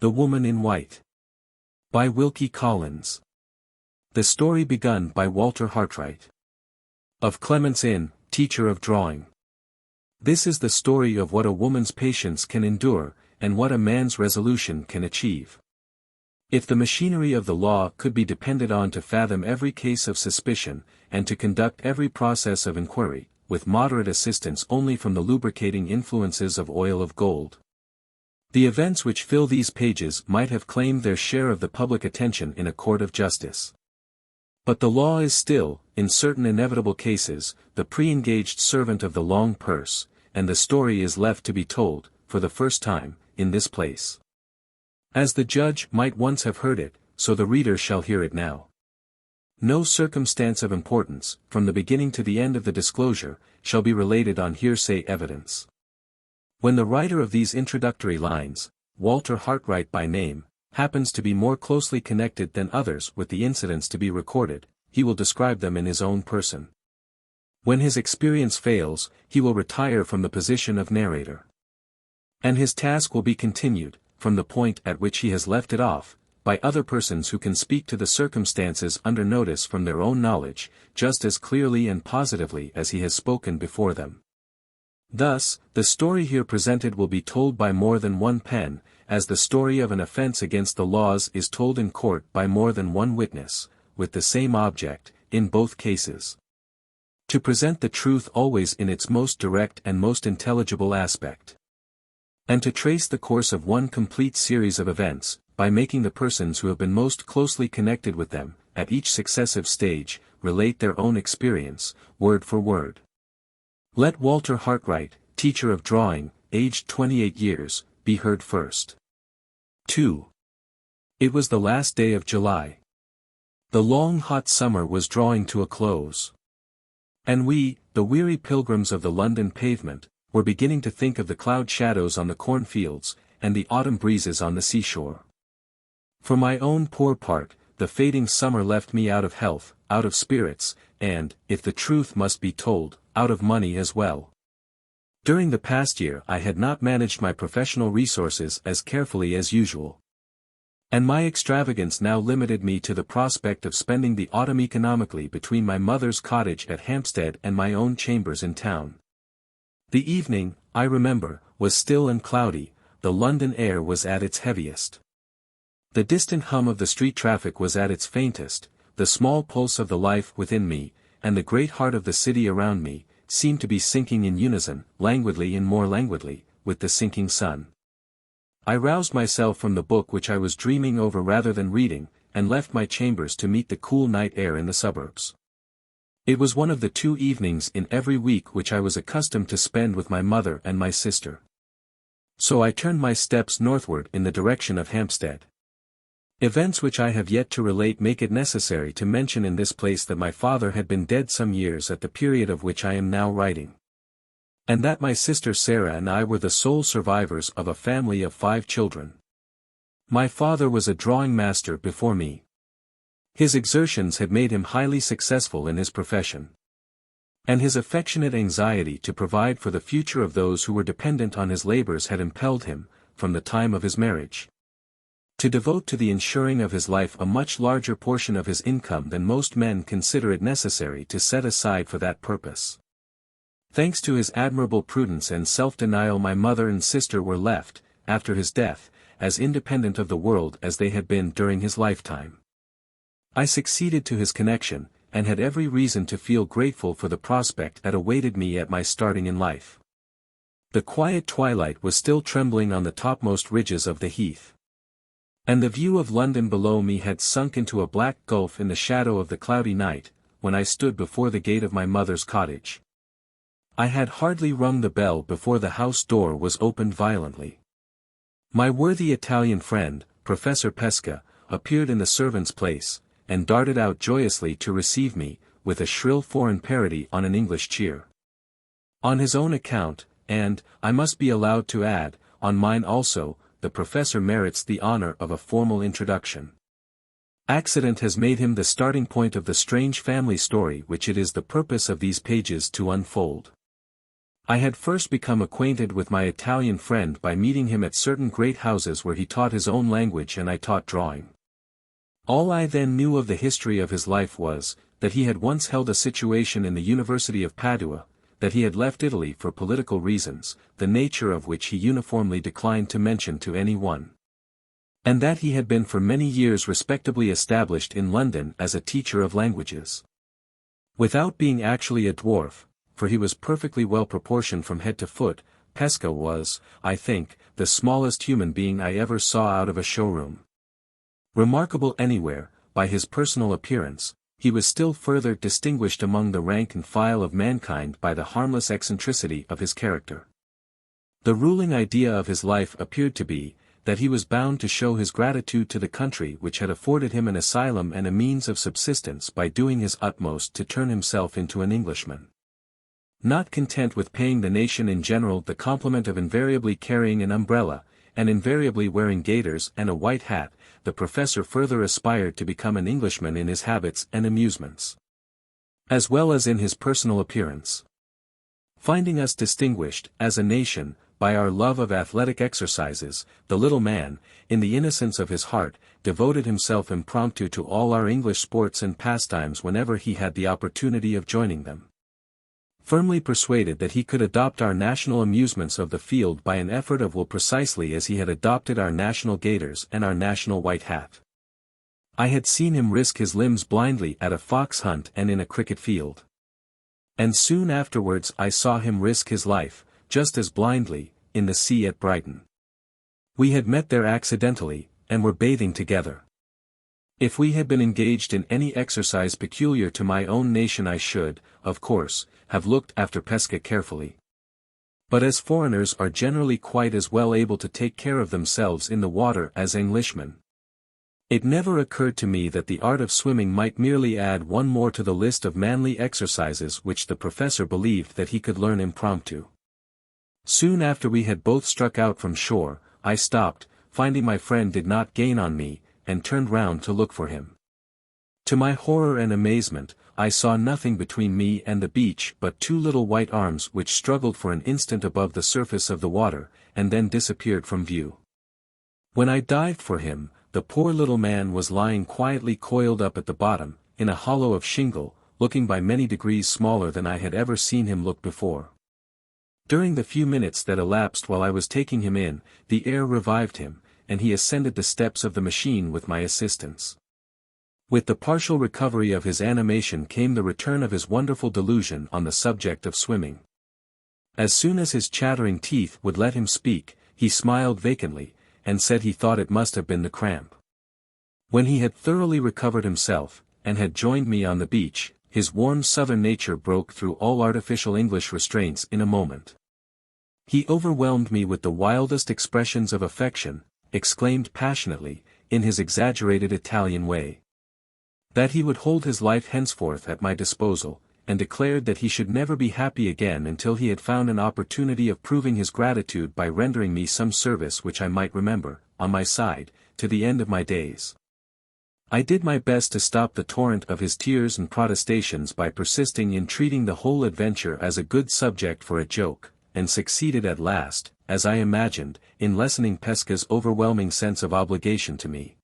The Woman in White. By Wilkie Collins. The story begun by Walter Hartright. Of Clements Inn, teacher of drawing. This is the story of what a woman's patience can endure, and what a man's resolution can achieve. If the machinery of the law could be depended on to fathom every case of suspicion, and to conduct every process of inquiry, with moderate assistance only from the lubricating influences of oil of gold, the events which fill these pages might have claimed their share of the public attention in a court of justice. But the law is still, in certain inevitable cases, the pre-engaged servant of the long purse, and the story is left to be told, for the first time, in this place. As the judge might once have heard it, so the reader shall hear it now. No circumstance of importance, from the beginning to the end of the disclosure, shall be related on hearsay evidence. When the writer of these introductory lines, Walter Hartright by name, happens to be more closely connected than others with the incidents to be recorded, he will describe them in his own person. When his experience fails, he will retire from the position of narrator. And his task will be continued, from the point at which he has left it off, by other persons who can speak to the circumstances under notice from their own knowledge, just as clearly and positively as he has spoken before them. Thus, the story here presented will be told by more than one pen, as the story of an offense against the laws is told in court by more than one witness, with the same object, in both cases. To present the truth always in its most direct and most intelligible aspect. And to trace the course of one complete series of events, by making the persons who have been most closely connected with them, at each successive stage, relate their own experience, word for word. Let Walter Hartright, teacher of drawing, aged 28 years, be heard first. 2. It was the last day of July. The long hot summer was drawing to a close. And we, the weary pilgrims of the London pavement, were beginning to think of the cloud shadows on the cornfields, and the autumn breezes on the seashore. For my own poor part, the fading summer left me out of health, out of spirits, and, if the truth must be told, out of money as well. During the past year I had not managed my professional resources as carefully as usual. And my extravagance now limited me to the prospect of spending the autumn economically between my mother's cottage at Hampstead and my own chambers in town. The evening, I remember, was still and cloudy, the London air was at its heaviest. The distant hum of the street traffic was at its faintest, the small pulse of the life within me, and the great heart of the city around me, seemed to be sinking in unison, languidly and more languidly, with the sinking sun. I roused myself from the book which I was dreaming over rather than reading, and left my chambers to meet the cool night air in the suburbs. It was one of the 2 evenings in every week which I was accustomed to spend with my mother and my sister. So I turned my steps northward in the direction of Hampstead. Events which I have yet to relate make it necessary to mention in this place that my father had been dead some years at the period of which I am now writing. And that my sister Sarah and I were the sole survivors of a family of 5 children. My father was a drawing master before me. His exertions had made him highly successful in his profession. And his affectionate anxiety to provide for the future of those who were dependent on his labors had impelled him, from the time of his marriage, to devote to the ensuring of his life a much larger portion of his income than most men consider it necessary to set aside for that purpose. Thanks to his admirable prudence and self-denial, my mother and sister were left, after his death, as independent of the world as they had been during his lifetime. I succeeded to his connection, and had every reason to feel grateful for the prospect that awaited me at my starting in life. The quiet twilight was still trembling on the topmost ridges of the heath. And the view of London below me had sunk into a black gulf in the shadow of the cloudy night, when I stood before the gate of my mother's cottage. I had hardly rung the bell before the house door was opened violently. My worthy Italian friend, Professor Pesca, appeared in the servant's place, and darted out joyously to receive me, with a shrill foreign parody on an English cheer. On his own account, and, I must be allowed to add, on mine also, the professor merits the honor of a formal introduction. Accident has made him the starting point of the strange family story which it is the purpose of these pages to unfold. I had first become acquainted with my Italian friend by meeting him at certain great houses where he taught his own language and I taught drawing. All I then knew of the history of his life was, that he had once held a situation in the University of Padua, that he had left Italy for political reasons, the nature of which he uniformly declined to mention to any one. And that he had been for many years respectably established in London as a teacher of languages. Without being actually a dwarf, for he was perfectly well proportioned from head to foot, Pesca was, I think, the smallest human being I ever saw out of a showroom. Remarkable anywhere, by his personal appearance, he was still further distinguished among the rank and file of mankind by the harmless eccentricity of his character. The ruling idea of his life appeared to be, that he was bound to show his gratitude to the country which had afforded him an asylum and a means of subsistence by doing his utmost to turn himself into an Englishman. Not content with paying the nation in general the compliment of invariably carrying an umbrella, and invariably wearing gaiters and a white hat, the professor further aspired to become an Englishman in his habits and amusements, as well as in his personal appearance. Finding us distinguished, as a nation, by our love of athletic exercises, the little man, in the innocence of his heart, devoted himself impromptu to all our English sports and pastimes whenever he had the opportunity of joining them. Firmly persuaded that he could adopt our national amusements of the field by an effort of will precisely as he had adopted our national gaiters and our national white hat. I had seen him risk his limbs blindly at a fox hunt and in a cricket field. And soon afterwards I saw him risk his life, just as blindly, in the sea at Brighton. We had met there accidentally, and were bathing together. If we had been engaged in any exercise peculiar to my own nation I should, of course, have looked after Pesca carefully. But as foreigners are generally quite as well able to take care of themselves in the water as Englishmen, it never occurred to me that the art of swimming might merely add one more to the list of manly exercises which the professor believed that he could learn impromptu. Soon after we had both struck out from shore, I stopped, finding my friend did not gain on me, and turned round to look for him. To my horror and amazement, I saw nothing between me and the beach but two little white arms which struggled for an instant above the surface of the water, and then disappeared from view. When I dived for him, the poor little man was lying quietly coiled up at the bottom, in a hollow of shingle, looking by many degrees smaller than I had ever seen him look before. During the few minutes that elapsed while I was taking him in, the air revived him, and he ascended the steps of the machine with my assistance. With the partial recovery of his animation came the return of his wonderful delusion on the subject of swimming. As soon as his chattering teeth would let him speak, he smiled vacantly, and said he thought it must have been the cramp. When he had thoroughly recovered himself, and had joined me on the beach, his warm southern nature broke through all artificial English restraints in a moment. He overwhelmed me with the wildest expressions of affection, exclaimed passionately, in his exaggerated Italian way, that he would hold his life henceforth at my disposal, and declared that he should never be happy again until he had found an opportunity of proving his gratitude by rendering me some service which I might remember, on my side, to the end of my days. I did my best to stop the torrent of his tears and protestations by persisting in treating the whole adventure as a good subject for a joke, and succeeded at last, as I imagined, in lessening Pesca's overwhelming sense of obligation to me.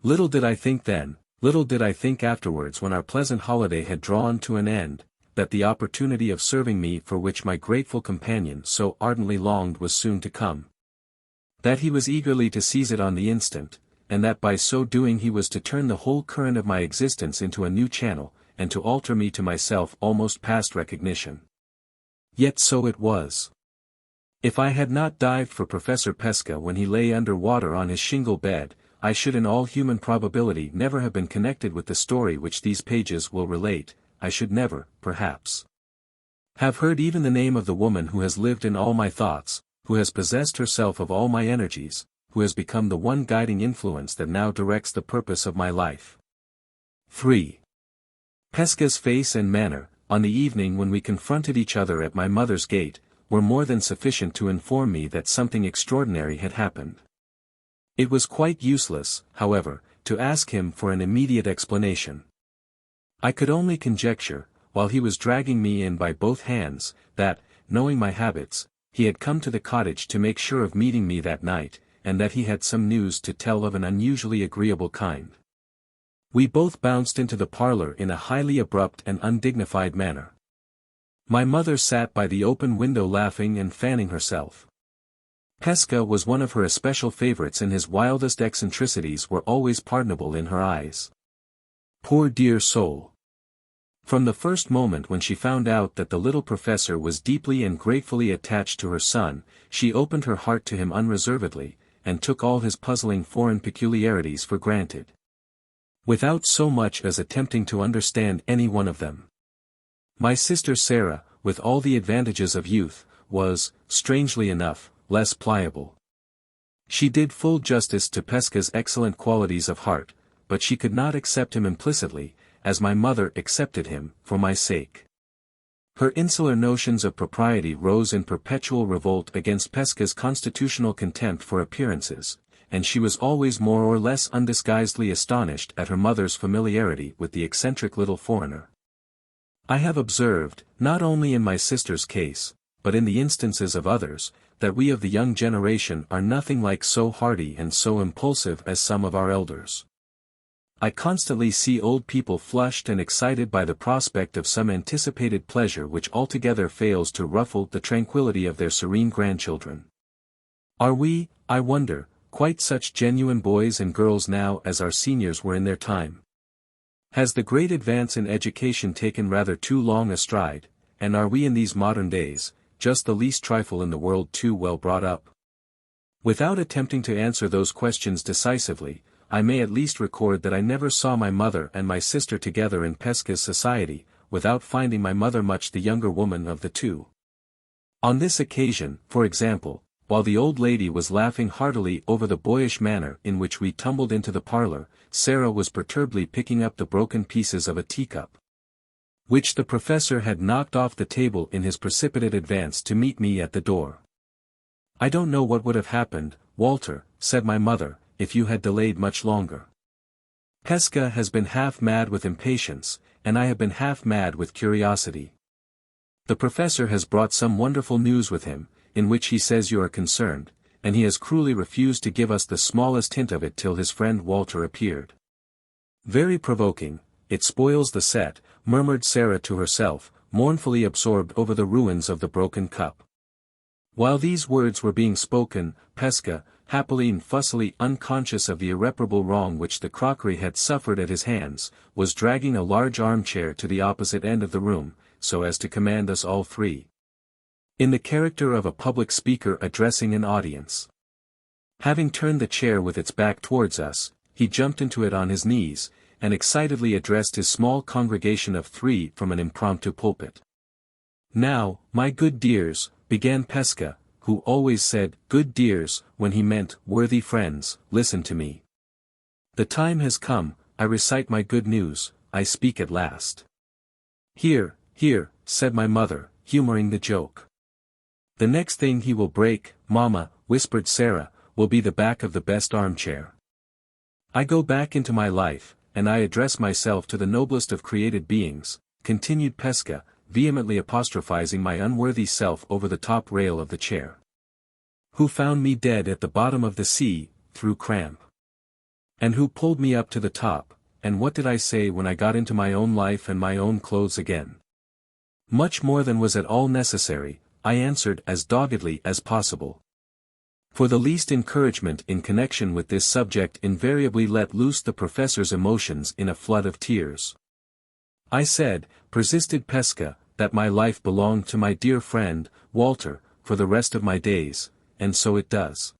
Little did I think then, little did I think afterwards when our pleasant holiday had drawn to an end, that the opportunity of serving me for which my grateful companion so ardently longed was soon to come. That he was eagerly to seize it on the instant, and that by so doing he was to turn the whole current of my existence into a new channel, and to alter me to myself almost past recognition. Yet so it was. If I had not dived for Professor Pesca when he lay under water on his shingle bed, I should in all human probability never have been connected with the story which these pages will relate. I should never, perhaps, have heard even the name of the woman who has lived in all my thoughts, who has possessed herself of all my energies, who has become the one guiding influence that now directs the purpose of my life. 3. Pesca's face and manner, on the evening when we confronted each other at my mother's gate, were more than sufficient to inform me that something extraordinary had happened. It was quite useless, however, to ask him for an immediate explanation. I could only conjecture, while he was dragging me in by both hands, that, knowing my habits, he had come to the cottage to make sure of meeting me that night, and that he had some news to tell of an unusually agreeable kind. We both bounced into the parlor in a highly abrupt and undignified manner. My mother sat by the open window laughing and fanning herself. Pesca was one of her especial favorites, and his wildest eccentricities were always pardonable in her eyes. Poor dear soul! From the first moment when she found out that the little professor was deeply and gratefully attached to her son, she opened her heart to him unreservedly, and took all his puzzling foreign peculiarities for granted, without so much as attempting to understand any one of them. My sister Sarah, with all the advantages of youth, was, strangely enough, less pliable. She did full justice to Pesca's excellent qualities of heart, but she could not accept him implicitly, as my mother accepted him, for my sake. Her insular notions of propriety rose in perpetual revolt against Pesca's constitutional contempt for appearances, and she was always more or less undisguisedly astonished at her mother's familiarity with the eccentric little foreigner. I have observed, not only in my sister's case, but in the instances of others, that we of the young generation are nothing like so hardy and so impulsive as some of our elders. I constantly see old people flushed and excited by the prospect of some anticipated pleasure which altogether fails to ruffle the tranquillity of their serene grandchildren. Are we, I wonder, quite such genuine boys and girls now as our seniors were in their time? Has the great advance in education taken rather too long a stride, and are we in these modern days, just the least trifle in the world too well brought up? Without attempting to answer those questions decisively, I may at least record that I never saw my mother and my sister together in Pesca's society, without finding my mother much the younger woman of the two. On this occasion, for example, while the old lady was laughing heartily over the boyish manner in which we tumbled into the parlor, Sarah was perturbedly picking up the broken pieces of a teacup, which the professor had knocked off the table in his precipitate advance to meet me at the door. "I don't know what would have happened, Walter," said my mother, "if you had delayed much longer. Pesca has been half mad with impatience, and I have been half mad with curiosity. The professor has brought some wonderful news with him, in which he says you are concerned, and he has cruelly refused to give us the smallest hint of it till his friend Walter appeared." "Very provoking, it spoils the set," murmured Sarah to herself, mournfully absorbed over the ruins of the broken cup. While these words were being spoken, Pesca, happily and fussily unconscious of the irreparable wrong which the crockery had suffered at his hands, was dragging a large armchair to the opposite end of the room, so as to command us all three, in the character of a public speaker addressing an audience. Having turned the chair with its back towards us, he jumped into it on his knees, and excitedly addressed his small congregation of three from an impromptu pulpit. "Now, my good dears," began Pesca, who always said "good dears" when he meant worthy friends, "listen to me. The time has come, I recite my good news, I speak at last." "Hear, hear," said my mother, humoring the joke. "The next thing he will break, mamma," whispered Sarah, "will be the back of the best armchair. I go back into my life, and I address myself to the noblest of created beings," continued Pesca, vehemently apostrophizing my unworthy self over the top rail of the chair, "who found me dead at the bottom of the sea, through cramp. And who pulled me up to the top, and what did I say when I got into my own life and my own clothes again? Much more than was at all necessary," I answered as doggedly as possible. For the least encouragement in connection with this subject invariably let loose the professor's emotions in a flood of tears. "I said," persisted Pesca, "that my life belonged to my dear friend, Walter, for the rest of my days, and so it does.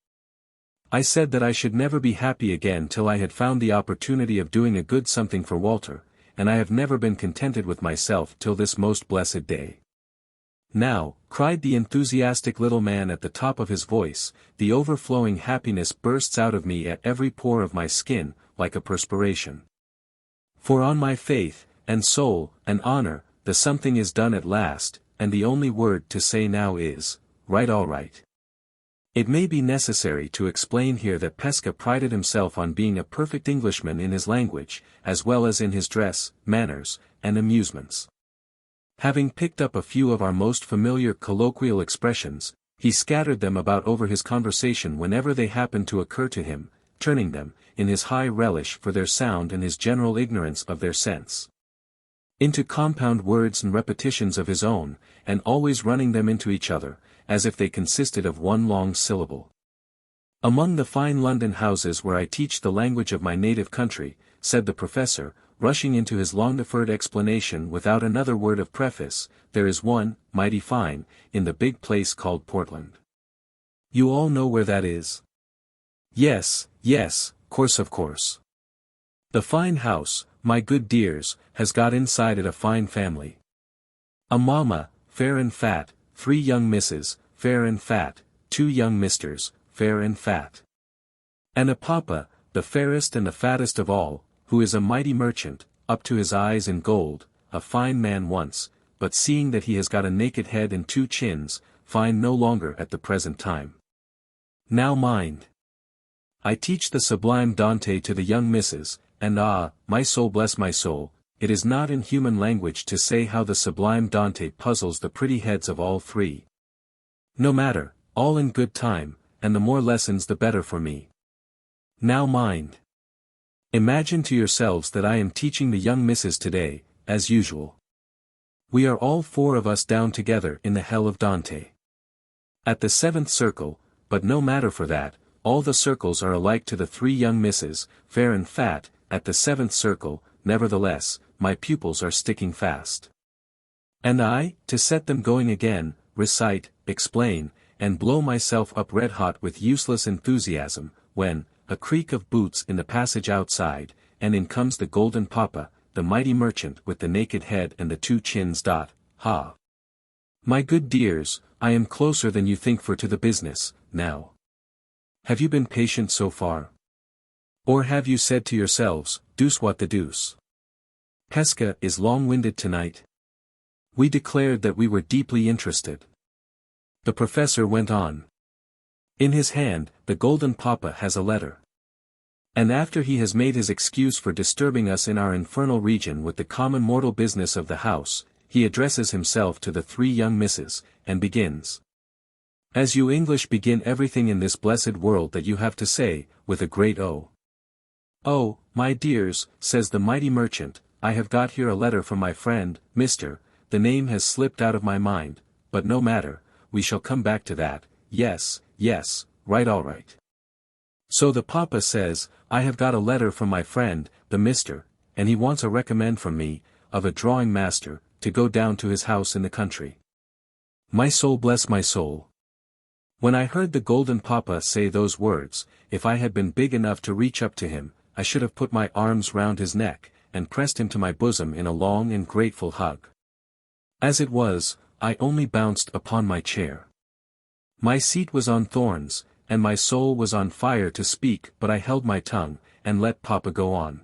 I said that I should never be happy again till I had found the opportunity of doing a good something for Walter, and I have never been contented with myself till this most blessed day." "Now," cried the enthusiastic little man at the top of his voice, "the overflowing happiness bursts out of me at every pore of my skin, like a perspiration. For on my faith, and soul, and honor, the something is done at last, and the only word to say now is, right all right." It may be necessary to explain here that Pesca prided himself on being a perfect Englishman in his language, as well as in his dress, manners, and amusements. Having picked up a few of our most familiar colloquial expressions, he scattered them about over his conversation whenever they happened to occur to him, turning them, in his high relish for their sound and his general ignorance of their sense, into compound words and repetitions of his own, and always running them into each other, as if they consisted of one long syllable. "Among the fine London houses where I teach the language of my native country," said the professor, rushing into his long-deferred explanation without another word of preface, "there is one, mighty fine, in the big place called Portland. You all know where that is?" "Yes, of course. The fine house, my good dears, has got inside it a fine family. A mamma, fair and fat, 3 young misses, fair and fat, 2 young misters, fair and fat. And a papa, the fairest and the fattest of all, who is a mighty merchant, up to his eyes in gold, a fine man once, but seeing that he has got a naked head and 2 chins, fine no longer at the present time. Now mind. I teach the sublime Dante to the young misses, and my soul bless my soul, it is not in human language to say how the sublime Dante puzzles the pretty heads of all 3. No matter, all in good time, and the more lessons the better for me. Now mind. Imagine to yourselves that I am teaching the young misses today, as usual. We are all 4 of us down together in the hell of Dante. At the 7th circle, but no matter for that, all the circles are alike to the 3 young misses, fair and fat, at the 7th circle, nevertheless, my pupils are sticking fast. And I, to set them going again, recite, explain, and blow myself up red-hot with useless enthusiasm, when, a creak of boots in the passage outside, and in comes the golden papa, the mighty merchant with the naked head and the 2 chins. Ha! My good dears, I am closer than you think for to the business, now. Have you been patient so far? Or have you said to yourselves, deuce what the deuce? Pesca is long-winded tonight? We declared that we were deeply interested. The professor went on. In his hand, the golden papa has a letter. And after he has made his excuse for disturbing us in our infernal region with the common mortal business of the house, he addresses himself to the 3 young misses, and begins. As you English begin everything in this blessed world that you have to say, with a great O. "Oh, my dears," says the mighty merchant, "I have got here a letter from my friend, Mr. The name has slipped out of my mind, but no matter, we shall come back to that. Yes, right, all right. So the papa says, I have got a letter from my friend, the Mr., and he wants a recommend from me, of a drawing master, to go down to his house in the country. My soul bless my soul. When I heard the golden papa say those words, if I had been big enough to reach up to him, I should have put my arms round his neck, and pressed him to my bosom in a long and grateful hug. As it was, I only bounced upon my chair. My seat was on thorns, and my soul was on fire to speak, but I held my tongue, and let papa go on.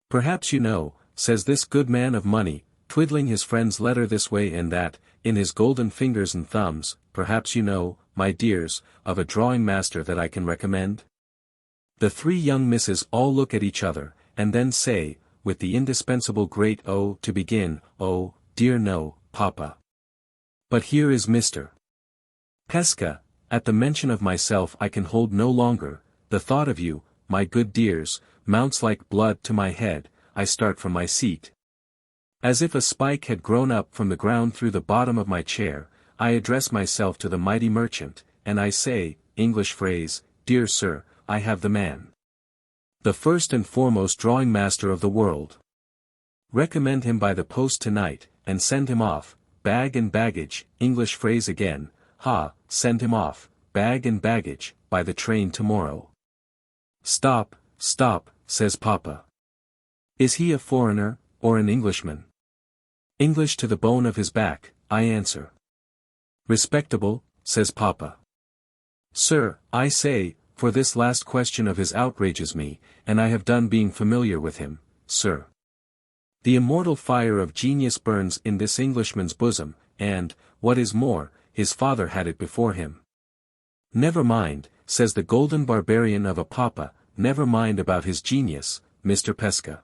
Perhaps you know, says this good man of money, twiddling his friend's letter this way and that, in his golden fingers and thumbs, perhaps you know, my dears, of a drawing master that I can recommend? The 3 young misses all look at each other, and then say, with the indispensable great O to begin, "Oh, dear no, papa. But here is Mr. Pesca." At the mention of myself I can hold no longer, the thought of you, my good dears, mounts like blood to my head, I start from my seat. As if a spike had grown up from the ground through the bottom of my chair, I address myself to the mighty merchant, and I say, English phrase, "Dear sir, I have the man. The first and foremost drawing master of the world. Recommend him by the post tonight, and send him off, bag and baggage," English phrase again, ha, send him off, bag and baggage, by the train tomorrow. Stop, says papa. Is he a foreigner, or an Englishman? English to the bone of his back, I answer. Respectable, says papa. Sir, I say, for this last question of his outrages me, and I have done being familiar with him, sir. The immortal fire of genius burns in this Englishman's bosom, and, what is more, his father had it before him. Never mind, says the golden barbarian of a papa, never mind about his genius, Mr. Pesca.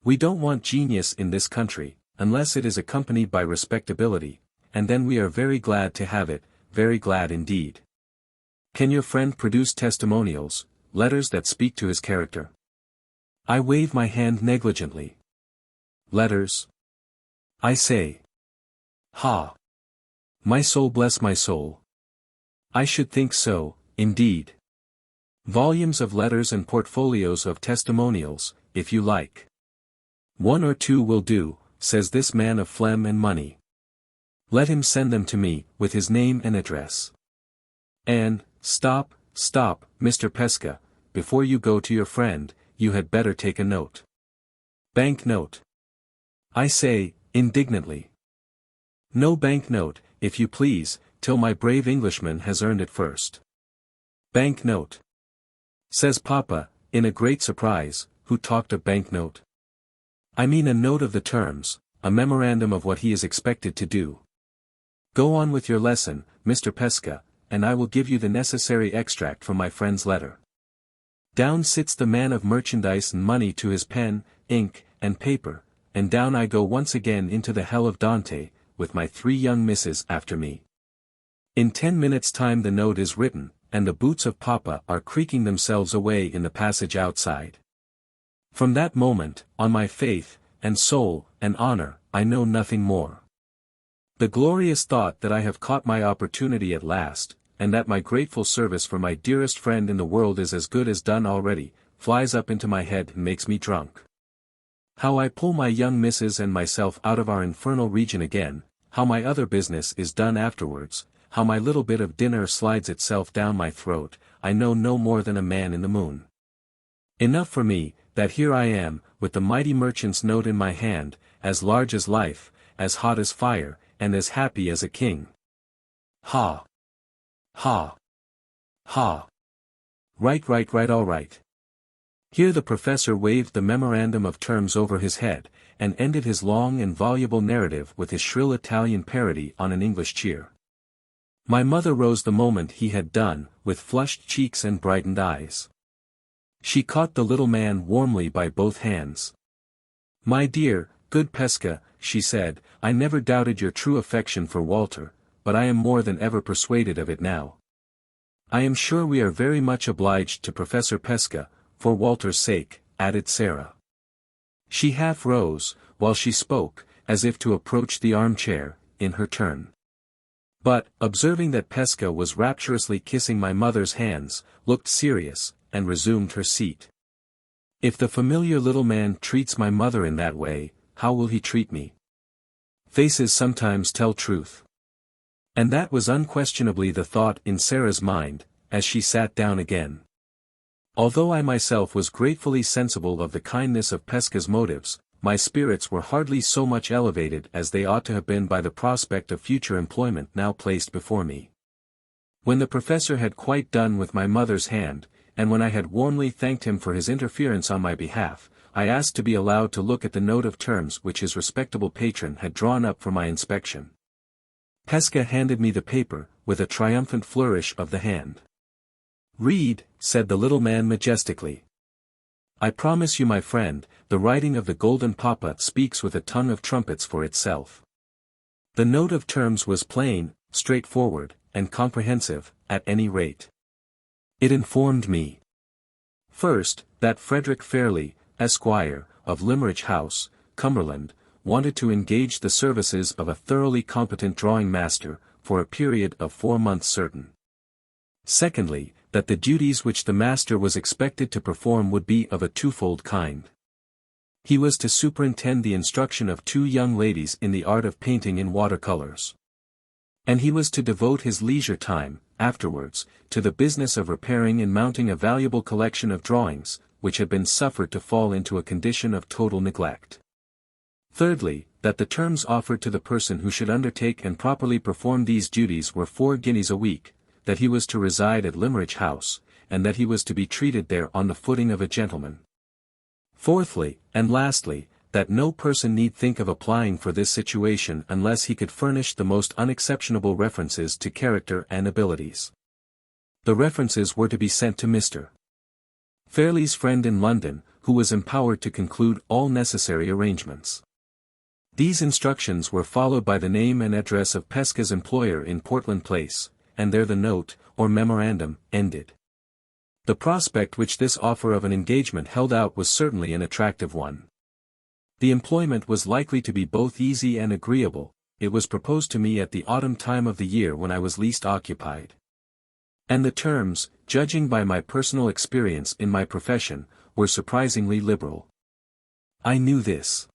We don't want genius in this country, unless it is accompanied by respectability, and then we are very glad to have it, very glad indeed. Can your friend produce testimonials, letters that speak to his character? I wave my hand negligently. Letters? I say. Ha! My soul bless my soul. I should think so, indeed. Volumes of letters and portfolios of testimonials, if you like. 1 or 2 will do, says this man of phlegm and money. Let him send them to me, with his name and address. And, stop, Mr. Pesca, before you go to your friend, you had better take a note. Bank note. I say, indignantly. No bank note, if you please, till my brave Englishman has earned it first. Bank note. Says Papa, in a great surprise, who talked of bank note? I mean a note of the terms, a memorandum of what he is expected to do. Go on with your lesson, Mr. Pesca, and I will give you the necessary extract from my friend's letter. Down sits the man of merchandise and money to his pen, ink, and paper, and down I go once again into the hell of Dante, with my 3 young misses after me. In 10 minutes' time the note is written, and the boots of Papa are creaking themselves away in the passage outside. From that moment, on my faith, and soul, and honor, I know nothing more. The glorious thought that I have caught my opportunity at last, and that my grateful service for my dearest friend in the world is as good as done already, flies up into my head and makes me drunk. How I pull my young misses and myself out of our infernal region again, how my other business is done afterwards, how my little bit of dinner slides itself down my throat, I know no more than a man in the moon. Enough for me, that here I am, with the mighty merchant's note in my hand, as large as life, as hot as fire, and as happy as a king. Ha! Ha! Ha! Right, all right. Here the professor waved the memorandum of terms over his head, and ended his long and voluble narrative with his shrill Italian parody on an English cheer. My mother rose the moment he had done, with flushed cheeks and brightened eyes. She caught the little man warmly by both hands. My dear, good Pesca, she said, I never doubted your true affection for Walter, but I am more than ever persuaded of it now. I am sure we are very much obliged to Professor Pesca, for Walter's sake, added Sarah. She half rose, while she spoke, as if to approach the armchair, in her turn. But, observing that Pesca was rapturously kissing my mother's hands, looked serious, and resumed her seat. If the familiar little man treats my mother in that way, how will he treat me? Faces sometimes tell truth. And that was unquestionably the thought in Sarah's mind, as she sat down again. Although I myself was gratefully sensible of the kindness of Pesca's motives, my spirits were hardly so much elevated as they ought to have been by the prospect of future employment now placed before me. When the professor had quite done with my mother's hand, and when I had warmly thanked him for his interference on my behalf, I asked to be allowed to look at the note of terms which his respectable patron had drawn up for my inspection. Pesca handed me the paper, with a triumphant flourish of the hand. Read, said the little man majestically. I promise you, my friend, the writing of the golden Papa speaks with a tongue of trumpets for itself. The note of terms was plain, straightforward, and comprehensive, at any rate. It informed me. First, that Frederick Fairlie, Esquire, of Limmeridge House, Cumberland, wanted to engage the services of a thoroughly competent drawing master, for a period of 4 months certain. Secondly, that the duties which the master was expected to perform would be of a twofold kind. He was to superintend the instruction of 2 young ladies in the art of painting in watercolors. And he was to devote his leisure time, afterwards, to the business of repairing and mounting a valuable collection of drawings, which had been suffered to fall into a condition of total neglect. Thirdly, that the terms offered to the person who should undertake and properly perform these duties were 4 guineas a week, that he was to reside at Limmeridge House, and that he was to be treated there on the footing of a gentleman. Fourthly, and lastly, that no person need think of applying for this situation unless he could furnish the most unexceptionable references to character and abilities. The references were to be sent to Mr. Fairlie's friend in London, who was empowered to conclude all necessary arrangements. These instructions were followed by the name and address of Pesca's employer in Portland Place, and there the note, or memorandum, ended. The prospect which this offer of an engagement held out was certainly an attractive one. The employment was likely to be both easy and agreeable. It was proposed to me at the autumn time of the year when I was least occupied. And the terms, judging by my personal experience in my profession, were surprisingly liberal. I knew this.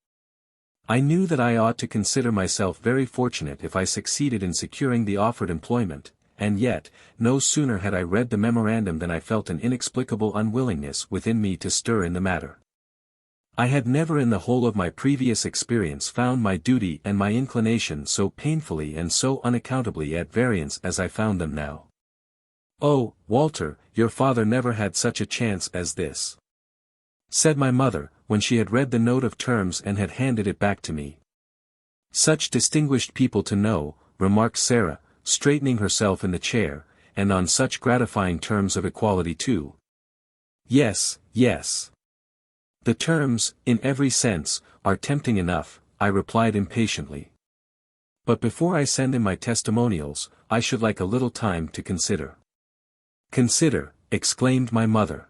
I knew that I ought to consider myself very fortunate if I succeeded in securing the offered employment, and yet, no sooner had I read the memorandum than I felt an inexplicable unwillingness within me to stir in the matter. I had never in the whole of my previous experience found my duty and my inclination so painfully and so unaccountably at variance as I found them now. "Oh, Walter, your father never had such a chance as this," said my mother, when she had read the note of terms and had handed it back to me. "Such distinguished people to know," remarked Sarah, straightening herself in the chair, "and on such gratifying terms of equality too." "Yes, yes. The terms, in every sense, are tempting enough," I replied impatiently. "But before I send in my testimonials, I should like a little time to consider." "Consider," exclaimed my mother.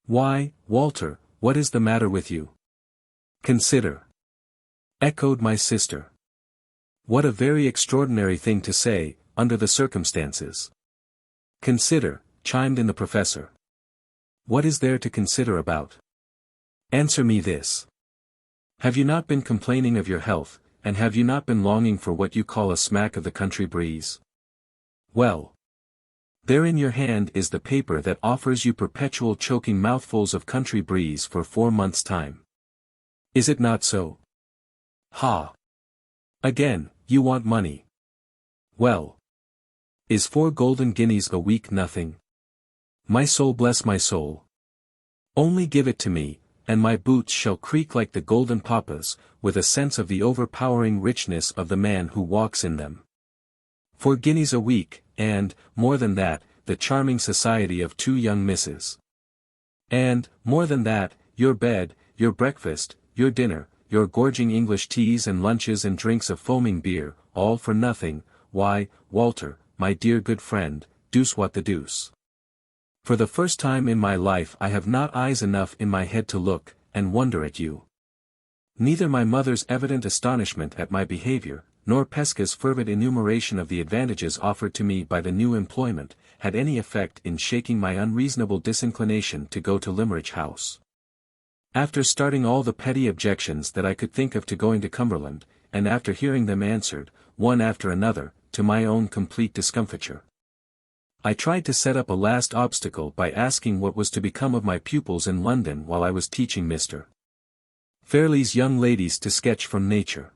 "Why, Walter, what is the matter with you?" "Consider," echoed my sister. "What a very extraordinary thing to say, under the circumstances." "Consider," chimed in the professor. "What is there to consider about? Answer me this. Have you not been complaining of your health, and have you not been longing for what you call a smack of the country breeze? Well, there in your hand is the paper that offers you perpetual choking mouthfuls of country breeze for 4 months' time. Is it not so? Ha! Again, you want money. Well, is 4 golden guineas a week nothing? My soul bless my soul. Only give it to me, and my boots shall creak like the golden papas, with a sense of the overpowering richness of the man who walks in them. 4 guineas a week, and, more than that, the charming society of 2 young misses. And, more than that, your bed, your breakfast, your dinner, your gorging English teas and lunches and drinks of foaming beer, all for nothing. Why, Walter, my dear good friend, deuce what the deuce. For the first time in my life I have not eyes enough in my head to look, and wonder at you." Neither my mother's evident astonishment at my behavior, nor Pesca's fervid enumeration of the advantages offered to me by the new employment, had any effect in shaking my unreasonable disinclination to go to Limmeridge House. After starting all the petty objections that I could think of to going to Cumberland, and after hearing them answered, one after another, to my own complete discomfiture, I tried to set up a last obstacle by asking what was to become of my pupils in London while I was teaching Mr. Fairlie's young ladies to sketch from nature.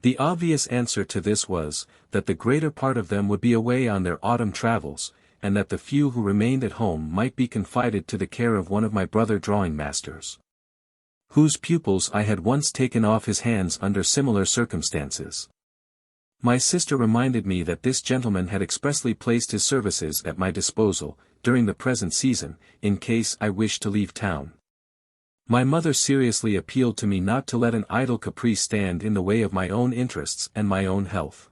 The obvious answer to this was, that the greater part of them would be away on their autumn travels, and that the few who remained at home might be confided to the care of one of my brother drawing-masters, whose pupils I had once taken off his hands under similar circumstances. My sister reminded me that this gentleman had expressly placed his services at my disposal, during the present season, in case I wished to leave town. My mother seriously appealed to me not to let an idle caprice stand in the way of my own interests and my own health.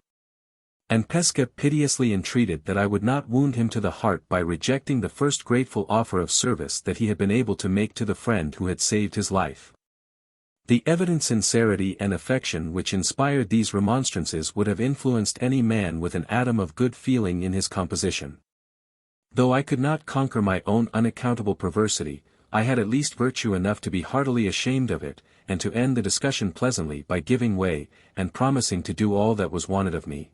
And Pesca piteously entreated that I would not wound him to the heart by rejecting the first grateful offer of service that he had been able to make to the friend who had saved his life. The evident sincerity and affection which inspired these remonstrances would have influenced any man with an atom of good feeling in his composition. Though I could not conquer my own unaccountable perversity, I had at least virtue enough to be heartily ashamed of it, and to end the discussion pleasantly by giving way, and promising to do all that was wanted of me.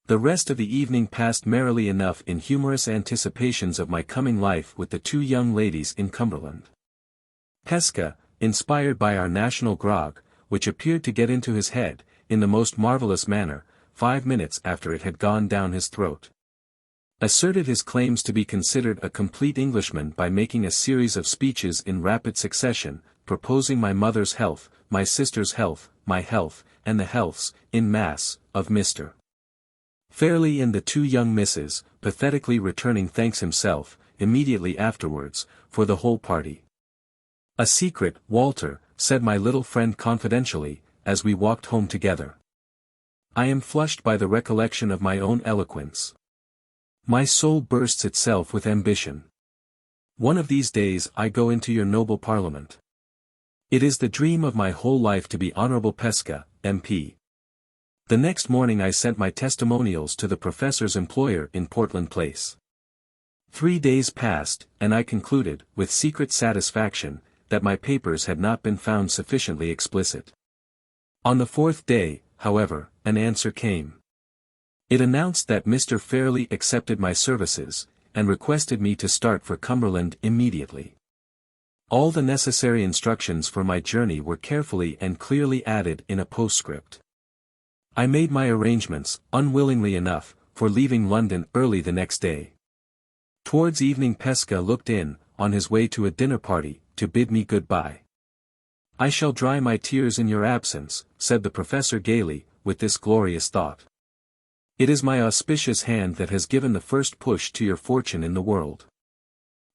The rest of the evening passed merrily enough in humorous anticipations of my coming life with the 2 young ladies in Cumberland. Pesca, inspired by our national grog, which appeared to get into his head, in the most marvellous manner, 5 minutes after it had gone down his throat, asserted his claims to be considered a complete Englishman by making a series of speeches in rapid succession, proposing my mother's health, my sister's health, my health, and the healths, in mass, of Mr. Fairlie and the 2 young misses, pathetically returning thanks himself, immediately afterwards, for the whole party. "A secret, Walter," said my little friend confidentially, as we walked home together. I am flushed by the recollection of my own eloquence. My soul bursts itself with ambition. One of these days I go into your noble parliament. It is the dream of my whole life to be Honourable Pesca, MP. The next morning I sent my testimonials to the professor's employer in Portland Place. 3 days passed, and I concluded, with secret satisfaction, that my papers had not been found sufficiently explicit. On the 4th day, however, an answer came. It announced that Mr. Fairlie accepted my services, and requested me to start for Cumberland immediately. All the necessary instructions for my journey were carefully and clearly added in a postscript. I made my arrangements, unwillingly enough, for leaving London early the next day. Towards evening Pesca looked in, on his way to a dinner party, to bid me good-bye. "I shall dry my tears in your absence," said the professor gaily, with this glorious thought. "It is my auspicious hand that has given the first push to your fortune in the world.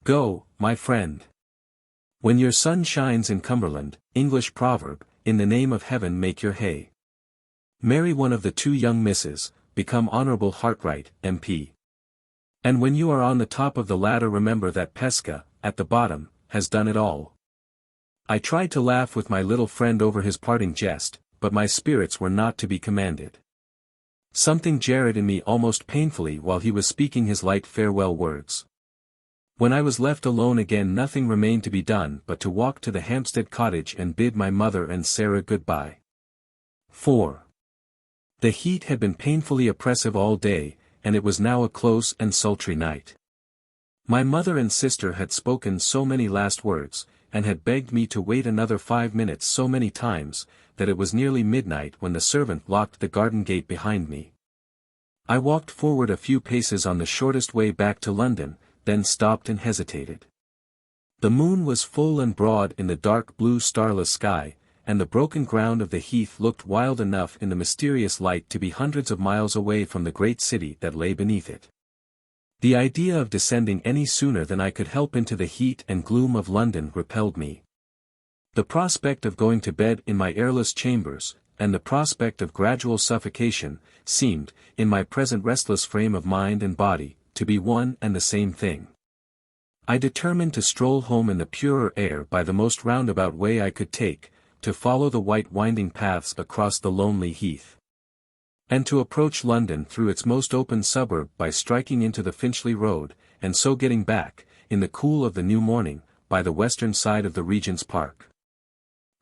Go, my friend. When your sun shines in Cumberland, English proverb, in the name of heaven make your hay. Marry one of the 2 young misses, become Honourable Hartright, MP. And when you are on the top of the ladder remember that Pesca, at the bottom, has done it all." I tried to laugh with my little friend over his parting jest, but my spirits were not to be commanded. Something jarred in me almost painfully while he was speaking his light farewell words. When I was left alone again nothing remained to be done but to walk to the Hampstead cottage and bid my mother and Sarah good-bye. 4. The heat had been painfully oppressive all day, and it was now a close and sultry night. My mother and sister had spoken so many last words, and had begged me to wait another 5 minutes so many times, that it was nearly midnight when the servant locked the garden gate behind me. I walked forward a few paces on the shortest way back to London, then stopped and hesitated. The moon was full and broad in the dark blue starless sky, and the broken ground of the heath looked wild enough in the mysterious light to be hundreds of miles away from the great city that lay beneath it. The idea of descending any sooner than I could help into the heat and gloom of London repelled me. The prospect of going to bed in my airless chambers, and the prospect of gradual suffocation, seemed, in my present restless frame of mind and body, to be one and the same thing. I determined to stroll home in the purer air by the most roundabout way I could take, to follow the white winding paths across the lonely heath, and to approach London through its most open suburb by striking into the Finchley Road, and so getting back, in the cool of the new morning, by the western side of the Regent's Park.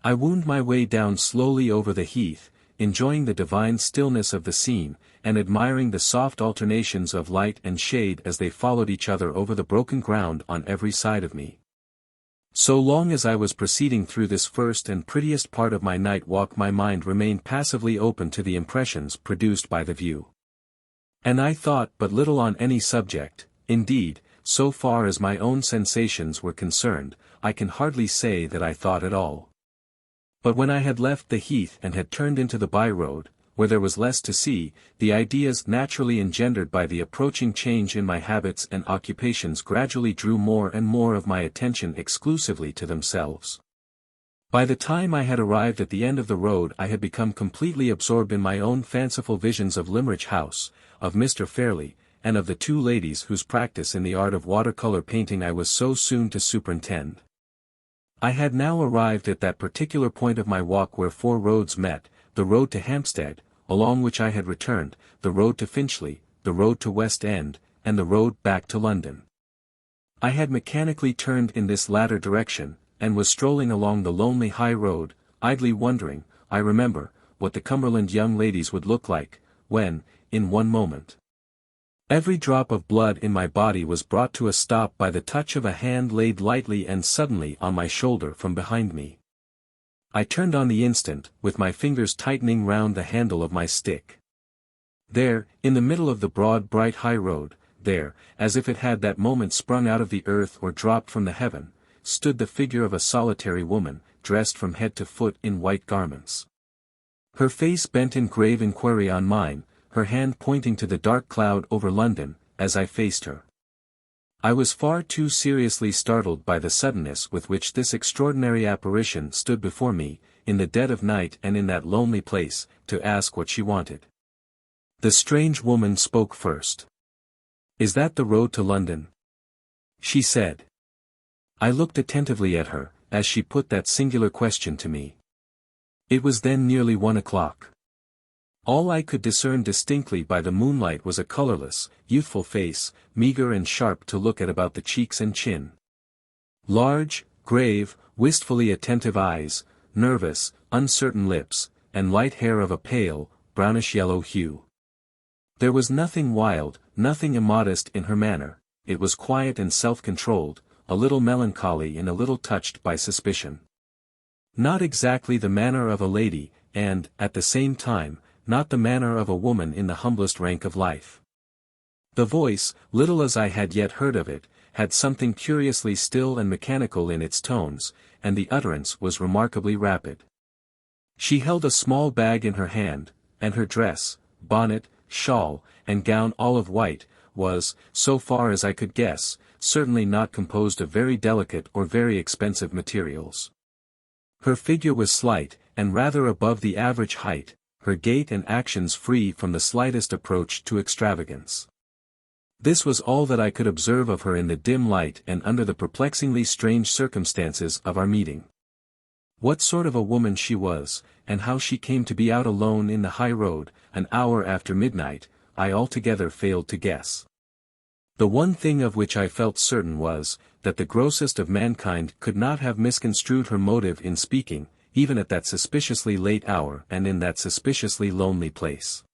I wound my way down slowly over the heath, enjoying the divine stillness of the scene, and admiring the soft alternations of light and shade as they followed each other over the broken ground on every side of me. So long as I was proceeding through this first and prettiest part of my night walk my mind remained passively open to the impressions produced by the view. And I thought but little on any subject. Indeed, so far as my own sensations were concerned, I can hardly say that I thought at all. But when I had left the heath and had turned into the by-road, where there was less to see, the ideas naturally engendered by the approaching change in my habits and occupations gradually drew more and more of my attention exclusively to themselves. By the time I had arrived at the end of the road I had become completely absorbed in my own fanciful visions of Limmeridge House, of Mr. Fairlie, and of the 2 ladies whose practice in the art of watercolour painting I was so soon to superintend. I had now arrived at that particular point of my walk where 4 roads met, the road to Hampstead, along which I had returned, the road to Finchley, the road to West End, and the road back to London. I had mechanically turned in this latter direction, and was strolling along the lonely high road, idly wondering, I remember, what the Cumberland young ladies would look like, when, in one moment, every drop of blood in my body was brought to a stop by the touch of a hand laid lightly and suddenly on my shoulder from behind me. I turned on the instant, with my fingers tightening round the handle of my stick. There, in the middle of the broad bright high road, there, as if it had that moment sprung out of the earth or dropped from the heaven, stood the figure of a solitary woman, dressed from head to foot in white garments. Her face bent in grave inquiry on mine, her hand pointing to the dark cloud over London, as I faced her. I was far too seriously startled by the suddenness with which this extraordinary apparition stood before me, in the dead of night and in that lonely place, to ask what she wanted. The strange woman spoke first. "Is that the road to London?" she said. I looked attentively at her, as she put that singular question to me. It was then nearly 1 o'clock. All I could discern distinctly by the moonlight was a colorless, youthful face, meager and sharp to look at about the cheeks and chin. Large, grave, wistfully attentive eyes, nervous, uncertain lips, and light hair of a pale, brownish-yellow hue. There was nothing wild, nothing immodest in her manner. It was quiet and self-controlled, a little melancholy and a little touched by suspicion. Not exactly the manner of a lady, and, at the same time, not the manner of a woman in the humblest rank of life. The voice, little as I had yet heard of it, had something curiously still and mechanical in its tones, and the utterance was remarkably rapid. She held a small bag in her hand, and her dress, bonnet, shawl, and gown all of white, was, so far as I could guess, certainly not composed of very delicate or very expensive materials. Her figure was slight, and rather above the average height, her gait and actions free from the slightest approach to extravagance. This was all that I could observe of her in the dim light and under the perplexingly strange circumstances of our meeting. What sort of a woman she was, and how she came to be out alone in the high road, an hour after midnight, I altogether failed to guess. The one thing of which I felt certain was, that the grossest of mankind could not have misconstrued her motive in speaking, even at that suspiciously late hour and in that suspiciously lonely place.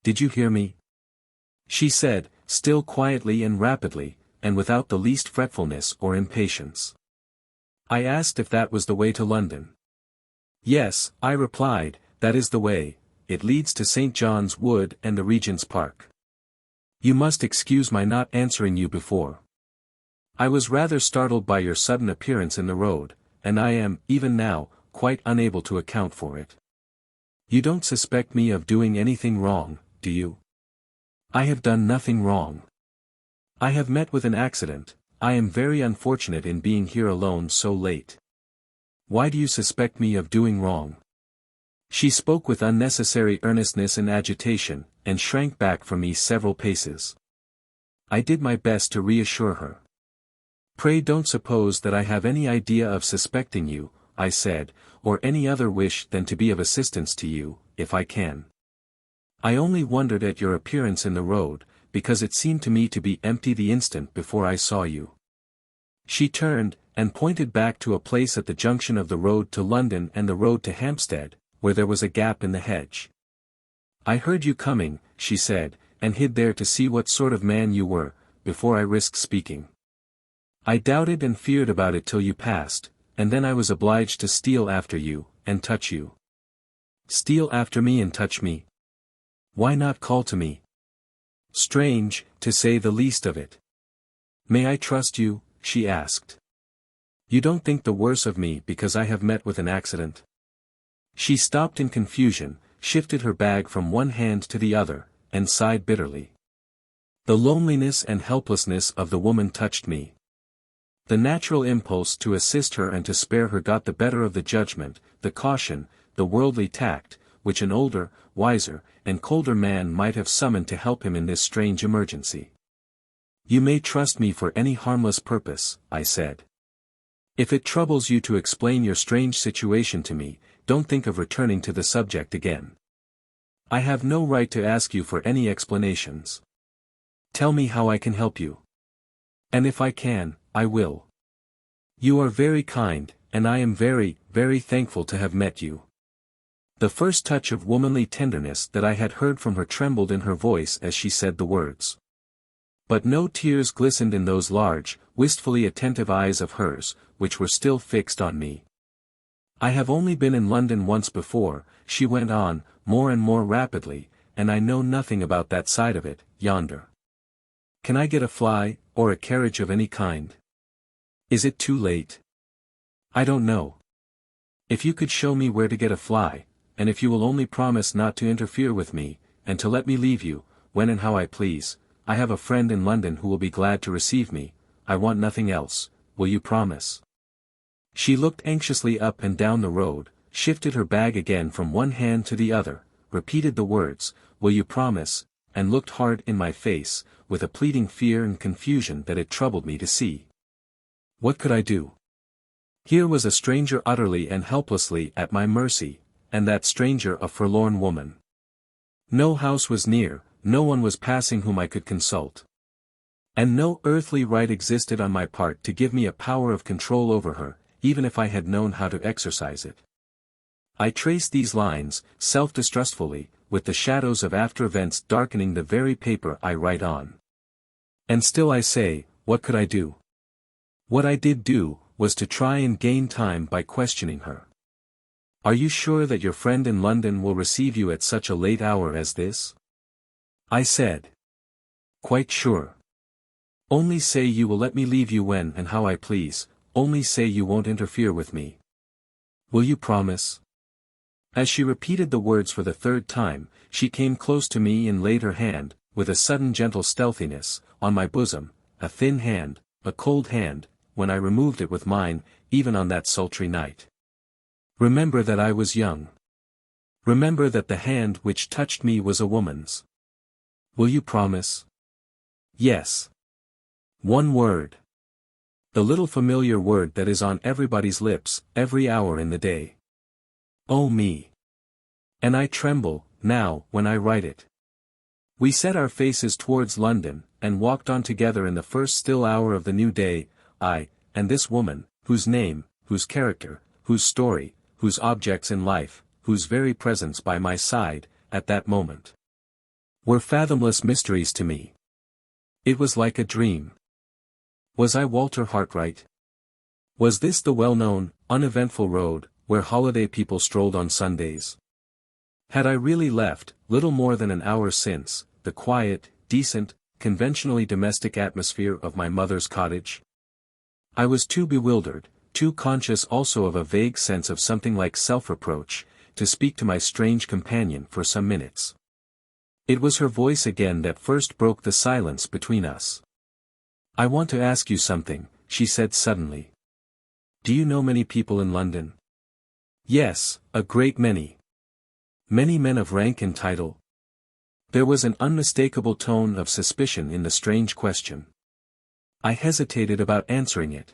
"Did you hear me?" she said, still quietly and rapidly, and without the least fretfulness or impatience. I asked if that was the way to London. "Yes," I replied, "that is the way. It leads to St. John's Wood and the Regent's Park. You must excuse my not answering you before. I was rather startled by your sudden appearance in the road, and I am, even now, quite unable to account for it. You don't suspect me of doing anything wrong, do you?" "I have done nothing wrong. I have met with an accident. I am very unfortunate in being here alone so late." "Why do you suspect me of doing wrong?" She spoke with unnecessary earnestness and agitation, and shrank back from me several paces. I did my best to reassure her. "Pray don't suppose that I have any idea of suspecting you," I said, "or any other wish than to be of assistance to you, if I can. I only wondered at your appearance in the road, because it seemed to me to be empty the instant before I saw you." She turned, and pointed back to a place at the junction of the road to London and the road to Hampstead, where there was a gap in the hedge. "I heard you coming," she said, "and hid there to see what sort of man you were, before I risked speaking. I doubted and feared about it till you passed, and then I was obliged to steal after you, and touch you." "Steal after me and touch me? Why not call to me?" "Strange, to say the least of it." "May I trust you?" she asked. "You don't think the worse of me because I have met with an accident?" She stopped in confusion, shifted her bag from one hand to the other, and sighed bitterly. The loneliness and helplessness of the woman touched me. The natural impulse to assist her and to spare her got the better of the judgment, the caution, the worldly tact, which an older, wiser, and colder man might have summoned to help him in this strange emergency. "You may trust me for any harmless purpose," I said. "If it troubles you to explain your strange situation to me, don't think of returning to the subject again. I have no right to ask you for any explanations. Tell me how I can help you. And if I can, I will. You are very kind, and I am very, very thankful to have met you." The first touch of womanly tenderness that I had heard from her trembled in her voice as she said the words. But no tears glistened in those large, wistfully attentive eyes of hers, which were still fixed on me. "I have only been in London once before," she went on, more and more rapidly, "and I know nothing about that side of it, yonder. Can I get a fly, or a carriage of any kind? Is it too late? I don't know. If you could show me where to get a fly, and if you will only promise not to interfere with me, and to let me leave you, when and how I please, I have a friend in London who will be glad to receive me. I want nothing else. Will you promise?" She looked anxiously up and down the road, shifted her bag again from one hand to the other, repeated the words, "Will you promise?" and looked hard in my face, with a pleading fear and confusion that it troubled me to see. What could I do? Here was a stranger utterly and helplessly at my mercy, and that stranger a forlorn woman. No house was near, no one was passing whom I could consult. And no earthly right existed on my part to give me a power of control over her, even if I had known how to exercise it. I traced these lines, self-distrustfully, with the shadows of after events darkening the very paper I write on. And still I say, what could I do? What I did do, was to try and gain time by questioning her. "Are you sure that your friend in London will receive you at such a late hour as this?" I said. "Quite sure. Only say you will let me leave you when and how I please, only say you won't interfere with me. Will you promise?" As she repeated the words for the third time, she came close to me and laid her hand, with a sudden gentle stealthiness, on my bosom, a thin hand, a cold hand, when I removed it with mine, even on that sultry night. Remember that I was young. Remember that the hand which touched me was a woman's. Will you promise? Yes. One word. The little familiar word that is on everybody's lips, every hour in the day. Oh me! And I tremble, now, when I write it. We set our faces towards London, and walked on together in the first still hour of the new day, I, and this woman, whose name, whose character, whose story, whose objects in life, whose very presence by my side, at that moment, were fathomless mysteries to me. It was like a dream. Was I Walter Hartright? Was this the well-known, uneventful road, where holiday people strolled on Sundays? Had I really left, little more than an hour since, the quiet, decent, conventionally domestic atmosphere of my mother's cottage? I was too bewildered, too conscious also of a vague sense of something like self-reproach, to speak to my strange companion for some minutes. It was her voice again that first broke the silence between us. "I want to ask you something," she said suddenly. "Do you know many people in London?" "Yes, a great many." "Many men of rank and title?" There was an unmistakable tone of suspicion in the strange question. I hesitated about answering it.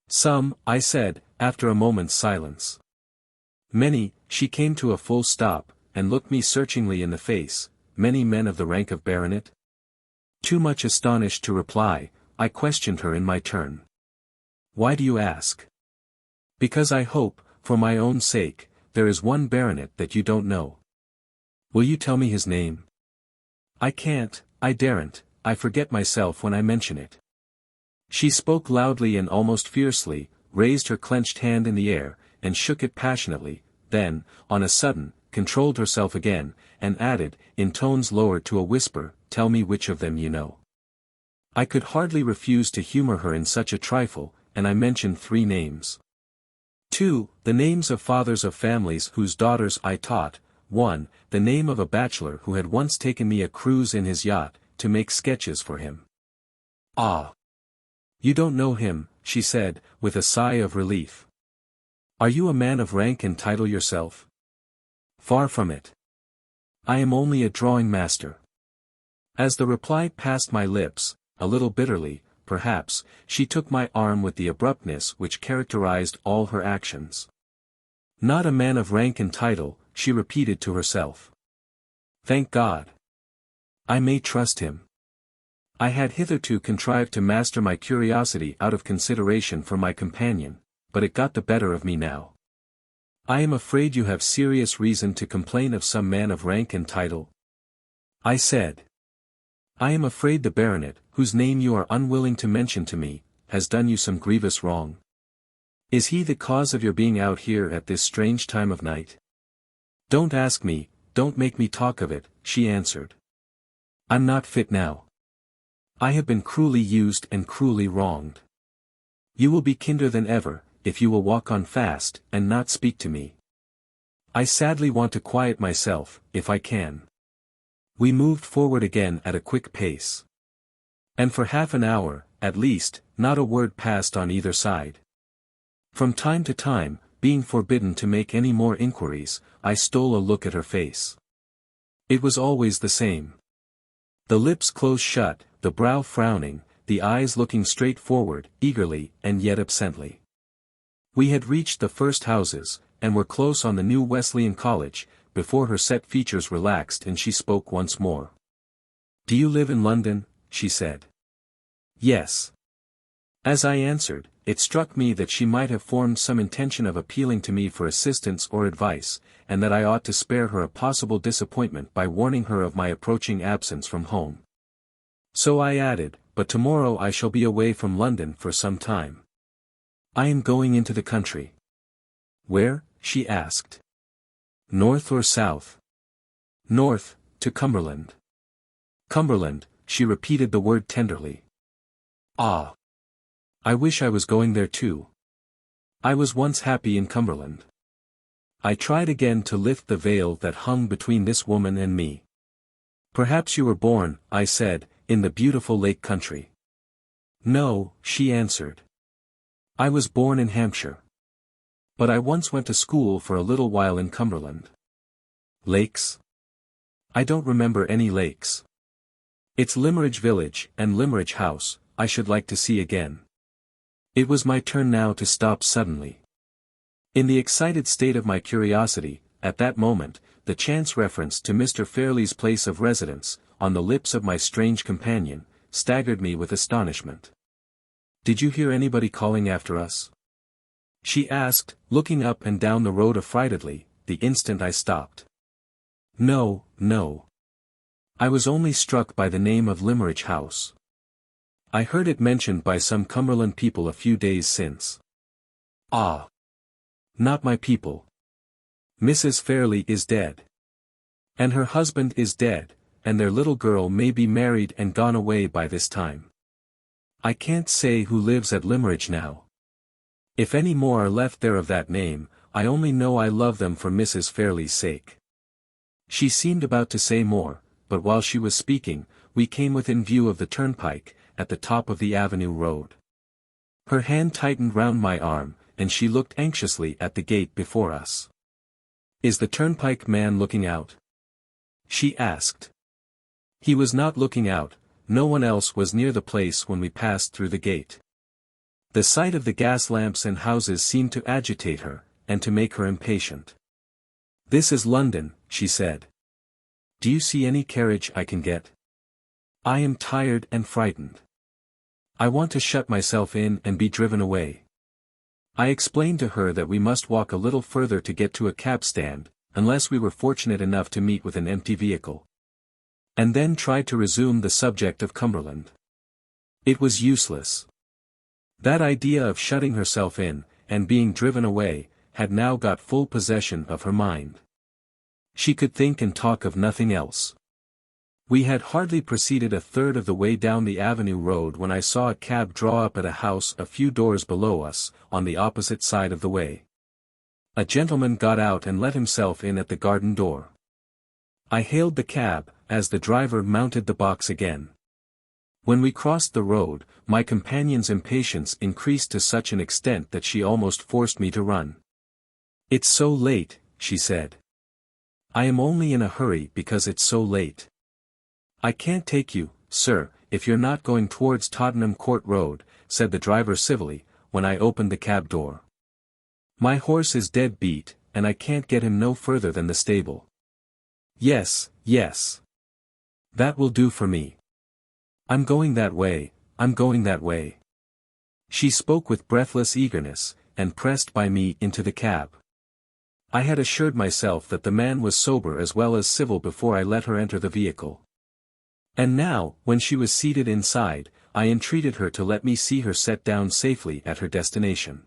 "Some," I said, after a moment's silence. "Many," she came to a full stop, and looked me searchingly in the face. "Many men of the rank of baronet?" Too much astonished to reply, I questioned her in my turn. "Why do you ask?" "Because I hope, for my own sake, there is one baronet that you don't know." "Will you tell me his name?" "I can't, I daren't, I forget myself when I mention it." She spoke loudly and almost fiercely, raised her clenched hand in the air, and shook it passionately, then, on a sudden, controlled herself again, and added, in tones lowered to a whisper, "Tell me which of them you know." I could hardly refuse to humor her in such a trifle, and I mentioned 3 names. 2, the names of fathers of families whose daughters I taught. 1, the name of a bachelor who had once taken me a cruise in his yacht, to make sketches for him. "Ah! You don't know him," she said, with a sigh of relief. "Are you a man of rank and title yourself?" "Far from it. I am only a drawing master." As the reply passed my lips, a little bitterly, perhaps, she took my arm with the abruptness which characterized all her actions. "Not a man of rank and title," she repeated to herself. "Thank God. I may trust him." I had hitherto contrived to master my curiosity out of consideration for my companion, but it got the better of me now. "I am afraid you have serious reason to complain of some man of rank and title," I said. "I am afraid the baronet, whose name you are unwilling to mention to me, has done you some grievous wrong. Is he the cause of your being out here at this strange time of night?" "Don't ask me, don't make me talk of it," she answered. "I'm not fit now. I have been cruelly used and cruelly wronged. You will be kinder than ever, if you will walk on fast, and not speak to me. I sadly want to quiet myself, if I can." We moved forward again at a quick pace. And for half an hour, at least, not a word passed on either side. From time to time, being forbidden to make any more inquiries, I stole a look at her face. It was always the same. The lips closed shut, the brow frowning, the eyes looking straight forward, eagerly and yet absently. We had reached the first houses, and were close on the new Wesleyan College, before her set features relaxed and she spoke once more. "Do you live in London?" she said. "Yes." As I answered, it struck me that she might have formed some intention of appealing to me for assistance or advice, and that I ought to spare her a possible disappointment by warning her of my approaching absence from home. So I added, "But tomorrow I shall be away from London for some time. I am going into the country." "Where?" she asked. "North or south?" "North, to Cumberland." "Cumberland," she repeated the word tenderly. "Ah! I wish I was going there too. I was once happy in Cumberland." I tried again to lift the veil that hung between this woman and me. "Perhaps you were born," I said, "in the beautiful lake country." "No," she answered. "I was born in Hampshire. But I once went to school for a little while in Cumberland." "Lakes?" "I don't remember any lakes. It's Limmeridge village and Limmeridge House, I should like to see again." It was my turn now to stop suddenly. In the excited state of my curiosity, at that moment, the chance reference to Mr. Fairlie's place of residence, on the lips of my strange companion, staggered me with astonishment. "Did you hear anybody calling after us?" she asked, looking up and down the road affrightedly, the instant I stopped. "No, no. I was only struck by the name of Limmeridge House. I heard it mentioned by some Cumberland people a few days since." "Ah! Not my people. Mrs. Fairlie is dead. And her husband is dead, and their little girl may be married and gone away by this time. I can't say who lives at Limmeridge now. If any more are left there of that name, I only know I love them for Mrs. Fairlie's sake." She seemed about to say more, but while she was speaking, we came within view of the turnpike, at the top of the avenue road. Her hand tightened round my arm, and she looked anxiously at the gate before us. "Is the turnpike man looking out?" she asked. He was not looking out, no one else was near the place when we passed through the gate. The sight of the gas lamps and houses seemed to agitate her, and to make her impatient. "This is London," she said. "Do you see any carriage I can get? I am tired and frightened. I want to shut myself in and be driven away." I explained to her that we must walk a little further to get to a cab stand, unless we were fortunate enough to meet with an empty vehicle. And then tried to resume the subject of Cumberland. It was useless. That idea of shutting herself in, and being driven away, had now got full possession of her mind. She could think and talk of nothing else. We had hardly proceeded a third of the way down the avenue road when I saw a cab draw up at a house a few doors below us, on the opposite side of the way. A gentleman got out and let himself in at the garden door. I hailed the cab, as the driver mounted the box again. When we crossed the road, my companion's impatience increased to such an extent that she almost forced me to run. "It's so late," she said. "I am only in a hurry because it's so late. I can't take you, sir, if you're not going towards Tottenham Court Road," said the driver civilly, when I opened the cab door. "My horse is dead beat, and I can't get him no further than the stable." "Yes, yes. That will do for me. I'm going that way, I'm going that way." She spoke with breathless eagerness, and pressed by me into the cab. I had assured myself that the man was sober as well as civil before I let her enter the vehicle. And now, when she was seated inside, I entreated her to let me see her set down safely at her destination.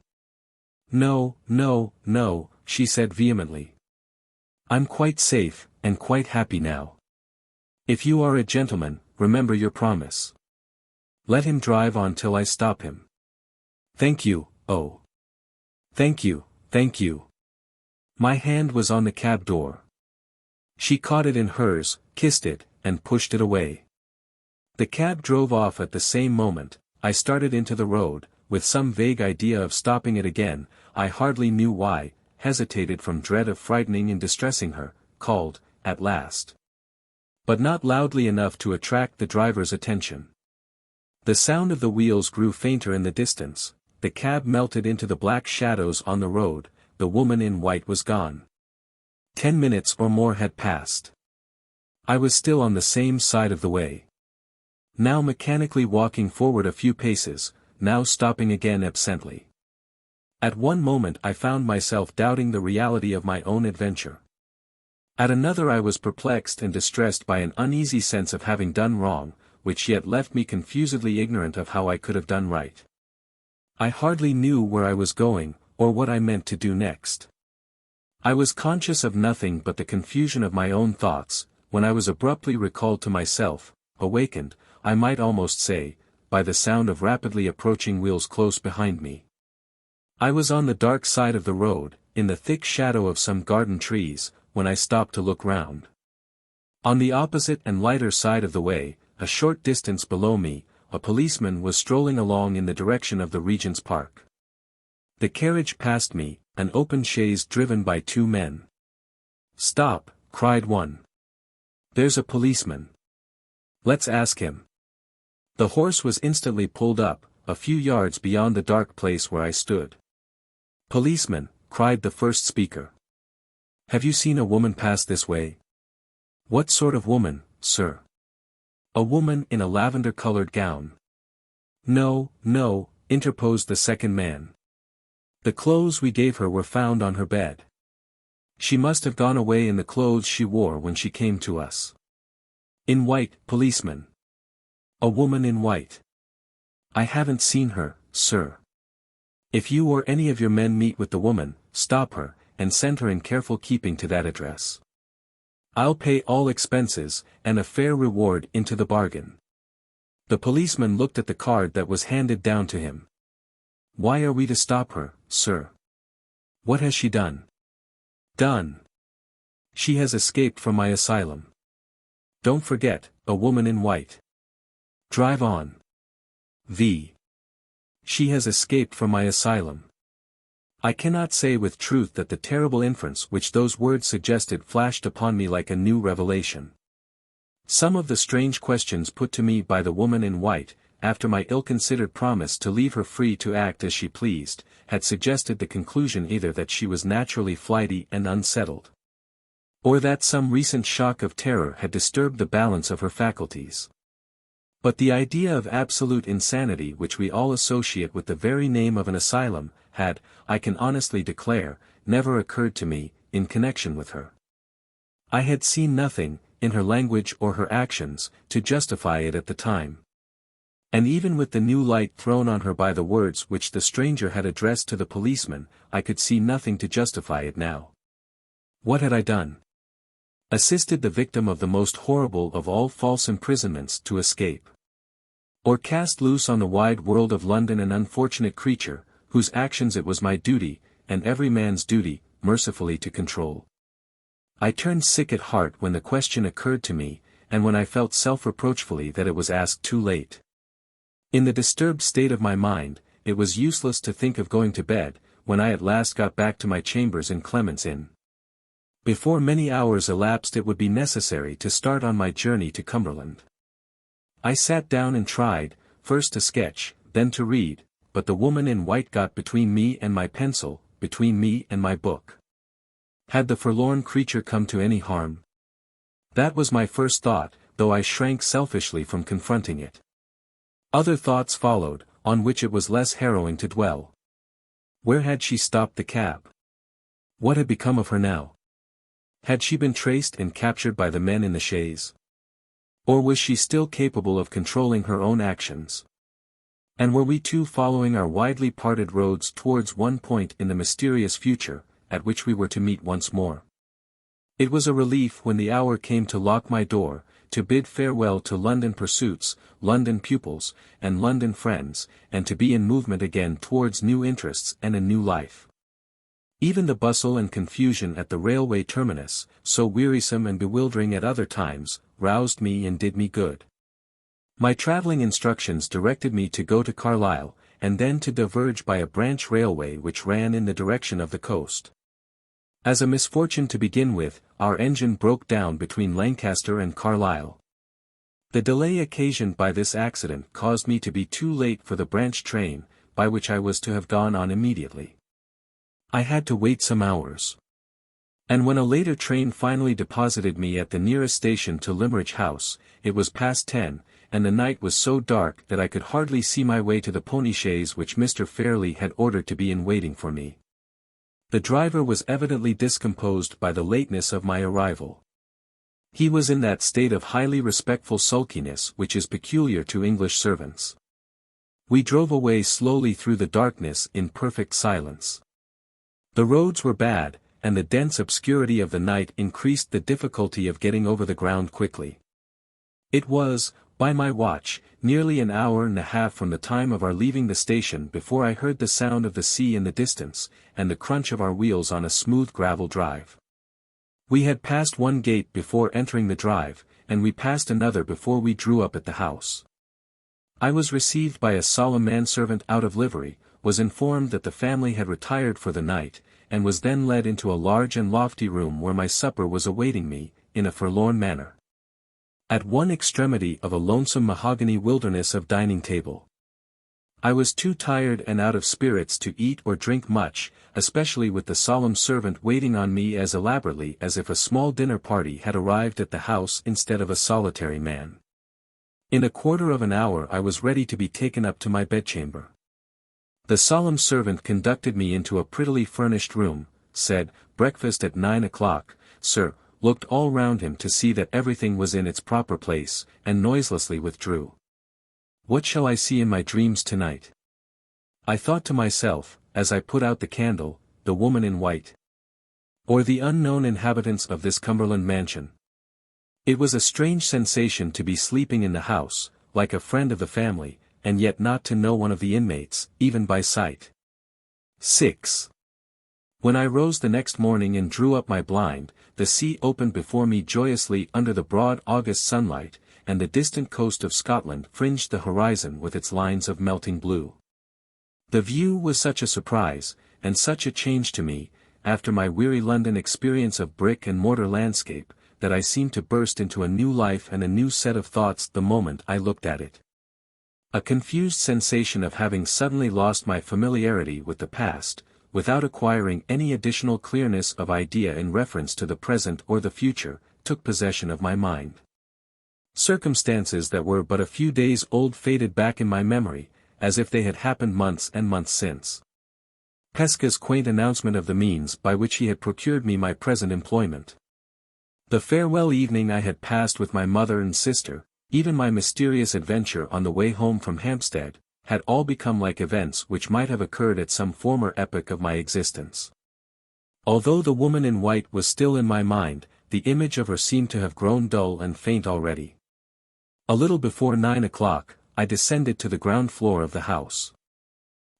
"No, no, no," she said vehemently. "I'm quite safe, and quite happy now. If you are a gentleman, remember your promise. Let him drive on till I stop him." "Thank you, oh. Thank you, thank you." My hand was on the cab door. She caught it in hers, kissed it, and pushed it away. The cab drove off at the same moment. I started into the road, with some vague idea of stopping it again, I hardly knew why, hesitated from dread of frightening and distressing her, called, at last. But not loudly enough to attract the driver's attention. The sound of the wheels grew fainter in the distance, the cab melted into the black shadows on the road, the woman in white was gone. 10 minutes or more had passed. I was still on the same side of the way. Now mechanically walking forward a few paces, now stopping again absently. At one moment I found myself doubting the reality of my own adventure. At another I was perplexed and distressed by an uneasy sense of having done wrong, which yet left me confusedly ignorant of how I could have done right. I hardly knew where I was going, or what I meant to do next. I was conscious of nothing but the confusion of my own thoughts, when I was abruptly recalled to myself, awakened, I might almost say, by the sound of rapidly approaching wheels close behind me. I was on the dark side of the road, in the thick shadow of some garden trees, when I stopped to look round. On the opposite and lighter side of the way, a short distance below me, a policeman was strolling along in the direction of the Regent's Park. The carriage passed me, an open chaise driven by 2 men. "Stop," cried one. "There's a policeman. Let's ask him." The horse was instantly pulled up, a few yards beyond the dark place where I stood. "Policeman," cried the first speaker. "Have you seen a woman pass this way?" "What sort of woman, sir?" "A woman in a lavender-colored gown." "No, no," interposed the second man. "The clothes we gave her were found on her bed. She must have gone away in the clothes she wore when she came to us." "In white, policeman." "A woman in white." "I haven't seen her, sir." "If you or any of your men meet with the woman, stop her, and send her in careful keeping to that address. I'll pay all expenses, and a fair reward into the bargain." The policeman looked at the card that was handed down to him. "Why are we to stop her, sir? What has she done?" "Done? She has escaped from my asylum. Don't forget, a woman in white. Drive on. She has escaped from my asylum." I cannot say with truth that the terrible inference which those words suggested flashed upon me like a new revelation. Some of the strange questions put to me by the woman in white, after my ill-considered promise to leave her free to act as she pleased, had suggested the conclusion either that she was naturally flighty and unsettled, or that some recent shock of terror had disturbed the balance of her faculties. But the idea of absolute insanity which we all associate with the very name of an asylum, had, I can honestly declare, never occurred to me, in connection with her. I had seen nothing, in her language or her actions, to justify it at the time. And even with the new light thrown on her by the words which the stranger had addressed to the policeman, I could see nothing to justify it now. What had I done? Assisted the victim of the most horrible of all false imprisonments to escape? Or cast loose on the wide world of London an unfortunate creature, whose actions it was my duty, and every man's duty, mercifully to control? I turned sick at heart when the question occurred to me, and when I felt self-reproachfully that it was asked too late. In the disturbed state of my mind, it was useless to think of going to bed, when I at last got back to my chambers in Clement's Inn. Before many hours elapsed it would be necessary to start on my journey to Cumberland. I sat down and tried, first to sketch, then to read, but the woman in white got between me and my pencil, between me and my book. Had the forlorn creature come to any harm? That was my first thought, though I shrank selfishly from confronting it. Other thoughts followed, on which it was less harrowing to dwell. Where had she stopped the cab? What had become of her now? Had she been traced and captured by the men in the chaise? Or was she still capable of controlling her own actions? And were we two following our widely parted roads towards one point in the mysterious future, at which we were to meet once more? It was a relief when the hour came to lock my door, to bid farewell to London pursuits, London pupils, and London friends, and to be in movement again towards new interests and a new life. Even the bustle and confusion at the railway terminus, so wearisome and bewildering at other times, roused me and did me good. My travelling instructions directed me to go to Carlisle, and then to diverge by a branch railway which ran in the direction of the coast. As a misfortune to begin with, our engine broke down between Lancaster and Carlisle. The delay occasioned by this accident caused me to be too late for the branch train, by which I was to have gone on immediately. I had to wait some hours. And when a later train finally deposited me at the nearest station to Limmeridge House, it was past 10, and the night was so dark that I could hardly see my way to the pony chaise which Mr. Fairlie had ordered to be in waiting for me. The driver was evidently discomposed by the lateness of my arrival. He was in that state of highly respectful sulkiness which is peculiar to English servants. We drove away slowly through the darkness in perfect silence. The roads were bad, and the dense obscurity of the night increased the difficulty of getting over the ground quickly. It was, by my watch, nearly an hour and a half from the time of our leaving the station before I heard the sound of the sea in the distance, and the crunch of our wheels on a smooth gravel drive. We had passed one gate before entering the drive, and we passed another before we drew up at the house. I was received by a solemn manservant out of livery, was informed that the family had retired for the night, and was then led into a large and lofty room where my supper was awaiting me, in a forlorn manner. At one extremity of a lonesome mahogany wilderness of dining table. I was too tired and out of spirits to eat or drink much, especially with the solemn servant waiting on me as elaborately as if a small dinner party had arrived at the house instead of a solitary man. In a quarter of an hour I was ready to be taken up to my bedchamber. The solemn servant conducted me into a prettily furnished room, said, "Breakfast at 9 o'clock, sir," looked all round him to see that everything was in its proper place, and noiselessly withdrew. What shall I see in my dreams tonight? I thought to myself, as I put out the candle, the woman in white. Or the unknown inhabitants of this Cumberland mansion. It was a strange sensation to be sleeping in the house, like a friend of the family, and yet not to know one of the inmates, even by sight. 6. When I rose the next morning and drew up my blind, the sea opened before me joyously under the broad August sunlight, and the distant coast of Scotland fringed the horizon with its lines of melting blue. The view was such a surprise, and such a change to me, after my weary London experience of brick and mortar landscape, that I seemed to burst into a new life and a new set of thoughts the moment I looked at it. A confused sensation of having suddenly lost my familiarity with the past, without acquiring any additional clearness of idea in reference to the present or the future, took possession of my mind. Circumstances that were but a few days old faded back in my memory, as if they had happened months and months since. Pesca's quaint announcement of the means by which he had procured me my present employment. The farewell evening I had passed with my mother and sister, even my mysterious adventure on the way home from Hampstead, had all become like events which might have occurred at some former epoch of my existence. Although the woman in white was still in my mind, the image of her seemed to have grown dull and faint already. A little before 9 o'clock, I descended to the ground floor of the house.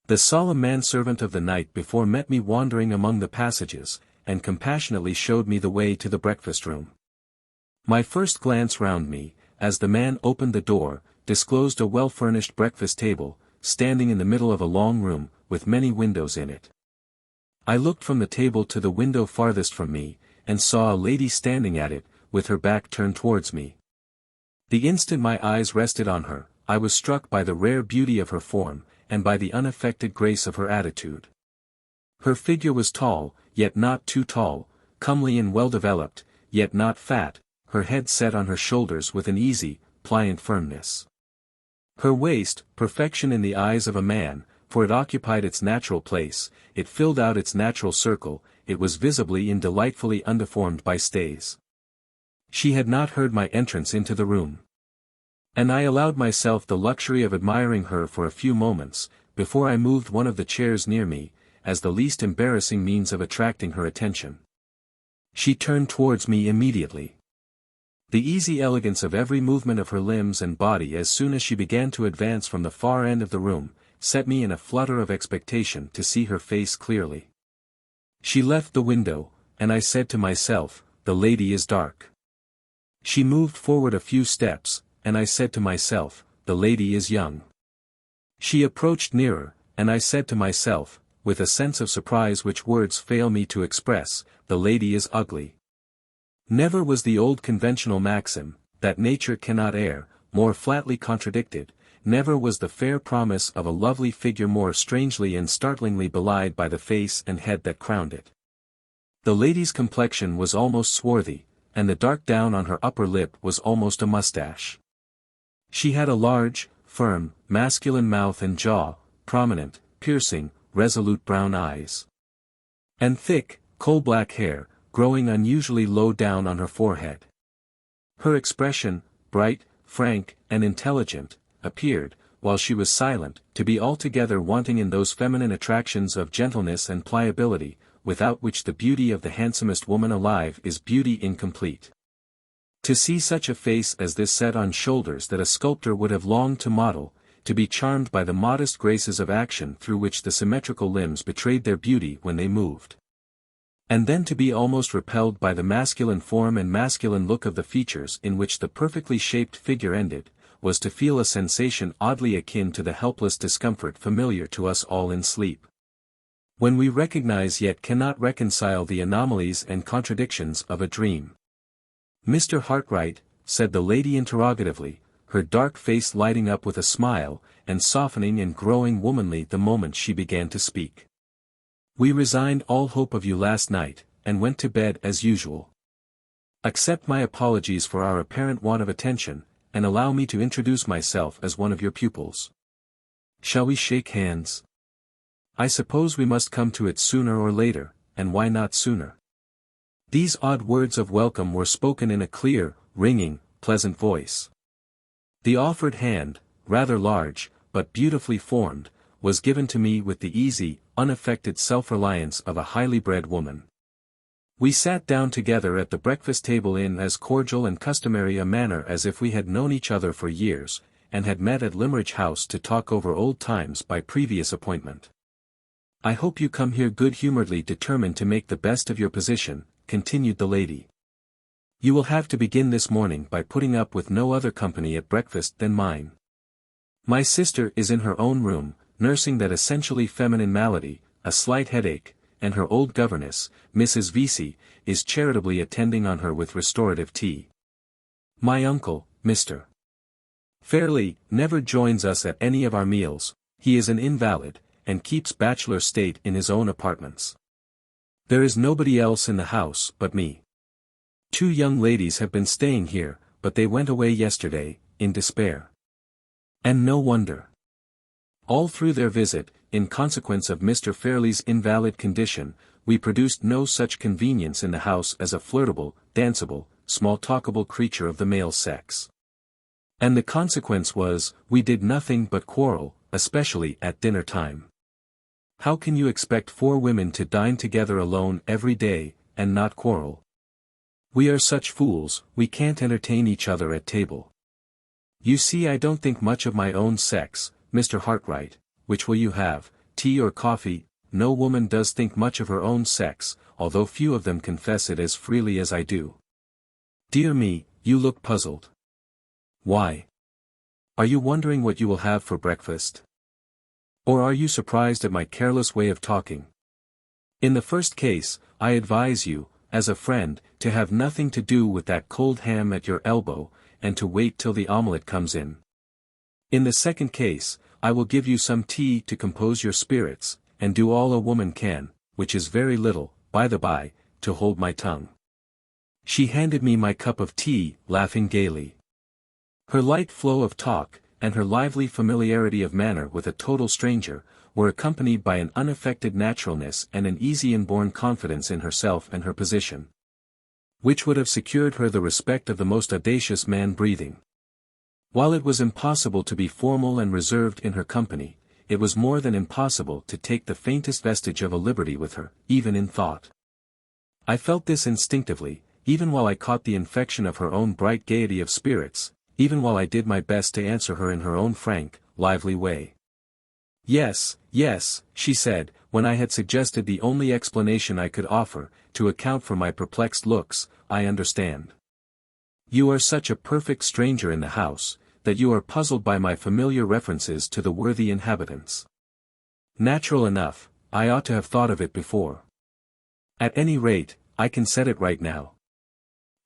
The solemn manservant of the night before met me wandering among the passages, and compassionately showed me the way to the breakfast room. My first glance round me, as the man opened the door, disclosed a well-furnished breakfast table, standing in the middle of a long room, with many windows in it. I looked from the table to the window farthest from me, and saw a lady standing at it, with her back turned towards me. The instant my eyes rested on her, I was struck by the rare beauty of her form, and by the unaffected grace of her attitude. Her figure was tall, yet not too tall, comely and well-developed, yet not fat, her head set on her shoulders with an easy, pliant firmness. Her waist, perfection in the eyes of a man, for it occupied its natural place, it filled out its natural circle, it was visibly and delightfully undeformed by stays. She had not heard my entrance into the room. And I allowed myself the luxury of admiring her for a few moments, before I moved one of the chairs near me, as the least embarrassing means of attracting her attention. She turned towards me immediately. The easy elegance of every movement of her limbs and body as soon as she began to advance from the far end of the room, set me in a flutter of expectation to see her face clearly. She left the window, and I said to myself, "The lady is dark." She moved forward a few steps, and I said to myself, "The lady is young." She approached nearer, and I said to myself, with a sense of surprise which words fail me to express, the lady is ugly. Never was the old conventional maxim, that nature cannot err, more flatly contradicted, never was the fair promise of a lovely figure more strangely and startlingly belied by the face and head that crowned it. The lady's complexion was almost swarthy, and the dark down on her upper lip was almost a mustache. She had a large, firm, masculine mouth and jaw, prominent, piercing, resolute brown eyes, and thick, coal-black hair, growing unusually low down on her forehead. Her expression, bright, frank, and intelligent, appeared, while she was silent, to be altogether wanting in those feminine attractions of gentleness and pliability, without which the beauty of the handsomest woman alive is beauty incomplete. To see such a face as this set on shoulders that a sculptor would have longed to model, to be charmed by the modest graces of action through which the symmetrical limbs betrayed their beauty when they moved. And then to be almost repelled by the masculine form and masculine look of the features in which the perfectly shaped figure ended, was to feel a sensation oddly akin to the helpless discomfort familiar to us all in sleep, when we recognize yet cannot reconcile the anomalies and contradictions of a dream. "Mr. Hartright," said the lady interrogatively, her dark face lighting up with a smile, and softening and growing womanly the moment she began to speak. "We resigned all hope of you last night, and went to bed as usual. Accept my apologies for our apparent want of attention, and allow me to introduce myself as one of your pupils. Shall we shake hands? I suppose we must come to it sooner or later, and why not sooner?" These odd words of welcome were spoken in a clear, ringing, pleasant voice. The offered hand, rather large, but beautifully formed, was given to me with the easy, unaffected self-reliance of a highly bred woman. We sat down together at the breakfast table in as cordial and customary a manner as if we had known each other for years, and had met at Limmeridge House to talk over old times by previous appointment. "I hope you come here good-humoredly determined to make the best of your position," continued the lady. "You will have to begin this morning by putting up with no other company at breakfast than mine. My sister is in her own room, nursing that essentially feminine malady, a slight headache, and her old governess, Mrs. VIII, is charitably attending on her with restorative tea. My uncle, Mr. Fairlie, never joins us at any of our meals, he is an invalid, and keeps bachelor state in his own apartments. There is nobody else in the house but me. 2 young ladies have been staying here, but they went away yesterday, in despair. And no wonder. All through their visit, in consequence of Mr. Fairlie's invalid condition, we produced no such convenience in the house as a flirtable, danceable, small-talkable creature of the male sex. And the consequence was, we did nothing but quarrel, especially at dinner time. How can you expect 4 women to dine together alone every day, and not quarrel? We are such fools, we can't entertain each other at table. You see, I don't think much of my own sex, Mr. Hartright. Which will you have, tea or coffee? No woman does think much of her own sex, although few of them confess it as freely as I do." "Dear me, you look puzzled. Why? Are you wondering what you will have for breakfast? Or are you surprised at my careless way of talking? In the first case, I advise you, as a friend, to have nothing to do with that cold ham at your elbow, and to wait till the omelette comes in. In the second case, I will give you some tea to compose your spirits, and do all a woman can, which is very little, by the by, to hold my tongue." She handed me my cup of tea, laughing gaily. Her light flow of talk, and her lively familiarity of manner with a total stranger, were accompanied by an unaffected naturalness and an easy inborn confidence in herself and her position, which would have secured her the respect of the most audacious man breathing. While it was impossible to be formal and reserved in her company, it was more than impossible to take the faintest vestige of a liberty with her, even in thought. I felt this instinctively, even while I caught the infection of her own bright gaiety of spirits, even while I did my best to answer her in her own frank, lively way. "Yes, yes," she said, when I had suggested the only explanation I could offer, to account for my perplexed looks, "I understand. You are such a perfect stranger in the house, that you are puzzled by my familiar references to the worthy inhabitants. Natural enough, I ought to have thought of it before. At any rate, I can set it right now.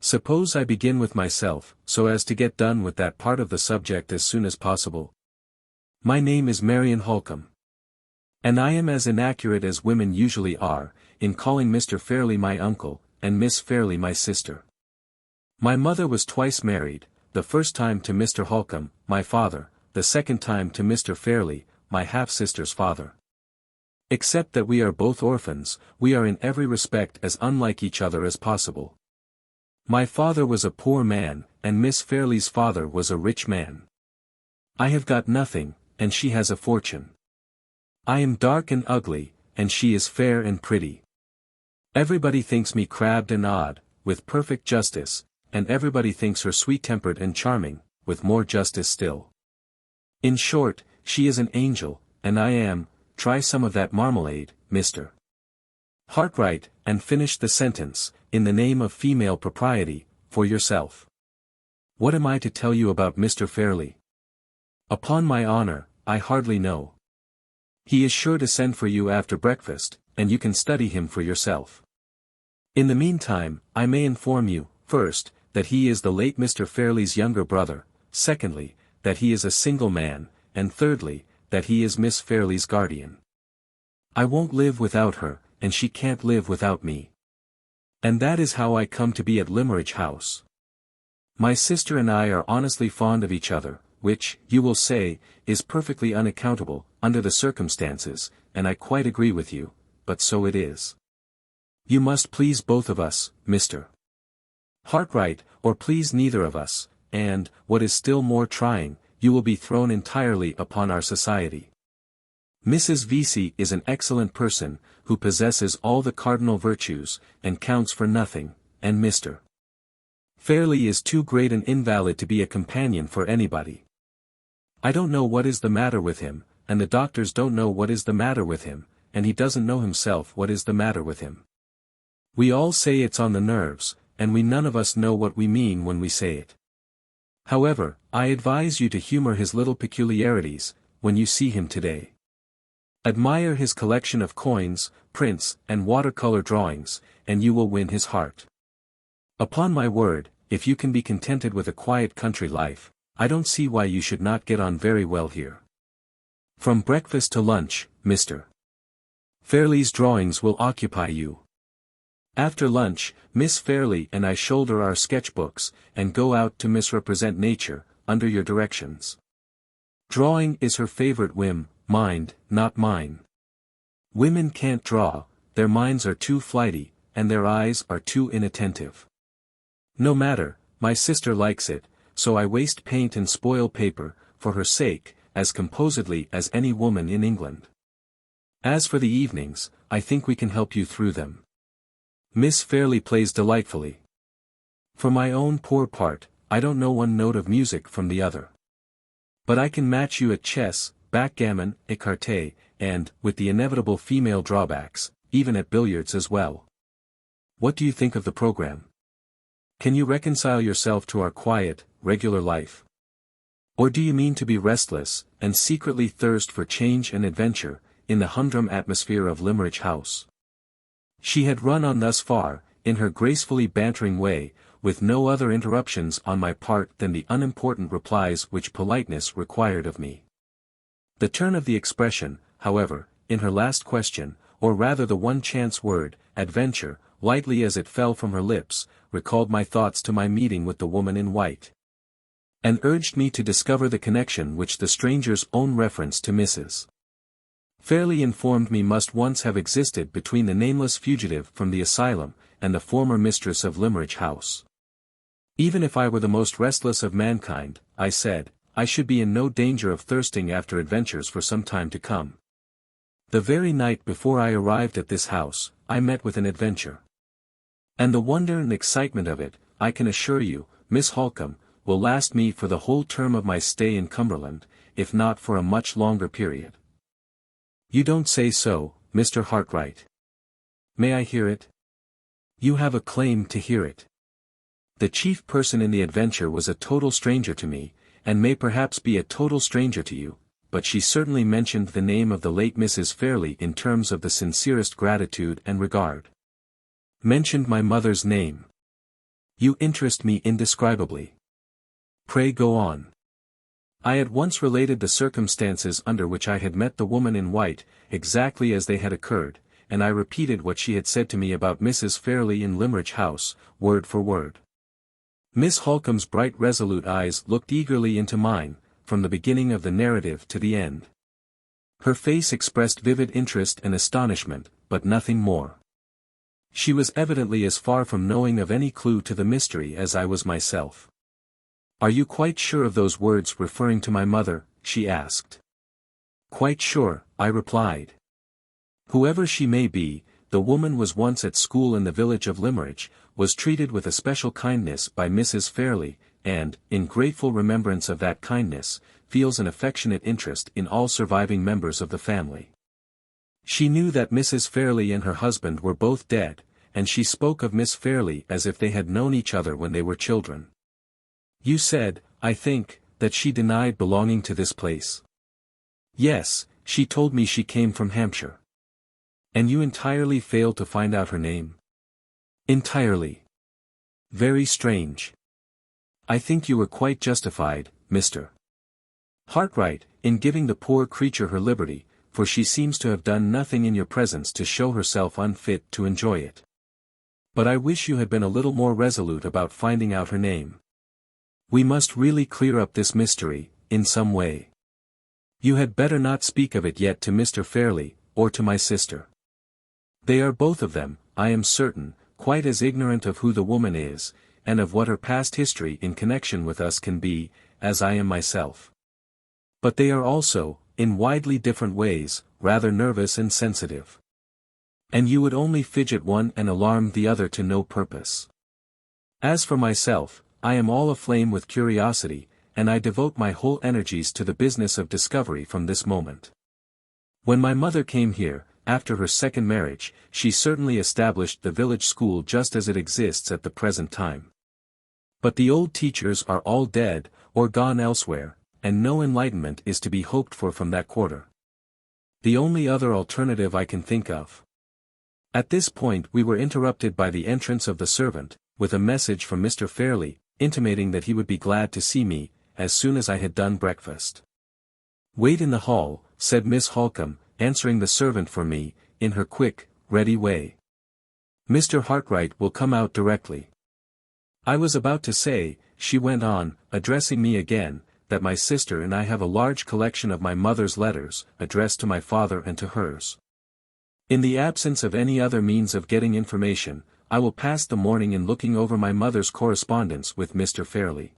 Suppose I begin with myself, so as to get done with that part of the subject as soon as possible. My name is Marian Halcombe. And I am as inaccurate as women usually are, in calling Mr. Fairlie my uncle, and Miss Fairlie my sister. My mother was twice married, the first time to Mr. Halcombe, my father, the second time to Mr. Fairlie, my half-sister's father. Except that we are both orphans, we are in every respect as unlike each other as possible. My father was a poor man, and Miss Fairlie's father was a rich man. I have got nothing, and she has a fortune. I am dark and ugly, and she is fair and pretty. Everybody thinks me crabbed and odd, with perfect justice, and everybody thinks her sweet-tempered and charming, with more justice still. In short, she is an angel, and I am, try some of that marmalade, Mr. Hartright, and finish the sentence, in the name of female propriety, for yourself. What am I to tell you about Mr. Fairlie? Upon my honor, I hardly know. He is sure to send for you after breakfast, and you can study him for yourself. In the meantime, I may inform you, first, that he is the late Mr. Fairlie's younger brother, secondly, that he is a single man, and thirdly, that he is Miss Fairlie's guardian. I won't live without her, and she can't live without me. And that is how I come to be at Limmeridge House. My sister and I are honestly fond of each other, which, you will say, is perfectly unaccountable, under the circumstances, and I quite agree with you, but so it is. You must please both of us, Mr. Hartright, or please neither of us, and, what is still more trying, you will be thrown entirely upon our society. Mrs. VIII is an excellent person, who possesses all the cardinal virtues, and counts for nothing, and Mr. Fairlie is too great an invalid to be a companion for anybody. I don't know what is the matter with him, and the doctors don't know what is the matter with him, and he doesn't know himself what is the matter with him. We all say it's on the nerves, and we none of us know what we mean when we say it. However, I advise you to humor his little peculiarities, when you see him today. Admire his collection of coins, prints, and watercolor drawings, and you will win his heart. Upon my word, if you can be contented with a quiet country life, I don't see why you should not get on very well here. From breakfast to lunch, Mr. Fairlie's drawings will occupy you. After lunch, Miss Fairlie and I shoulder our sketchbooks, and go out to misrepresent nature, under your directions. Drawing is her favorite whim, mind, not mine. Women can't draw, their minds are too flighty, and their eyes are too inattentive. No matter, my sister likes it, so I waste paint and spoil paper, for her sake, as composedly as any woman in England. As for the evenings, I think we can help you through them. Miss Fairlie plays delightfully. For my own poor part, I don't know one note of music from the other. But I can match you at chess, backgammon, écarté, and, with the inevitable female drawbacks, even at billiards as well. What do you think of the program? Can you reconcile yourself to our quiet, regular life? Or do you mean to be restless, and secretly thirst for change and adventure, in the humdrum atmosphere of Limmeridge House? She had run on thus far, in her gracefully bantering way, with no other interruptions on my part than the unimportant replies which politeness required of me. The turn of the expression, however, in her last question, or rather the one chance word, adventure, lightly as it fell from her lips, recalled my thoughts to my meeting with the woman in white, and urged me to discover the connection which the stranger's own reference to Mrs. Fairlie informed me must once have existed between the nameless fugitive from the asylum, and the former mistress of Limmeridge House. Even if I were the most restless of mankind, I said, I should be in no danger of thirsting after adventures for some time to come. The very night before I arrived at this house, I met with an adventure. And the wonder and excitement of it, I can assure you, Miss Halcombe, will last me for the whole term of my stay in Cumberland, if not for a much longer period. You don't say so, Mr. Hartright. May I hear it? You have a claim to hear it. The chief person in the adventure was a total stranger to me, and may perhaps be a total stranger to you, but she certainly mentioned the name of the late Mrs. Fairlie in terms of the sincerest gratitude and regard. Mentioned my mother's name. You interest me indescribably. Pray go on. I at once related the circumstances under which I had met the woman in white, exactly as they had occurred, and I repeated what she had said to me about Mrs. Fairlie in Limmeridge House, word for word. Miss Halcombe's bright resolute eyes looked eagerly into mine, from the beginning of the narrative to the end. Her face expressed vivid interest and astonishment, but nothing more. She was evidently as far from knowing of any clue to the mystery as I was myself. "Are you quite sure of those words referring to my mother?" she asked. "Quite sure," I replied. "Whoever she may be, the woman was once at school in the village of Limmeridge, was treated with especial kindness by Mrs. Fairlie, and, in grateful remembrance of that kindness, feels an affectionate interest in all surviving members of the family. She knew that Mrs. Fairlie and her husband were both dead, and she spoke of Miss Fairlie as if they had known each other when they were children. You said, I think, that she denied belonging to this place." "Yes, she told me she came from Hampshire." "And you entirely failed to find out her name?" "Entirely." "Very strange. I think you were quite justified, Mr. Hartright, in giving the poor creature her liberty, for she seems to have done nothing in your presence to show herself unfit to enjoy it. But I wish you had been a little more resolute about finding out her name. We must really clear up this mystery, in some way. You had better not speak of it yet to Mr. Fairlie, or to my sister. They are both of them, I am certain, quite as ignorant of who the woman is, and of what her past history in connection with us can be, as I am myself. But they are also, in widely different ways, rather nervous and sensitive. And you would only fidget one and alarm the other to no purpose. As for myself, I am all aflame with curiosity, and I devote my whole energies to the business of discovery from this moment. When my mother came here, after her second marriage, she certainly established the village school just as it exists at the present time. But the old teachers are all dead, or gone elsewhere, and no enlightenment is to be hoped for from that quarter. The only other alternative I can think of. At this point we were interrupted by the entrance of the servant, with a message from Mr. Fairlie, intimating that he would be glad to see me, as soon as I had done breakfast. "Wait in the hall," said Miss Halcombe, answering the servant for me, in her quick, ready way. "Mr. Hartright will come out directly." I was about to say, she went on, addressing me again, that my sister and I have a large collection of my mother's letters, addressed to my father and to hers. In the absence of any other means of getting information, I will pass the morning in looking over my mother's correspondence with Mr. Fairlie.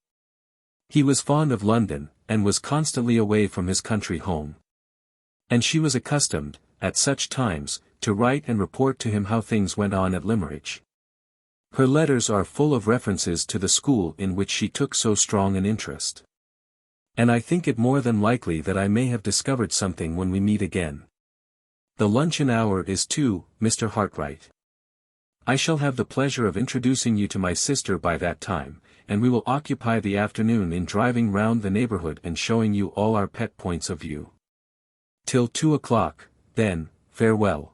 He was fond of London, and was constantly away from his country home. And she was accustomed, at such times, to write and report to him how things went on at Limmeridge. Her letters are full of references to the school in which she took so strong an interest. And I think it more than likely that I may have discovered something when we meet again. The luncheon hour is 2, Mr. Hartright. I shall have the pleasure of introducing you to my sister by that time, and we will occupy the afternoon in driving round the neighborhood and showing you all our pet points of view. Till 2 o'clock, then, farewell.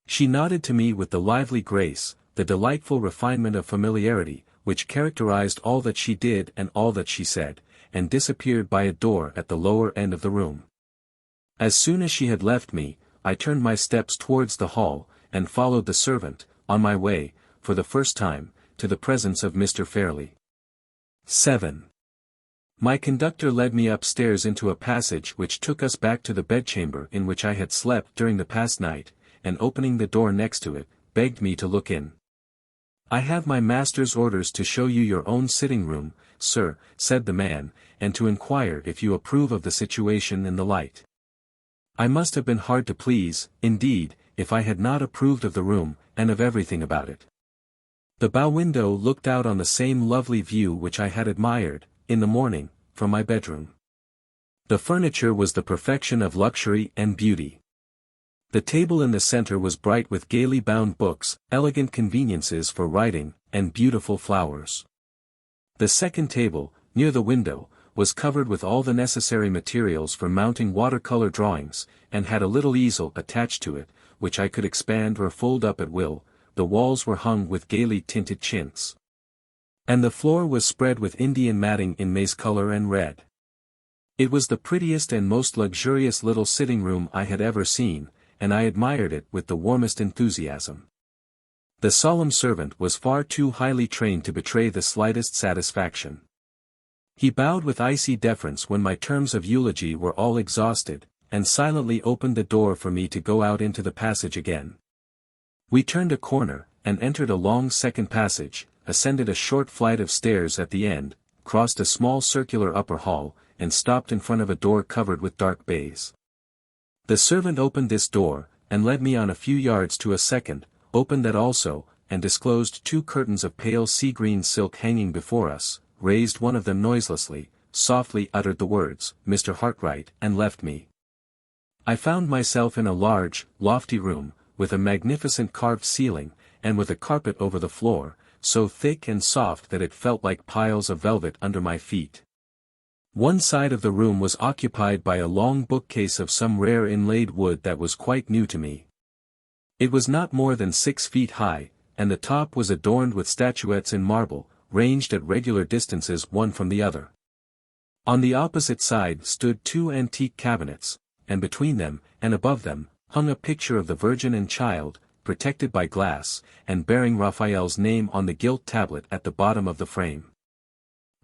She nodded to me with the lively grace, the delightful refinement of familiarity, which characterized all that she did and all that she said, and disappeared by a door at the lower end of the room. As soon as she had left me, I turned my steps towards the hall, and followed the servant, on my way, for the first time, to the presence of Mr. Fairlie. 7. My conductor led me upstairs into a passage which took us back to the bedchamber in which I had slept during the past night, and opening the door next to it, begged me to look in. "I have my master's orders to show you your own sitting room, sir," said the man, "and to inquire if you approve of the situation and the light." I must have been hard to please, indeed, if I had not approved of the room, and of everything about it. The bow window looked out on the same lovely view which I had admired, in the morning, from my bedroom. The furniture was the perfection of luxury and beauty. The table in the center was bright with gaily bound books, elegant conveniences for writing, and beautiful flowers. The second table, near the window, was covered with all the necessary materials for mounting watercolor drawings, and had a little easel attached to it, which I could expand or fold up at will. The walls were hung with gaily tinted chintz, and the floor was spread with Indian matting in maize color and red. It was the prettiest and most luxurious little sitting room I had ever seen, and I admired it with the warmest enthusiasm. The solemn servant was far too highly trained to betray the slightest satisfaction. He bowed with icy deference when my terms of eulogy were all exhausted, and silently opened the door for me to go out into the passage again. We turned a corner, and entered a long second passage, ascended a short flight of stairs at the end, crossed a small circular upper hall, and stopped in front of a door covered with dark baize. The servant opened this door, and led me on a few yards to a second, opened that also, and disclosed two curtains of pale sea-green silk hanging before us, raised one of them noiselessly, softly uttered the words, "Mr. Hartright," and left me. I found myself in a large, lofty room, with a magnificent carved ceiling, and with a carpet over the floor, so thick and soft that it felt like piles of velvet under my feet. One side of the room was occupied by a long bookcase of some rare inlaid wood that was quite new to me. It was not more than 6 feet high, and the top was adorned with statuettes in marble, ranged at regular distances one from the other. On the opposite side stood 2 antique cabinets, and between them, and above them, hung a picture of the Virgin and Child, protected by glass, and bearing Raphael's name on the gilt tablet at the bottom of the frame.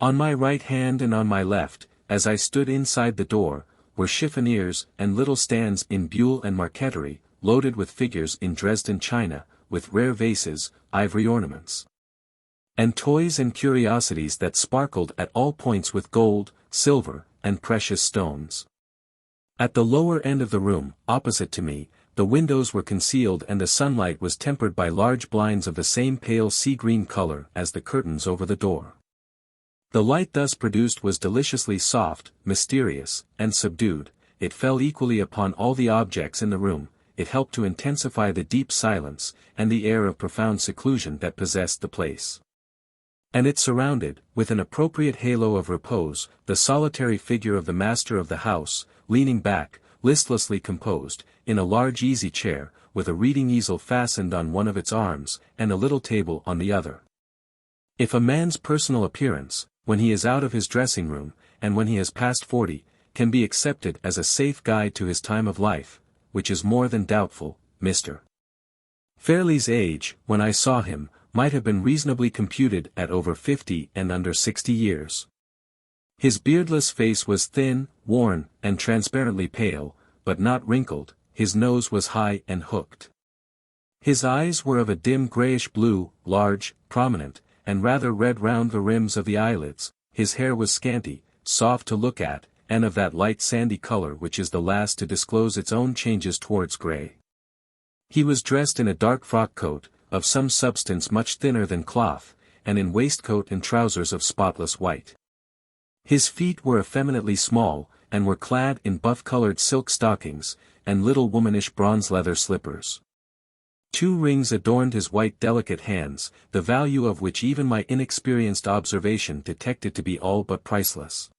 On my right hand and on my left, as I stood inside the door, were chiffoniers and little stands in buhl and marqueterie, loaded with figures in Dresden china, with rare vases, ivory ornaments, and toys and curiosities that sparkled at all points with gold, silver, and precious stones. At the lower end of the room, opposite to me, the windows were concealed and the sunlight was tempered by large blinds of the same pale sea-green color as the curtains over the door. The light thus produced was deliciously soft, mysterious, and subdued. It fell equally upon all the objects in the room, it helped to intensify the deep silence, and the air of profound seclusion that possessed the place. And it surrounded, with an appropriate halo of repose, the solitary figure of the master of the house, leaning back, listlessly composed, in a large easy chair, with a reading easel fastened on one of its arms, and a little table on the other. If a man's personal appearance, when he is out of his dressing room, and when he has passed 40, can be accepted as a safe guide to his time of life, which is more than doubtful, Mr. Fairlie's age, when I saw him, might have been reasonably computed at over 50 and under 60 years. His beardless face was thin, worn, and transparently pale, but not wrinkled. His nose was high and hooked. His eyes were of a dim grayish blue, large, prominent, and rather red round the rims of the eyelids. His hair was scanty, soft to look at, and of that light sandy color which is the last to disclose its own changes towards gray. He was dressed in a dark frock coat, of some substance much thinner than cloth, and in waistcoat and trousers of spotless white. His feet were effeminately small, and were clad in buff-colored silk stockings, and little womanish bronze leather slippers. 2 rings adorned his white delicate hands, the value of which even my inexperienced observation detected to be all but priceless.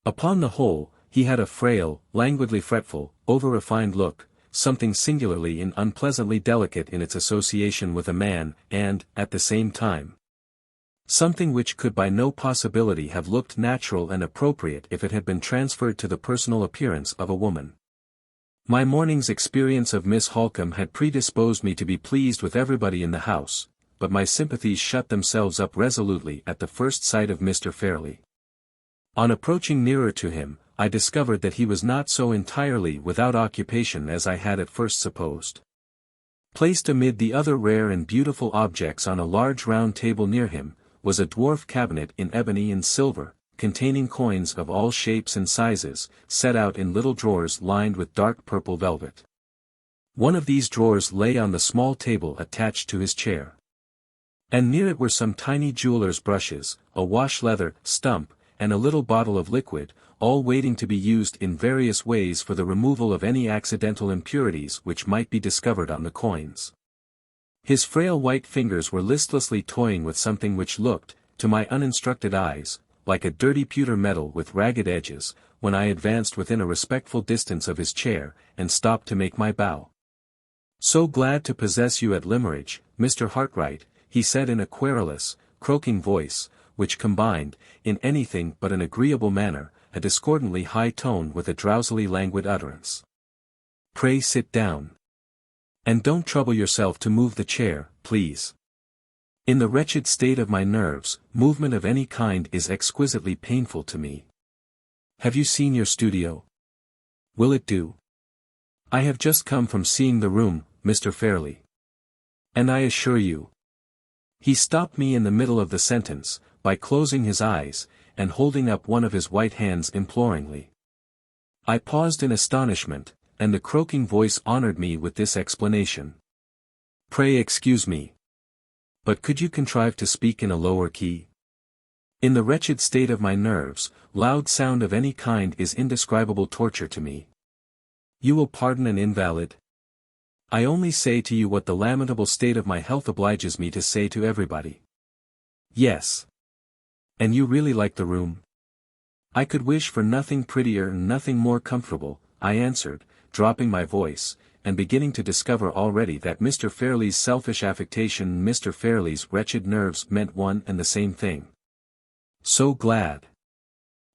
Upon the whole, he had a frail, languidly fretful, over-refined look, something singularly and unpleasantly delicate in its association with a man, and, at the same time, something which could by no possibility have looked natural and appropriate if it had been transferred to the personal appearance of a woman. My morning's experience of Miss Halcombe had predisposed me to be pleased with everybody in the house, but my sympathies shut themselves up resolutely at the first sight of Mr. Fairlie. On approaching nearer to him, I discovered that he was not so entirely without occupation as I had at first supposed. Placed amid the other rare and beautiful objects on a large round table near him, was a dwarf cabinet in ebony and silver, containing coins of all shapes and sizes, set out in little drawers lined with dark purple velvet. One of these drawers lay on the small table attached to his chair, and near it were some tiny jeweler's brushes, a wash leather stump, and a little bottle of liquid, all waiting to be used in various ways for the removal of any accidental impurities which might be discovered on the coins. His frail white fingers were listlessly toying with something which looked, to my uninstructed eyes, like a dirty pewter medal with ragged edges, when I advanced within a respectful distance of his chair, and stopped to make my bow. "So glad to possess you at Limmeridge, Mr. Hartright," he said in a querulous, croaking voice, which combined, in anything but an agreeable manner, a discordantly high tone with a drowsily languid utterance. "Pray sit down. And don't trouble yourself to move the chair, please. In the wretched state of my nerves, movement of any kind is exquisitely painful to me. Have you seen your studio? Will it do? I have just come from seeing the room, Mr. Fairlie. And I assure you—" He stopped me in the middle of the sentence, by closing his eyes, and holding up one of his white hands imploringly. I paused in astonishment, and the croaking voice honored me with this explanation. "Pray excuse me. But could you contrive to speak in a lower key? In the wretched state of my nerves, loud sound of any kind is indescribable torture to me. You will pardon an invalid? I only say to you what the lamentable state of my health obliges me to say to everybody." "Yes. And you really like the room?" "I could wish for nothing prettier and nothing more comfortable," I answered, dropping my voice, and beginning to discover already that Mr. Fairlie's selfish affectation and Mr. Fairlie's wretched nerves meant one and the same thing. "So glad.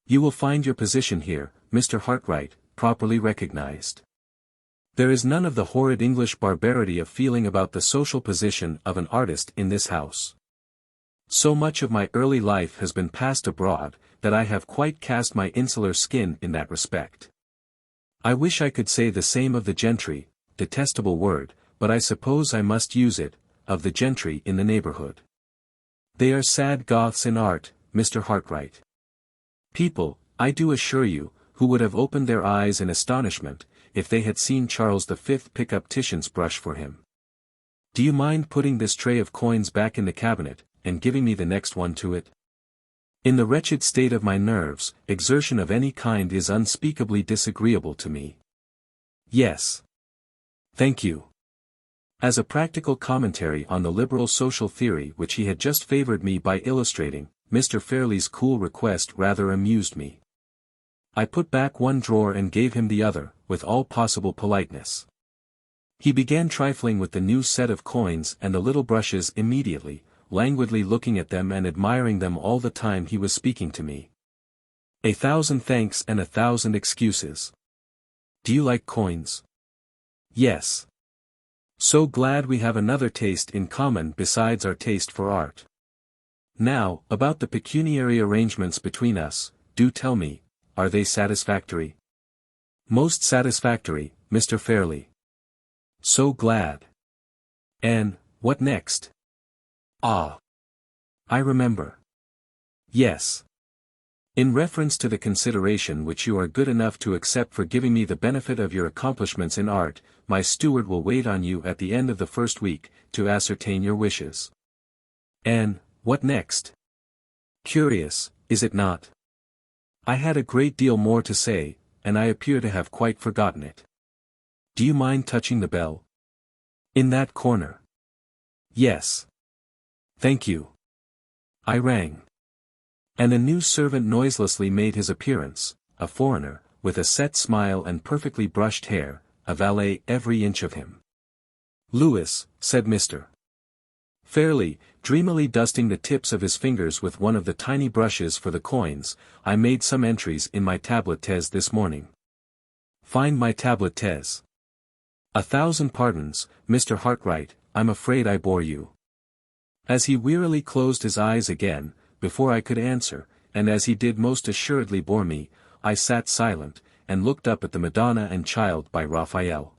You will find your position here, Mr. Hartright, properly recognized. There is none of the horrid English barbarity of feeling about the social position of an artist in this house. So much of my early life has been passed abroad, that I have quite cast my insular skin in that respect. I wish I could say the same of the gentry, detestable word, but I suppose I must use it, of the gentry in the neighborhood. They are sad Goths in art, Mr. Hartright. People, I do assure you, who would have opened their eyes in astonishment, if they had seen Charles V pick up Titian's brush for him. Do you mind putting this tray of coins back in the cabinet, and giving me the next one to it? In the wretched state of my nerves, exertion of any kind is unspeakably disagreeable to me." "Yes. Thank you." As a practical commentary on the liberal social theory which he had just favored me by illustrating, Mr. Fairlie's cool request rather amused me. I put back one drawer and gave him the other, with all possible politeness. He began trifling with the new set of coins and the little brushes immediately, languidly looking at them and admiring them all the time he was speaking to me. "A thousand thanks and a thousand excuses. Do you like coins?" "Yes. So glad we have another taste in common besides our taste for art. Now, about the pecuniary arrangements between us, do tell me, are they satisfactory?" "Most satisfactory, Mr. Fairlie." "So glad. And, what next?" "Ah! I remember. Yes. In reference to the consideration which you are good enough to accept for giving me the benefit of your accomplishments in art, my steward will wait on you at the end of the first week, to ascertain your wishes." "And, what next? Curious, is it not? I had a great deal more to say, and I appear to have quite forgotten it. Do you mind touching the bell? In that corner." "Yes. Thank you." I rang. And a new servant noiselessly made his appearance, a foreigner, with a set smile and perfectly brushed hair, a valet every inch of him. "Louis," said Mr. Fairlie, dreamily dusting the tips of his fingers with one of the tiny brushes for the coins, "I made some entries in my tablettes this morning." "Find my tablettes." "1,000 pardons, Mr. Hartright, I'm afraid I bore you." As he wearily closed his eyes again, before I could answer, and as he did most assuredly bore me, I sat silent, and looked up at the Madonna and Child by Raphael.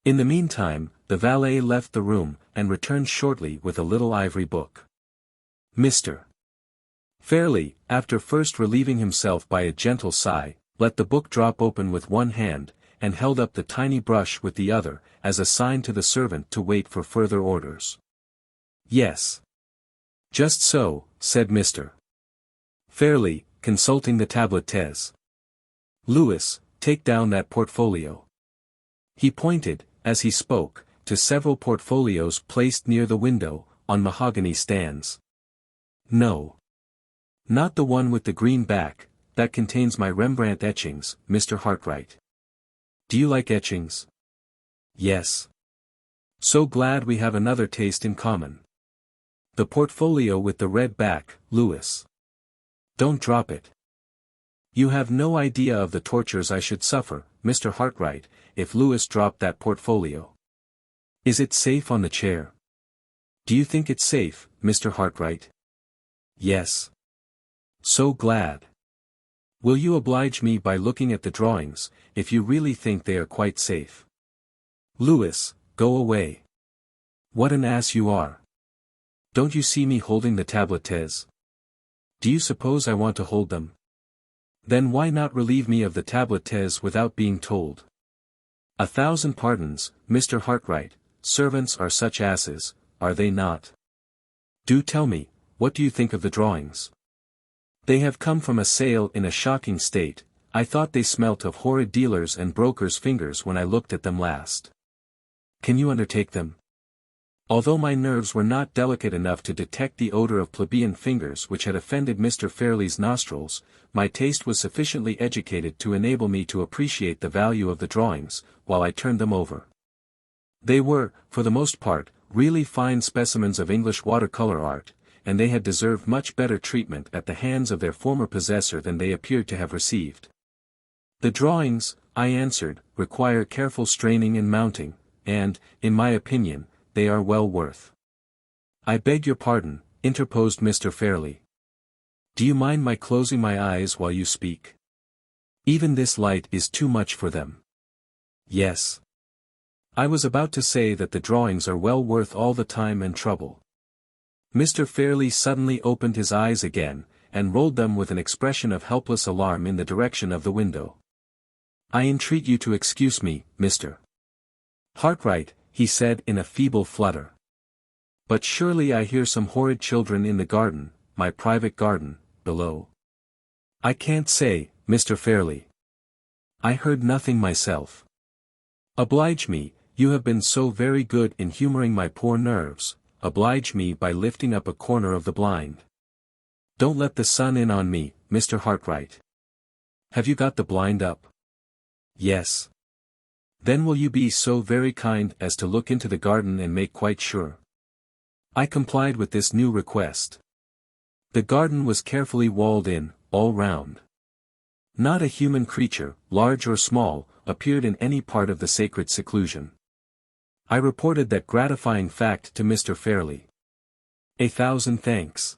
In the meantime, the valet left the room, and returned shortly with a little ivory book. Mr. Fairlie, after first relieving himself by a gentle sigh, let the book drop open with one hand, and held up the tiny brush with the other, as a sign to the servant to wait for further orders. "Yes. Just so," said Mr. Fairlie, consulting the tablettes. "Louis, take down that portfolio." He pointed, as he spoke, to several portfolios placed near the window, on mahogany stands. "No. Not the one with the green back, that contains my Rembrandt etchings, Mr. Hartright. Do you like etchings? Yes. So glad we have another taste in common. The portfolio with the red back, Louis. Don't drop it. You have no idea of the tortures I should suffer, Mr. Hartright, if Louis dropped that portfolio. Is it safe on the chair? Do you think it's safe, Mr. Hartright? Yes. So glad. Will you oblige me by looking at the drawings, if you really think they are quite safe? Louis, go away. What an ass you are. Don't you see me holding the tablettes? Do you suppose I want to hold them? Then why not relieve me of the tablettes without being told? 1,000 pardons, Mr. Hartright, servants are such asses, are they not? Do tell me, what do you think of the drawings? They have come from a sale in a shocking state. I thought they smelt of horrid dealers' and brokers' fingers when I looked at them last. Can you undertake them? Although my nerves were not delicate enough to detect the odor of plebeian fingers which had offended Mr. Fairlie's nostrils, my taste was sufficiently educated to enable me to appreciate the value of the drawings, while I turned them over. They were, for the most part, really fine specimens of English watercolor art, and they had deserved much better treatment at the hands of their former possessor than they appeared to have received. The drawings, I answered, require careful straining and mounting, and, in my opinion, they are well worth. I beg your pardon, interposed Mr. Fairlie. Do you mind my closing my eyes while you speak? Even this light is too much for them. Yes. I was about to say that the drawings are well worth all the time and trouble. Mr. Fairlie suddenly opened his eyes again, and rolled them with an expression of helpless alarm in the direction of the window. I entreat you to excuse me, Mr. Hartright, he said in a feeble flutter. But surely I hear some horrid children in the garden, my private garden, below. I can't say, Mr. Fairlie. I heard nothing myself. Oblige me, you have been so very good in humoring my poor nerves, oblige me by lifting up a corner of the blind. Don't let the sun in on me, Mr. Hartright. Have you got the blind up? Yes. Then will you be so very kind as to look into the garden and make quite sure? I complied with this new request. The garden was carefully walled in, all round. Not a human creature, large or small, appeared in any part of the sacred seclusion. I reported that gratifying fact to Mr. Fairlie. 1,000 thanks.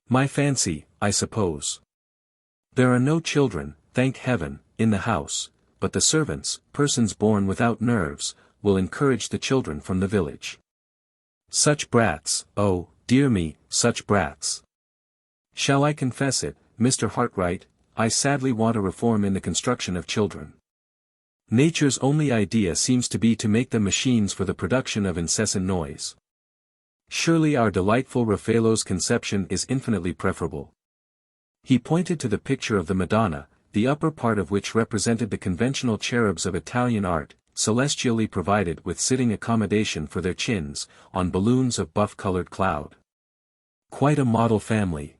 My fancy, I suppose. There are no children, thank heaven, in the house, but the servants, persons born without nerves, will encourage the children from the village. Such brats, oh, dear me, such brats. Shall I confess it, Mr. Hartright, I sadly want a reform in the construction of children. Nature's only idea seems to be to make them machines for the production of incessant noise. Surely our delightful Raffaello's conception is infinitely preferable. He pointed to the picture of the Madonna, the upper part of which represented the conventional cherubs of Italian art, celestially provided with sitting accommodation for their chins, on balloons of buff-colored cloud. Quite a model family,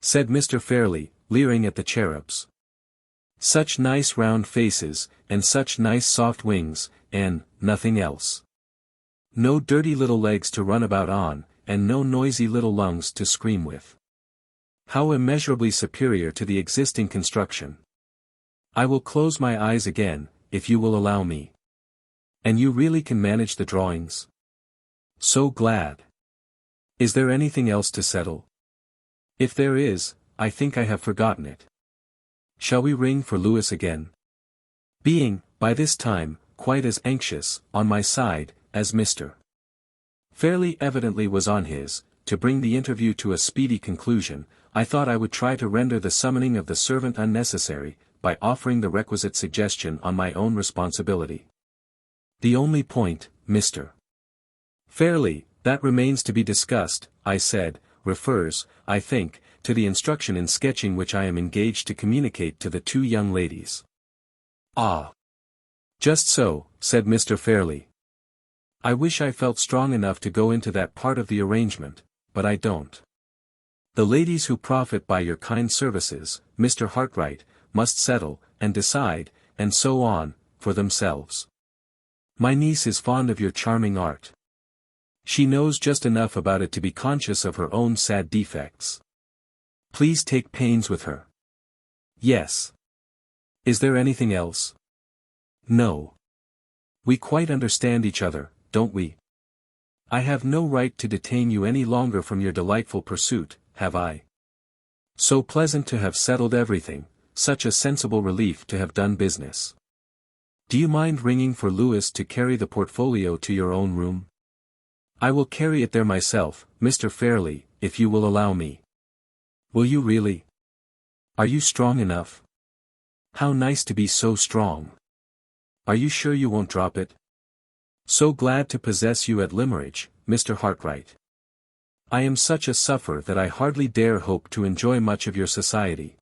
said Mr. Fairlie, leering at the cherubs. Such nice round faces, and such nice soft wings, and nothing else. No dirty little legs to run about on, and no noisy little lungs to scream with. How immeasurably superior to the existing construction. I will close my eyes again, if you will allow me. And you really can manage the drawings? So glad. Is there anything else to settle? If there is, I think I have forgotten it. Shall we ring for Louis again? Being, by this time, quite as anxious, on my side, as Mr. Fairlie evidently was on his, to bring the interview to a speedy conclusion, I thought I would try to render the summoning of the servant unnecessary, by offering the requisite suggestion on my own responsibility. The only point, Mr. Fairlie, that remains to be discussed, I said, refers, I think, to the instruction in sketching which I am engaged to communicate to the two young ladies. Ah! Just so, said Mr. Fairlie. I wish I felt strong enough to go into that part of the arrangement, but I don't. The ladies who profit by your kind services, Mr. Hartright, must settle, and decide, and so on, for themselves. My niece is fond of your charming art. She knows just enough about it to be conscious of her own sad defects. Please take pains with her. Yes. Is there anything else? No. We quite understand each other, don't we? I have no right to detain you any longer from your delightful pursuit, have I? So pleasant to have settled everything, such a sensible relief to have done business. Do you mind ringing for Lewis to carry the portfolio to your own room? I will carry it there myself, Mr. Fairlie, if you will allow me. Will you really? Are you strong enough? How nice to be so strong. Are you sure you won't drop it? So glad to possess you at Limmeridge, Mr. Hartright. I am such a sufferer that I hardly dare hope to enjoy much of your society.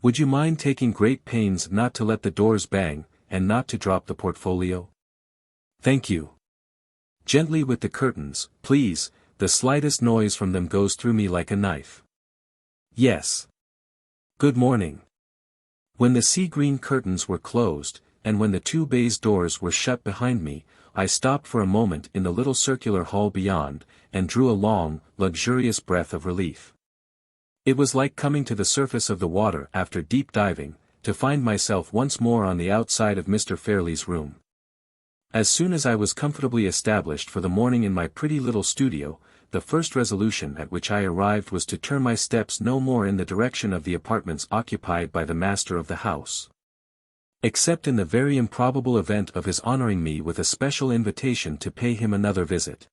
Would you mind taking great pains not to let the doors bang, and not to drop the portfolio? Thank you. Gently with the curtains, please, the slightest noise from them goes through me like a knife. Yes. Good morning. When the sea-green curtains were closed, and when the two baize doors were shut behind me, I stopped for a moment in the little circular hall beyond, and drew a long, luxurious breath of relief. It was like coming to the surface of the water after deep diving, to find myself once more on the outside of Mr. Fairlie's room. As soon as I was comfortably established for the morning in my pretty little studio, the first resolution at which I arrived was to turn my steps no more in the direction of the apartments occupied by the master of the house. Except in the very improbable event of his honoring me with a special invitation to pay him another visit.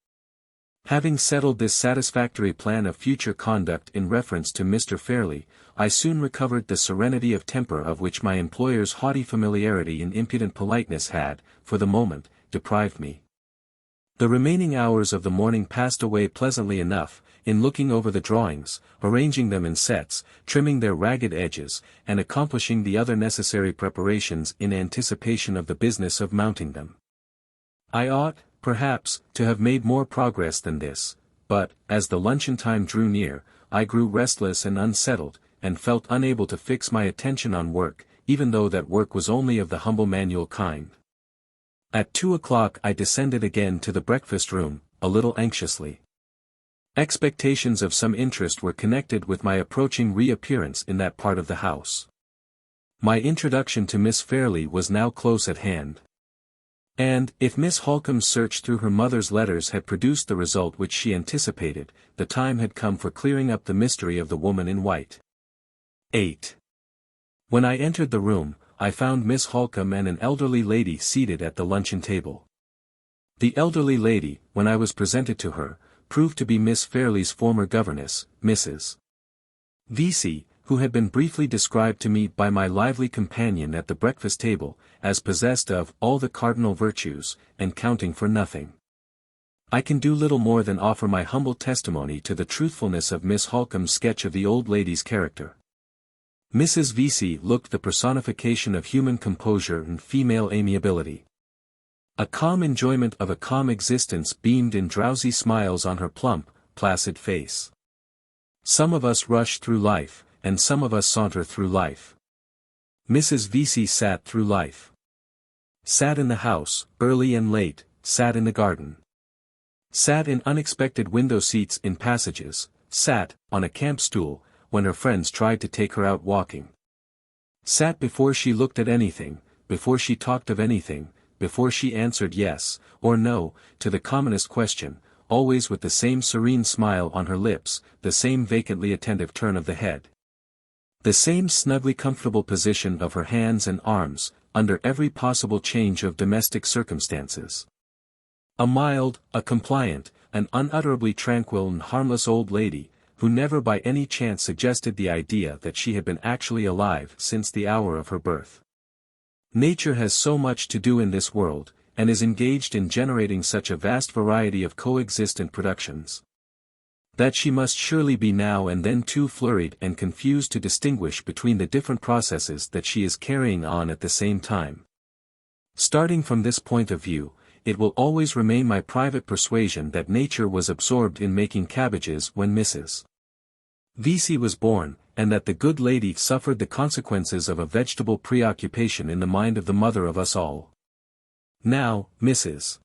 Having settled this satisfactory plan of future conduct in reference to Mr. Fairlie, I soon recovered the serenity of temper of which my employer's haughty familiarity and impudent politeness had, for the moment, deprived me. The remaining hours of the morning passed away pleasantly enough, in looking over the drawings, arranging them in sets, trimming their ragged edges, and accomplishing the other necessary preparations in anticipation of the business of mounting them. I ought, perhaps, to have made more progress than this, but, as the luncheon time drew near, I grew restless and unsettled, and felt unable to fix my attention on work, even though that work was only of the humble manual kind. At 2 o'clock I descended again to the breakfast room, a little anxiously. Expectations of some interest were connected with my approaching reappearance in that part of the house. My introduction to Miss Fairlie was now close at hand. And, if Miss Halcombe's search through her mother's letters had produced the result which she anticipated, the time had come for clearing up the mystery of the woman in white. 8. When I entered the room, I found Miss Halcombe and an elderly lady seated at the luncheon table. The elderly lady, when I was presented to her, proved to be Miss Fairlie's former governess, Mrs. VIII, who had been briefly described to me by my lively companion at the breakfast table, as possessed of all the cardinal virtues, and counting for nothing. I can do little more than offer my humble testimony to the truthfulness of Miss Halcombe's sketch of the old lady's character. Mrs. VIII looked the personification of human composure and female amiability. A calm enjoyment of a calm existence beamed in drowsy smiles on her plump, placid face. Some of us rush through life, and some of us saunter through life. Mrs. VIII sat through life. Sat in the house, early and late, sat in the garden. Sat in unexpected window seats in passages, sat, on a camp stool, when her friends tried to take her out walking. Sat before she looked at anything, before she talked of anything, before she answered yes, or no, to the commonest question, always with the same serene smile on her lips, the same vacantly attentive turn of the head. The same snugly comfortable position of her hands and arms, under every possible change of domestic circumstances. A mild, a compliant, an unutterably tranquil and harmless old lady, who never by any chance suggested the idea that she had been actually alive since the hour of her birth. Nature has so much to do in this world, and is engaged in generating such a vast variety of coexistent productions, that she must surely be now and then too flurried and confused to distinguish between the different processes that she is carrying on at the same time. Starting from this point of view, it will always remain my private persuasion that nature was absorbed in making cabbages when Mrs. VIII was born, and that the good lady suffered the consequences of a vegetable preoccupation in the mind of the mother of us all. Now, Mrs.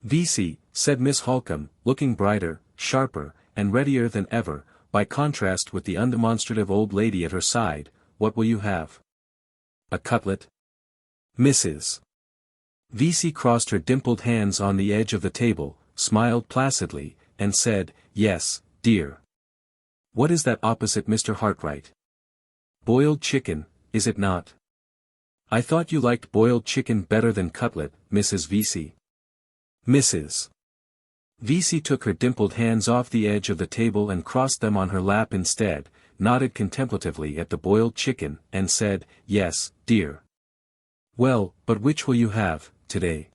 VIII, said Miss Halcombe, looking brighter, sharper, and readier than ever, by contrast with the undemonstrative old lady at her side, what will you have? A cutlet? Mrs. VIII crossed her dimpled hands on the edge of the table, smiled placidly, and said, yes, dear. What is that opposite Mr. Hartright? Boiled chicken, is it not? I thought you liked boiled chicken better than cutlet, Mrs. VIII. Mrs. VIII took her dimpled hands off the edge of the table and crossed them on her lap instead, nodded contemplatively at the boiled chicken, and said, yes, dear. Well, but which will you have, today?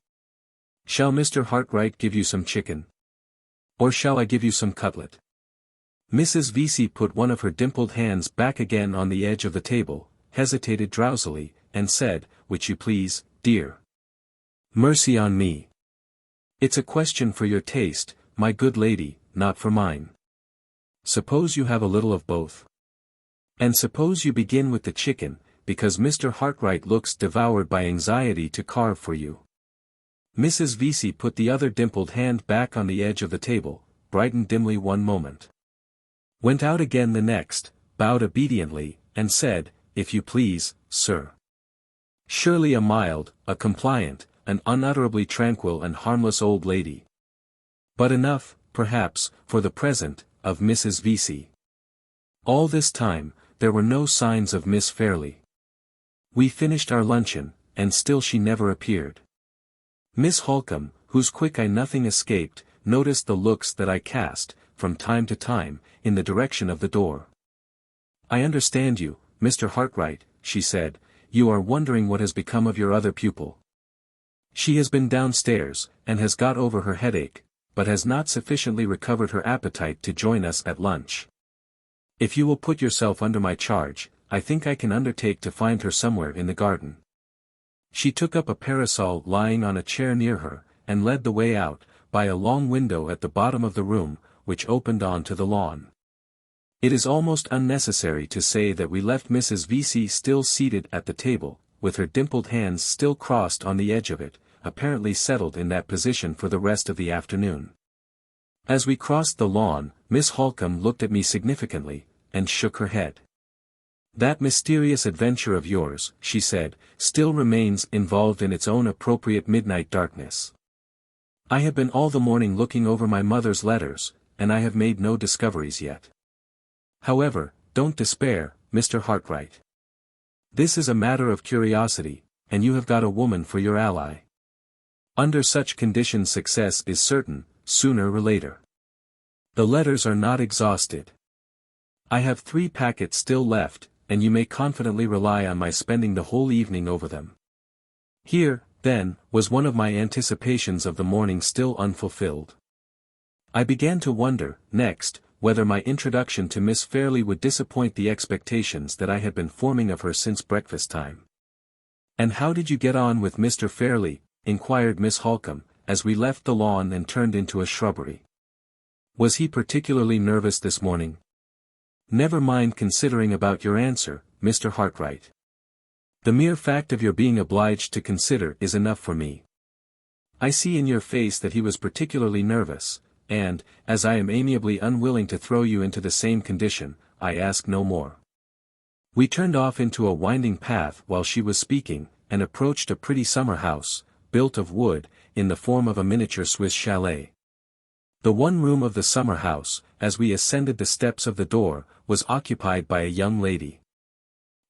Shall Mr. Hartright give you some chicken? Or shall I give you some cutlet? Mrs. VIII put one of her dimpled hands back again on the edge of the table, hesitated drowsily, and said, which you please, dear. Mercy on me. It's a question for your taste, my good lady, not for mine. Suppose you have a little of both. And suppose you begin with the chicken, because Mr. Hartright looks devoured by anxiety to carve for you. Mrs. VIII put the other dimpled hand back on the edge of the table, brightened dimly one moment. Went out again the next, bowed obediently, and said, if you please, sir. Surely a mild, a compliant, an unutterably tranquil and harmless old lady. But enough, perhaps, for the present, of Mrs. VIII. All this time, there were no signs of Miss Fairlie. We finished our luncheon, and still she never appeared. Miss Halcombe, whose quick eye nothing escaped, noticed the looks that I cast, from time to time, in the direction of the door. I understand you, Mr. Hartright, she said, you are wondering what has become of your other pupil. She has been downstairs, and has got over her headache, but has not sufficiently recovered her appetite to join us at lunch. If you will put yourself under my charge, I think I can undertake to find her somewhere in the garden. She took up a parasol lying on a chair near her, and led the way out, by a long window at the bottom of the room, which opened on to the lawn. It is almost unnecessary to say that we left Mrs. VIII still seated at the table, with her dimpled hands still crossed on the edge of it, apparently settled in that position for the rest of the afternoon. As we crossed the lawn, Miss Halcombe looked at me significantly, and shook her head. That mysterious adventure of yours, she said, still remains involved in its own appropriate midnight darkness. I have been all the morning looking over my mother's letters, and I have made no discoveries yet. However, don't despair, Mr. Hartright. This is a matter of curiosity, and you have got a woman for your ally. Under such conditions success is certain, sooner or later. The letters are not exhausted. I have 3 packets still left, and you may confidently rely on my spending the whole evening over them. Here, then, was one of my anticipations of the morning still unfulfilled. I began to wonder, next, whether my introduction to Miss Fairlie would disappoint the expectations that I had been forming of her since breakfast time. And how did you get on with Mr. Fairlie? Inquired Miss Halcombe, as we left the lawn and turned into a shrubbery. Was he particularly nervous this morning? Never mind considering about your answer, Mr. Hartright. The mere fact of your being obliged to consider is enough for me. I see in your face that he was particularly nervous, and, as I am amiably unwilling to throw you into the same condition, I ask no more. We turned off into a winding path while she was speaking, and approached a pretty summer house, built of wood, in the form of a miniature Swiss chalet. The one room of the summer house, as we ascended the steps of the door, was occupied by a young lady.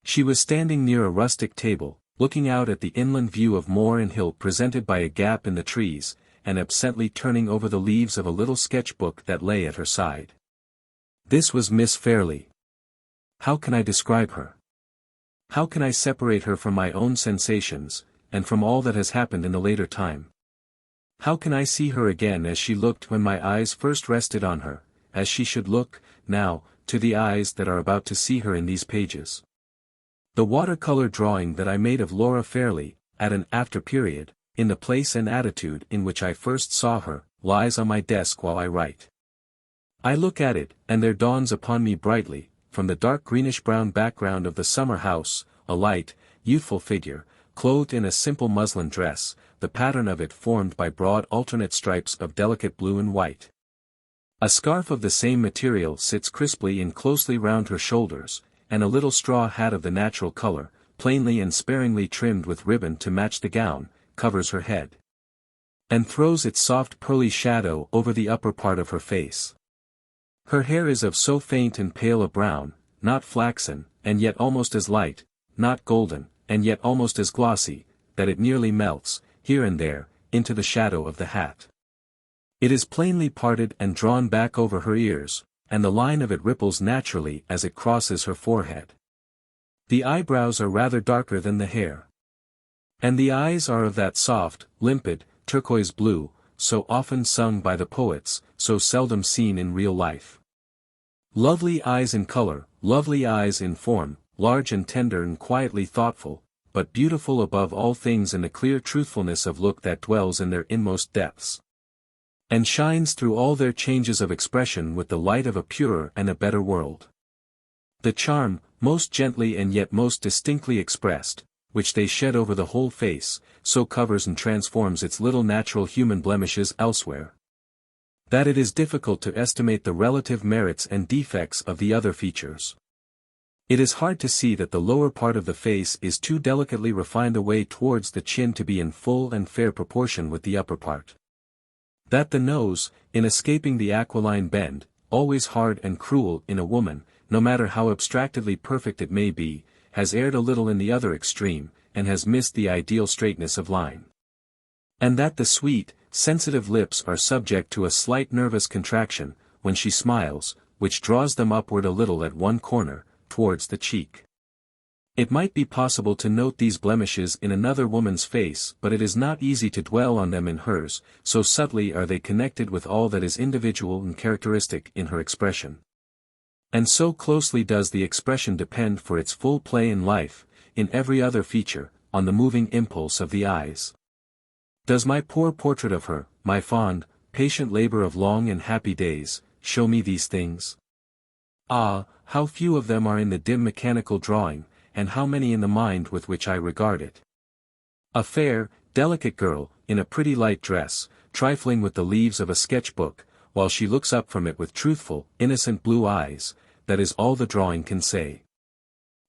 She was standing near a rustic table, looking out at the inland view of moor and hill presented by a gap in the trees, and absently turning over the leaves of a little sketch-book that lay at her side. This was Miss Fairlie. How can I describe her? How can I separate her from my own sensations, and from all that has happened in the later time? How can I see her again as she looked when my eyes first rested on her, as she should look, now, to the eyes that are about to see her in these pages? The watercolor drawing that I made of Laura Fairlie, at an after period, in the place and attitude in which I first saw her, lies on my desk while I write. I look at it, and there dawns upon me brightly, from the dark greenish-brown background of the summer house, a light, youthful figure, clothed in a simple muslin dress, the pattern of it formed by broad alternate stripes of delicate blue and white. A scarf of the same material sits crisply and closely round her shoulders, and a little straw hat of the natural color, plainly and sparingly trimmed with ribbon to match the gown, covers her head, and throws its soft pearly shadow over the upper part of her face. Her hair is of so faint and pale a brown, not flaxen, and yet almost as light, not golden, and yet almost as glossy, that it nearly melts, here and there, into the shadow of the hat. It is plainly parted and drawn back over her ears, and the line of it ripples naturally as it crosses her forehead. The eyebrows are rather darker than the hair. And the eyes are of that soft, limpid, turquoise blue, so often sung by the poets, so seldom seen in real life. Lovely eyes in color, lovely eyes in form, large and tender and quietly thoughtful, but beautiful above all things in the clear truthfulness of look that dwells in their inmost depths, and shines through all their changes of expression with the light of a purer and a better world. The charm, most gently and yet most distinctly expressed, which they shed over the whole face, so covers and transforms its little natural human blemishes elsewhere, that it is difficult to estimate the relative merits and defects of the other features. It is hard to see that the lower part of the face is too delicately refined away towards the chin to be in full and fair proportion with the upper part. That the nose, in escaping the aquiline bend, always hard and cruel in a woman, no matter how abstractedly perfect it may be, has erred a little in the other extreme, and has missed the ideal straightness of line. And that the sweet, sensitive lips are subject to a slight nervous contraction, when she smiles, which draws them upward a little at one corner, towards the cheek. It might be possible to note these blemishes in another woman's face, but it is not easy to dwell on them in hers, so subtly are they connected with all that is individual and characteristic in her expression. And so closely does the expression depend for its full play in life, in every other feature, on the moving impulse of the eyes. Does my poor portrait of her, my fond, patient labor of long and happy days, show me these things? Ah, how few of them are in the dim mechanical drawing, and how many in the mind with which I regard it. A fair, delicate girl, in a pretty light dress, trifling with the leaves of a sketch-book, while she looks up from it with truthful, innocent blue eyes, that is all the drawing can say.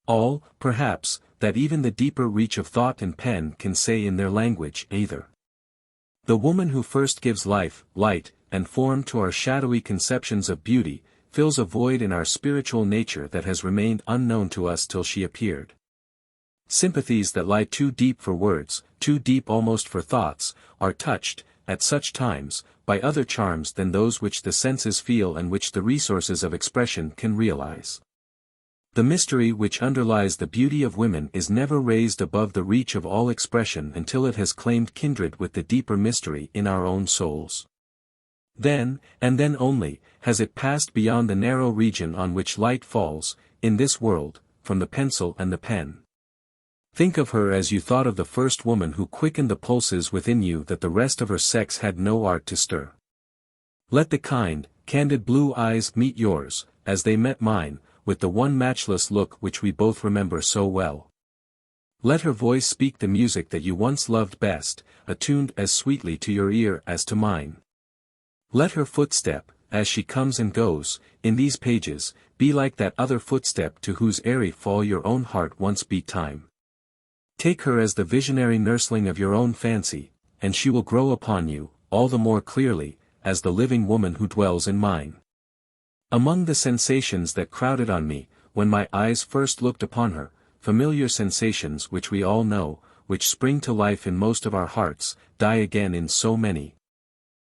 All, perhaps, that even the deeper reach of thought and pen can say in their language either. The woman who first gives life, light, and form to our shadowy conceptions of beauty, fills a void in our spiritual nature that has remained unknown to us till she appeared. Sympathies that lie too deep for words, too deep almost for thoughts, are touched, at such times, by other charms than those which the senses feel and which the resources of expression can realize. The mystery which underlies the beauty of women is never raised above the reach of all expression until it has claimed kindred with the deeper mystery in our own souls. Then, and then only, has it passed beyond the narrow region on which light falls, in this world, from the pencil and the pen. Think of her as you thought of the first woman who quickened the pulses within you that the rest of her sex had no art to stir. Let the kind, candid blue eyes meet yours, as they met mine, with the one matchless look which we both remember so well. Let her voice speak the music that you once loved best, attuned as sweetly to your ear as to mine. Let her footstep, as she comes and goes, in these pages, be like that other footstep to whose airy fall your own heart once beat time. Take her as the visionary nursling of your own fancy, and she will grow upon you, all the more clearly, as the living woman who dwells in mine. Among the sensations that crowded on me, when my eyes first looked upon her, familiar sensations which we all know, which spring to life in most of our hearts, die again in so many,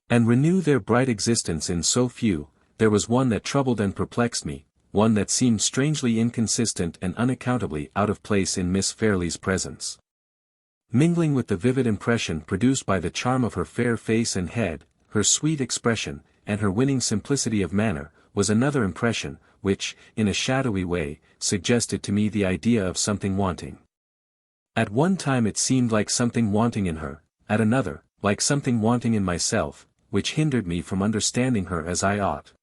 and renew their bright existence in so few, there was one that troubled and perplexed me, one that seemed strangely inconsistent and unaccountably out of place in Miss Fairlie's presence. Mingling with the vivid impression produced by the charm of her fair face and head, her sweet expression, and her winning simplicity of manner, was another impression, which, in a shadowy way, suggested to me the idea of something wanting. At one time it seemed like something wanting in her, at another, like something wanting in myself, which hindered me from understanding her as I ought.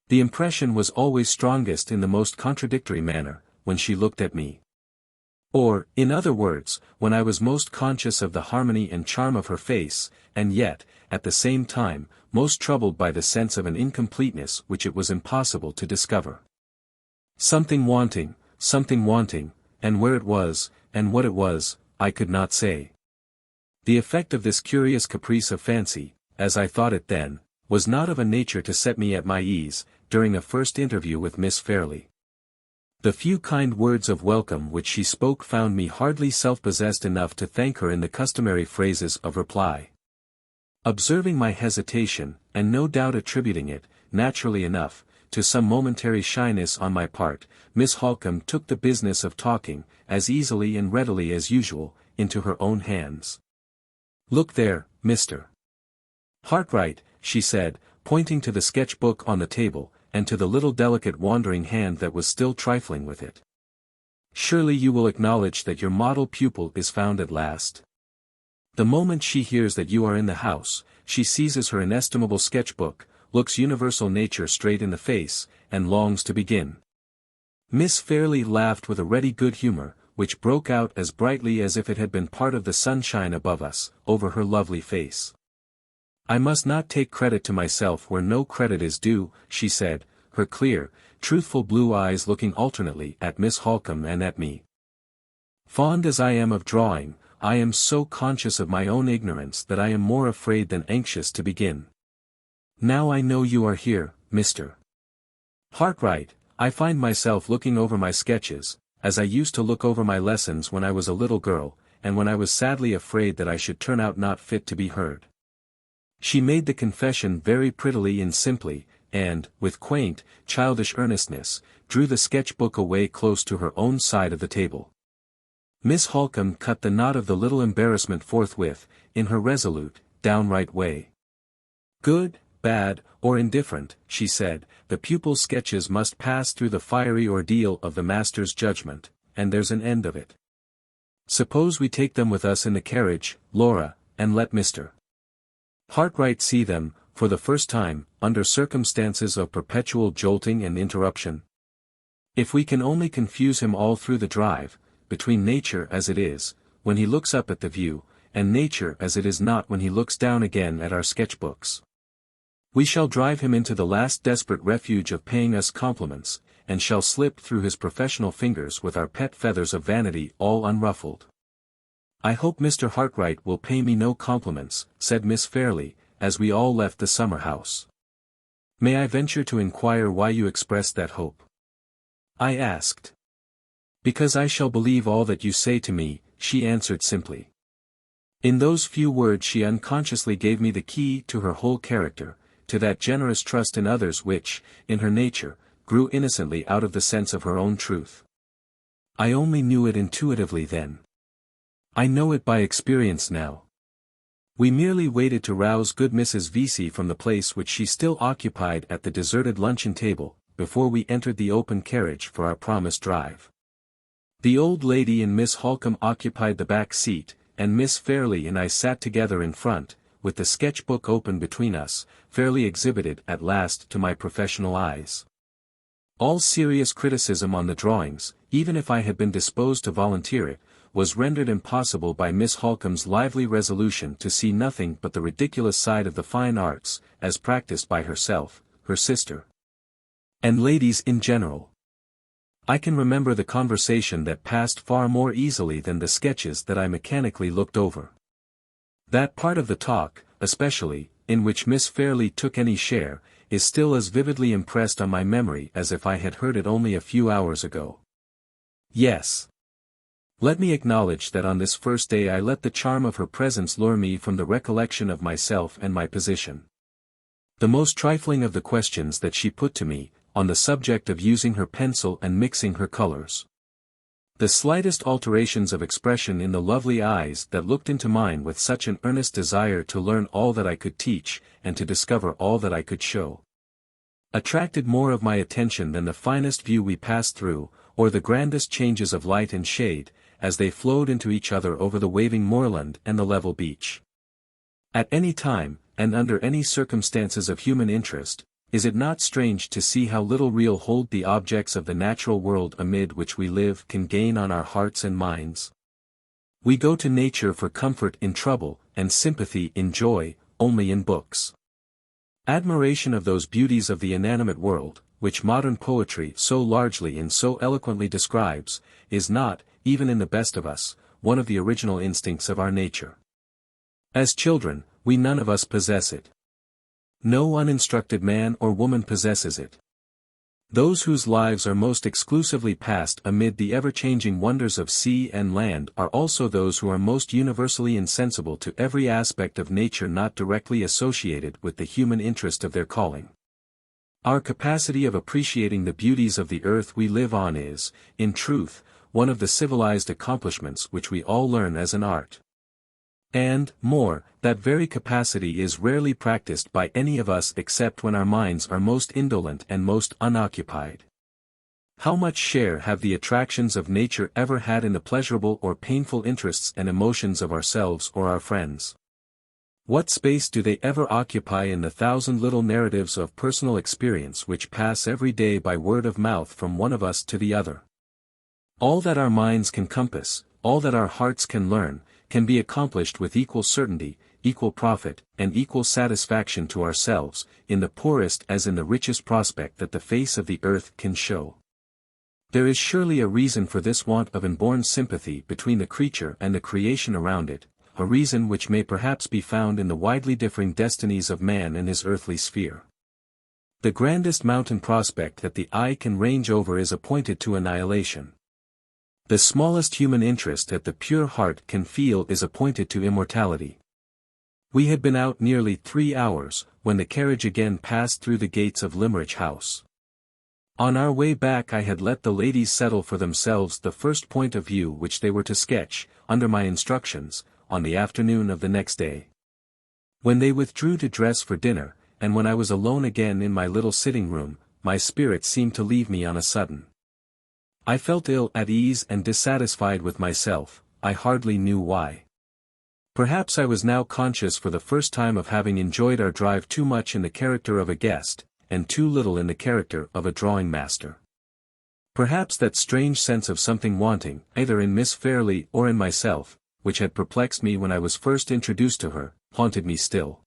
The impression was always strongest in the most contradictory manner, when she looked at me. Or, in other words, when I was most conscious of the harmony and charm of her face, and yet, at the same time, most troubled by the sense of an incompleteness which it was impossible to discover. Something wanting, and where it was, and what it was, I could not say. The effect of this curious caprice of fancy, as I thought it then, was not of a nature to set me at my ease, during a first interview with Miss Fairlie. The few kind words of welcome which she spoke found me hardly self-possessed enough to thank her in the customary phrases of reply. Observing my hesitation, and no doubt attributing it, naturally enough, to some momentary shyness on my part, Miss Halcombe took the business of talking, as easily and readily as usual, into her own hands. "Look there, Mr. Hartright," she said, pointing to the sketch-book on the table, and to the little delicate wandering hand that was still trifling with it. "Surely you will acknowledge that your model pupil is found at last. The moment she hears that you are in the house, she seizes her inestimable sketch-book, looks universal nature straight in the face, and longs to begin." Miss Fairlie laughed with a ready good humor, which broke out as brightly as if it had been part of the sunshine above us, over her lovely face. "I must not take credit to myself where no credit is due," she said, her clear, truthful blue eyes looking alternately at Miss Halcombe and at me. "Fond as I am of drawing, I am so conscious of my own ignorance that I am more afraid than anxious to begin. Now I know you are here, Mr. Hartright, I find myself looking over my sketches, as I used to look over my lessons when I was a little girl, and when I was sadly afraid that I should turn out not fit to be heard." She made the confession very prettily and simply, and, with quaint, childish earnestness, drew the sketch-book away close to her own side of the table. Miss Halcombe cut the knot of the little embarrassment forthwith, in her resolute, downright way. "Good, bad, or indifferent," she said, "the pupil's sketches must pass through the fiery ordeal of the master's judgment, and there's an end of it. Suppose we take them with us in the carriage, Laura, and let Mr. Hartright see them, for the first time, under circumstances of perpetual jolting and interruption. If we can only confuse him all through the drive, between nature as it is, when he looks up at the view, and nature as it is not when he looks down again at our sketchbooks. We shall drive him into the last desperate refuge of paying us compliments, and shall slip through his professional fingers with our pet feathers of vanity all unruffled." "I hope Mr. Hartright will pay me no compliments," said Miss Fairlie, as we all left the summer house. "May I venture to inquire why you expressed that hope?" I asked. "Because I shall believe all that you say to me," she answered simply. In those few words she unconsciously gave me the key to her whole character, to that generous trust in others which, in her nature, grew innocently out of the sense of her own truth. I only knew it intuitively then. I know it by experience now. We merely waited to rouse good Mrs. Vesey from the place which she still occupied at the deserted luncheon table, before we entered the open carriage for our promised drive. The old lady and Miss Halcombe occupied the back seat, and Miss Fairlie and I sat together in front, with the sketch-book open between us, fairly exhibited at last to my professional eyes. All serious criticism on the drawings, even if I had been disposed to volunteer it, was rendered impossible by Miss Halcombe's lively resolution to see nothing but the ridiculous side of the fine arts, as practiced by herself, her sister, and ladies in general. I can remember the conversation that passed far more easily than the sketches that I mechanically looked over. That part of the talk, especially, in which Miss Fairlie took any share, is still as vividly impressed on my memory as if I had heard it only a few hours ago. Yes. Let me acknowledge that on this first day I let the charm of her presence lure me from the recollection of myself and my position. The most trifling of the questions that she put to me, on the subject of using her pencil and mixing her colors. The slightest alterations of expression in the lovely eyes that looked into mine with such an earnest desire to learn all that I could teach, and to discover all that I could show, attracted more of my attention than the finest view we passed through, or the grandest changes of light and shade, as they flowed into each other over the waving moorland and the level beach. At any time, and under any circumstances of human interest, Is it not strange to see how little real hold the objects of the natural world amid which we live can gain on our hearts and minds? We go to nature for comfort in trouble, and sympathy in joy, only in books. Admiration of those beauties of the inanimate world, which modern poetry so largely and so eloquently describes, is not, even in the best of us, one of the original instincts of our nature. As children, we none of us possess it. No uninstructed man or woman possesses it. Those whose lives are most exclusively passed amid the ever-changing wonders of sea and land are also those who are most universally insensible to every aspect of nature not directly associated with the human interest of their calling. Our capacity of appreciating the beauties of the earth we live on is, in truth, one of the civilized accomplishments which we all learn as an art. And, more, that very capacity is rarely practiced by any of us except when our minds are most indolent and most unoccupied. How much share have the attractions of nature ever had in the pleasurable or painful interests and emotions of ourselves or our friends? What space do they ever occupy in the thousand little narratives of personal experience which pass every day by word of mouth from one of us to the other? All that our minds can compass, all that our hearts can learn, can be accomplished with equal certainty, equal profit, and equal satisfaction to ourselves, in the poorest as in the richest prospect that the face of the earth can show. There is surely a reason for this want of inborn sympathy between the creature and the creation around it, a reason which may perhaps be found in the widely differing destinies of man in his earthly sphere. The grandest mountain prospect that the eye can range over is appointed to annihilation. The smallest human interest that the pure heart can feel is appointed to immortality. We had been out nearly 3 hours, when the carriage again passed through the gates of Limmeridge House. On our way back I had let the ladies settle for themselves the first point of view which they were to sketch, under my instructions, on the afternoon of the next day. When they withdrew to dress for dinner, and when I was alone again in my little sitting room, my spirits seemed to leave me on a sudden. I felt ill at ease and dissatisfied with myself, I hardly knew why. Perhaps I was now conscious for the first time of having enjoyed our drive too much in the character of a guest, and too little in the character of a drawing master. Perhaps that strange sense of something wanting, either in Miss Fairlie or in myself, which had perplexed me when I was first introduced to her, haunted me still.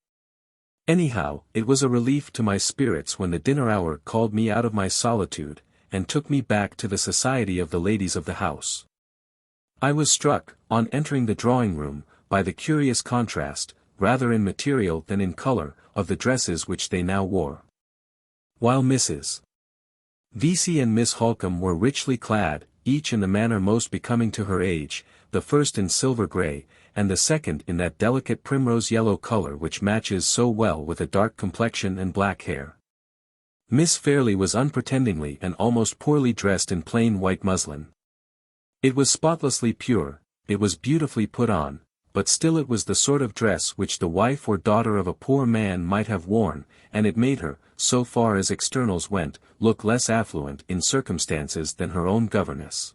Anyhow, it was a relief to my spirits when the dinner hour called me out of my solitude, and took me back to the society of the ladies of the house. I was struck, on entering the drawing-room, by the curious contrast, rather in material than in color, of the dresses which they now wore. While Mrs. VIII and Miss Halcombe were richly clad, each in the manner most becoming to her age, the first in silver grey, and the second in that delicate primrose yellow color which matches so well with a dark complexion and black hair. Miss Fairlie was unpretendingly and almost poorly dressed in plain white muslin. It was spotlessly pure, it was beautifully put on, but still it was the sort of dress which the wife or daughter of a poor man might have worn, and it made her, so far as externals went, look less affluent in circumstances than her own governess.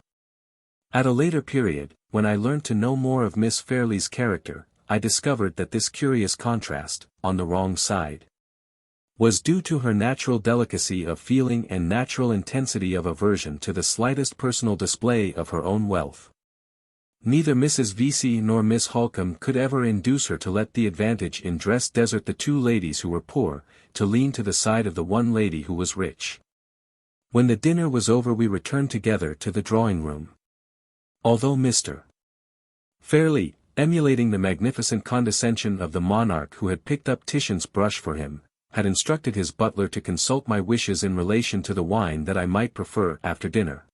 At a later period, when I learnt to know more of Miss Fairlie's character, I discovered that this curious contrast, on the wrong side, was due to her natural delicacy of feeling and natural intensity of aversion to the slightest personal display of her own wealth. Neither Mrs. VIII nor Miss Halcombe could ever induce her to let the advantage in dress desert the two ladies who were poor, to lean to the side of the one lady who was rich. When the dinner was over we returned together to the drawing-room. Although Mr. Fairlie, emulating the magnificent condescension of the monarch who had picked up Titian's brush for him, had instructed his butler to consult my wishes in relation to the wine that I might prefer after dinner.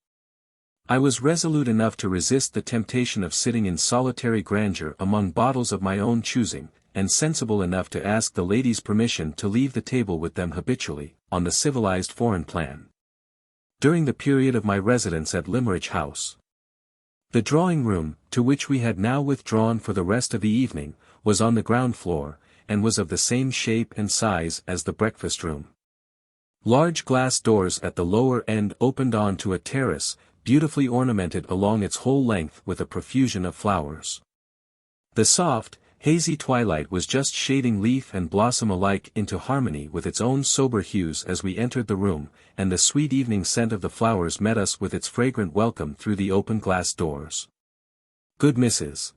I was resolute enough to resist the temptation of sitting in solitary grandeur among bottles of my own choosing, and sensible enough to ask the ladies' permission to leave the table with them habitually, on the civilized foreign plan. During the period of my residence at Limmeridge House, the drawing-room, to which we had now withdrawn for the rest of the evening, was on the ground floor, and was of the same shape and size as the breakfast-room. Large glass doors at the lower end opened on to a terrace, beautifully ornamented along its whole length with a profusion of flowers. The soft, Hazy twilight was just shading leaf and blossom alike into harmony with its own sober hues as we entered the room, and the sweet evening scent of the flowers met us with its fragrant welcome through the open glass doors. Good Mrs.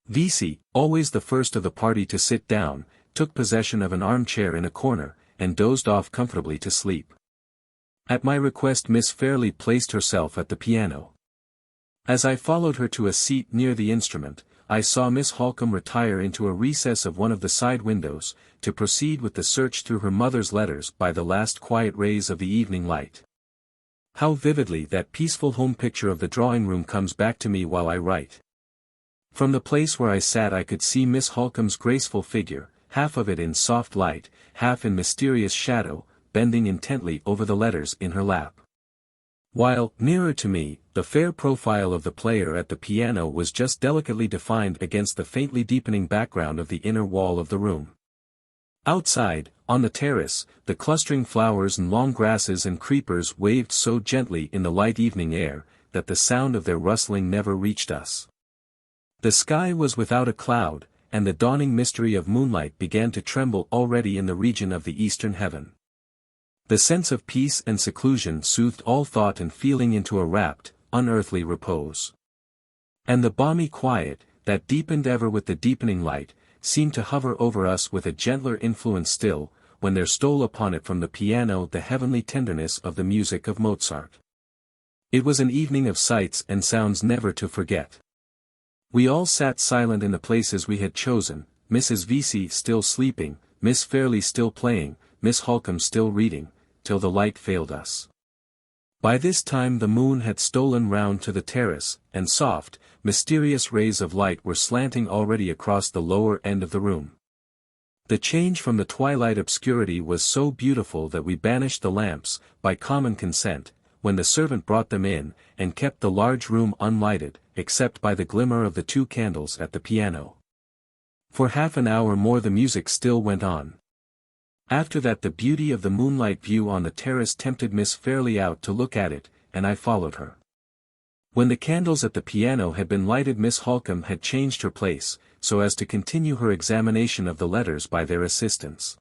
VIII, always the first of the party to sit down, took possession of an armchair in a corner, and dozed off comfortably to sleep. At my request Miss Fairlie placed herself at the piano. As I followed her to a seat near the instrument, I saw Miss Halcombe retire into a recess of one of the side windows, to proceed with the search through her mother's letters by the last quiet rays of the evening light. How vividly that peaceful home picture of the drawing-room comes back to me while I write. From the place where I sat I could see Miss Halcombe's graceful figure, half of it in soft light, half in mysterious shadow, bending intently over the letters in her lap. While, nearer to me, the fair profile of the player at the piano was just delicately defined against the faintly deepening background of the inner wall of the room. Outside, on the terrace, the clustering flowers and long grasses and creepers waved so gently in the light evening air, that the sound of their rustling never reached us. The sky was without a cloud, and the dawning mystery of moonlight began to tremble already in the region of the eastern heaven. The sense of peace and seclusion soothed all thought and feeling into a rapt, unearthly repose. And the balmy quiet, that deepened ever with the deepening light, seemed to hover over us with a gentler influence still, when there stole upon it from the piano the heavenly tenderness of the music of Mozart. It was an evening of sights and sounds never to forget. We all sat silent in the places we had chosen, Mrs. VIII still sleeping, Miss Fairlie still playing, Miss Halcombe still reading, till the light failed us. By this time the moon had stolen round to the terrace, and soft, mysterious rays of light were slanting already across the lower end of the room. The change from the twilight obscurity was so beautiful that we banished the lamps, by common consent, when the servant brought them in, and kept the large room unlighted, except by the glimmer of the 2 candles at the piano. For half an hour more the music still went on. After that the beauty of the moonlight view on the terrace tempted Miss Fairlie out to look at it, and I followed her. When the candles at the piano had been lighted Miss Halcombe had changed her place, so as to continue her examination of the letters by their assistance.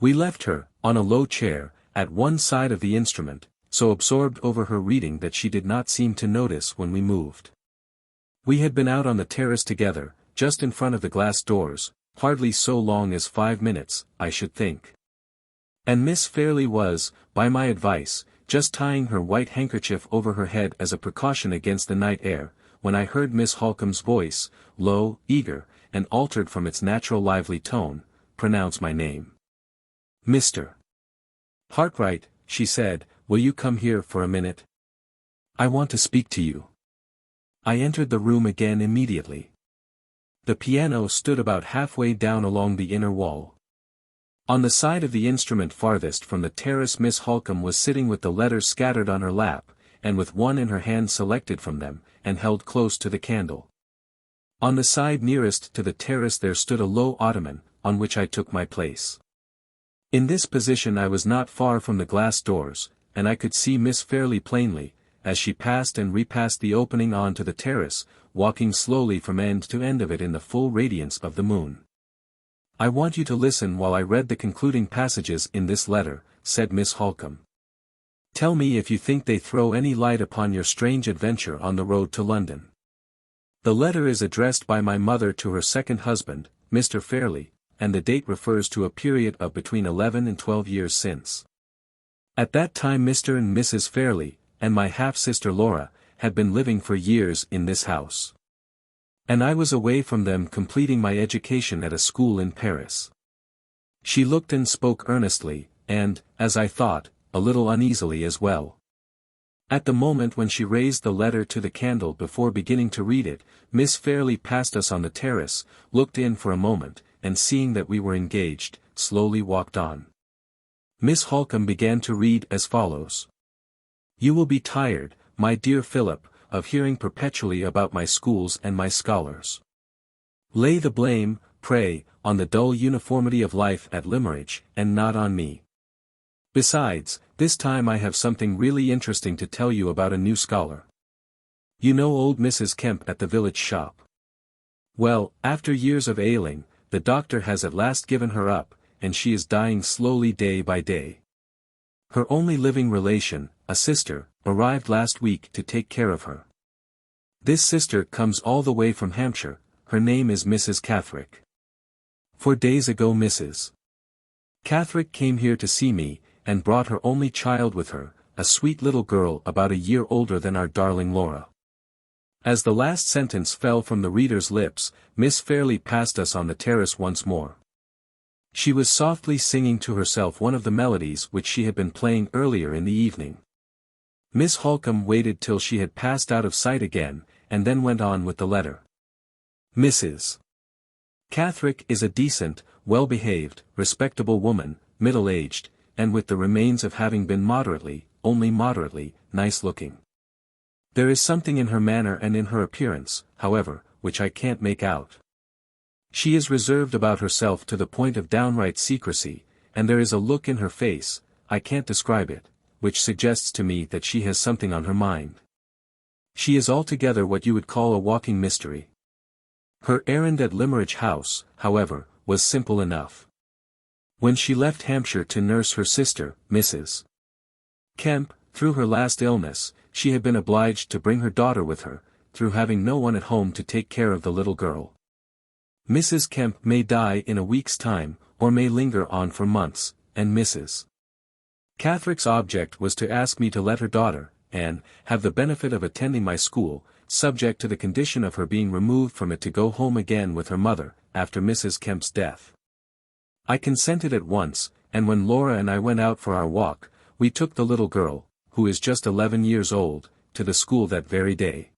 We left her, on a low chair, at one side of the instrument, so absorbed over her reading that she did not seem to notice when we moved. We had been out on the terrace together, just in front of the glass doors, hardly so long as 5 minutes, I should think. And Miss Fairlie was, by my advice, just tying her white handkerchief over her head as a precaution against the night air, when I heard Miss Halcombe's voice, low, eager, and altered from its natural lively tone, pronounce my name. "Mr. Hartright," she said, "will you come here for a minute? I want to speak to you." I entered the room again immediately. The piano stood about halfway down along the inner wall. On the side of the instrument farthest from the terrace Miss Halcombe was sitting with the letters scattered on her lap, and with one in her hand selected from them, and held close to the candle. On the side nearest to the terrace there stood a low ottoman, on which I took my place. In this position I was not far from the glass doors, and I could see Miss Fairlie plainly, as she passed and repassed the opening on to the terrace, walking slowly from end to end of it in the full radiance of the moon. "I want you to listen while I read the concluding passages in this letter," said Miss Halcombe. "Tell me if you think they throw any light upon your strange adventure on the road to London. The letter is addressed by my mother to her second husband, Mr. Fairlie, and the date refers to a period of between 11 and 12 years since. At that time Mr. and Mrs. Fairlie, and my half-sister Laura, had been living for years in this house. And I was away from them completing my education at a school in Paris." She looked and spoke earnestly, and, as I thought, a little uneasily as well. At the moment when she raised the letter to the candle before beginning to read it, Miss Fairlie passed us on the terrace, looked in for a moment, and seeing that we were engaged, slowly walked on. Miss Halcombe began to read as follows. "You will be tired, my dear Philip, of hearing perpetually about my schools and my scholars. Lay the blame, pray, on the dull uniformity of life at Limmeridge, and not on me. Besides, this time I have something really interesting to tell you about a new scholar. You know old Mrs. Kemp at the village shop. Well, after years of ailing, the doctor has at last given her up, and she is dying slowly day by day. Her only living relation, a sister, arrived last week to take care of her. This sister comes all the way from Hampshire. Her name is Mrs. Catherick. 4 days ago Mrs. Catherick came here to see me, and brought her only child with her, a sweet little girl about a year older than our darling Laura. As the last sentence fell from the reader's lips, Miss Fairlie passed us on the terrace once more. She was softly singing to herself one of the melodies which she had been playing earlier in the evening. Miss Halcombe waited till she had passed out of sight again, and then went on with the letter. Mrs. Catherick is a decent, well-behaved, respectable woman, middle-aged, and with the remains of having been moderately, only moderately, nice-looking. There is something in her manner and in her appearance, however, which I can't make out. She is reserved about herself to the point of downright secrecy, and there is a look in her face, I can't describe it, which suggests to me that she has something on her mind. She is altogether what you would call a walking mystery. Her errand at Limmeridge House, however, was simple enough. When she left Hampshire to nurse her sister, Mrs. Kemp, through her last illness, she had been obliged to bring her daughter with her, through having no one at home to take care of the little girl. Mrs. Kemp may die in a week's time, or may linger on for months, and Mrs. Catherick's object was to ask me to let her daughter, Anne, have the benefit of attending my school, subject to the condition of her being removed from it to go home again with her mother, after Mrs. Kemp's death. I consented at once, and when Laura and I went out for our walk, we took the little girl, who is just 11 years old, to the school that very day.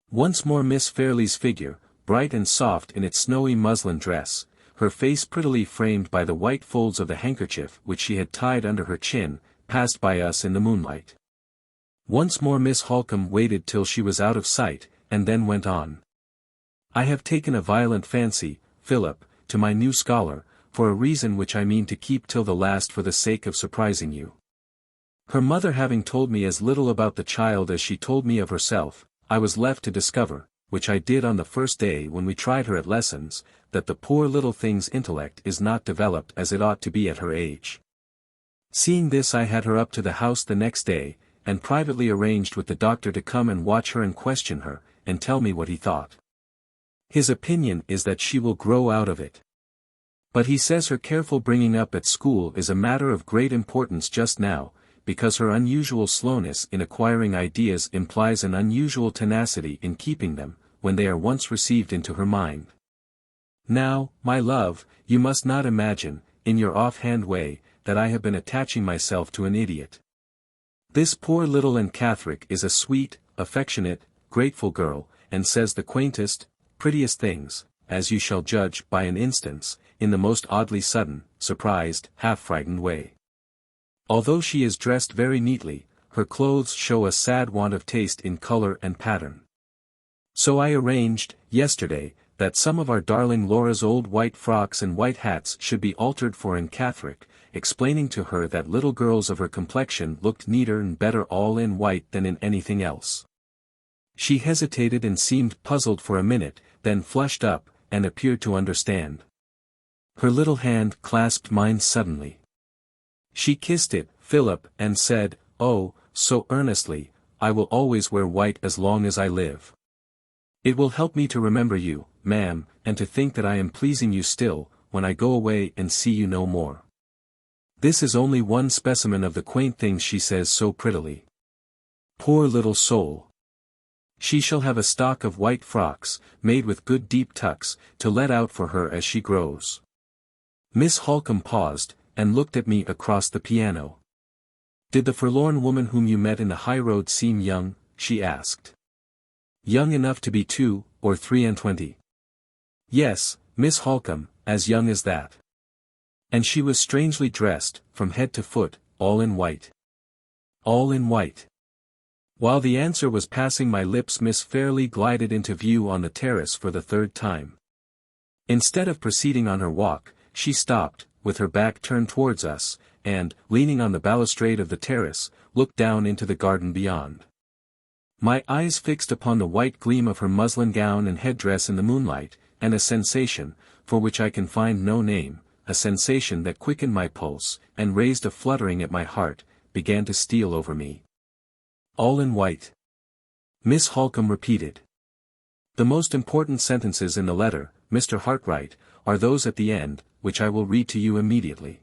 Once more Miss Fairlie's figure, bright and soft in its snowy muslin dress, her face prettily framed by the white folds of the handkerchief which she had tied under her chin, passed by us in the moonlight. Once more Miss Halcombe waited till she was out of sight, and then went on. I have taken a violent fancy, Philip, to my new scholar, for a reason which I mean to keep till the last for the sake of surprising you. Her mother having told me as little about the child as she told me of herself, I was left to discover, which I did on the first day when we tried her at lessons, that the poor little thing's intellect is not developed as it ought to be at her age. Seeing this I had her up to the house the next day, and privately arranged with the doctor to come and watch her and question her, and tell me what he thought. His opinion is that she will grow out of it. But he says her careful bringing up at school is a matter of great importance just now, because her unusual slowness in acquiring ideas implies an unusual tenacity in keeping them, when they are once received into her mind. Now, my love, you must not imagine, in your off-hand way, that I have been attaching myself to an idiot. This poor little Anne Catherick is a sweet, affectionate, grateful girl, and says the quaintest, prettiest things, as you shall judge by an instance, in the most oddly sudden, surprised, half-frightened way. Although she is dressed very neatly, her clothes show a sad want of taste in color and pattern. So I arranged, yesterday, that some of our darling Laura's old white frocks and white hats should be altered for Anne Catherick, explaining to her that little girls of her complexion looked neater and better all in white than in anything else. She hesitated and seemed puzzled for a minute, then flushed up, and appeared to understand. Her little hand clasped mine suddenly. She kissed it, Philip, and said, oh, so earnestly, I will always wear white as long as I live. It will help me to remember you, ma'am, and to think that I am pleasing you still, when I go away and see you no more. This is only one specimen of the quaint things she says so prettily. Poor little soul! She shall have a stock of white frocks, made with good deep tucks, to let out for her as she grows. Miss Halcombe paused, and looked at me across the piano. Did the forlorn woman whom you met in the high road seem young? She asked. Young enough to be 2 or 23. Yes, Miss Halcombe, as young as that. And she was strangely dressed, from head to foot, all in white. All in white. While the answer was passing my lips, Miss Fairlie glided into view on the terrace for the 3rd time. Instead of proceeding on her walk, she stopped, with her back turned towards us, and, leaning on the balustrade of the terrace, looked down into the garden beyond. My eyes fixed upon the white gleam of her muslin gown and headdress in the moonlight, and a sensation, for which I can find no name, a sensation that quickened my pulse, and raised a fluttering at my heart, began to steal over me. All in white. Miss Halcombe repeated. The most important sentences in the letter, Mr. Hartright, are those at the end, which I will read to you immediately.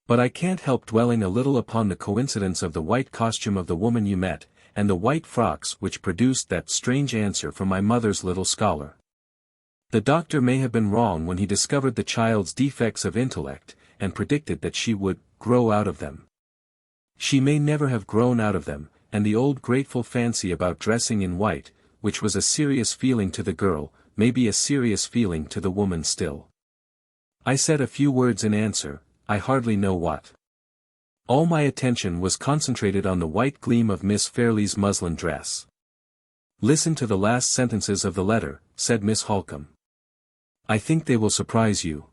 But I can't help dwelling a little upon the coincidence of the white costume of the woman you met, and the white frocks which produced that strange answer from my mother's little scholar. The doctor may have been wrong when he discovered the child's defects of intellect, and predicted that she would grow out of them. She may never have grown out of them, and the old grateful fancy about dressing in white, which was a serious feeling to the girl, may be a serious feeling to the woman still. I said a few words in answer, I hardly know what. All my attention was concentrated on the white gleam of Miss Fairlie's muslin dress. Listen to the last sentences of the letter, said Miss Halcombe. I think they will surprise you.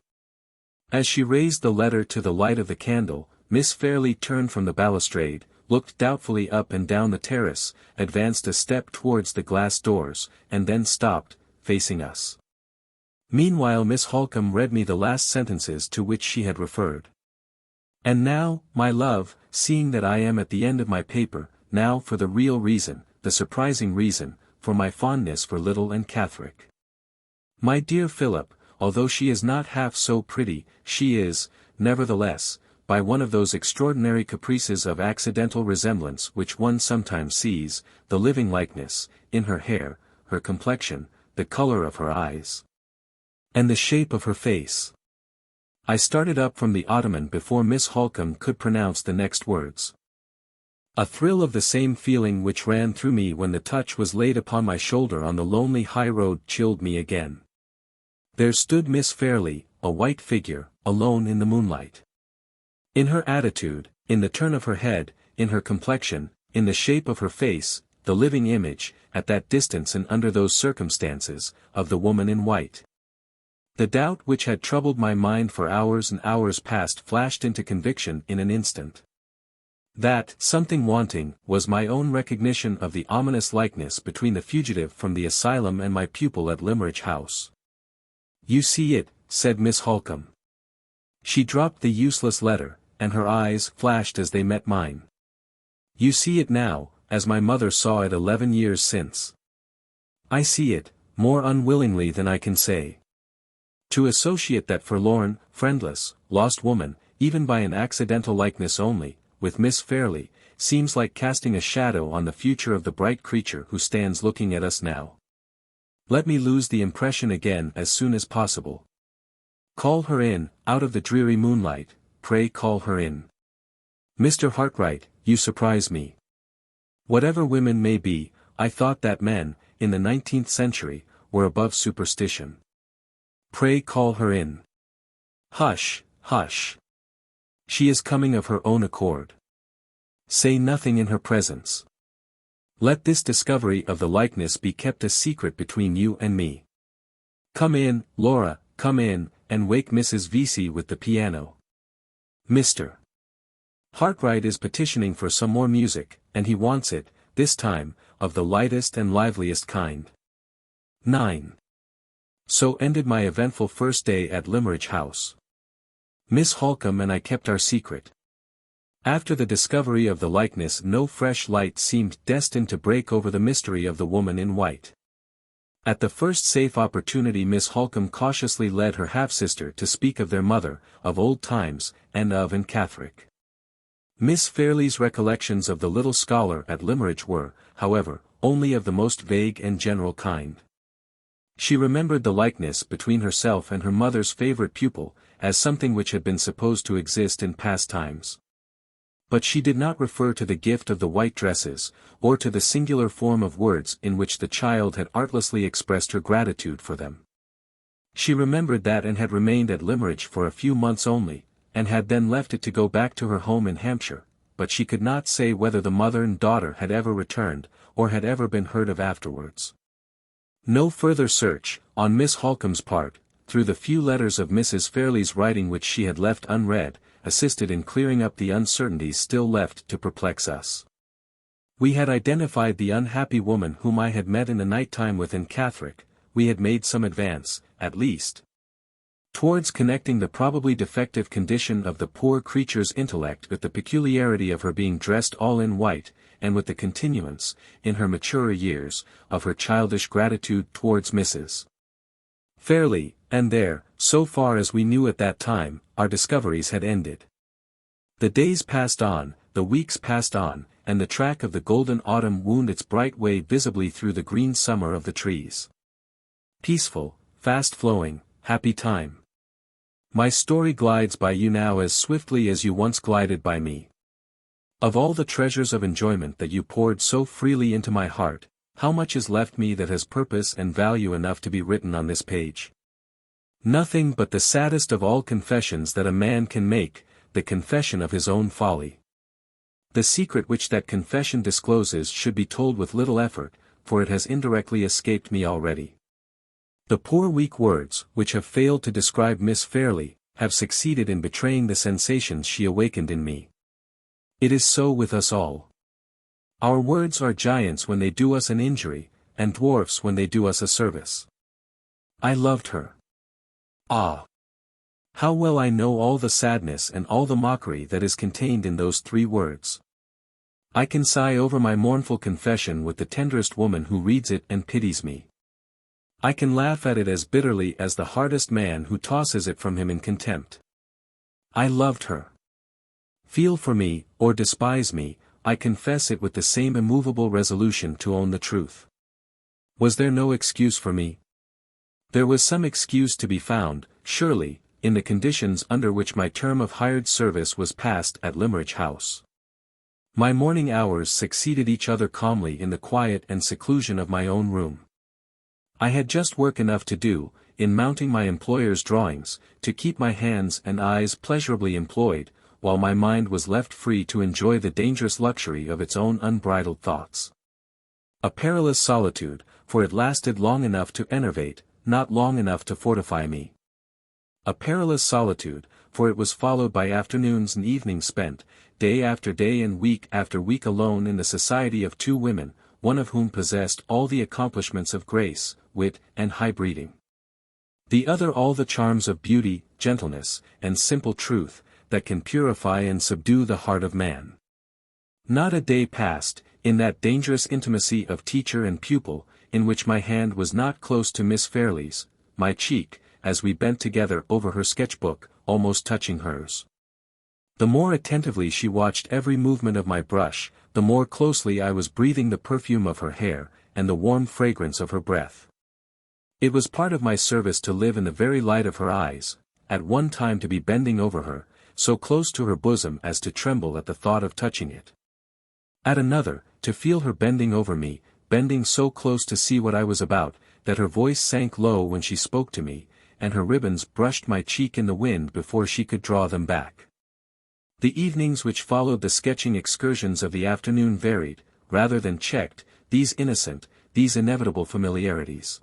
As she raised the letter to the light of the candle, Miss Fairlie turned from the balustrade, looked doubtfully up and down the terrace, advanced a step towards the glass doors, and then stopped, facing us. Meanwhile Miss Halcombe read me the last sentences to which she had referred. And now, my love, seeing that I am at the end of my paper, now for the real reason, the surprising reason, for my fondness for little Anne Catherick. My dear Philip, although she is not half so pretty, she is, nevertheless, by one of those extraordinary caprices of accidental resemblance which one sometimes sees, the living likeness, in her hair, her complexion, the color of her eyes, and the shape of her face. I started up from the ottoman before Miss Halcombe could pronounce the next words. A thrill of the same feeling which ran through me when the touch was laid upon my shoulder on the lonely high road chilled me again. There stood Miss Fairlie, a white figure, alone in the moonlight. In her attitude, in the turn of her head, in her complexion, in the shape of her face, the living image, at that distance and under those circumstances, of the woman in white. The doubt which had troubled my mind for hours and hours past flashed into conviction in an instant. That, something wanting, was my own recognition of the ominous likeness between the fugitive from the asylum and my pupil at Limmeridge House. You see it, said Miss Halcombe. She dropped the useless letter, and her eyes flashed as they met mine. You see it now, as my mother saw it 11 years since. I see it, more unwillingly than I can say. To associate that forlorn, friendless, lost woman, even by an accidental likeness only, with Miss Fairlie, seems like casting a shadow on the future of the bright creature who stands looking at us now. Let me lose the impression again as soon as possible. Call her in, out of the dreary moonlight, pray call her in. Mr. Hartright, you surprise me. Whatever women may be, I thought that men, in the 19th century, were above superstition. Pray call her in. Hush, hush. She is coming of her own accord. Say nothing in her presence. Let this discovery of the likeness be kept a secret between you and me. Come in, Laura, come in, and wake Mrs. Vesey with the piano. Mr. Hartright is petitioning for some more music, and he wants it, this time, of the lightest and liveliest kind. 9. So ended my eventful first day at Limmeridge House. Miss Halcombe and I kept our secret. After the discovery of the likeness no fresh light seemed destined to break over the mystery of the woman in white. At the first safe opportunity Miss Halcombe cautiously led her half-sister to speak of their mother, of old times, and of Anne Catherick. Miss Fairlie's recollections of the little scholar at Limmeridge were, however, only of the most vague and general kind. She remembered the likeness between herself and her mother's favourite pupil, as something which had been supposed to exist in past times. But she did not refer to the gift of the white dresses, or to the singular form of words in which the child had artlessly expressed her gratitude for them. She remembered that Anne had remained at Limmeridge for a few months only, and had then left it to go back to her home in Hampshire, but she could not say whether the mother and daughter had ever returned, or had ever been heard of afterwards. No further search, on Miss Halcombe's part, through the few letters of Mrs. Fairlie's writing which she had left unread, assisted in clearing up the uncertainties still left to perplex us. We had identified the unhappy woman whom I had met in the night time with Anne Catherick. We had made some advance, at least, towards connecting the probably defective condition of the poor creature's intellect with the peculiarity of her being dressed all in white, and with the continuance, in her maturer years, of her childish gratitude towards Mrs. Fairlie, and there, so far as we knew at that time, our discoveries had ended. The days passed on, the weeks passed on, and the track of the golden autumn wound its bright way visibly through the green summer of the trees. Peaceful, fast-flowing, happy time. My story glides by you now as swiftly as you once glided by me. Of all the treasures of enjoyment that you poured so freely into my heart, how much is left me that has purpose and value enough to be written on this page? Nothing but the saddest of all confessions that a man can make, the confession of his own folly. The secret which that confession discloses should be told with little effort, for it has indirectly escaped me already. The poor weak words, which have failed to describe Miss Fairlie, have succeeded in betraying the sensations she awakened in me. It is so with us all. Our words are giants when they do us an injury, and dwarfs when they do us a service. I loved her. Ah! How well I know all the sadness and all the mockery that is contained in those 3 words. I can sigh over my mournful confession with the tenderest woman who reads it and pities me. I can laugh at it as bitterly as the hardest man who tosses it from him in contempt. I loved her. Feel for me, or despise me, I confess it with the same immovable resolution to own the truth. Was there no excuse for me? There was some excuse to be found, surely, in the conditions under which my term of hired service was passed at Limmeridge House. My morning hours succeeded each other calmly in the quiet and seclusion of my own room. I had just work enough to do, in mounting my employer's drawings, to keep my hands and eyes pleasurably employed, while my mind was left free to enjoy the dangerous luxury of its own unbridled thoughts. A perilous solitude, for it lasted long enough to enervate, not long enough to fortify me. A perilous solitude, for it was followed by afternoons and evenings spent, day after day and week after week alone in the society of 2 women, one of whom possessed all the accomplishments of grace, wit, and high breeding. The other all the charms of beauty, gentleness, and simple truth, that can purify and subdue the heart of man. Not a day passed, in that dangerous intimacy of teacher and pupil, in which my hand was not close to Miss Fairlie's, my cheek, as we bent together over her sketchbook, almost touching hers. The more attentively she watched every movement of my brush, the more closely I was breathing the perfume of her hair, and the warm fragrance of her breath. It was part of my service to live in the very light of her eyes, at one time to be bending over her, so close to her bosom as to tremble at the thought of touching it. At another, to feel her bending over me, bending so close to see what I was about, that her voice sank low when she spoke to me, and her ribbons brushed my cheek in the wind before she could draw them back. The evenings which followed the sketching excursions of the afternoon varied, rather than checked, these innocent, these inevitable familiarities.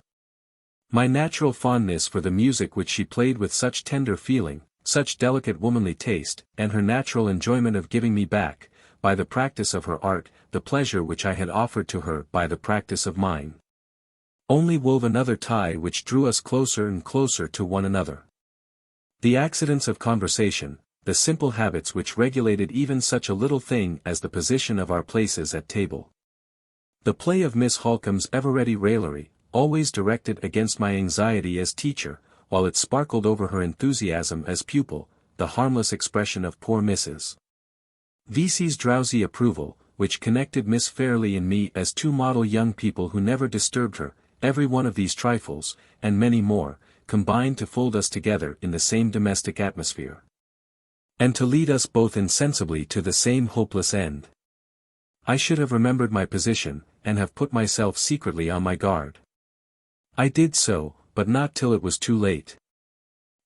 My natural fondness for the music which she played with such tender feeling, such delicate womanly taste, and her natural enjoyment of giving me back, by the practice of her art, the pleasure which I had offered to her by the practice of mine, only wove another tie which drew us closer and closer to one another. The accidents of conversation, the simple habits which regulated even such a little thing as the position of our places at table. The play of Miss Halcombe's ever-ready raillery, always directed against my anxiety as teacher, while it sparkled over her enthusiasm as pupil, the harmless expression of poor Mrs. V.C.'s drowsy approval, which connected Miss Fairlie and me as 2 model young people who never disturbed her, every one of these trifles, and many more, combined to fold us together in the same domestic atmosphere, and to lead us both insensibly to the same hopeless end. I should have remembered my position, and have put myself secretly on my guard. I did so, but not till it was too late.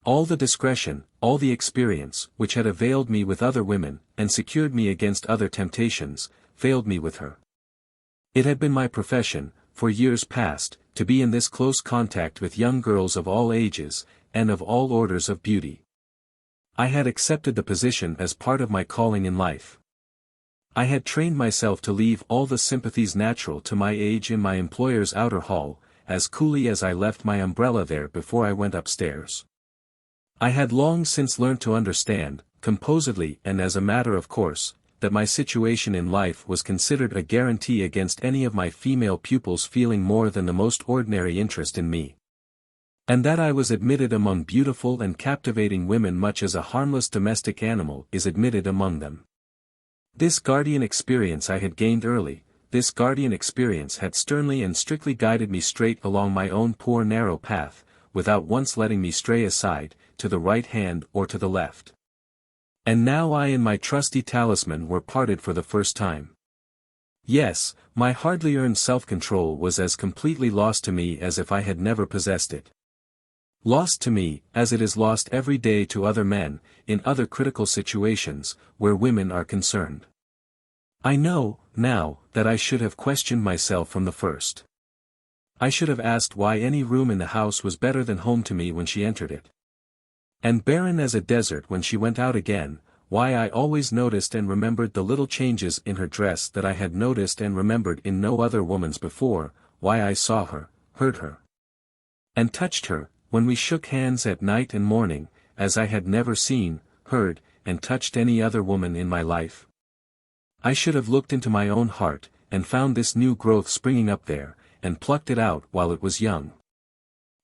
All the discretion, all the experience, which had availed me with other women, and secured me against other temptations, failed me with her. It had been my profession, for years past, to be in this close contact with young girls of all ages, and of all orders of beauty. I had accepted the position as part of my calling in life. I had trained myself to leave all the sympathies natural to my age in my employer's outer hall, as coolly as I left my umbrella there before I went upstairs. I had long since learnt to understand, composedly and as a matter of course, that my situation in life was considered a guarantee against any of my female pupils feeling more than the most ordinary interest in me. And that I was admitted among beautiful and captivating women much as a harmless domestic animal is admitted among them. This guardian experience I had gained early, this guardian experience had sternly and strictly guided me straight along my own poor narrow path, without once letting me stray aside, to the right hand or to the left. And now I and my trusty talisman were parted for the first time. Yes, my hardly earned self-control was as completely lost to me as if I had never possessed it. Lost to me, as it is lost every day to other men, in other critical situations, where women are concerned. I know, now, that I should have questioned myself from the first. I should have asked why any room in the house was better than home to me when she entered it. And barren as a desert when she went out again, why I always noticed and remembered the little changes in her dress that I had noticed and remembered in no other woman's before, why I saw her, heard her, and touched her, when we shook hands at night and morning, as I had never seen, heard, and touched any other woman in my life. I should have looked into my own heart, and found this new growth springing up there, and plucked it out while it was young.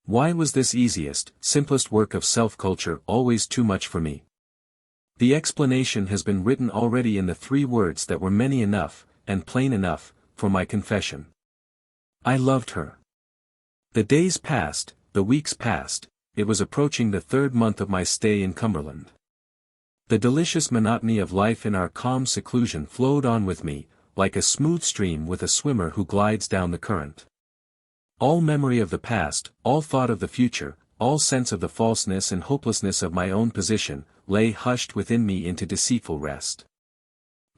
Why was this easiest, simplest work of self-culture always too much for me? The explanation has been written already in the 3 words that were many enough, and plain enough, for my confession. I loved her. The days passed, the weeks passed, it was approaching the 3rd month of my stay in Cumberland. The delicious monotony of life in our calm seclusion flowed on with me, like a smooth stream with a swimmer who glides down the current. All memory of the past, all thought of the future, all sense of the falseness and hopelessness of my own position, lay hushed within me into deceitful rest.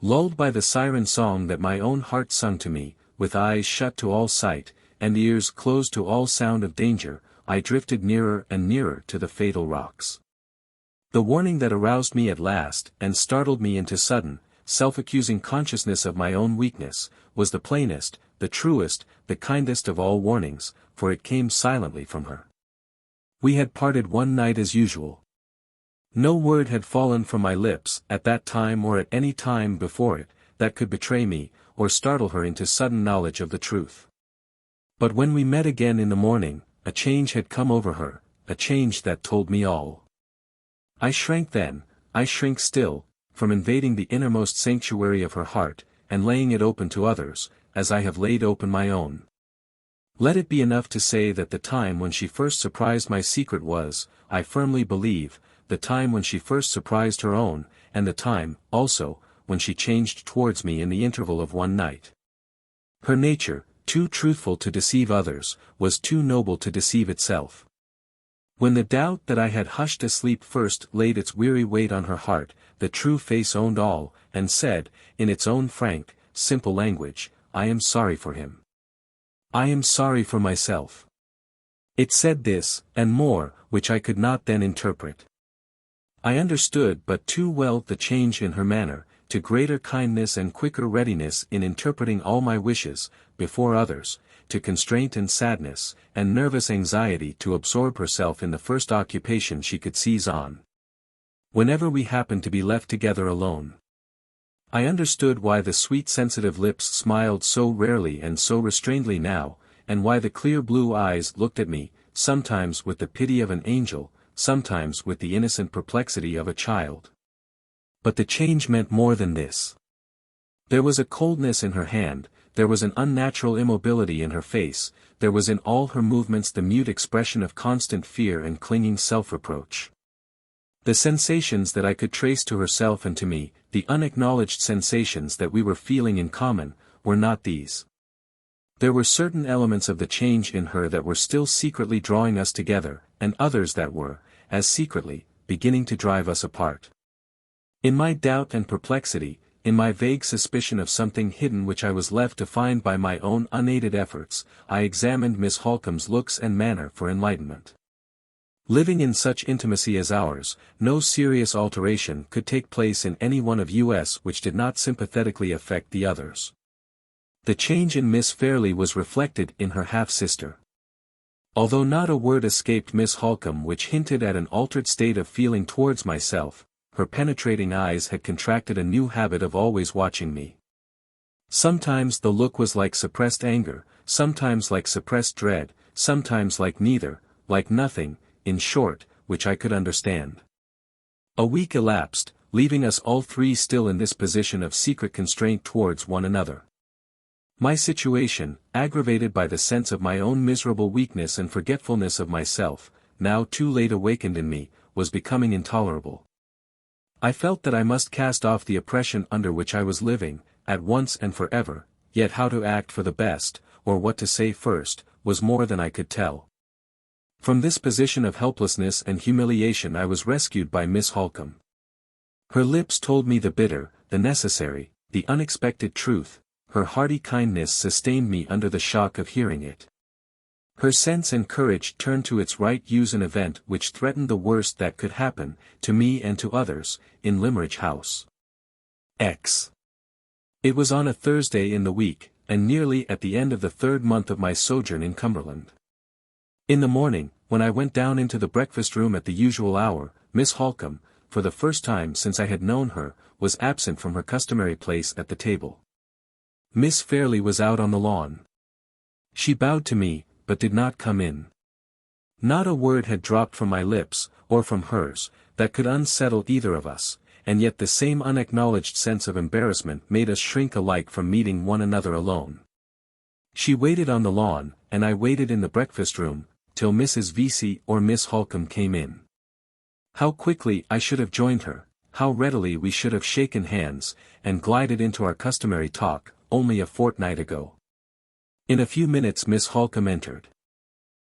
Lulled by the siren song that my own heart sung to me, with eyes shut to all sight, and ears closed to all sound of danger, I drifted nearer and nearer to the fatal rocks. The warning that aroused me at last, and startled me into sudden, self-accusing consciousness of my own weakness, was the plainest, the truest, the kindest of all warnings, for it came silently from her. We had parted one night as usual. No word had fallen from my lips, at that time or at any time before it, that could betray me, or startle her into sudden knowledge of the truth. But when we met again in the morning, a change had come over her, a change that told me all. I shrank then, I shrink still, from invading the innermost sanctuary of her heart, and laying it open to others, as I have laid open my own. Let it be enough to say that the time when she first surprised my secret was, I firmly believe, the time when she first surprised her own, and the time, also, when she changed towards me in the interval of one night. Her nature, too truthful to deceive others, was too noble to deceive itself. When the doubt that I had hushed asleep first laid its weary weight on her heart, the true face owned all, and said, in its own frank, simple language, I am sorry for him. I am sorry for myself. It said this, and more, which I could not then interpret. I understood but too well the change in her manner, to greater kindness and quicker readiness in interpreting all my wishes, before others, to constraint and sadness, and nervous anxiety to absorb herself in the first occupation she could seize on. Whenever we happened to be left together alone, I understood why the sweet sensitive lips smiled so rarely and so restrainedly now, and why the clear blue eyes looked at me, sometimes with the pity of an angel, sometimes with the innocent perplexity of a child. But the change meant more than this. There was a coldness in her hand, there was an unnatural immobility in her face, there was in all her movements the mute expression of constant fear and clinging self-reproach. The sensations that I could trace to herself and to me, the unacknowledged sensations that we were feeling in common, were not these. There were certain elements of the change in her that were still secretly drawing us together, and others that were, as secretly, beginning to drive us apart. In my doubt and perplexity, in my vague suspicion of something hidden which I was left to find by my own unaided efforts, I examined Miss Halcombe's looks and manner for enlightenment. Living in such intimacy as ours, no serious alteration could take place in any one of us which did not sympathetically affect the others. The change in Miss Fairlie was reflected in her half-sister. Although not a word escaped Miss Halcombe which hinted at an altered state of feeling towards myself, her penetrating eyes had contracted a new habit of always watching me. Sometimes the look was like suppressed anger, sometimes like suppressed dread, sometimes like neither, like nothing, in short, which I could understand. A week elapsed, leaving us all three still in this position of secret constraint towards one another. My situation, aggravated by the sense of my own miserable weakness and forgetfulness of myself, now too late awakened in me, was becoming intolerable. I felt that I must cast off the oppression under which I was living, at once and forever, yet how to act for the best, or what to say first, was more than I could tell. From this position of helplessness and humiliation I was rescued by Miss Halcombe. Her lips told me the bitter, the necessary, the unexpected truth, her hearty kindness sustained me under the shock of hearing it. Her sense and courage turned to its right use an event which threatened the worst that could happen, to me and to others, in Limmeridge House. It was on a Thursday in the week, and nearly at the end of the 3rd month of my sojourn in Cumberland. In the morning, when I went down into the breakfast room at the usual hour, Miss Halcombe, for the first time since I had known her, was absent from her customary place at the table. Miss Fairlie was out on the lawn. She bowed to me, but did not come in. Not a word had dropped from my lips, or from hers, that could unsettle either of us, and yet the same unacknowledged sense of embarrassment made us shrink alike from meeting one another alone. She waited on the lawn, and I waited in the breakfast room, till Mrs. VIII or Miss Halcombe came in. How quickly I should have joined her, how readily we should have shaken hands, and glided into our customary talk, only a fortnight ago. In a few minutes Miss Halcombe entered.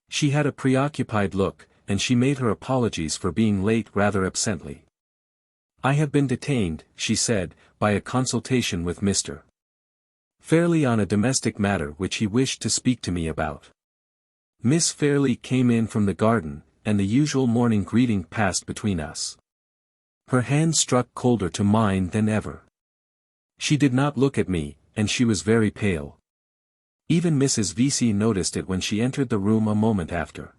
She had a preoccupied look, and she made her apologies for being late rather absently. "I have been detained," she said, "by a consultation with Mr. Fairlie on a domestic matter which he wished to speak to me about." Miss Fairlie came in from the garden, and the usual morning greeting passed between us. Her hand struck colder to mine than ever. She did not look at me, and she was very pale. Even Mrs. VIII noticed it when she entered the room a moment after.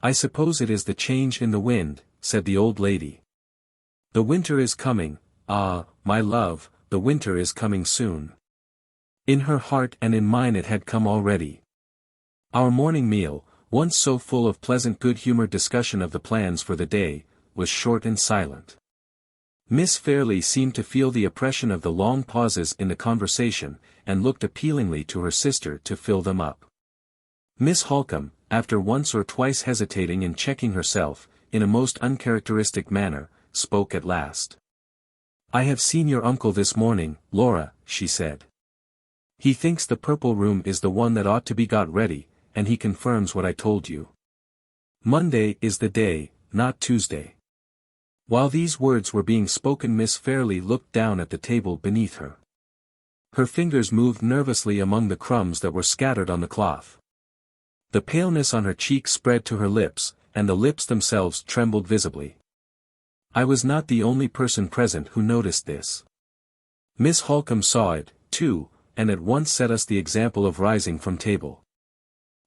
"I suppose it is the change in the wind," said the old lady. "The winter is coming, ah, my love, the winter is coming soon." In her heart and in mine it had come already. Our morning meal, once so full of pleasant good-humored discussion of the plans for the day, was short and silent. Miss Fairlie seemed to feel the oppression of the long pauses in the conversation, and looked appealingly to her sister to fill them up. Miss Halcombe, after once or twice hesitating and checking herself, in a most uncharacteristic manner, spoke at last. "I have seen your uncle this morning, Laura," she said. "He thinks the purple room is the one that ought to be got ready, and he confirms what I told you. Monday is the day, not Tuesday." While these words were being spoken Miss Fairlie looked down at the table beneath her. Her fingers moved nervously among the crumbs that were scattered on the cloth. The paleness on her cheek spread to her lips, and the lips themselves trembled visibly. I was not the only person present who noticed this. Miss Halcombe saw it, too, and at once set us the example of rising from table.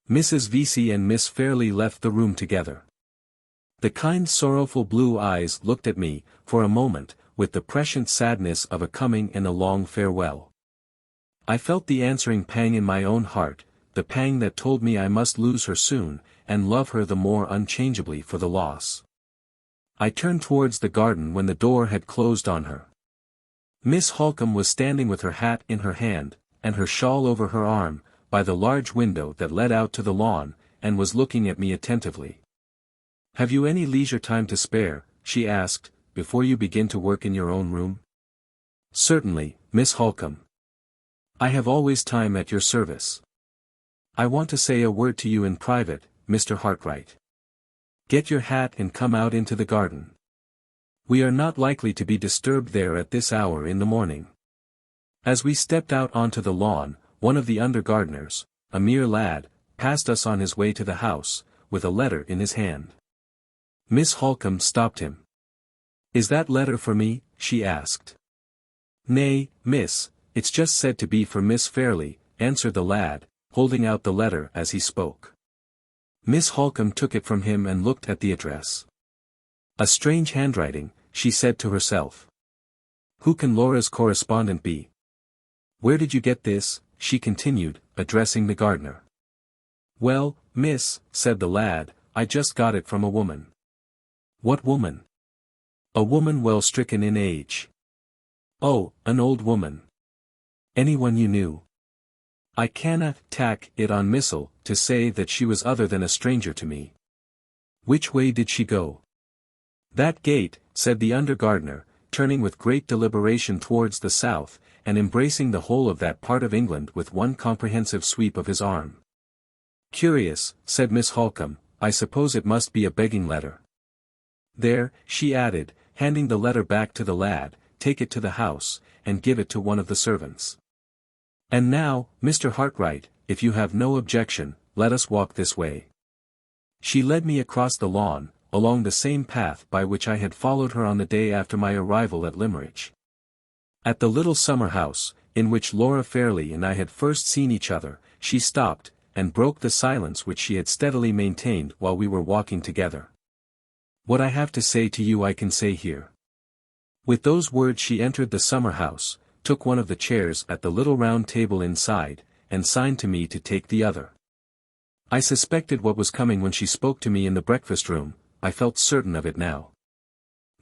Mrs. VIII and Miss Fairlie left the room together. The kind sorrowful blue eyes looked at me, for a moment, with the prescient sadness of a coming and a long farewell. I felt the answering pang in my own heart, the pang that told me I must lose her soon, and love her the more unchangeably for the loss. I turned towards the garden when the door had closed on her. Miss Halcombe was standing with her hat in her hand, and her shawl over her arm, by the large window that led out to the lawn, and was looking at me attentively. "Have you any leisure time to spare," she asked, "before you begin to work in your own room?" "Certainly, Miss Halcombe. I have always time at your service." "I want to say a word to you in private, Mr. Hartright. Get your hat and come out into the garden. We are not likely to be disturbed there at this hour in the morning." As we stepped out onto the lawn, one of the under gardeners, a mere lad, passed us on his way to the house, with a letter in his hand. Miss Halcombe stopped him. "Is that letter for me?" she asked. "Nay, miss, it's just said to be for Miss Fairlie," answered the lad, holding out the letter as he spoke. Miss Halcombe took it from him and looked at the address. A strange handwriting, she said to herself. Who can Laura's correspondent be? "Where did you get this?" she continued, addressing the gardener. "Well, miss," said the lad, "I just got it from a woman." "What woman?" "A woman well stricken in age." "Oh, an old woman. Anyone you knew?" "I canna tack it on missile to say that she was other than a stranger to me." "Which way did she go?" "That gate," said the under gardener, turning with great deliberation towards the south, and embracing the whole of that part of England with one comprehensive sweep of his arm. "Curious," said Miss Halcombe, "I suppose it must be a begging letter. There," she added, handing the letter back to the lad, "take it to the house, and give it to one of the servants. And now, Mr. Hartright, if you have no objection, let us walk this way." She led me across the lawn, along the same path by which I had followed her on the day after my arrival at Limmeridge. At the little summer house, in which Laura Fairlie and I had first seen each other, she stopped, and broke the silence which she had steadily maintained while we were walking together. "What I have to say to you I can say here." With those words she entered the summer house, took one of the chairs at the little round table inside, and signed to me to take the other. I suspected what was coming when she spoke to me in the breakfast room. I felt certain of it now.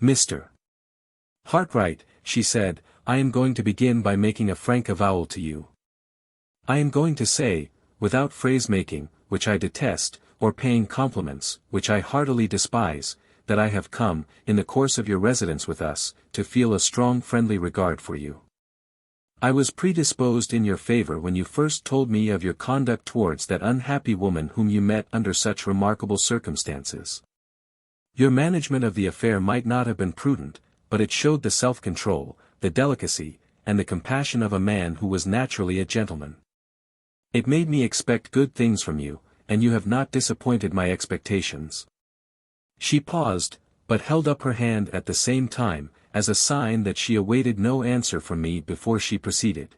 "Mr. Hartright," she said, "I am going to begin by making a frank avowal to you. I am going to say, without phrase-making, which I detest, or paying compliments, which I heartily despise, that I have come, in the course of your residence with us, to feel a strong friendly regard for you. I was predisposed in your favor when you first told me of your conduct towards that unhappy woman whom you met under such remarkable circumstances. Your management of the affair might not have been prudent, but it showed the self-control, the delicacy, and the compassion of a man who was naturally a gentleman. It made me expect good things from you, and you have not disappointed my expectations." She paused, but held up her hand at the same time, as a sign that she awaited no answer from me before she proceeded.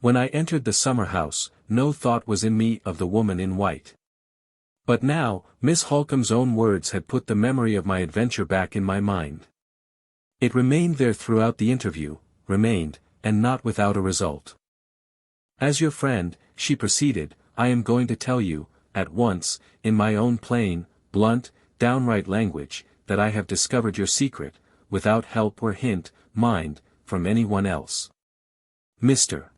"When I entered the summer house, no thought was in me of the woman in white. But now, Miss Halcombe's own words had put the memory of my adventure back in my mind. It remained there throughout the interview, remained, and not without a result. As your friend," she proceeded, "I am going to tell you, at once, in my own plain, blunt, downright language, that I have discovered your secret, without help or hint, mind, from any one else. Mr.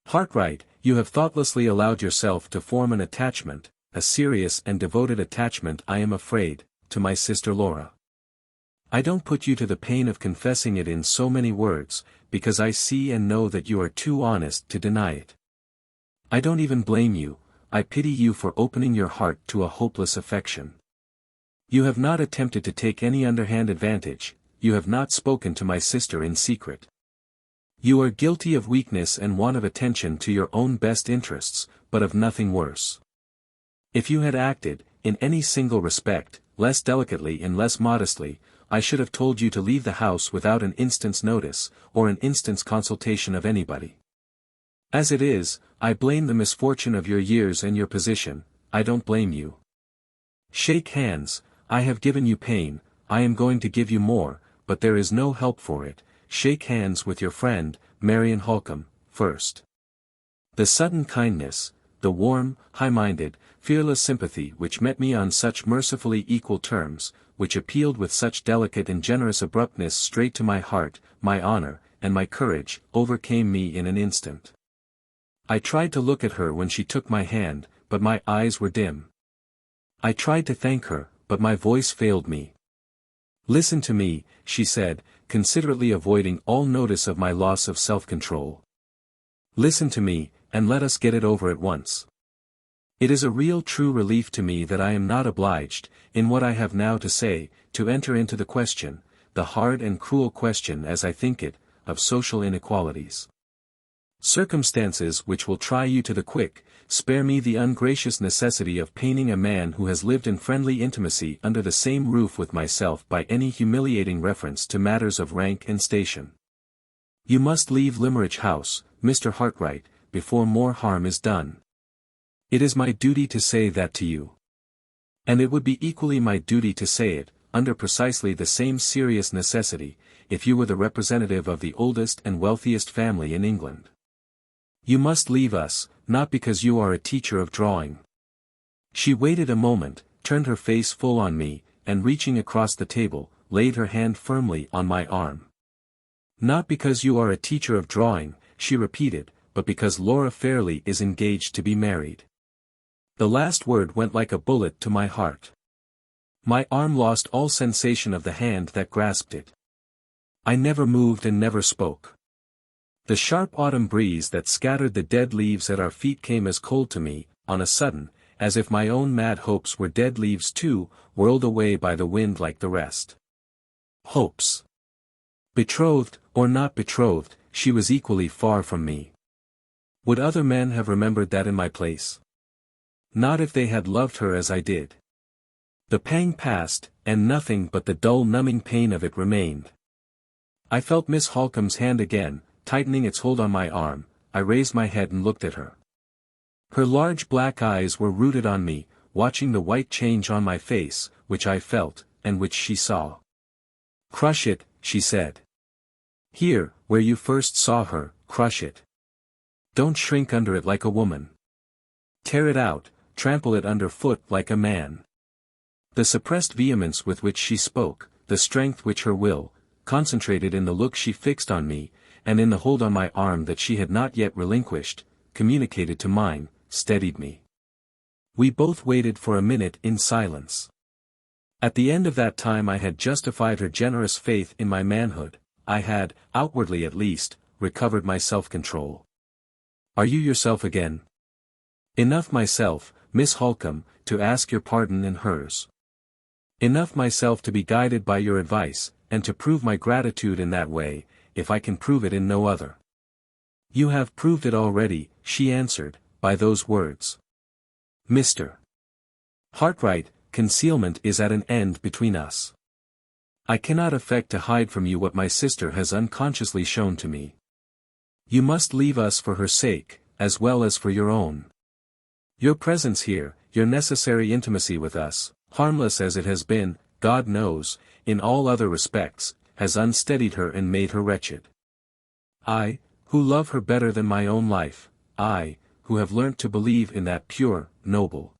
Hartright, you have thoughtlessly allowed yourself to form an attachment, a serious and devoted attachment I am afraid, to my sister Laura. I don't put you to the pain of confessing it in so many words, because I see and know that you are too honest to deny it. I don't even blame you, I pity you for opening your heart to a hopeless affection. You have not attempted to take any underhand advantage, you have not spoken to my sister in secret. You are guilty of weakness and want of attention to your own best interests, but of nothing worse. If you had acted, in any single respect, less delicately and less modestly, I should have told you to leave the house without an instant's notice, or an instant's consultation of anybody. As it is, I blame the misfortune of your years and your position, I don't blame you. Shake hands, I have given you pain, I am going to give you more, but there is no help for it. Shake hands with your friend, Marian Halcombe, first." The sudden kindness, the warm, high-minded, fearless sympathy which met me on such mercifully equal terms, which appealed with such delicate and generous abruptness straight to my heart, my honor, and my courage, overcame me in an instant. I tried to look at her when she took my hand, but my eyes were dim. I tried to thank her, but my voice failed me. "Listen to me," she said, considerately avoiding all notice of my loss of self-control. "Listen to me, and let us get it over at once. It is a real true relief to me that I am not obliged, in what I have now to say, to enter into the question, the hard and cruel question as I think it, of social inequalities. Circumstances which will try you to the quick, spare me the ungracious necessity of paining a man who has lived in friendly intimacy under the same roof with myself by any humiliating reference to matters of rank and station. You must leave Limmeridge House, Mr. Hartright, before more harm is done. It is my duty to say that to you. And it would be equally my duty to say it, under precisely the same serious necessity, if you were the representative of the oldest and wealthiest family in England. You must leave us, not because you are a teacher of drawing. She waited a moment, turned her face full on me, and reaching across the table, laid her hand firmly on my arm. Not because you are a teacher of drawing, she repeated, but because Laura Fairlie is engaged to be married. The last word went like a bullet to my heart. My arm lost all sensation of the hand that grasped it. I never moved and never spoke. The sharp autumn breeze that scattered the dead leaves at our feet came as cold to me, on a sudden, as if my own mad hopes were dead leaves too, whirled away by the wind like the rest. Hopes. Betrothed, or not betrothed, she was equally far from me. Would other men have remembered that in my place? Not if they had loved her as I did. The pang passed, and nothing but the dull numbing pain of it remained. I felt Miss Halcombe's hand again, tightening its hold on my arm. I raised my head and looked at her. Her large black eyes were rooted on me, watching the white change on my face, which I felt, and which she saw. "Crush it," she said. "Here, where you first saw her, crush it. Don't shrink under it like a woman. Tear it out, trample it under foot like a man." The suppressed vehemence with which she spoke, the strength which her will, concentrated in the look she fixed on me, and in the hold on my arm that she had not yet relinquished, communicated to mine, steadied me. We both waited for a minute in silence. At the end of that time I had justified her generous faith in my manhood, I had, outwardly at least, recovered my self-control. "Are you yourself again?" "Enough myself, Miss Halcombe, to ask your pardon and hers. Enough myself to be guided by your advice, and to prove my gratitude in that way, if I can prove it in no other." "You have proved it already," she answered, "by those words. Mr. Hartright, concealment is at an end between us. I cannot affect to hide from you what my sister has unconsciously shown to me. You must leave us for her sake, as well as for your own. Your presence here, your necessary intimacy with us, harmless as it has been, God knows, in all other respects, has unsteadied her and made her wretched. I, who love her better than my own life, I, who have learnt to believe in that pure, noble,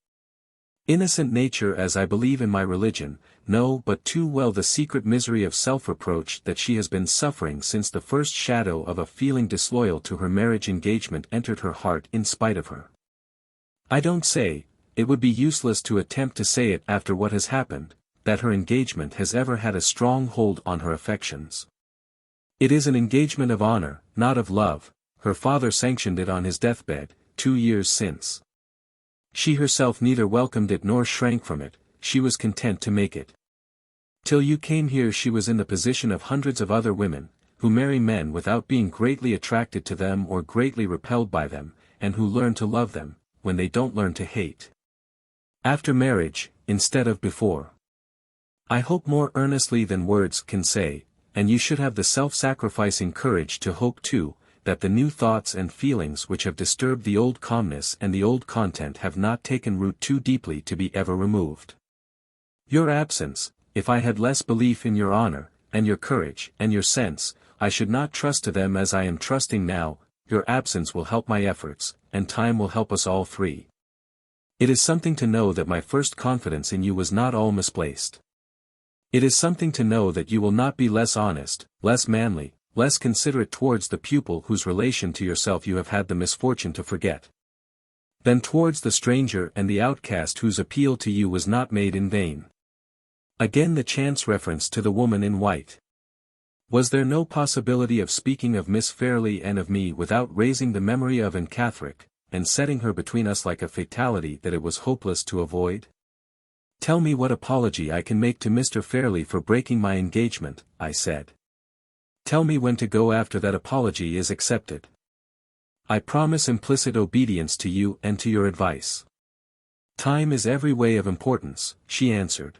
innocent nature as I believe in my religion, know but too well the secret misery of self-reproach that she has been suffering since the first shadow of a feeling disloyal to her marriage engagement entered her heart in spite of her. I don't say, it would be useless to attempt to say it after what has happened, that her engagement has ever had a strong hold on her affections. It is an engagement of honor, not of love. Her father sanctioned it on his deathbed, 2 years since. She herself neither welcomed it nor shrank from it, she was content to make it. Till you came here she was in the position of hundreds of other women, who marry men without being greatly attracted to them or greatly repelled by them, and who learn to love them, when they don't learn to hate. After marriage, instead of before. I hope more earnestly than words can say, and you should have the self-sacrificing courage to hope too, that the new thoughts and feelings which have disturbed the old calmness and the old content have not taken root too deeply to be ever removed. Your absence, if I had less belief in your honor, and your courage, and your sense, I should not trust to them as I am trusting now. Your absence will help my efforts, and time will help us all three. It is something to know that my first confidence in you was not all misplaced. It is something to know that you will not be less honest, less manly, less considerate towards the pupil whose relation to yourself you have had the misfortune to forget, than towards the stranger and the outcast whose appeal to you was not made in vain. Again the chance reference to the woman in white. Was there no possibility of speaking of Miss Fairlie and of me without raising the memory of Anne Catherick, and setting her between us like a fatality that it was hopeless to avoid? Tell me what apology I can make to Mr. Fairlie for breaking my engagement, I said. Tell me when to go after that apology is accepted. I promise implicit obedience to you and to your advice. Time is every way of importance, she answered.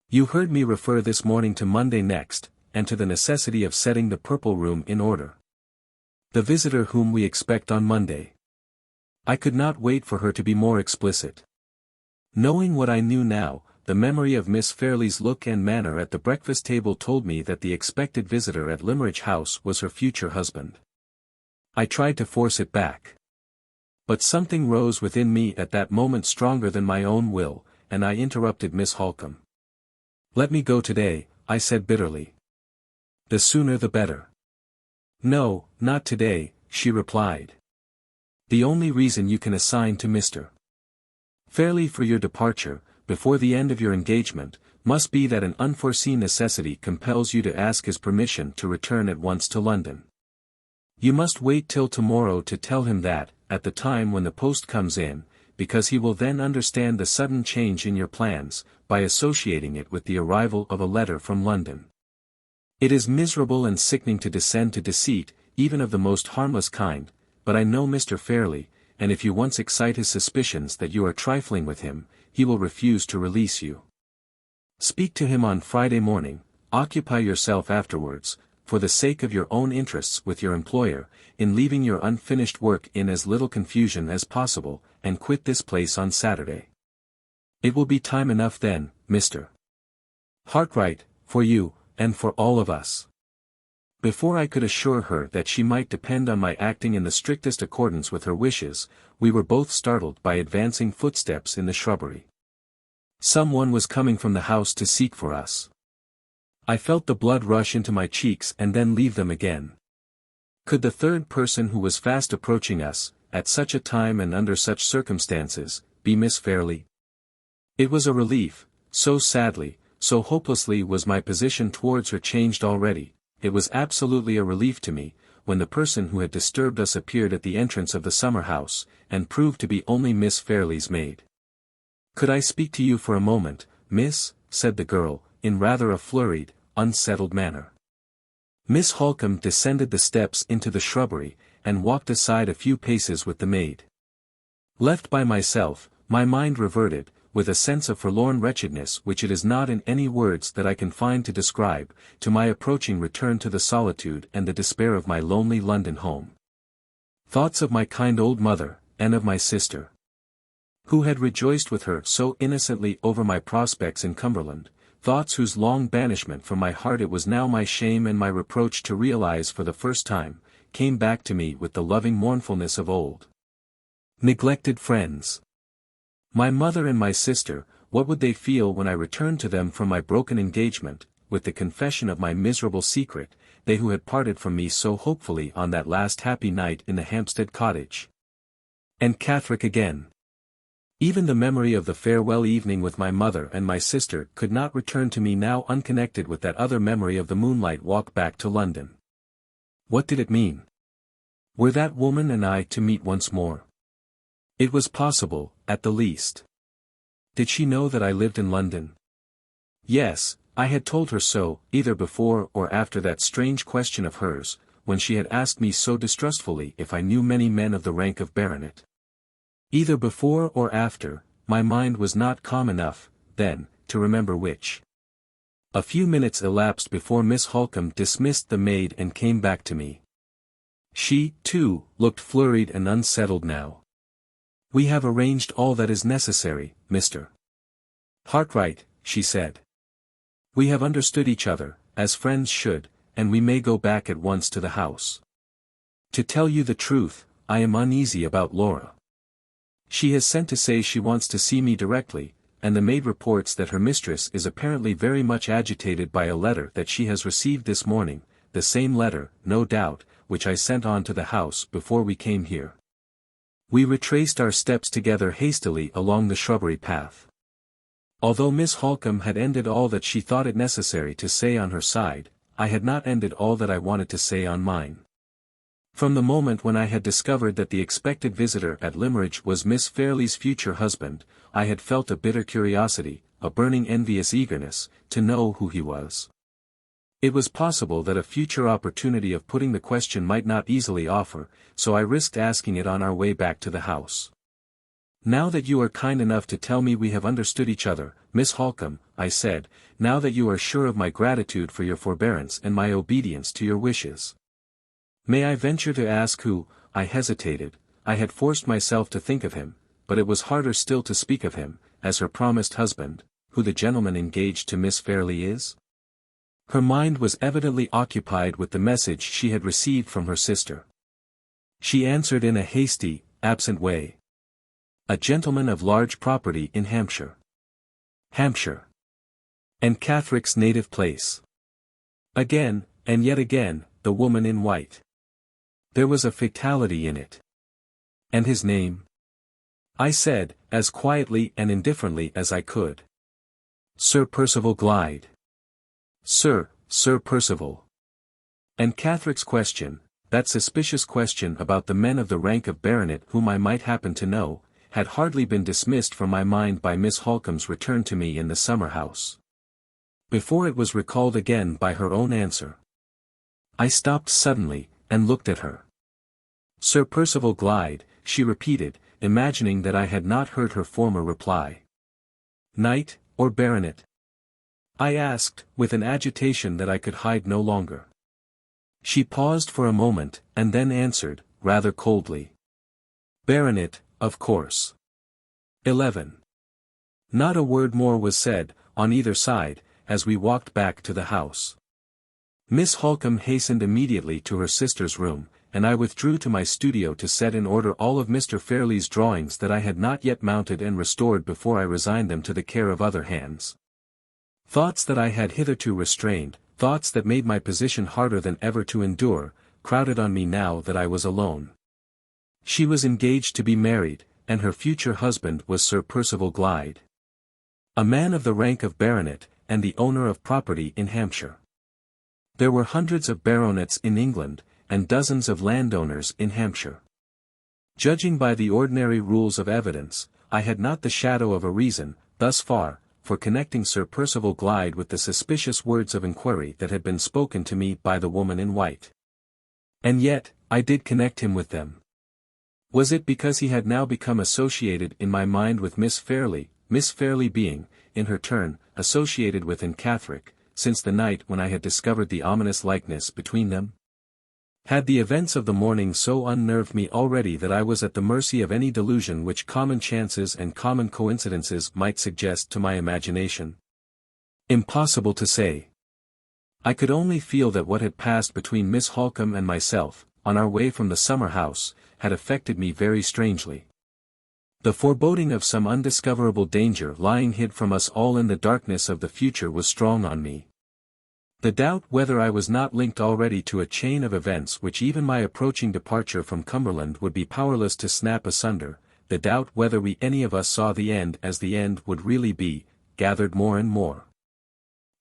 You heard me refer this morning to Monday next, and to the necessity of setting the purple room in order. The visitor whom we expect on Monday. I could not wait for her to be more explicit. Knowing what I knew now, the memory of Miss Fairlie's look and manner at the breakfast table told me that the expected visitor at Limmeridge House was her future husband. I tried to force it back. But something rose within me at that moment stronger than my own will, and I interrupted Miss Halcombe. Let me go today, I said bitterly. The sooner the better. No, not today, she replied. The only reason you can assign to Mr. Fairlie for your departure, before the end of your engagement, must be that an unforeseen necessity compels you to ask his permission to return at once to London. You must wait till tomorrow to tell him that, at the time when the post comes in, because he will then understand the sudden change in your plans, by associating it with the arrival of a letter from London. It is miserable and sickening to descend to deceit, even of the most harmless kind, but I know Mr. Fairlie, and if you once excite his suspicions that you are trifling with him, he will refuse to release you. Speak to him on Friday morning, occupy yourself afterwards, for the sake of your own interests with your employer, in leaving your unfinished work in as little confusion as possible, and quit this place on Saturday. It will be time enough then, Mr. Hartright, for you, and for all of us. Before I could assure her that she might depend on my acting in the strictest accordance with her wishes, we were both startled by advancing footsteps in the shrubbery. Someone was coming from the house to seek for us. I felt the blood rush into my cheeks and then leave them again. Could the third person who was fast approaching us, at such a time and under such circumstances, be Miss Fairlie? It was a relief, so sadly, so hopelessly was my position towards her changed already. It was absolutely a relief to me, when the person who had disturbed us appeared at the entrance of the summer house, and proved to be only Miss Fairlie's maid. Could I speak to you for a moment, miss? Said the girl, in rather a flurried, unsettled manner. Miss Halcombe descended the steps into the shrubbery, and walked aside a few paces with the maid. Left by myself, my mind reverted, with a sense of forlorn wretchedness which it is not in any words that I can find to describe, to my approaching return to the solitude and the despair of my lonely London home. Thoughts of my kind old mother, and of my sister, who had rejoiced with her so innocently over my prospects in Cumberland, thoughts whose long banishment from my heart it was now my shame and my reproach to realize for the first time, came back to me with the loving mournfulness of old. Neglected friends. My mother and my sister, what would they feel when I returned to them from my broken engagement, with the confession of my miserable secret, they who had parted from me so hopefully on that last happy night in the Hampstead cottage? Anne Catherick again. Even the memory of the farewell evening with my mother and my sister could not return to me now unconnected with that other memory of the moonlight walk back to London. What did it mean? Were that woman and I to meet once more? It was possible, at the least. Did she know that I lived in London? Yes, I had told her so, either before or after that strange question of hers, when she had asked me so distrustfully if I knew many men of the rank of baronet. Either before or after, my mind was not calm enough, then, to remember which. A few minutes elapsed before Miss Halcombe dismissed the maid and came back to me. She, too, looked flurried and unsettled now. We have arranged all that is necessary, Mr. Hartright, she said. We have understood each other, as friends should, and we may go back at once to the house. To tell you the truth, I am uneasy about Laura. She has sent to say she wants to see me directly, and the maid reports that her mistress is apparently very much agitated by a letter that she has received this morning, the same letter, no doubt, which I sent on to the house before we came here. We retraced our steps together hastily along the shrubbery path. Although Miss Halcombe had ended all that she thought it necessary to say on her side, I had not ended all that I wanted to say on mine. From the moment when I had discovered that the expected visitor at Limmeridge was Miss Fairlie's future husband, I had felt a bitter curiosity, a burning envious eagerness, to know who he was. It was possible that a future opportunity of putting the question might not easily offer, so I risked asking it on our way back to the house. "Now that you are kind enough to tell me we have understood each other, Miss Halcombe," I said, "now that you are sure of my gratitude for your forbearance and my obedience to your wishes. May I venture to ask who—" I hesitated. I had forced myself to think of him, but it was harder still to speak of him, as her promised husband, "who the gentleman engaged to Miss Fairlie is?" Her mind was evidently occupied with the message she had received from her sister. She answered in a hasty, absent way. "A gentleman of large property in Hampshire." Hampshire. Anne Catherick's native place. Again, and yet again, the woman in white. There was a fatality in it. "And his name?" I said, as quietly and indifferently as I could. "Sir Percival Glyde." Sir Percival. Anne Catherick's question, that suspicious question about the men of the rank of baronet whom I might happen to know, had hardly been dismissed from my mind by Miss Halcombe's return to me in the summer house. Before it was recalled again by her own answer. I stopped suddenly, and looked at her. "Sir Percival Glyde," she repeated, imagining that I had not heard her former reply. "Knight, or baronet?" I asked, with an agitation that I could hide no longer. She paused for a moment, and then answered, rather coldly. "Baronet, of course." 11. Not a word more was said, on either side, as we walked back to the house. Miss Halcombe hastened immediately to her sister's room, and I withdrew to my studio to set in order all of Mr. Fairlie's drawings that I had not yet mounted and restored before I resigned them to the care of other hands. Thoughts that I had hitherto restrained, thoughts that made my position harder than ever to endure, crowded on me now that I was alone. She was engaged to be married, and her future husband was Sir Percival Glyde. A man of the rank of baronet, and the owner of property in Hampshire. There were hundreds of baronets in England, and dozens of landowners in Hampshire. Judging by the ordinary rules of evidence, I had not the shadow of a reason, thus far, for connecting Sir Percival Glyde with the suspicious words of inquiry that had been spoken to me by the woman in white. And yet, I did connect him with them. Was it because he had now become associated in my mind with Miss Fairlie being, in her turn, associated with Anne Catherick, since the night when I had discovered the ominous likeness between them? Had the events of the morning so unnerved me already that I was at the mercy of any delusion which common chances and common coincidences might suggest to my imagination? Impossible to say. I could only feel that what had passed between Miss Halcombe and myself, on our way from the summer house, had affected me very strangely. The foreboding of some undiscoverable danger lying hid from us all in the darkness of the future was strong on me. The doubt whether I was not linked already to a chain of events which even my approaching departure from Cumberland would be powerless to snap asunder, the doubt whether we any of us saw the end as the end would really be, gathered more and more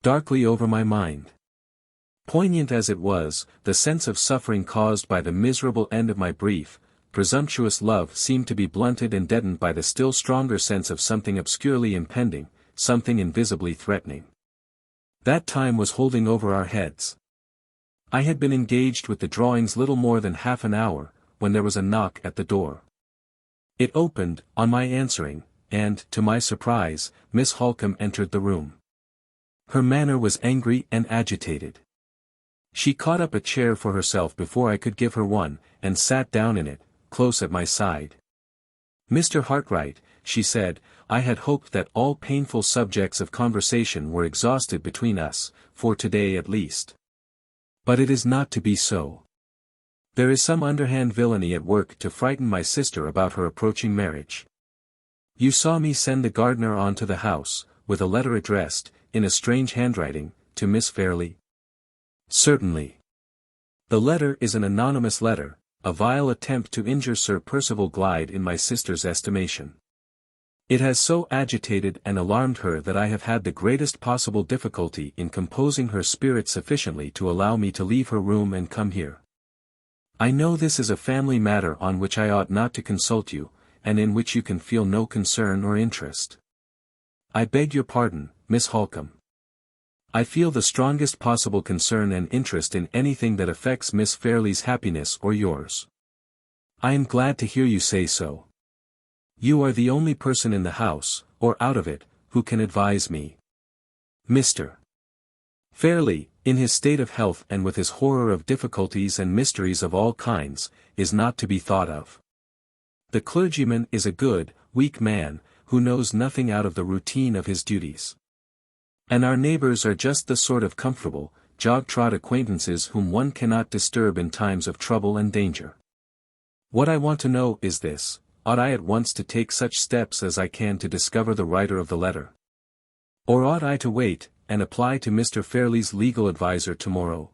darkly over my mind. Poignant as it was, the sense of suffering caused by the miserable end of my brief, presumptuous love seemed to be blunted and deadened by the still stronger sense of something obscurely impending, something invisibly threatening. That time was holding over our heads. I had been engaged with the drawings little more than half an hour, when there was a knock at the door. It opened, on my answering, and, to my surprise, Miss Halcombe entered the room. Her manner was angry and agitated. She caught up a chair for herself before I could give her one, and sat down in it, close at my side. "Mr. Hartright," she said, "I had hoped that all painful subjects of conversation were exhausted between us, for today at least. But it is not to be so. There is some underhand villainy at work to frighten my sister about her approaching marriage. You saw me send the gardener on to the house, with a letter addressed, in a strange handwriting, to Miss Fairlie?" "Certainly. The letter is an anonymous letter, a vile attempt to injure Sir Percival Glyde in my sister's estimation. It has so agitated and alarmed her that I have had the greatest possible difficulty in composing her spirit sufficiently to allow me to leave her room and come here. I know this is a family matter on which I ought not to consult you, and in which you can feel no concern or interest. I beg your pardon, Miss Halcombe. I feel the strongest possible concern and interest in anything that affects Miss Fairlie's happiness or yours. I am glad to hear you say so. You are the only person in the house, or out of it, who can advise me. Mr. Fairlie, in his state of health and with his horror of difficulties and mysteries of all kinds, is not to be thought of. The clergyman is a good, weak man, who knows nothing out of the routine of his duties. And our neighbors are just the sort of comfortable, jog-trot acquaintances whom one cannot disturb in times of trouble and danger. What I want to know is this: ought I at once to take such steps as I can to discover the writer of the letter? Or ought I to wait, and apply to Mr. Fairlie's legal adviser tomorrow?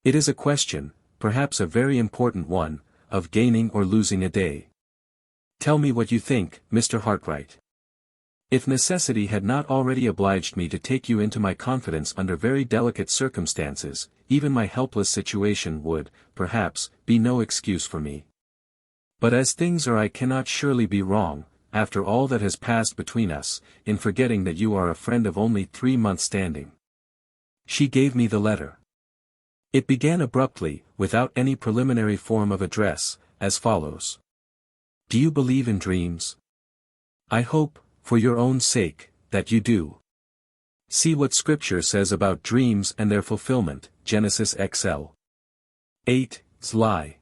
It is a question, perhaps a very important one, of gaining or losing a day. Tell me what you think, Mr. Hartright. If necessity had not already obliged me to take you into my confidence under very delicate circumstances, even my helpless situation would, perhaps, be no excuse for me. But as things are, I cannot surely be wrong, after all that has passed between us, in forgetting that you are a friend of only 3 months' standing. She gave me the letter. It began abruptly, without any preliminary form of address, as follows. Do you believe in dreams? I hope, for your own sake, that you do. See what Scripture says about dreams and their fulfillment, Genesis XIII. 8, XIII.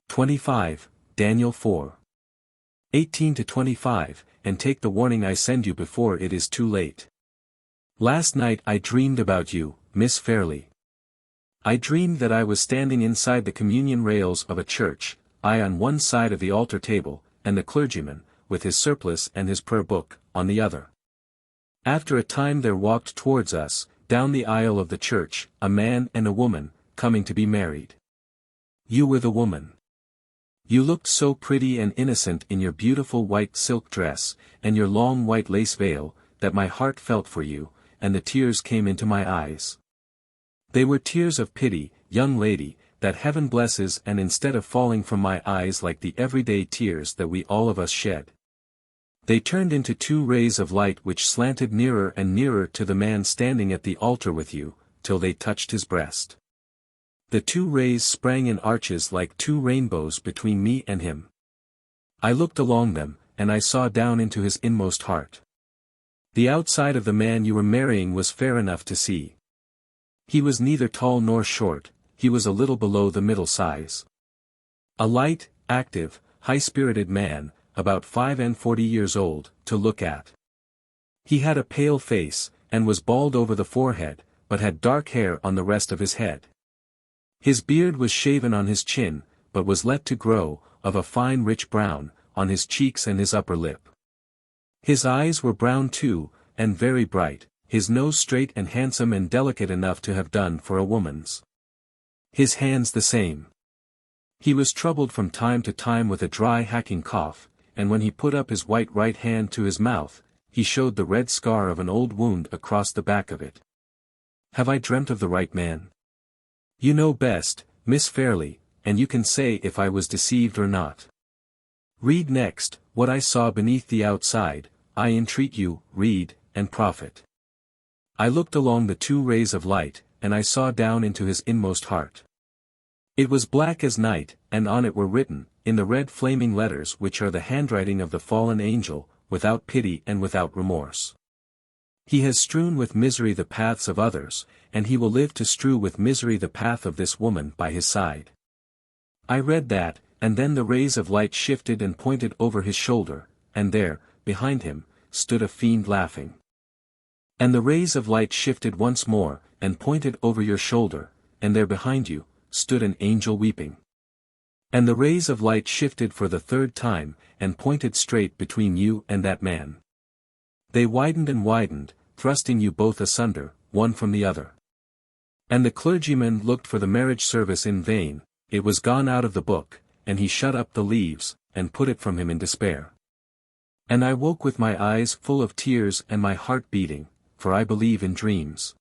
25, Daniel 4. 18-25, and take the warning I send you before it is too late. Last night I dreamed about you, Miss Fairlie. I dreamed that I was standing inside the communion rails of a church, I on one side of the altar table, and the clergyman, with his surplice and his prayer book, on the other. After a time there walked towards us, down the aisle of the church, a man and a woman, coming to be married. You were the woman. You looked so pretty and innocent in your beautiful white silk dress, and your long white lace veil, that my heart felt for you, and the tears came into my eyes. They were tears of pity, young lady, that heaven blesses, and instead of falling from my eyes like the everyday tears that we all of us shed, they turned into 2 rays of light which slanted nearer and nearer to the man standing at the altar with you, till they touched his breast. The 2 rays sprang in arches like 2 rainbows between me and him. I looked along them, and I saw down into his inmost heart. The outside of the man you were marrying was fair enough to see. He was neither tall nor short, he was a little below the middle size. A light, active, high-spirited man, about 45 years old, to look at. He had a pale face, and was bald over the forehead, but had dark hair on the rest of his head. His beard was shaven on his chin, but was let to grow, of a fine rich brown, on his cheeks and his upper lip. His eyes were brown too, and very bright, his nose straight and handsome and delicate enough to have done for a woman's. His hands the same. He was troubled from time to time with a dry hacking cough, and when he put up his white right hand to his mouth, he showed the red scar of an old wound across the back of it. Have I dreamt of the right man? You know best, Miss Fairlie, and you can say if I was deceived or not. Read next, what I saw beneath the outside, I entreat you, read, and profit. I looked along the 2 rays of light, and I saw down into his inmost heart. It was black as night, and on it were written, in the red flaming letters which are the handwriting of the fallen angel, without pity and without remorse. He has strewn with misery the paths of others, and he will live to strew with misery the path of this woman by his side. I read that, and then the rays of light shifted and pointed over his shoulder, and there, behind him, stood a fiend laughing. And the rays of light shifted once more, and pointed over your shoulder, and there behind you, stood an angel weeping. And the rays of light shifted for the 3rd time, and pointed straight between you and that man. They widened and widened, thrusting you both asunder, one from the other. And the clergyman looked for the marriage service in vain, it was gone out of the book, and he shut up the leaves, and put it from him in despair. And I woke with my eyes full of tears and my heart beating, for I believe in dreams.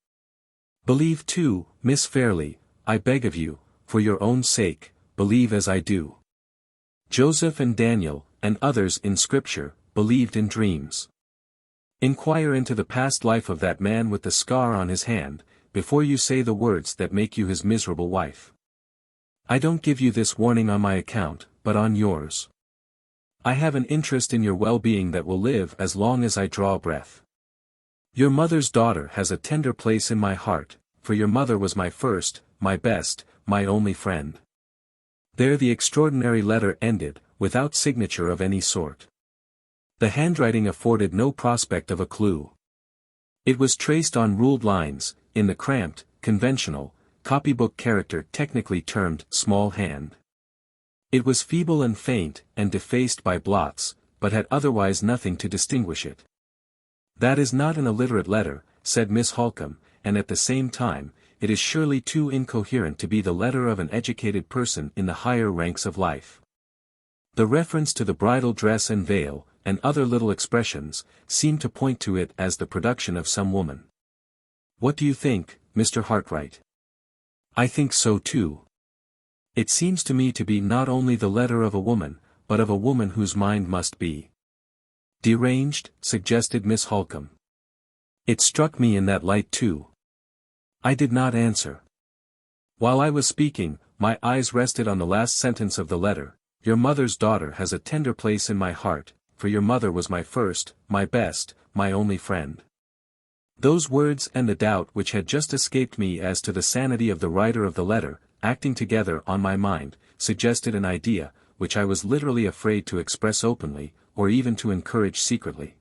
Believe too, Miss Fairlie, I beg of you, for your own sake, believe as I do. Joseph and Daniel, and others in Scripture, believed in dreams. Inquire into the past life of that man with the scar on his hand, before you say the words that make you his miserable wife. I don't give you this warning on my account, but on yours. I have an interest in your well-being that will live as long as I draw breath. Your mother's daughter has a tender place in my heart, for your mother was my first, my best, my only friend. There the extraordinary letter ended, without signature of any sort. The handwriting afforded no prospect of a clue. It was traced on ruled lines, in the cramped, conventional, copybook character technically termed small hand. It was feeble and faint, and defaced by blots, but had otherwise nothing to distinguish it. That is not an illiterate letter, said Miss Halcombe, and at the same time, it is surely too incoherent to be the letter of an educated person in the higher ranks of life. The reference to the bridal dress and veil, and other little expressions, seem to point to it as the production of some woman. What do you think, Mr. Hartright? I think so too. It seems to me to be not only the letter of a woman, but of a woman whose mind must be deranged, suggested Miss Halcombe. It struck me in that light too. I did not answer. While I was speaking, my eyes rested on the last sentence of the letter. Your mother's daughter has a tender place in my heart, for your mother was my first, my best, my only friend. Those words and the doubt which had just escaped me as to the sanity of the writer of the letter, acting together on my mind, suggested an idea, which I was literally afraid to express openly, or even to encourage secretly.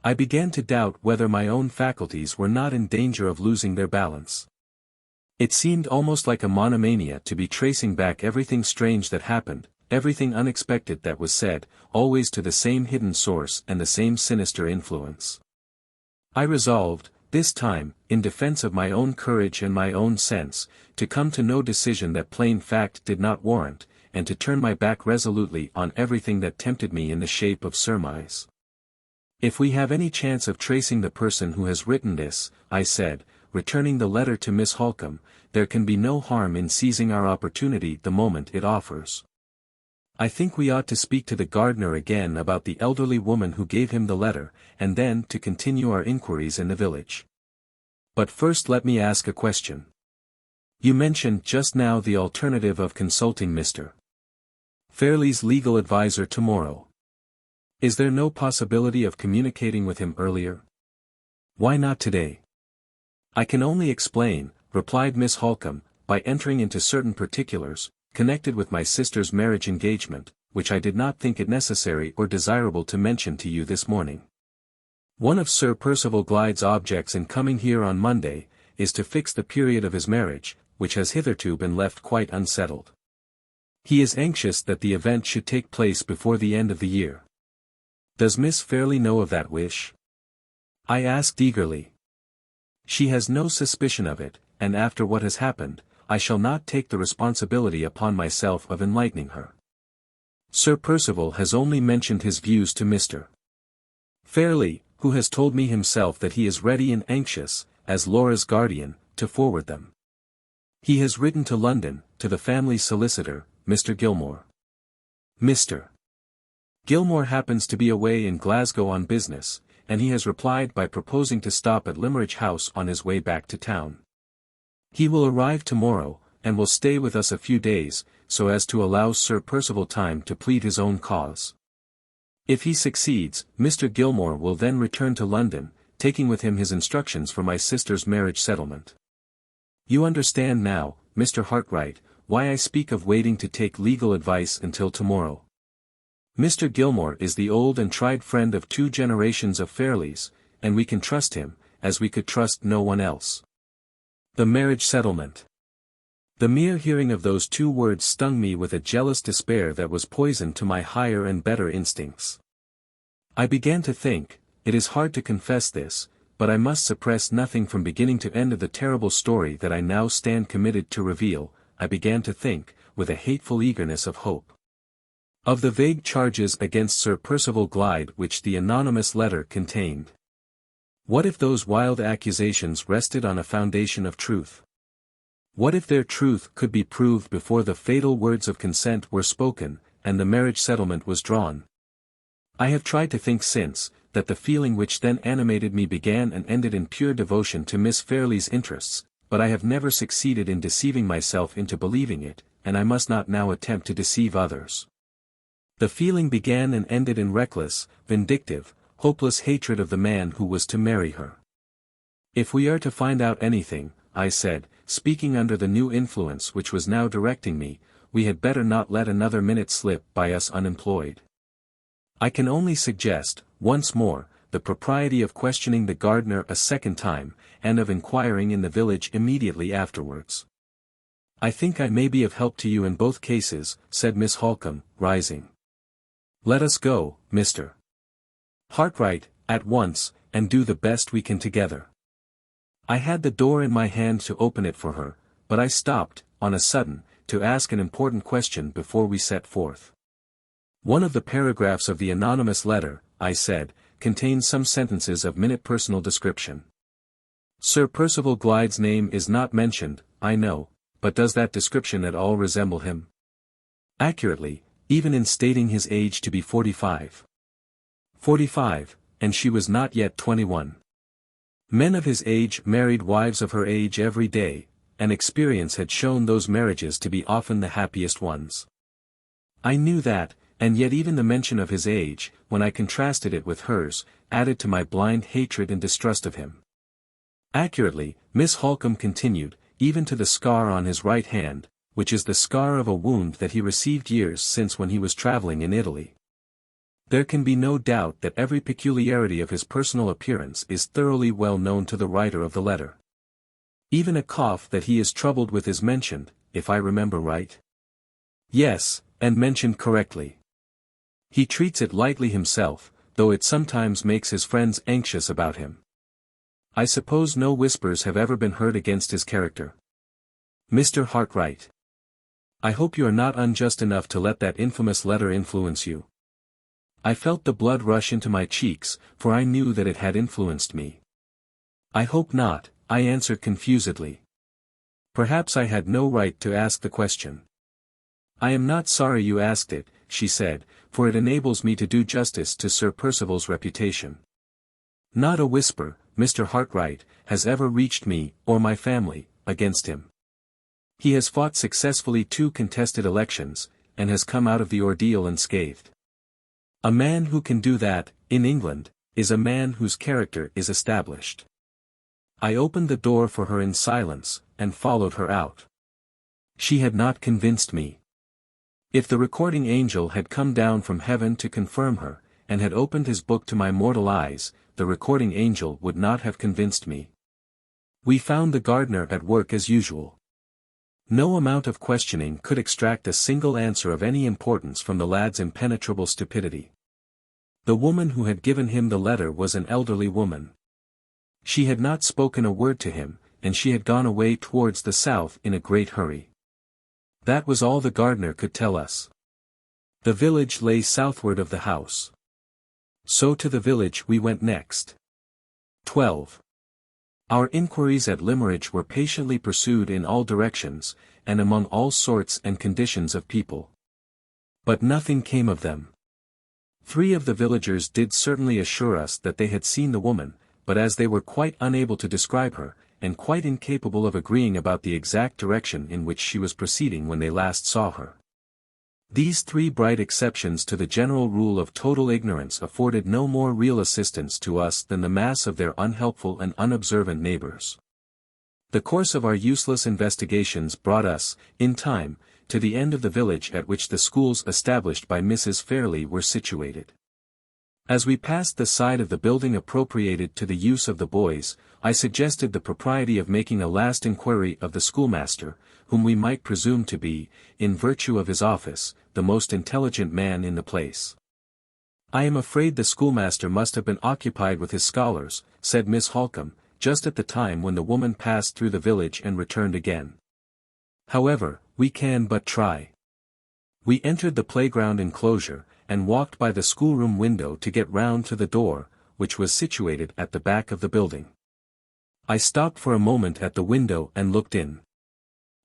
I began to doubt whether my own faculties were not in danger of losing their balance. It seemed almost like a monomania to be tracing back everything strange that happened, everything unexpected that was said, always to the same hidden source and the same sinister influence. I resolved, this time, in defense of my own courage and my own sense, to come to no decision that plain fact did not warrant, and to turn my back resolutely on everything that tempted me in the shape of surmise. If we have any chance of tracing the person who has written this, I said, returning the letter to Miss Halcombe, there can be no harm in seizing our opportunity the moment it offers. I think we ought to speak to the gardener again about the elderly woman who gave him the letter, and then to continue our inquiries in the village. But first let me ask a question. You mentioned just now the alternative of consulting Mr. Fairlie's legal adviser tomorrow. Is there no possibility of communicating with him earlier? Why not today? I can only explain, replied Miss Halcombe, by entering into certain particulars, connected with my sister's marriage engagement, which I did not think it necessary or desirable to mention to you this morning. One of Sir Percival Glyde's objects in coming here on Monday, is to fix the period of his marriage, which has hitherto been left quite unsettled. He is anxious that the event should take place before the end of the year. Does Miss Fairlie know of that wish? I asked eagerly. She has no suspicion of it, and after what has happened, I shall not take the responsibility upon myself of enlightening her. Sir Percival has only mentioned his views to Mr. Fairlie, who has told me himself that he is ready and anxious, as Laura's guardian, to forward them. He has written to London, to the family solicitor, Mr. Gilmore. Mr. Gilmore happens to be away in Glasgow on business, and he has replied by proposing to stop at Limmeridge House on his way back to town. He will arrive tomorrow, and will stay with us a few days, so as to allow Sir Percival time to plead his own cause. If he succeeds, Mr. Gilmore will then return to London, taking with him his instructions for my sister's marriage settlement. You understand now, Mr. Hartright, why I speak of waiting to take legal advice until tomorrow. Mr. Gilmore is the old and tried friend of 2 generations of Fairlies, and we can trust him, as we could trust no one else. The marriage settlement. The mere hearing of those 2 words stung me with a jealous despair that was poison to my higher and better instincts. I began to think, it is hard to confess this, but I must suppress nothing from beginning to end of the terrible story that I now stand committed to reveal. I began to think, with a hateful eagerness of hope, of the vague charges against Sir Percival Glyde which the anonymous letter contained. What if those wild accusations rested on a foundation of truth? What if their truth could be proved before the fatal words of consent were spoken, and the marriage settlement was drawn? I have tried to think since, that the feeling which then animated me began and ended in pure devotion to Miss Fairlie's interests, but I have never succeeded in deceiving myself into believing it, and I must not now attempt to deceive others. The feeling began and ended in reckless, vindictive, hopeless hatred of the man who was to marry her. If we are to find out anything, I said, speaking under the new influence which was now directing me, we had better not let another minute slip by us unemployed. I can only suggest, once more, the propriety of questioning the gardener a second time, and of inquiring in the village immediately afterwards. I think I may be of help to you in both cases, said Miss Halcombe, rising. Let us go, Mr. Hartright, at once, and do the best we can together. I had the door in my hand to open it for her, but I stopped, on a sudden, to ask an important question before we set forth. One of the paragraphs of the anonymous letter, I said, contains some sentences of minute personal description. Sir Percival Glyde's name is not mentioned, I know, but does that description at all resemble him? Accurately, even in stating his age to be 45. 45, and she was not yet 21. Men of his age married wives of her age every day, and experience had shown those marriages to be often the happiest ones. I knew that, and yet even the mention of his age, when I contrasted it with hers, added to my blind hatred and distrust of him. Accurately, Miss Halcombe continued, even to the scar on his right hand, which is the scar of a wound that he received years since when he was travelling in Italy. There can be no doubt that every peculiarity of his personal appearance is thoroughly well known to the writer of the letter. Even a cough that he is troubled with is mentioned, if I remember right. Yes, and mentioned correctly. He treats it lightly himself, though it sometimes makes his friends anxious about him. I suppose no whispers have ever been heard against his character. Mr. Hartright. I hope you are not unjust enough to let that infamous letter influence you. I felt the blood rush into my cheeks, for I knew that it had influenced me. I hope not, I answered confusedly. Perhaps I had no right to ask the question. I am not sorry you asked it, she said, for it enables me to do justice to Sir Percival's reputation. Not a whisper, Mr. Hartright, has ever reached me, or my family, against him. He has fought successfully 2 contested elections, and has come out of the ordeal unscathed. A man who can do that, in England, is a man whose character is established. I opened the door for her in silence, and followed her out. She had not convinced me. If the recording angel had come down from heaven to confirm her, and had opened his book to my mortal eyes, the recording angel would not have convinced me. We found the gardener at work as usual. No amount of questioning could extract a single answer of any importance from the lad's impenetrable stupidity. The woman who had given him the letter was an elderly woman. She had not spoken a word to him, and she had gone away towards the south in a great hurry. That was all the gardener could tell us. The village lay southward of the house. So to the village we went next. 12. Our inquiries at Limmeridge were patiently pursued in all directions, and among all sorts and conditions of people. But nothing came of them. 3 of the villagers did certainly assure us that they had seen the woman, but as they were quite unable to describe her, and quite incapable of agreeing about the exact direction in which she was proceeding when they last saw her. These 3 bright exceptions to the general rule of total ignorance afforded no more real assistance to us than the mass of their unhelpful and unobservant neighbors. The course of our useless investigations brought us, in time, to the end of the village at which the schools established by Mrs. Fairlie were situated. As we passed the side of the building appropriated to the use of the boys, I suggested the propriety of making a last inquiry of the schoolmaster, whom we might presume to be, in virtue of his office, the most intelligent man in the place. I am afraid the schoolmaster must have been occupied with his scholars, said Miss Halcombe, just at the time when the woman passed through the village and returned again. However, we can but try. We entered the playground enclosure, and walked by the schoolroom window to get round to the door, which was situated at the back of the building. I stopped for a moment at the window and looked in.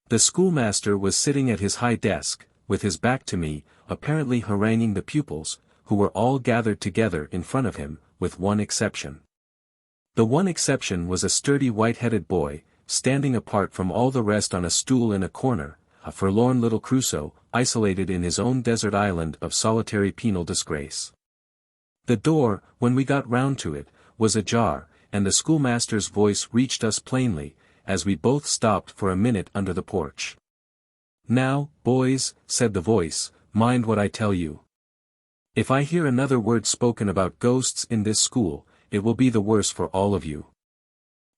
The schoolmaster was sitting at his high desk, with his back to me, apparently haranguing the pupils, who were all gathered together in front of him, with one exception. The one exception was a sturdy white-headed boy, standing apart from all the rest on a stool in a corner, a forlorn little Crusoe, isolated in his own desert island of solitary penal disgrace. The door, when we got round to it, was ajar, and the schoolmaster's voice reached us plainly, as we both stopped for a minute under the porch. "Now, boys," said the voice, "mind what I tell you. If I hear another word spoken about ghosts in this school, it will be the worse for all of you.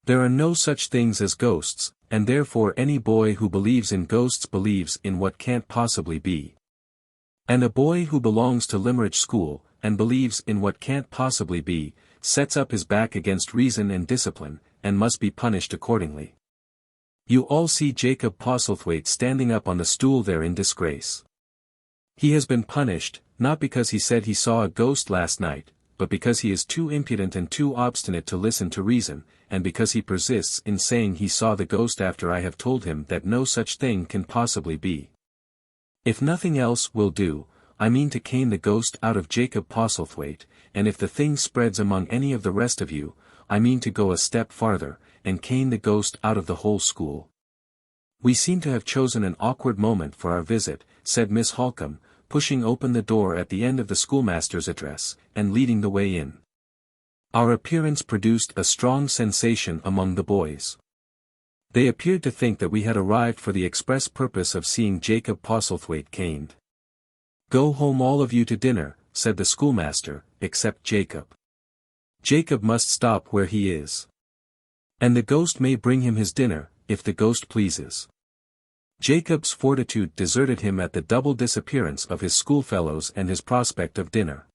There are no such things as ghosts, and therefore any boy who believes in ghosts believes in what can't possibly be. And a boy who belongs to Limmeridge School, and believes in what can't possibly be, sets up his back against reason and discipline, and must be punished accordingly. You all see Jacob Postlethwaite standing up on the stool there in disgrace. He has been punished, not because he said he saw a ghost last night, but because he is too impudent and too obstinate to listen to reason, and because he persists in saying he saw the ghost after I have told him that no such thing can possibly be. If nothing else will do, I mean to cane the ghost out of Jacob Postlethwaite, and if the thing spreads among any of the rest of you, I mean to go a step farther, and cane the ghost out of the whole school." "We seem to have chosen an awkward moment for our visit," said Miss Halcombe, pushing open the door at the end of the schoolmaster's address, and leading the way in. Our appearance produced a strong sensation among the boys. They appeared to think that we had arrived for the express purpose of seeing Jacob Postlethwaite caned. "Go home all of you to dinner," said the schoolmaster, "except Jacob. Jacob must stop where he is. And the ghost may bring him his dinner, if the ghost pleases." Jacob's fortitude deserted him at the double disappearance of his schoolfellows and his prospect of dinner.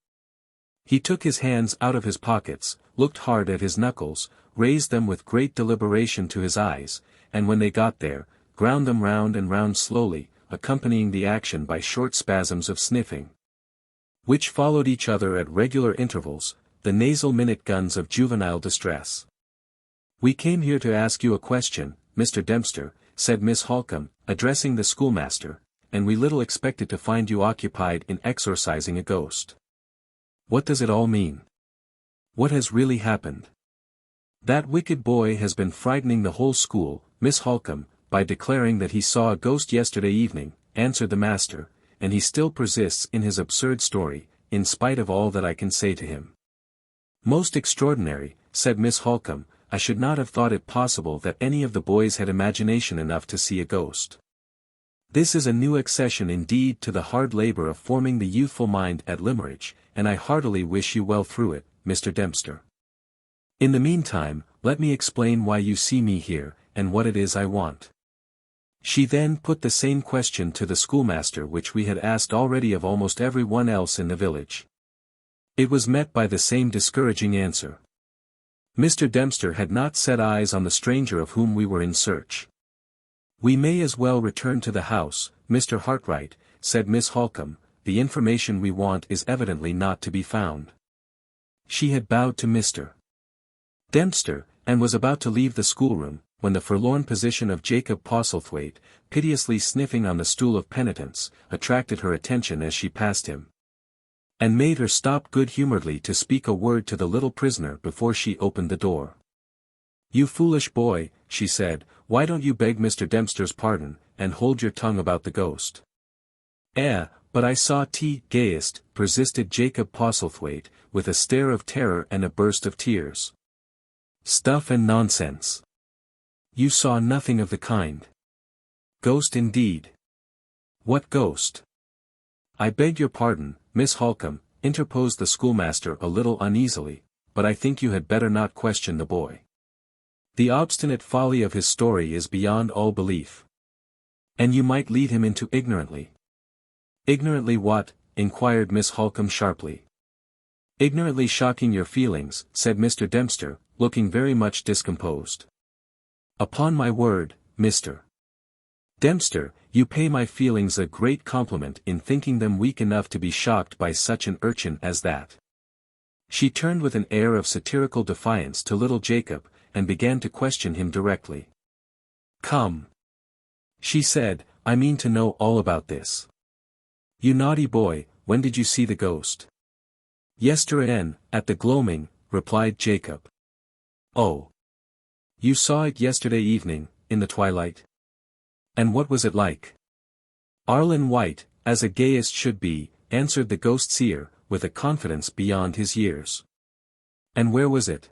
He took his hands out of his pockets, looked hard at his knuckles, raised them with great deliberation to his eyes, and when they got there, ground them round and round slowly, accompanying the action by short spasms of sniffing, which followed each other at regular intervals, the nasal minute guns of juvenile distress. "We came here to ask you a question, Mr. Dempster," said Miss Halcombe, addressing the schoolmaster, "and we little expected to find you occupied in exorcising a ghost. What does it all mean? What has really happened?" "That wicked boy has been frightening the whole school, Miss Halcombe, by declaring that he saw a ghost yesterday evening," answered the master, "and he still persists in his absurd story, in spite of all that I can say to him." "Most extraordinary," said Miss Halcombe. "I should not have thought it possible that any of the boys had imagination enough to see a ghost. This is a new accession indeed to the hard labor of forming the youthful mind at Limmeridge, and I heartily wish you well through it, Mr. Dempster. In the meantime, let me explain why you see me here, and what it is I want." She then put the same question to the schoolmaster which we had asked already of almost every one else in the village. It was met by the same discouraging answer. Mr. Dempster had not set eyes on the stranger of whom we were in search. "We may as well return to the house, Mr. Hartright," said Miss Halcombe, "the information we want is evidently not to be found." She had bowed to Mr. Dempster, and was about to leave the schoolroom, when the forlorn position of Jacob Postlethwaite, piteously sniffing on the stool of penitence, attracted her attention as she passed him, and made her stop good-humoredly to speak a word to the little prisoner before she opened the door. "You foolish boy," she said, "why don't you beg Mr. Dempster's pardon, and hold your tongue about the ghost?" But I saw gayest," persisted Jacob Postlethwaite, with a stare of terror and a burst of tears. "Stuff and nonsense. You saw nothing of the kind. Ghost indeed. What ghost?" "I beg your pardon, Miss Halcombe," interposed the schoolmaster a little uneasily, "but I think you had better not question the boy. The obstinate folly of his story is beyond all belief. And you might lead him into ignorantly." "Ignorantly what?" inquired Miss Halcombe sharply. "Ignorantly shocking your feelings," said Mr. Dempster, looking very much discomposed. "Upon my word, Mr. Dempster, you pay my feelings a great compliment in thinking them weak enough to be shocked by such an urchin as that." She turned with an air of satirical defiance to little Jacob, and began to question him directly. "Come," she said, "I mean to know all about this. You naughty boy, when did you see the ghost?" Yestereen, at the gloaming, replied Jacob. Oh. You saw it yesterday evening, in the twilight? And what was it like? Arlen White, as a gayist should be, answered the ghost seer, with a confidence beyond his years. And where was it?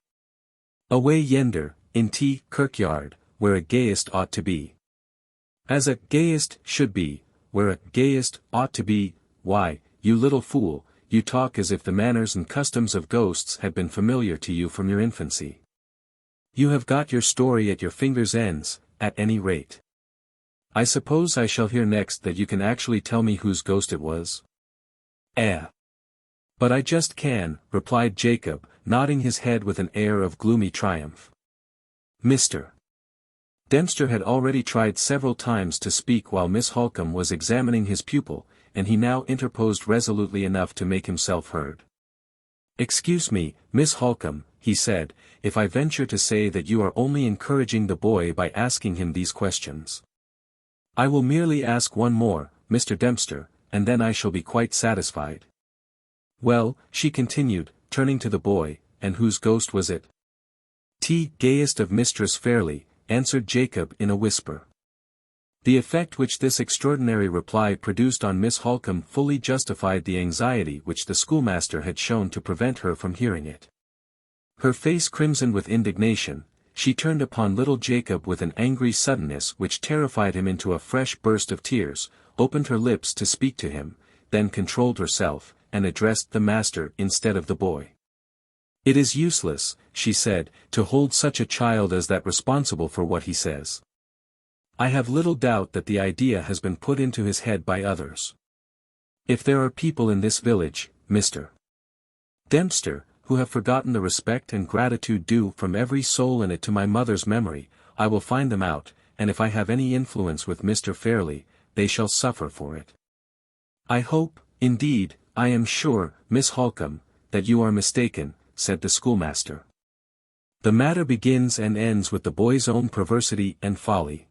Away yender, in T kirkyard, where a gayist ought to be. As a gayist should be, where a gayist ought to be. Why, you little fool, you talk as if the manners and customs of ghosts had been familiar to you from your infancy. You have got your story at your fingers' ends, at any rate. I suppose I shall hear next that you can actually tell me whose ghost it was? But I just can, replied Jacob, nodding his head with an air of gloomy triumph. Mr. Dempster had already tried several times to speak while Miss Halcombe was examining his pupil, and he now interposed resolutely enough to make himself heard. Excuse me, Miss Halcombe, he said, if I venture to say that you are only encouraging the boy by asking him these questions. I will merely ask one more, Mr. Dempster, and then I shall be quite satisfied. Well, she continued, turning to the boy, and whose ghost was it? T. Gayest of Mistress Fairlie, answered Jacob in a whisper. The effect which this extraordinary reply produced on Miss Halcombe fully justified the anxiety which the schoolmaster had shown to prevent her from hearing it. Her face crimsoned with indignation, she turned upon little Jacob with an angry suddenness which terrified him into a fresh burst of tears, opened her lips to speak to him, then controlled herself, and addressed the master instead of the boy. It is useless, she said, to hold such a child as that responsible for what he says. I have little doubt that the idea has been put into his head by others. If there are people in this village, Mr. Dempster, who have forgotten the respect and gratitude due from every soul in it to my mother's memory, I will find them out, and if I have any influence with Mr. Fairlie, they shall suffer for it. I hope, indeed, I am sure, Miss Halcombe, that you are mistaken, said the schoolmaster. The matter begins and ends with the boy's own perversity and folly.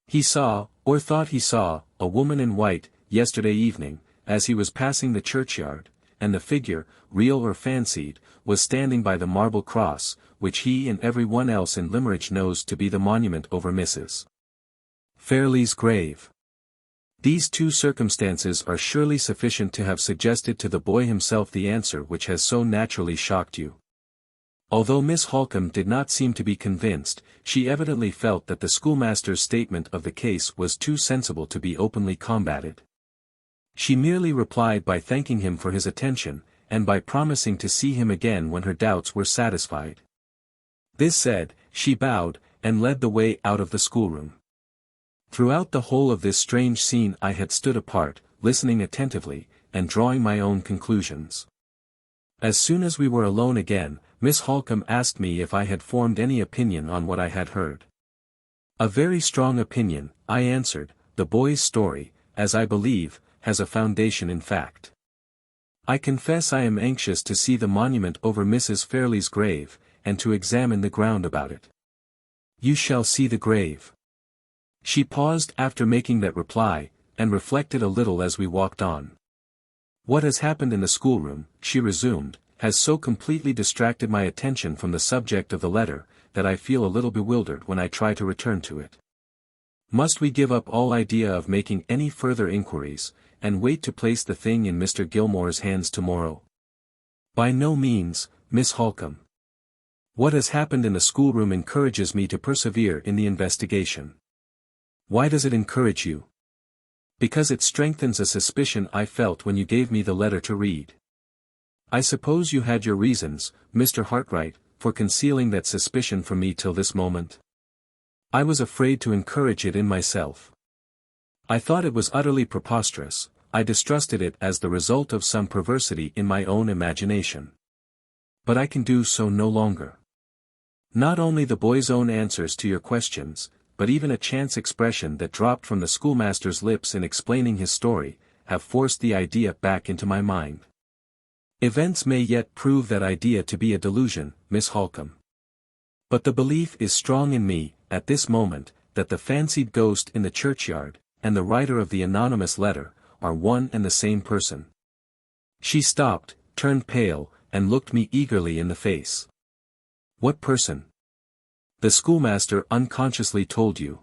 He saw, or thought he saw, a woman in white, yesterday evening, as he was passing the churchyard, and the figure, real or fancied, was standing by the marble cross, which he and every one else in Limmeridge knows to be the monument over Mrs. Fairlie's grave. These two circumstances are surely sufficient to have suggested to the boy himself the answer which has so naturally shocked you. Although Miss Halcombe did not seem to be convinced, she evidently felt that the schoolmaster's statement of the case was too sensible to be openly combated. She merely replied by thanking him for his attention, and by promising to see him again when her doubts were satisfied. This said, she bowed, and led the way out of the schoolroom. Throughout the whole of this strange scene I had stood apart, listening attentively, and drawing my own conclusions. As soon as we were alone again, Miss Halcombe asked me if I had formed any opinion on what I had heard. A very strong opinion, I answered. The boy's story, as I believe, has a foundation in fact. I confess I am anxious to see the monument over Mrs. Fairlie's grave, and to examine the ground about it. You shall see the grave. She paused after making that reply, and reflected a little as we walked on. What has happened in the schoolroom, she resumed, has so completely distracted my attention from the subject of the letter, that I feel a little bewildered when I try to return to it. Must we give up all idea of making any further inquiries, and wait to place the thing in Mr. Gilmore's hands tomorrow? By no means, Miss Halcombe. What has happened in the schoolroom encourages me to persevere in the investigation. Why does it encourage you? Because it strengthens a suspicion I felt when you gave me the letter to read. I suppose you had your reasons, Mr. Hartright, for concealing that suspicion from me till this moment. I was afraid to encourage it in myself. I thought it was utterly preposterous, I distrusted it as the result of some perversity in my own imagination. But I can do so no longer. Not only the boy's own answers to your questions, but even a chance expression that dropped from the schoolmaster's lips in explaining his story, have forced the idea back into my mind. Events may yet prove that idea to be a delusion, Miss Halcombe. But the belief is strong in me, at this moment, that the fancied ghost in the churchyard, and the writer of the anonymous letter, are one and the same person. She stopped, turned pale, and looked me eagerly in the face. "What person?" "The schoolmaster unconsciously told you."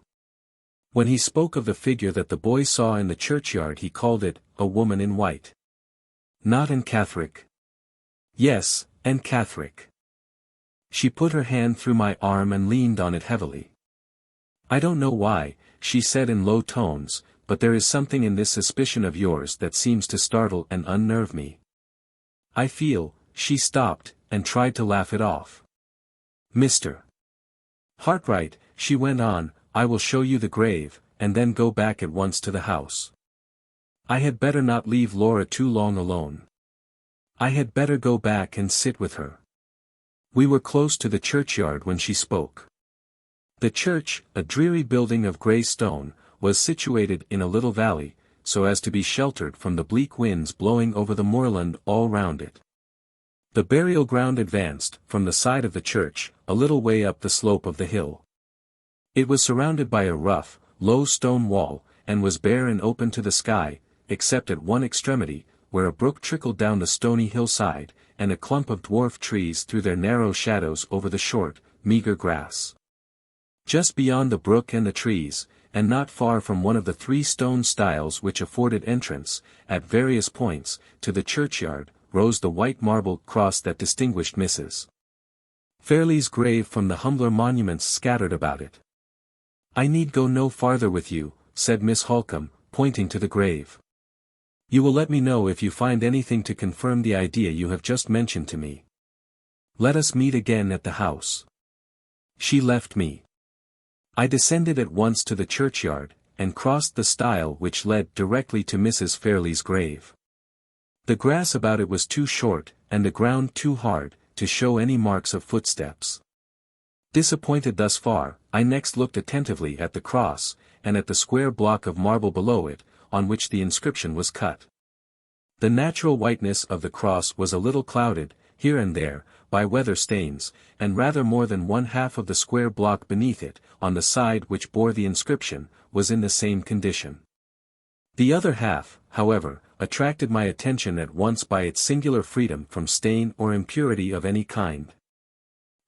When he spoke of the figure that the boy saw in the churchyard he called it, a woman in white. "Not Anne Catherick?" "Yes, Anne Catherick." She put her hand through my arm and leaned on it heavily. "I don't know why," she said in low tones, "but there is something in this suspicion of yours that seems to startle and unnerve me. I feel—" She stopped, and tried to laugh it off. "Mr. Hartright," she went on, "I will show you the grave, and then go back at once to the house. I had better not leave Laura too long alone. I had better go back and sit with her." We were close to the churchyard when she spoke. The church, a dreary building of grey stone, was situated in a little valley, so as to be sheltered from the bleak winds blowing over the moorland all round it. The burial ground advanced, from the side of the church, a little way up the slope of the hill. It was surrounded by a rough, low stone wall, and was bare and open to the sky, except at one extremity, where a brook trickled down the stony hillside, and a clump of dwarf trees threw their narrow shadows over the short, meagre grass. Just beyond the brook and the trees, and not far from one of the 3 stone stiles which afforded entrance, at various points, to the churchyard, rose the white marble cross that distinguished Mrs. Fairlie's grave from the humbler monuments scattered about it. "I need go no farther with you," said Miss Halcombe, pointing to the grave. "You will let me know if you find anything to confirm the idea you have just mentioned to me. Let us meet again at the house." She left me. I descended at once to the churchyard, and crossed the stile which led directly to Mrs. Fairlie's grave. The grass about it was too short, and the ground too hard, to show any marks of footsteps. Disappointed thus far, I next looked attentively at the cross, and at the square block of marble below it, on which the inscription was cut. The natural whiteness of the cross was a little clouded, here and there, by weather stains, and rather more than 1/2 of the square block beneath it, on the side which bore the inscription, was in the same condition. The other half, however, attracted my attention at once by its singular freedom from stain or impurity of any kind.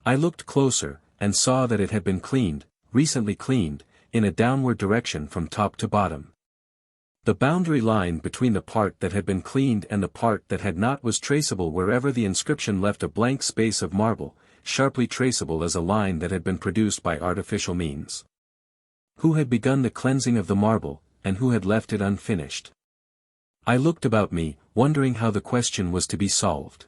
I looked closer, and saw that it had been cleaned, recently cleaned, in a downward direction from top to bottom. The boundary line between the part that had been cleaned and the part that had not was traceable wherever the inscription left a blank space of marble, sharply traceable as a line that had been produced by artificial means. Who had begun the cleansing of the marble, and who had left it unfinished? I looked about me, wondering how the question was to be solved.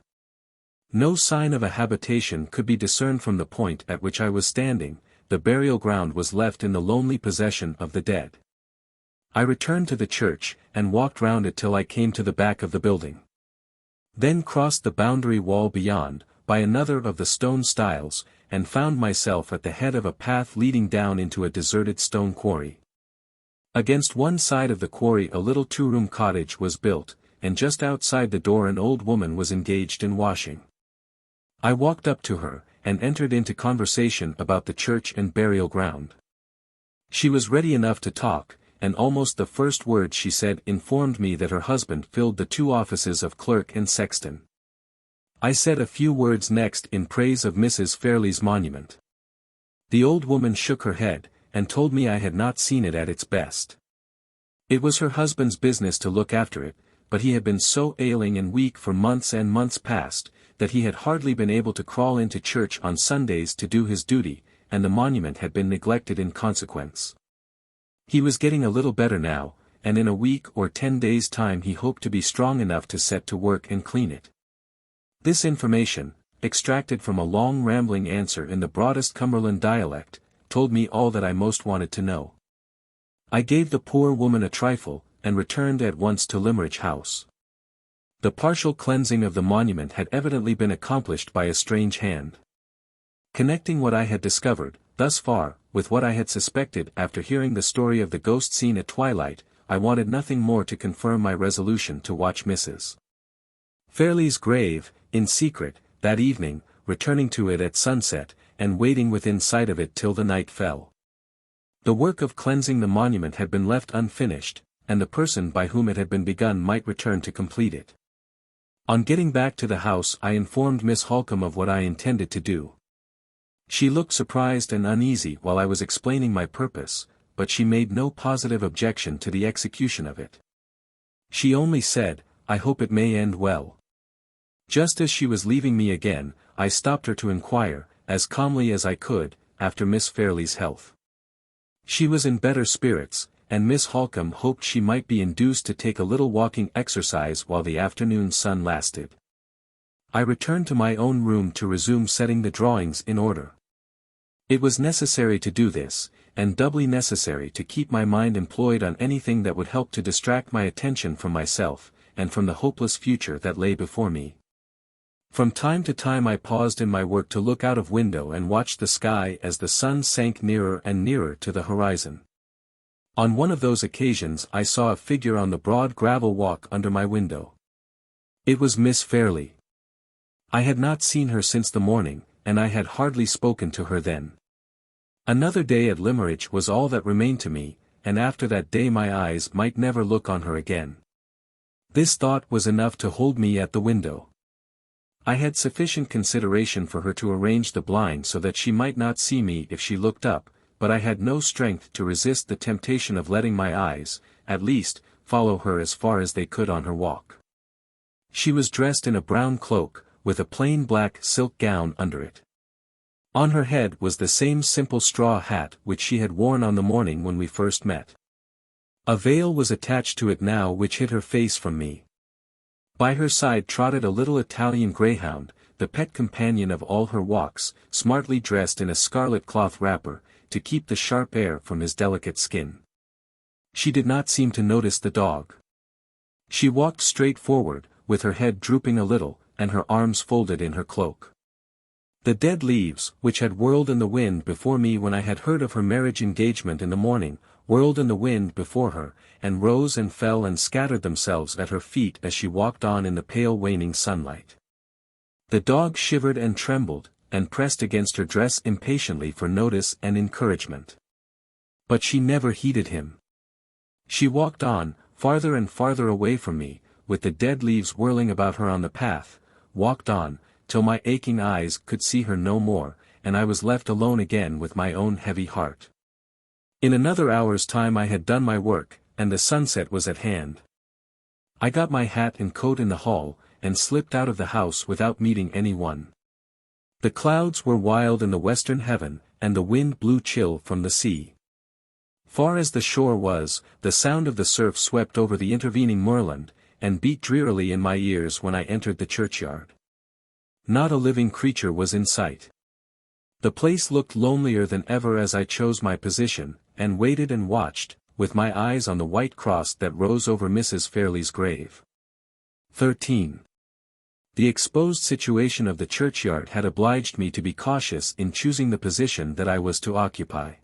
No sign of a habitation could be discerned from the point at which I was standing. The burial ground was left in the lonely possession of the dead. I returned to the church, and walked round it till I came to the back of the building. Then crossed the boundary wall beyond, by another of the stone stiles, and found myself at the head of a path leading down into a deserted stone quarry. Against one side of the quarry a little 2-room cottage was built, and just outside the door an old woman was engaged in washing. I walked up to her, and entered into conversation about the church and burial ground. She was ready enough to talk, and almost the first words she said informed me that her husband filled the 2 offices of clerk and sexton. I said a few words next in praise of Mrs. Fairlie's monument. The old woman shook her head, and told me I had not seen it at its best. It was her husband's business to look after it, but he had been so ailing and weak for months and months past, that he had hardly been able to crawl into church on Sundays to do his duty, and the monument had been neglected in consequence. He was getting a little better now, and in a week or 10 days' time he hoped to be strong enough to set to work and clean it. This information, extracted from a long rambling answer in the broadest Cumberland dialect, told me all that I most wanted to know. I gave the poor woman a trifle, and returned at once to Limmeridge House. The partial cleansing of the monument had evidently been accomplished by a strange hand. Connecting what I had discovered, thus far, with what I had suspected after hearing the story of the ghost scene at twilight, I wanted nothing more to confirm my resolution to watch Mrs. Fairlie's grave, in secret, that evening, returning to it at sunset, and waiting within sight of it till the night fell. The work of cleansing the monument had been left unfinished, and the person by whom it had been begun might return to complete it. On getting back to the house I informed Miss Halcombe of what I intended to do. She looked surprised and uneasy while I was explaining my purpose, but she made no positive objection to the execution of it. She only said, "I hope it may end well." Just as she was leaving me again, I stopped her to inquire, as calmly as I could, after Miss Fairlie's health. She was in better spirits, and Miss Halcombe hoped she might be induced to take a little walking exercise while the afternoon sun lasted. I returned to my own room to resume setting the drawings in order. It was necessary to do this, and doubly necessary to keep my mind employed on anything that would help to distract my attention from myself, and from the hopeless future that lay before me. From time to time I paused in my work to look out of window and watch the sky as the sun sank nearer and nearer to the horizon. On one of those occasions I saw a figure on the broad gravel walk under my window. It was Miss Fairlie. I had not seen her since the morning, and I had hardly spoken to her then. Another day at Limmeridge was all that remained to me, and after that day my eyes might never look on her again. This thought was enough to hold me at the window. I had sufficient consideration for her to arrange the blind so that she might not see me if she looked up, but I had no strength to resist the temptation of letting my eyes, at least, follow her as far as they could on her walk. She was dressed in a brown cloak, with a plain black silk gown under it. On her head was the same simple straw hat which she had worn on the morning when we first met. A veil was attached to it now which hid her face from me. By her side trotted a little Italian greyhound, the pet companion of all her walks, smartly dressed in a scarlet cloth wrapper, to keep the sharp air from his delicate skin. She did not seem to notice the dog. She walked straight forward, with her head drooping a little, and her arms folded in her cloak. The dead leaves, which had whirled in the wind before me when I had heard of her marriage engagement in the morning, whirled in the wind before her, and rose and fell and scattered themselves at her feet as she walked on in the pale waning sunlight. The dog shivered and trembled, and pressed against her dress impatiently for notice and encouragement. But she never heeded him. She walked on, farther and farther away from me, with the dead leaves whirling about her on the path, walked on, till my aching eyes could see her no more, and I was left alone again with my own heavy heart. In another hour's time I had done my work, and the sunset was at hand. I got my hat and coat in the hall, and slipped out of the house without meeting any one. The clouds were wild in the western heaven, and the wind blew chill from the sea. Far as the shore was, the sound of the surf swept over the intervening moorland, and beat drearily in my ears when I entered the churchyard. Not a living creature was in sight. The place looked lonelier than ever as I chose my position, and waited and watched, with my eyes on the white cross that rose over Mrs. Fairlie's grave. 13. The exposed situation of the churchyard had obliged me to be cautious in choosing the position that I was to occupy.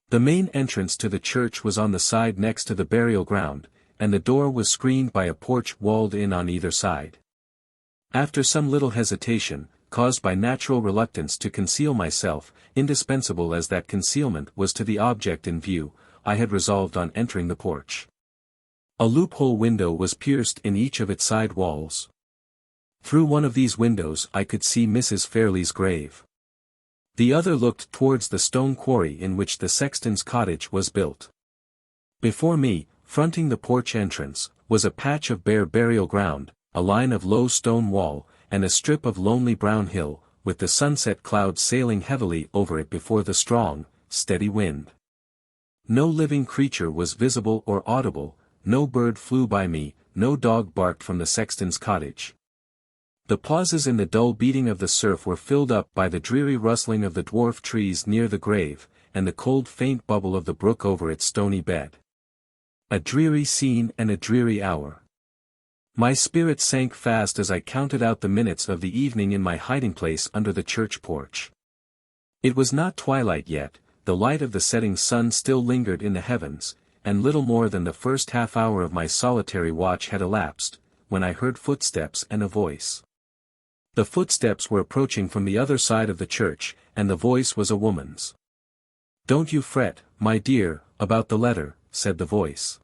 The main entrance to the church was on the side next to the burial ground, and the door was screened by a porch walled in on either side. After some little hesitation, caused by natural reluctance to conceal myself, indispensable as that concealment was to the object in view, I had resolved on entering the porch. A loophole window was pierced in each of its side walls. Through one of these windows I could see Mrs. Fairlie's grave. The other looked towards the stone quarry in which the sexton's cottage was built. Before me, fronting the porch entrance, was a patch of bare burial ground, a line of low stone wall, and a strip of lonely brown hill, with the sunset clouds sailing heavily over it before the strong, steady wind. No living creature was visible or audible, no bird flew by me, no dog barked from the sexton's cottage. The pauses in the dull beating of the surf were filled up by the dreary rustling of the dwarf trees near the grave, and the cold faint bubble of the brook over its stony bed. A dreary scene and a dreary hour. My spirit sank fast as I counted out the minutes of the evening in my hiding-place under the church porch. It was not twilight yet, the light of the setting sun still lingered in the heavens, and little more than the first half-hour of my solitary watch had elapsed, when I heard footsteps and a voice. The footsteps were approaching from the other side of the church, and the voice was a woman's. "Don't you fret, my dear, about the letter," said the voice.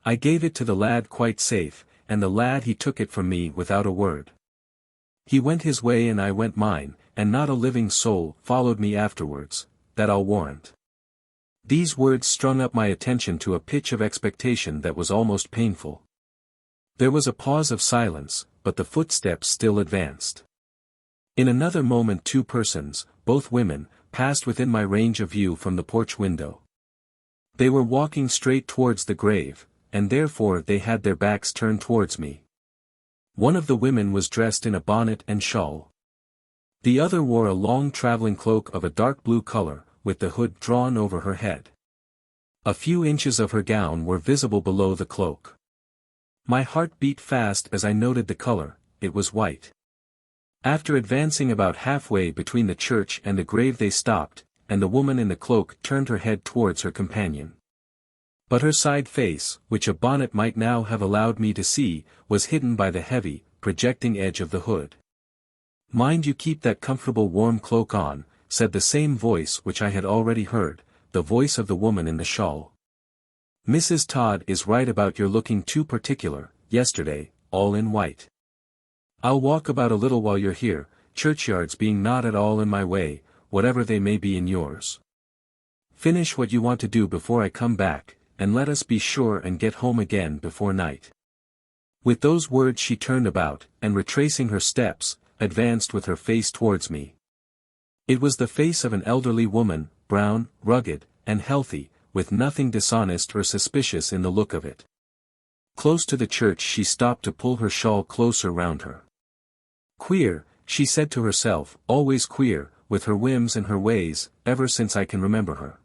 "I gave it to the lad quite safe, and the lad he took it from me without a word. He went his way and I went mine, and not a living soul followed me afterwards, that I'll warrant. These words strung up my attention to a pitch of expectation that was almost painful. There was a pause of silence, but the footsteps still advanced. In another moment 2 persons, both women, passed within my range of view from the porch window. They were walking straight towards the grave, and therefore they had their backs turned towards me. One of the women was dressed in a bonnet and shawl. The other wore a long traveling cloak of a dark blue color, with the hood drawn over her head. A few inches of her gown were visible below the cloak. My heart beat fast as I noted the color. It was white. After advancing about halfway between the church and the grave they stopped, and the woman in the cloak turned her head towards her companion. But her side face, which a bonnet might now have allowed me to see, was hidden by the heavy, projecting edge of the hood. "Mind you keep that comfortable warm cloak on," said the same voice which I had already heard, the voice of the woman in the shawl. "Mrs. Todd is right about your looking too particular, yesterday, all in white. I'll walk about a little while you're here, churchyards being not at all in my way, whatever they may be in yours. Finish what you want to do before I come back, and let us be sure and get home again before night." With those words she turned about, and retracing her steps, advanced with her face towards me. It was the face of an elderly woman, brown, rugged, and healthy, with nothing dishonest or suspicious in the look of it. Close to the church she stopped to pull her shawl closer round her. "Queer," she said to herself, "always queer, with her whims and her ways, ever since I can remember her.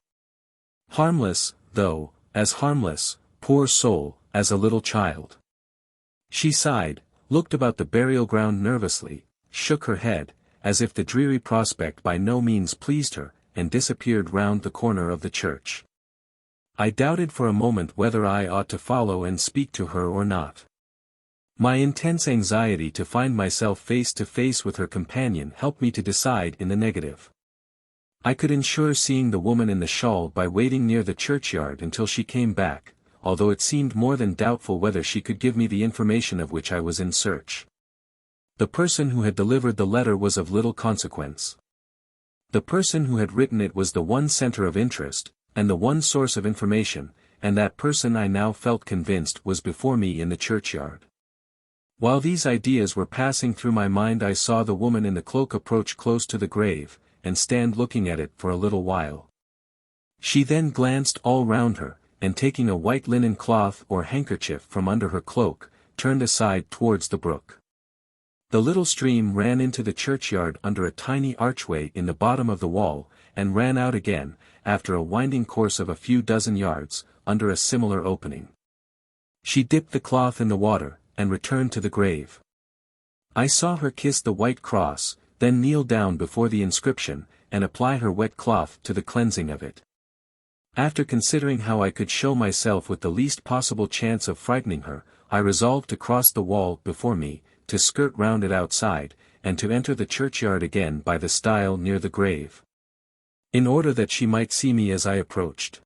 Harmless, though, as harmless, poor soul, as a little child." She sighed, looked about the burial ground nervously, shook her head, as if the dreary prospect by no means pleased her, and disappeared round the corner of the church. I doubted for a moment whether I ought to follow and speak to her or not. My intense anxiety to find myself face to face with her companion helped me to decide in the negative. I could ensure seeing the woman in the shawl by waiting near the churchyard until she came back, although it seemed more than doubtful whether she could give me the information of which I was in search. The person who had delivered the letter was of little consequence. The person who had written it was the one center of interest, and the one source of information, and that person I now felt convinced was before me in the churchyard. While these ideas were passing through my mind I saw the woman in the cloak approach close to the grave, and stand looking at it for a little while. She then glanced all round her, and taking a white linen cloth or handkerchief from under her cloak, turned aside towards the brook. The little stream ran into the churchyard under a tiny archway in the bottom of the wall, and ran out again, after a winding course of a few dozen yards, under a similar opening. She dipped the cloth in the water, and returned to the grave. I saw her kiss the white cross, then kneel down before the inscription, and apply her wet cloth to the cleansing of it. After considering how I could show myself with the least possible chance of frightening her, I resolved to cross the wall before me, to skirt round it outside, and to enter the churchyard again by the stile near the grave, in order that she might see me as I approached.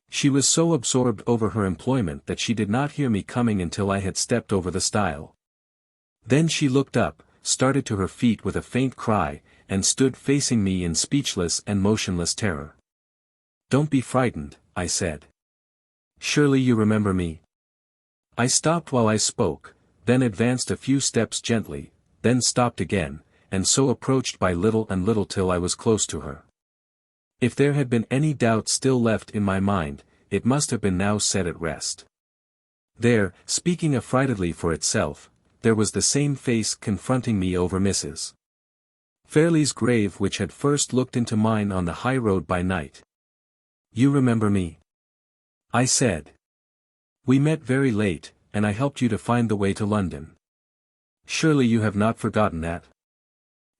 She was so absorbed over her employment that she did not hear me coming until I had stepped over the stile. Then she looked up, started to her feet with a faint cry, and stood facing me in speechless and motionless terror. "Don't be frightened," I said. "Surely you remember me?" I stopped while I spoke, then advanced a few steps gently, then stopped again, and so approached by little and little till I was close to her. If there had been any doubt still left in my mind, it must have been now set at rest. There, speaking affrightedly for itself, there was the same face confronting me over Mrs. Fairlie's grave which had first looked into mine on the high road by night. "You remember me?" I said. "We met very late, and I helped you to find the way to London. Surely you have not forgotten that?"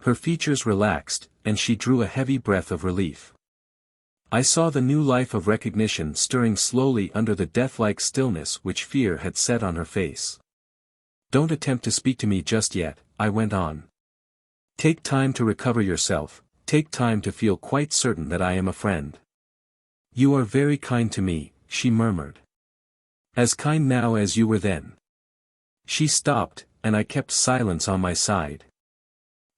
Her features relaxed, and she drew a heavy breath of relief. I saw the new life of recognition stirring slowly under the death-like stillness which fear had set on her face. "Don't attempt to speak to me just yet," I went on. "Take time to recover yourself, take time to feel quite certain that I am a friend." "You are very kind to me," she murmured. "As kind now as you were then." She stopped, and I kept silence on my side.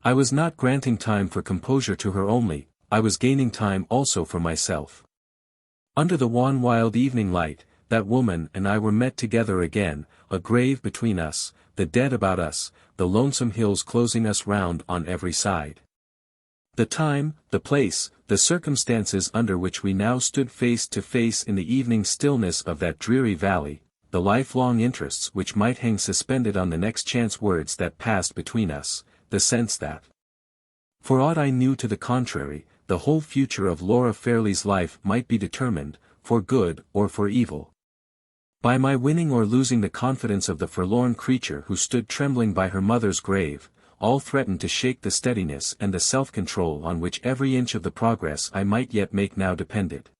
I was not granting time for composure to her only, I was gaining time also for myself. Under the wan wild evening light, that woman and I were met together again, a grave between us, the dead about us, the lonesome hills closing us round on every side. The time, the place, the circumstances under which we now stood face to face in the evening stillness of that dreary valley, the lifelong interests which might hang suspended on the next chance words that passed between us, the sense that, for aught I knew to the contrary, the whole future of Laura Fairlie's life might be determined, for good or for evil, by my winning or losing the confidence of the forlorn creature who stood trembling by her mother's grave, all threatened to shake the steadiness and the self-control on which every inch of the progress I might yet make now depended.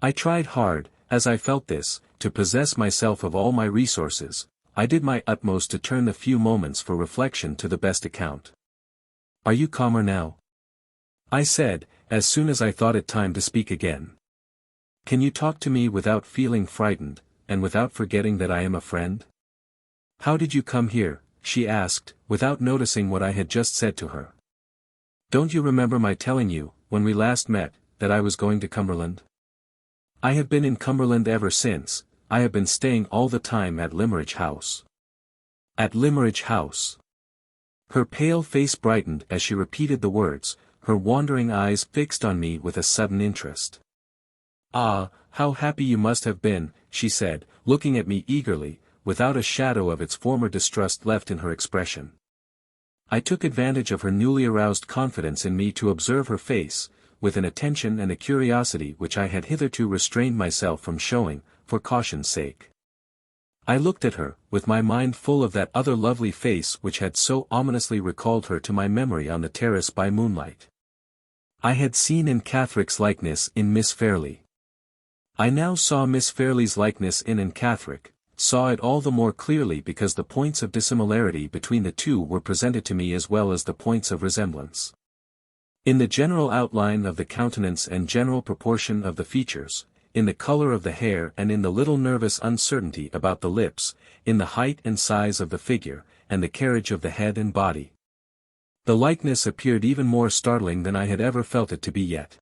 I tried hard, as I felt this, to possess myself of all my resources. I did my utmost to turn the few moments for reflection to the best account. "Are you calmer now?" I said, as soon as I thought it time to speak again. "Can you talk to me without feeling frightened, and without forgetting that I am a friend?" "How did you come here?" she asked, without noticing what I had just said to her. "Don't you remember my telling you, when we last met, that I was going to Cumberland?" "I have been in Cumberland ever since. I have been staying all the time at Limmeridge House." "At Limmeridge House?" Her pale face brightened as she repeated the words, her wandering eyes fixed on me with a sudden interest. "Ah, how happy you must have been," she said, looking at me eagerly, without a shadow of its former distrust left in her expression. I took advantage of her newly aroused confidence in me to observe her face, with an attention and a curiosity which I had hitherto restrained myself from showing, for caution's sake. I looked at her, with my mind full of that other lovely face which had so ominously recalled her to my memory on the terrace by moonlight. I had seen Anne Catherick's likeness in Miss Fairlie. I now saw Miss Fairlie's likeness in Anne Catherick, saw it all the more clearly because the points of dissimilarity between the two were presented to me as well as the points of resemblance. In the general outline of the countenance and general proportion of the features, in the color of the hair and in the little nervous uncertainty about the lips, in the height and size of the figure, and the carriage of the head and body. The likeness appeared even more startling than I had ever felt it to be yet.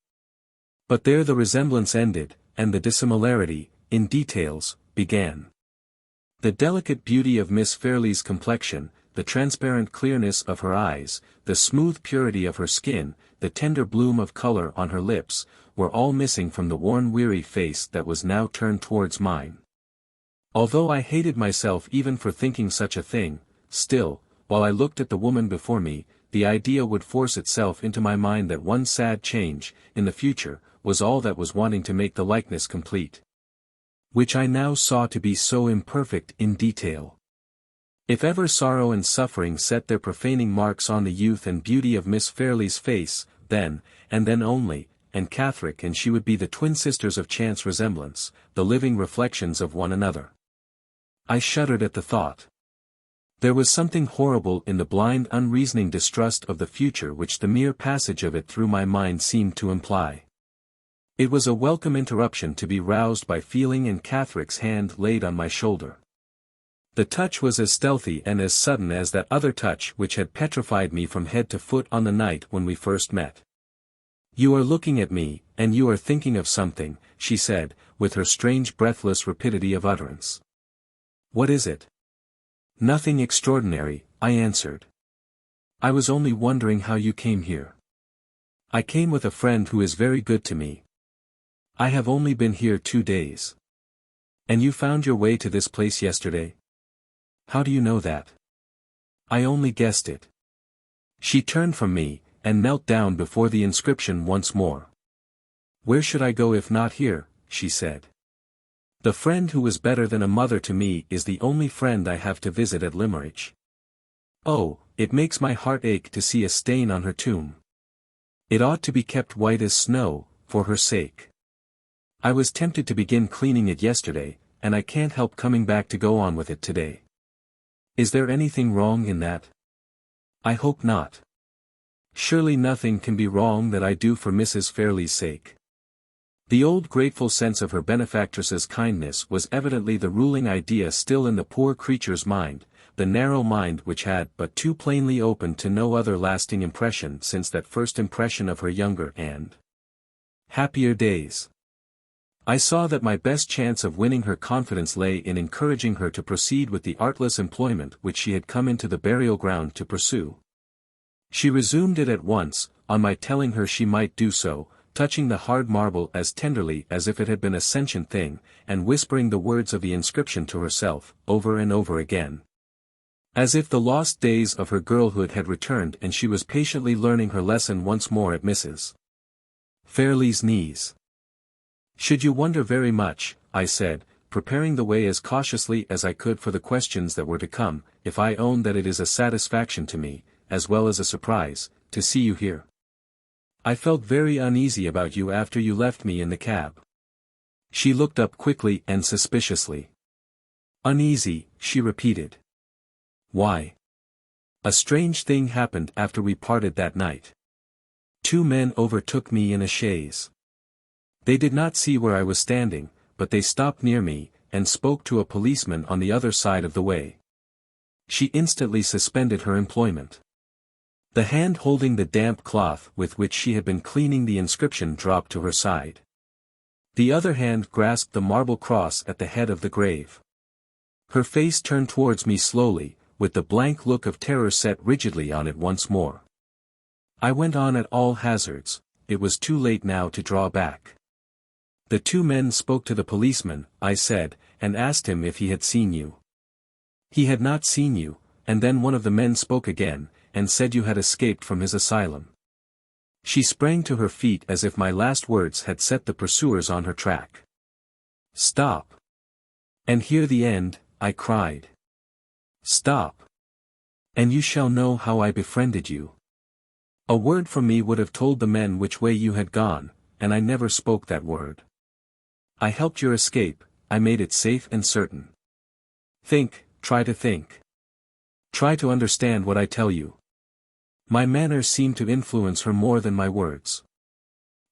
But there the resemblance ended, and the dissimilarity, in details, began. The delicate beauty of Miss Fairlie's complexion, the transparent clearness of her eyes, the smooth purity of her skin, the tender bloom of color on her lips, were all missing from the worn weary face that was now turned towards mine. Although I hated myself even for thinking such a thing, still, while I looked at the woman before me, the idea would force itself into my mind that one sad change, in the future, was all that was wanting to make the likeness complete, which I now saw to be so imperfect in detail. If ever sorrow and suffering set their profaning marks on the youth and beauty of Miss Fairlie's face, then, and then only, Anne Catherick and she would be the twin sisters of chance resemblance, the living reflections of one another. I shuddered at the thought. There was something horrible in the blind unreasoning distrust of the future which the mere passage of it through my mind seemed to imply. It was a welcome interruption to be roused by feeling Anne Catherick's hand laid on my shoulder. The touch was as stealthy and as sudden as that other touch which had petrified me from head to foot on the night when we first met. "You are looking at me, and you are thinking of something," she said, with her strange breathless rapidity of utterance. "What is it?" "Nothing extraordinary," I answered. "I was only wondering how you came here." "I came with a friend who is very good to me. I have only been here 2 days." "And you found your way to this place yesterday?" "How do you know that?" "I only guessed it." She turned from me, and knelt down before the inscription once more. "Where should I go if not here?" she said. "The friend who was better than a mother to me is the only friend I have to visit at Limmeridge. Oh, it makes my heart ache to see a stain on her tomb. It ought to be kept white as snow, for her sake. I was tempted to begin cleaning it yesterday, and I can't help coming back to go on with it today. Is there anything wrong in that?" "I hope not. Surely nothing can be wrong that I do for Mrs. Fairlie's sake." The old grateful sense of her benefactress's kindness was evidently the ruling idea still in the poor creature's mind, the narrow mind which had but too plainly opened to no other lasting impression since that first impression of her younger and happier days. I saw that my best chance of winning her confidence lay in encouraging her to proceed with the artless employment which she had come into the burial ground to pursue. She resumed it at once, on my telling her she might do so, touching the hard marble as tenderly as if it had been a sentient thing, and whispering the words of the inscription to herself, over and over again. As if the lost days of her girlhood had returned and she was patiently learning her lesson once more at Mrs. Fairlie's knees. "Should you wonder very much," I said, preparing the way as cautiously as I could for the questions that were to come, "if I own that it is a satisfaction to me, as well as a surprise, to see you here? I felt very uneasy about you after you left me in the cab." She looked up quickly and suspiciously. "Uneasy," she repeated. "Why?" "A strange thing happened after we parted that night. 2 men overtook me in a chaise. They did not see where I was standing, but they stopped near me, and spoke to a policeman on the other side of the way." She instantly suspended her employment. The hand holding the damp cloth with which she had been cleaning the inscription dropped to her side. The other hand grasped the marble cross at the head of the grave. Her face turned towards me slowly, with the blank look of terror set rigidly on it once more. I went on at all hazards. It was too late now to draw back. "The 2 men spoke to the policeman," I said, "and asked him if he had seen you. He had not seen you, and then one of the men spoke again, and said you had escaped from his asylum." She sprang to her feet as if my last words had set the pursuers on her track. "Stop! And hear the end," I cried. "Stop! And you shall know how I befriended you. A word from me would have told the men which way you had gone, and I never spoke that word. I helped your escape, I made it safe and certain. Think, try to think. Try to understand what I tell you." My manner seemed to influence her more than my words.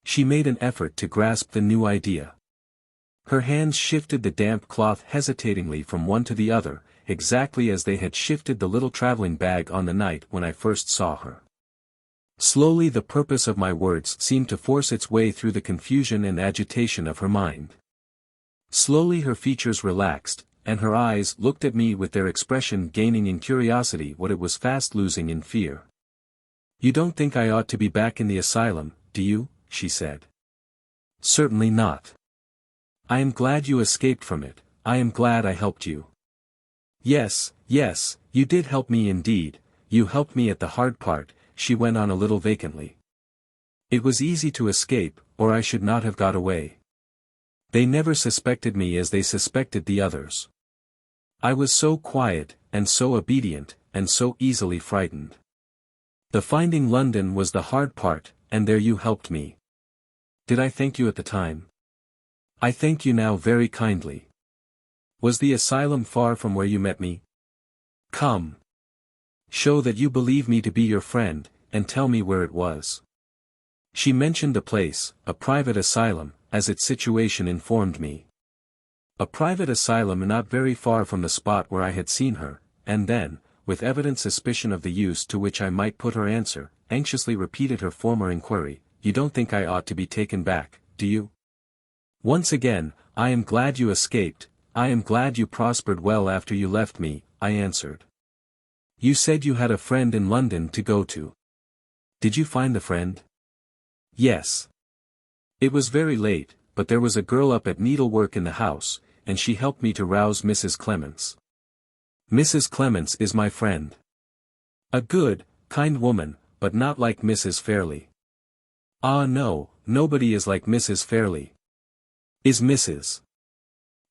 She made an effort to grasp the new idea. Her hands shifted the damp cloth hesitatingly from one to the other, exactly as they had shifted the little traveling bag on the night when I first saw her. Slowly the purpose of my words seemed to force its way through the confusion and agitation of her mind. Slowly her features relaxed, and her eyes looked at me with their expression gaining in curiosity what it was fast losing in fear. "You don't think I ought to be back in the asylum, do you?" she said. "Certainly not. I am glad you escaped from it, I am glad I helped you." "Yes, yes, you did help me indeed, you helped me at the hard part," she went on a little vacantly. "It was easy to escape, or I should not have got away. They never suspected me as they suspected the others. I was so quiet, and so obedient, and so easily frightened. The finding London was the hard part, and there you helped me. Did I thank you at the time? I thank you now very kindly. Was the asylum far from where you met me? Come. Show that you believe me to be your friend, and tell me where it was." She mentioned a place, a private asylum, as its situation informed me. A private asylum not very far from the spot where I had seen her, and then, with evident suspicion of the use to which I might put her answer, anxiously repeated her former inquiry, "You don't think I ought to be taken back, do you?" Once again, "I am glad you escaped, I am glad you prospered well after you left me," I answered. "You said you had a friend in London to go to. Did you find the friend?" "Yes. It was very late, but there was a girl up at needlework in the house, and she helped me to rouse Mrs. Clements. Mrs. Clements is my friend. A good, kind woman, but not like Mrs. Fairlie." "Ah no, nobody is like Mrs. Fairlie." "Is Mrs.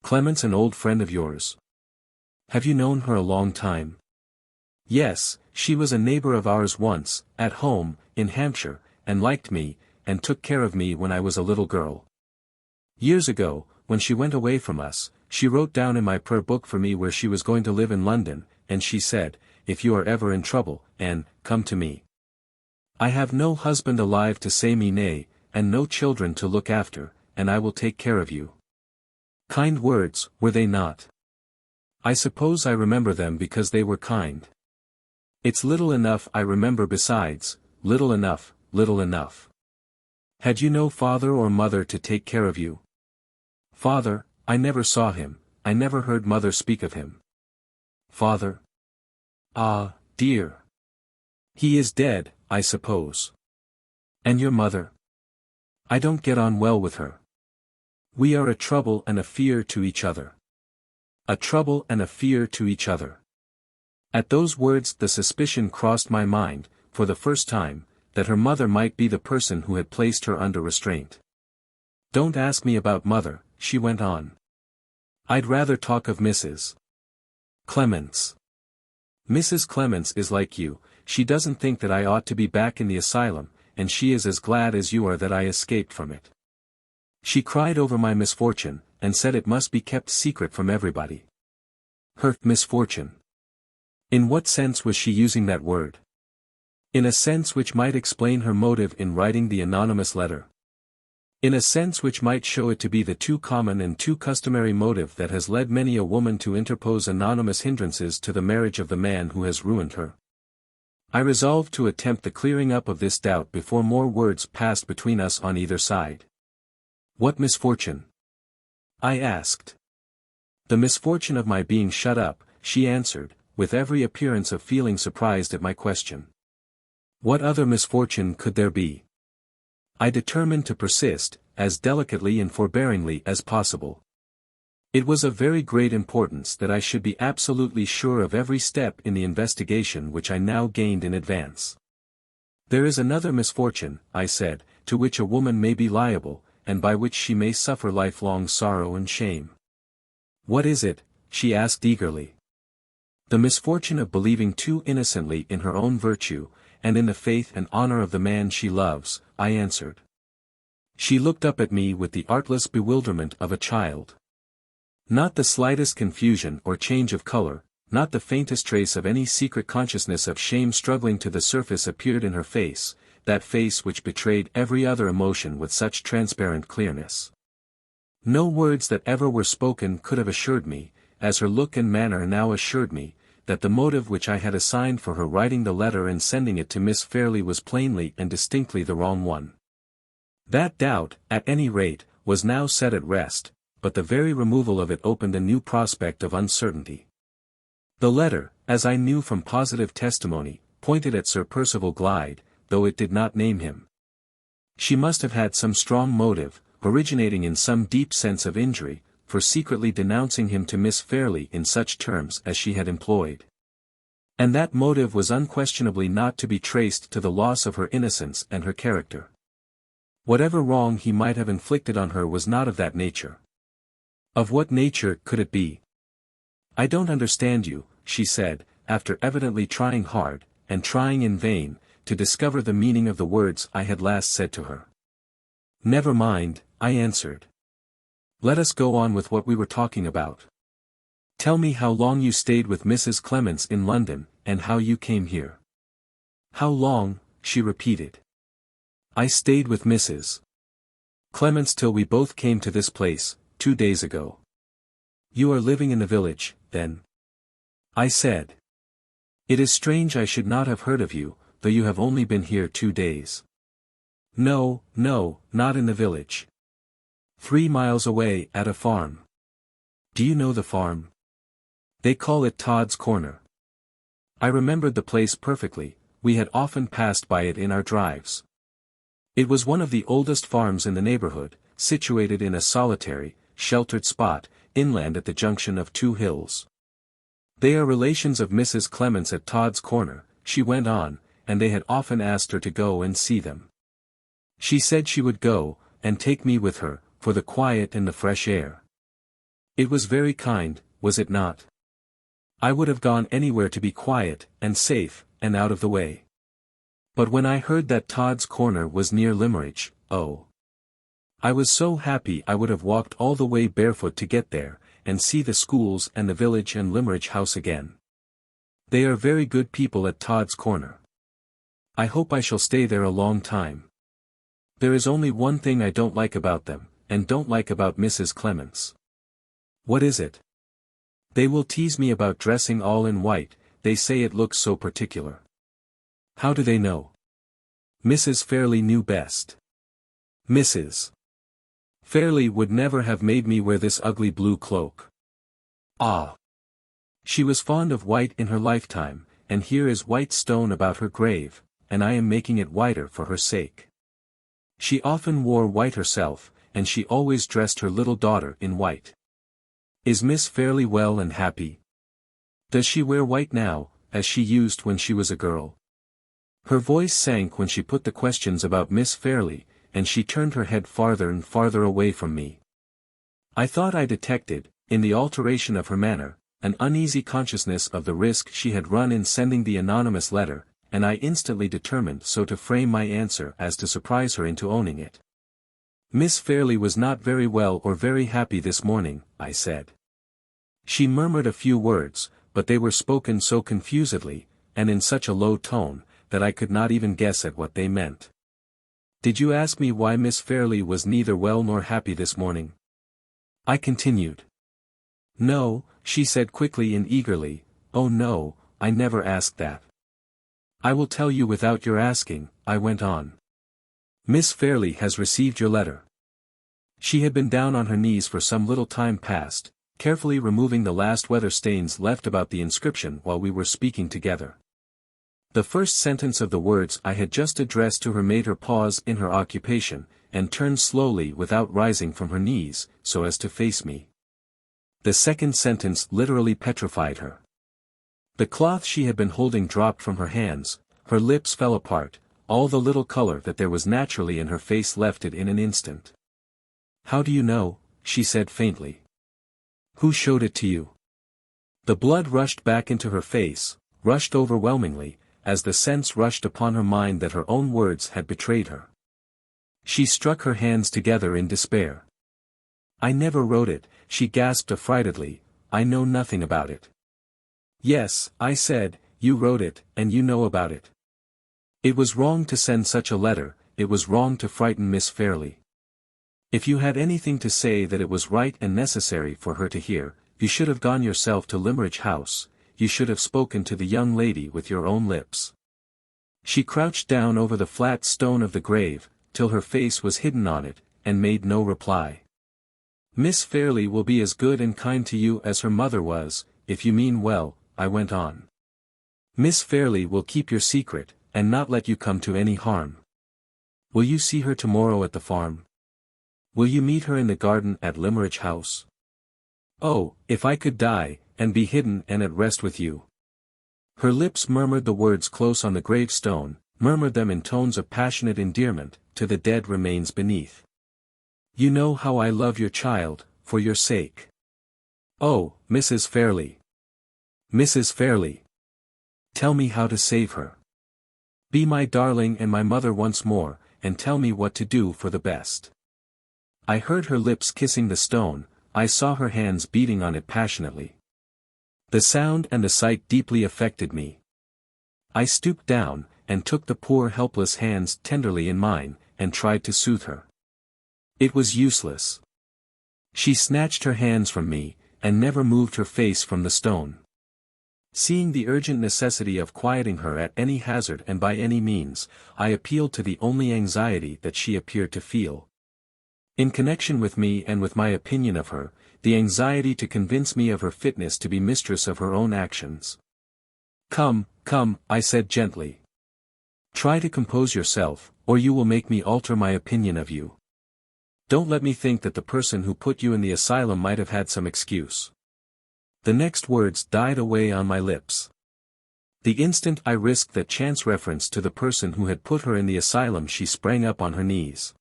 Clements an old friend of yours? Have you known her a long time?" "Yes, she was a neighbor of ours once, at home, in Hampshire, and liked me, and took care of me when I was a little girl. Years ago, when she went away from us, she wrote down in my prayer book for me where she was going to live in London, and she said, 'If you are ever in trouble, Anne, come to me. I have no husband alive to say me nay, and no children to look after, and I will take care of you.' Kind words, were they not? I suppose I remember them because they were kind. It's little enough I remember besides, little enough, little enough. Had you no father or mother to take care of you? Father, I never saw him, I never heard mother speak of him. Father? Ah, dear. He is dead, I suppose. And your mother? I don't get on well with her. We are a trouble and a fear to each other. A trouble and a fear to each other. At those words the suspicion crossed my mind, for the first time, that her mother might be the person who had placed her under restraint. Don't ask me about mother, she went on. I'd rather talk of Mrs. Clements. Mrs. Clements is like you, she doesn't think that I ought to be back in the asylum, and she is as glad as you are that I escaped from it. She cried over my misfortune, and said it must be kept secret from everybody. Her misfortune. In what sense was she using that word? In a sense which might explain her motive in writing the anonymous letter. In a sense which might show it to be the too common and too customary motive that has led many a woman to interpose anonymous hindrances to the marriage of the man who has ruined her. I resolved to attempt the clearing up of this doubt before more words passed between us on either side. What misfortune? I asked. The misfortune of my being shut up, she answered, with every appearance of feeling surprised at my question. What other misfortune could there be? I determined to persist, as delicately and forbearingly as possible. It was of very great importance that I should be absolutely sure of every step in the investigation which I now gained in advance. There is another misfortune, I said, to which a woman may be liable, and by which she may suffer lifelong sorrow and shame. What is it? She asked eagerly. The misfortune of believing too innocently in her own virtue, and in the faith and honor of the man she loves, I answered. She looked up at me with the artless bewilderment of a child. Not the slightest confusion or change of color, not the faintest trace of any secret consciousness of shame struggling to the surface appeared in her face, that face which betrayed every other emotion with such transparent clearness. No words that ever were spoken could have assured me, as her look and manner now assured me, that the motive which I had assigned for her writing the letter and sending it to Miss Fairlie was plainly and distinctly the wrong one. That doubt, at any rate, was now set at rest, but the very removal of it opened a new prospect of uncertainty. The letter, as I knew from positive testimony, pointed at Sir Percival Glyde, though it did not name him. She must have had some strong motive, originating in some deep sense of injury, for secretly denouncing him to Miss Fairlie in such terms as she had employed. And that motive was unquestionably not to be traced to the loss of her innocence and her character. Whatever wrong he might have inflicted on her was not of that nature. Of what nature could it be? I don't understand you, she said, after evidently trying hard, and trying in vain, to discover the meaning of the words I had last said to her. Never mind, I answered. Let us go on with what we were talking about. Tell me how long you stayed with Mrs. Clements in London, and how you came here. How long, she repeated. I stayed with Mrs. Clements till we both came to this place, 2 days ago. You are living in the village, then? I said. It is strange I should not have heard of you, though you have only been here 2 days. No, not in the village. 3 miles away at a farm. Do you know the farm? They call it Todd's Corner. I remembered the place perfectly, we had often passed by it in our drives. It was one of the oldest farms in the neighborhood, situated in a solitary, sheltered spot, inland at the junction of 2 hills. They are relations of Mrs. Clements at Todd's Corner, she went on, and they had often asked her to go and see them. She said she would go, and take me with her, for the quiet and the fresh air. It was very kind, was it not? I would have gone anywhere to be quiet, and safe, and out of the way. But when I heard that Todd's Corner was near Limmeridge, oh! I was so happy I would have walked all the way barefoot to get there, and see the schools and the village and Limmeridge House again. They are very good people at Todd's Corner. I hope I shall stay there a long time. There is only one thing I don't like about them, and don't like about Mrs. Clements. What is it? They will tease me about dressing all in white, they say it looks so particular. How do they know? Mrs. Fairlie knew best. Mrs. Fairlie would never have made me wear this ugly blue cloak. Ah! She was fond of white in her lifetime, and here is white stone about her grave, and I am making it whiter for her sake. She often wore white herself, and she always dressed her little daughter in white. Is Miss Fairlie well and happy? Does she wear white now, as she used when she was a girl? Her voice sank when she put the questions about Miss Fairlie, and she turned her head farther and farther away from me. I thought I detected, in the alteration of her manner, an uneasy consciousness of the risk she had run in sending the anonymous letter, and I instantly determined so to frame my answer as to surprise her into owning it. Miss Fairlie was not very well or very happy this morning, I said. She murmured a few words, but they were spoken so confusedly, and in such a low tone, that I could not even guess at what they meant. Did you ask me why Miss Fairlie was neither well nor happy this morning? I continued. No, she said quickly and eagerly, oh no, I never asked that. I will tell you without your asking, I went on. Miss Fairlie has received your letter. She had been down on her knees for some little time past, carefully removing the last weather stains left about the inscription while we were speaking together. The first sentence of the words I had just addressed to her made her pause in her occupation, and turn slowly without rising from her knees, so as to face me. The second sentence literally petrified her. The cloth she had been holding dropped from her hands, her lips fell apart, all the little color that there was naturally in her face left it in an instant. How do you know? She said faintly. Who showed it to you? The blood rushed back into her face, rushed overwhelmingly, as the sense rushed upon her mind that her own words had betrayed her. She struck her hands together in despair. I never wrote it, she gasped affrightedly, I know nothing about it. Yes, I said, you wrote it, and you know about it. It was wrong to send such a letter, it was wrong to frighten Miss Fairlie. If you had anything to say that it was right and necessary for her to hear, you should have gone yourself to Limmeridge House, you should have spoken to the young lady with your own lips. She crouched down over the flat stone of the grave, till her face was hidden on it, and made no reply. Miss Fairlie will be as good and kind to you as her mother was, if you mean well, I went on. Miss Fairlie will keep your secret, and not let you come to any harm. Will you see her tomorrow at the farm? Will you meet her in the garden at Limmeridge House? Oh, if I could die, and be hidden and at rest with you. Her lips murmured the words close on the gravestone, murmured them in tones of passionate endearment, to the dead remains beneath. You know how I love your child, for your sake. Oh, Mrs. Fairlie. Mrs. Fairlie. Tell me how to save her. Be my darling and my mother once more, and tell me what to do for the best. I heard her lips kissing the stone, I saw her hands beating on it passionately. The sound and the sight deeply affected me. I stooped down, and took the poor helpless hands tenderly in mine, and tried to soothe her. It was useless. She snatched her hands from me, and never moved her face from the stone. Seeing the urgent necessity of quieting her at any hazard and by any means, I appealed to the only anxiety that she appeared to feel. In connection with me and with my opinion of her, the anxiety to convince me of her fitness to be mistress of her own actions. Come, come, I said gently. Try to compose yourself, or you will make me alter my opinion of you. Don't let me think that the person who put you in the asylum might have had some excuse. The next words died away on my lips. The instant I risked that chance reference to the person who had put her in the asylum she sprang up on her knees.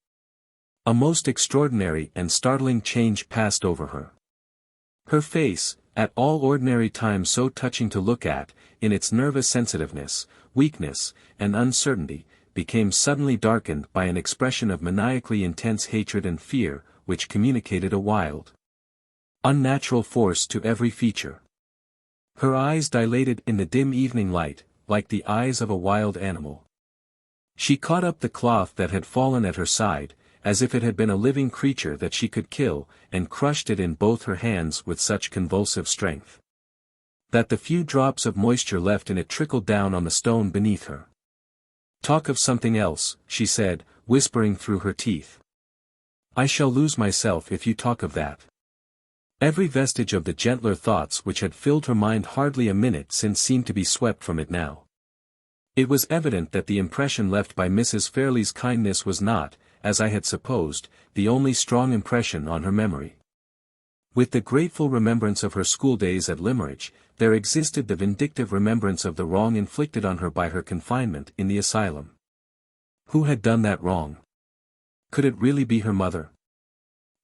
A most extraordinary and startling change passed over her. Her face, at all ordinary times so touching to look at, in its nervous sensitiveness, weakness, and uncertainty, became suddenly darkened by an expression of maniacally intense hatred and fear, which communicated a wild, unnatural force to every feature. Her eyes dilated in the dim evening light, like the eyes of a wild animal. She caught up the cloth that had fallen at her side, as if it had been a living creature that she could kill, and crushed it in both her hands with such convulsive strength. that the few drops of moisture left in it trickled down on the stone beneath her. "Talk of something else," she said, whispering through her teeth. "I shall lose myself if you talk of that." Every vestige of the gentler thoughts which had filled her mind hardly a minute since seemed to be swept from it now. It was evident that the impression left by Mrs. Fairlie's kindness was not, as I had supposed, the only strong impression on her memory. With the grateful remembrance of her schooldays at Limmeridge, there existed the vindictive remembrance of the wrong inflicted on her by her confinement in the asylum. Who had done that wrong? Could it really be her mother?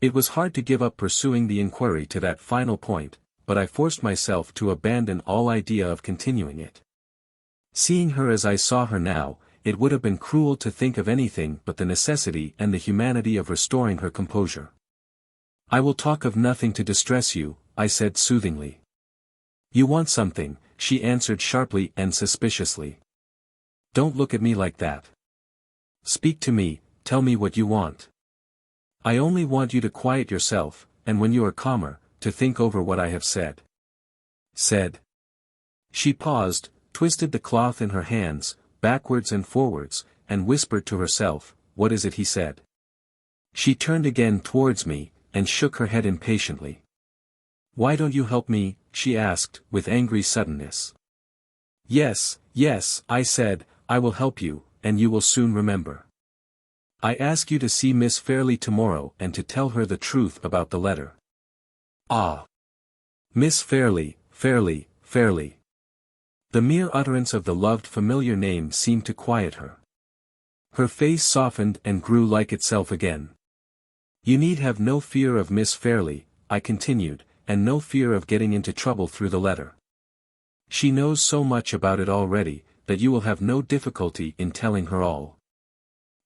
It was hard to give up pursuing the inquiry to that final point, but I forced myself to abandon all idea of continuing it. Seeing her as I saw her now, it would have been cruel to think of anything but the necessity and the humanity of restoring her composure. "I will talk of nothing to distress you," I said soothingly. "You want something," she answered sharply and suspiciously. "Don't look at me like that. Speak to me, tell me what you want. I only want you to quiet yourself, and when you are calmer, to think over what I have said." Said. She paused, twisted the cloth in her hands, backwards and forwards, and whispered to herself, "What is it he said?" She turned again towards me, and shook her head impatiently. "Why don't you help me?" she asked, with angry suddenness. "Yes, yes," I said, "I will help you, and you will soon remember. I ask you to see Miss Fairlie tomorrow and to tell her the truth about the letter." "Ah! Miss Fairlie, Fairlie, Fairlie." The mere utterance of the loved familiar name seemed to quiet her. Her face softened and grew like itself again. "You need have no fear of Miss Fairlie," I continued, "and no fear of getting into trouble through the letter. She knows so much about it already, that you will have no difficulty in telling her all.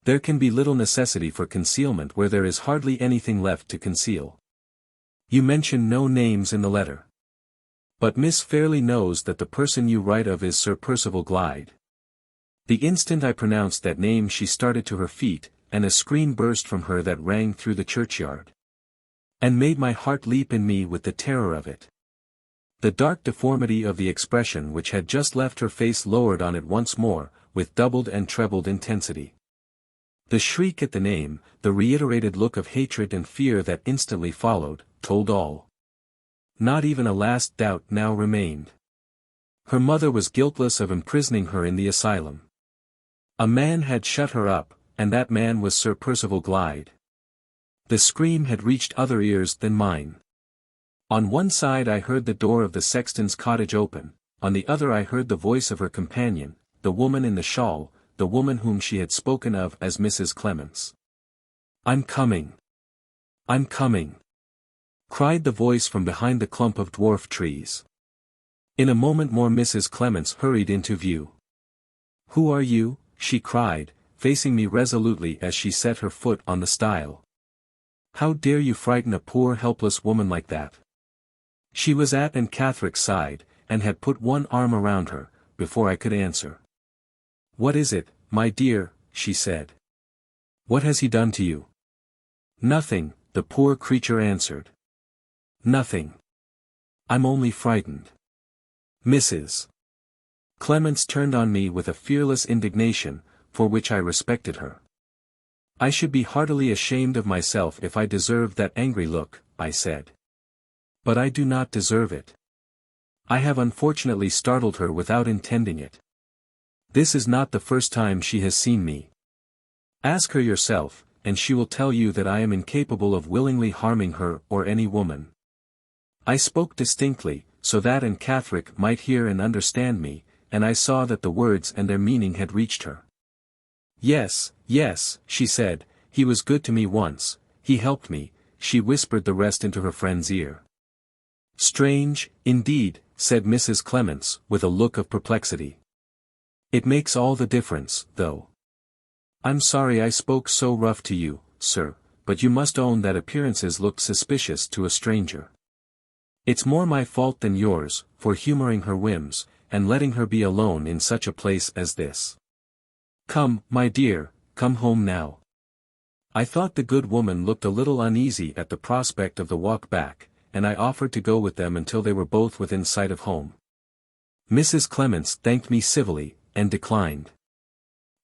There can be little necessity for concealment where there is hardly anything left to conceal. You mention no names in the letter. But Miss Fairlie knows that the person you write of is Sir Percival Glyde." The instant I pronounced that name she started to her feet, and a scream burst from her that rang through the churchyard, and made my heart leap in me with the terror of it. The dark deformity of the expression which had just left her face lowered on it once more, with doubled and trebled intensity. The shriek at the name, the reiterated look of hatred and fear that instantly followed, told all. Not even a last doubt now remained. Her mother was guiltless of imprisoning her in the asylum. A man had shut her up, and that man was Sir Percival Glyde. The scream had reached other ears than mine. On one side I heard the door of the sexton's cottage open, on the other I heard the voice of her companion, the woman in the shawl, the woman whom she had spoken of as Mrs. Clements. "I'm coming! I'm coming!" cried the voice from behind the clump of dwarf trees. In a moment more Mrs. Clements hurried into view. "Who are you?" she cried, facing me resolutely as she set her foot on the stile. "How dare you frighten a poor helpless woman like that?" She was at Anne Catherick's side, and had put one arm around her, before I could answer. "What is it, my dear?" she said. "What has he done to you?" "Nothing," the poor creature answered. "Nothing. I'm only frightened." Mrs. Clements turned on me with a fearless indignation, for which I respected her. "I should be heartily ashamed of myself if I deserved that angry look," I said. "But I do not deserve it. I have unfortunately startled her without intending it. This is not the first time she has seen me. Ask her yourself, and she will tell you that I am incapable of willingly harming her or any woman." I spoke distinctly, so that Anne Catherick might hear and understand me, and I saw that the words and their meaning had reached her. "Yes, yes," she said, "he was good to me once, he helped me," she whispered the rest into her friend's ear. "Strange, indeed," said Mrs. Clements, with a look of perplexity. "It makes all the difference, though. I'm sorry I spoke so rough to you, sir, but you must own that appearances look suspicious to a stranger. It's more my fault than yours, for humoring her whims, and letting her be alone in such a place as this. Come, my dear, come home now." I thought the good woman looked a little uneasy at the prospect of the walk back, and I offered to go with them until they were both within sight of home. Mrs. Clements thanked me civilly, and declined.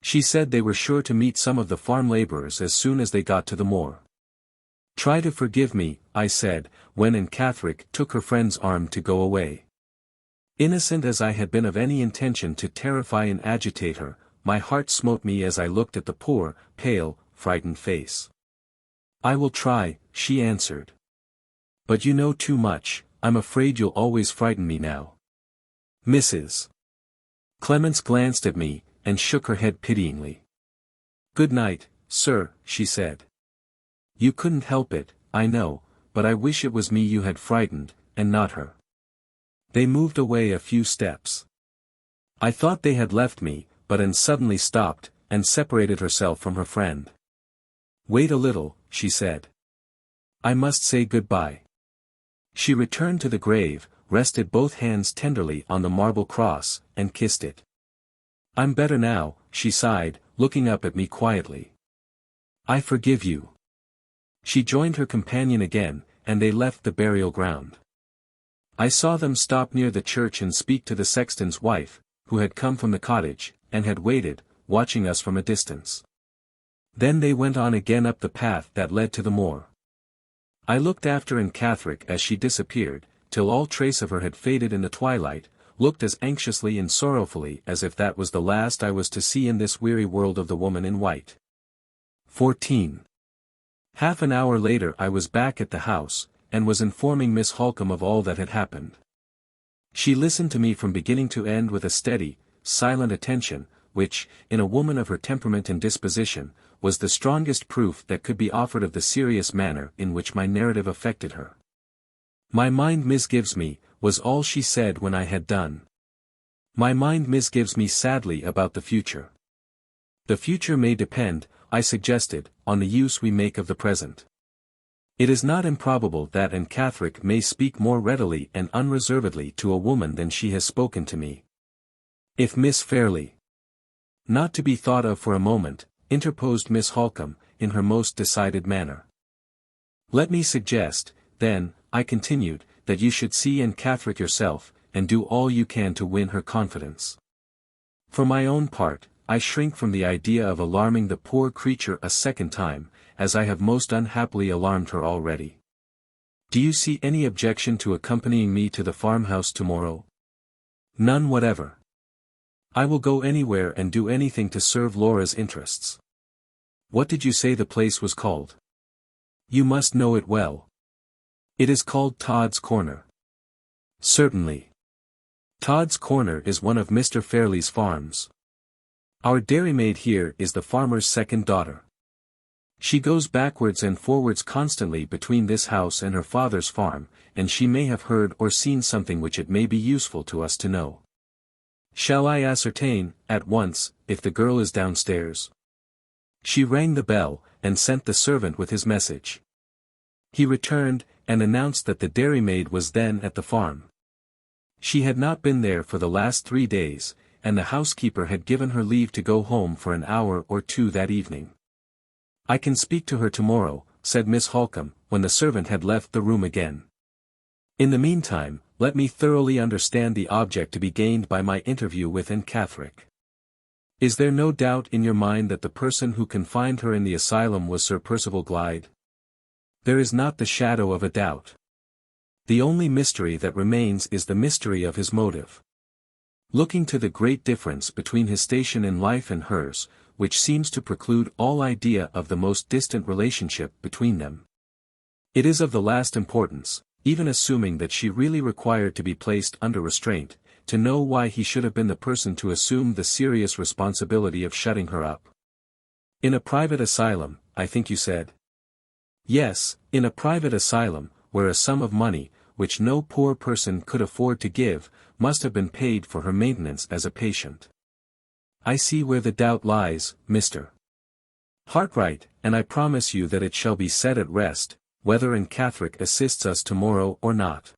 She said they were sure to meet some of the farm labourers as soon as they got to the moor. "Try to forgive me," I said, when Anne Catherick took her friend's arm to go away. Innocent as I had been of any intention to terrify and agitate her, my heart smote me as I looked at the poor, pale, frightened face. "I will try," she answered. "But you know too much, I'm afraid you'll always frighten me now." Mrs. Clements glanced at me, and shook her head pityingly. "Good night, sir," she said. "You couldn't help it, I know, but I wish it was me you had frightened, and not her." They moved away a few steps. I thought they had left me, but Anne suddenly stopped, and separated herself from her friend. "Wait a little," she said. "I must say good-bye." She returned to the grave, rested both hands tenderly on the marble cross, and kissed it. "I'm better now," she sighed, looking up at me quietly. "I forgive you." She joined her companion again, and they left the burial ground. I saw them stop near the church and speak to the sexton's wife, who had come from the cottage, and had waited, watching us from a distance. Then they went on again up the path that led to the moor. I looked after Anne Catherick as she disappeared, till all trace of her had faded in the twilight, looked as anxiously and sorrowfully as if that was the last I was to see in this weary world of the woman in white. 14. Half an hour later I was back at the house, and was informing Miss Halcombe of all that had happened. She listened to me from beginning to end with a steady, silent attention, which, in a woman of her temperament and disposition, was the strongest proof that could be offered of the serious manner in which my narrative affected her. "My mind misgives me," was all she said when I had done. "My mind misgives me sadly about the future." "The future may depend," I suggested, "on the use we make of the present. It is not improbable that Anne Catherick may speak more readily and unreservedly to a woman than she has spoken to me. If Miss Fairlie—" "Not to be thought of for a moment," interposed Miss Halcombe, in her most decided manner. "Let me suggest, then," I continued, "that you should see Anne Catherick yourself, and do all you can to win her confidence. For my own part, I shrink from the idea of alarming the poor creature a second time, as I have most unhappily alarmed her already. Do you see any objection to accompanying me to the farmhouse tomorrow?" "None whatever. I will go anywhere and do anything to serve Laura's interests." "What did you say the place was called?" "You must know it well." "It is called Todd's Corner." "Certainly. Todd's Corner is one of Mr. Fairlie's farms. Our dairymaid here is the farmer's second daughter. She goes backwards and forwards constantly between this house and her father's farm, and she may have heard or seen something which it may be useful to us to know. Shall I ascertain, at once, if the girl is downstairs?" She rang the bell, and sent the servant with his message. He returned, and announced that the dairymaid was then at the farm. She had not been there for the last 3 days, and the housekeeper had given her leave to go home for an hour or two that evening. "I can speak to her tomorrow," said Miss Halcombe, when the servant had left the room again. "In the meantime, let me thoroughly understand the object to be gained by my interview with Anne Catherick. Is there no doubt in your mind that the person who confined her in the asylum was Sir Percival Glyde?" "There is not the shadow of a doubt. The only mystery that remains is the mystery of his motive. Looking to the great difference between his station in life and hers, which seems to preclude all idea of the most distant relationship between them. It is of the last importance, even assuming that she really required to be placed under restraint, to know why he should have been the person to assume the serious responsibility of shutting her up. In a private asylum, I think you said?" "Yes, in a private asylum, where a sum of money, which no poor person could afford to give, must have been paid for her maintenance as a patient." "I see where the doubt lies, Mr. Hartright, and I promise you that it shall be set at rest, whether Anne Catherick assists us tomorrow or not.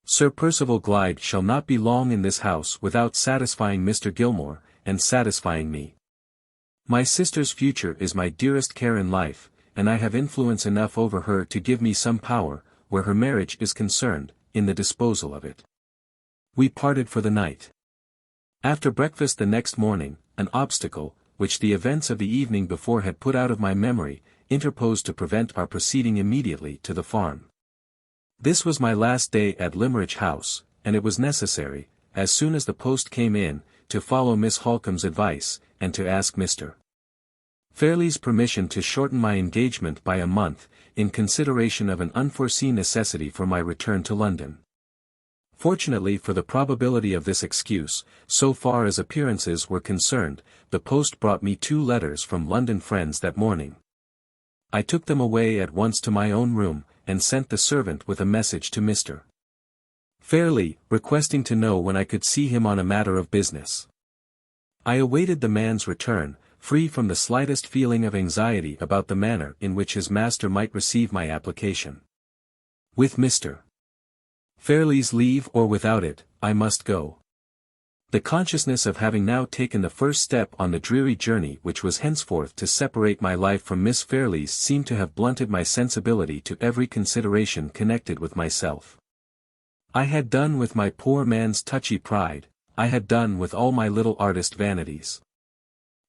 Sir Percival Glyde shall not be long in this house without satisfying Mr. Gilmore, and satisfying me. My sister's future is my dearest care in life, and I have influence enough over her to give me some power, where her marriage is concerned, in the disposal of it. We parted for the night. After breakfast the next morning, an obstacle, which the events of the evening before had put out of my memory, interposed to prevent our proceeding immediately to the farm. This was my last day at Limmeridge House, and it was necessary, as soon as the post came in, to follow Miss Halcombe's advice, and to ask Mr. Fairlie's permission to shorten my engagement by a month, in consideration of an unforeseen necessity for my return to London. Fortunately for the probability of this excuse, so far as appearances were concerned, the post brought me 2 letters from London friends that morning. I took them away at once to my own room, and sent the servant with a message to Mr. Fairlie, requesting to know when I could see him on a matter of business. I awaited the man's return, free from the slightest feeling of anxiety about the manner in which his master might receive my application. With Mr. Fairlie's leave or without it, I must go. The consciousness of having now taken the first step on the dreary journey which was henceforth to separate my life from Miss Fairlie's seemed to have blunted my sensibility to every consideration connected with myself. I had done with my poor man's touchy pride, I had done with all my little artist vanities.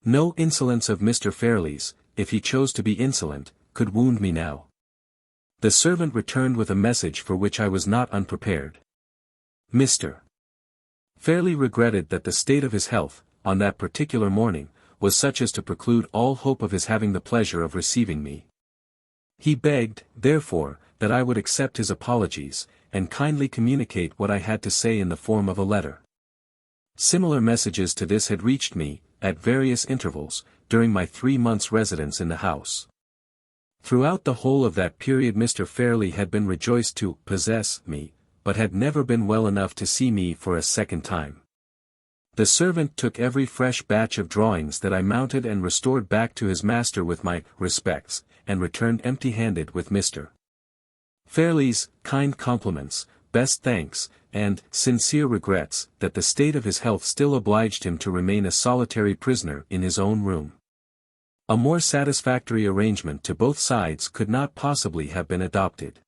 No insolence of Mr. Fairlie's, if he chose to be insolent, could wound me now. The servant returned with a message for which I was not unprepared. Mr. Fairlie regretted that the state of his health, on that particular morning, was such as to preclude all hope of his having the pleasure of receiving me. He begged, therefore, that I would accept his apologies, and kindly communicate what I had to say in the form of a letter. Similar messages to this had reached me, at various intervals, during my 3 months' residence in the house. Throughout the whole of that period Mr. Fairlie had been rejoiced to possess me, but had never been well enough to see me for a second time. The servant took every fresh batch of drawings that I mounted and restored back to his master with my respects, and returned empty-handed with Mr. Fairlie's kind compliments, best thanks, and sincere regrets that the state of his health still obliged him to remain a solitary prisoner in his own room. A more satisfactory arrangement to both sides could not possibly have been adopted.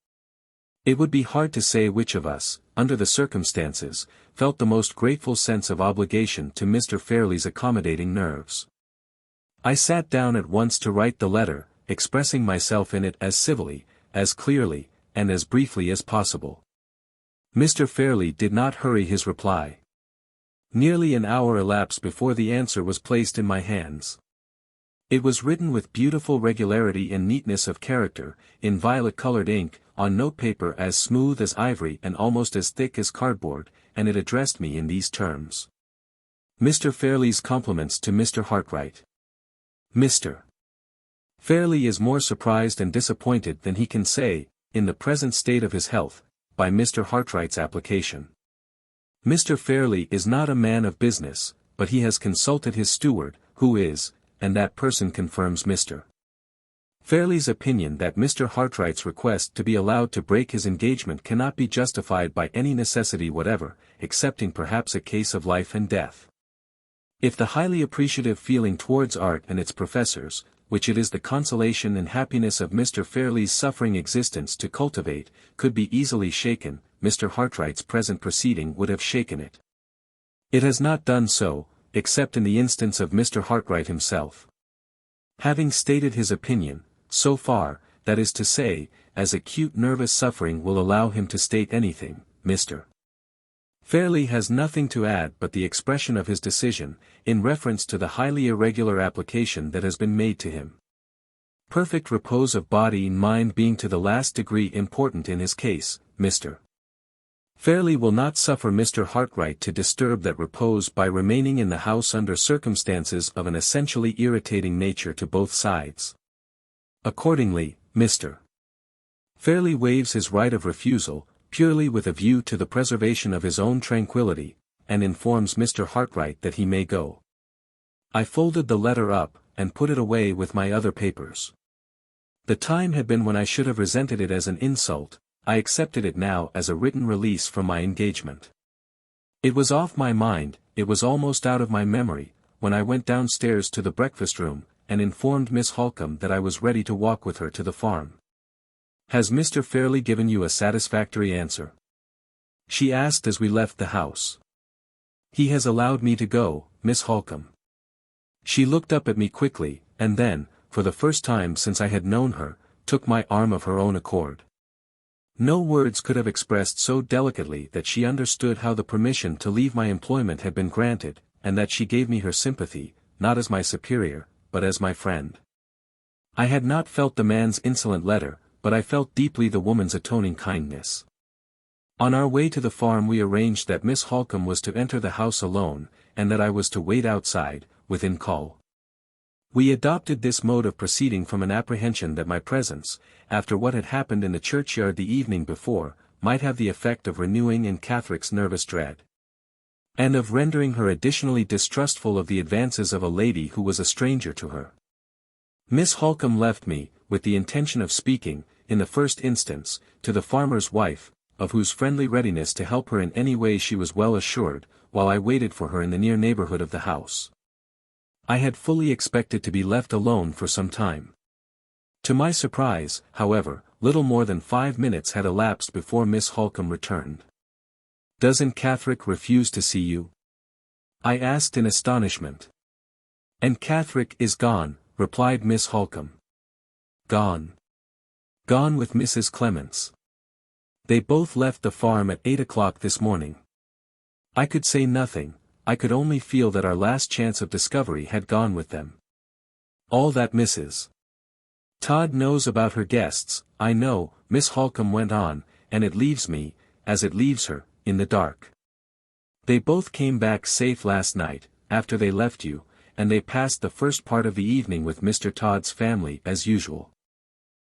It would be hard to say which of us, under the circumstances, felt the most grateful sense of obligation to Mr. Fairlie's accommodating nerves. I sat down at once to write the letter, expressing myself in it as civilly, as clearly, and as briefly as possible. Mr. Fairlie did not hurry his reply. Nearly an hour elapsed before the answer was placed in my hands. It was written with beautiful regularity and neatness of character, in violet-colored ink, on notepaper as smooth as ivory and almost as thick as cardboard, and it addressed me in these terms. Mr. Fairlie's compliments to Mr. Hartright. Mr. Fairlie is more surprised and disappointed than he can say, in the present state of his health, by Mr. Hartright's application. Mr. Fairlie is not a man of business, but he has consulted his steward, who is, and that person confirms Mr. Fairlie's opinion that Mr. Hartright's request to be allowed to break his engagement cannot be justified by any necessity whatever, excepting perhaps a case of life and death. If the highly appreciative feeling towards art and its professors, which it is the consolation and happiness of Mr. Fairlie's suffering existence to cultivate, could be easily shaken, Mr. Hartright's present proceeding would have shaken it. It has not done so, except in the instance of Mr. Hartright himself. Having stated his opinion, so far, that is to say, as acute nervous suffering will allow him to state anything, Mr. Fairlie has nothing to add but the expression of his decision, in reference to the highly irregular application that has been made to him. Perfect repose of body and mind being to the last degree important in his case, Mr. Fairlie will not suffer Mr. Hartright to disturb that repose by remaining in the house under circumstances of an essentially irritating nature to both sides. Accordingly, Mr. Fairlie waives his right of refusal, purely with a view to the preservation of his own tranquillity, and informs Mr. Hartright that he may go. I folded the letter up, and put it away with my other papers. The time had been when I should have resented it as an insult, I accepted it now as a written release from my engagement. It was off my mind, it was almost out of my memory, when I went downstairs to the breakfast room, and informed Miss Halcombe that I was ready to walk with her to the farm. "Has Mr. Fairlie given you a satisfactory answer?" she asked as we left the house. He has allowed me to go, Miss Halcombe. She looked up at me quickly, and then, for the first time since I had known her, took my arm of her own accord. No words could have expressed so delicately that she understood how the permission to leave my employment had been granted, and that she gave me her sympathy, not as my superior, but as my friend. I had not felt the man's insolent letter, but I felt deeply the woman's atoning kindness. On our way to the farm we arranged that Miss Halcombe was to enter the house alone, and that I was to wait outside, within call. We adopted this mode of proceeding from an apprehension that my presence, after what had happened in the churchyard the evening before, might have the effect of renewing Anne Catherick's nervous dread, and of rendering her additionally distrustful of the advances of a lady who was a stranger to her. Miss Halcombe left me, with the intention of speaking, in the first instance, to the farmer's wife, of whose friendly readiness to help her in any way she was well assured, while I waited for her in the near neighborhood of the house. I had fully expected to be left alone for some time. To my surprise, however, little more than 5 minutes had elapsed before Miss Halcombe returned. "Does Anne Catherick refuse to see you?" I asked in astonishment. "Anne Catherick is gone," replied Miss Halcombe. "Gone. Gone with Mrs. Clements. They both left the farm at 8 o'clock this morning." I could say nothing, I could only feel that our last chance of discovery had gone with them. "All that Mrs. Todd knows about her guests, I know," Miss Halcombe went on, "and it leaves me, as it leaves her, in the dark. They both came back safe last night, after they left you, and they passed the first part of the evening with Mr. Todd's family as usual.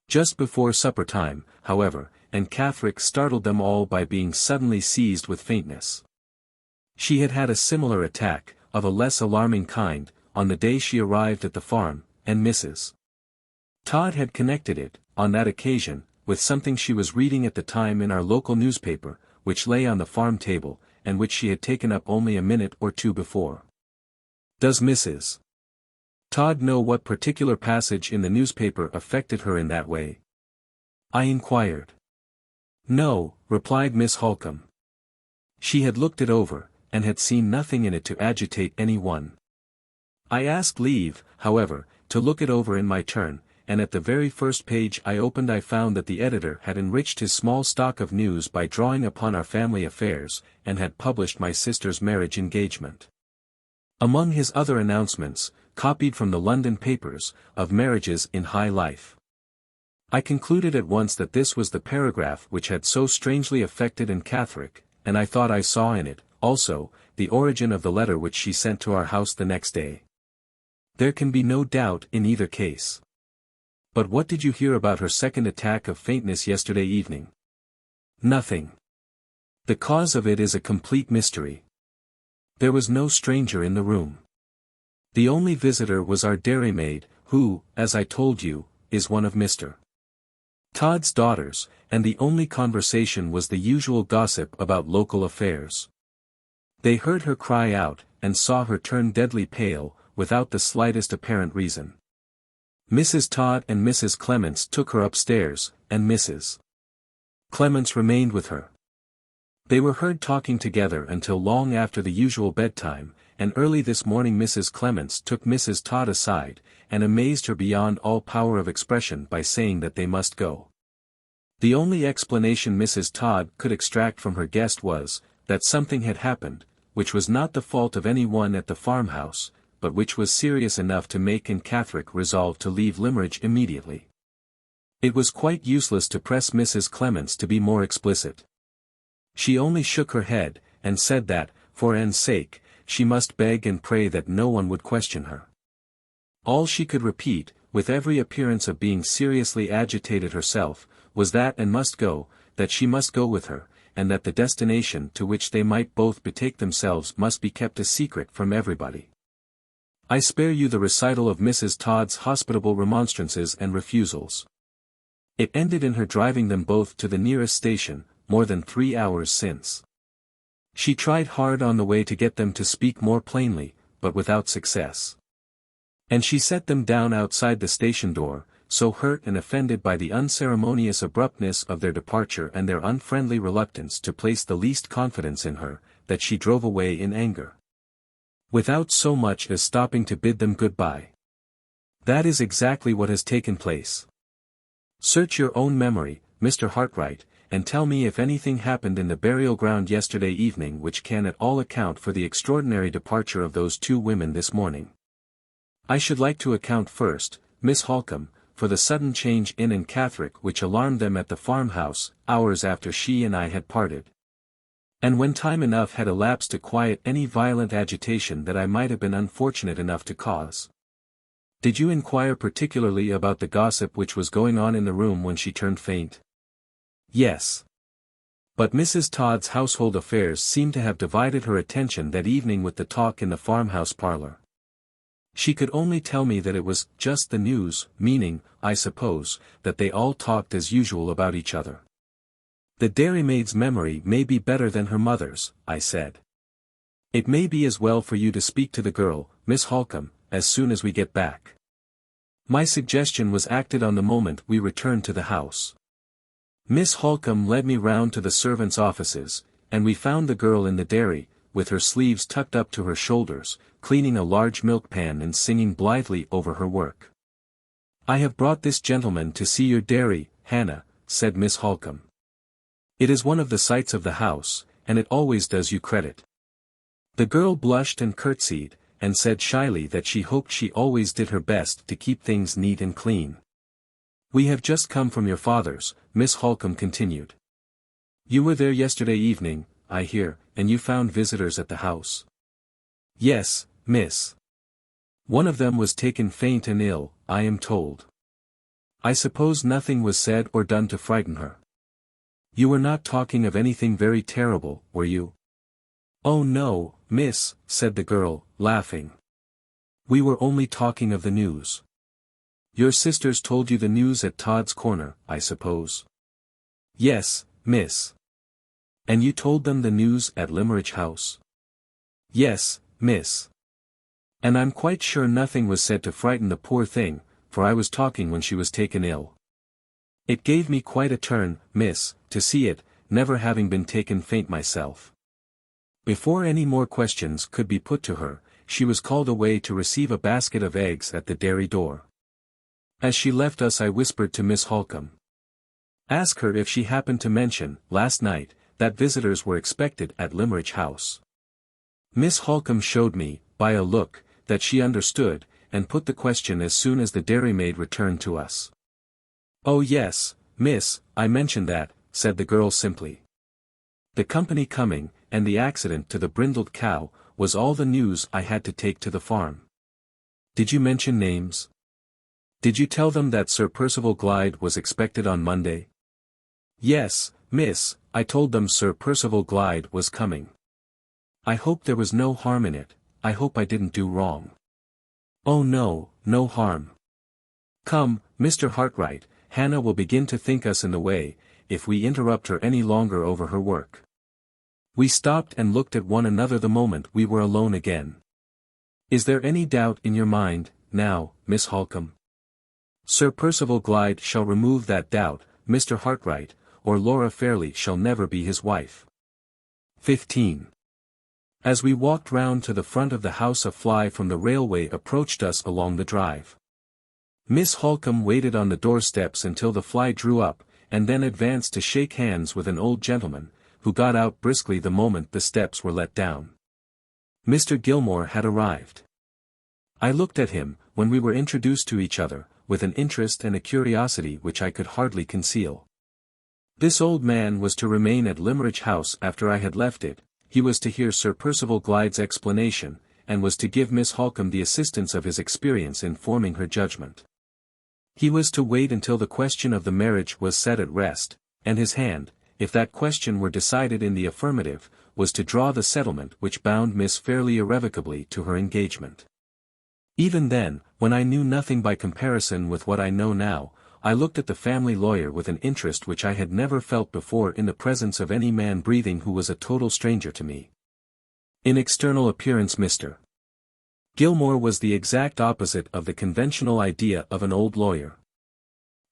Just before supper time, however, Anne Catherick startled them all by being suddenly seized with faintness. She had had a similar attack, of a less alarming kind, on the day she arrived at the farm, and Mrs. Todd had connected it, on that occasion, with something she was reading at the time in our local newspaper, which lay on the farm table, and which she had taken up only a minute or two before. "Does Mrs. Todd know what particular passage in the newspaper affected her in that way?" I inquired. "No," replied Miss Halcombe. She had looked it over, and had seen nothing in it to agitate any one. I asked leave, however, to look it over in my turn, and at the very first page I opened I found that the editor had enriched his small stock of news by drawing upon our family affairs, and had published my sister's marriage engagement. Among his other announcements, copied from the London papers, of marriages in high life. I concluded at once that this was the paragraph which had so strangely affected Anne Catherick, and I thought I saw in it, also, the origin of the letter which she sent to our house the next day. There can be no doubt in either case. But what did you hear about her second attack of faintness yesterday evening? Nothing. The cause of it is a complete mystery. There was no stranger in the room. The only visitor was our dairymaid, who, as I told you, is one of Mr. Todd's daughters, and the only conversation was the usual gossip about local affairs. They heard her cry out, and saw her turn deadly pale, without the slightest apparent reason. Mrs. Todd and Mrs. Clements took her upstairs, and Mrs. Clements remained with her. They were heard talking together until long after the usual bedtime, and early this morning Mrs. Clements took Mrs. Todd aside, and amazed her beyond all power of expression by saying that they must go. The only explanation Mrs. Todd could extract from her guest was, that something had happened, which was not the fault of any one at the farmhouse, but which was serious enough to make Anne Catherick resolve to leave Limmeridge immediately. It was quite useless to press Mrs. Clements to be more explicit. She only shook her head, and said that, for Anne's sake, she must beg and pray that no one would question her. All she could repeat, with every appearance of being seriously agitated herself, was that Anne must go, that she must go with her, and that the destination to which they might both betake themselves must be kept a secret from everybody. I spare you the recital of Mrs. Todd's hospitable remonstrances and refusals. It ended in her driving them both to the nearest station, more than 3 hours since. She tried hard on the way to get them to speak more plainly, but without success. And she set them down outside the station door, so hurt and offended by the unceremonious abruptness of their departure and their unfriendly reluctance to place the least confidence in her, that she drove away in anger, without so much as stopping to bid them good-bye. That is exactly what has taken place. Search your own memory, Mr. Hartright, and tell me if anything happened in the burial ground yesterday evening which can at all account for the extraordinary departure of those two women this morning. I should like to account first, Miss Halcombe, for the sudden change in Anne Catherick which alarmed them at the farmhouse, hours after she and I had parted. And when time enough had elapsed to quiet any violent agitation that I might have been unfortunate enough to cause. Did you inquire particularly about the gossip which was going on in the room when she turned faint? Yes. But Mrs. Todd's household affairs seemed to have divided her attention that evening with the talk in the farmhouse parlor. She could only tell me that it was just the news, meaning, I suppose, that they all talked as usual about each other. The dairymaid's memory may be better than her mother's, I said. It may be as well for you to speak to the girl, Miss Halcombe, as soon as we get back. My suggestion was acted on the moment we returned to the house. Miss Halcombe led me round to the servants' offices, and we found the girl in the dairy, with her sleeves tucked up to her shoulders, cleaning a large milk pan and singing blithely over her work. I have brought this gentleman to see your dairy, Hannah, said Miss Halcombe. It is one of the sights of the house, and it always does you credit. The girl blushed and curtsied, and said shyly that she hoped she always did her best to keep things neat and clean. We have just come from your father's, Miss Halcombe continued. You were there yesterday evening, I hear, and you found visitors at the house. Yes, miss. One of them was taken faint and ill, I am told. I suppose nothing was said or done to frighten her. You were not talking of anything very terrible, were you? Oh no, miss, said the girl, laughing. We were only talking of the news. Your sisters told you the news at Todd's Corner, I suppose. Yes, miss. And you told them the news at Limmeridge House? Yes, miss. And I'm quite sure nothing was said to frighten the poor thing, for I was talking when she was taken ill. It gave me quite a turn, miss, to see it, never having been taken faint myself. Before any more questions could be put to her, she was called away to receive a basket of eggs at the dairy door. As she left us I whispered to Miss Halcombe. Ask her if she happened to mention, last night, that visitors were expected at Limmeridge House. Miss Halcombe showed me, by a look, that she understood, and put the question as soon as the dairymaid returned to us. Oh yes, miss, I mentioned that, said the girl simply. The company coming, and the accident to the brindled cow, was all the news I had to take to the farm. Did you mention names? Did you tell them that Sir Percival Glyde was expected on Monday? Yes, miss, I told them Sir Percival Glyde was coming. I hope there was no harm in it, I hope I didn't do wrong. Oh no, no harm. Come, Mr. Hartright, Hannah will begin to think us in the way, if we interrupt her any longer over her work. We stopped and looked at one another the moment we were alone again. Is there any doubt in your mind, now, Miss Halcombe? Sir Percival Glyde shall remove that doubt, Mr. Hartright, or Laura Fairlie shall never be his wife. 15. As we walked round to the front of the house a fly from the railway approached us along the drive. Miss Halcombe waited on the doorsteps until the fly drew up, and then advanced to shake hands with an old gentleman, who got out briskly the moment the steps were let down. Mr. Gilmore had arrived. I looked at him, when we were introduced to each other, with an interest and a curiosity which I could hardly conceal. This old man was to remain at Limmeridge House after I had left it, he was to hear Sir Percival Glyde's explanation, and was to give Miss Halcombe the assistance of his experience in forming her judgment. He was to wait until the question of the marriage was set at rest, and his hand, if that question were decided in the affirmative, was to draw the settlement which bound Miss Fairlie irrevocably to her engagement. Even then, when I knew nothing by comparison with what I know now, I looked at the family lawyer with an interest which I had never felt before in the presence of any man breathing who was a total stranger to me. In external appearance Mr. Gilmore was the exact opposite of the conventional idea of an old lawyer.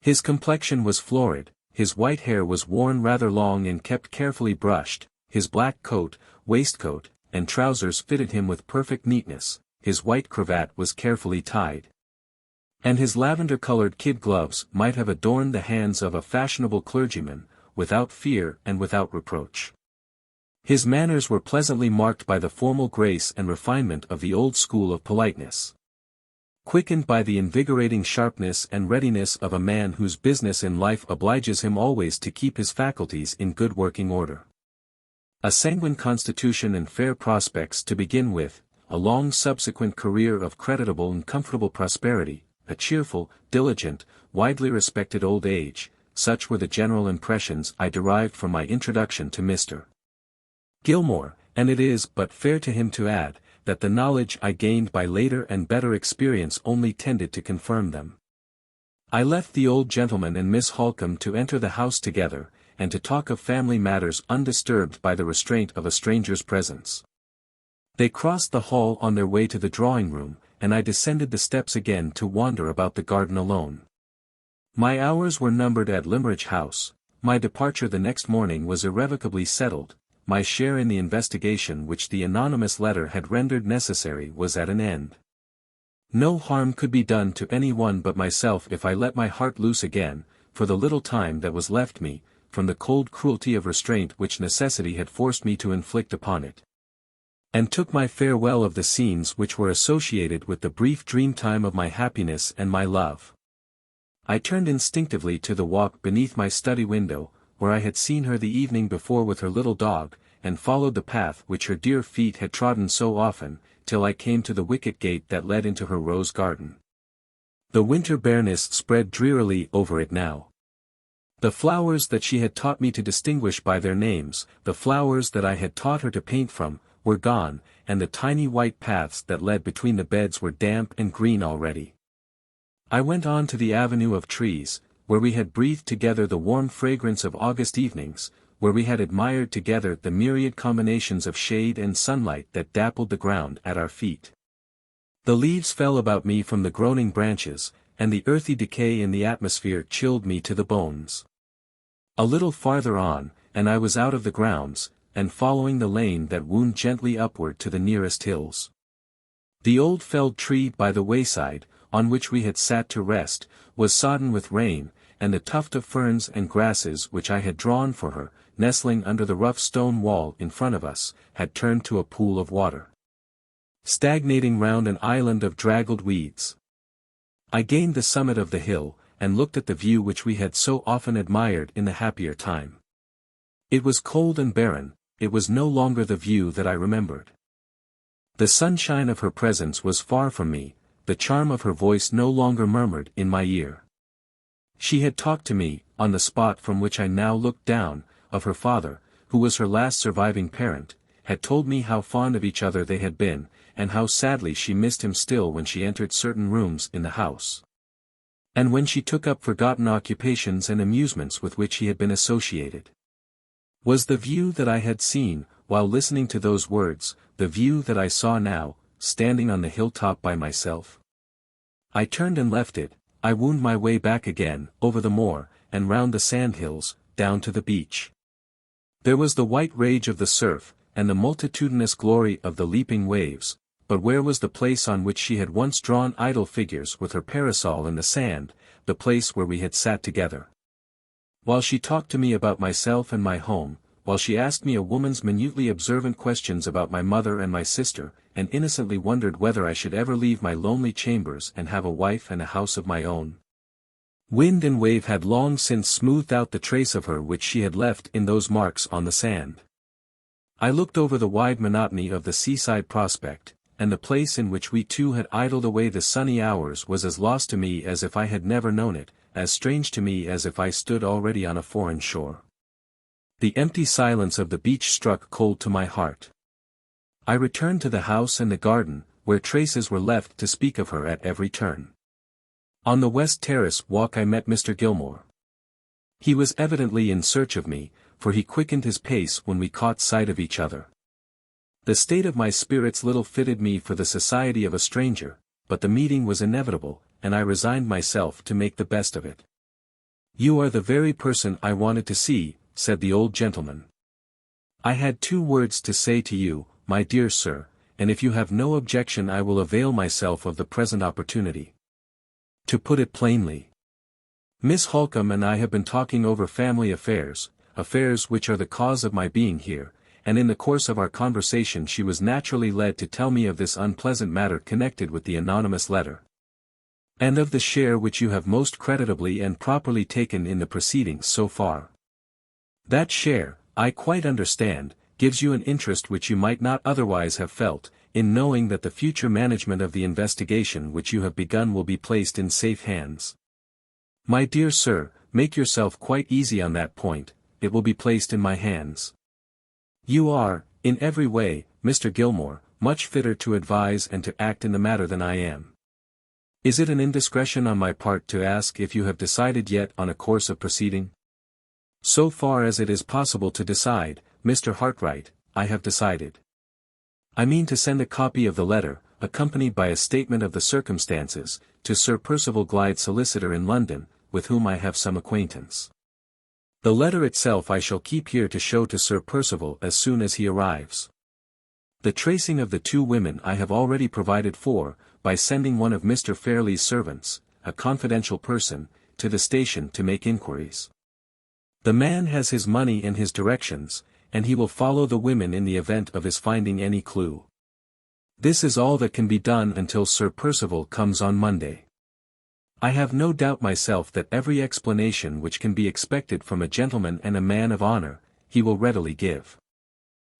His complexion was florid, his white hair was worn rather long and kept carefully brushed, his black coat, waistcoat, and trousers fitted him with perfect neatness, his white cravat was carefully tied. And his lavender-colored kid gloves might have adorned the hands of a fashionable clergyman, without fear and without reproach. His manners were pleasantly marked by the formal grace and refinement of the old school of politeness, quickened by the invigorating sharpness and readiness of a man whose business in life obliges him always to keep his faculties in good working order. A sanguine constitution and fair prospects to begin with, a long subsequent career of creditable and comfortable prosperity, a cheerful, diligent, widely respected old age, such were the general impressions I derived from my introduction to Mr. Gilmore, and it is but fair to him to add, that the knowledge I gained by later and better experience only tended to confirm them. I left the old gentleman and Miss Halcombe to enter the house together, and to talk of family matters undisturbed by the restraint of a stranger's presence. They crossed the hall on their way to the drawing-room, and I descended the steps again to wander about the garden alone. My hours were numbered at Limmeridge House, my departure the next morning was irrevocably settled, my share in the investigation which the anonymous letter had rendered necessary was at an end. No harm could be done to any one but myself if I let my heart loose again, for the little time that was left me, from the cold cruelty of restraint which necessity had forced me to inflict upon it, and took my farewell of the scenes which were associated with the brief dream time of my happiness and my love. I turned instinctively to the walk beneath my study window, where I had seen her the evening before with her little dog, and followed the path which her dear feet had trodden so often, till I came to the wicket gate that led into her rose garden. The winter bareness spread drearily over it now. The flowers that she had taught me to distinguish by their names, the flowers that I had taught her to paint from, were gone, and the tiny white paths that led between the beds were damp and green already. I went on to the avenue of trees, where we had breathed together the warm fragrance of August evenings, where we had admired together the myriad combinations of shade and sunlight that dappled the ground at our feet. The leaves fell about me from the groaning branches, and the earthy decay in the atmosphere chilled me to the bones. A little farther on, and I was out of the grounds, and following the lane that wound gently upward to the nearest hills. The old felled tree by the wayside, on which we had sat to rest, was sodden with rain, and the tuft of ferns and grasses which I had drawn for her, nestling under the rough stone wall in front of us, had turned to a pool of water, stagnating round an island of draggled weeds. I gained the summit of the hill, and looked at the view which we had so often admired in the happier time. It was cold and barren, it was no longer the view that I remembered. The sunshine of her presence was far from me, the charm of her voice no longer murmured in my ear. She had talked to me, on the spot from which I now looked down, of her father, who was her last surviving parent, had told me how fond of each other they had been, and how sadly she missed him still when she entered certain rooms in the house, and when she took up forgotten occupations and amusements with which he had been associated. Was the view that I had seen, while listening to those words, the view that I saw now, standing on the hilltop by myself? I turned and left it, I wound my way back again, over the moor, and round the sandhills, down to the beach. There was the white rage of the surf, and the multitudinous glory of the leaping waves, but where was the place on which she had once drawn idle figures with her parasol in the sand, the place where we had sat together? While she talked to me about myself and my home, while she asked me a woman's minutely observant questions about my mother and my sister, and innocently wondered whether I should ever leave my lonely chambers and have a wife and a house of my own. Wind and wave had long since smoothed out the trace of her which she had left in those marks on the sand. I looked over the wide monotony of the seaside prospect, and the place in which we two had idled away the sunny hours was as lost to me as if I had never known it, as strange to me as if I stood already on a foreign shore. The empty silence of the beach struck cold to my heart. I returned to the house and the garden, where traces were left to speak of her at every turn. On the west terrace walk I met Mr. Gilmore. He was evidently in search of me, for he quickened his pace when we caught sight of each other. The state of my spirits little fitted me for the society of a stranger, but the meeting was inevitable, and I resigned myself to make the best of it. "You are the very person I wanted to see," said the old gentleman. "I had 2 words to say to you, my dear sir, and if you have no objection I will avail myself of the present opportunity. To put it plainly, Miss Halcombe and I have been talking over family affairs, affairs which are the cause of my being here, and in the course of our conversation she was naturally led to tell me of this unpleasant matter connected with the anonymous letter. And of the share which you have most creditably and properly taken in the proceedings so far. That share, I quite understand, gives you an interest which you might not otherwise have felt, in knowing that the future management of the investigation which you have begun will be placed in safe hands. My dear sir, make yourself quite easy on that point, it will be placed in my hands. You are, in every way, Mr. Gilmore, much fitter to advise and to act in the matter than I am. Is it an indiscretion on my part to ask if you have decided yet on a course of proceeding? So far as it is possible to decide, Mr. Hartright, I have decided. I mean to send a copy of the letter, accompanied by a statement of the circumstances, to Sir Percival Glyde, solicitor in London, with whom I have some acquaintance. The letter itself I shall keep here to show to Sir Percival as soon as he arrives. The tracing of the 2 women I have already provided for, by sending one of Mr. Fairlie's servants, a confidential person, to the station to make inquiries. The man has his money and his directions, and he will follow the women in the event of his finding any clue. This is all that can be done until Sir Percival comes on Monday. I have no doubt myself that every explanation which can be expected from a gentleman and a man of honor, he will readily give.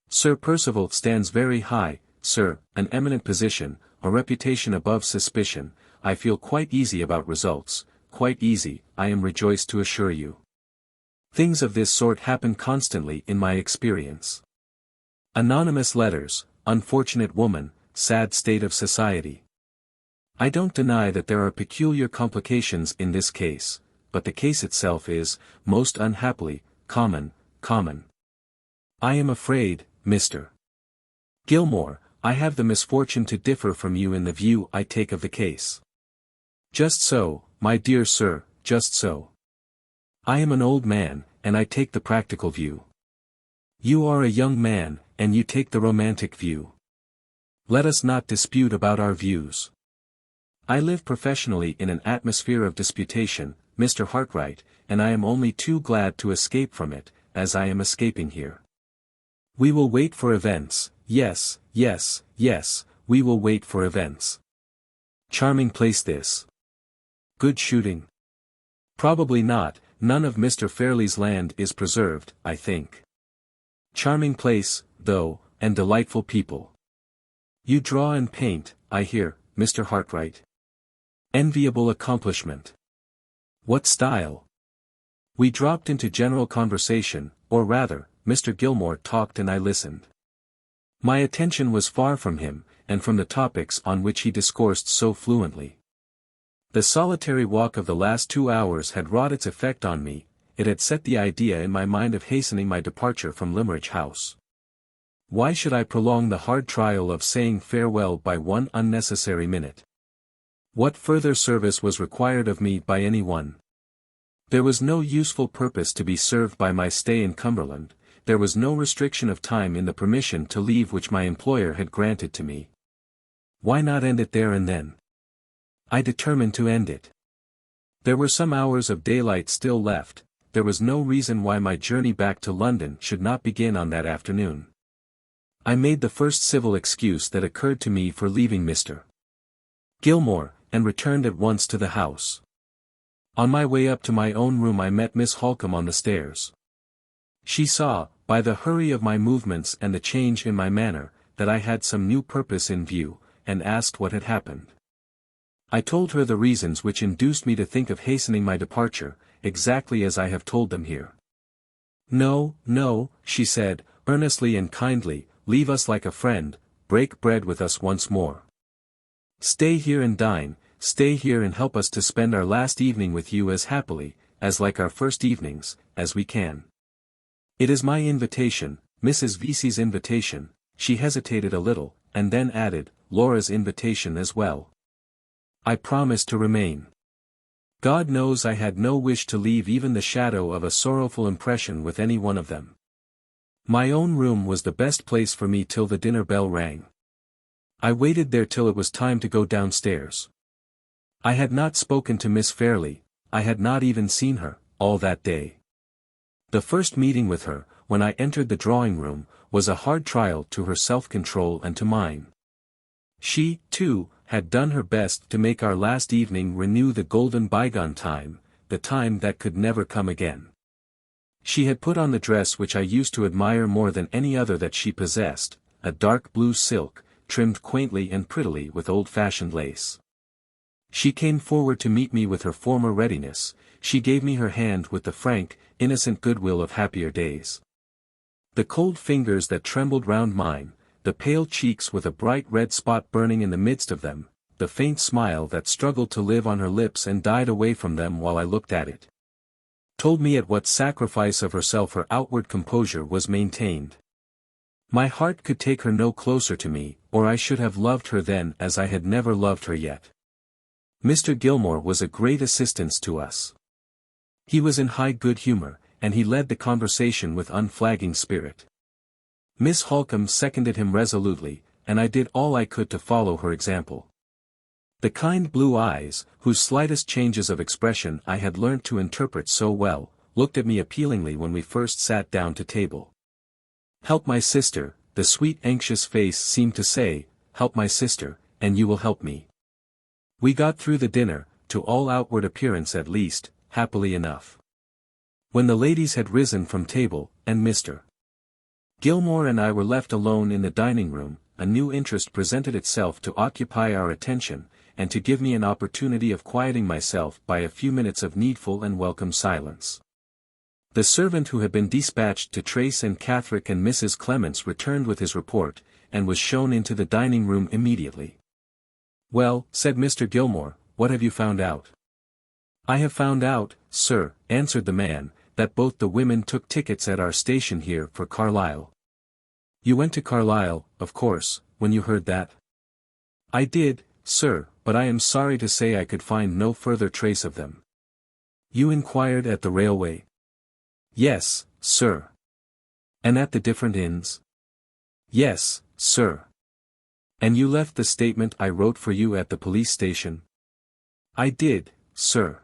Sir Percival stands very high, sir, an eminent position, a reputation above suspicion. I feel quite easy about results, quite easy, I am rejoiced to assure you. Things of this sort happen constantly in my experience. Anonymous letters, unfortunate woman, sad state of society. I don't deny that there are peculiar complications in this case, but the case itself is, most unhappily, common. I am afraid, Mr. Gilmore, I have the misfortune to differ from you in the view I take of the case. Just so, my dear sir, just so. I am an old man, and I take the practical view. You are a young man, and you take the romantic view. Let us not dispute about our views. I live professionally in an atmosphere of disputation, Mr. Hartright, and I am only too glad to escape from it, as I am escaping here. We will wait for events, yes, we will wait for events. Charming place this. Good shooting? Probably not, none of Mr. Fairlie's land is preserved, I think. Charming place, though, and delightful people. You draw and paint, I hear, Mr. Hartright. Enviable accomplishment. What style? We dropped into general conversation, or rather, Mr. Gilmore talked and I listened. My attention was far from him, and from the topics on which he discoursed so fluently. The solitary walk of the last 2 hours had wrought its effect on me, it had set the idea in my mind of hastening my departure from Limmeridge House. Why should I prolong the hard trial of saying farewell by one unnecessary minute? What further service was required of me by any one? There was no useful purpose to be served by my stay in Cumberland, there was no restriction of time in the permission to leave which my employer had granted to me. Why not end it there and then? I determined to end it. There were some hours of daylight still left, there was no reason why my journey back to London should not begin on that afternoon. I made the first civil excuse that occurred to me for leaving Mr. Gilmore, and returned at once to the house. On my way up to my own room I met Miss Halcombe on the stairs. She saw, by the hurry of my movements and the change in my manner, that I had some new purpose in view, and asked what had happened. I told her the reasons which induced me to think of hastening my departure, exactly as I have told them here. No, she said, earnestly and kindly, leave us like a friend, break bread with us once more. Stay here and dine, stay here and help us to spend our last evening with you as happily, as like our first evenings, as we can. It is my invitation, Mrs. Vesey's invitation, she hesitated a little, and then added, Laura's invitation as well. I promise to remain. God knows I had no wish to leave even the shadow of a sorrowful impression with any one of them. My own room was the best place for me till the dinner bell rang. I waited there till it was time to go downstairs. I had not spoken to Miss Fairlie, I had not even seen her, all that day. The first meeting with her, when I entered the drawing-room, was a hard trial to her self-control and to mine. She, too, had done her best to make our last evening renew the golden bygone time, the time that could never come again. She had put on the dress which I used to admire more than any other that she possessed, a dark blue silk, trimmed quaintly and prettily with old-fashioned lace. She came forward to meet me with her former readiness, she gave me her hand with the frank, innocent goodwill of happier days. The cold fingers that trembled round mine, the pale cheeks with a bright red spot burning in the midst of them, the faint smile that struggled to live on her lips and died away from them while I looked at it, told me at what sacrifice of herself her outward composure was maintained. My heart could take her no closer to me, or I should have loved her then as I had never loved her yet. Mr. Gilmore was a great assistance to us. He was in high good humor, and he led the conversation with unflagging spirit. Miss Halcombe seconded him resolutely, and I did all I could to follow her example. The kind blue eyes, whose slightest changes of expression I had learnt to interpret so well, looked at me appealingly when we first sat down to table. "Help my sister," the sweet anxious face seemed to say, "help my sister, and you will help me." We got through the dinner, to all outward appearance at least, happily enough. When the ladies had risen from table, and Mr. Gilmore and I were left alone in the dining-room, a new interest presented itself to occupy our attention, and to give me an opportunity of quieting myself by a few minutes of needful and welcome silence. The servant who had been dispatched to trace Anne Catherick and Mrs. Clements returned with his report, and was shown into the dining-room immediately. "Well," said Mr. Gilmore, "what have you found out?" "I have found out, sir," answered the man, "that both the women took tickets at our station here for Carlisle." "You went to Carlisle, of course, when you heard that?" "I did, sir, but I am sorry to say I could find no further trace of them." "You inquired at the railway?" "Yes, sir." "And at the different inns?" "Yes, sir." "And you left the statement I wrote for you at the police station?" "I did, sir."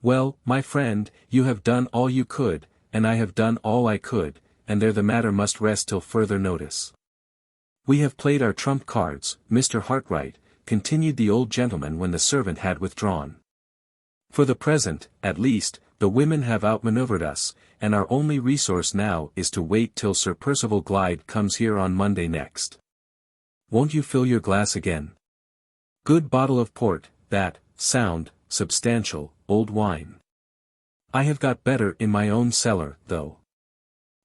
"Well, my friend, you have done all you could, and I have done all I could, and there the matter must rest till further notice. We have played our trump cards, Mr. Hartright," continued the old gentleman when the servant had withdrawn. "For the present, at least, the women have outmanoeuvred us, and our only resource now is to wait till Sir Percival Glyde comes here on Monday next. Won't you fill your glass again? Good bottle of port, that, sound, substantial, old wine. I have got better in my own cellar, though."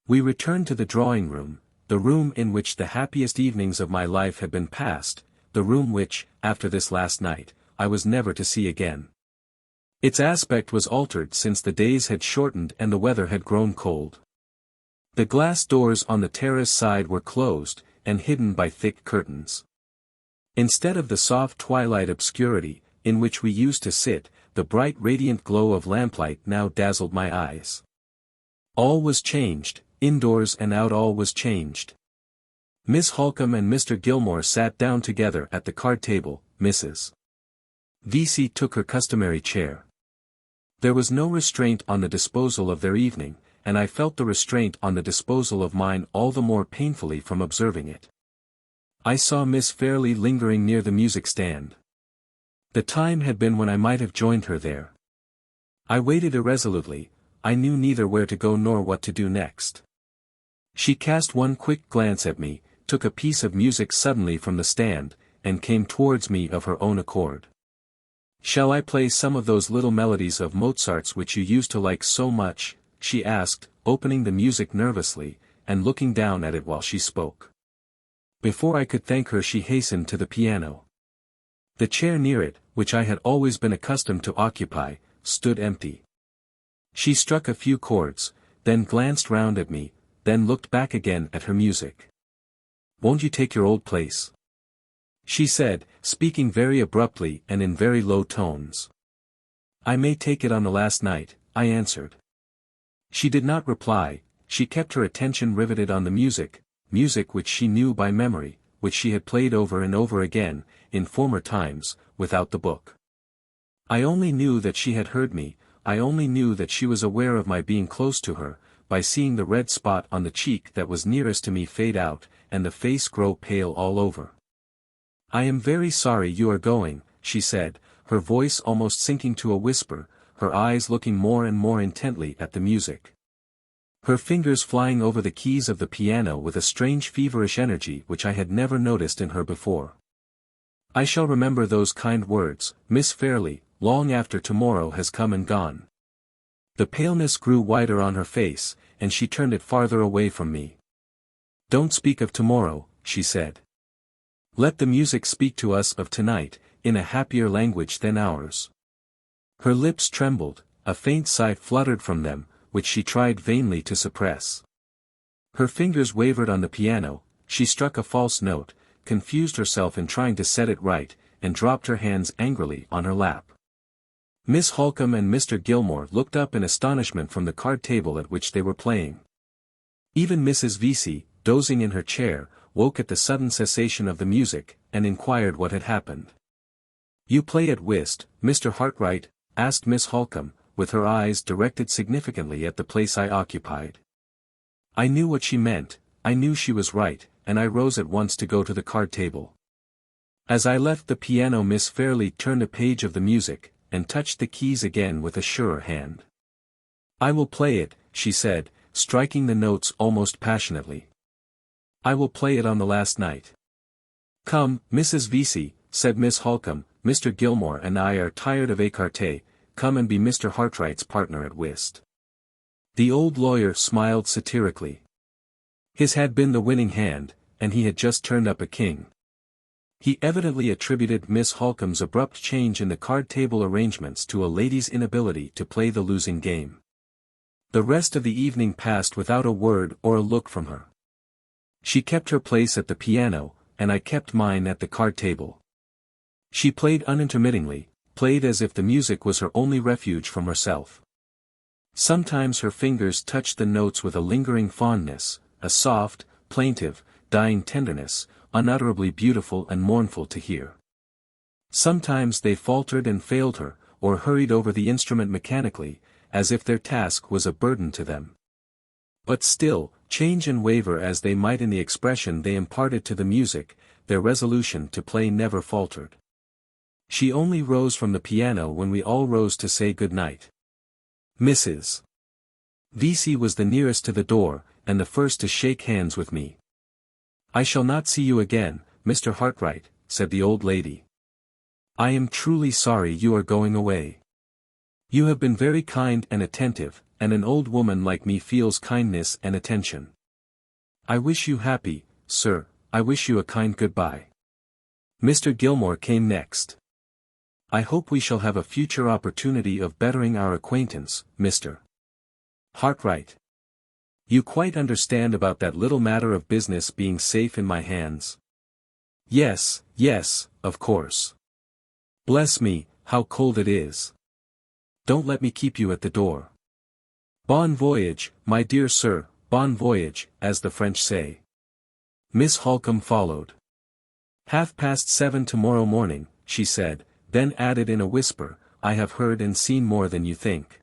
We returned to the drawing-room, the room in which the happiest evenings of my life had been passed, the room which, after this last night, I was never to see again. Its aspect was altered since the days had shortened and the weather had grown cold. The glass doors on the terrace side were closed, and hidden by thick curtains. Instead of the soft twilight obscurity, in which we used to sit, the bright radiant glow of lamplight now dazzled my eyes. All was changed, indoors and out all was changed. Miss Halcombe and Mr. Gilmore sat down together at the card table, Mrs. Vesey took her customary chair. There was no restraint on the disposal of their evening, and I felt the restraint on the disposal of mine all the more painfully from observing it. I saw Miss Fairlie lingering near the music-stand. The time had been when I might have joined her there. I waited irresolutely, I knew neither where to go nor what to do next. She cast one quick glance at me, took a piece of music suddenly from the stand, and came towards me of her own accord. "Shall I play some of those little melodies of Mozart's which you used to like so much?" she asked, opening the music nervously, and looking down at it while she spoke. Before I could thank her she hastened to the piano. The chair near it, which I had always been accustomed to occupy, stood empty. She struck a few chords, then glanced round at me, then looked back again at her music. "Won't you take your old place?" she said, speaking very abruptly and in very low tones. I may take it on the last night, I answered. She did not reply. She kept her attention riveted on the music which she knew by memory, which she had played over and over again, in former times, without the book. I only knew that she had heard me, I only knew that she was aware of my being close to her, by seeing the red spot on the cheek that was nearest to me fade out, and the face grow pale all over. I am very sorry you are going, she said, her voice almost sinking to a whisper, her eyes looking more and more intently at the music. Her fingers flying over the keys of the piano with a strange feverish energy which I had never noticed in her before. I shall remember those kind words, Miss Fairlie, long after tomorrow has come and gone. The paleness grew wider on her face, and she turned it farther away from me. Don't speak of tomorrow, she said. Let the music speak to us of tonight, in a happier language than ours. Her lips trembled, a faint sigh fluttered from them, which she tried vainly to suppress. Her fingers wavered on the piano, she struck a false note, confused herself in trying to set it right, and dropped her hands angrily on her lap. Miss Halcombe and Mr. Gilmore looked up in astonishment from the card table at which they were playing. Even Mrs. Vesey, dozing in her chair, woke at the sudden cessation of the music, and inquired what had happened. You play at whist, Mr. Hartright? Asked Miss Halcombe, with her eyes directed significantly at the place I occupied. I knew what she meant, I knew she was right, and I rose at once to go to the card table. As I left the piano, Miss Fairlie turned a page of the music, and touched the keys again with a surer hand. I will play it, she said, striking the notes almost passionately. I will play it on the last night. Come, Mrs. Vesey, said Miss Halcombe, Mr. Gilmore and I are tired of écarté, come and be Mr. Hartright's partner at whist. The old lawyer smiled satirically. His had been the winning hand, and he had just turned up a king. He evidently attributed Miss Halcombe's abrupt change in the card table arrangements to a lady's inability to play the losing game. The rest of the evening passed without a word or a look from her. She kept her place at the piano, and I kept mine at the card table. She played unintermittingly, played as if the music was her only refuge from herself. Sometimes her fingers touched the notes with a lingering fondness, a soft, plaintive, dying tenderness, unutterably beautiful and mournful to hear. Sometimes they faltered and failed her, or hurried over the instrument mechanically, as if their task was a burden to them. But still, change and waver as they might in the expression they imparted to the music, their resolution to play never faltered. She only rose from the piano when we all rose to say good night. Mrs. Vesey was the nearest to the door, and the first to shake hands with me. I shall not see you again, Mr. Hartright, said the old lady. I am truly sorry you are going away. You have been very kind and attentive, and an old woman like me feels kindness and attention. I wish you happy, sir, I wish you a kind goodbye. Mr. Gilmore came next. I hope we shall have a future opportunity of bettering our acquaintance, Mr. Hartright. You quite understand about that little matter of business being safe in my hands? Yes, yes, of course. Bless me, how cold it is. Don't let me keep you at the door. Bon voyage, my dear sir, bon voyage, as the French say. Miss Halcombe followed. 7:30 tomorrow morning, she said, then added in a whisper, I have heard and seen more than you think.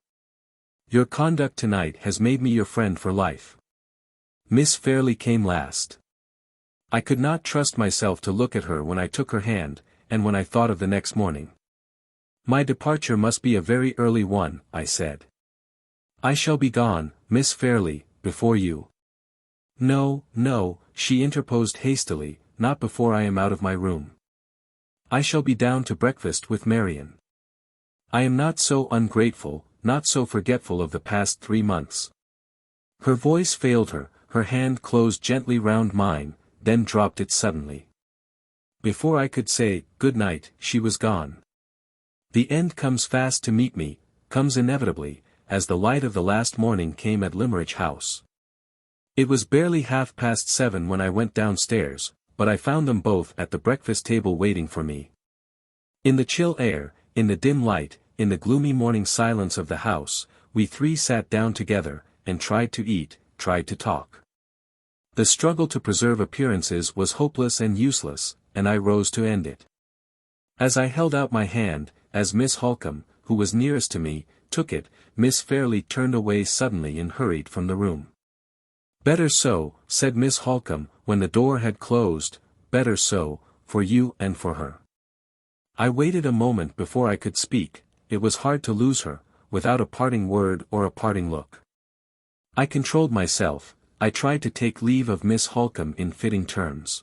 Your conduct tonight has made me your friend for life. Miss Fairlie came last. I could not trust myself to look at her when I took her hand, and when I thought of the next morning. My departure must be a very early one, I said. I shall be gone, Miss Fairlie, before you. No, no, she interposed hastily, not before I am out of my room. I shall be down to breakfast with Marian. I am not so ungrateful, not so forgetful of the past 3 months. Her voice failed her, her hand closed gently round mine, then dropped it suddenly. Before I could say, good night, she was gone. The end comes fast to meet me, comes inevitably, as the light of the last morning came at Limmeridge House. It was barely 7:30 when I went downstairs, but I found them both at the breakfast table waiting for me. In the chill air, in the dim light, in the gloomy morning silence of the house, we three sat down together, and tried to eat, tried to talk. The struggle to preserve appearances was hopeless and useless, and I rose to end it. As I held out my hand, as Miss Halcombe, who was nearest to me, took it, Miss Fairlie turned away suddenly and hurried from the room. "Better so," said Miss Halcombe, when the door had closed, "better so, for you and for her." I waited a moment before I could speak. It was hard to lose her, without a parting word or a parting look. I controlled myself. I tried to take leave of Miss Halcombe in fitting terms.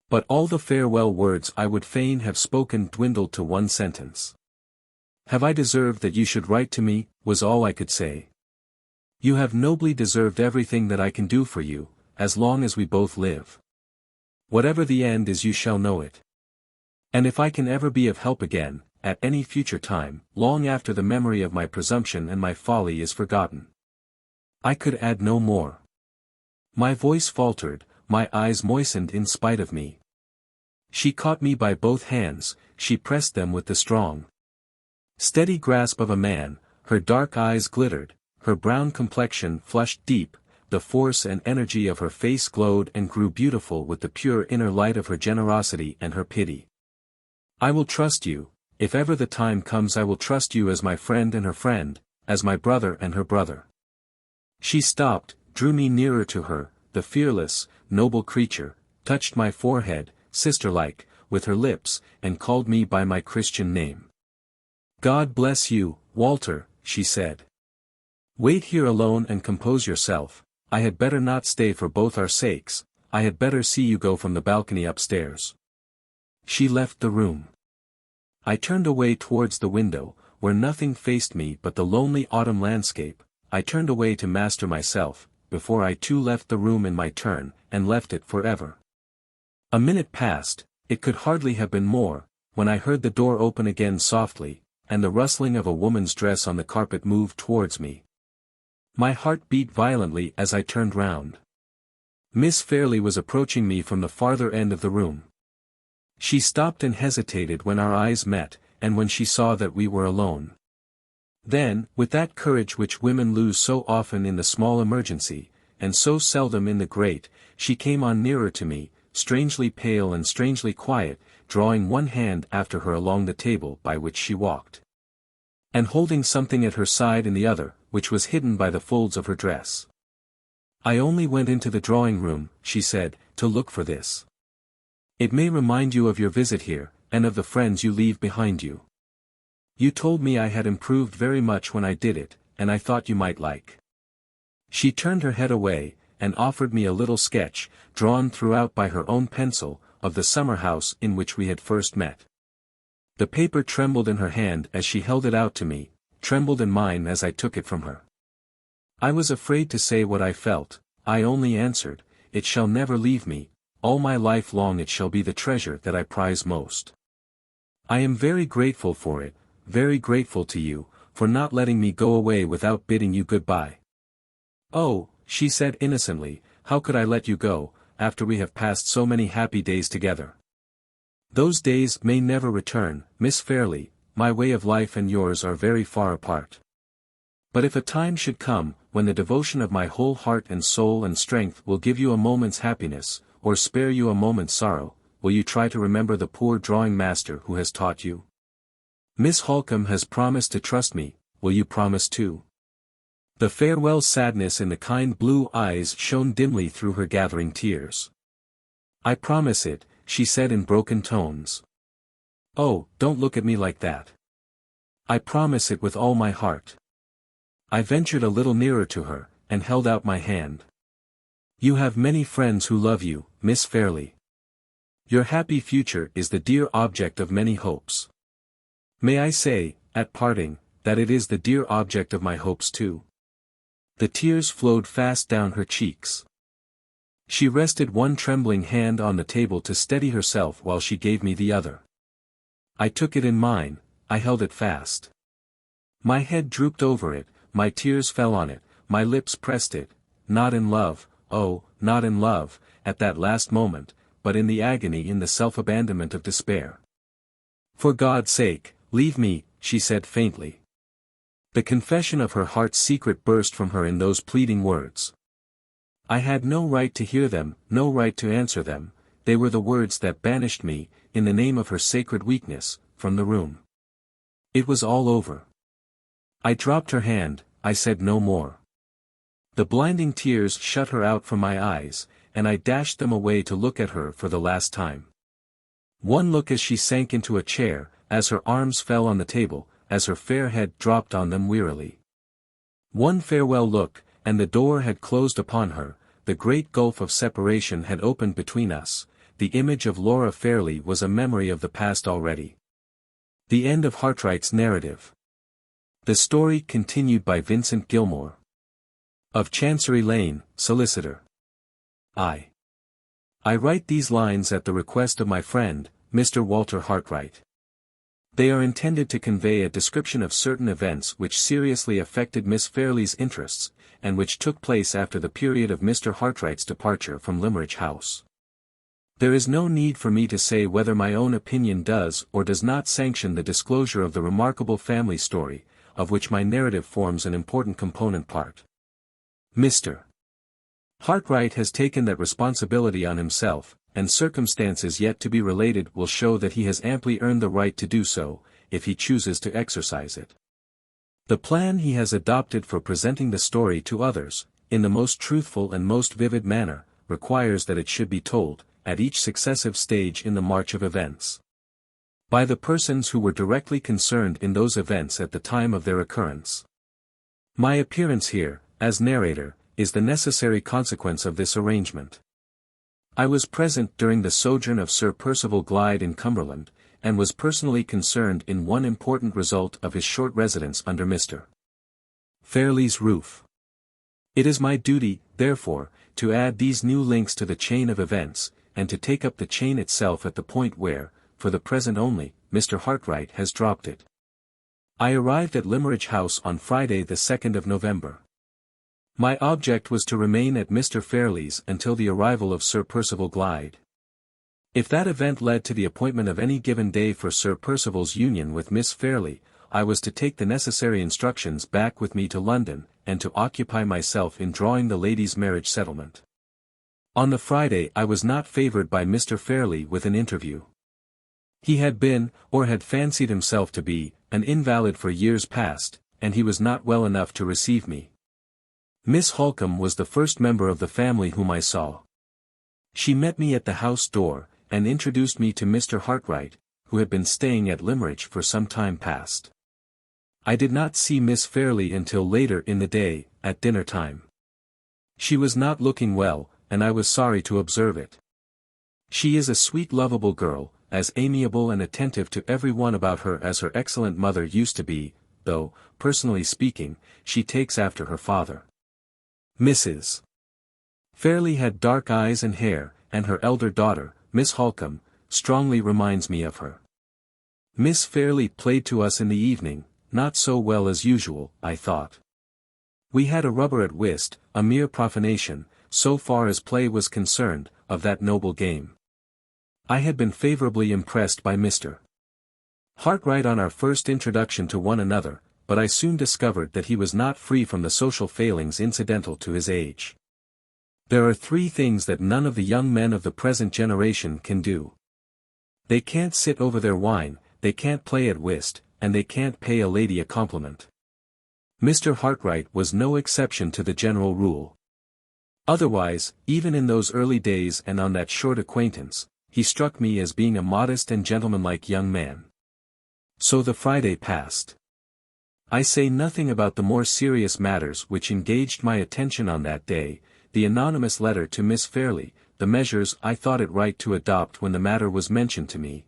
But all the farewell words I would fain have spoken dwindled to one sentence. "Have I deserved that you should write to me?" was all I could say. "You have nobly deserved everything that I can do for you, as long as we both live. Whatever the end is, you shall know it. And if I can ever be of help again, at any future time, long after the memory of my presumption and my folly is forgotten." I could add no more. My voice faltered, my eyes moistened in spite of me. She caught me by both hands, she pressed them with the strong, steady grasp of a man, her dark eyes glittered, her brown complexion flushed deep, the force and energy of her face glowed and grew beautiful with the pure inner light of her generosity and her pity. "I will trust you, if ever the time comes I will trust you as my friend and her friend, as my brother and her brother." She stopped, drew me nearer to her, the fearless, noble creature, touched my forehead, sister-like, with her lips, and called me by my Christian name. "God bless you, Walter," she said. "Wait here alone and compose yourself. I had better not stay for both our sakes. I had better see you go from the balcony upstairs." She left the room. I turned away towards the window, where nothing faced me but the lonely autumn landscape. I turned away to master myself, before I too left the room in my turn, and left it forever. A minute passed, it could hardly have been more, when I heard the door open again softly, and the rustling of a woman's dress on the carpet moved towards me. My heart beat violently as I turned round. Miss Fairlie was approaching me from the farther end of the room. She stopped and hesitated when our eyes met, and when she saw that we were alone. Then, with that courage which women lose so often in the small emergency, and so seldom in the great, she came on nearer to me, strangely pale and strangely quiet, drawing one hand after her along the table by which she walked, and holding something at her side in the other, which was hidden by the folds of her dress. "I only went into the drawing-room," she said, "to look for this. It may remind you of your visit here, and of the friends you leave behind you. You told me I had improved very much when I did it, and I thought you might like." She turned her head away, and offered me a little sketch, drawn throughout by her own pencil, of the summer house in which we had first met. The paper trembled in her hand as she held it out to me, trembled in mine as I took it from her. I was afraid to say what I felt. I only answered, "It shall never leave me, all my life long it shall be the treasure that I prize most. I am very grateful for it, very grateful to you, for not letting me go away without bidding you good-bye." "Oh," she said innocently, "how could I let you go, after we have passed so many happy days together? Those days may never return, Miss Fairlie, my way of life and yours are very far apart. But if a time should come, when the devotion of my whole heart and soul and strength will give you a moment's happiness, or spare you a moment's sorrow, will you try to remember the poor drawing master who has taught you? Miss Halcombe has promised to trust me, will you promise too?" The farewell sadness in the kind blue eyes shone dimly through her gathering tears. "I promise it," she said in broken tones. "Oh, don't look at me like that. I promise it with all my heart." I ventured a little nearer to her, and held out my hand. "You have many friends who love you, Miss Fairlie. Your happy future is the dear object of many hopes. May I say, at parting, that it is the dear object of my hopes too?" The tears flowed fast down her cheeks. She rested one trembling hand on the table to steady herself while she gave me the other. I took it in mine, I held it fast. My head drooped over it, my tears fell on it, my lips pressed it, not in love, oh, not in love, at that last moment, but in the agony, in the self-abandonment of despair. "For God's sake, leave me," she said faintly. The confession of her heart's secret burst from her in those pleading words. I had no right to hear them, no right to answer them. They were the words that banished me, in the name of her sacred weakness, from the room. It was all over. I dropped her hand, I said no more. The blinding tears shut her out from my eyes, and I dashed them away to look at her for the last time. One look as she sank into a chair, as her arms fell on the table, as her fair head dropped on them wearily. One farewell look, and the door had closed upon her, the great gulf of separation had opened between us, the image of Laura Fairlie was a memory of the past already. The end of Hartright's narrative. The story continued by Vincent Gilmore. Of Chancery Lane, Solicitor. I write these lines at the request of my friend, Mr. Walter Hartright. They are intended to convey a description of certain events which seriously affected Miss Fairlie's interests, and which took place after the period of Mr. Hartright's departure from Limmeridge House. There is no need for me to say whether my own opinion does or does not sanction the disclosure of the remarkable family story, of which my narrative forms an important component part. Mr. Hartright has taken that responsibility on himself, and circumstances yet to be related will show that he has amply earned the right to do so, if he chooses to exercise it. The plan he has adopted for presenting the story to others, in the most truthful and most vivid manner, requires that it should be told, at each successive stage in the march of events, by the persons who were directly concerned in those events at the time of their occurrence. My appearance here, as narrator, is the necessary consequence of this arrangement. I was present during the sojourn of Sir Percival Glyde in Cumberland, and was personally concerned in one important result of his short residence under Mr. Fairlie's roof. It is my duty, therefore, to add these new links to the chain of events, and to take up the chain itself at the point where, for the present only, Mr. Hartright has dropped it. I arrived at Limmeridge House on Friday the 2nd of November. My object was to remain at Mr. Fairlie's until the arrival of Sir Percival Glyde. If that event led to the appointment of any given day for Sir Percival's union with Miss Fairlie, I was to take the necessary instructions back with me to London, and to occupy myself in drawing the lady's marriage settlement. On the Friday I was not favoured by Mr. Fairlie with an interview. He had been, or had fancied himself to be, an invalid for years past, and he was not well enough to receive me. Miss Halcombe was the first member of the family whom I saw. She met me at the house door, and introduced me to Mr. Hartright, who had been staying at Limmeridge for some time past. I did not see Miss Fairlie until later in the day, at dinner time. She was not looking well, and I was sorry to observe it. She is a sweet lovable girl, as amiable and attentive to every one about her as her excellent mother used to be, though, personally speaking, she takes after her father. Mrs. Fairlie had dark eyes and hair, and her elder daughter, Miss Halcombe, strongly reminds me of her. Miss Fairlie played to us in the evening, not so well as usual, I thought. We had a rubber at whist, a mere profanation, so far as play was concerned, of that noble game. I had been favourably impressed by Mr. Hartright on our first introduction to one another, but I soon discovered that he was not free from the social failings incidental to his age. There are three things that none of the young men of the present generation can do. They can't sit over their wine, they can't play at whist, and they can't pay a lady a compliment. Mr. Hartright was no exception to the general rule. Otherwise, even in those early days and on that short acquaintance, he struck me as being a modest and gentlemanlike young man. So the Friday passed. I say nothing about the more serious matters which engaged my attention on that day, the anonymous letter to Miss Fairlie, the measures I thought it right to adopt when the matter was mentioned to me,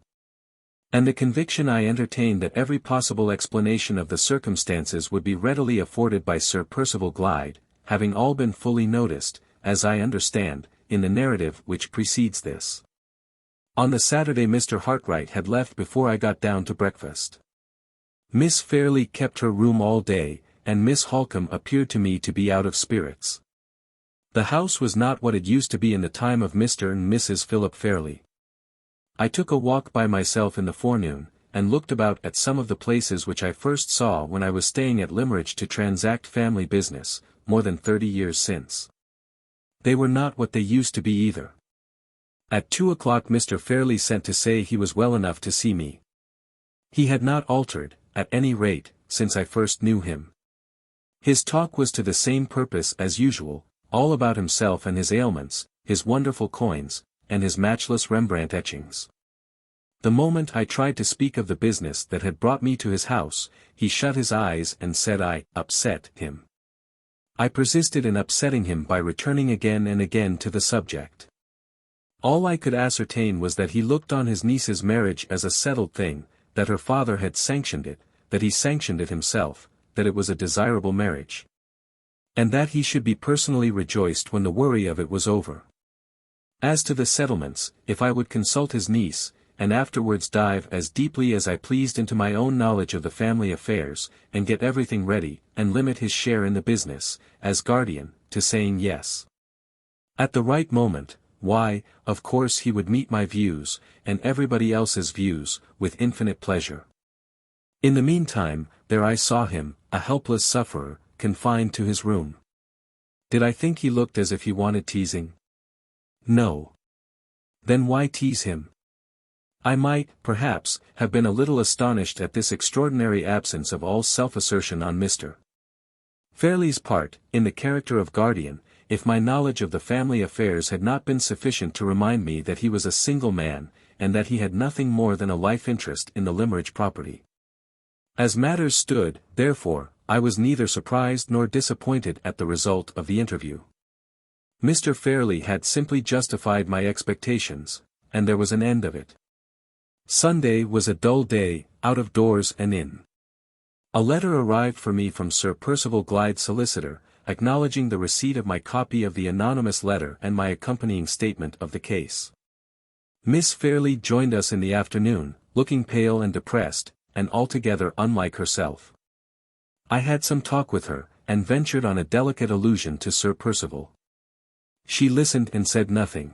and the conviction I entertained that every possible explanation of the circumstances would be readily afforded by Sir Percival Glyde, having all been fully noticed, as I understand, in the narrative which precedes this. On the Saturday Mr. Hartright had left before I got down to breakfast. Miss Fairlie kept her room all day, and Miss Halcombe appeared to me to be out of spirits. The house was not what it used to be in the time of Mr. and Mrs. Philip Fairlie. I took a walk by myself in the forenoon, and looked about at some of the places which I first saw when I was staying at Limmeridge to transact family business, more than 30 years since. They were not what they used to be either. At 2 o'clock Mr. Fairlie sent to say he was well enough to see me. He had not altered, at any rate, since I first knew him. His talk was to the same purpose as usual, all about himself and his ailments, his wonderful coins, and his matchless Rembrandt etchings. The moment I tried to speak of the business that had brought me to his house, he shut his eyes and said I upset him. I persisted in upsetting him by returning again and again to the subject. All I could ascertain was that he looked on his niece's marriage as a settled thing, that her father had sanctioned it, that he sanctioned it himself, that it was a desirable marriage, and that he should be personally rejoiced when the worry of it was over. As to the settlements, if I would consult his niece, and afterwards dive as deeply as I pleased into my own knowledge of the family affairs, and get everything ready, and limit his share in the business, as guardian, to saying yes at the right moment, why, of course he would meet my views, and everybody else's views, with infinite pleasure. In the meantime, there I saw him, a helpless sufferer, confined to his room. Did I think he looked as if he wanted teasing? No. Then why tease him? I might, perhaps, have been a little astonished at this extraordinary absence of all self-assertion on Mr. Fairlie's part, in the character of guardian, if my knowledge of the family affairs had not been sufficient to remind me that he was a single man, and that he had nothing more than a life interest in the Limmeridge property. As matters stood, therefore, I was neither surprised nor disappointed at the result of the interview. Mr. Fairlie had simply justified my expectations, and there was an end of it. Sunday was a dull day, out of doors and in. A letter arrived for me from Sir Percival Glyde's solicitor, acknowledging the receipt of my copy of the anonymous letter and my accompanying statement of the case. Miss Fairlie joined us in the afternoon, looking pale and depressed, and altogether unlike herself. I had some talk with her, and ventured on a delicate allusion to Sir Percival. She listened and said nothing.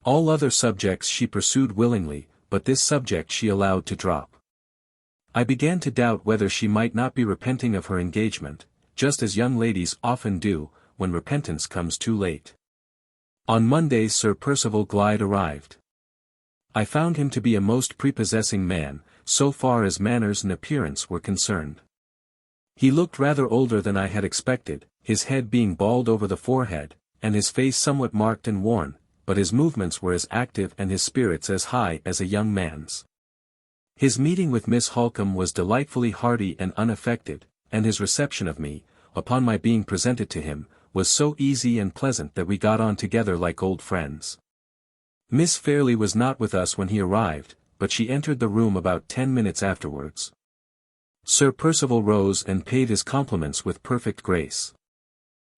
All other subjects she pursued willingly, but this subject she allowed to drop. I began to doubt whether she might not be repenting of her engagement, just as young ladies often do, when repentance comes too late. On Monday Sir Percival Glyde arrived. I found him to be a most prepossessing man, so far as manners and appearance were concerned. He looked rather older than I had expected, his head being bald over the forehead, and his face somewhat marked and worn, but his movements were as active and his spirits as high as a young man's. His meeting with Miss Halcombe was delightfully hearty and unaffected, and his reception of me, upon my being presented to him, was so easy and pleasant that we got on together like old friends. Miss Fairlie was not with us when he arrived, but she entered the room about 10 minutes afterwards. Sir Percival rose and paid his compliments with perfect grace.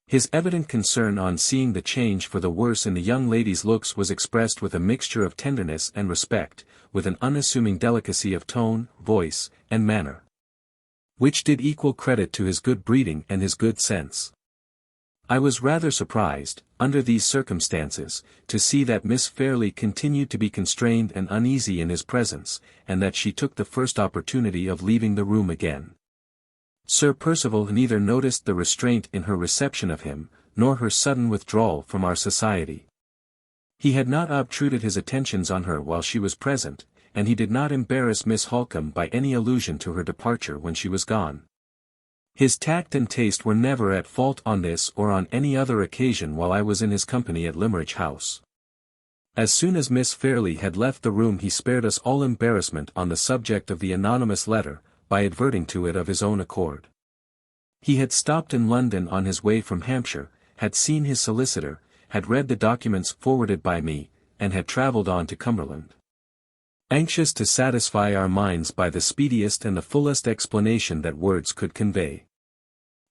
His evident concern on seeing the change for the worse in the young lady's looks was expressed with a mixture of tenderness and respect, with an unassuming delicacy of tone, voice, and manner, which did equal credit to his good breeding and his good sense. I was rather surprised, under these circumstances, to see that Miss Fairlie continued to be constrained and uneasy in his presence, and that she took the first opportunity of leaving the room again. Sir Percival neither noticed the restraint in her reception of him, nor her sudden withdrawal from our society. He had not obtruded his attentions on her while she was present, and he did not embarrass Miss Halcombe by any allusion to her departure when she was gone. His tact and taste were never at fault on this or on any other occasion while I was in his company at Limmeridge House. As soon as Miss Fairlie had left the room he spared us all embarrassment on the subject of the anonymous letter, by adverting to it of his own accord. He had stopped in London on his way from Hampshire, had seen his solicitor, had read the documents forwarded by me, and had travelled on to Cumberland, anxious to satisfy our minds by the speediest and the fullest explanation that words could convey.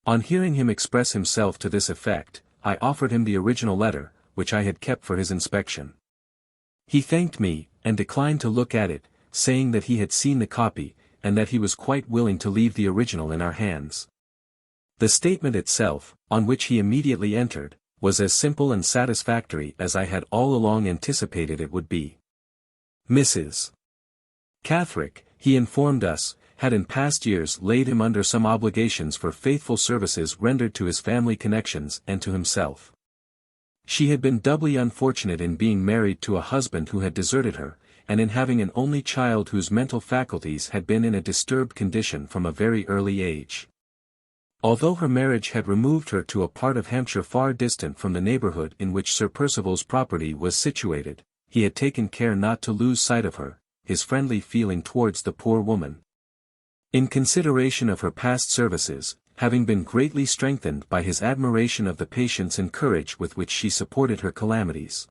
On hearing him express himself to this effect, I offered him the original letter, which I had kept for his inspection. He thanked me, and declined to look at it, saying that he had seen the copy, and that he was quite willing to leave the original in our hands. The statement itself, on which he immediately entered, was as simple and satisfactory as I had all along anticipated it would be. Mrs. Catherick, he informed us, had in past years laid him under some obligations for faithful services rendered to his family connections and to himself. She had been doubly unfortunate in being married to a husband who had deserted her, and in having an only child whose mental faculties had been in a disturbed condition from a very early age. Although her marriage had removed her to a part of Hampshire far distant from the neighbourhood in which Sir Percival's property was situated, he had taken care not to lose sight of her, his friendly feeling towards the poor woman. In consideration of her past services, having been greatly strengthened by his admiration of the patience and courage with which she supported her calamities.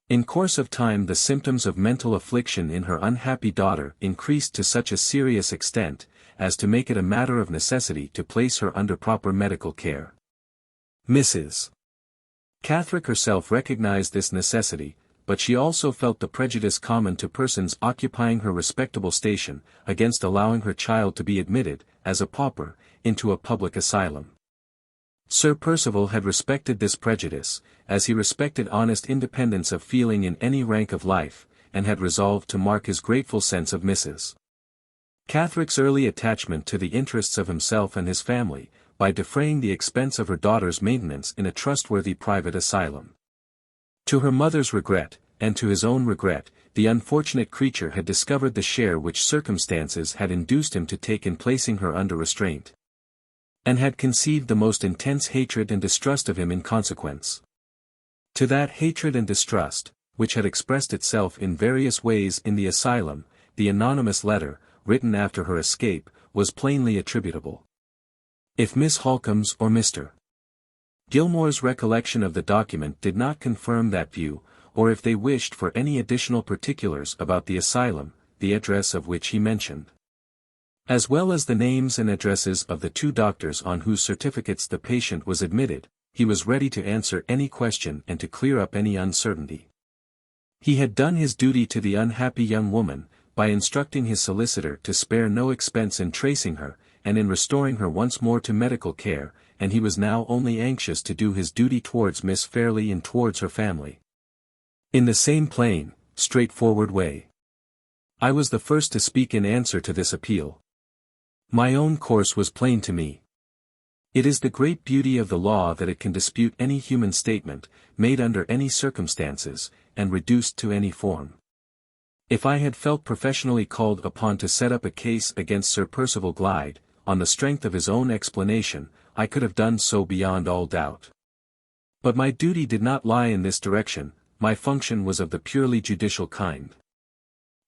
In course of time the symptoms of mental affliction in her unhappy daughter increased to such a serious extent, as to make it a matter of necessity to place her under proper medical care. Mrs. Catherick herself recognized this necessity, but she also felt the prejudice common to persons occupying her respectable station, against allowing her child to be admitted, as a pauper, into a public asylum. Sir Percival had respected this prejudice, as he respected honest independence of feeling in any rank of life, and had resolved to mark his grateful sense of Mrs. Catherick's early attachment to the interests of himself and his family, by defraying the expense of her daughter's maintenance in a trustworthy private asylum. To her mother's regret, and to his own regret, the unfortunate creature had discovered the share which circumstances had induced him to take in placing her under restraint, and had conceived the most intense hatred and distrust of him in consequence. To that hatred and distrust, which had expressed itself in various ways in the asylum, the anonymous letter, written after her escape, was plainly attributable. If Miss Halcombe's or Mr. Gilmore's recollection of the document did not confirm that view, or if they wished for any additional particulars about the asylum, the address of which he mentioned, as well as the names and addresses of the two doctors on whose certificates the patient was admitted, he was ready to answer any question and to clear up any uncertainty. He had done his duty to the unhappy young woman, by instructing his solicitor to spare no expense in tracing her, and in restoring her once more to medical care, and he was now only anxious to do his duty towards Miss Fairlie and towards her family, in the same plain, straightforward way. I was the first to speak in answer to this appeal. My own course was plain to me. It is the great beauty of the law that it can dispute any human statement, made under any circumstances, and reduced to any form. If I had felt professionally called upon to set up a case against Sir Percival Glyde, on the strength of his own explanation, I could have done so beyond all doubt. But my duty did not lie in this direction, my function was of the purely judicial kind.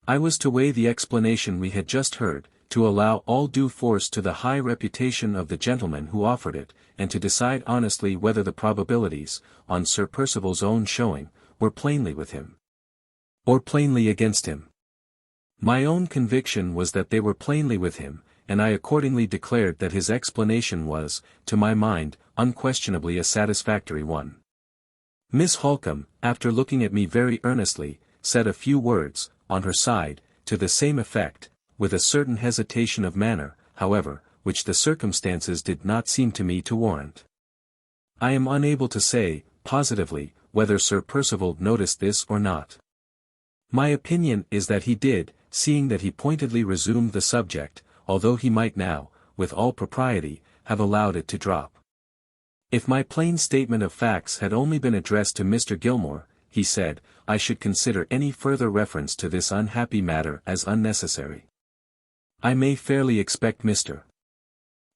I was to weigh the explanation we had just heard, to allow all due force to the high reputation of the gentleman who offered it, and to decide honestly whether the probabilities, on Sir Percival's own showing, were plainly with him, or plainly against him. My own conviction was that they were plainly with him, and I accordingly declared that his explanation was, to my mind, unquestionably a satisfactory one. Miss Halcombe, after looking at me very earnestly, said a few words, on her side, to the same effect, with a certain hesitation of manner, however, which the circumstances did not seem to me to warrant. I am unable to say, positively, whether Sir Percival noticed this or not. My opinion is that he did, seeing that he pointedly resumed the subject, although he might now, with all propriety, have allowed it to drop. If my plain statement of facts had only been addressed to Mr. Gilmore, he said, I should consider any further reference to this unhappy matter as unnecessary. I may fairly expect Mr.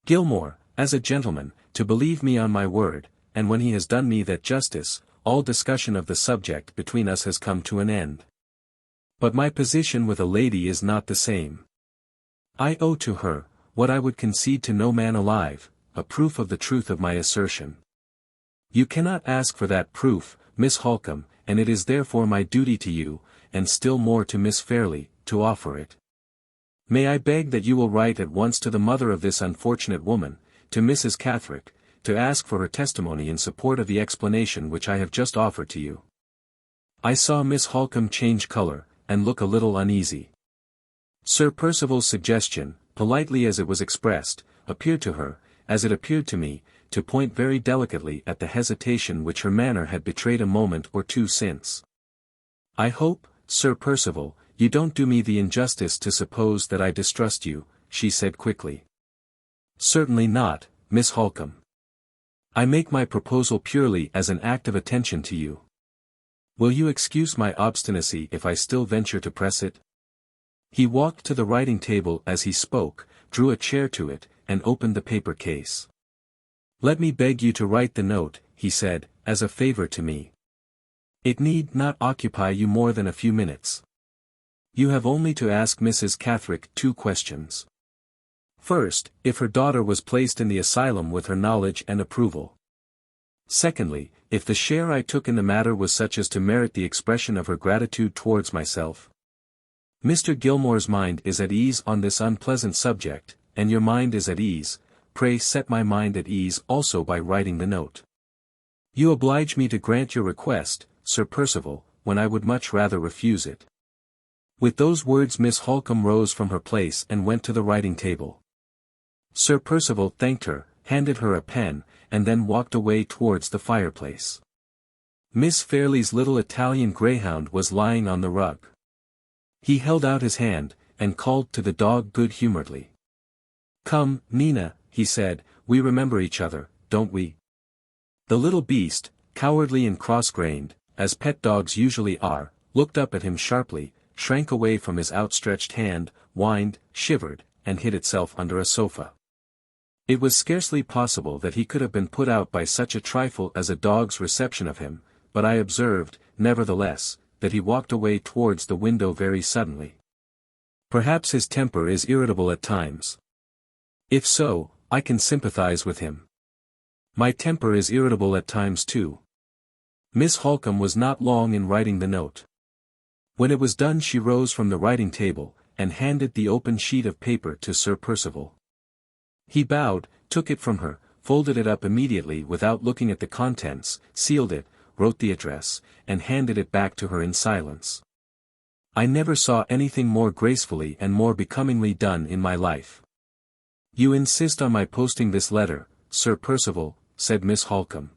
Gilmore, as a gentleman, to believe me on my word, and when he has done me that justice, all discussion of the subject between us has come to an end. But my position with a lady is not the same. I owe to her, what I would concede to no man alive, a proof of the truth of my assertion. You cannot ask for that proof, Miss Halcombe, and it is therefore my duty to you, and still more to Miss Fairlie, to offer it. May I beg that you will write at once to the mother of this unfortunate woman, to Mrs. Catherick, to ask for her testimony in support of the explanation which I have just offered to you. I saw Miss Halcombe change colour, and look a little uneasy. Sir Percival's suggestion, politely as it was expressed, appeared to her, as it appeared to me, to point very delicately at the hesitation which her manner had betrayed a moment or two since. I hope, Sir Percival, You don't do me the injustice to suppose that I distrust you, she said quickly. Certainly not, Miss Halcombe. I make my proposal purely as an act of attention to you. Will you excuse my obstinacy if I still venture to press it? He walked to the writing table as he spoke, drew a chair to it, and opened the paper case. Let me beg you to write the note, he said, as a favor to me. It need not occupy you more than a few minutes. You have only to ask Mrs. Catherick 2 questions. First, if her daughter was placed in the asylum with her knowledge and approval. Secondly, if the share I took in the matter was such as to merit the expression of her gratitude towards myself. Mr. Gilmore's mind is at ease on this unpleasant subject, and your mind is at ease. Pray set my mind at ease also by writing the note. You oblige me to grant your request, Sir Percival, when I would much rather refuse it. With those words Miss Halcombe rose from her place and went to the writing table. Sir Percival thanked her, handed her a pen, and then walked away towards the fireplace. Miss Fairlie's little Italian greyhound was lying on the rug. He held out his hand, and called to the dog good-humouredly. Come, Nina, he said, we remember each other, don't we? The little beast, cowardly and cross-grained, as pet dogs usually are, looked up at him sharply, shrank away from his outstretched hand, whined, shivered, and hid itself under a sofa. It was scarcely possible that he could have been put out by such a trifle as a dog's reception of him, but I observed, nevertheless, that he walked away towards the window very suddenly. Perhaps his temper is irritable at times. If so, I can sympathize with him. My temper is irritable at times too. Miss Halcombe was not long in writing the note. When it was done she rose from the writing table, and handed the open sheet of paper to Sir Percival. He bowed, took it from her, folded it up immediately without looking at the contents, sealed it, wrote the address, and handed it back to her in silence. I never saw anything more gracefully and more becomingly done in my life. You insist on my posting this letter, Sir Percival, said Miss Halcombe.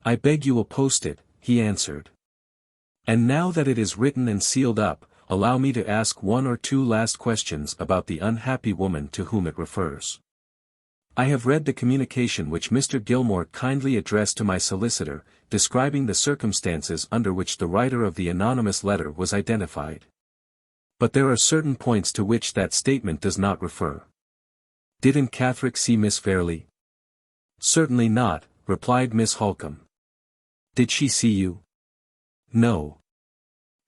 I beg you will post it, he answered. And now that it is written and sealed up, allow me to ask 1 or 2 last questions about the unhappy woman to whom it refers. I have read the communication which Mr. Gilmore kindly addressed to my solicitor, describing the circumstances under which the writer of the anonymous letter was identified. But there are certain points to which that statement does not refer. Didn't Catherick see Miss Fairlie? Certainly not, replied Miss Halcombe. Did she see you? No.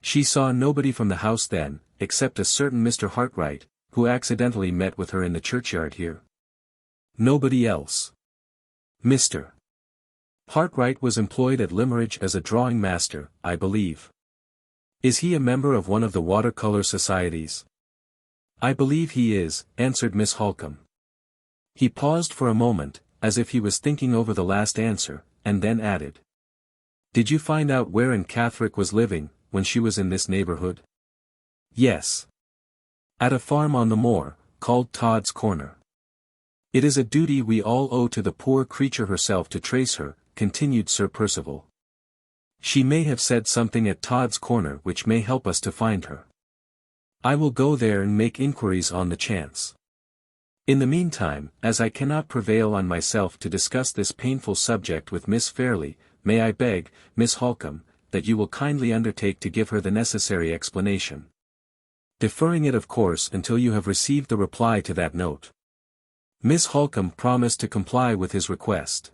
She saw nobody from the house then, except a certain Mr. Hartright, who accidentally met with her in the churchyard here. Nobody else. Mr. Hartright was employed at Limmeridge as a drawing master, I believe. Is he a member of one of the watercolour societies? I believe he is, answered Miss Halcombe. He paused for a moment, as if he was thinking over the last answer, and then added. Did you find out where Anne Catherick was living, when she was in this neighbourhood? Yes. At a farm on the moor, called Todd's Corner. It is a duty we all owe to the poor creature herself to trace her, continued Sir Percival. She may have said something at Todd's Corner which may help us to find her. I will go there and make inquiries on the chance. In the meantime, as I cannot prevail on myself to discuss this painful subject with Miss Fairlie, may I beg, Miss Halcombe, that you will kindly undertake to give her the necessary explanation. Deferring it of course until you have received the reply to that note. Miss Halcombe promised to comply with his request.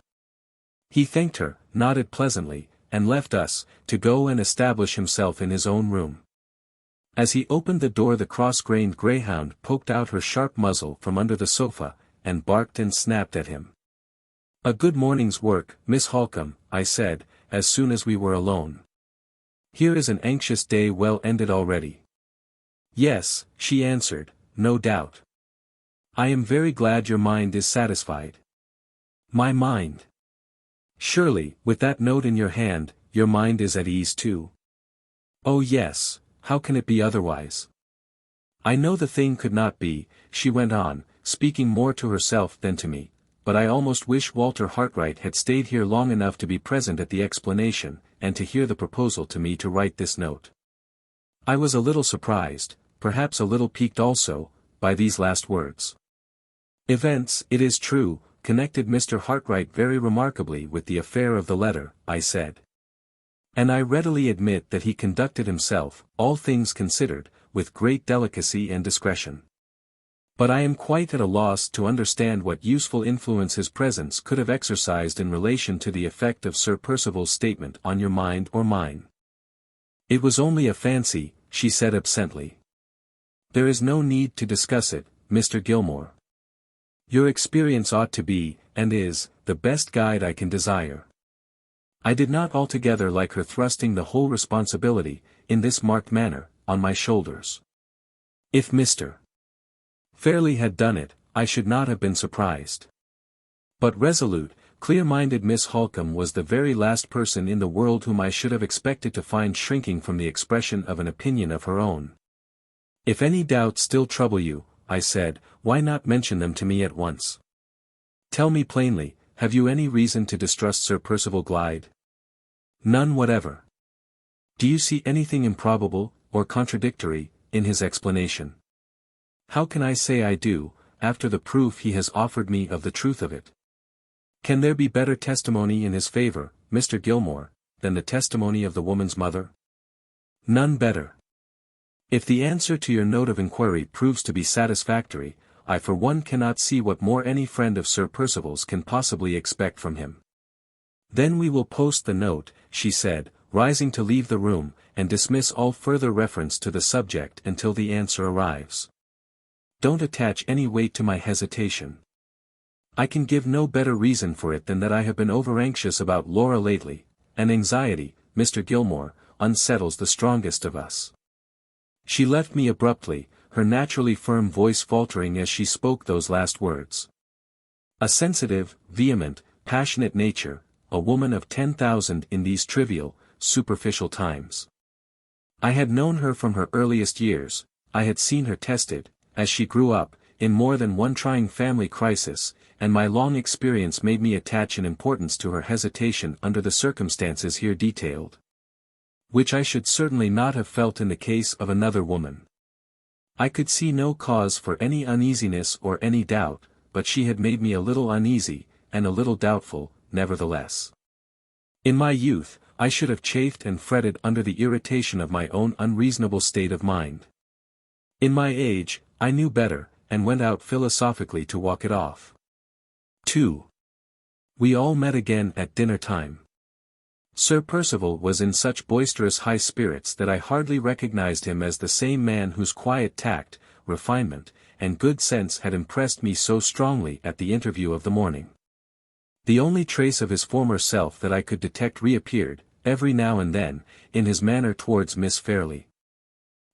He thanked her, nodded pleasantly, and left us, to go and establish himself in his own room. As he opened the door the cross-grained greyhound poked out her sharp muzzle from under the sofa, and barked and snapped at him. A good morning's work, Miss Halcombe, I said, as soon as we were alone. Here is an anxious day well ended already. Yes, she answered, no doubt. I am very glad your mind is satisfied. My mind. Surely, with that note in your hand, your mind is at ease too. Oh yes, how can it be otherwise? I know the thing could not be, she went on, speaking more to herself than to me, but I almost wish Walter Hartright had stayed here long enough to be present at the explanation, and to hear the proposal to me to write this note. I was a little surprised, perhaps a little piqued also, by these last words. Events, it is true, connected Mr. Hartright very remarkably with the affair of the letter, I said. And I readily admit that he conducted himself, all things considered, with great delicacy and discretion. But I am quite at a loss to understand what useful influence his presence could have exercised in relation to the effect of Sir Percival's statement on your mind or mine. It was only a fancy, she said absently. There is no need to discuss it, Mr. Gilmore. Your experience ought to be, and is, the best guide I can desire. I did not altogether like her thrusting the whole responsibility, in this marked manner, on my shoulders. If Mr. Fairlie had done it, I should not have been surprised. But resolute, clear-minded Miss Halcombe was the very last person in the world whom I should have expected to find shrinking from the expression of an opinion of her own. If any doubts still trouble you, I said, why not mention them to me at once? Tell me plainly, have you any reason to distrust Sir Percival Glyde? None whatever. Do you see anything improbable, or contradictory, in his explanation? How can I say I do, after the proof he has offered me of the truth of it? Can there be better testimony in his favor, Mr. Gilmore, than the testimony of the woman's mother? None better. If the answer to your note of inquiry proves to be satisfactory, I for one cannot see what more any friend of Sir Percival's can possibly expect from him. Then we will post the note, she said, rising to leave the room, and dismiss all further reference to the subject until the answer arrives. Don't attach any weight to my hesitation. I can give no better reason for it than that I have been over-anxious about Laura lately, and anxiety, Mr. Gilmore, unsettles the strongest of us. She left me abruptly, her naturally firm voice faltering as she spoke those last words. A sensitive, vehement, passionate nature, a woman of 10,000 in these trivial, superficial times. I had known her from her earliest years, I had seen her tested, as she grew up, in more than one trying family crisis, and my long experience made me attach an importance to her hesitation under the circumstances here detailed, which I should certainly not have felt in the case of another woman. I could see no cause for any uneasiness or any doubt, but she had made me a little uneasy, and a little doubtful, nevertheless. In my youth, I should have chafed and fretted under the irritation of my own unreasonable state of mind. In my age, I knew better, and went out philosophically to walk it off. 2. We all met again at dinner time. Sir Percival was in such boisterous high spirits that I hardly recognized him as the same man whose quiet tact, refinement, and good sense had impressed me so strongly at the interview of the morning. The only trace of his former self that I could detect reappeared, every now and then, in his manner towards Miss Fairlie.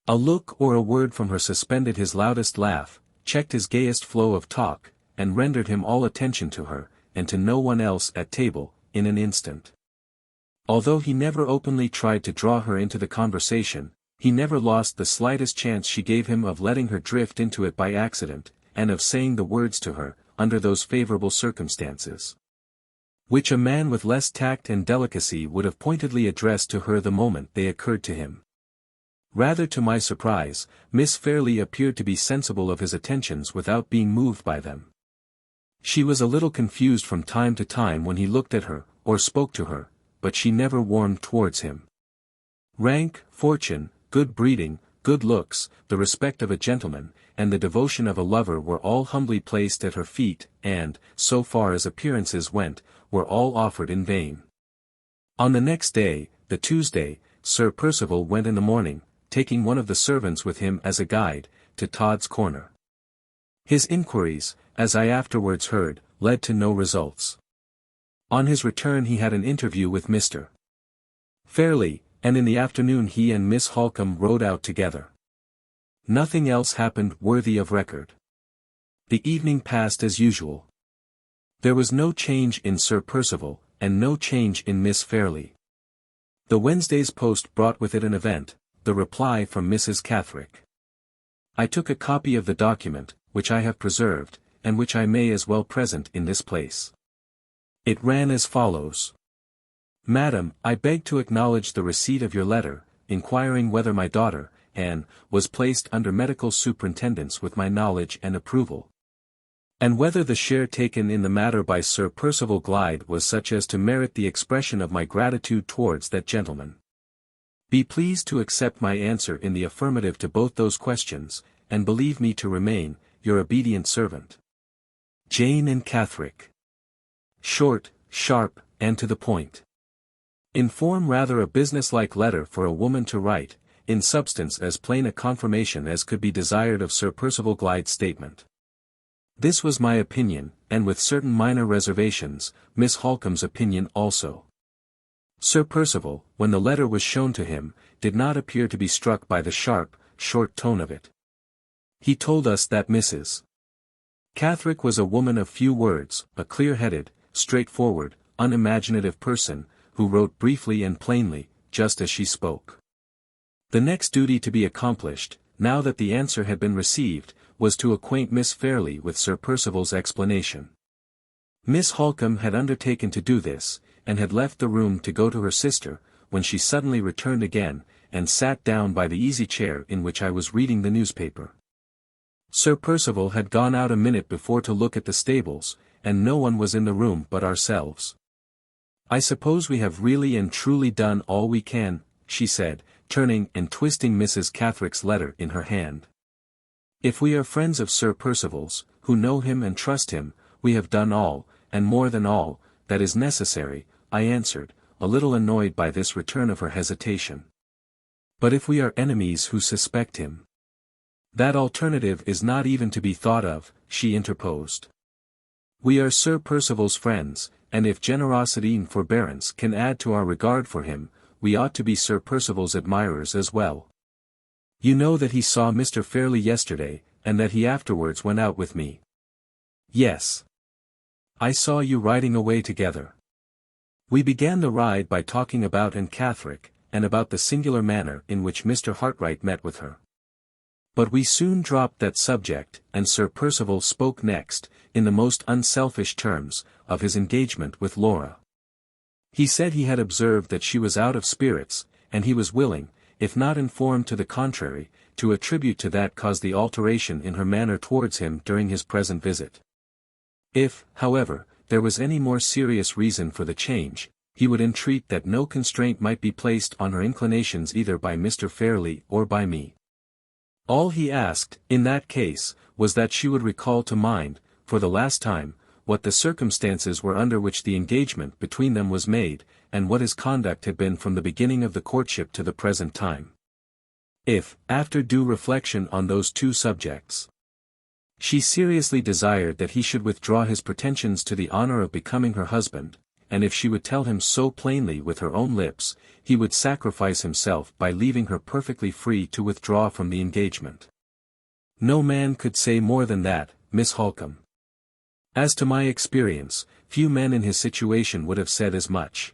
A look or a word from her suspended his loudest laugh, checked his gayest flow of talk, and rendered him all attention to her, and to no one else at table, in an instant. Although he never openly tried to draw her into the conversation, he never lost the slightest chance she gave him of letting her drift into it by accident, and of saying the words to her, under those favorable circumstances, which a man with less tact and delicacy would have pointedly addressed to her the moment they occurred to him. Rather to my surprise, Miss Fairlie appeared to be sensible of his attentions without being moved by them. She was a little confused from time to time when he looked at her, or spoke to her, but she never warmed towards him. Rank, fortune, good breeding, good looks, the respect of a gentleman, and the devotion of a lover were all humbly placed at her feet, and, so far as appearances went, were all offered in vain. On the next day, the Tuesday, Sir Percival went in the morning, taking one of the servants with him as a guide, to Todd's Corner. His inquiries, as I afterwards heard, led to no results. On his return he had an interview with Mr. Fairlie, and in the afternoon he and Miss Halcombe rode out together. Nothing else happened worthy of record. The evening passed as usual. There was no change in Sir Percival, and no change in Miss Fairlie. The Wednesday's post brought with it an event, the reply from Mrs. Catherick. I took a copy of the document, which I have preserved, and which I may as well present in this place. It ran as follows. Madam, I beg to acknowledge the receipt of your letter, inquiring whether my daughter, Anne, was placed under medical superintendence with my knowledge and approval. And whether the share taken in the matter by Sir Percival Glyde was such as to merit the expression of my gratitude towards that gentleman. Be pleased to accept my answer in the affirmative to both those questions, and believe me to remain, your obedient servant, Jane Anne Catherick. Short, sharp, and to the point. In form rather a business-like letter for a woman to write, in substance as plain a confirmation as could be desired of Sir Percival Glyde's statement. This was my opinion, and with certain minor reservations, Miss Halcombe's opinion also. Sir Percival, when the letter was shown to him, did not appear to be struck by the sharp, short tone of it. He told us that Mrs. Catherick was a woman of few words, a clear-headed, straightforward, unimaginative person, who wrote briefly and plainly, just as she spoke. The next duty to be accomplished, now that the answer had been received, was to acquaint Miss Fairlie with Sir Percival's explanation. Miss Halcombe had undertaken to do this, and had left the room to go to her sister, when she suddenly returned again, and sat down by the easy chair in which I was reading the newspaper. Sir Percival had gone out a minute before to look at the stables, and no one was in the room but ourselves. I suppose we have really and truly done all we can, she said, turning and twisting Mrs. Catherick's letter in her hand. If we are friends of Sir Percival's, who know him and trust him, we have done all, and more than all, that is necessary, I answered, a little annoyed by this return of her hesitation. But if we are enemies who suspect him? That alternative is not even to be thought of, she interposed. We are Sir Percival's friends, and if generosity and forbearance can add to our regard for him, we ought to be Sir Percival's admirers as well. You know that he saw Mr. Fairlie yesterday, and that he afterwards went out with me. Yes. I saw you riding away together. We began the ride by talking about Anne Catherick, and about the singular manner in which Mr. Hartright met with her. But we soon dropped that subject, and Sir Percival spoke next, in the most unselfish terms, of his engagement with Laura. He said he had observed that she was out of spirits, and he was willing, if not informed to the contrary, to attribute to that cause the alteration in her manner towards him during his present visit. If, however, there was any more serious reason for the change, he would entreat that no constraint might be placed on her inclinations either by Mr. Fairlie or by me. All he asked, in that case, was that she would recall to mind, for the last time, what the circumstances were under which the engagement between them was made, and what his conduct had been from the beginning of the courtship to the present time. If, after due reflection on those two subjects, she seriously desired that he should withdraw his pretensions to the honor of becoming her husband, and if she would tell him so plainly with her own lips, he would sacrifice himself by leaving her perfectly free to withdraw from the engagement. No man could say more than that, Miss Halcombe. As to my experience, few men in his situation would have said as much.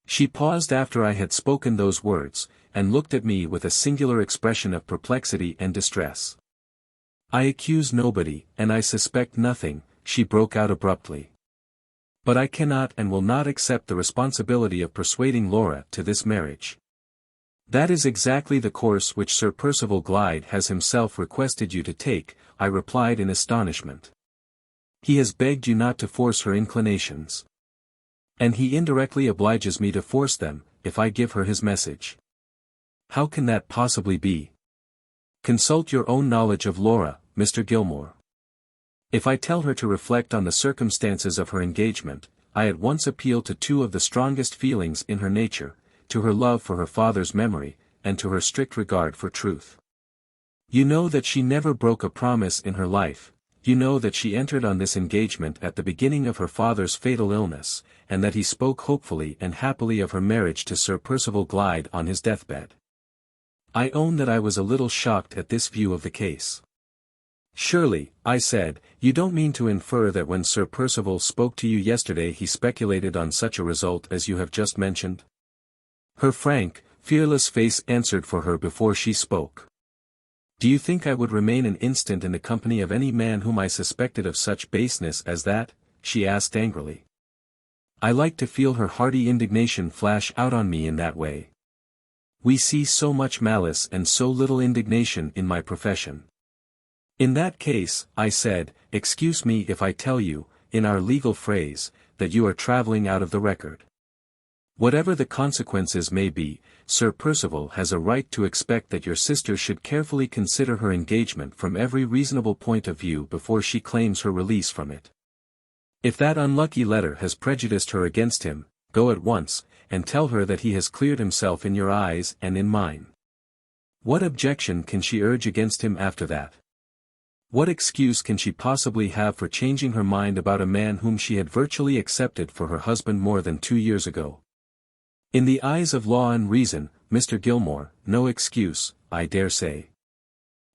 She paused after I had spoken those words, and looked at me with a singular expression of perplexity and distress. I accuse nobody, and I suspect nothing, she broke out abruptly. But I cannot and will not accept the responsibility of persuading Laura to this marriage. That is exactly the course which Sir Percival Glyde has himself requested you to take, I replied in astonishment. He has begged you not to force her inclinations. And he indirectly obliges me to force them, if I give her his message. How can that possibly be? Consult your own knowledge of Laura, Mr. Gilmore. If I tell her to reflect on the circumstances of her engagement, I at once appeal to two of the strongest feelings in her nature, to her love for her father's memory, and to her strict regard for truth. You know that she never broke a promise in her life, you know that she entered on this engagement at the beginning of her father's fatal illness, and that he spoke hopefully and happily of her marriage to Sir Percival Glyde on his deathbed. I own that I was a little shocked at this view of the case. Surely, I said, you don't mean to infer that when Sir Percival spoke to you yesterday he speculated on such a result as you have just mentioned? Her frank, fearless face answered for her before she spoke. Do you think I would remain an instant in the company of any man whom I suspected of such baseness as that? She asked angrily. I like to feel her hearty indignation flash out on me in that way. We see so much malice and so little indignation in my profession. In that case, I said, excuse me if I tell you, in our legal phrase, that you are travelling out of the record. Whatever the consequences may be, Sir Percival has a right to expect that your sister should carefully consider her engagement from every reasonable point of view before she claims her release from it. If that unlucky letter has prejudiced her against him, go at once, and tell her that he has cleared himself in your eyes and in mine. What objection can she urge against him after that? What excuse can she possibly have for changing her mind about a man whom she had virtually accepted for her husband more than 2 years ago? In the eyes of law and reason, Mr. Gilmore, no excuse, I dare say.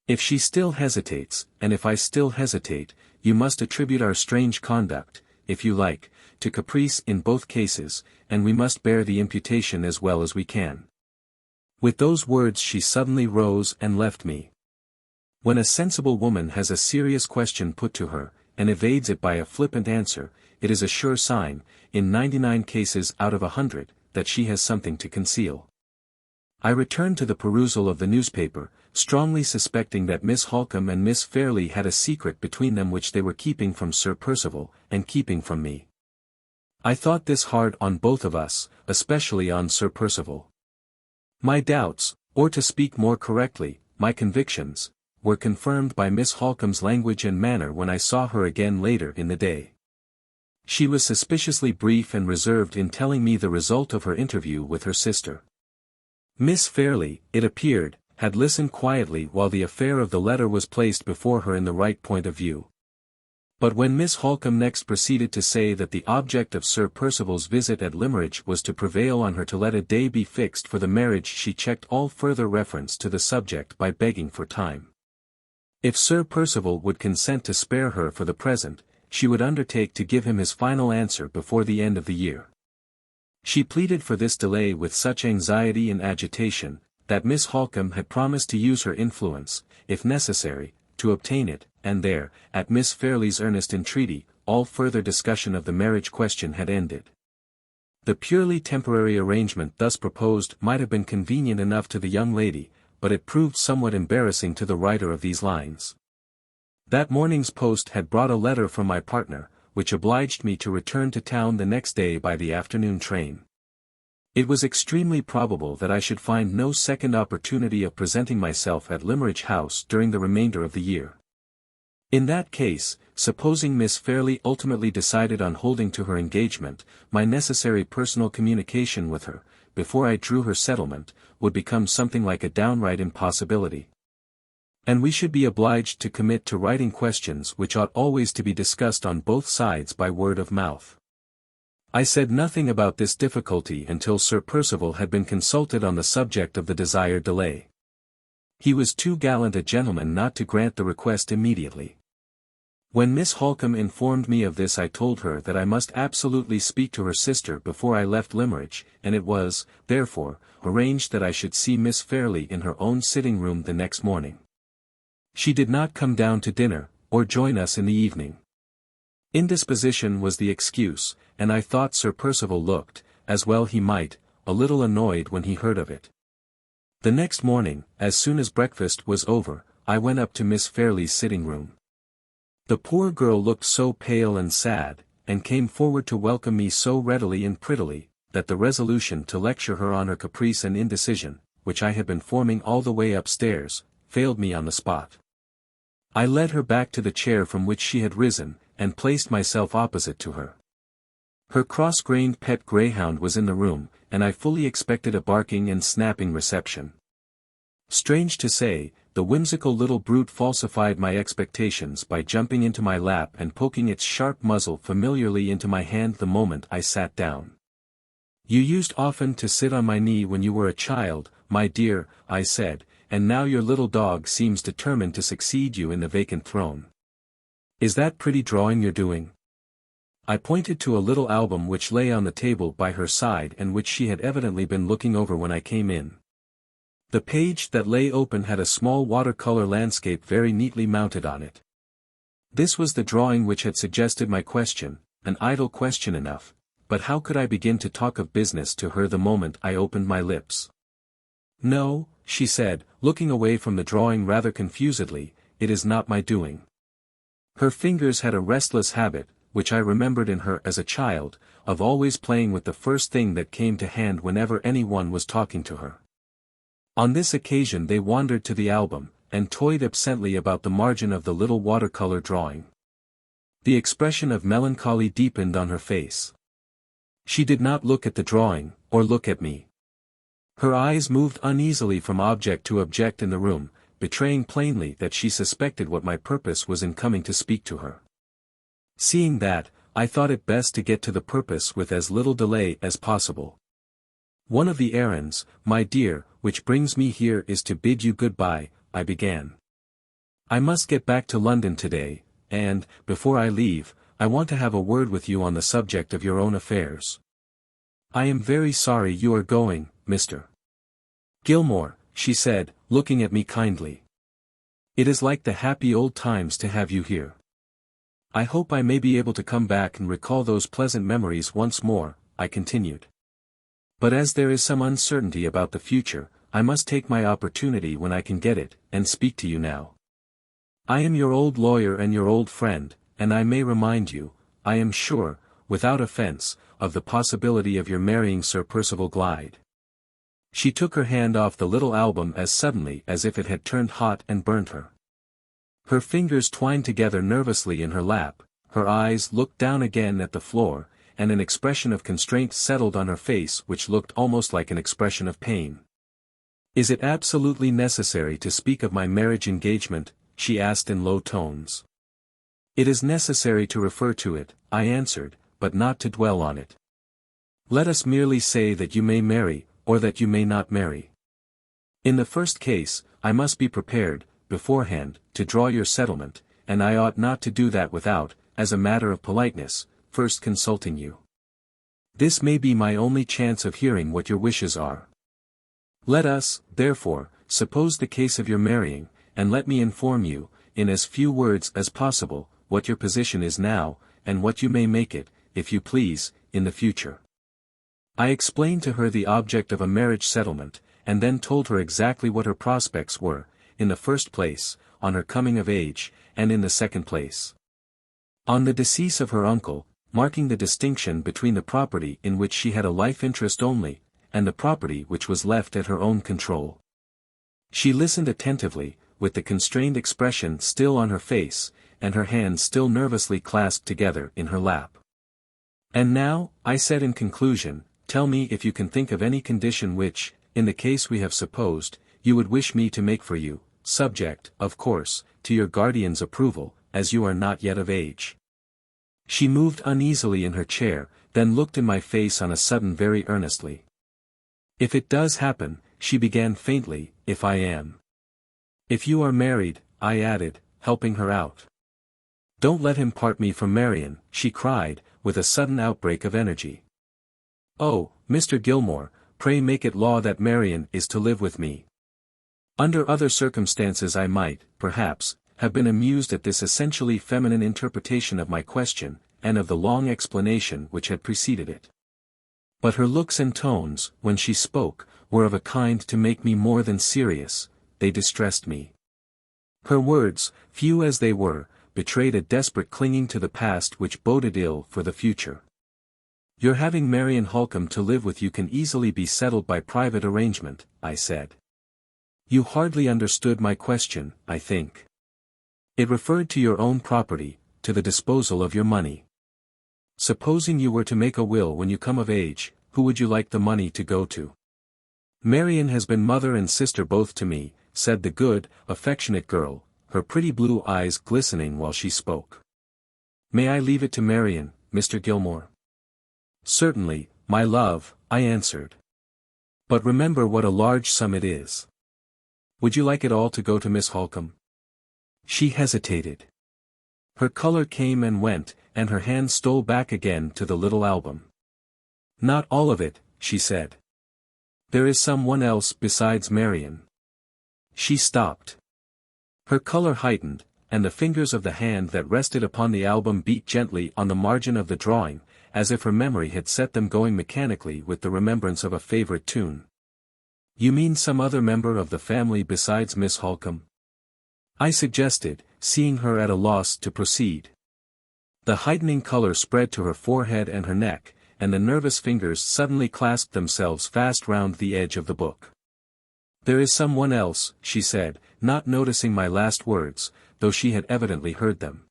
If she still hesitates, and if I still hesitate, you must attribute our strange conduct, if you like, to caprice in both cases, and we must bear the imputation as well as we can. With those words she suddenly rose and left me. When a sensible woman has a serious question put to her, and evades it by a flippant answer, it is a sure sign, in 99 cases out of 100, that she has something to conceal. I returned to the perusal of the newspaper, strongly suspecting that Miss Halcombe and Miss Fairlie had a secret between them which they were keeping from Sir Percival, and keeping from me. I thought this hard on both of us, especially on Sir Percival. My doubts, or to speak more correctly, my convictions, were confirmed by Miss Halcombe's language and manner when I saw her again later in the day. She was suspiciously brief and reserved in telling me the result of her interview with her sister. Miss Fairlie, it appeared, had listened quietly while the affair of the letter was placed before her in the right point of view. But when Miss Halcombe next proceeded to say that the object of Sir Percival's visit at Limmeridge was to prevail on her to let a day be fixed for the marriage, she checked all further reference to the subject by begging for time. If Sir Percival would consent to spare her for the present, she would undertake to give him his final answer before the end of the year. She pleaded for this delay with such anxiety and agitation, that Miss Halcombe had promised to use her influence, if necessary, to obtain it, and there, at Miss Fairlie's earnest entreaty, all further discussion of the marriage question had ended. The purely temporary arrangement thus proposed might have been convenient enough to the young lady, but it proved somewhat embarrassing to the writer of these lines. That morning's post had brought a letter from my partner, which obliged me to return to town the next day by the afternoon train. It was extremely probable that I should find no second opportunity of presenting myself at Limmeridge House during the remainder of the year. In that case, supposing Miss Fairlie ultimately decided on holding to her engagement, my necessary personal communication with her, before I drew her settlement, would become something like a downright impossibility. And we should be obliged to commit to writing questions which ought always to be discussed on both sides by word of mouth. I said nothing about this difficulty until Sir Percival had been consulted on the subject of the desired delay. He was too gallant a gentleman not to grant the request immediately. When Miss Halcombe informed me of this, I told her that I must absolutely speak to her sister before I left Limmeridge, and it was, therefore, arranged that I should see Miss Fairlie in her own sitting room the next morning. She did not come down to dinner, or join us in the evening. Indisposition was the excuse, and I thought Sir Percival looked, as well he might, a little annoyed when he heard of it. The next morning, as soon as breakfast was over, I went up to Miss Fairlie's sitting room. The poor girl looked so pale and sad, and came forward to welcome me so readily and prettily, that the resolution to lecture her on her caprice and indecision, which I had been forming all the way upstairs, failed me on the spot. I led her back to the chair from which she had risen, and placed myself opposite to her. Her cross-grained pet greyhound was in the room, and I fully expected a barking and snapping reception. Strange to say, the whimsical little brute falsified my expectations by jumping into my lap and poking its sharp muzzle familiarly into my hand the moment I sat down. "You used often to sit on my knee when you were a child, my dear," I said, "and now your little dog seems determined to succeed you in the vacant throne. Is that pretty drawing you're doing?" I pointed to a little album which lay on the table by her side and which she had evidently been looking over when I came in. The page that lay open had a small watercolor landscape very neatly mounted on it. This was the drawing which had suggested my question, an idle question enough, but how could I begin to talk of business to her the moment I opened my lips? No, she said, looking away from the drawing rather confusedly, it is not my doing. Her fingers had a restless habit, which I remembered in her as a child, of always playing with the first thing that came to hand whenever anyone was talking to her. On this occasion they wandered to the album, and toyed absently about the margin of the little watercolor drawing. The expression of melancholy deepened on her face. She did not look at the drawing, or look at me. Her eyes moved uneasily from object to object in the room, betraying plainly that she suspected what my purpose was in coming to speak to her. Seeing that, I thought it best to get to the purpose with as little delay as possible. One of the errands, my dear, which brings me here is to bid you good-bye, I began. I must get back to London today, and, before I leave, I want to have a word with you on the subject of your own affairs. I am very sorry you are going, Mr. Gilmore, she said, looking at me kindly. It is like the happy old times to have you here. I hope I may be able to come back and recall those pleasant memories once more, I continued. But as there is some uncertainty about the future, I must take my opportunity when I can get it, and speak to you now. I am your old lawyer and your old friend, and I may remind you, I am sure, without offence, of the possibility of your marrying Sir Percival Glyde. She took her hand off the little album as suddenly as if it had turned hot and burnt her. Her fingers twined together nervously in her lap, her eyes looked down again at the floor, and an expression of constraint settled on her face which looked almost like an expression of pain. Is it absolutely necessary to speak of my marriage engagement? She asked in low tones. It is necessary to refer to it, I answered, but not to dwell on it. Let us merely say that you may marry, or that you may not marry. In the first case, I must be prepared, beforehand, to draw your settlement, and I ought not to do that without, as a matter of politeness, first consulting you. This may be my only chance of hearing what your wishes are. Let us, therefore, suppose the case of your marrying, and let me inform you, in as few words as possible, what your position is now, and what you may make it, if you please, in the future. I explained to her the object of a marriage settlement, and then told her exactly what her prospects were, in the first place, on her coming of age, and in the second place, on the decease of her uncle, marking the distinction between the property in which she had a life interest only, and the property which was left at her own control. She listened attentively, with the constrained expression still on her face, and her hands still nervously clasped together in her lap. And now, I said in conclusion, tell me if you can think of any condition which, in the case we have supposed, you would wish me to make for you, subject, of course, to your guardian's approval, as you are not yet of age. She moved uneasily in her chair, then looked in my face on a sudden very earnestly. If it does happen, she began faintly, if I am. If you are married, I added, helping her out. Don't let him part me from Marian, she cried, with a sudden outbreak of energy. Oh, Mr. Gilmore, pray make it law that Marian is to live with me. Under other circumstances I might, perhaps, have been amused at this essentially feminine interpretation of my question, and of the long explanation which had preceded it. But her looks and tones, when she spoke, were of a kind to make me more than serious, they distressed me. Her words, few as they were, betrayed a desperate clinging to the past which boded ill for the future. Your having Marian Halcombe to live with you can easily be settled by private arrangement, I said. You hardly understood my question, I think. It referred to your own property, to the disposal of your money. Supposing you were to make a will when you come of age, who would you like the money to go to? Marian has been mother and sister both to me, said the good, affectionate girl, her pretty blue eyes glistening while she spoke. May I leave it to Marian, Mr. Gilmore? Certainly, my love, I answered. But remember what a large sum it is. Would you like it all to go to Miss Halcombe? She hesitated. Her color came and went, and her hand stole back again to the little album. Not all of it, she said. There is someone else besides Marian. She stopped. Her color heightened, and the fingers of the hand that rested upon the album beat gently on the margin of the drawing, as if her memory had set them going mechanically with the remembrance of a favorite tune. You mean some other member of the family besides Miss Halcombe? I suggested, seeing her at a loss to proceed. The heightening color spread to her forehead and her neck, and the nervous fingers suddenly clasped themselves fast round the edge of the book. There is someone else, she said, not noticing my last words, though she had evidently heard them.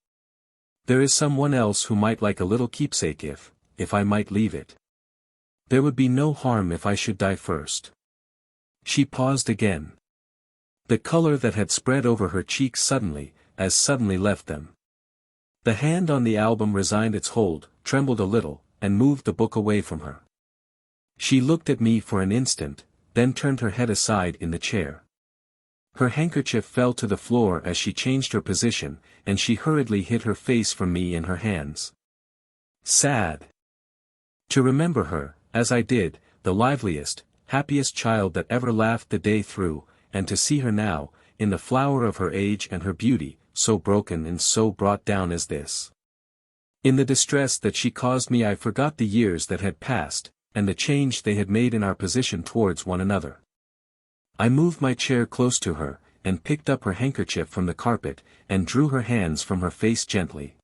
There is someone else who might like a little keepsake if I might leave it. There would be no harm if I should die first. She paused again. The color that had spread over her cheeks suddenly left them. The hand on the album resigned its hold, trembled a little, and moved the book away from her. She looked at me for an instant, then turned her head aside in the chair. Her handkerchief fell to the floor as she changed her position, and she hurriedly hid her face from me in her hands. Sad. To remember her, as I did, the liveliest, happiest child that ever laughed the day through, and to see her now, in the flower of her age and her beauty, so broken and so brought down as this. In the distress that she caused me I forgot the years that had passed, and the change they had made in our position towards one another. I moved my chair close to her, and picked up her handkerchief from the carpet, and drew her hands from her face gently.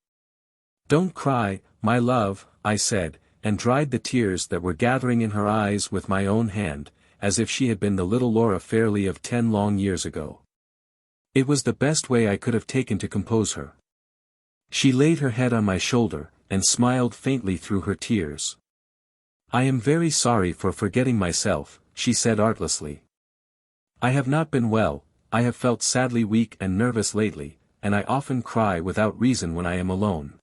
Don't cry, my love, I said, and dried the tears that were gathering in her eyes with my own hand, as if she had been the little Laura Fairlie of 10 long years ago. It was the best way I could have taken to compose her. She laid her head on my shoulder, and smiled faintly through her tears. I am very sorry for forgetting myself, she said artlessly. I have not been well, I have felt sadly weak and nervous lately, and I often cry without reason when I am alone.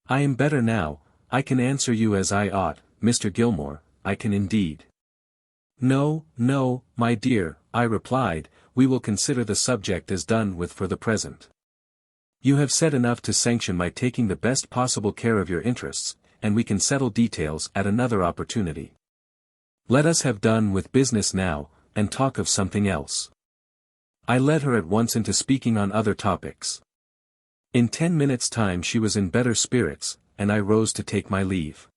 I am better now, I can answer you as I ought, Mr. Gilmore, I can indeed. No, no, my dear, I replied, we will consider the subject as done with for the present. You have said enough to sanction my taking the best possible care of your interests, and we can settle details at another opportunity. Let us have done with business now, and talk of something else. I led her at once into speaking on other topics. In 10 minutes' time she was in better spirits, and I rose to take my leave.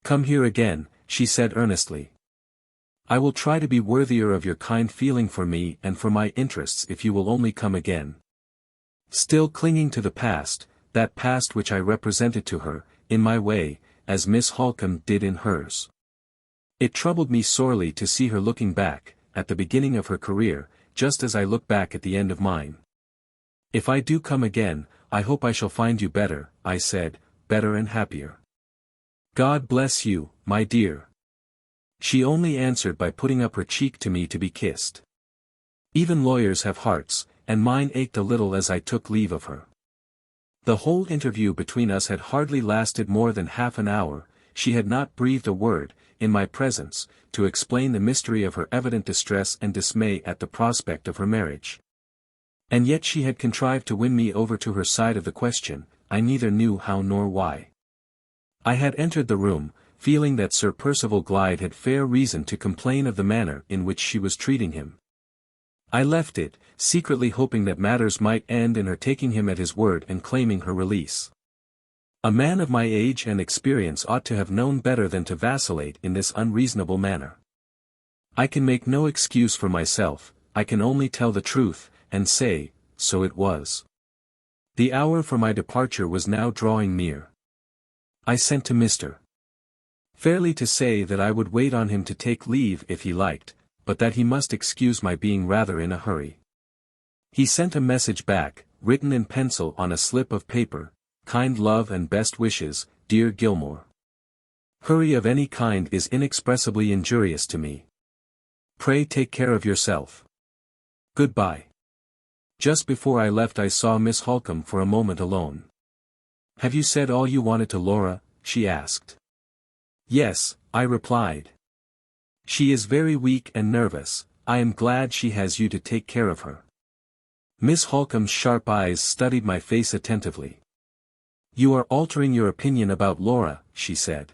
Come here again, she said earnestly. I will try to be worthier of your kind feeling for me and for my interests if you will only come again. Still clinging to the past, that past which I represented to her, in my way, as Miss Halcombe did in hers. It troubled me sorely to see her looking back, at the beginning of her career, just as I look back at the end of mine. If I do come again, I hope I shall find you better, I said, better and happier. God bless you, my dear. She only answered by putting up her cheek to me to be kissed. Even lawyers have hearts, and mine ached a little as I took leave of her. The whole interview between us had hardly lasted more than half an hour. She had not breathed a word, in my presence, to explain the mystery of her evident distress and dismay at the prospect of her marriage. And yet she had contrived to win me over to her side of the question, I neither knew how nor why. I had entered the room, feeling that Sir Percival Glyde had fair reason to complain of the manner in which she was treating him. I left it, secretly hoping that matters might end in her taking him at his word and claiming her release. A man of my age and experience ought to have known better than to vacillate in this unreasonable manner. I can make no excuse for myself, I can only tell the truth, and say, so it was. The hour for my departure was now drawing near. I sent to Mr. Fairlie to say that I would wait on him to take leave if he liked, but that he must excuse my being rather in a hurry. He sent a message back, written in pencil on a slip of paper, kind love and best wishes, dear Gilmore. Hurry of any kind is inexpressibly injurious to me. Pray take care of yourself. Goodbye. Just before I left I saw Miss Halcombe for a moment alone. Have you said all you wanted to Laura? She asked. Yes, I replied. She is very weak and nervous, I am glad she has you to take care of her. Miss Halcombe's sharp eyes studied my face attentively. You are altering your opinion about Laura, she said.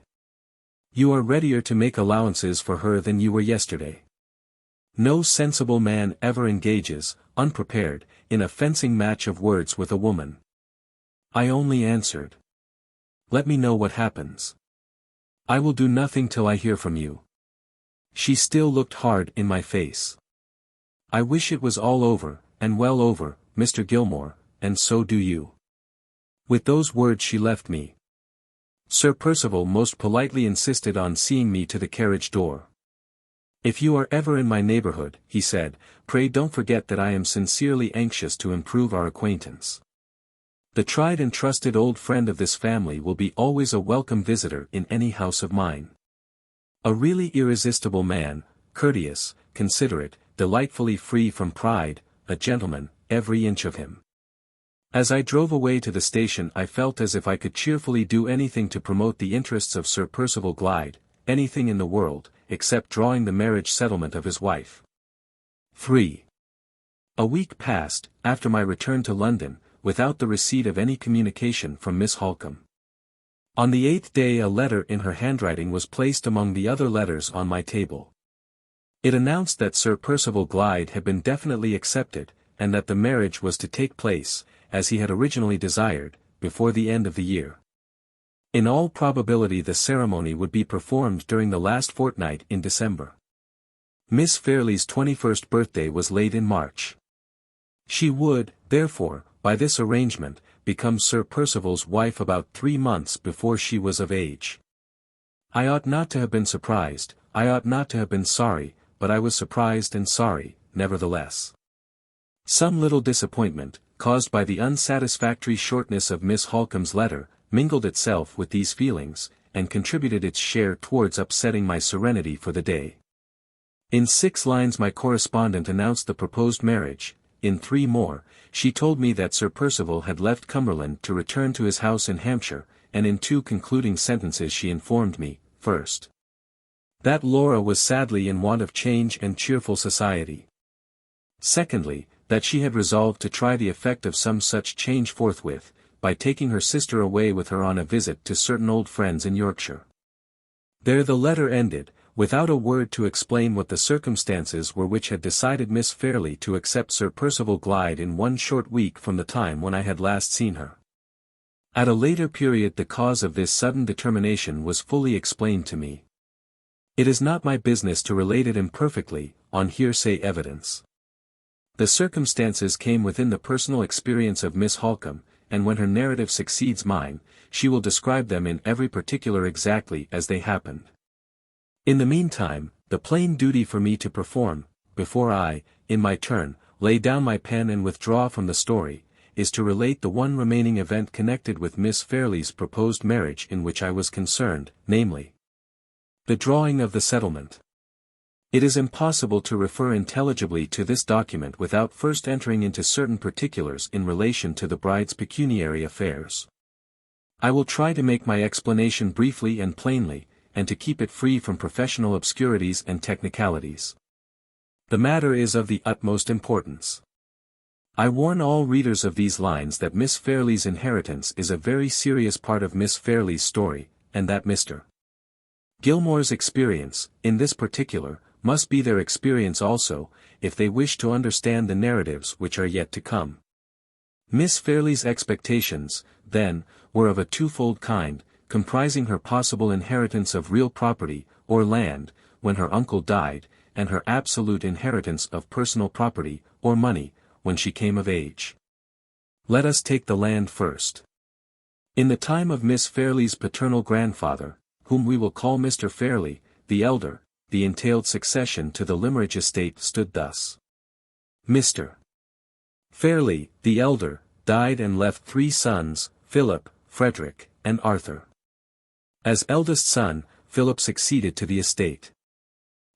You are readier to make allowances for her than you were yesterday. No sensible man ever engages, unprepared, in a fencing match of words with a woman. I only answered. Let me know what happens. I will do nothing till I hear from you. She still looked hard in my face. "I wish it was all over, and well over, Mr. Gilmore, and so do you." With those words she left me. Sir Percival most politely insisted on seeing me to the carriage door. "If you are ever in my neighborhood," he said, "pray don't forget that I am sincerely anxious to improve our acquaintance. The tried and trusted old friend of this family will be always a welcome visitor in any house of mine. A really irresistible man, courteous, considerate, delightfully free from pride, a gentleman, every inch of him." As I drove away to the station I felt as if I could cheerfully do anything to promote the interests of Sir Percival Glyde, anything in the world, except drawing the marriage settlement of his wife. 3. A week passed, after my return to London, without the receipt of any communication from Miss Halcombe. On the 8th day a letter in her handwriting was placed among the other letters on my table. It announced that Sir Percival Glyde had been definitely accepted, and that the marriage was to take place, as he had originally desired, before the end of the year. In all probability the ceremony would be performed during the last fortnight in December. Miss Fairlie's 21st birthday was late in March. She would, therefore, by this arrangement, become Sir Percival's wife about 3 months before she was of age. I ought not to have been surprised, I ought not to have been sorry, but I was surprised and sorry, nevertheless. Some little disappointment, caused by the unsatisfactory shortness of Miss Halcombe's letter, mingled itself with these feelings, and contributed its share towards upsetting my serenity for the day. In 6 lines my correspondent announced the proposed marriage. In 3 more, she told me that Sir Percival had left Cumberland to return to his house in Hampshire, and in 2 concluding sentences she informed me, first, that Laura was sadly in want of change and cheerful society. Secondly, that she had resolved to try the effect of some such change forthwith, by taking her sister away with her on a visit to certain old friends in Yorkshire. There the letter ended, without a word to explain what the circumstances were which had decided Miss Fairlie to accept Sir Percival Glyde in 1 short week from the time when I had last seen her. At a later period the cause of this sudden determination was fully explained to me. It is not my business to relate it imperfectly, on hearsay evidence. The circumstances came within the personal experience of Miss Halcombe, and when her narrative succeeds mine, she will describe them in every particular exactly as they happened. In the meantime, the plain duty for me to perform, before I, in my turn, lay down my pen and withdraw from the story, is to relate the one remaining event connected with Miss Fairlie's proposed marriage in which I was concerned, namely, the drawing of the settlement. It is impossible to refer intelligibly to this document without first entering into certain particulars in relation to the bride's pecuniary affairs. I will try to make my explanation briefly and plainly, and to keep it free from professional obscurities and technicalities. The matter is of the utmost importance. I warn all readers of these lines that Miss Fairlie's inheritance is a very serious part of Miss Fairlie's story, and that Mr. Gilmore's experience, in this particular, must be their experience also, if they wish to understand the narratives which are yet to come. Miss Fairlie's expectations, then, were of a twofold kind, comprising her possible inheritance of real property, or land, when her uncle died, and her absolute inheritance of personal property, or money, when she came of age. Let us take the land first. In the time of Miss Fairlie's paternal grandfather, whom we will call Mr. Fairlie, the elder, the entailed succession to the Limmeridge estate stood thus. Mr. Fairlie, the elder, died and left 3 sons, Philip, Frederick, and Arthur. As eldest son, Philip succeeded to the estate.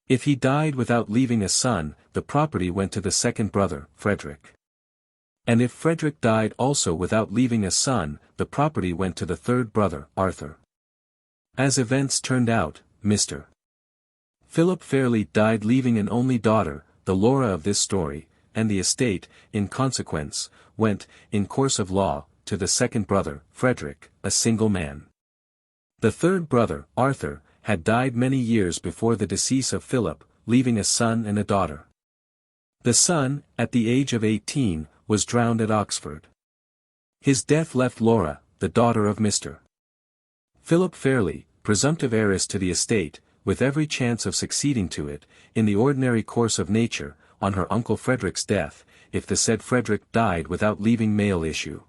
If he died without leaving a son, the property went to the second brother, Frederick. And if Frederick died also without leaving a son, the property went to the third brother, Arthur. As events turned out, Mr. Philip Fairlie died leaving an only daughter, the Laura of this story, and the estate, in consequence, went, in course of law, to the second brother, Frederick, a single man. The third brother, Arthur, had died many years before the decease of Philip, leaving a son and a daughter. The son, at the age of 18, was drowned at Oxford. His death left Laura, the daughter of Mr. Philip Fairlie, presumptive heiress to the estate, with every chance of succeeding to it, in the ordinary course of nature, on her uncle Frederick's death, if the said Frederick died without leaving male issue.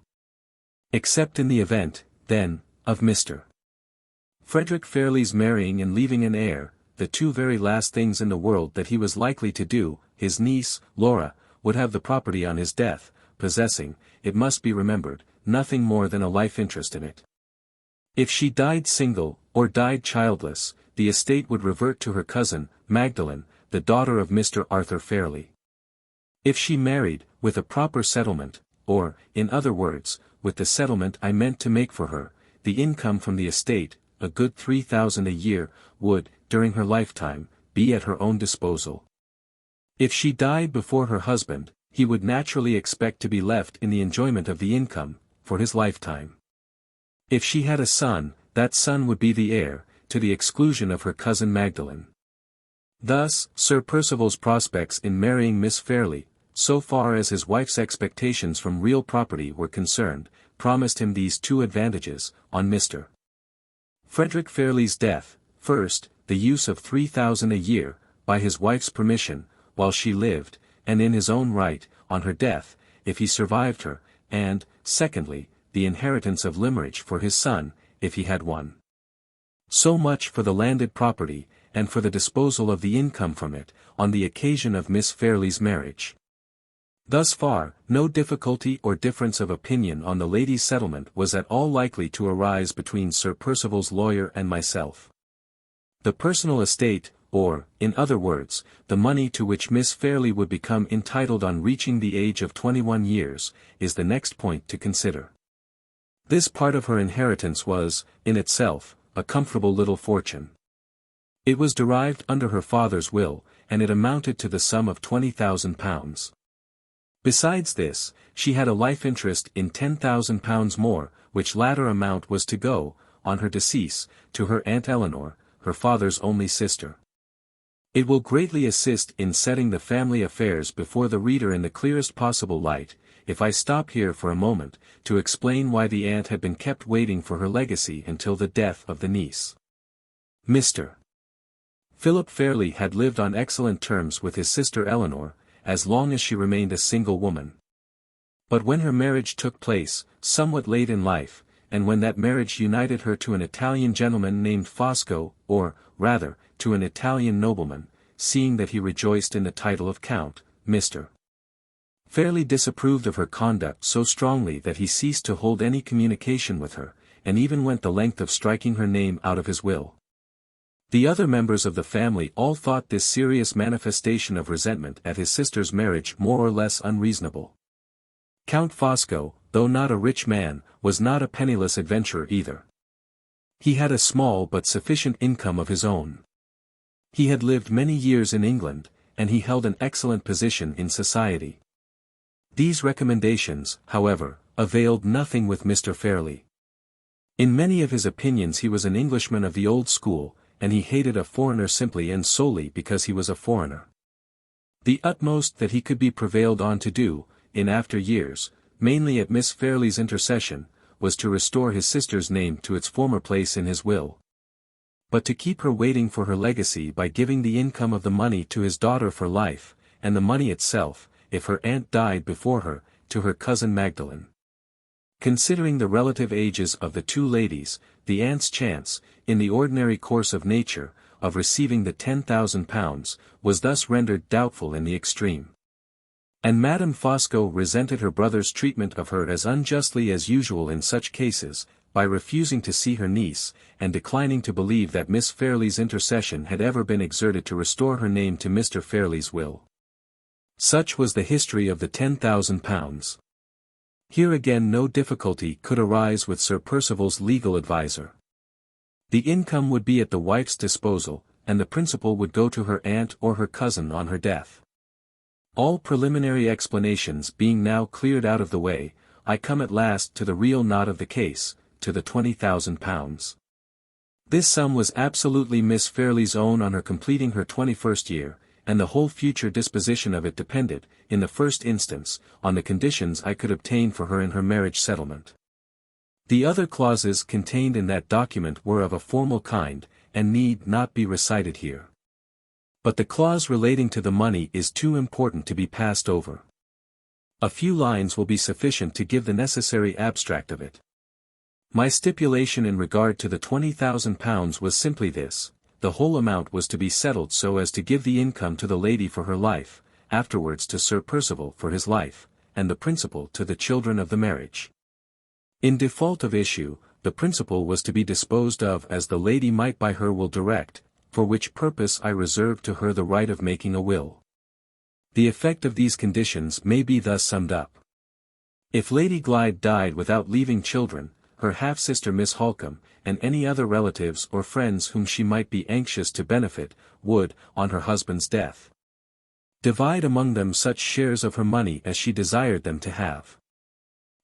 Except in the event, then, of Mr. Frederick Fairlie's marrying and leaving an heir, the two very last things in the world that he was likely to do, his niece, Laura, would have the property on his death, possessing, it must be remembered, nothing more than a life interest in it. If she died single, or died childless, the estate would revert to her cousin, Magdalen, the daughter of Mr. Arthur Fairlie. If she married, with a proper settlement, or, in other words, with the settlement I meant to make for her, the income from the estate, a good 3,000 a year, would, during her lifetime, be at her own disposal. If she died before her husband, he would naturally expect to be left in the enjoyment of the income, for his lifetime. If she had a son, that son would be the heir, to the exclusion of her cousin Magdalen. Thus, Sir Percival's prospects in marrying Miss Fairlie, so far as his wife's expectations from real property were concerned, promised him these two advantages, on Mr. Frederick Fairlie's death: first, the use of 3,000 a year, by his wife's permission, while she lived, and in his own right, on her death, if he survived her, and, secondly, the inheritance of Limmeridge for his son, if he had one. So much for the landed property, and for the disposal of the income from it, on the occasion of Miss Fairlie's marriage. Thus far, no difficulty or difference of opinion on the lady's settlement was at all likely to arise between Sir Percival's lawyer and myself. The personal estate, or, in other words, the money to which Miss Fairlie would become entitled on reaching the age of 21 years, is the next point to consider. This part of her inheritance was, in itself, a comfortable little fortune. It was derived under her father's will, and it amounted to the sum of £20,000. Besides this, she had a life interest in £10,000 more, which latter amount was to go, on her decease, to her Aunt Eleanor, her father's only sister. It will greatly assist in setting the family affairs before the reader in the clearest possible light, if I stop here for a moment, to explain why the aunt had been kept waiting for her legacy until the death of the niece. Mr. Philip Fairlie had lived on excellent terms with his sister Eleanor, as long as she remained a single woman. But when her marriage took place, somewhat late in life, and when that marriage united her to an Italian gentleman named Fosco, or, rather, to an Italian nobleman, seeing that he rejoiced in the title of Count, Mr. Fairlie disapproved of her conduct so strongly that he ceased to hold any communication with her, and even went the length of striking her name out of his will. The other members of the family all thought this serious manifestation of resentment at his sister's marriage more or less unreasonable. Count Fosco, though not a rich man, was not a penniless adventurer either. He had a small but sufficient income of his own. He had lived many years in England, and he held an excellent position in society. These recommendations, however, availed nothing with Mr. Fairlie. In many of his opinions he was an Englishman of the old school, and he hated a foreigner simply and solely because he was a foreigner. The utmost that he could be prevailed on to do, in after years, mainly at Miss Fairlie's intercession, was to restore his sister's name to its former place in his will. But to keep her waiting for her legacy by giving the income of the money to his daughter for life, and the money itself, if her aunt died before her, to her cousin Magdalen. Considering the relative ages of the two ladies, the aunt's chance, in the ordinary course of nature, of receiving the £10,000, was thus rendered doubtful in the extreme. And Madame Fosco resented her brother's treatment of her as unjustly as usual in such cases, by refusing to see her niece, and declining to believe that Miss Fairlie's intercession had ever been exerted to restore her name to Mr. Fairlie's will. Such was the history of the £10,000. Here again no difficulty could arise with Sir Percival's legal adviser. The income would be at the wife's disposal, and the principal would go to her aunt or her cousin on her death. All preliminary explanations being now cleared out of the way, I come at last to the real knot of the case, to the £20,000. This sum was absolutely Miss Fairlie's own on her completing her 21st year, and the whole future disposition of it depended, in the first instance, on the conditions I could obtain for her in her marriage settlement. The other clauses contained in that document were of a formal kind, and need not be recited here. But the clause relating to the money is too important to be passed over. A few lines will be sufficient to give the necessary abstract of it. My stipulation in regard to the £20,000 was simply this: the whole amount was to be settled so as to give the income to the lady for her life, afterwards to Sir Percival for his life, and the principal to the children of the marriage. In default of issue, the principal was to be disposed of as the lady might by her will direct, for which purpose I reserved to her the right of making a will. The effect of these conditions may be thus summed up. If Lady Glyde died without leaving children, her half-sister Miss Halcombe, and any other relatives or friends whom she might be anxious to benefit, would, on her husband's death, divide among them such shares of her money as she desired them to have.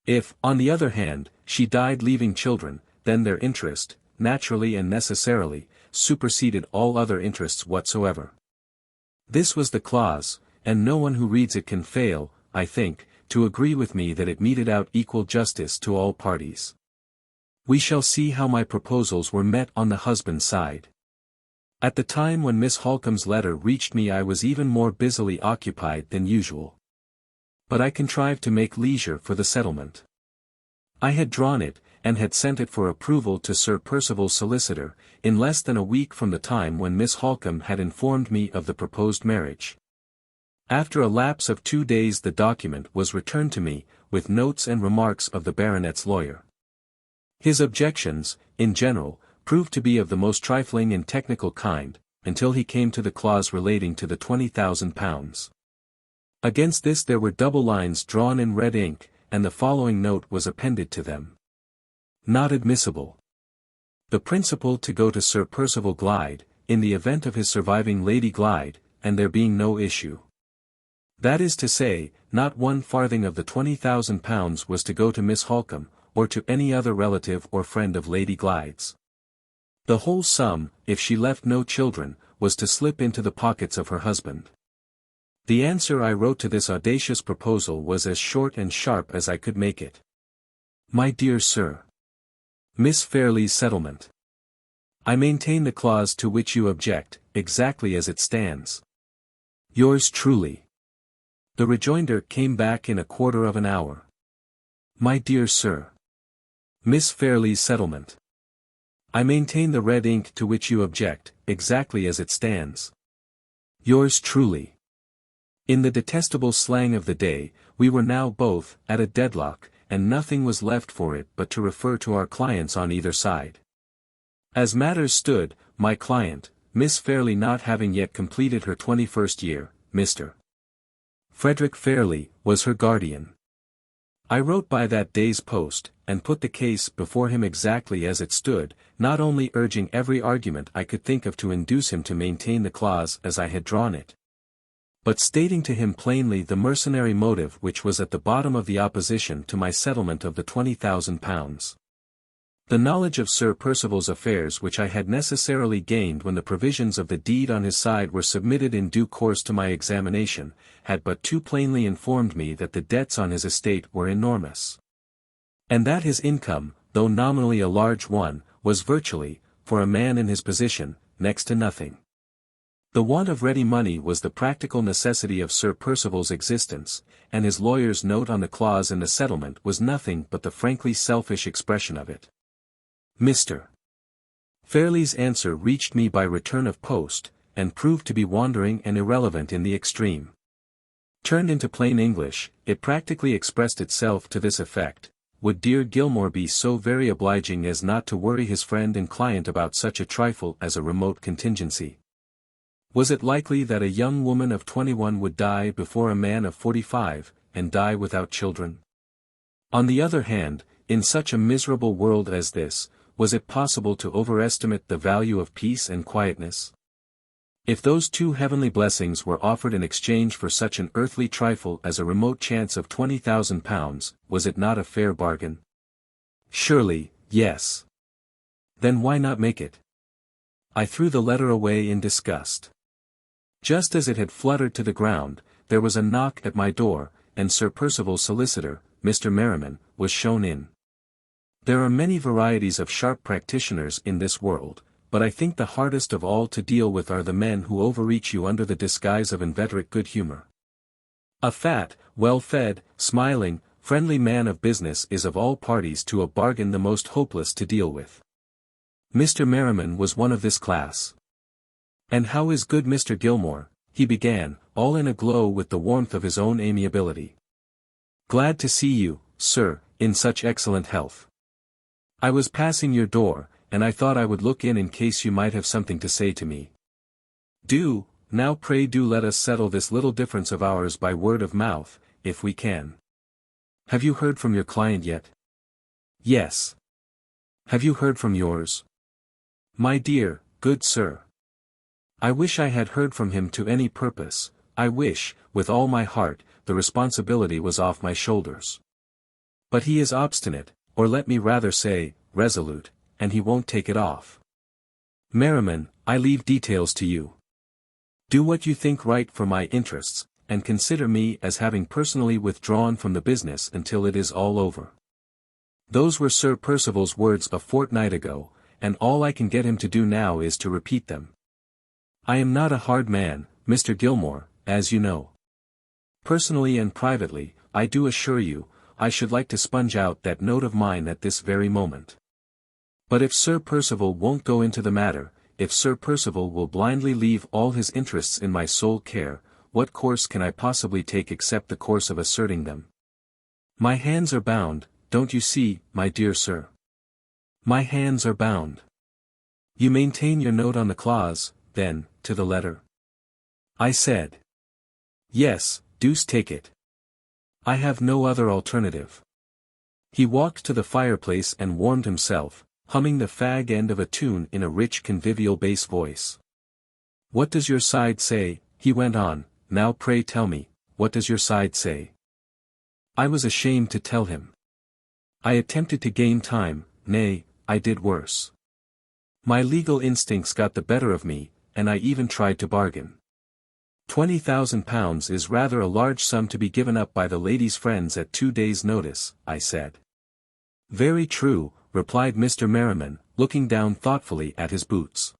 If, on the other hand, she died leaving children, then their interest, naturally and necessarily, superseded all other interests whatsoever. This was the clause, and no one who reads it can fail, I think, to agree with me that it meted out equal justice to all parties. We shall see how my proposals were met on the husband's side. At the time when Miss Halcombe's letter reached me I was even more busily occupied than usual. But I contrived to make leisure for the settlement. I had drawn it, and had sent it for approval to Sir Percival's solicitor, in less than a week from the time when Miss Halcombe had informed me of the proposed marriage. After a lapse of 2 days the document was returned to me, with notes and remarks of the baronet's lawyer. His objections, in general, proved to be of the most trifling and technical kind, until he came to the clause relating to the £20,000. Against this there were double lines drawn in red ink, and the following note was appended to them. Not admissible. The principal to go to Sir Percival Glyde, in the event of his surviving Lady Glyde, and there being no issue. That is to say, not 1 farthing of the £20,000 was to go to Miss Halcombe, or to any other relative or friend of Lady Glyde's. The whole sum, if she left no children, was to slip into the pockets of her husband. The answer I wrote to this audacious proposal was as short and sharp as I could make it. My dear Sir, Miss Fairlie's settlement. I maintain the clause to which you object, exactly as it stands. Yours truly. The rejoinder came back in a quarter of an hour. My dear Sir, Miss Fairlie's settlement. I maintain the red ink to which you object, exactly as it stands. Yours truly. In the detestable slang of the day, we were now both at a deadlock, and nothing was left for it but to refer to our clients on either side. As matters stood, my client, Miss Fairlie not having yet completed her 21st year, Mr. Frederick Fairlie, was her guardian. I wrote by that day's post, and put the case before him exactly as it stood, not only urging every argument I could think of to induce him to maintain the clause as I had drawn it, but stating to him plainly the mercenary motive which was at the bottom of the opposition to my settlement of the £20,000. The knowledge of Sir Percival's affairs which I had necessarily gained when the provisions of the deed on his side were submitted in due course to my examination, had but too plainly informed me that the debts on his estate were enormous, and that his income, though nominally a large one, was virtually, for a man in his position, next to nothing. The want of ready money was the practical necessity of Sir Percival's existence, and his lawyer's note on the clause in the settlement was nothing but the frankly selfish expression of it. Mr. Fairlie's answer reached me by return of post, and proved to be wandering and irrelevant in the extreme. Turned into plain English, it practically expressed itself to this effect: would dear Gilmore be so very obliging as not to worry his friend and client about such a trifle as a remote contingency? Was it likely that a young woman of 21 would die before a man of 45, and die without children? On the other hand, in such a miserable world as this, was it possible to overestimate the value of peace and quietness? If those two heavenly blessings were offered in exchange for such an earthly trifle as a remote chance of £20,000, was it not a fair bargain? Surely, yes. Then why not make it? I threw the letter away in disgust. Just as it had fluttered to the ground, there was a knock at my door, and Sir Percival's solicitor, Mr. Merriman, was shown in. There are many varieties of sharp practitioners in this world, but I think the hardest of all to deal with are the men who overreach you under the disguise of inveterate good humor. A fat, well-fed, smiling, friendly man of business is of all parties to a bargain the most hopeless to deal with. Mr. Merriman was one of this class. "And how is good Mr. Gilmore?" he began, all in a glow with the warmth of his own amiability. "Glad to see you, sir, in such excellent health. I was passing your door, and I thought I would look in case you might have something to say to me. Now pray do let us settle this little difference of ours by word of mouth, if we can. Have you heard from your client yet?" "Yes." "Have you heard from yours?" "My dear, good sir. I wish I had heard from him to any purpose. I wish, with all my heart, the responsibility was off my shoulders. But he is obstinate, or let me rather say, resolute, and he won't take it off. Merriman, I leave details to you. Do what you think right for my interests, and consider me as having personally withdrawn from the business until it is all over." Those were Sir Percival's words a fortnight ago, and all I can get him to do now is to repeat them. I am not a hard man, Mr. Gilmore, as you know. Personally and privately, I do assure you, I should like to sponge out that note of mine at this very moment. But if Sir Percival won't go into the matter, if Sir Percival will blindly leave all his interests in my sole care, what course can I possibly take except the course of asserting them? My hands are bound, don't you see, my dear sir? My hands are bound. You maintain your note on the clause, then, to the letter? I said. Yes, deuce take it. I have no other alternative. He walked to the fireplace and warmed himself, humming the fag end of a tune in a rich convivial bass voice. "What does your side say?" he went on. "Now pray tell me, what does your side say?" I was ashamed to tell him. I attempted to gain time, nay, I did worse. My legal instincts got the better of me, and I even tried to bargain. £20,000 is rather a large sum to be given up by the lady's friends at 2 days' notice, I said. Very true, replied Mr. Merriman, looking down thoughtfully at his boots.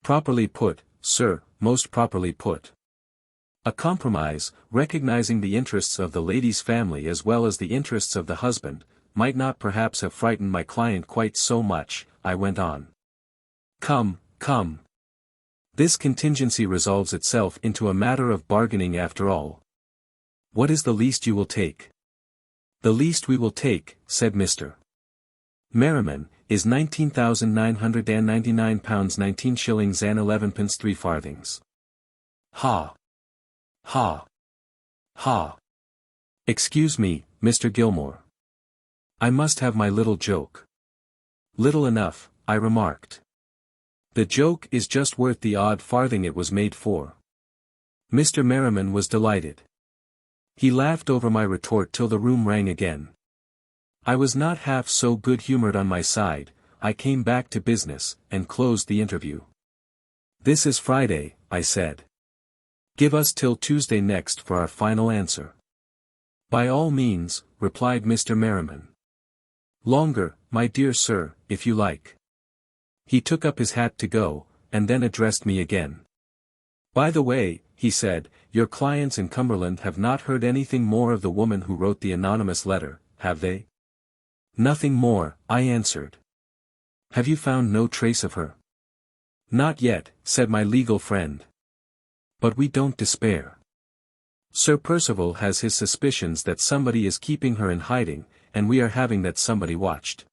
Properly put, sir, most properly put. A compromise, recognizing the interests of the lady's family as well as the interests of the husband, might not perhaps have frightened my client quite so much, I went on. Come. This contingency resolves itself into a matter of bargaining after all. What is the least you will take? The least we will take, said Mr. Merriman, is £19,999 19 shillings and 11 3 farthings. Ha! Excuse me, Mr. Gilmore. I must have my little joke. Little enough, I remarked. The joke is just worth the odd farthing it was made for. Mr. Merriman was delighted. He laughed over my retort till the room rang again. I was not half so good-humored on my side. I came back to business, and closed the interview. This is Friday, I said. Give us till Tuesday next for our final answer. By all means, replied Mr. Merriman. Longer, my dear sir, if you like. He took up his hat to go, and then addressed me again. By the way, he said, your clients in Cumberland have not heard anything more of the woman who wrote the anonymous letter, have they? Nothing more, I answered. Have you found no trace of her? Not yet, said my legal friend. But we don't despair. Sir Percival has his suspicions that somebody is keeping her in hiding, and we are having that somebody watched.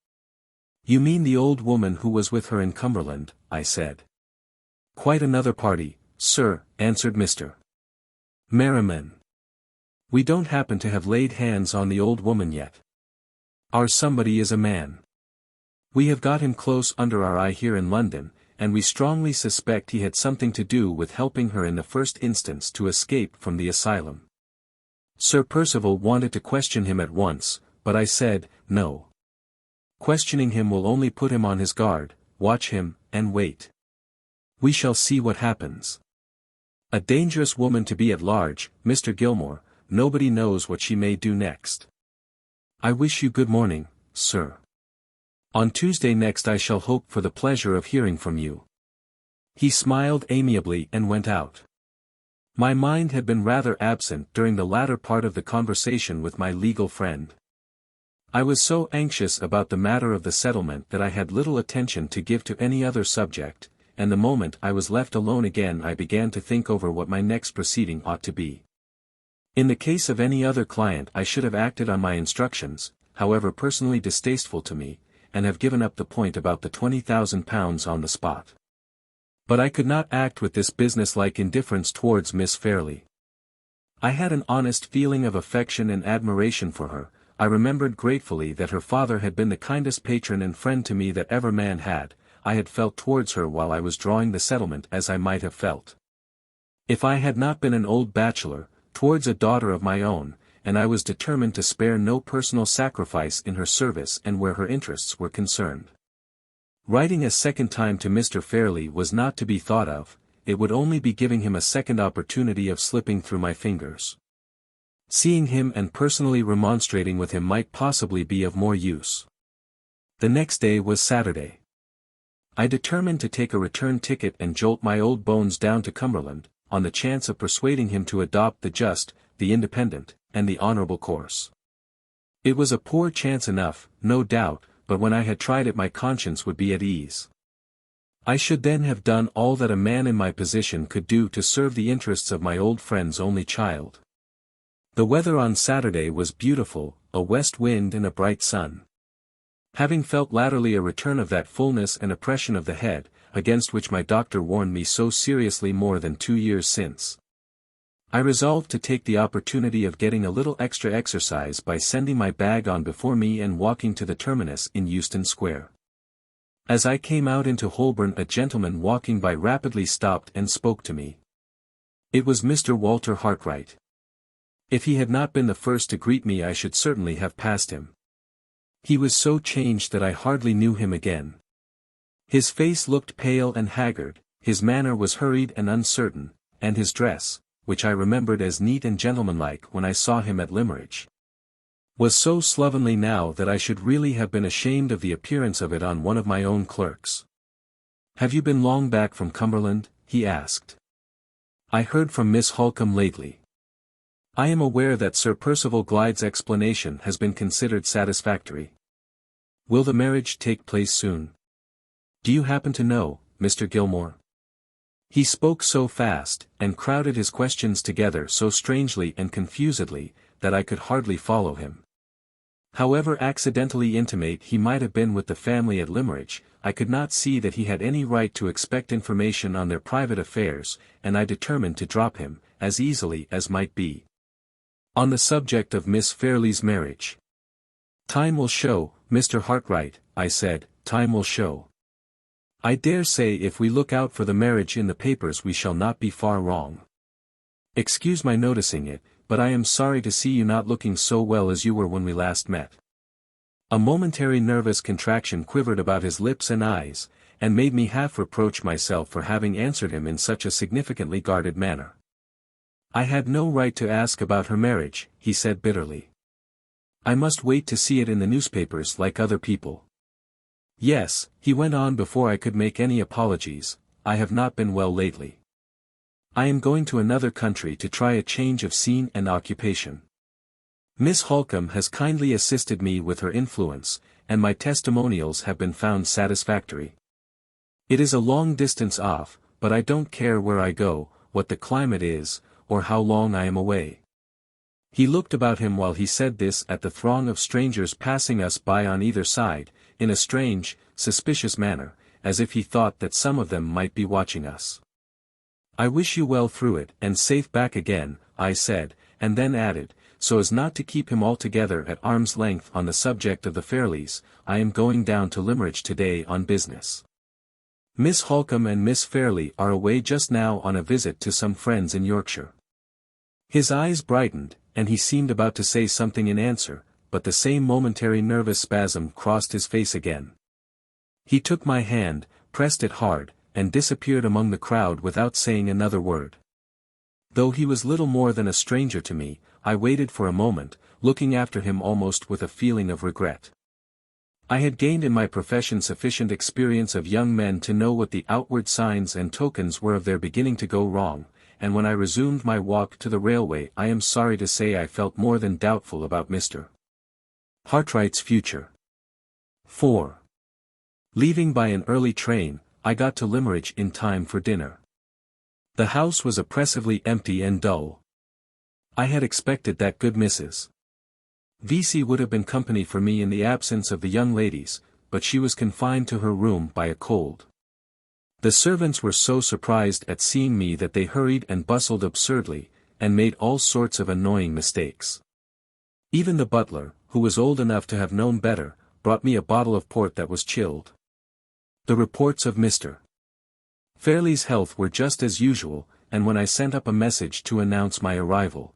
You mean the old woman who was with her in Cumberland, I said. Quite another party, sir, answered Mr. Merriman. We don't happen to have laid hands on the old woman yet. Our somebody is a man. We have got him close under our eye here in London, and we strongly suspect he had something to do with helping her in the first instance to escape from the asylum. Sir Percival wanted to question him at once, but I said, no. Questioning him will only put him on his guard. Watch him, and wait. We shall see what happens. A dangerous woman to be at large, Mr. Gilmore, nobody knows what she may do next. I wish you good morning, sir. On Tuesday next I shall hope for the pleasure of hearing from you." He smiled amiably and went out. My mind had been rather absent during the latter part of the conversation with my legal friend. I was so anxious about the matter of the settlement that I had little attention to give to any other subject, and the moment I was left alone again I began to think over what my next proceeding ought to be. In the case of any other client I should have acted on my instructions, however personally distasteful to me, and have given up the point about the £20,000 on the spot. But I could not act with this business-like indifference towards Miss Fairlie. I had an honest feeling of affection and admiration for her. I remembered gratefully that her father had been the kindest patron and friend to me that ever man had. I had felt towards her while I was drawing the settlement as I might have felt, if I had not been an old bachelor, towards a daughter of my own, and I was determined to spare no personal sacrifice in her service and where her interests were concerned. Writing a second time to Mr. Fairlie was not to be thought of, it would only be giving him a second opportunity of slipping through my fingers. Seeing him and personally remonstrating with him might possibly be of more use. The next day was Saturday. I determined to take a return ticket and jolt my old bones down to Cumberland, on the chance of persuading him to adopt the just, the independent, and the honourable course. It was a poor chance enough, no doubt, but when I had tried it my conscience would be at ease. I should then have done all that a man in my position could do to serve the interests of my old friend's only child. The weather on Saturday was beautiful, a west wind and a bright sun. Having felt latterly a return of that fullness and oppression of the head, against which my doctor warned me so seriously more than 2 years since, I resolved to take the opportunity of getting a little extra exercise by sending my bag on before me and walking to the terminus in Euston Square. As I came out into Holborn a gentleman walking by rapidly stopped and spoke to me. It was Mr. Walter Hartright. If he had not been the first to greet me I should certainly have passed him. He was so changed that I hardly knew him again. His face looked pale and haggard, his manner was hurried and uncertain, and his dress, which I remembered as neat and gentlemanlike when I saw him at Limmeridge, was so slovenly now that I should really have been ashamed of the appearance of it on one of my own clerks. "Have you been long back from Cumberland?" he asked. "I heard from Miss Halcombe lately. I am aware that Sir Percival Glyde's explanation has been considered satisfactory. Will the marriage take place soon? Do you happen to know, Mr. Gilmore?" He spoke so fast, and crowded his questions together so strangely and confusedly, that I could hardly follow him. However accidentally intimate he might have been with the family at Limmeridge, I could not see that he had any right to expect information on their private affairs, and I determined to drop him, as easily as might be, on the subject of Miss Fairlie's marriage. "Time will show, Mr. Hartright," I said, "time will show. I dare say if we look out for the marriage in the papers we shall not be far wrong. Excuse my noticing it, but I am sorry to see you not looking so well as you were when we last met." A momentary nervous contraction quivered about his lips and eyes, and made me half reproach myself for having answered him in such a significantly guarded manner. "I had no right to ask about her marriage," he said bitterly. "I must wait to see it in the newspapers like other people. Yes," he went on before I could make any apologies, "I have not been well lately. I am going to another country to try a change of scene and occupation. Miss Halcombe has kindly assisted me with her influence, and my testimonials have been found satisfactory. It is a long distance off, but I don't care where I go, what the climate is, or how long I am away." He looked about him while he said this at the throng of strangers passing us by on either side, in a strange, suspicious manner, as if he thought that some of them might be watching us. "I wish you well through it and safe back again," I said, and then added, so as not to keep him altogether at arm's length on the subject of the Fairlies, "I am going down to Limmeridge today on business. Miss Halcombe and Miss Fairlie are away just now on a visit to some friends in Yorkshire." His eyes brightened, and he seemed about to say something in answer, but the same momentary nervous spasm crossed his face again. He took my hand, pressed it hard, and disappeared among the crowd without saying another word. Though he was little more than a stranger to me, I waited for a moment, looking after him almost with a feeling of regret. I had gained in my profession sufficient experience of young men to know what the outward signs and tokens were of their beginning to go wrong, and when I resumed my walk to the railway I am sorry to say I felt more than doubtful about Mr. Hartright's future. 4. Leaving by an early train, I got to Limmeridge in time for dinner. The house was oppressively empty and dull. I had expected that good Mrs. VIII would have been company for me in the absence of the young ladies, but she was confined to her room by a cold. The servants were so surprised at seeing me that they hurried and bustled absurdly, and made all sorts of annoying mistakes. Even the butler, who was old enough to have known better, brought me a bottle of port that was chilled. The reports of Mr. Fairlie's health were just as usual, and when I sent up a message to announce my arrival,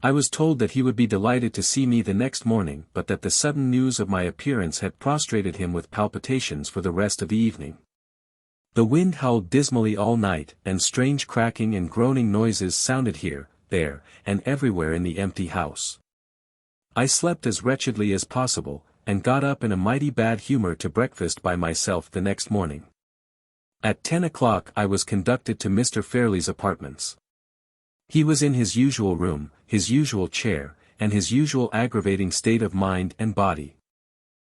I was told that he would be delighted to see me the next morning, but that the sudden news of my appearance had prostrated him with palpitations for the rest of the evening. The wind howled dismally all night, and strange cracking and groaning noises sounded here, there, and everywhere in the empty house. I slept as wretchedly as possible, and got up in a mighty bad humor to breakfast by myself the next morning. At 10 o'clock I was conducted to Mr. Fairlie's apartments. He was in his usual room, his usual chair, and his usual aggravating state of mind and body.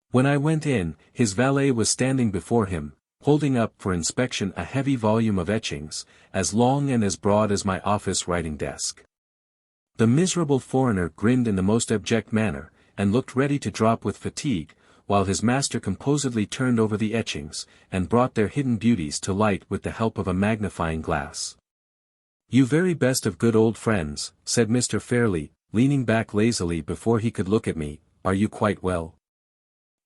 When I went in, his valet was standing before him, holding up for inspection a heavy volume of etchings, as long and as broad as my office writing desk. The miserable foreigner grinned in the most abject manner, and looked ready to drop with fatigue, while his master composedly turned over the etchings, and brought their hidden beauties to light with the help of a magnifying glass. "You very best of good old friends," said Mr. Fairlie, leaning back lazily before he could look at me, "are you quite well?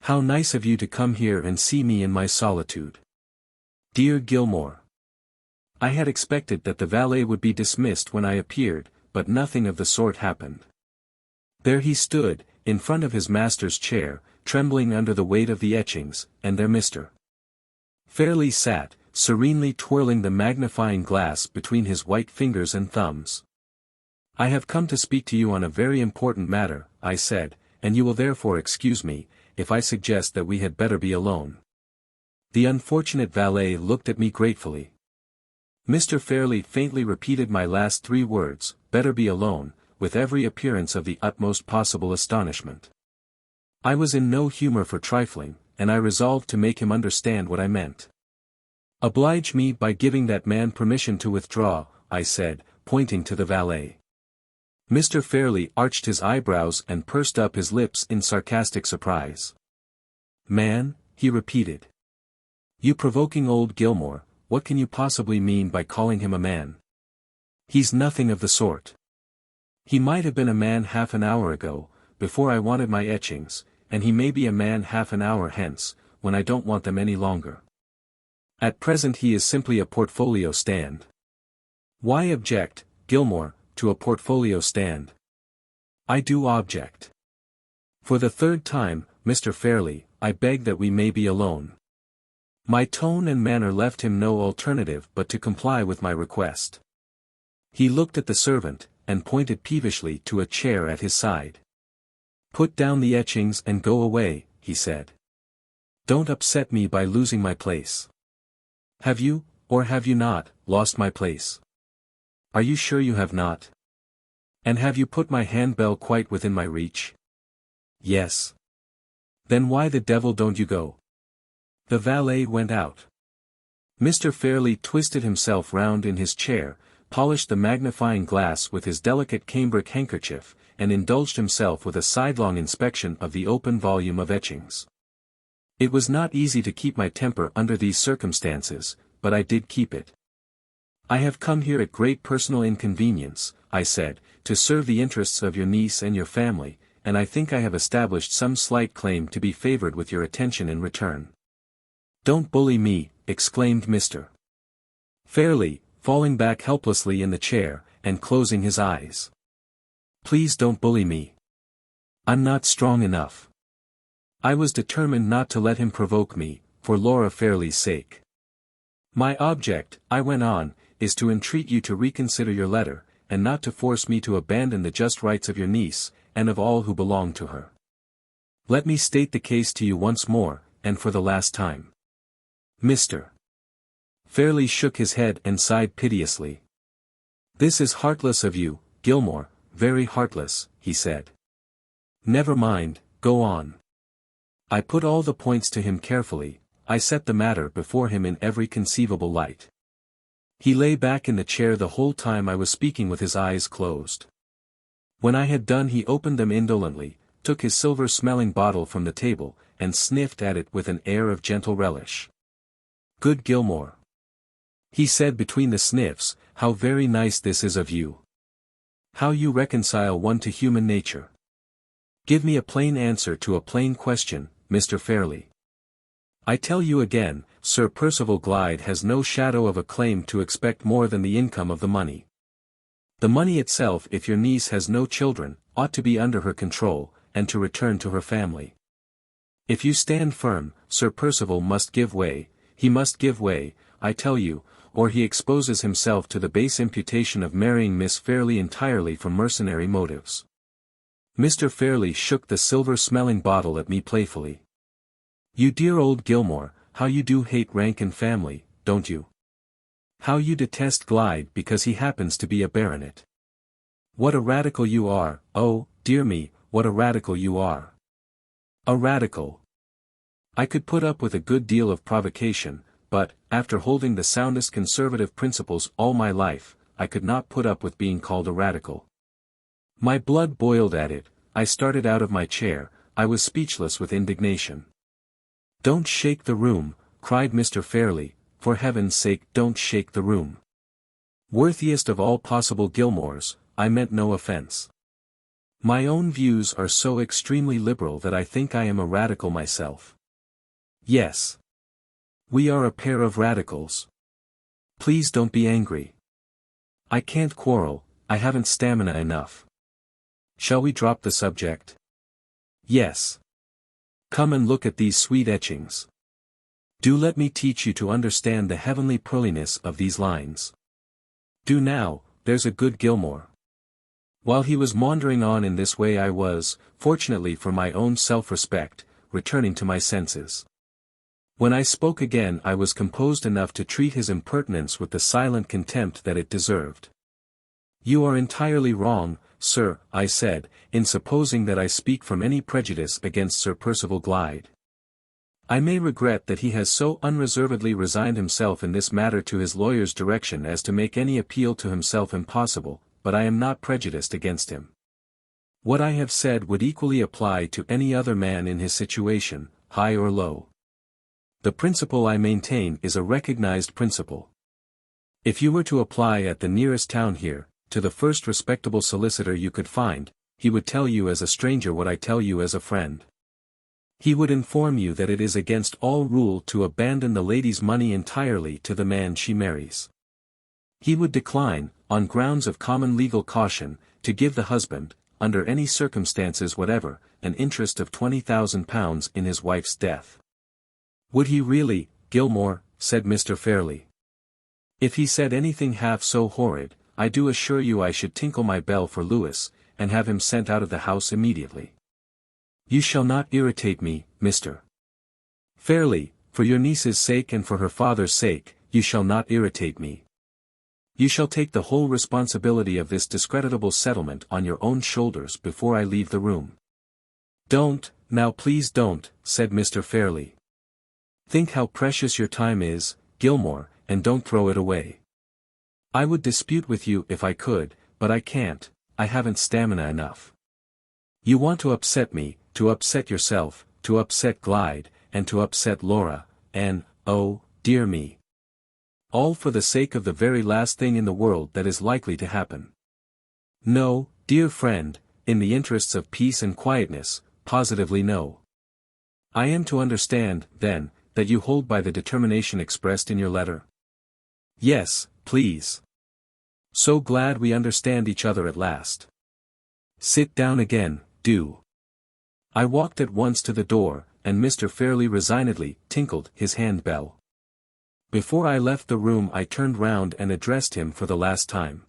How nice of you to come here and see me in my solitude. Dear Gilmore." I had expected that the valet would be dismissed when I appeared, but nothing of the sort happened. There he stood, in front of his master's chair, trembling under the weight of the etchings, and there Mr. Fairlie sat, serenely twirling the magnifying glass between his white fingers and thumbs. "I have come to speak to you on a very important matter," I said, "and you will therefore excuse me, if I suggest that we had better be alone." The unfortunate valet looked at me gratefully. Mr. Fairlie faintly repeated my last 3 words, "better be alone," with every appearance of the utmost possible astonishment. I was in no humor for trifling, and I resolved to make him understand what I meant. "Oblige me by giving that man permission to withdraw," I said, pointing to the valet. Mr. Fairlie arched his eyebrows and pursed up his lips in sarcastic surprise. "Man?" he repeated. "You provoking old Gilmore, what can you possibly mean by calling him a man? He's nothing of the sort. He might have been a man half an hour ago, before I wanted my etchings, and he may be a man half an hour hence, when I don't want them any longer. At present he is simply a portfolio stand." "Why object, Gilmore, to a portfolio stand?" "I do object. For the 3rd time, Mr. Fairlie, I beg that we may be alone." My tone and manner left him no alternative but to comply with my request. He looked at the servant, and pointed peevishly to a chair at his side. "Put down the etchings and go away," he said. "Don't upset me by losing my place. Have you, or have you not, lost my place? Are you sure you have not? And have you put my handbell quite within my reach?" "Yes." "Then why the devil don't you go?" The valet went out. Mr. Fairlie twisted himself round in his chair, polished the magnifying glass with his delicate cambric handkerchief, and indulged himself with a sidelong inspection of the open volume of etchings. It was not easy to keep my temper under these circumstances, but I did keep it. "I have come here at great personal inconvenience," I said, "to serve the interests of your niece and your family, and I think I have established some slight claim to be favored with your attention in return." "Don't bully me," exclaimed Mr. Fairlie, falling back helplessly in the chair, and closing his eyes. "Please don't bully me. I'm not strong enough." I was determined not to let him provoke me, for Laura Fairlie's sake. "My object," I went on, "is to entreat you to reconsider your letter, and not to force me to abandon the just rights of your niece, and of all who belong to her. Let me state the case to you once more, and for the last time. Mr. Fairlie shook his head and sighed piteously. This is heartless of you, Gilmore, very heartless, he said. Never mind, go on. I put all the points to him carefully, I set the matter before him in every conceivable light. He lay back in the chair the whole time I was speaking with his eyes closed. When I had done he opened them indolently, took his silver-smelling bottle from the table, and sniffed at it with an air of gentle relish. Good Gilmore, he said between the sniffs, how very nice this is of you. How you reconcile one to human nature. Give me a plain answer to a plain question, Mr. Fairlie. I tell you again, Sir Percival Glyde has no shadow of a claim to expect more than the income of the money. The money itself, if your niece has no children, ought to be under her control, and to return to her family. If you stand firm, Sir Percival must give way, he must give way, I tell you, or he exposes himself to the base imputation of marrying Miss Fairlie entirely from mercenary motives. Mr. Fairlie shook the silver-smelling bottle at me playfully. You dear old Gilmore, how you do hate rank and family, don't you? How you detest Glyde because he happens to be a baronet. What a radical you are, oh, dear me, what a radical you are. A radical. I could put up with a good deal of provocation, but, after holding the soundest conservative principles all my life, I could not put up with being called a radical. My blood boiled at it, I started out of my chair, I was speechless with indignation. Don't shake the room, cried Mr. Fairlie, for heaven's sake don't shake the room. Worthiest of all possible Gilmores, I meant no offence. My own views are so extremely liberal that I think I am a radical myself. Yes. We are a pair of radicals. Please don't be angry. I can't quarrel, I haven't stamina enough. Shall we drop the subject? Yes. Come and look at these sweet etchings. Do let me teach you to understand the heavenly pearliness of these lines. Do now, there's a good Gilmore. While he was maundering on in this way I was, fortunately for my own self-respect, returning to my senses. When I spoke again I was composed enough to treat his impertinence with the silent contempt that it deserved. You are entirely wrong, sir, I said, in supposing that I speak from any prejudice against Sir Percival Glyde. I may regret that he has so unreservedly resigned himself in this matter to his lawyer's direction as to make any appeal to himself impossible, but I am not prejudiced against him. What I have said would equally apply to any other man in his situation, high or low. The principle I maintain is a recognized principle. If you were to apply at the nearest town here, to the first respectable solicitor you could find, he would tell you as a stranger what I tell you as a friend. He would inform you that it is against all rule to abandon the lady's money entirely to the man she marries. He would decline, on grounds of common legal caution, to give the husband, under any circumstances whatever, an interest of £20,000 in his wife's death. Would he really, Gilmore, said Mr. Fairlie. If he said anything half so horrid, I do assure you I should tinkle my bell for Lewis, and have him sent out of the house immediately. You shall not irritate me, Mr. Fairlie, for your niece's sake and for her father's sake, you shall not irritate me. You shall take the whole responsibility of this discreditable settlement on your own shoulders before I leave the room. Don't, now please don't, said Mr. Fairlie. Think how precious your time is, Gilmore, and don't throw it away. I would dispute with you if I could, but I can't, I haven't stamina enough. You want to upset me, to upset yourself, to upset Glyde, and to upset Laura, and, oh, dear me. All for the sake of the very last thing in the world that is likely to happen. No, dear friend, in the interests of peace and quietness, positively no. I am to understand, then, that you hold by the determination expressed in your letter? Yes, please. So glad we understand each other at last. Sit down again, do. I walked at once to the door, and Mr. Fairlie resignedly tinkled his hand-bell. Before I left the room I turned round and addressed him for the last time.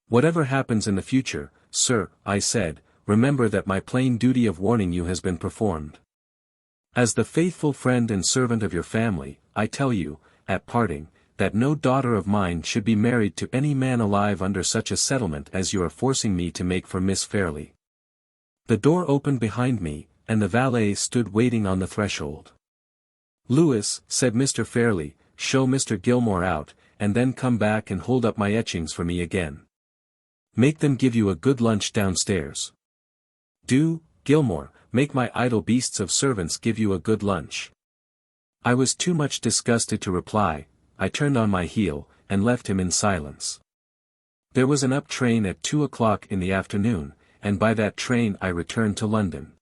Whatever happens in the future, sir, I said, remember that my plain duty of warning you has been performed. As the faithful friend and servant of your family, I tell you, at parting, that no daughter of mine should be married to any man alive under such a settlement as you are forcing me to make for Miss Fairlie. The door opened behind me, and the valet stood waiting on the threshold. Lewis, said Mr. Fairlie, show Mr. Gilmore out, and then come back and hold up my etchings for me again. Make them give you a good lunch downstairs. Do, Gilmore, make my idle beasts of servants give you a good lunch. I was too much disgusted to reply. I turned on my heel, and left him in silence. There was an up train at 2 o'clock in the afternoon, and by that train I returned to London.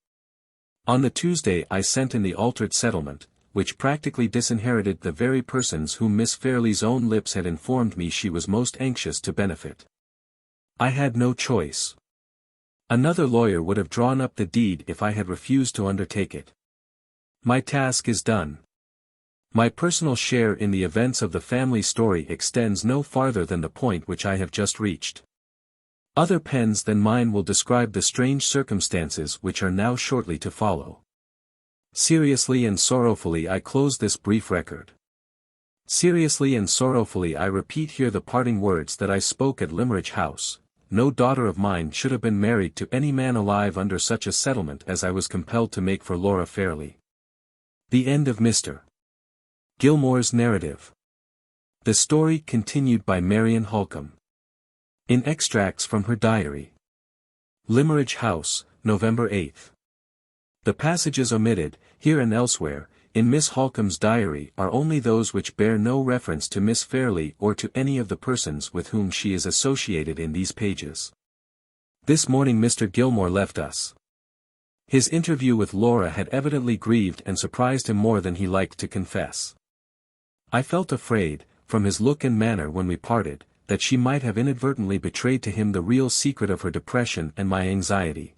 On the Tuesday I sent in the altered settlement, which practically disinherited the very persons whom Miss Fairlie's own lips had informed me she was most anxious to benefit. I had no choice. Another lawyer would have drawn up the deed if I had refused to undertake it. My task is done. My personal share in the events of the family story extends no farther than the point which I have just reached. Other pens than mine will describe the strange circumstances which are now shortly to follow. Seriously and sorrowfully I close this brief record. Seriously and sorrowfully I repeat here the parting words that I spoke at Limmeridge House. No daughter of mine should have been married to any man alive under such a settlement as I was compelled to make for Laura Fairlie. The end of Mr. Gilmore's narrative. The story continued by Marian Halcombe. In extracts from her diary. Limmeridge House, November 8. The passages omitted, here and elsewhere, in Miss Halcombe's diary are only those which bear no reference to Miss Fairlie or to any of the persons with whom she is associated in these pages. This morning Mr. Gilmore left us. His interview with Laura had evidently grieved and surprised him more than he liked to confess. I felt afraid, from his look and manner when we parted, that she might have inadvertently betrayed to him the real secret of her depression and my anxiety.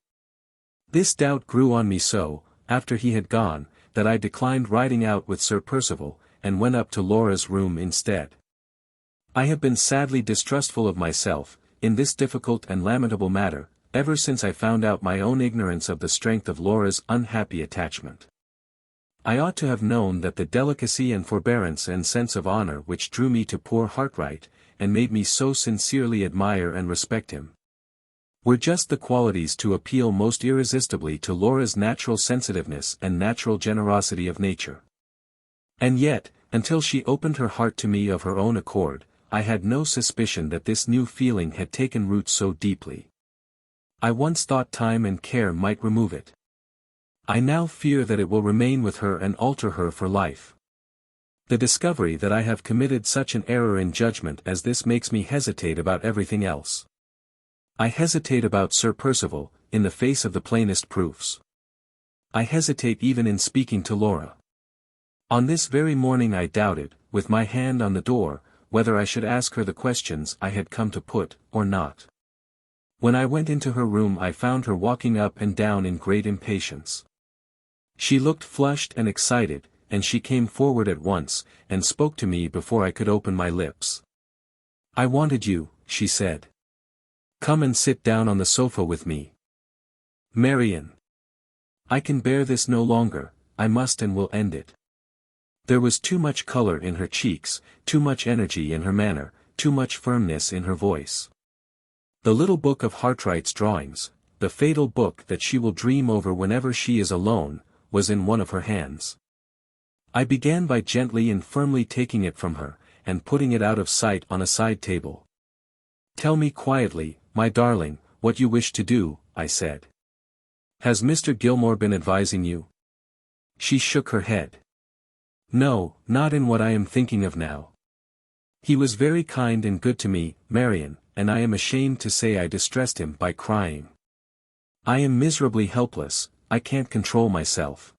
This doubt grew on me so, after he had gone, that I declined riding out with Sir Percival, and went up to Laura's room instead. I have been sadly distrustful of myself, in this difficult and lamentable matter, ever since I found out my own ignorance of the strength of Laura's unhappy attachment. I ought to have known that the delicacy and forbearance and sense of honor which drew me to poor Hartright, and made me so sincerely admire and respect him, were just the qualities to appeal most irresistibly to Laura's natural sensitiveness and natural generosity of nature. And yet, until she opened her heart to me of her own accord, I had no suspicion that this new feeling had taken root so deeply. I once thought time and care might remove it. I now fear that it will remain with her and alter her for life. The discovery that I have committed such an error in judgment as this makes me hesitate about everything else. I hesitate about Sir Percival, in the face of the plainest proofs. I hesitate even in speaking to Laura. On this very morning I doubted, with my hand on the door, whether I should ask her the questions I had come to put, or not. When I went into her room I found her walking up and down in great impatience. She looked flushed and excited, and she came forward at once, and spoke to me before I could open my lips. "I wanted you," she said. "Come and sit down on the sofa with me." "Marian, I can bear this no longer, I must and will end it." There was too much color in her cheeks, too much energy in her manner, too much firmness in her voice. The little book of Hartright's drawings, the fatal book that she will dream over whenever she is alone, was in one of her hands. I began by gently and firmly taking it from her, and putting it out of sight on a side table. "Tell me quietly, my darling, what you wish to do," I said. "Has Mr. Gilmore been advising you?" She shook her head. "No, not in what I am thinking of now. He was very kind and good to me, Marian, and I am ashamed to say I distressed him by crying. I am miserably helpless, I can't control myself.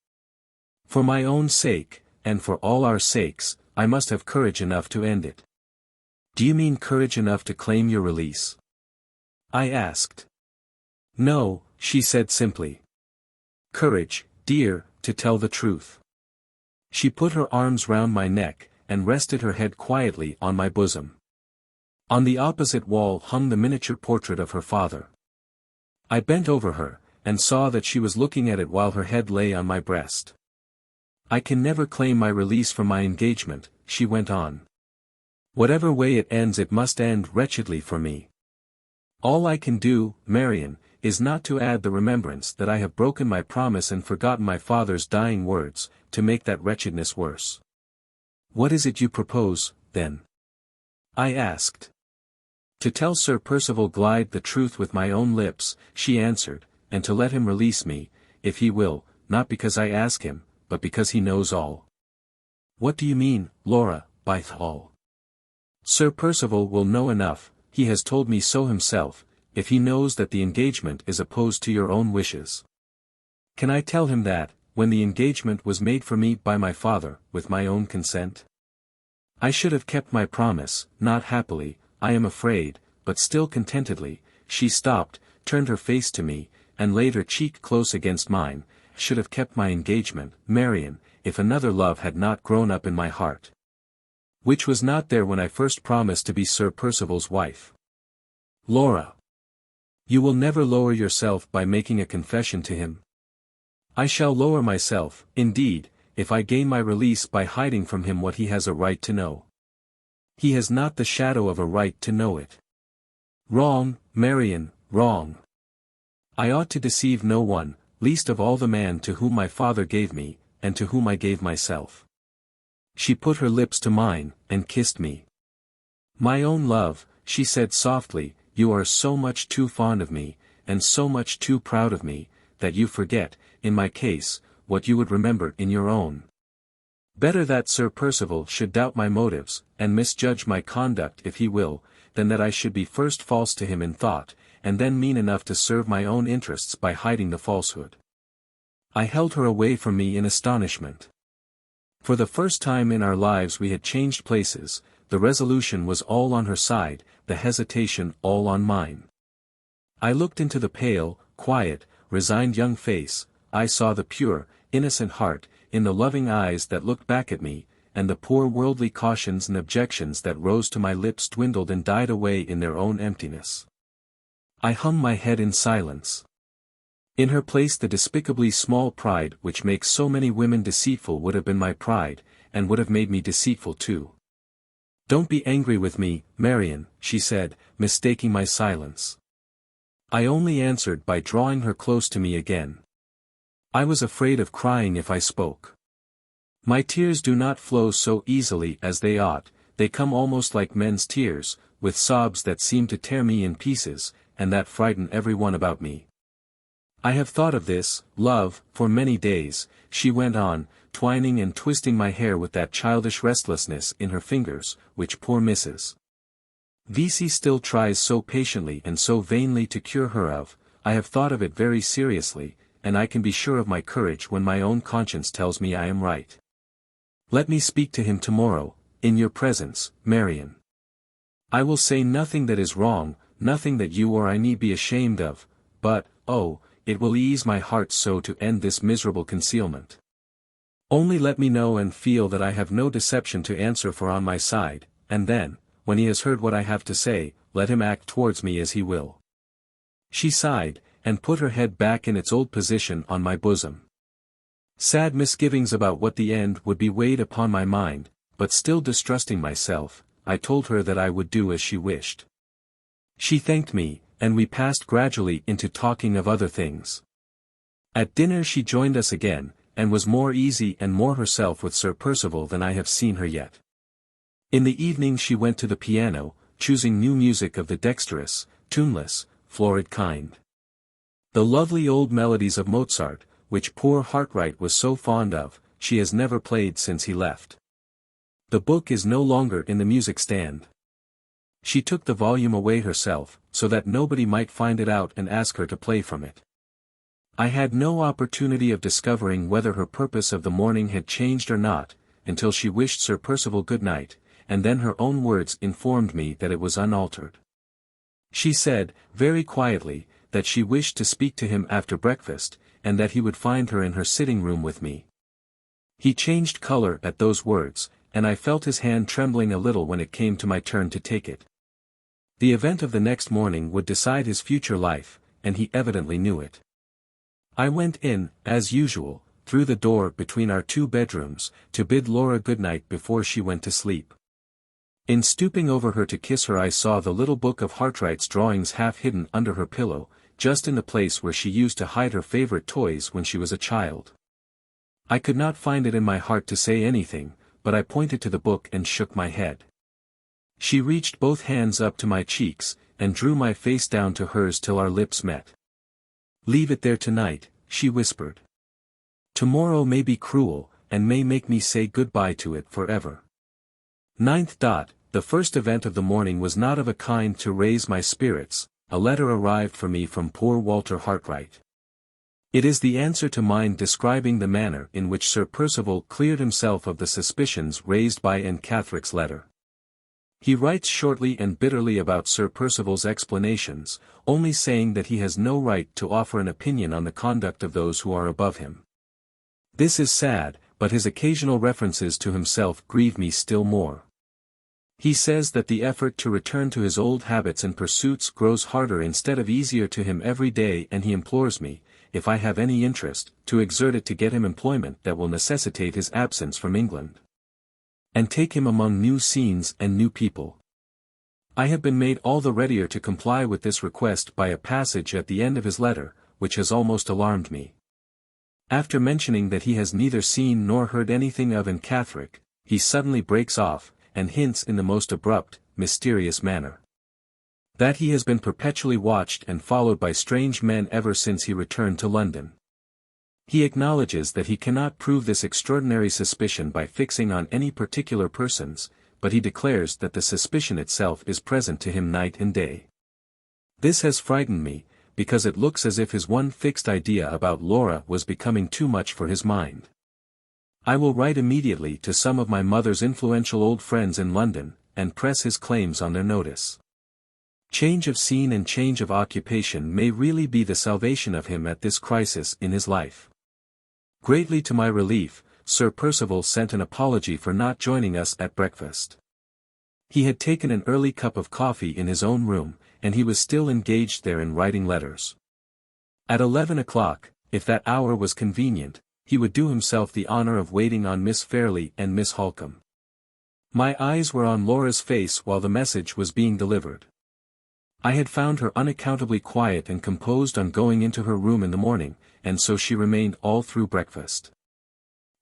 For my own sake, and for all our sakes, I must have courage enough to end it." "Do you mean courage enough to claim your release?" I asked. "No," she said simply. "Courage, dear, to tell the truth." She put her arms round my neck, and rested her head quietly on my bosom. On the opposite wall hung the miniature portrait of her father. I bent over her, and saw that she was looking at it while her head lay on my breast. I can never claim my release from my engagement, she went on. Whatever way it ends, it must end wretchedly for me. All I can do, Marian, is not to add the remembrance that I have broken my promise and forgotten my father's dying words, to make that wretchedness worse. What is it you propose, then? I asked. To tell Sir Percival Glyde the truth with my own lips, she answered, and to let him release me, if he will, not because I ask him, but because he knows all. What do you mean, Laura, by all? Sir Percival will know enough, he has told me so himself, if he knows that the engagement is opposed to your own wishes. Can I tell him that, when the engagement was made for me by my father, with my own consent? I should have kept my promise, not happily, I am afraid, but still contentedly. She stopped, turned her face to me, and laid her cheek close against mine. Should have kept my engagement, Marian, if another love had not grown up in my heart, which was not there when I first promised to be Sir Percival's wife. Laura, you will never lower yourself by making a confession to him. I shall lower myself, indeed, if I gain my release by hiding from him what he has a right to know. He has not the shadow of a right to know it. Wrong, Marian, wrong. I ought to deceive no one, least of all the man to whom my father gave me, and to whom I gave myself. She put her lips to mine, and kissed me. My own love, she said softly, you are so much too fond of me, and so much too proud of me, that you forget, in my case, what you would remember in your own. Better that Sir Percival should doubt my motives, and misjudge my conduct if he will, than that I should be first false to him in thought, and then mean enough to serve my own interests by hiding the falsehood. I held her away from me in astonishment. For the first time in our lives we had changed places, the resolution was all on her side, the hesitation all on mine. I looked into the pale, quiet, resigned young face, I saw the pure, innocent heart, in the loving eyes that looked back at me, and the poor worldly cautions and objections that rose to my lips dwindled and died away in their own emptiness. I hung my head in silence. In her place the despicably small pride which makes so many women deceitful would have been my pride, and would have made me deceitful too. Don't be angry with me, Marian, she said, mistaking my silence. I only answered by drawing her close to me again. I was afraid of crying if I spoke. My tears do not flow so easily as they ought, they come almost like men's tears, with sobs that seem to tear me in pieces, and that frighten every one about me. I have thought of this, love, for many days, she went on, twining and twisting my hair with that childish restlessness in her fingers, which poor Mrs. VIII still tries so patiently and so vainly to cure her of. I have thought of it very seriously, and I can be sure of my courage when my own conscience tells me I am right. Let me speak to him tomorrow, in your presence, Marian. I will say nothing that is wrong, nothing that you or I need be ashamed of, but, oh, it will ease my heart so to end this miserable concealment. Only let me know and feel that I have no deception to answer for on my side, and then, when he has heard what I have to say, let him act towards me as he will. She sighed, and put her head back in its old position on my bosom. Sad misgivings about what the end would be weighed upon my mind, but still distrusting myself, I told her that I would do as she wished. She thanked me, and we passed gradually into talking of other things. At dinner she joined us again, and was more easy and more herself with Sir Percival than I have seen her yet. In the evening she went to the piano, choosing new music of the dexterous, tuneless, florid kind. The lovely old melodies of Mozart, which poor Hartright was so fond of, she has never played since he left. The book is no longer in the music stand. She took the volume away herself, so that nobody might find it out and ask her to play from it. I had no opportunity of discovering whether her purpose of the morning had changed or not, until she wished Sir Percival good night, and then her own words informed me that it was unaltered. She said, very quietly, that she wished to speak to him after breakfast, and that he would find her in her sitting-room with me. He changed color at those words, and I felt his hand trembling a little when it came to my turn to take it. The event of the next morning would decide his future life, and he evidently knew it. I went in, as usual, through the door between our 2 bedrooms, to bid Laura good night before she went to sleep. In stooping over her to kiss her I saw the little book of Hartright's drawings half hidden under her pillow, just in the place where she used to hide her favorite toys when she was a child. I could not find it in my heart to say anything, but I pointed to the book and shook my head. She reached both hands up to my cheeks, and drew my face down to hers till our lips met. "Leave it there tonight," she whispered. "Tomorrow may be cruel, and may make me say goodbye to it forever." 9th. The first event of the morning was not of a kind to raise my spirits. A letter arrived for me from poor Walter Hartright. It is the answer to mine describing the manner in which Sir Percival cleared himself of the suspicions raised by Anne Catherick's letter. He writes shortly and bitterly about Sir Percival's explanations, only saying that he has no right to offer an opinion on the conduct of those who are above him. This is sad, but his occasional references to himself grieve me still more. He says that the effort to return to his old habits and pursuits grows harder instead of easier to him every day, and he implores me, if I have any interest, to exert it to get him employment that will necessitate his absence from England, and take him among new scenes and new people. I have been made all the readier to comply with this request by a passage at the end of his letter, which has almost alarmed me. After mentioning that he has neither seen nor heard anything of Anne Catherick, he suddenly breaks off, and hints in the most abrupt, mysterious manner, that he has been perpetually watched and followed by strange men ever since he returned to London. He acknowledges that he cannot prove this extraordinary suspicion by fixing on any particular persons, but he declares that the suspicion itself is present to him night and day. This has frightened me, because it looks as if his one fixed idea about Laura was becoming too much for his mind. I will write immediately to some of my mother's influential old friends in London, and press his claims on their notice. Change of scene and change of occupation may really be the salvation of him at this crisis in his life. Greatly to my relief, Sir Percival sent an apology for not joining us at breakfast. He had taken an early cup of coffee in his own room, and he was still engaged there in writing letters. At 11 o'clock, if that hour was convenient, he would do himself the honor of waiting on Miss Fairlie and Miss Halcombe. My eyes were on Laura's face while the message was being delivered. I had found her unaccountably quiet and composed on going into her room in the morning, and so she remained all through breakfast.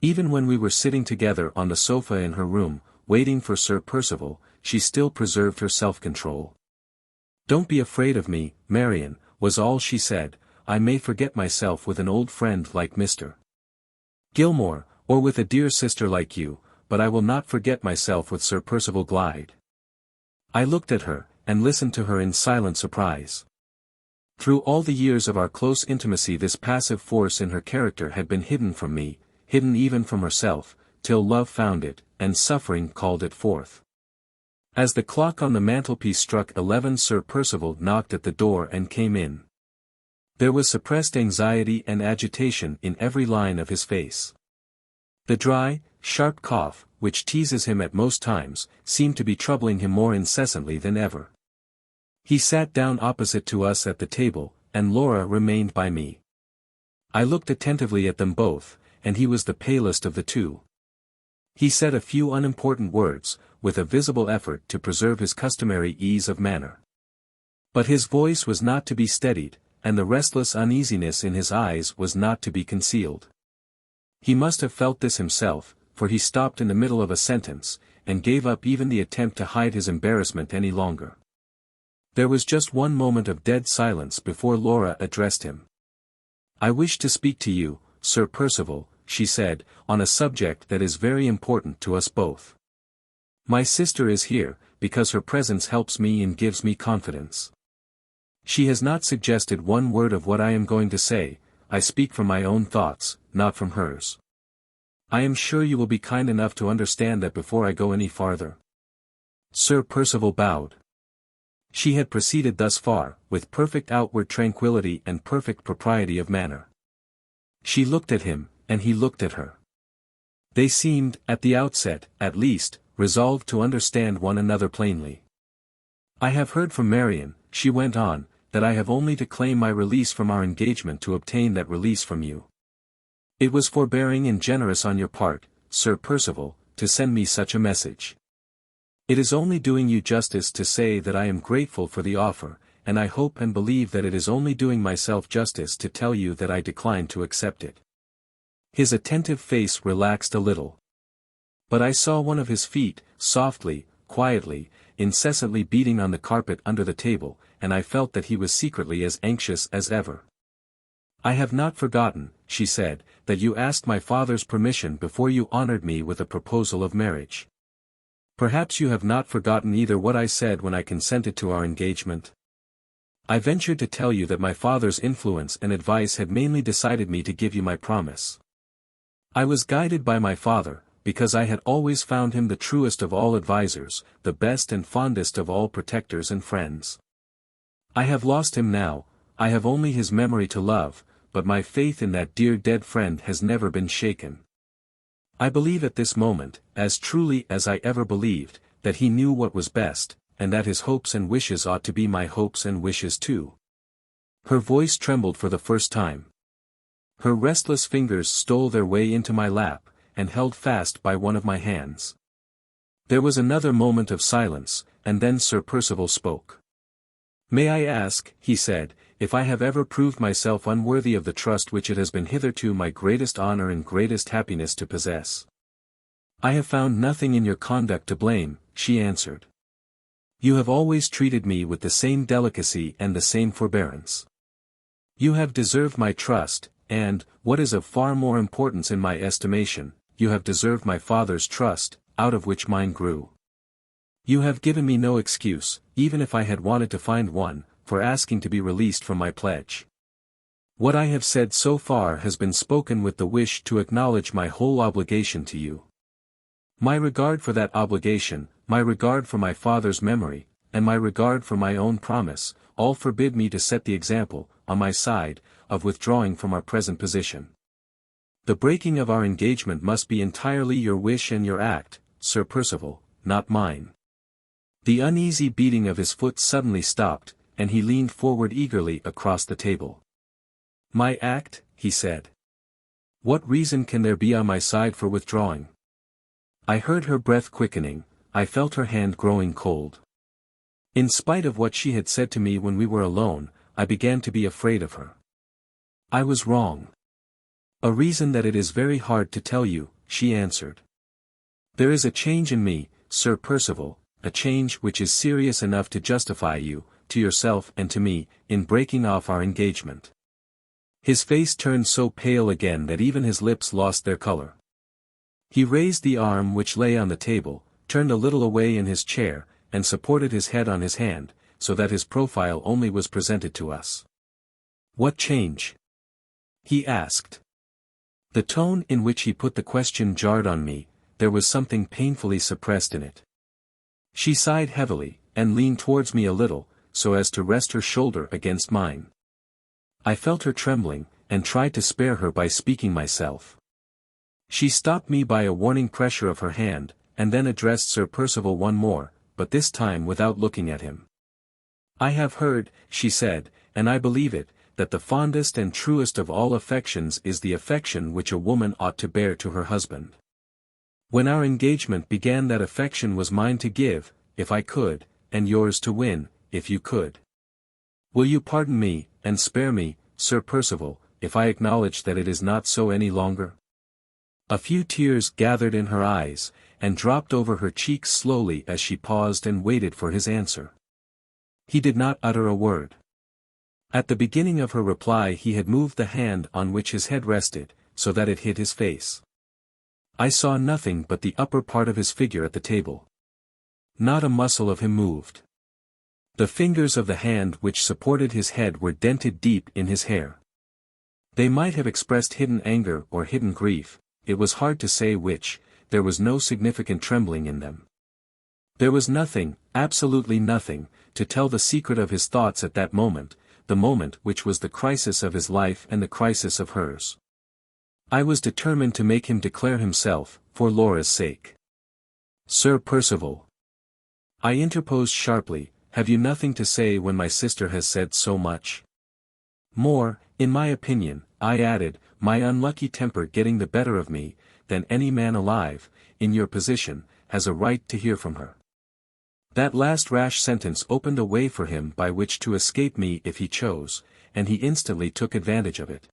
Even when we were sitting together on the sofa in her room, waiting for Sir Percival, she still preserved her self-control. "Don't be afraid of me, Marian," was all she said. "I may forget myself with an old friend like Mr. Gilmore, or with a dear sister like you, but I will not forget myself with Sir Percival Glyde." I looked at her, and listened to her in silent surprise. Through all the years of our close intimacy this passive force in her character had been hidden from me, hidden even from herself, till love found it, and suffering called it forth. As the clock on the mantelpiece struck 11, Sir Percival knocked at the door and came in. There was suppressed anxiety and agitation in every line of his face. The dry, sharp cough, which teases him at most times, seemed to be troubling him more incessantly than ever. He sat down opposite to us at the table, and Laura remained by me. I looked attentively at them both, and he was the palest of the two. He said a few unimportant words, with a visible effort to preserve his customary ease of manner. But his voice was not to be steadied, and the restless uneasiness in his eyes was not to be concealed. He must have felt this himself, for he stopped in the middle of a sentence, and gave up even the attempt to hide his embarrassment any longer. There was just one moment of dead silence before Laura addressed him. "I wish to speak to you, Sir Percival," she said, "on a subject that is very important to us both. My sister is here, because her presence helps me and gives me confidence. She has not suggested one word of what I am going to say. I speak from my own thoughts, not from hers. I am sure you will be kind enough to understand that before I go any farther." Sir Percival bowed. She had proceeded thus far, with perfect outward tranquillity and perfect propriety of manner. She looked at him, and he looked at her. They seemed, at the outset, at least, resolved to understand one another plainly. "I have heard from Marian," she went on, that I have only to claim my release from our engagement to obtain that release from you. It was forbearing and generous on your part, Sir Percival, to send me such a message. It is only doing you justice to say that I am grateful for the offer, and I hope and believe that it is only doing myself justice to tell you that I decline to accept it." His attentive face relaxed a little. But I saw one of his feet, softly, quietly, incessantly beating on the carpet under the table, and I felt that he was secretly as anxious as ever. "I have not forgotten," she said, "that you asked my father's permission before you honored me with a proposal of marriage. Perhaps you have not forgotten either what I said when I consented to our engagement. I ventured to tell you that my father's influence and advice had mainly decided me to give you my promise. I was guided by my father, because I had always found him the truest of all advisers, the best and fondest of all protectors and friends. I have lost him now, I have only his memory to love, but my faith in that dear dead friend has never been shaken. I believe at this moment, as truly as I ever believed, that he knew what was best, and that his hopes and wishes ought to be my hopes and wishes too." Her voice trembled for the first time. Her restless fingers stole their way into my lap, and held fast by one of my hands. There was another moment of silence, and then Sir Percival spoke. "May I ask," he said, "if I have ever proved myself unworthy of the trust which it has been hitherto my greatest honor and greatest happiness to possess?" "I have found nothing in your conduct to blame," she answered. "You have always treated me with the same delicacy and the same forbearance. You have deserved my trust, and, what is of far more importance in my estimation, you have deserved my father's trust, out of which mine grew. You have given me no excuse, even if I had wanted to find one, for asking to be released from my pledge. What I have said so far has been spoken with the wish to acknowledge my whole obligation to you. My regard for that obligation, my regard for my father's memory, and my regard for my own promise, all forbid me to set the example, on my side, of withdrawing from our present position. The breaking of our engagement must be entirely your wish and your act, Sir Percival, not mine." The uneasy beating of his foot suddenly stopped, and he leaned forward eagerly across the table. "My act?" he said. "What reason can there be on my side for withdrawing?" I heard her breath quickening, I felt her hand growing cold. In spite of what she had said to me when we were alone, I began to be afraid of her. I was wrong. "A reason that it is very hard to tell you," she answered. "There is a change in me, Sir Percival, a change which is serious enough to justify you, to yourself and to me, in breaking off our engagement." His face turned so pale again that even his lips lost their color. He raised the arm which lay on the table, turned a little away in his chair, and supported his head on his hand, so that his profile only was presented to us. "What change?" he asked. The tone in which he put the question jarred on me, there was something painfully suppressed in it. She sighed heavily, and leaned towards me a little, so as to rest her shoulder against mine. I felt her trembling, and tried to spare her by speaking myself. She stopped me by a warning pressure of her hand, and then addressed Sir Percival one more, but this time without looking at him. "I have heard," she said, "and I believe it, that the fondest and truest of all affections is the affection which a woman ought to bear to her husband. When our engagement began, that affection was mine to give, if I could, and yours to win, if you could. Will you pardon me, and spare me, Sir Percival, if I acknowledge that it is not so any longer?" A few tears gathered in her eyes, and dropped over her cheeks slowly as she paused and waited for his answer. He did not utter a word. At the beginning of her reply he had moved the hand on which his head rested, so that it hid his face. I saw nothing but the upper part of his figure at the table. Not a muscle of him moved. The fingers of the hand which supported his head were dented deep in his hair. They might have expressed hidden anger or hidden grief, it was hard to say which. There was no significant trembling in them. There was nothing, absolutely nothing, to tell the secret of his thoughts at that moment, the moment which was the crisis of his life and the crisis of hers. I was determined to make him declare himself, for Laura's sake. "Sir Percival," I interposed sharply, have you nothing to say when my sister has said so much? More, in my opinion, I added, my unlucky temper getting the better of me, than any man alive, in your position, has a right to hear from her. That last rash sentence opened a way for him by which to escape me if he chose, and he instantly took advantage of it.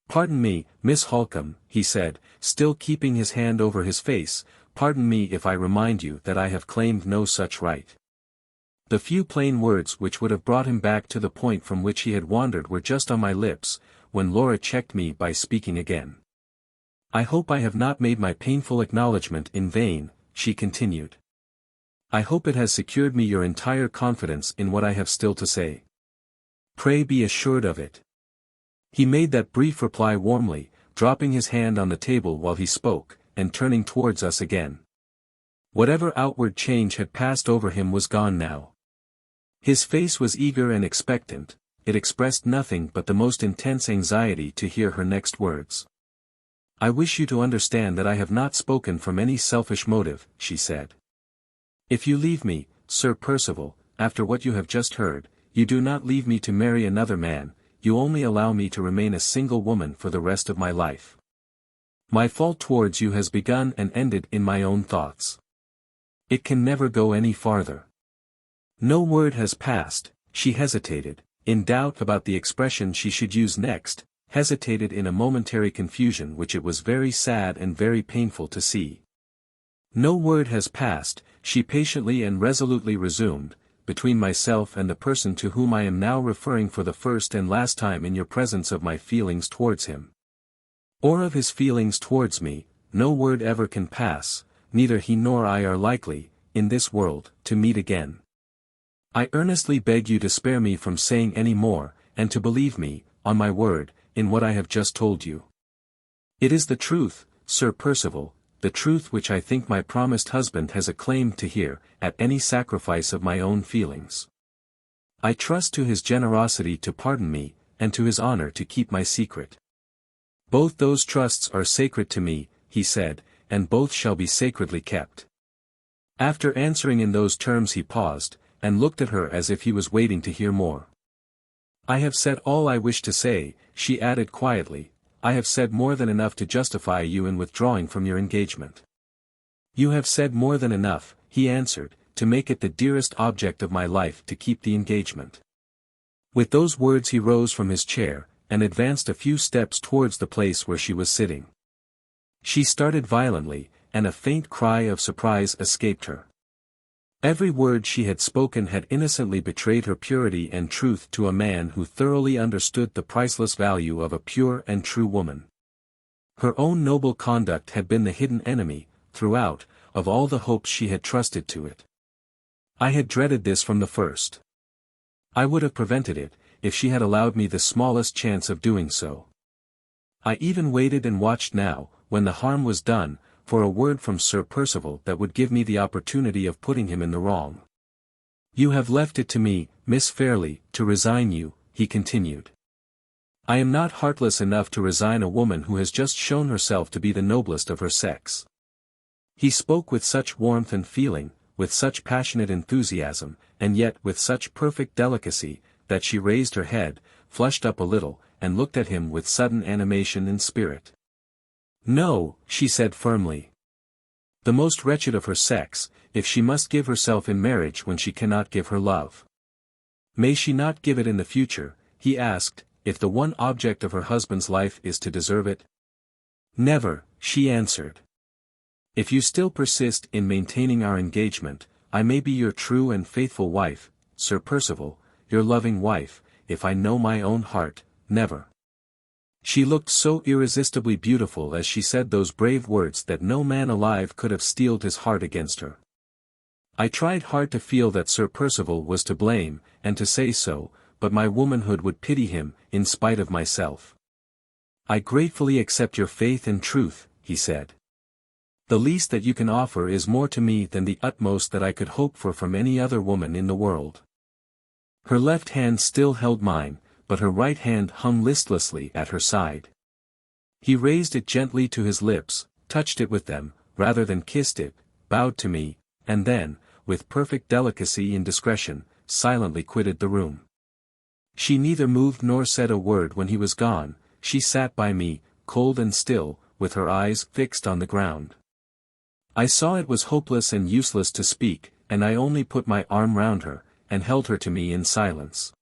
Pardon me, Miss Halcombe, he said, still keeping his hand over his face, pardon me if I remind you that I have claimed no such right. The few plain words which would have brought him back to the point from which he had wandered were just on my lips, when Laura checked me by speaking again. I hope I have not made my painful acknowledgment in vain, she continued. I hope it has secured me your entire confidence in what I have still to say. Pray be assured of it. He made that brief reply warmly, dropping his hand on the table while he spoke, and turning towards us again. Whatever outward change had passed over him was gone now. His face was eager and expectant, it expressed nothing but the most intense anxiety to hear her next words. I wish you to understand that I have not spoken from any selfish motive, she said. If you leave me, Sir Percival, after what you have just heard, you do not leave me to marry another man, you only allow me to remain a single woman for the rest of my life. My fault towards you has begun and ended in my own thoughts. It can never go any farther. No word has passed, she hesitated, in doubt about the expression she should use next, hesitated in a momentary confusion which it was very sad and very painful to see. No word has passed, she patiently and resolutely resumed, between myself and the person to whom I am now referring for the first and last time in your presence of my feelings towards him. Or of his feelings towards me, no word ever can pass, neither he nor I are likely, in this world, to meet again. I earnestly beg you to spare me from saying any more, and to believe me, on my word, in what I have just told you. It is the truth, Sir Percival, the truth which I think my promised husband has a claim to hear, at any sacrifice of my own feelings. I trust to his generosity to pardon me, and to his honor to keep my secret. Both those trusts are sacred to me, he said, and both shall be sacredly kept. After answering in those terms he paused, and looked at her as if he was waiting to hear more. I have said all I wish to say, she added quietly, I have said more than enough to justify you in withdrawing from your engagement. You have said more than enough, he answered, to make it the dearest object of my life to keep the engagement. With those words he rose from his chair, and advanced a few steps towards the place where she was sitting. She started violently, and a faint cry of surprise escaped her. Every word she had spoken had innocently betrayed her purity and truth to a man who thoroughly understood the priceless value of a pure and true woman. Her own noble conduct had been the hidden enemy, throughout, of all the hopes she had trusted to it. I had dreaded this from the first. I would have prevented it, if she had allowed me the smallest chance of doing so. I even waited and watched now, when the harm was done, for a word from Sir Percival that would give me the opportunity of putting him in the wrong. You have left it to me, Miss Fairlie, to resign you, he continued. I am not heartless enough to resign a woman who has just shown herself to be the noblest of her sex. He spoke with such warmth and feeling, with such passionate enthusiasm, and yet with such perfect delicacy, that she raised her head, flushed up a little, and looked at him with sudden animation and spirit. No, she said firmly. The most wretched of her sex, if she must give herself in marriage when she cannot give her love. May she not give it in the future, he asked, if the one object of her husband's life is to deserve it? Never, she answered. If you still persist in maintaining our engagement, I may be your true and faithful wife, Sir Percival, your loving wife, if I know my own heart, never. She looked so irresistibly beautiful as she said those brave words that no man alive could have steeled his heart against her. I tried hard to feel that Sir Percival was to blame, and to say so, but my womanhood would pity him, in spite of myself. I gratefully accept your faith and truth, he said. The least that you can offer is more to me than the utmost that I could hope for from any other woman in the world. Her left hand still held mine, but her right hand hung listlessly at her side. He raised it gently to his lips, touched it with them, rather than kissed it, bowed to me, and then, with perfect delicacy and discretion, silently quitted the room. She neither moved nor said a word when he was gone. She sat by me, cold and still, with her eyes fixed on the ground. I saw it was hopeless and useless to speak, and I only put my arm round her, and held her to me in silence.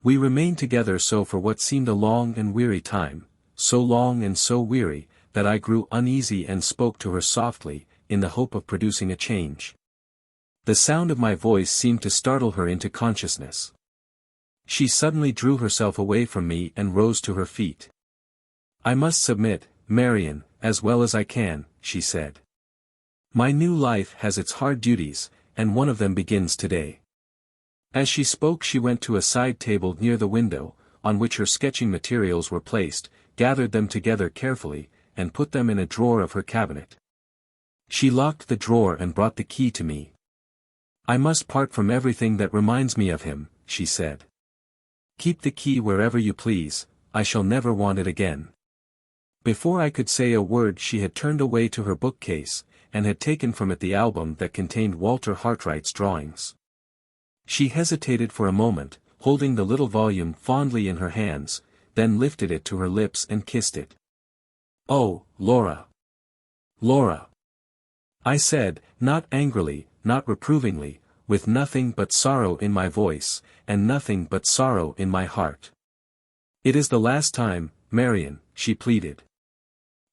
We remained together so for what seemed a long and weary time, so long and so weary, that I grew uneasy and spoke to her softly, in the hope of producing a change. The sound of my voice seemed to startle her into consciousness. She suddenly drew herself away from me and rose to her feet. "I must submit, Marian, as well as I can," she said. "My new life has its hard duties, and one of them begins today." As she spoke she went to a side table near the window, on which her sketching materials were placed, gathered them together carefully, and put them in a drawer of her cabinet. She locked the drawer and brought the key to me. "I must part from everything that reminds me of him," she said. "Keep the key wherever you please, I shall never want it again." Before I could say a word she had turned away to her bookcase, and had taken from it the album that contained Walter Hartright's drawings. She hesitated for a moment, holding the little volume fondly in her hands, then lifted it to her lips and kissed it. "Oh, Laura! Laura!" I said, not angrily, not reprovingly, with nothing but sorrow in my voice, and nothing but sorrow in my heart. "It is the last time, Marian," she pleaded.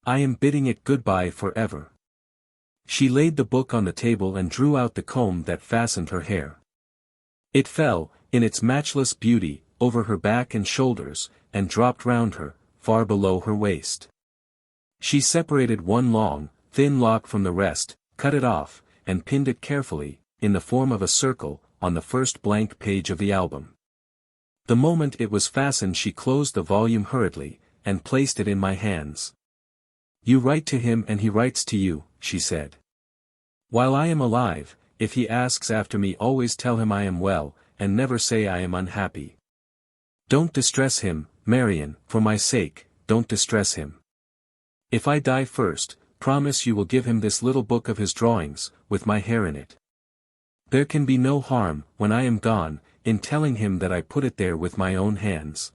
"I am bidding it goodbye forever." She laid the book on the table and drew out the comb that fastened her hair. It fell, in its matchless beauty, over her back and shoulders, and dropped round her, far below her waist. She separated one long, thin lock from the rest, cut it off, and pinned it carefully, in the form of a circle, on the first blank page of the album. The moment it was fastened she closed the volume hurriedly, and placed it in my hands. "You write to him and he writes to you," she said. "While I am alive, if he asks after me always tell him I am well, and never say I am unhappy. Don't distress him, Marian, for my sake, don't distress him. If I die first, promise you will give him this little book of his drawings, with my hair in it. There can be no harm, when I am gone, in telling him that I put it there with my own hands.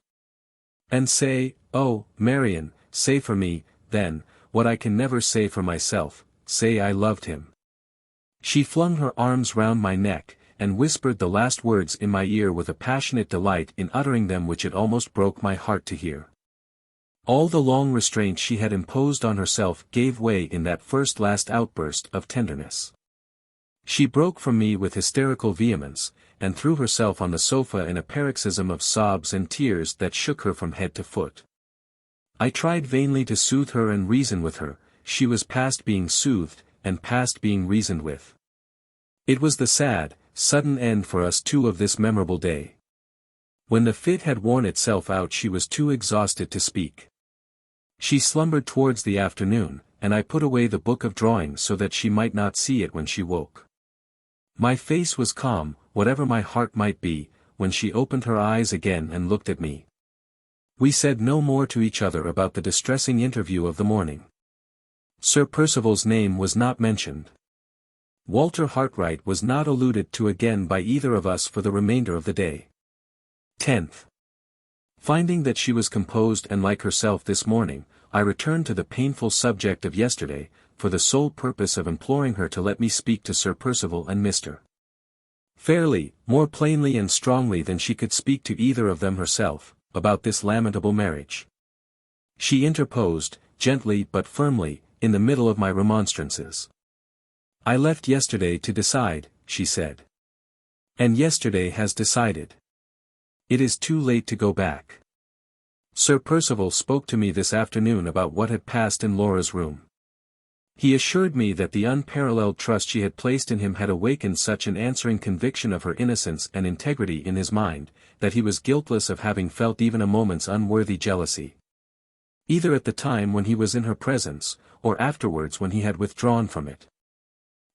And say, oh, Marian, say for me, then, what I can never say for myself, say I loved him." She flung her arms round my neck, and whispered the last words in my ear with a passionate delight in uttering them which it almost broke my heart to hear. All the long restraint she had imposed on herself gave way in that last outburst of tenderness. She broke from me with hysterical vehemence, and threw herself on the sofa in a paroxysm of sobs and tears that shook her from head to foot. I tried vainly to soothe her and reason with her. She was past being soothed, and past being reasoned with. It was the sad, sudden end for us two of this memorable day. When the fit had worn itself out she was too exhausted to speak. She slumbered towards the afternoon, and I put away the book of drawings so that she might not see it when she woke. My face was calm, whatever my heart might be, when she opened her eyes again and looked at me. We said no more to each other about the distressing interview of the morning. Sir Percival's name was not mentioned. Walter Hartright was not alluded to again by either of us for the remainder of the day. 10th. Finding that she was composed and like herself this morning, I returned to the painful subject of yesterday, for the sole purpose of imploring her to let me speak to Sir Percival and Mr. Fairlie, more plainly and strongly than she could speak to either of them herself, about this lamentable marriage. She interposed, gently but firmly, in the middle of my remonstrances. "I left yesterday to decide," she said. "And yesterday has decided. It is too late to go back. Sir Percival spoke to me this afternoon about what had passed in Laura's room. He assured me that the unparalleled trust she had placed in him had awakened such an answering conviction of her innocence and integrity in his mind, that he was guiltless of having felt even a moment's unworthy jealousy. Either at the time when he was in her presence, or afterwards when he had withdrawn from it.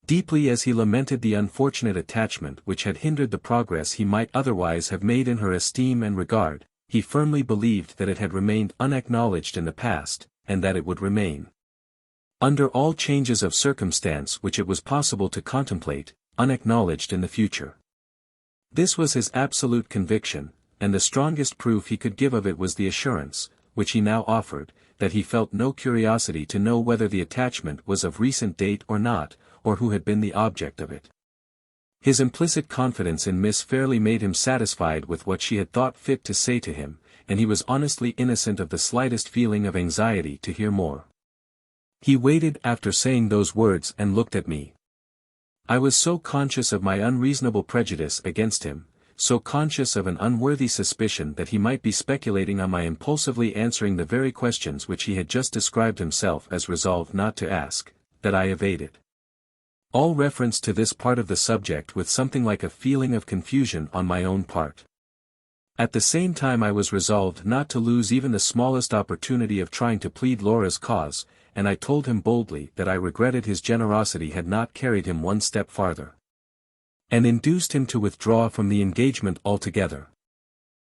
Deeply as he lamented the unfortunate attachment which had hindered the progress he might otherwise have made in her esteem and regard, he firmly believed that it had remained unacknowledged in the past, and that it would remain, under all changes of circumstance which it was possible to contemplate, unacknowledged in the future. This was his absolute conviction, and the strongest proof he could give of it was the assurance, which he now offered, that he felt no curiosity to know whether the attachment was of recent date or not, or who had been the object of it. His implicit confidence in Miss Fairlie made him satisfied with what she had thought fit to say to him, and he was honestly innocent of the slightest feeling of anxiety to hear more. He waited after saying those words and looked at me. I was so conscious of my unreasonable prejudice against him, so conscious of an unworthy suspicion that he might be speculating on my impulsively answering the very questions which he had just described himself as resolved not to ask, that I evaded all reference to this part of the subject with something like a feeling of confusion on my own part. At the same time I was resolved not to lose even the smallest opportunity of trying to plead Laura's cause, and I told him boldly that I regretted his generosity had not carried him one step farther, and induced him to withdraw from the engagement altogether.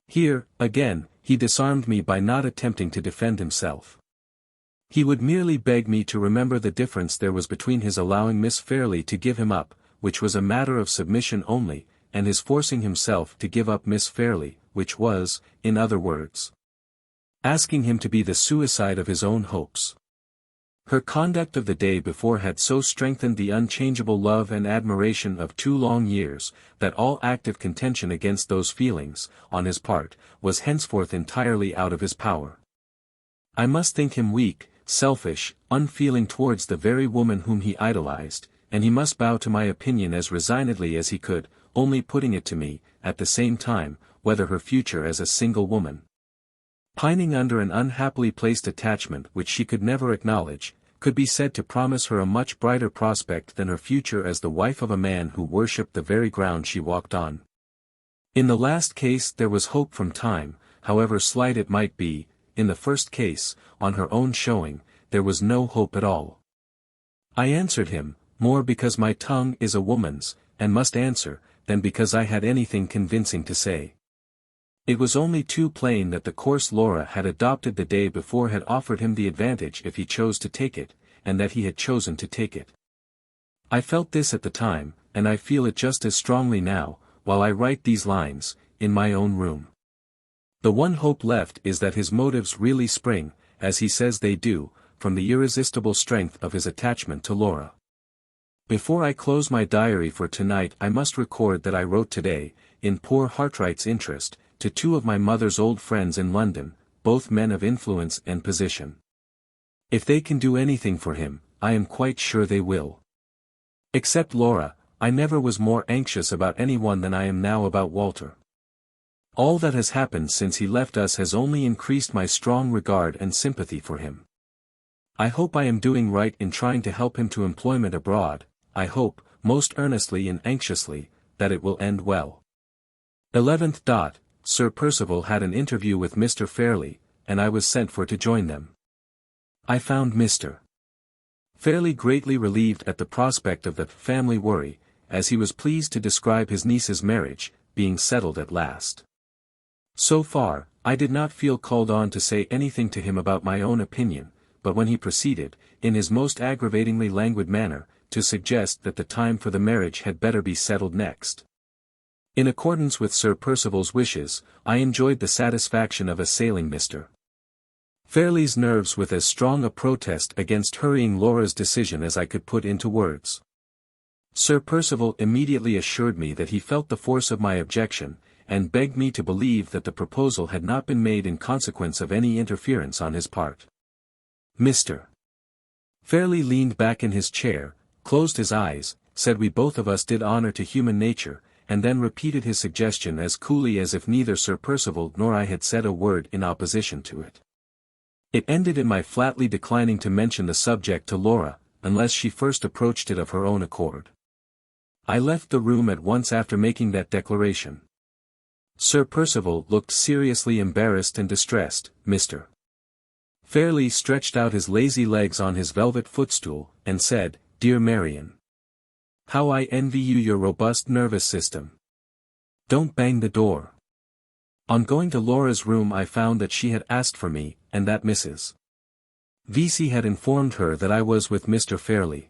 Here, again, he disarmed me by not attempting to defend himself. He would merely beg me to remember the difference there was between his allowing Miss Fairlie to give him up, which was a matter of submission only, and his forcing himself to give up Miss Fairlie, which was, in other words, asking him to be the suicide of his own hopes. Her conduct of the day before had so strengthened the unchangeable love and admiration of 2 long years, that all active contention against those feelings, on his part, was henceforth entirely out of his power. I must think him weak, selfish, unfeeling towards the very woman whom he idolized, and he must bow to my opinion as resignedly as he could, only putting it to me, at the same time, whether her future as a single woman, pining under an unhappily placed attachment which she could never acknowledge, could be said to promise her a much brighter prospect than her future as the wife of a man who worshipped the very ground she walked on. In the last case there was hope from time, however slight it might be. In the first case, on her own showing, there was no hope at all. I answered him, more because my tongue is a woman's, and must answer, than because I had anything convincing to say. It was only too plain that the course Laura had adopted the day before had offered him the advantage if he chose to take it, and that he had chosen to take it. I felt this at the time, and I feel it just as strongly now, while I write these lines, in my own room. The one hope left is that his motives really spring, as he says they do, from the irresistible strength of his attachment to Laura. Before I close my diary for tonight I must record that I wrote today, in poor Hartright's interest, to 2 of my mother's old friends in London, both men of influence and position. If they can do anything for him, I am quite sure they will. Except Laura, I never was more anxious about anyone than I am now about Walter. All that has happened since he left us has only increased my strong regard and sympathy for him. I hope I am doing right in trying to help him to employment abroad. I hope, most earnestly and anxiously, that it will end well. 11th. Sir Percival had an interview with Mr. Fairlie, and I was sent for to join them. I found Mr. Fairlie greatly relieved at the prospect of the family worry, as he was pleased to describe his niece's marriage, being settled at last. So far, I did not feel called on to say anything to him about my own opinion, but when he proceeded, in his most aggravatingly languid manner, to suggest that the time for the marriage had better be settled next. In accordance with Sir Percival's wishes, I enjoyed the satisfaction of assailing Mr. Fairlie's nerves with as strong a protest against hurrying Laura's decision as I could put into words. Sir Percival immediately assured me that he felt the force of my objection, and begged me to believe that the proposal had not been made in consequence of any interference on his part. Mr. Fairlie leaned back in his chair, closed his eyes, said we both of us did honor to human nature, and then repeated his suggestion as coolly as if neither Sir Percival nor I had said a word in opposition to it. It ended in my flatly declining to mention the subject to Laura, unless she first approached it of her own accord. I left the room at once after making that declaration. Sir Percival looked seriously embarrassed and distressed. Mr. Fairlie stretched out his lazy legs on his velvet footstool, and said, "Dear Marian, how I envy you your robust nervous system. Don't bang the door." On going to Laura's room I found that she had asked for me, and that Mrs. VIII had informed her that I was with Mr. Fairlie.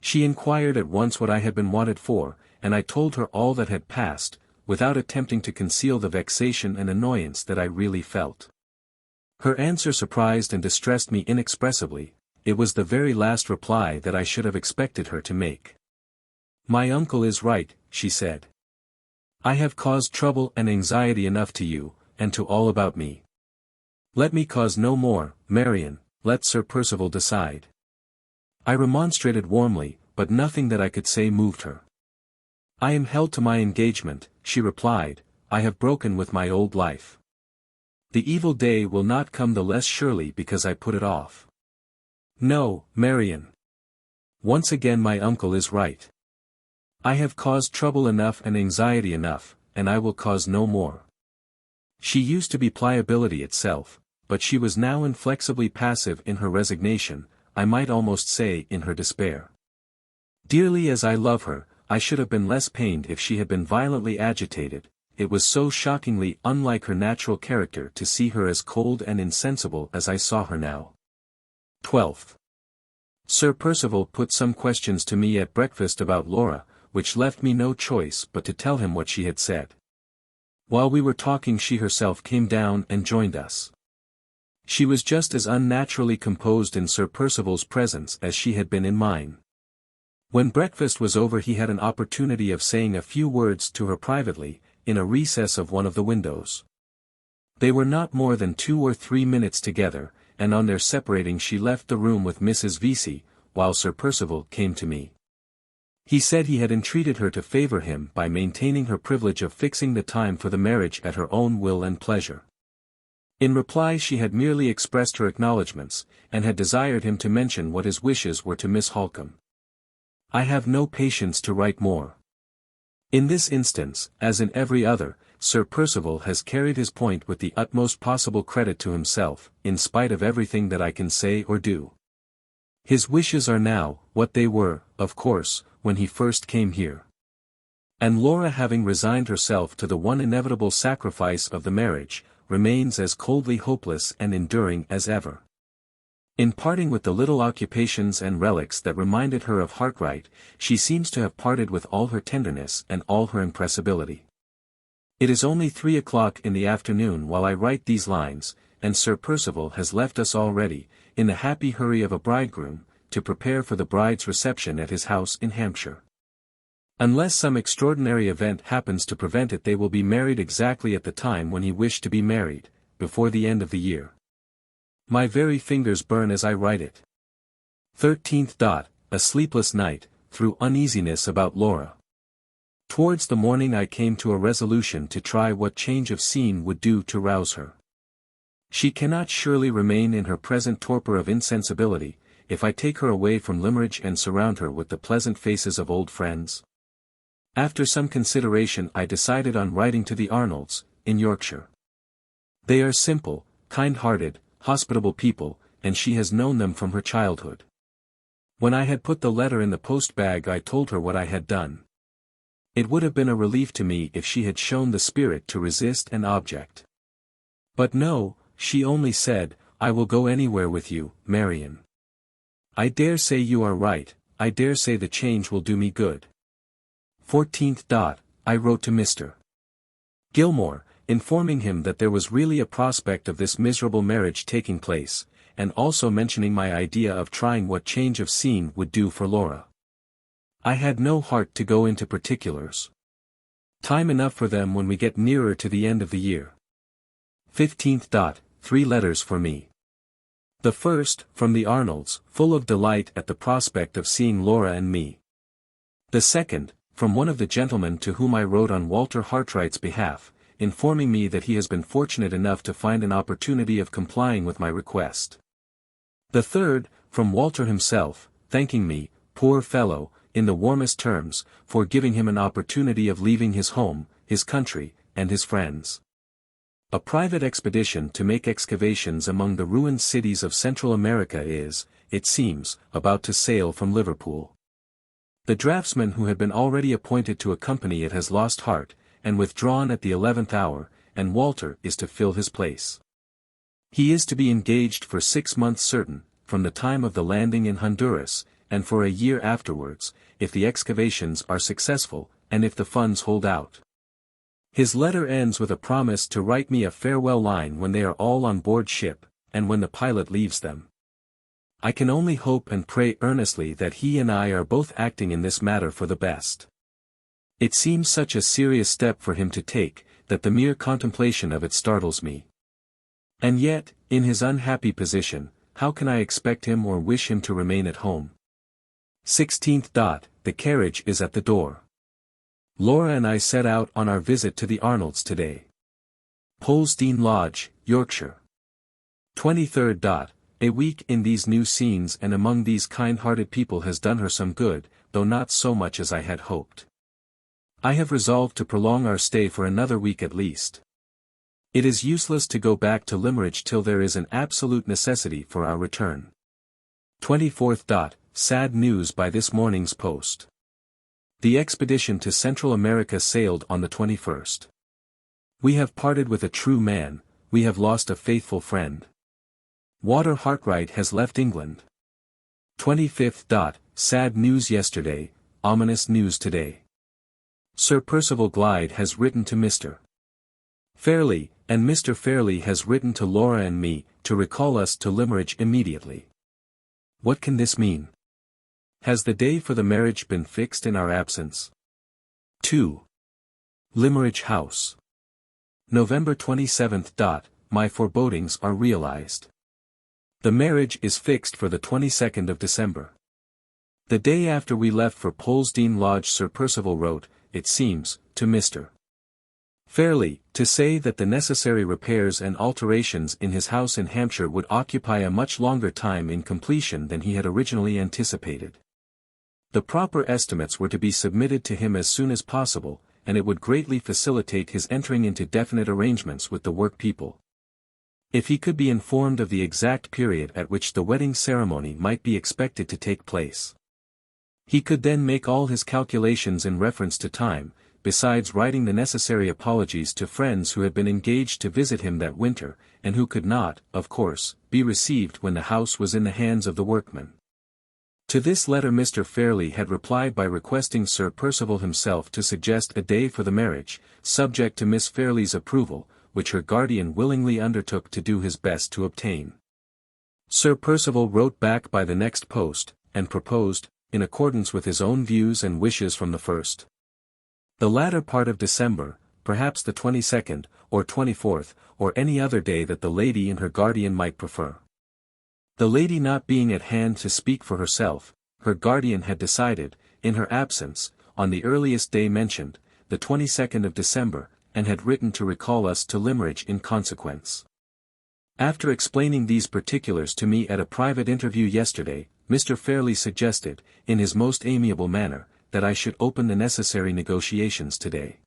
She inquired at once what I had been wanted for, and I told her all that had passed, without attempting to conceal the vexation and annoyance that I really felt. Her answer surprised and distressed me inexpressibly. It was the very last reply that I should have expected her to make. "My uncle is right," she said. "I have caused trouble and anxiety enough to you, and to all about me. Let me cause no more, Marian, let Sir Percival decide." I remonstrated warmly, but nothing that I could say moved her. "I am held to my engagement," she replied. "I have broken with my old life. The evil day will not come the less surely because I put it off. No, Marian. Once again my uncle is right. I have caused trouble enough and anxiety enough, and I will cause no more." She used to be pliability itself, but she was now inflexibly passive in her resignation, I might almost say in her despair. Dearly as I love her, I should have been less pained if she had been violently agitated. It was so shockingly unlike her natural character to see her as cold and insensible as I saw her now. 12th. Sir Percival put some questions to me at breakfast about Laura, which left me no choice but to tell him what she had said. While we were talking she herself came down and joined us. She was just as unnaturally composed in Sir Percival's presence as she had been in mine. When breakfast was over he had an opportunity of saying a few words to her privately, in a recess of one of the windows. They were not more than 2 or 3 minutes together, and on their separating she left the room with Mrs. Vesey, while Sir Percival came to me. He said he had entreated her to favour him by maintaining her privilege of fixing the time for the marriage at her own will and pleasure. In reply she had merely expressed her acknowledgments, and had desired him to mention what his wishes were to Miss Halcombe. I have no patience to write more. In this instance, as in every other, Sir Percival has carried his point with the utmost possible credit to himself, in spite of everything that I can say or do. His wishes are now, what they were, of course, when he first came here. And Laura, having resigned herself to the one inevitable sacrifice of the marriage, remains as coldly hopeless and enduring as ever. In parting with the little occupations and relics that reminded her of Hartright, she seems to have parted with all her tenderness and all her impressibility. It is only 3 o'clock in the afternoon while I write these lines, and Sir Percival has left us already, in the happy hurry of a bridegroom, to prepare for the bride's reception at his house in Hampshire. Unless some extraordinary event happens to prevent it, they will be married exactly at the time when he wished to be married, before the end of the year. My very fingers burn as I write it. 13th. A sleepless night, through uneasiness about Laura. Towards the morning I came to a resolution to try what change of scene would do to rouse her. She cannot surely remain in her present torpor of insensibility, if I take her away from Limmeridge and surround her with the pleasant faces of old friends. After some consideration I decided on writing to the Arnolds, in Yorkshire. They are simple, kind-hearted, hospitable people, and she has known them from her childhood. When I had put the letter in the post-bag I told her what I had done. It would have been a relief to me if she had shown the spirit to resist and object. But no, she only said, "I will go anywhere with you, Marian. I dare say you are right, I dare say the change will do me good." 14th. I wrote to Mr. Gilmore, informing him that there was really a prospect of this miserable marriage taking place, and also mentioning my idea of trying what change of scene would do for Laura. I had no heart to go into particulars. Time enough for them when we get nearer to the end of the year. 15th. 3 letters for me. The first, from the Arnolds, full of delight at the prospect of seeing Laura and me. The second, from one of the gentlemen to whom I wrote on Walter Hartright's behalf, informing me that he has been fortunate enough to find an opportunity of complying with my request. The third, from Walter himself, thanking me, poor fellow, in the warmest terms, for giving him an opportunity of leaving his home, his country, and his friends. A private expedition to make excavations among the ruined cities of Central America is, it seems, about to sail from Liverpool. The draughtsman who had been already appointed to accompany it has lost heart, and withdrawn at the 11th hour, and Walter is to fill his place. He is to be engaged for 6 months certain, from the time of the landing in Honduras, and for a year afterwards, if the excavations are successful, and if the funds hold out. His letter ends with a promise to write me a farewell line when they are all on board ship, and when the pilot leaves them. I can only hope and pray earnestly that he and I are both acting in this matter for the best. It seems such a serious step for him to take, that the mere contemplation of it startles me. And yet, in his unhappy position, how can I expect him or wish him to remain at home? 16th. The carriage is at the door. Laura and I set out on our visit to the Arnolds today. Polesdean Lodge, Yorkshire. 23rd. A week in these new scenes and among these kind-hearted people has done her some good, though not so much as I had hoped. I have resolved to prolong our stay for another week at least. It is useless to go back to Limmeridge till there is an absolute necessity for our return. 24th. Sad news by this morning's post. The expedition to Central America sailed on the 21st. We have parted with a true man, we have lost a faithful friend. Walter Hartright has left England. 25th. Sad news yesterday, ominous news today. Sir Percival Glyde has written to Mr. Fairlie, and Mr. Fairlie has written to Laura and me, to recall us to Limmeridge immediately. What can this mean? Has the day for the marriage been fixed in our absence? 2. Limmeridge House. November 27th. My forebodings are realized. The marriage is fixed for the 22nd of December. The day after we left for Polesdean Lodge Sir Percival wrote, it seems, to Mr. Fairlie, to say that the necessary repairs and alterations in his house in Hampshire would occupy a much longer time in completion than he had originally anticipated. The proper estimates were to be submitted to him as soon as possible, and it would greatly facilitate his entering into definite arrangements with the work people. If he could be informed of the exact period at which the wedding ceremony might be expected to take place, he could then make all his calculations in reference to time, besides writing the necessary apologies to friends who had been engaged to visit him that winter, and who could not, of course, be received when the house was in the hands of the workmen. To this letter Mr. Fairlie had replied by requesting Sir Percival himself to suggest a day for the marriage, subject to Miss Fairlie's approval, which her guardian willingly undertook to do his best to obtain. Sir Percival wrote back by the next post, and proposed, in accordance with his own views and wishes from the first, the latter part of December, perhaps the 22nd, or 24th, or any other day that the lady and her guardian might prefer. The lady not being at hand to speak for herself, her guardian had decided, in her absence, on the earliest day mentioned, the 22nd of December, and had written to recall us to Limmeridge in consequence. After explaining these particulars to me at a private interview yesterday, Mr. Fairlie suggested, in his most amiable manner, that I should open the necessary negotiations today.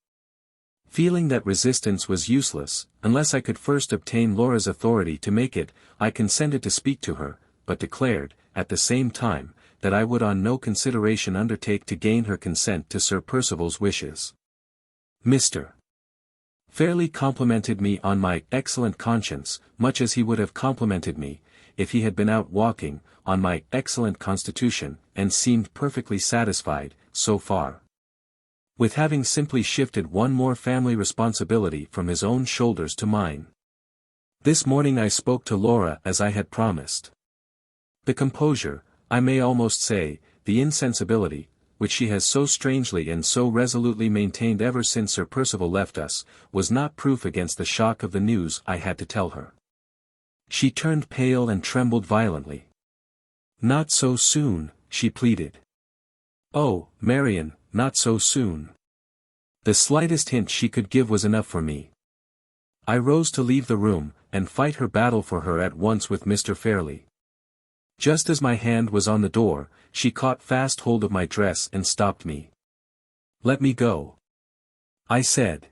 Feeling that resistance was useless, unless I could first obtain Laura's authority to make it, I consented to speak to her, but declared, at the same time, that I would on no consideration undertake to gain her consent to Sir Percival's wishes. Mr. Fairlie complimented me on my excellent conscience, much as he would have complimented me, if he had been out walking, on my excellent constitution, and seemed perfectly satisfied, so far, with having simply shifted one more family responsibility from his own shoulders to mine. This morning I spoke to Laura as I had promised. The composure, I may almost say, the insensibility, which she has so strangely and so resolutely maintained ever since Sir Percival left us, was not proof against the shock of the news I had to tell her. She turned pale and trembled violently. Not so soon, she pleaded. Oh, Marian, not so soon. The slightest hint she could give was enough for me. I rose to leave the room, and fight her battle for her at once with Mr. Fairlie. Just as my hand was on the door, she caught fast hold of my dress and stopped me. Let me go, I said.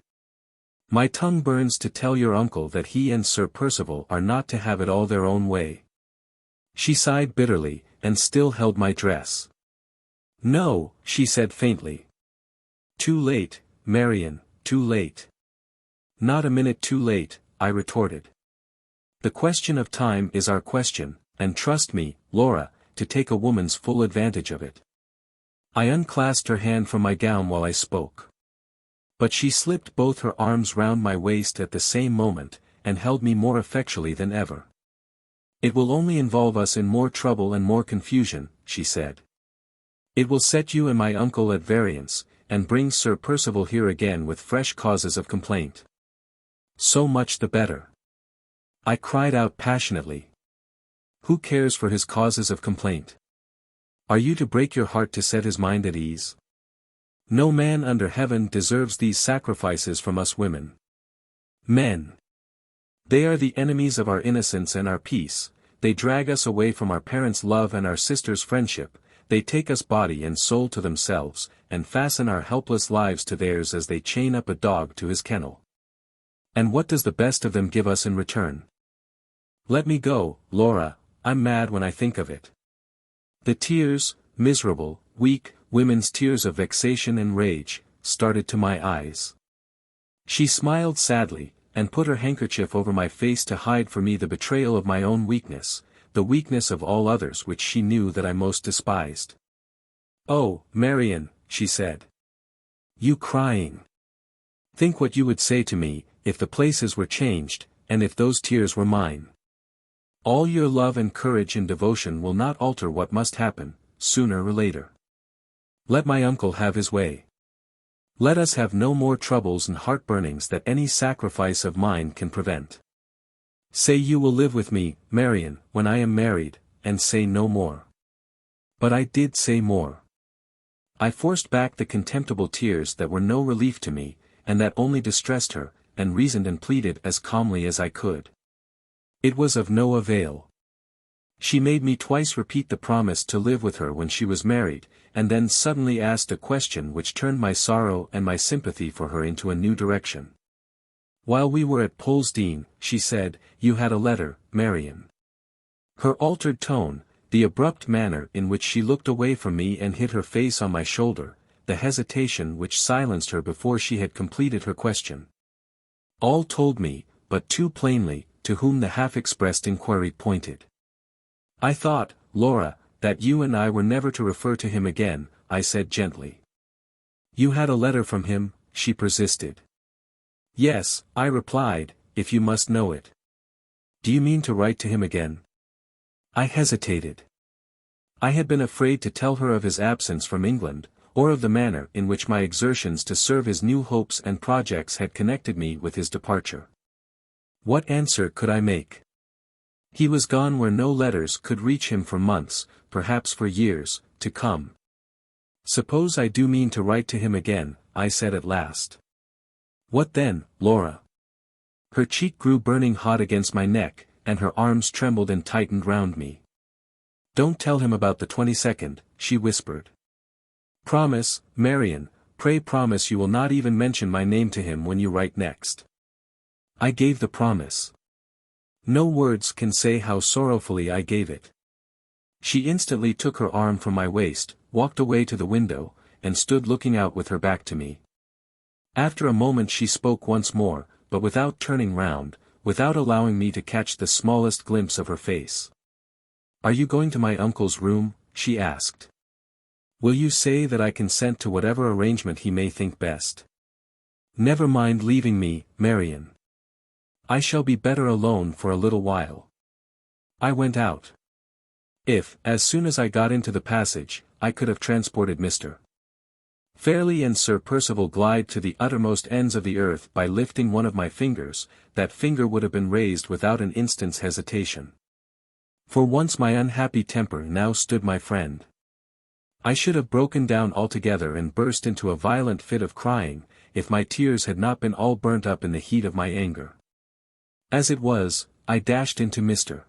My tongue burns to tell your uncle that he and Sir Percival are not to have it all their own way. She sighed bitterly, and still held my dress. No, she said faintly. Too late, Marian, too late. Not a minute too late, I retorted. The question of time is our question, and trust me, Laura, to take a woman's full advantage of it. I unclasped her hand from my gown while I spoke. But she slipped both her arms round my waist at the same moment, and held me more effectually than ever. "It will only involve us in more trouble and more confusion," she said. "It will set you and my uncle at variance, and bring Sir Percival here again with fresh causes of complaint. So much the better." I cried out passionately. "Who cares for his causes of complaint? Are you to break your heart to set his mind at ease? No man under heaven deserves these sacrifices from us women. Men. They are the enemies of our innocence and our peace, they drag us away from our parents' love and our sisters' friendship, they take us body and soul to themselves, and fasten our helpless lives to theirs as they chain up a dog to his kennel. And what does the best of them give us in return? Let me go, Laura, I'm mad when I think of it." The tears, miserable, weak, women's tears of vexation and rage, started to my eyes. She smiled sadly, and put her handkerchief over my face to hide from me the betrayal of my own weakness, the weakness of all others which she knew that I most despised. "Oh, Marian," she said. "You crying. Think what you would say to me, if the places were changed, and if those tears were mine. All your love and courage and devotion will not alter what must happen, sooner or later. Let my uncle have his way. Let us have no more troubles and heartburnings that any sacrifice of mine can prevent. Say you will live with me, Marian, when I am married, and say no more." But I did say more. I forced back the contemptible tears that were no relief to me, and that only distressed her, and reasoned and pleaded as calmly as I could. It was of no avail. She made me twice repeat the promise to live with her when she was married, and then suddenly asked a question which turned my sorrow and my sympathy for her into a new direction. "While we were at Polesdean," she said, "you had a letter, Marian." Her altered tone, the abrupt manner in which she looked away from me and hid her face on my shoulder, the hesitation which silenced her before she had completed her question, all told me, but too plainly, to whom the half-expressed inquiry pointed. "I thought, Laura, that you and I were never to refer to him again," I said gently. "You had a letter from him?" she persisted. "Yes," I replied, "if you must know it." "Do you mean to write to him again?" I hesitated. I had been afraid to tell her of his absence from England, or of the manner in which my exertions to serve his new hopes and projects had connected me with his departure. What answer could I make? He was gone where no letters could reach him for months, perhaps for years, to come. "Suppose I do mean to write to him again," I said at last. "What then, Laura?" Her cheek grew burning hot against my neck, and her arms trembled and tightened round me. "Don't tell him about the 22nd, she whispered. "Promise, Marian, pray promise you will not even mention my name to him when you write next." I gave the promise. No words can say how sorrowfully I gave it. She instantly took her arm from my waist, walked away to the window, and stood looking out with her back to me. After a moment she spoke once more, but without turning round, without allowing me to catch the smallest glimpse of her face. "Are you going to my uncle's room?" she asked. "Will you say that I consent to whatever arrangement he may think best? Never mind leaving me, Marian. I shall be better alone for a little while." I went out. If, as soon as I got into the passage, I could have transported Mr. Fairlie and Sir Percival glide to the uttermost ends of the earth by lifting one of my fingers, that finger would have been raised without an instant's hesitation. For once my unhappy temper now stood my friend. I should have broken down altogether and burst into a violent fit of crying, if my tears had not been all burnt up in the heat of my anger. As it was, I dashed into Mr.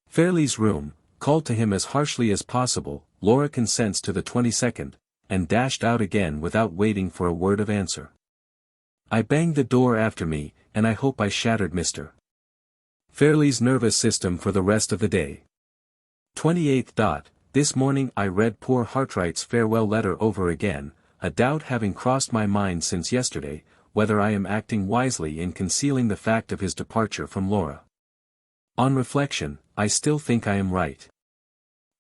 Fairlie's room, called to him as harshly as possible, "Laura consents to the 22nd, and dashed out again without waiting for a word of answer. I banged the door after me, and I hope I shattered Mr. Fairlie's nervous system for the rest of the day. 28th. This morning I read poor Hartright's farewell letter over again, a doubt having crossed my mind since yesterday, whether I am acting wisely in concealing the fact of his departure from Laura. On reflection, I still think I am right.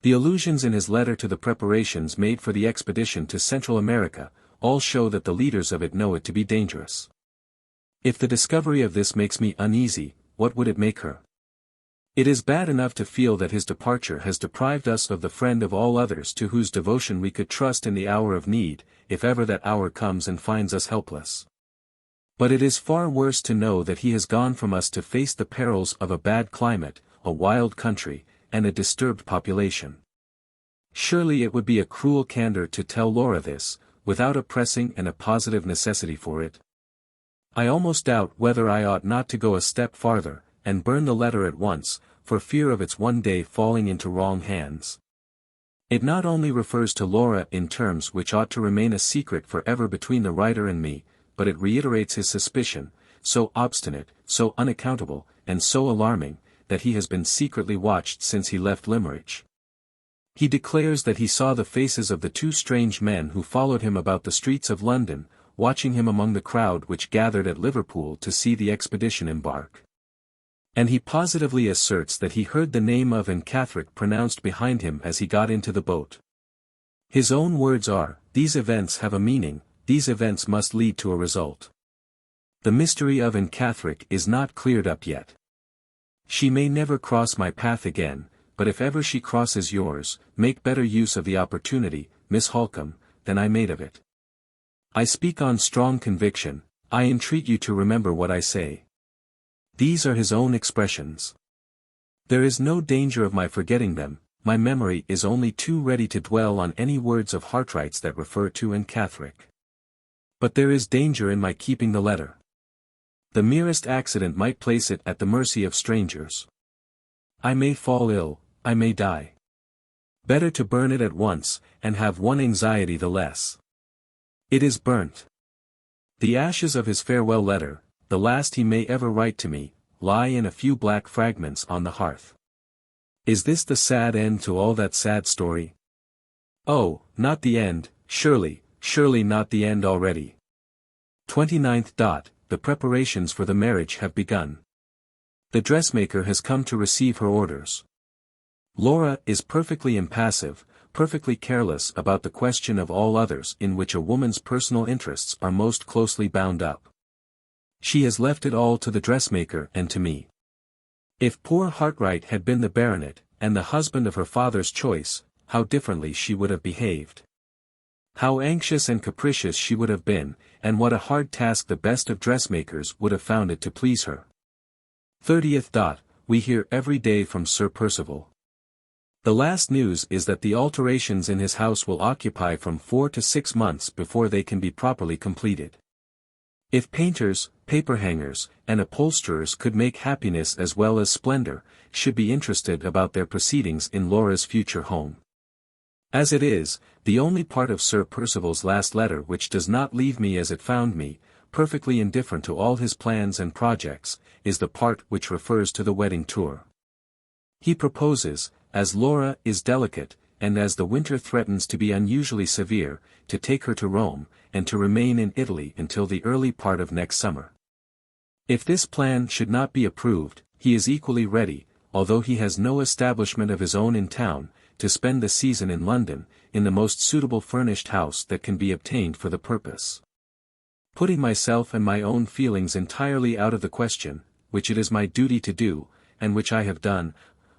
The allusions in his letter to the preparations made for the expedition to Central America, all show that the leaders of it know it to be dangerous. If the discovery of this makes me uneasy, what would it make her? It is bad enough to feel that his departure has deprived us of the friend of all others to whose devotion we could trust in the hour of need, if ever that hour comes and finds us helpless. But it is far worse to know that he has gone from us to face the perils of a bad climate, a wild country, and a disturbed population. Surely it would be a cruel candor to tell Laura this, without a pressing and a positive necessity for it. I almost doubt whether I ought not to go a step farther, and burn the letter at once, for fear of its one day falling into wrong hands. It not only refers to Laura in terms which ought to remain a secret forever between the writer and me, but it reiterates his suspicion, so obstinate, so unaccountable, and so alarming, that he has been secretly watched since he left Limmeridge. He declares that he saw the faces of the two strange men who followed him about the streets of London, watching him among the crowd which gathered at Liverpool to see the expedition embark. And he positively asserts that he heard the name of Anne Catherick pronounced behind him as he got into the boat. His own words are, "These events have a meaning, these events must lead to a result." The mystery of Anne Catherick is not cleared up yet. She may never cross my path again, but if ever she crosses yours, make better use of the opportunity, Miss Halcombe, than I made of it. I speak on strong conviction, I entreat you to remember what I say. These are his own expressions. There is no danger of my forgetting them, my memory is only too ready to dwell on any words of Hartright's that refer to Anne Catherick. But there is danger in my keeping the letter. The merest accident might place it at the mercy of strangers. I may fall ill, I may die. Better to burn it at once, and have one anxiety the less. It is burnt. The ashes of his farewell letter, the last he may ever write to me, lie in a few black fragments on the hearth. Is this the sad end to all that sad story? Oh, not the end, surely, surely not the end already. 29th. The preparations for the marriage have begun. The dressmaker has come to receive her orders. Laura is perfectly impassive, perfectly careless about the question of all others in which a woman's personal interests are most closely bound up. She has left it all to the dressmaker and to me. If poor Hartright had been the baronet, and the husband of her father's choice, how differently she would have behaved. How anxious and capricious she would have been, and what a hard task the best of dressmakers would have found it to please her. 30th. We hear every day from Sir Percival. The last news is that the alterations in his house will occupy from 4 to 6 months before they can be properly completed. If painters, paperhangers, and upholsterers could make happiness as well as splendor, should be interested about their proceedings in Laura's future home. As it is, the only part of Sir Percival's last letter which does not leave me as it found me, perfectly indifferent to all his plans and projects, is the part which refers to the wedding tour. He proposes, as Laura is delicate, and as the winter threatens to be unusually severe, to take her to Rome, and to remain in Italy until the early part of next summer. If this plan should not be approved, he is equally ready, although he has no establishment of his own in town, to spend the season in London, in the most suitable furnished house that can be obtained for the purpose. Putting myself and my own feelings entirely out of the question, which it is my duty to do, and which I have done,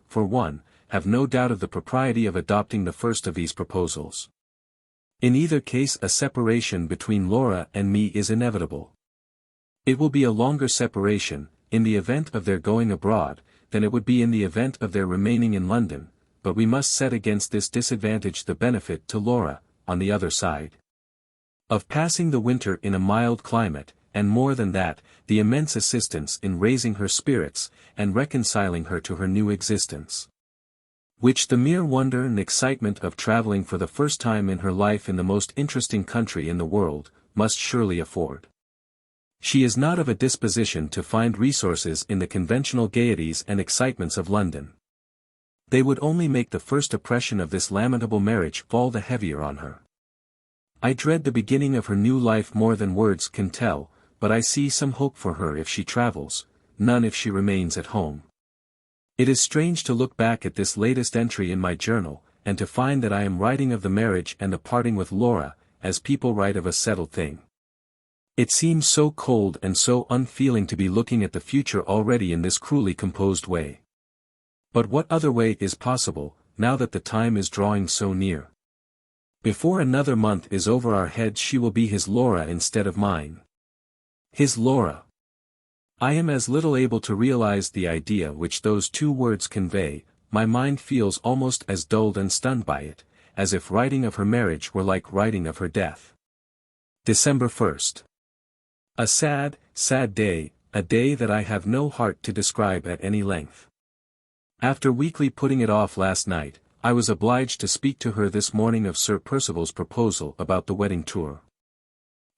for one, have no doubt of the propriety of adopting the first of these proposals. In either case a separation between Laura and me is inevitable. It will be a longer separation, in the event of their going abroad, than it would be in the event of their remaining in London, but we must set against this disadvantage the benefit to Laura, on the other side, of passing the winter in a mild climate, and more than that, the immense assistance in raising her spirits, and reconciling her to her new existence, which the mere wonder and excitement of traveling for the first time in her life in the most interesting country in the world, must surely afford. She is not of a disposition to find resources in the conventional gaieties and excitements of London. They would only make the first oppression of this lamentable marriage fall the heavier on her. I dread the beginning of her new life more than words can tell, but I see some hope for her if she travels, none if she remains at home. It is strange to look back at this latest entry in my journal, and to find that I am writing of the marriage and the parting with Laura, as people write of a settled thing. It seems so cold and so unfeeling to be looking at the future already in this cruelly composed way. But what other way is possible, now that the time is drawing so near? Before another month is over our heads she will be his Laura instead of mine. His Laura. I am as little able to realize the idea which those two words convey, my mind feels almost as dulled and stunned by it, as if writing of her marriage were like writing of her death. December 1st. A sad, sad day, a day that I have no heart to describe at any length. After weakly putting it off last night, I was obliged to speak to her this morning of Sir Percival's proposal about the wedding tour.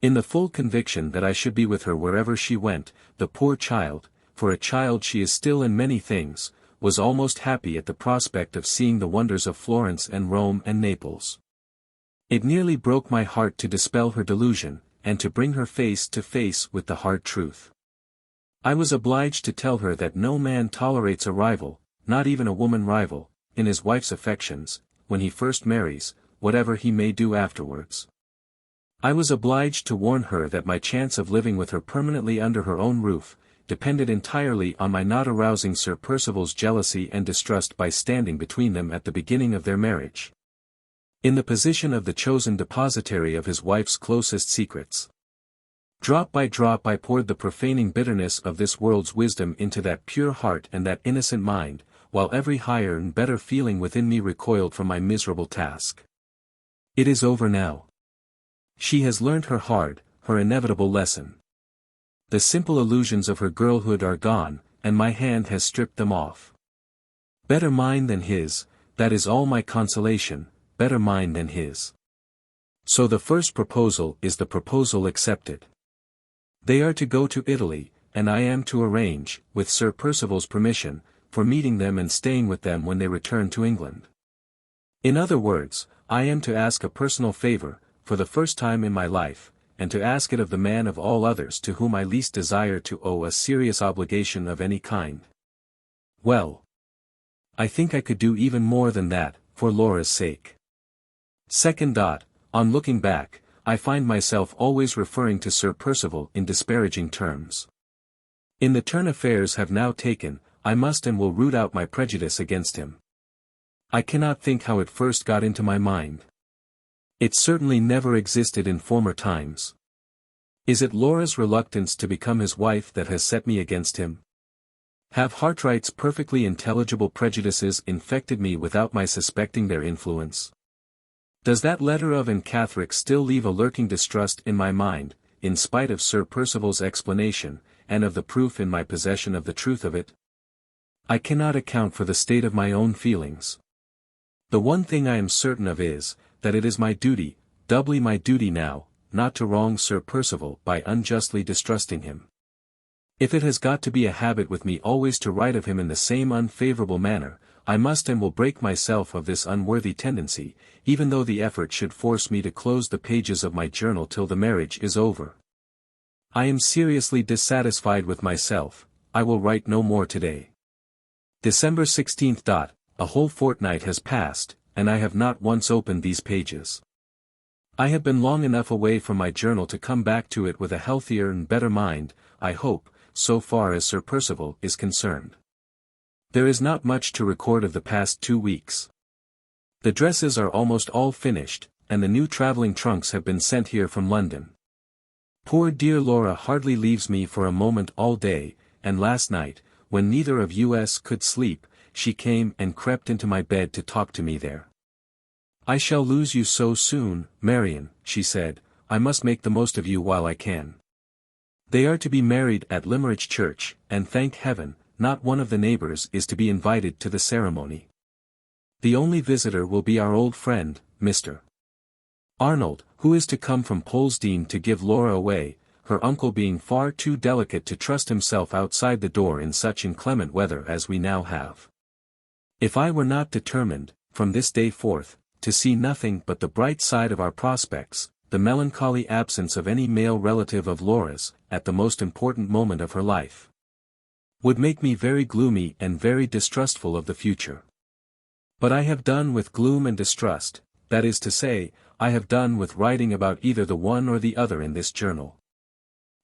In the full conviction that I should be with her wherever she went, the poor child, for a child she is still in many things, was almost happy at the prospect of seeing the wonders of Florence and Rome and Naples. It nearly broke my heart to dispel her delusion, and to bring her face to face with the hard truth. I was obliged to tell her that no man tolerates a rival, not even a woman rival, in his wife's affections, when he first marries, whatever he may do afterwards. I was obliged to warn her that my chance of living with her permanently under her own roof, depended entirely on my not arousing Sir Percival's jealousy and distrust by standing between them at the beginning of their marriage. In the position of the chosen depositary of his wife's closest secrets. Drop by drop I poured the profaning bitterness of this world's wisdom into that pure heart and that innocent mind, while every higher and better feeling within me recoiled from my miserable task. It is over now. She has learned her hard, her inevitable lesson. The simple illusions of her girlhood are gone, and my hand has stripped them off. Better mine than his, that is all my consolation, better mine than his. So the first proposal is the proposal accepted. They are to go to Italy, and I am to arrange, with Sir Percival's permission, for meeting them and staying with them when they return to England. In other words, I am to ask a personal favor, for the first time in my life, and to ask it of the man of all others to whom I least desire to owe a serious obligation of any kind. Well, I think I could do even more than that, for Laura's sake. Second. On looking back, I find myself always referring to Sir Percival in disparaging terms. In the turn affairs have now taken, I must and will root out my prejudice against him. I cannot think how it first got into my mind. It certainly never existed in former times. Is it Laura's reluctance to become his wife that has set me against him? Have Hartright's perfectly intelligible prejudices infected me without my suspecting their influence? Does that letter of Anne Catherick still leave a lurking distrust in my mind, in spite of Sir Percival's explanation, and of the proof in my possession of the truth of it? I cannot account for the state of my own feelings. The one thing I am certain of is, that it is my duty, doubly my duty now, not to wrong Sir Percival by unjustly distrusting him. If it has got to be a habit with me always to write of him in the same unfavorable manner, I must and will break myself of this unworthy tendency, even though the effort should force me to close the pages of my journal till the marriage is over. I am seriously dissatisfied with myself. I will write no more today. December 16th. A whole fortnight has passed, and I have not once opened these pages. I have been long enough away from my journal to come back to it with a healthier and better mind, I hope, so far as Sir Percival is concerned. There is not much to record of the past 2 weeks. The dresses are almost all finished, and the new travelling trunks have been sent here from London. Poor dear Laura hardly leaves me for a moment all day, and last night, when neither of us could sleep, she came and crept into my bed to talk to me there. I shall lose you so soon, Marian, she said, I must make the most of you while I can. They are to be married at Limmeridge Church, and thank heaven, not one of the neighbours is to be invited to the ceremony. The only visitor will be our old friend, Mr. Arnold, who is to come from Polesdean to give Laura away, her uncle being far too delicate to trust himself outside the door in such inclement weather as we now have. If I were not determined, from this day forth, to see nothing but the bright side of our prospects, the melancholy absence of any male relative of Laura's, at the most important moment of her life, would make me very gloomy and very distrustful of the future. But I have done with gloom and distrust, that is to say, I have done with writing about either the one or the other in this journal.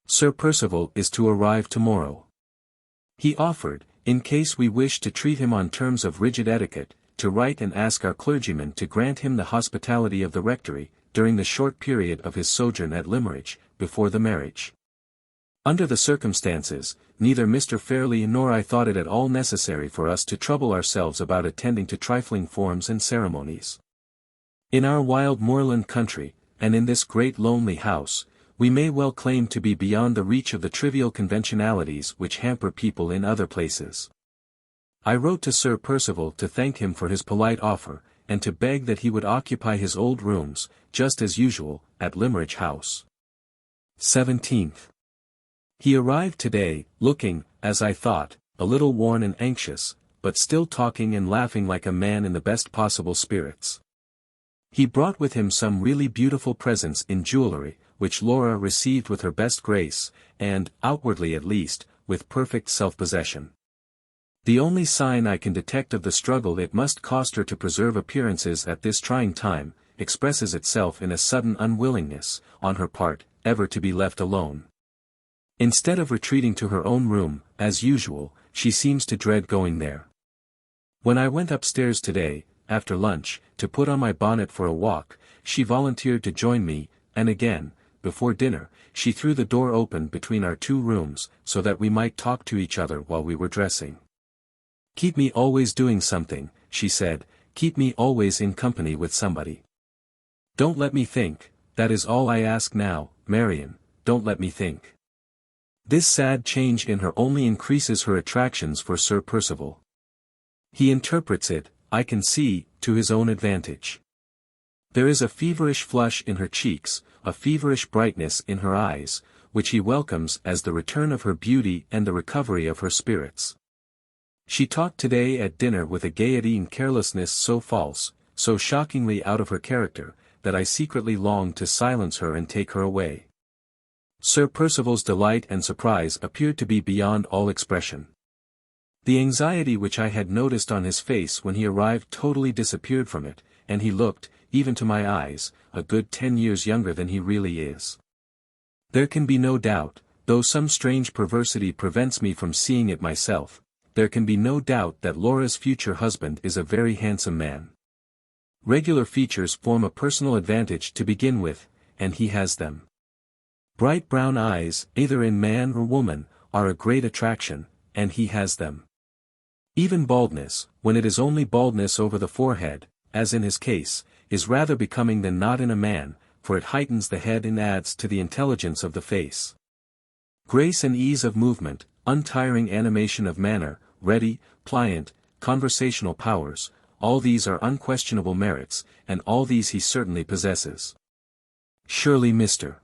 Sir Percival is to arrive tomorrow. He offered, in case we wish to treat him on terms of rigid etiquette, to write and ask our clergyman to grant him the hospitality of the rectory, during the short period of his sojourn at Limmeridge, before the marriage. Under the circumstances, neither Mr. Fairlie nor I thought it at all necessary for us to trouble ourselves about attending to trifling forms and ceremonies. In our wild moorland country, and in this great lonely house, we may well claim to be beyond the reach of the trivial conventionalities which hamper people in other places. I wrote to Sir Percival to thank him for his polite offer, and to beg that he would occupy his old rooms, just as usual, at Limmeridge House. 17th. He arrived today, looking, as I thought, a little worn and anxious, but still talking and laughing like a man in the best possible spirits. He brought with him some really beautiful presents in jewellery, which Laura received with her best grace, and, outwardly at least, with perfect self-possession. The only sign I can detect of the struggle it must cost her to preserve appearances at this trying time, expresses itself in a sudden unwillingness, on her part, ever to be left alone. Instead of retreating to her own room, as usual, she seems to dread going there. When I went upstairs today, after lunch, to put on my bonnet for a walk, she volunteered to join me, and again, before dinner, she threw the door open between our two rooms, so that we might talk to each other while we were dressing. "Keep me always doing something," she said, "keep me always in company with somebody. Don't let me think, that is all I ask now, Marian, don't let me think." This sad change in her only increases her attractions for Sir Percival. He interprets it, I can see, to his own advantage. There is a feverish flush in her cheeks, a feverish brightness in her eyes, which he welcomes as the return of her beauty and the recovery of her spirits. She talked today at dinner with a gaiety and carelessness so false, so shockingly out of her character, that I secretly longed to silence her and take her away. Sir Percival's delight and surprise appeared to be beyond all expression. The anxiety which I had noticed on his face when he arrived totally disappeared from it, and he looked, even to my eyes, a good 10 years younger than he really is. There can be no doubt, though some strange perversity prevents me from seeing it myself, there can be no doubt that Laura's future husband is a very handsome man. Regular features form a personal advantage to begin with, and he has them. Bright brown eyes, either in man or woman, are a great attraction, and he has them. Even baldness, when it is only baldness over the forehead, as in his case, is rather becoming than not in a man, for it heightens the head and adds to the intelligence of the face. Grace and ease of movement, untiring animation of manner, ready, pliant, conversational powers, all these are unquestionable merits, and all these he certainly possesses. Surely Mr.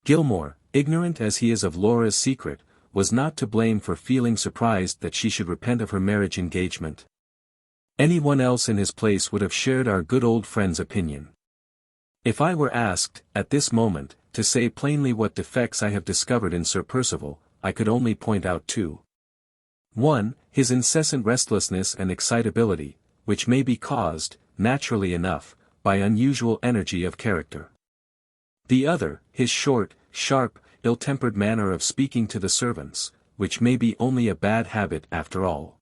Gilmore, ignorant as he is of Laura's secret, was not to blame for feeling surprised that she should repent of her marriage engagement. Anyone else in his place would have shared our good old friend's opinion. If I were asked, at this moment, to say plainly what defects I have discovered in Sir Percival, I could only point out two. 1. His incessant restlessness and excitability, which may be caused, naturally enough, by unusual energy of character. The other, his short, sharp, ill-tempered manner of speaking to the servants, which may be only a bad habit after all.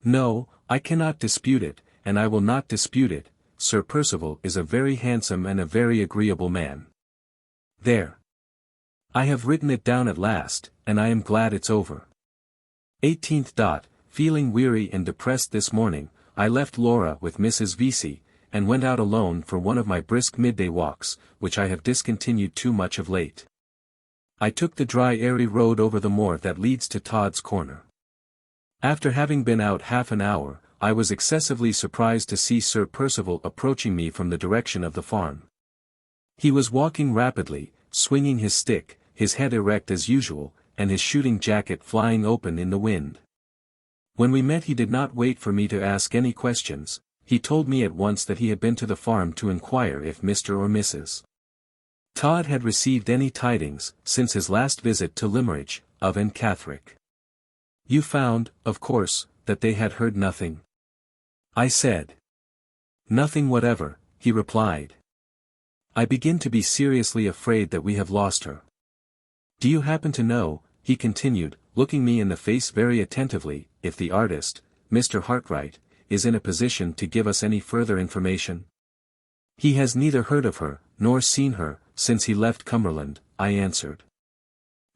No, I cannot dispute it, and I will not dispute it, Sir Percival is a very handsome and a very agreeable man. There. I have written it down at last, and I am glad it's over. 18th. Feeling weary and depressed this morning, I left Laura with Mrs. Vesey, and went out alone for one of my brisk midday walks, which I have discontinued too much of late. I took the dry airy road over the moor that leads to Todd's Corner. After having been out half an hour, I was excessively surprised to see Sir Percival approaching me from the direction of the farm. He was walking rapidly, swinging his stick, his head erect as usual, and his shooting jacket flying open in the wind. When we met he did not wait for me to ask any questions. He told me at once that he had been to the farm to inquire if Mr. or Mrs. Todd had received any tidings, since his last visit to Limmeridge, of Anne Catherick. You found, of course, that they had heard nothing? I said. Nothing whatever, he replied. I begin to be seriously afraid that we have lost her. Do you happen to know," he continued, looking me in the face very attentively, "if the artist, Mr. Hartright, is in a position to give us any further information?" "He has neither heard of her, nor seen her, since he left Cumberland," I answered.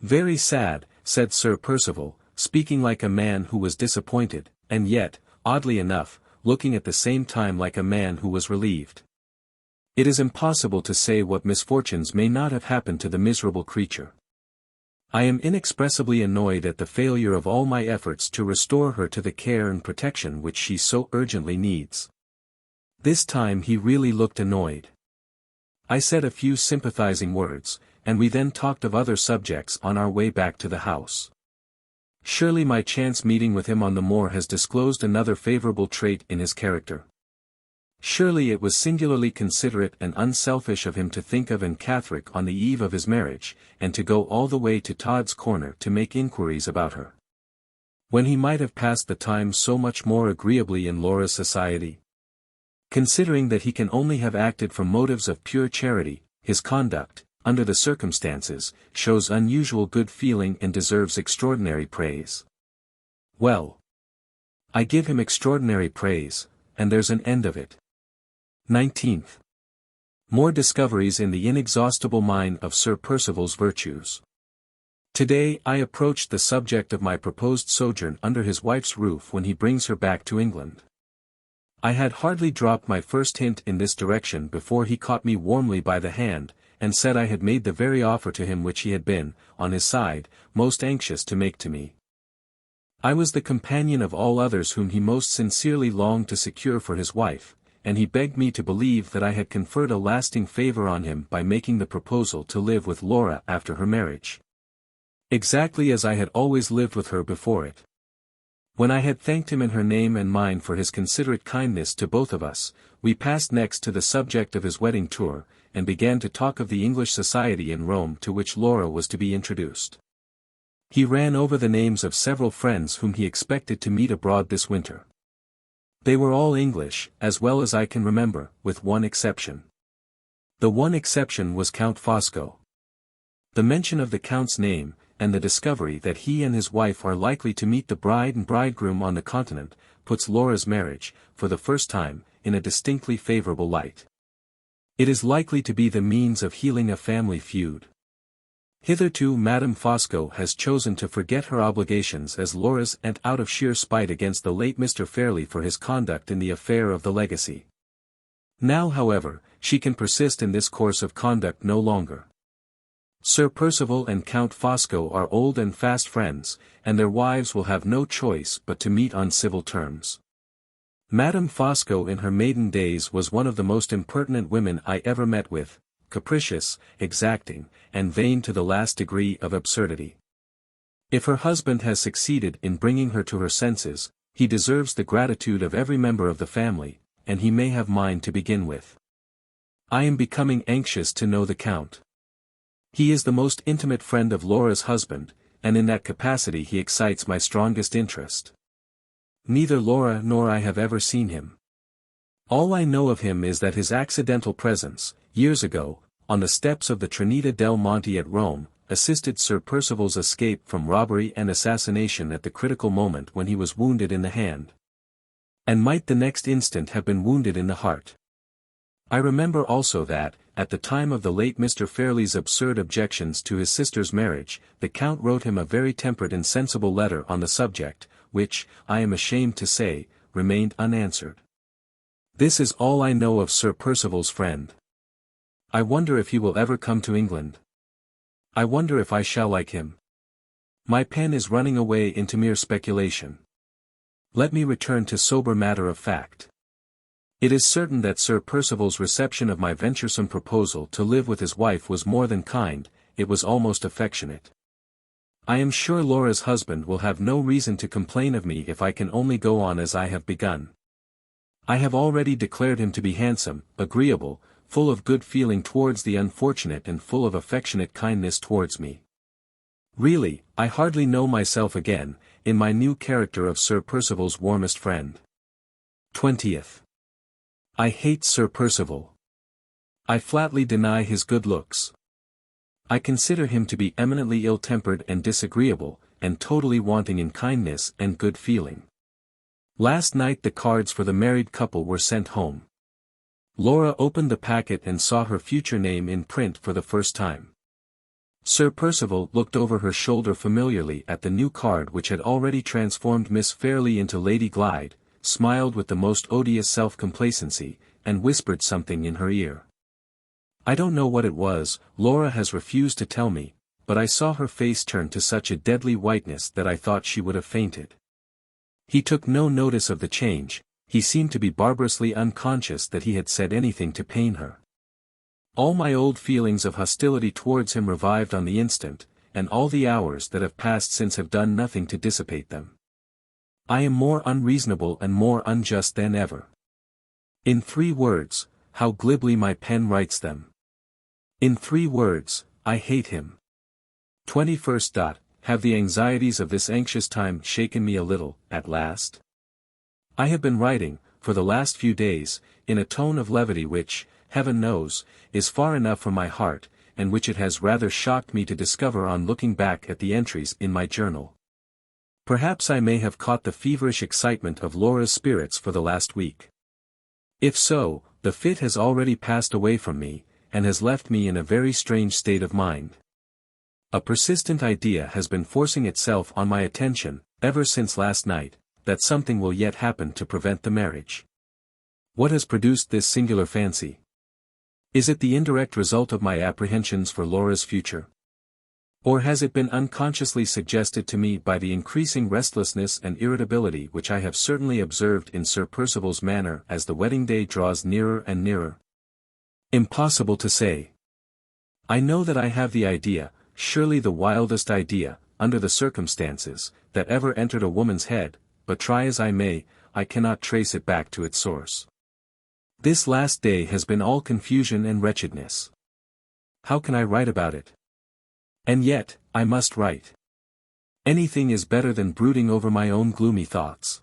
"Very sad," said Sir Percival, speaking like a man who was disappointed, and yet, oddly enough, looking at the same time like a man who was relieved. "It is impossible to say what misfortunes may not have happened to the miserable creature. I am inexpressibly annoyed at the failure of all my efforts to restore her to the care and protection which she so urgently needs." This time he really looked annoyed. I said a few sympathizing words, and we then talked of other subjects on our way back to the house. Surely my chance meeting with him on the moor has disclosed another favorable trait in his character. Surely it was singularly considerate and unselfish of him to think of Anne Catherick on the eve of his marriage, and to go all the way to Todd's Corner to make inquiries about her, when he might have passed the time so much more agreeably in Laura's society. Considering that he can only have acted from motives of pure charity, his conduct, under the circumstances, shows unusual good feeling and deserves extraordinary praise. Well, I give him extraordinary praise, and there's an end of it. 19th. More discoveries in the inexhaustible mine of Sir Percival's virtues. Today I approached the subject of my proposed sojourn under his wife's roof when he brings her back to England. I had hardly dropped my first hint in this direction before he caught me warmly by the hand, and said I had made the very offer to him which he had been, on his side, most anxious to make to me. I was the companion of all others whom he most sincerely longed to secure for his wife, and he begged me to believe that I had conferred a lasting favor on him by making the proposal to live with Laura after her marriage, exactly as I had always lived with her before it. When I had thanked him in her name and mine for his considerate kindness to both of us, we passed next to the subject of his wedding tour, and began to talk of the English society in Rome to which Laura was to be introduced. He ran over the names of several friends whom he expected to meet abroad this winter. They were all English, as well as I can remember, with one exception. The one exception was Count Fosco. The mention of the Count's name, and the discovery that he and his wife are likely to meet the bride and bridegroom on the continent, puts Laura's marriage, for the first time, in a distinctly favorable light. It is likely to be the means of healing a family feud. Hitherto Madame Fosco has chosen to forget her obligations as Laura's aunt out of sheer spite against the late Mr. Fairlie for his conduct in the affair of the legacy. Now however, she can persist in this course of conduct no longer. Sir Percival and Count Fosco are old and fast friends, and their wives will have no choice but to meet on civil terms. Madame Fosco in her maiden days was one of the most impertinent women I ever met with, capricious, exacting, and vain to the last degree of absurdity. If her husband has succeeded in bringing her to her senses, he deserves the gratitude of every member of the family, and he may have mine to begin with. I am becoming anxious to know the Count. He is the most intimate friend of Laura's husband, and in that capacity he excites my strongest interest. Neither Laura nor I have ever seen him. All I know of him is that his accidental presence, years ago, on the steps of the Trinita del Monte at Rome, assisted Sir Percival's escape from robbery and assassination at the critical moment when he was wounded in the hand, and might the next instant have been wounded in the heart. I remember also that, at the time of the late Mr. Fairlie's absurd objections to his sister's marriage, the Count wrote him a very temperate and sensible letter on the subject, which, I am ashamed to say, remained unanswered. This is all I know of Sir Percival's friend. I wonder if he will ever come to England. I wonder if I shall like him. My pen is running away into mere speculation. Let me return to sober matter of fact. It is certain that Sir Percival's reception of my venturesome proposal to live with his wife was more than kind, it was almost affectionate. I am sure Laura's husband will have no reason to complain of me if I can only go on as I have begun. I have already declared him to be handsome, agreeable, full of good feeling towards the unfortunate and full of affectionate kindness towards me. Really, I hardly know myself again, in my new character of Sir Percival's warmest friend. 20th. I hate Sir Percival. I flatly deny his good looks. I consider him to be eminently ill-tempered and disagreeable, and totally wanting in kindness and good feeling. Last night the cards for the married couple were sent home. Laura opened the packet and saw her future name in print for the first time. Sir Percival looked over her shoulder familiarly at the new card which had already transformed Miss Fairlie into Lady Glyde, smiled with the most odious self-complacency, and whispered something in her ear. I don't know what it was, Laura has refused to tell me, but I saw her face turn to such a deadly whiteness that I thought she would have fainted. He took no notice of the change, he seemed to be barbarously unconscious that he had said anything to pain her. All my old feelings of hostility towards him revived on the instant, and all the hours that have passed since have done nothing to dissipate them. I am more unreasonable and more unjust than ever. In 3 words, how glibly my pen writes them. In 3 words, I hate him. 21st. Have the anxieties of this anxious time shaken me a little, at last? I have been writing, for the last few days, in a tone of levity which, heaven knows, is far enough from my heart, and which it has rather shocked me to discover on looking back at the entries in my journal. Perhaps I may have caught the feverish excitement of Laura's spirits for the last week. If so, the fit has already passed away from me, and has left me in a very strange state of mind. A persistent idea has been forcing itself on my attention, ever since last night, that something will yet happen to prevent the marriage. What has produced this singular fancy? Is it the indirect result of my apprehensions for Laura's future? Or has it been unconsciously suggested to me by the increasing restlessness and irritability which I have certainly observed in Sir Percival's manner as the wedding day draws nearer and nearer? Impossible to say. I know that I have the idea, surely the wildest idea, under the circumstances, that ever entered a woman's head, but try as I may, I cannot trace it back to its source. This last day has been all confusion and wretchedness. How can I write about it? And yet, I must write. Anything is better than brooding over my own gloomy thoughts.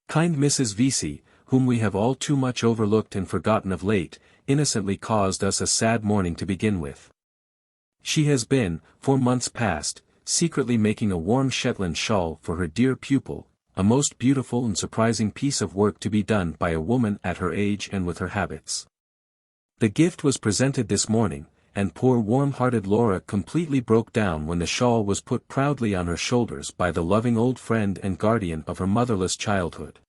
Kind Mrs. Vesey, whom we have all too much overlooked and forgotten of late, innocently caused us a sad morning to begin with. She has been, for months past, secretly making a warm Shetland shawl for her dear pupil, a most beautiful and surprising piece of work to be done by a woman at her age and with her habits. The gift was presented this morning, and poor warm-hearted Laura completely broke down when the shawl was put proudly on her shoulders by the loving old friend and guardian of her motherless childhood.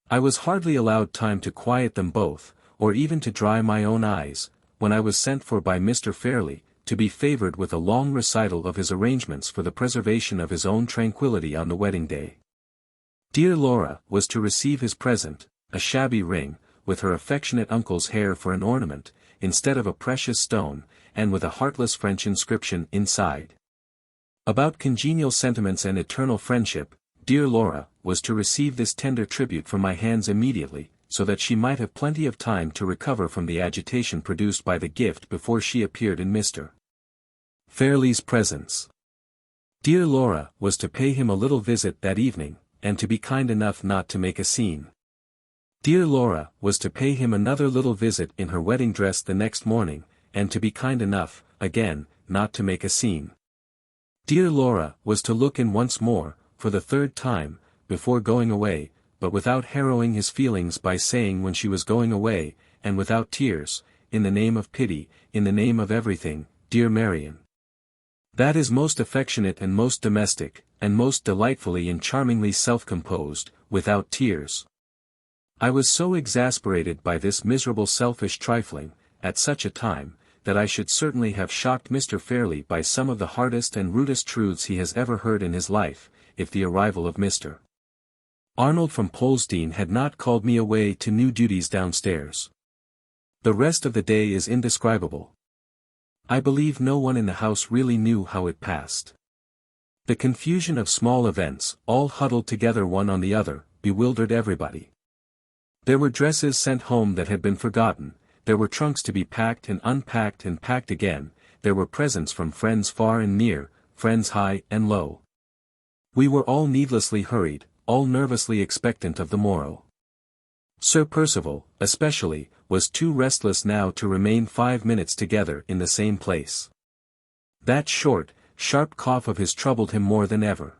I was hardly allowed time to quiet them both, or even to dry my own eyes, when I was sent for by Mr. Fairlie, to be favoured with a long recital of his arrangements for the preservation of his own tranquillity on the wedding day. Dear Laura was to receive his present, a shabby ring, with her affectionate uncle's hair for an ornament, instead of a precious stone, and with a heartless French inscription inside. About congenial sentiments and eternal friendship, dear Laura was to receive this tender tribute from my hands immediately, so that she might have plenty of time to recover from the agitation produced by the gift before she appeared in Mr. Fairlie's presence. Dear Laura was to pay him a little visit that evening, and to be kind enough not to make a scene. Dear Laura was to pay him another little visit in her wedding dress the next morning, and to be kind enough, again, not to make a scene. Dear Laura was to look in once more, for the 3rd time, before going away, but without harrowing his feelings by saying when she was going away, and without tears, in the name of pity, in the name of everything, dear Marian. That is most affectionate and most domestic, and most delightfully and charmingly self-composed, without tears. I was so exasperated by this miserable selfish trifling, at such a time, that I should certainly have shocked Mr. Fairlie by some of the hardest and rudest truths he has ever heard in his life, if the arrival of Mr. Arnold from Polesdean had not called me away to new duties downstairs. The rest of the day is indescribable. I believe no one in the house really knew how it passed. The confusion of small events, all huddled together one on the other, bewildered everybody. There were dresses sent home that had been forgotten, there were trunks to be packed and packed again, there were presents from friends far and near, friends high and low. We were all needlessly hurried, all nervously expectant of the morrow. Sir Percival, especially, was too restless now to remain 5 minutes together in the same place. That short, sharp cough of his troubled him more than ever.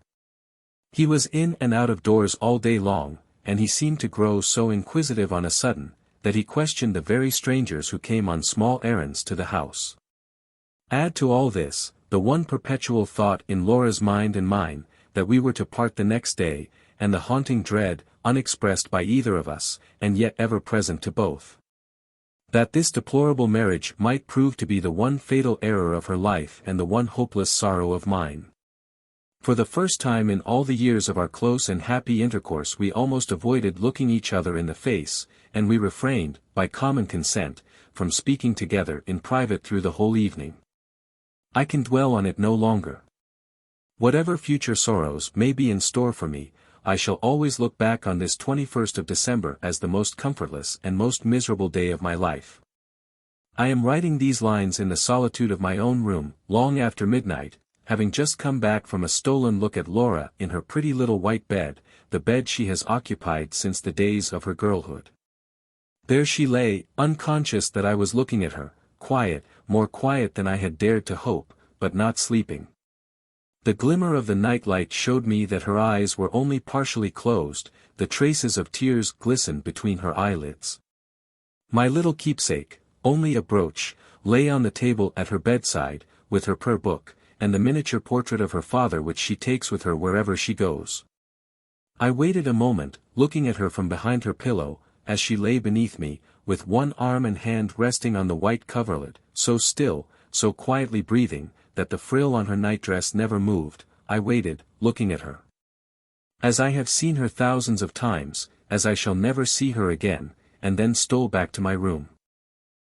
He was in and out of doors all day long, and he seemed to grow so inquisitive on a sudden, that he questioned the very strangers who came on small errands to the house. Add to all this, the one perpetual thought in Laura's mind and mine, that we were to part the next day, and the haunting dread, unexpressed by either of us, and yet ever present to both, that this deplorable marriage might prove to be the one fatal error of her life and the one hopeless sorrow of mine. For the first time in all the years of our close and happy intercourse we almost avoided looking each other in the face, and we refrained, by common consent, from speaking together in private through the whole evening. I can dwell on it no longer. Whatever future sorrows may be in store for me, I shall always look back on this 21st of December as the most comfortless and most miserable day of my life. I am writing these lines in the solitude of my own room, long after midnight, having just come back from a stolen look at Laura in her pretty little white bed, the bed she has occupied since the days of her girlhood. There she lay, unconscious that I was looking at her, quiet, more quiet than I had dared to hope, but not sleeping. The glimmer of the night-light showed me that her eyes were only partially closed, the traces of tears glistened between her eyelids. My little keepsake, only a brooch, lay on the table at her bedside, with her prayer book, and the miniature portrait of her father which she takes with her wherever she goes. I waited a moment, looking at her from behind her pillow, as she lay beneath me, with one arm and hand resting on the white coverlet, so still, so quietly breathing, that the frill on her nightdress never moved. I waited, looking at her, as I have seen her thousands of times, as I shall never see her again, and then stole back to my room.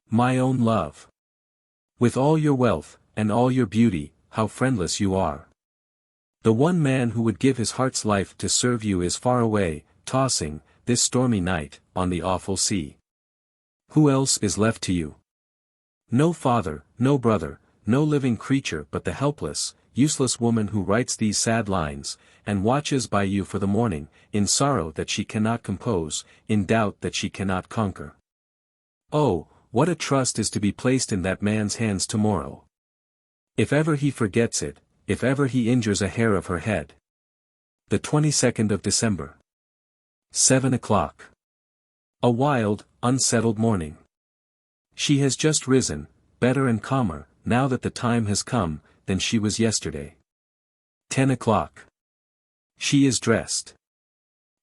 My own love! With all your wealth, and all your beauty, how friendless you are! The one man who would give his heart's life to serve you is far away, tossing, this stormy night, on the awful sea. Who else is left to you? No father, no brother, no living creature but the helpless, useless woman who writes these sad lines, and watches by you for the morning, in sorrow that she cannot compose, in doubt that she cannot conquer. Oh, what a trust is to be placed in that man's hands tomorrow! If ever he forgets it, if ever he injures a hair of her head. The 22nd of December. 7 o'clock. A wild, unsettled morning. She has just risen, better and calmer, now that the time has come, than she was yesterday. 10 o'clock. She is dressed.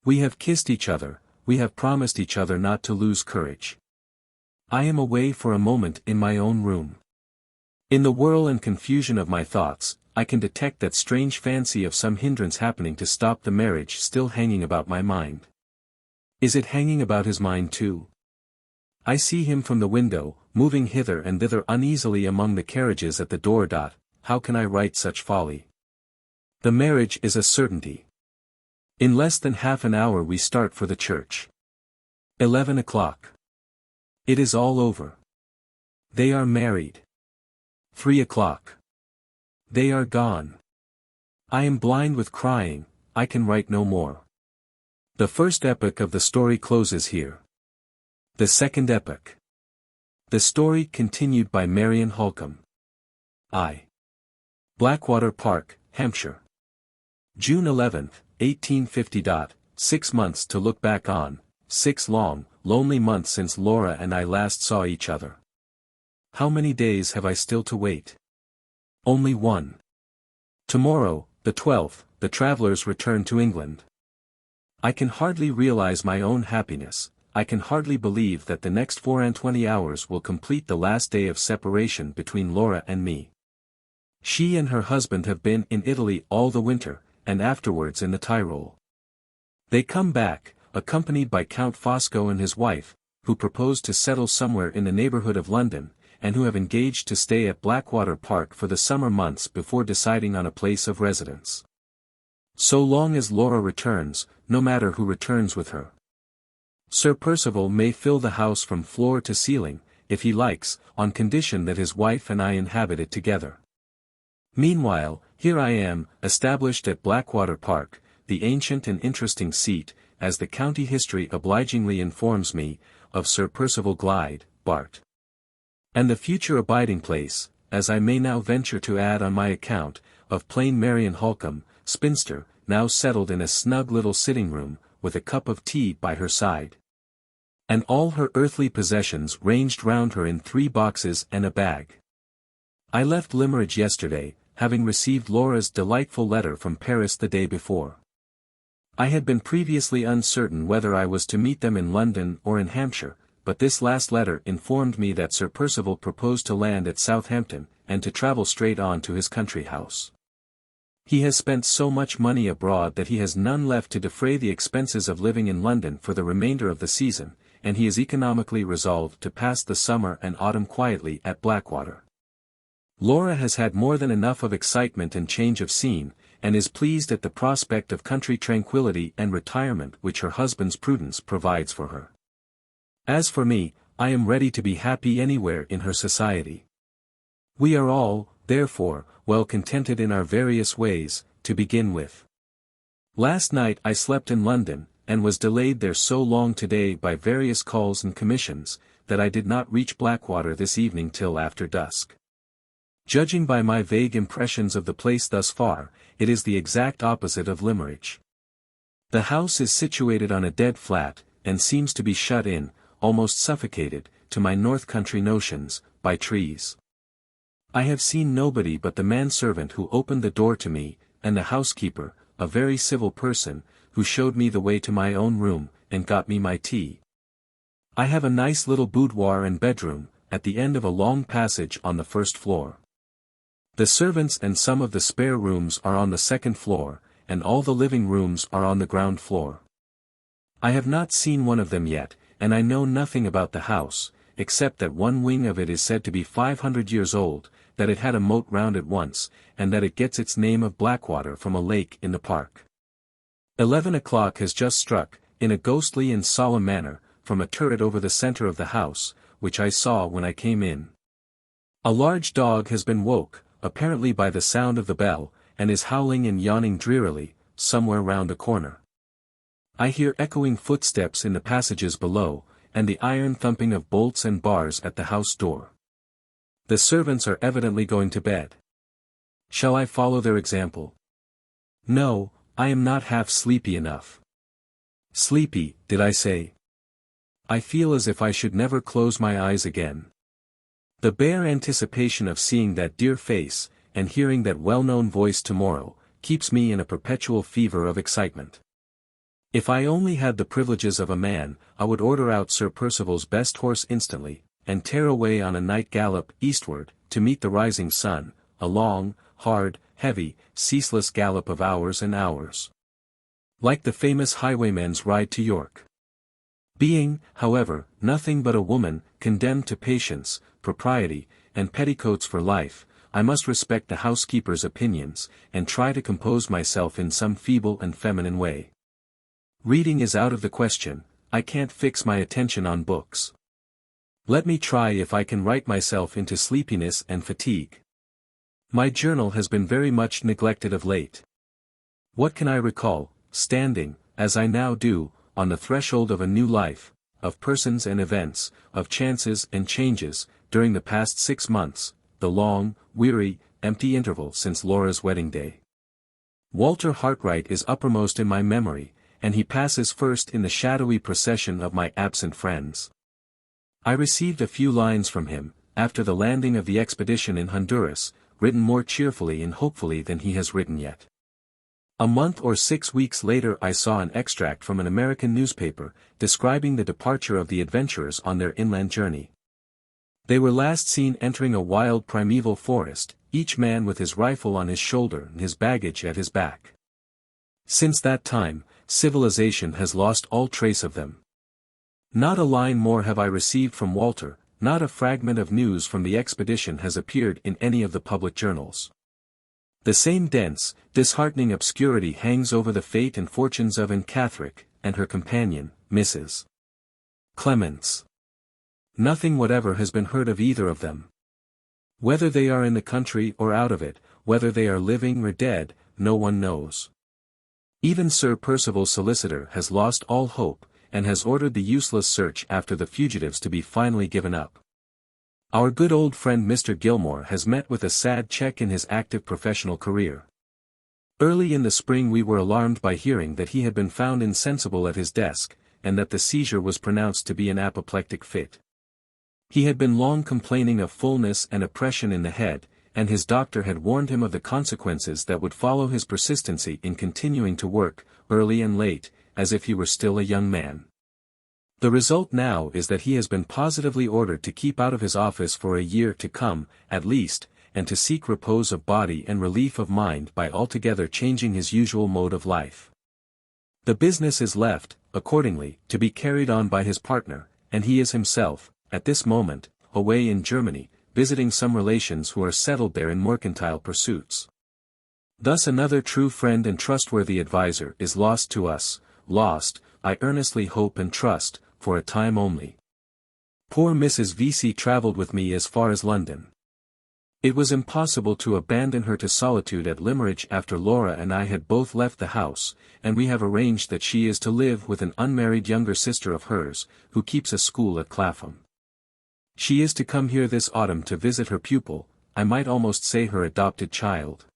We have kissed each other, we have promised each other not to lose courage. I am away for a moment in my own room. In the whirl and confusion of my thoughts, I can detect that strange fancy of some hindrance happening to stop the marriage still hanging about my mind. Is it hanging about his mind too? I see him from the window, moving hither and thither uneasily among the carriages at the door. How can I write such folly? The marriage is a certainty. In less than half an hour we start for the church. 11 o'clock. It is all over. They are married. 3 o'clock. They are gone. I am blind with crying, I can write no more. The first epoch of the story closes here. The second epoch. The story continued by Marian Halcombe. I. Blackwater Park, Hampshire. June 11, 1850. 6 months to look back on, 6 long, lonely months since Laura and I last saw each other. How many days have I still to wait? Only one. Tomorrow, the 12th, the travellers return to England. I can hardly realize my own happiness, I can hardly believe that the next 24 hours will complete the last day of separation between Laura and me. She and her husband have been in Italy all the winter, and afterwards in the Tyrol. They come back, accompanied by Count Fosco and his wife, who propose to settle somewhere in the neighbourhood of London, and who have engaged to stay at Blackwater Park for the summer months before deciding on a place of residence. So long as Laura returns, no matter who returns with her. Sir Percival may fill the house from floor to ceiling, if he likes, on condition that his wife and I inhabit it together. Meanwhile, here I am, established at Blackwater Park, the ancient and interesting seat, as the county history obligingly informs me, of Sir Percival Glyde, Bart. And the future abiding place, as I may now venture to add on my account, of plain Marian Halcombe, spinster, now settled in a snug little sitting-room, with a cup of tea by her side. And all her earthly possessions ranged round her in 3 boxes and a bag. I left Limmeridge yesterday, having received Laura's delightful letter from Paris the day before. I had been previously uncertain whether I was to meet them in London or in Hampshire, but this last letter informed me that Sir Percival proposed to land at Southampton, and to travel straight on to his country house. He has spent so much money abroad that he has none left to defray the expenses of living in London for the remainder of the season, and he is economically resolved to pass the summer and autumn quietly at Blackwater. Laura has had more than enough of excitement and change of scene, and is pleased at the prospect of country tranquillity and retirement which her husband's prudence provides for her. As for me, I am ready to be happy anywhere in her society. We are all, therefore, well contented in our various ways, to begin with. Last night I slept in London, and was delayed there so long today by various calls and commissions, that I did not reach Blackwater this evening till after dusk. Judging by my vague impressions of the place thus far, it is the exact opposite of Limmeridge. The house is situated on a dead flat, and seems to be shut in, almost suffocated, to my north country notions, by trees. I have seen nobody but the manservant who opened the door to me, and the housekeeper, a very civil person, who showed me the way to my own room, and got me my tea. I have a nice little boudoir and bedroom, at the end of a long passage on the first floor. The servants and some of the spare rooms are on the second floor, and all the living rooms are on the ground floor. I have not seen one of them yet, and I know nothing about the house, except that one wing of it is said to be 500 years old, that it had a moat round it once, and that it gets its name of Blackwater from a lake in the park. 11 o'clock has just struck, in a ghostly and solemn manner, from a turret over the centre of the house, which I saw when I came in. A large dog has been woke, apparently by the sound of the bell, and is howling and yawning drearily, somewhere round a corner. I hear echoing footsteps in the passages below, and the iron thumping of bolts and bars at the house door. The servants are evidently going to bed. Shall I follow their example? No, I am not half sleepy enough. Sleepy, did I say? I feel as if I should never close my eyes again. The bare anticipation of seeing that dear face, and hearing that well-known voice tomorrow, keeps me in a perpetual fever of excitement. If I only had the privileges of a man, I would order out Sir Percival's best horse instantly, and tear away on a night gallop eastward, to meet the rising sun, a long, hard, heavy, ceaseless gallop of hours and hours. Like the famous highwayman's ride to York. Being, however, nothing but a woman, condemned to patience, propriety, and petticoats for life, I must respect the housekeeper's opinions, and try to compose myself in some feeble and feminine way. Reading is out of the question, I can't fix my attention on books. Let me try if I can write myself into sleepiness and fatigue. My journal has been very much neglected of late. What can I recall, standing, as I now do, on the threshold of a new life, of persons and events, of chances and changes, during the past 6 months, the long, weary, empty interval since Laura's wedding day? Walter Hartright is uppermost in my memory, and he passes first in the shadowy procession of my absent friends. I received a few lines from him, after the landing of the expedition in Honduras, written more cheerfully and hopefully than he has written yet. A month or 6 weeks later I saw an extract from an American newspaper, describing the departure of the adventurers on their inland journey. They were last seen entering a wild primeval forest, each man with his rifle on his shoulder and his baggage at his back. Since that time, civilization has lost all trace of them. Not a line more have I received from Walter, not a fragment of news from the expedition has appeared in any of the public journals. The same dense, disheartening obscurity hangs over the fate and fortunes of Anne Catherick, and her companion, Mrs. Clements. Nothing whatever has been heard of either of them. Whether they are in the country or out of it, whether they are living or dead, no one knows. Even Sir Percival's solicitor has lost all hope, and has ordered the useless search after the fugitives to be finally given up. Our good old friend Mr. Gilmore has met with a sad check in his active professional career. Early in the spring we were alarmed by hearing that he had been found insensible at his desk, and that the seizure was pronounced to be an apoplectic fit. He had been long complaining of fullness and oppression in the head, and his doctor had warned him of the consequences that would follow his persistency in continuing to work, early and late, as if he were still a young man. The result now is that he has been positively ordered to keep out of his office for a year to come, at least, and to seek repose of body and relief of mind by altogether changing his usual mode of life. The business is left, accordingly, to be carried on by his partner, and he is himself, at this moment, away in Germany, visiting some relations who are settled there in mercantile pursuits. Thus another true friend and trustworthy adviser is lost to us, lost, I earnestly hope and trust, for a time only. Poor Mrs. VIII travelled with me as far as London. It was impossible to abandon her to solitude at Limmeridge after Laura and I had both left the house, and we have arranged that she is to live with an unmarried younger sister of hers, who keeps a school at Clapham. She is to come here this autumn to visit her pupil, I might almost say her adopted child.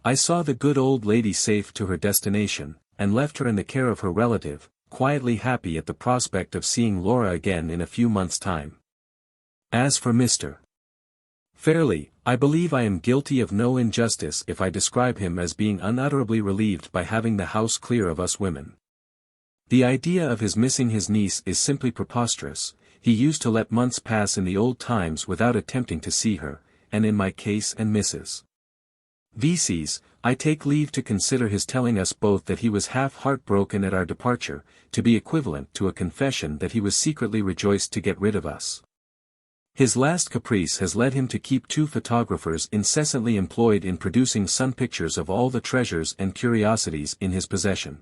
I saw the good old lady safe to her destination, and left her in the care of her relative, quietly happy at the prospect of seeing Laura again in a few months' time. As for Mr. Fairlie, I believe I am guilty of no injustice if I describe him as being unutterably relieved by having the house clear of us women. The idea of his missing his niece is simply preposterous. He used to let months pass in the old times without attempting to see her, and in my case and Mrs. VIII's, I take leave to consider his telling us both that he was half heartbroken at our departure, to be equivalent to a confession that he was secretly rejoiced to get rid of us. His last caprice has led him to keep 2 photographers incessantly employed in producing sun pictures of all the treasures and curiosities in his possession.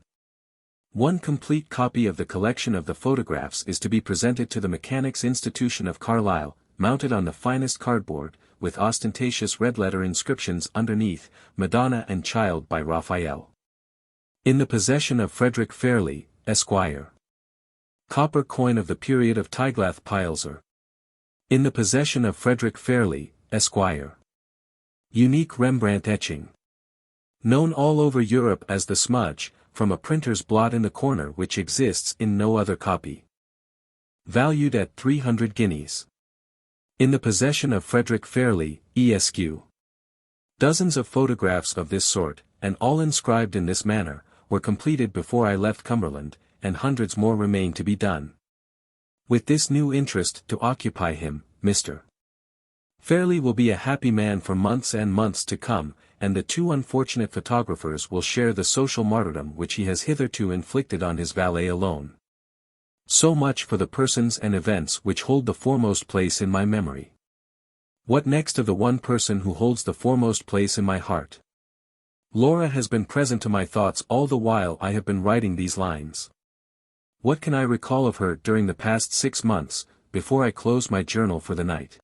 One complete copy of the collection of the photographs is to be presented to the Mechanics' Institution of Carlisle, mounted on the finest cardboard, with ostentatious red-letter inscriptions underneath, Madonna and Child by Raphael. In the possession of Frederick Fairlie, Esquire. Copper coin of the period of Tiglath-Pileser. In the possession of Frederick Fairlie, Esquire. Unique Rembrandt etching. Known all over Europe as the smudge, from a printer's blot in the corner which exists in no other copy. Valued at 300 guineas. In the possession of Frederick Fairlie, Esq. Dozens of photographs of this sort, and all inscribed in this manner, were completed before I left Cumberland, and hundreds more remain to be done. With this new interest to occupy him, Mr. Fairlie will be a happy man for months and months to come, and the 2 unfortunate photographers will share the social martyrdom which he has hitherto inflicted on his valet alone. So much for the persons and events which hold the foremost place in my memory. What next of the one person who holds the foremost place in my heart? Laura has been present to my thoughts all the while I have been writing these lines. What can I recall of her during the past 6 months, before I close my journal for the night?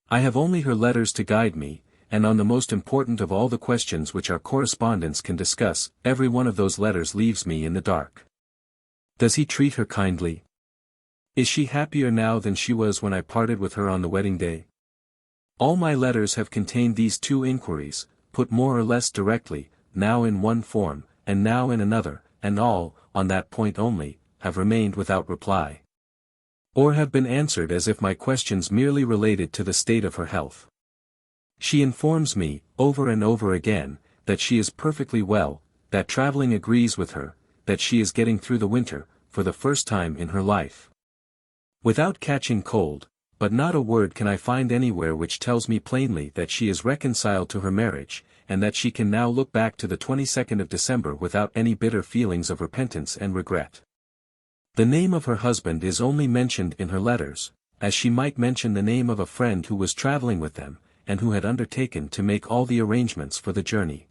I have only her letters to guide me, and on the most important of all the questions which our correspondents can discuss, every one of those letters leaves me in the dark. Does he treat her kindly? Is she happier now than she was when I parted with her on the wedding day? All my letters have contained these 2 inquiries, put more or less directly, now in one form, and now in another, and all, on that point only, have remained without reply. Or have been answered as if my questions merely related to the state of her health. She informs me, over and over again, that she is perfectly well, that travelling agrees with her, that she is getting through the winter, for the first time in her life, without catching cold, but not a word can I find anywhere which tells me plainly that she is reconciled to her marriage, and that she can now look back to the 22nd of December without any bitter feelings of repentance and regret. The name of her husband is only mentioned in her letters, as she might mention the name of a friend who was travelling with them, and who had undertaken to make all the arrangements for the journey.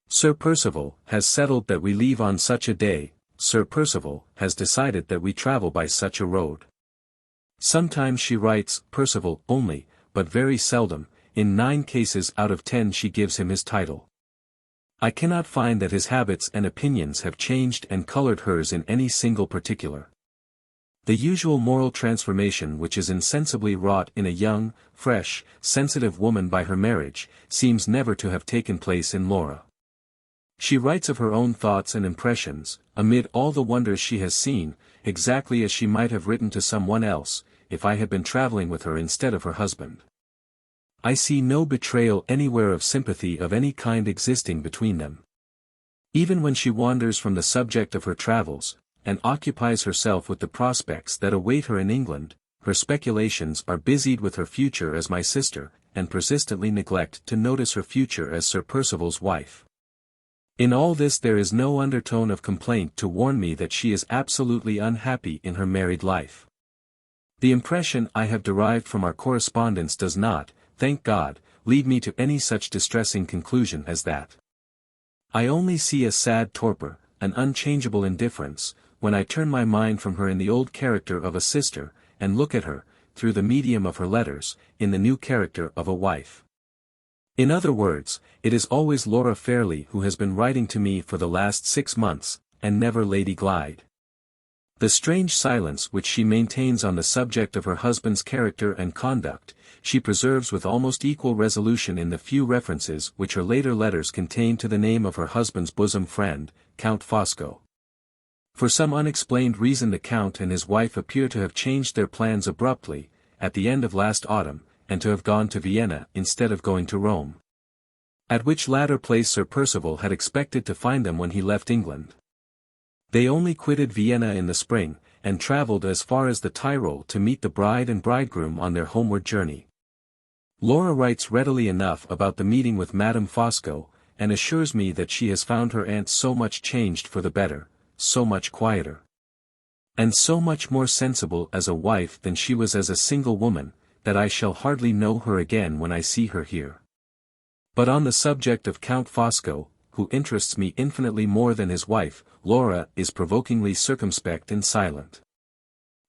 Sir Percival has settled that we leave on such a day, Sir Percival has decided that we travel by such a road. Sometimes she writes Percival only, but very seldom, in 9 cases out of 10 she gives him his title. I cannot find that his habits and opinions have changed and colored hers in any single particular. The usual moral transformation which is insensibly wrought in a young, fresh, sensitive woman by her marriage, seems never to have taken place in Laura. She writes of her own thoughts and impressions, amid all the wonders she has seen, exactly as she might have written to someone else, if I had been traveling with her instead of her husband. I see no betrayal anywhere of sympathy of any kind existing between them. Even when she wanders from the subject of her travels, and occupies herself with the prospects that await her in England, her speculations are busied with her future as my sister, and persistently neglect to notice her future as Sir Percival's wife. In all this there is no undertone of complaint to warn me that she is absolutely unhappy in her married life. The impression I have derived from our correspondence does not, thank God, lead me to any such distressing conclusion as that. I only see a sad torpor, an unchangeable indifference, when I turn my mind from her in the old character of a sister, and look at her, through the medium of her letters, in the new character of a wife. In other words, it is always Laura Fairlie who has been writing to me for the last 6 months, and never Lady Glyde. The strange silence which she maintains on the subject of her husband's character and conduct, she preserves with almost equal resolution in the few references which her later letters contain to the name of her husband's bosom friend, Count Fosco. For some unexplained reason the Count and his wife appear to have changed their plans abruptly, at the end of last autumn, and to have gone to Vienna instead of going to Rome. At which latter place Sir Percival had expected to find them when he left England. They only quitted Vienna in the spring, and travelled as far as the Tyrol to meet the bride and bridegroom on their homeward journey. Laura writes readily enough about the meeting with Madame Fosco, and assures me that she has found her aunt so much changed for the better, so much quieter, and so much more sensible as a wife than she was as a single woman, that I shall hardly know her again when I see her here. But on the subject of Count Fosco, who interests me infinitely more than his wife, Laura is provokingly circumspect and silent.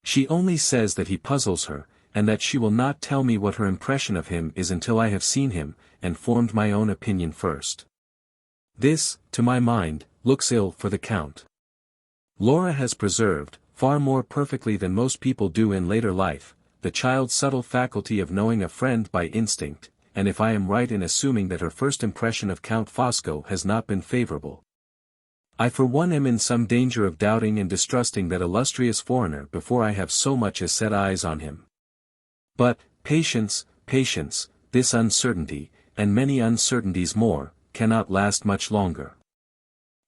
She only says that he puzzles her, and that she will not tell me what her impression of him is until I have seen him, and formed my own opinion first. This, to my mind, looks ill for the Count. Laura has preserved, far more perfectly than most people do in later life, the child's subtle faculty of knowing a friend by instinct, and if I am right in assuming that her first impression of Count Fosco has not been favorable, I for one am in some danger of doubting and distrusting that illustrious foreigner before I have so much as set eyes on him. But, patience, patience, this uncertainty, and many uncertainties more, cannot last much longer.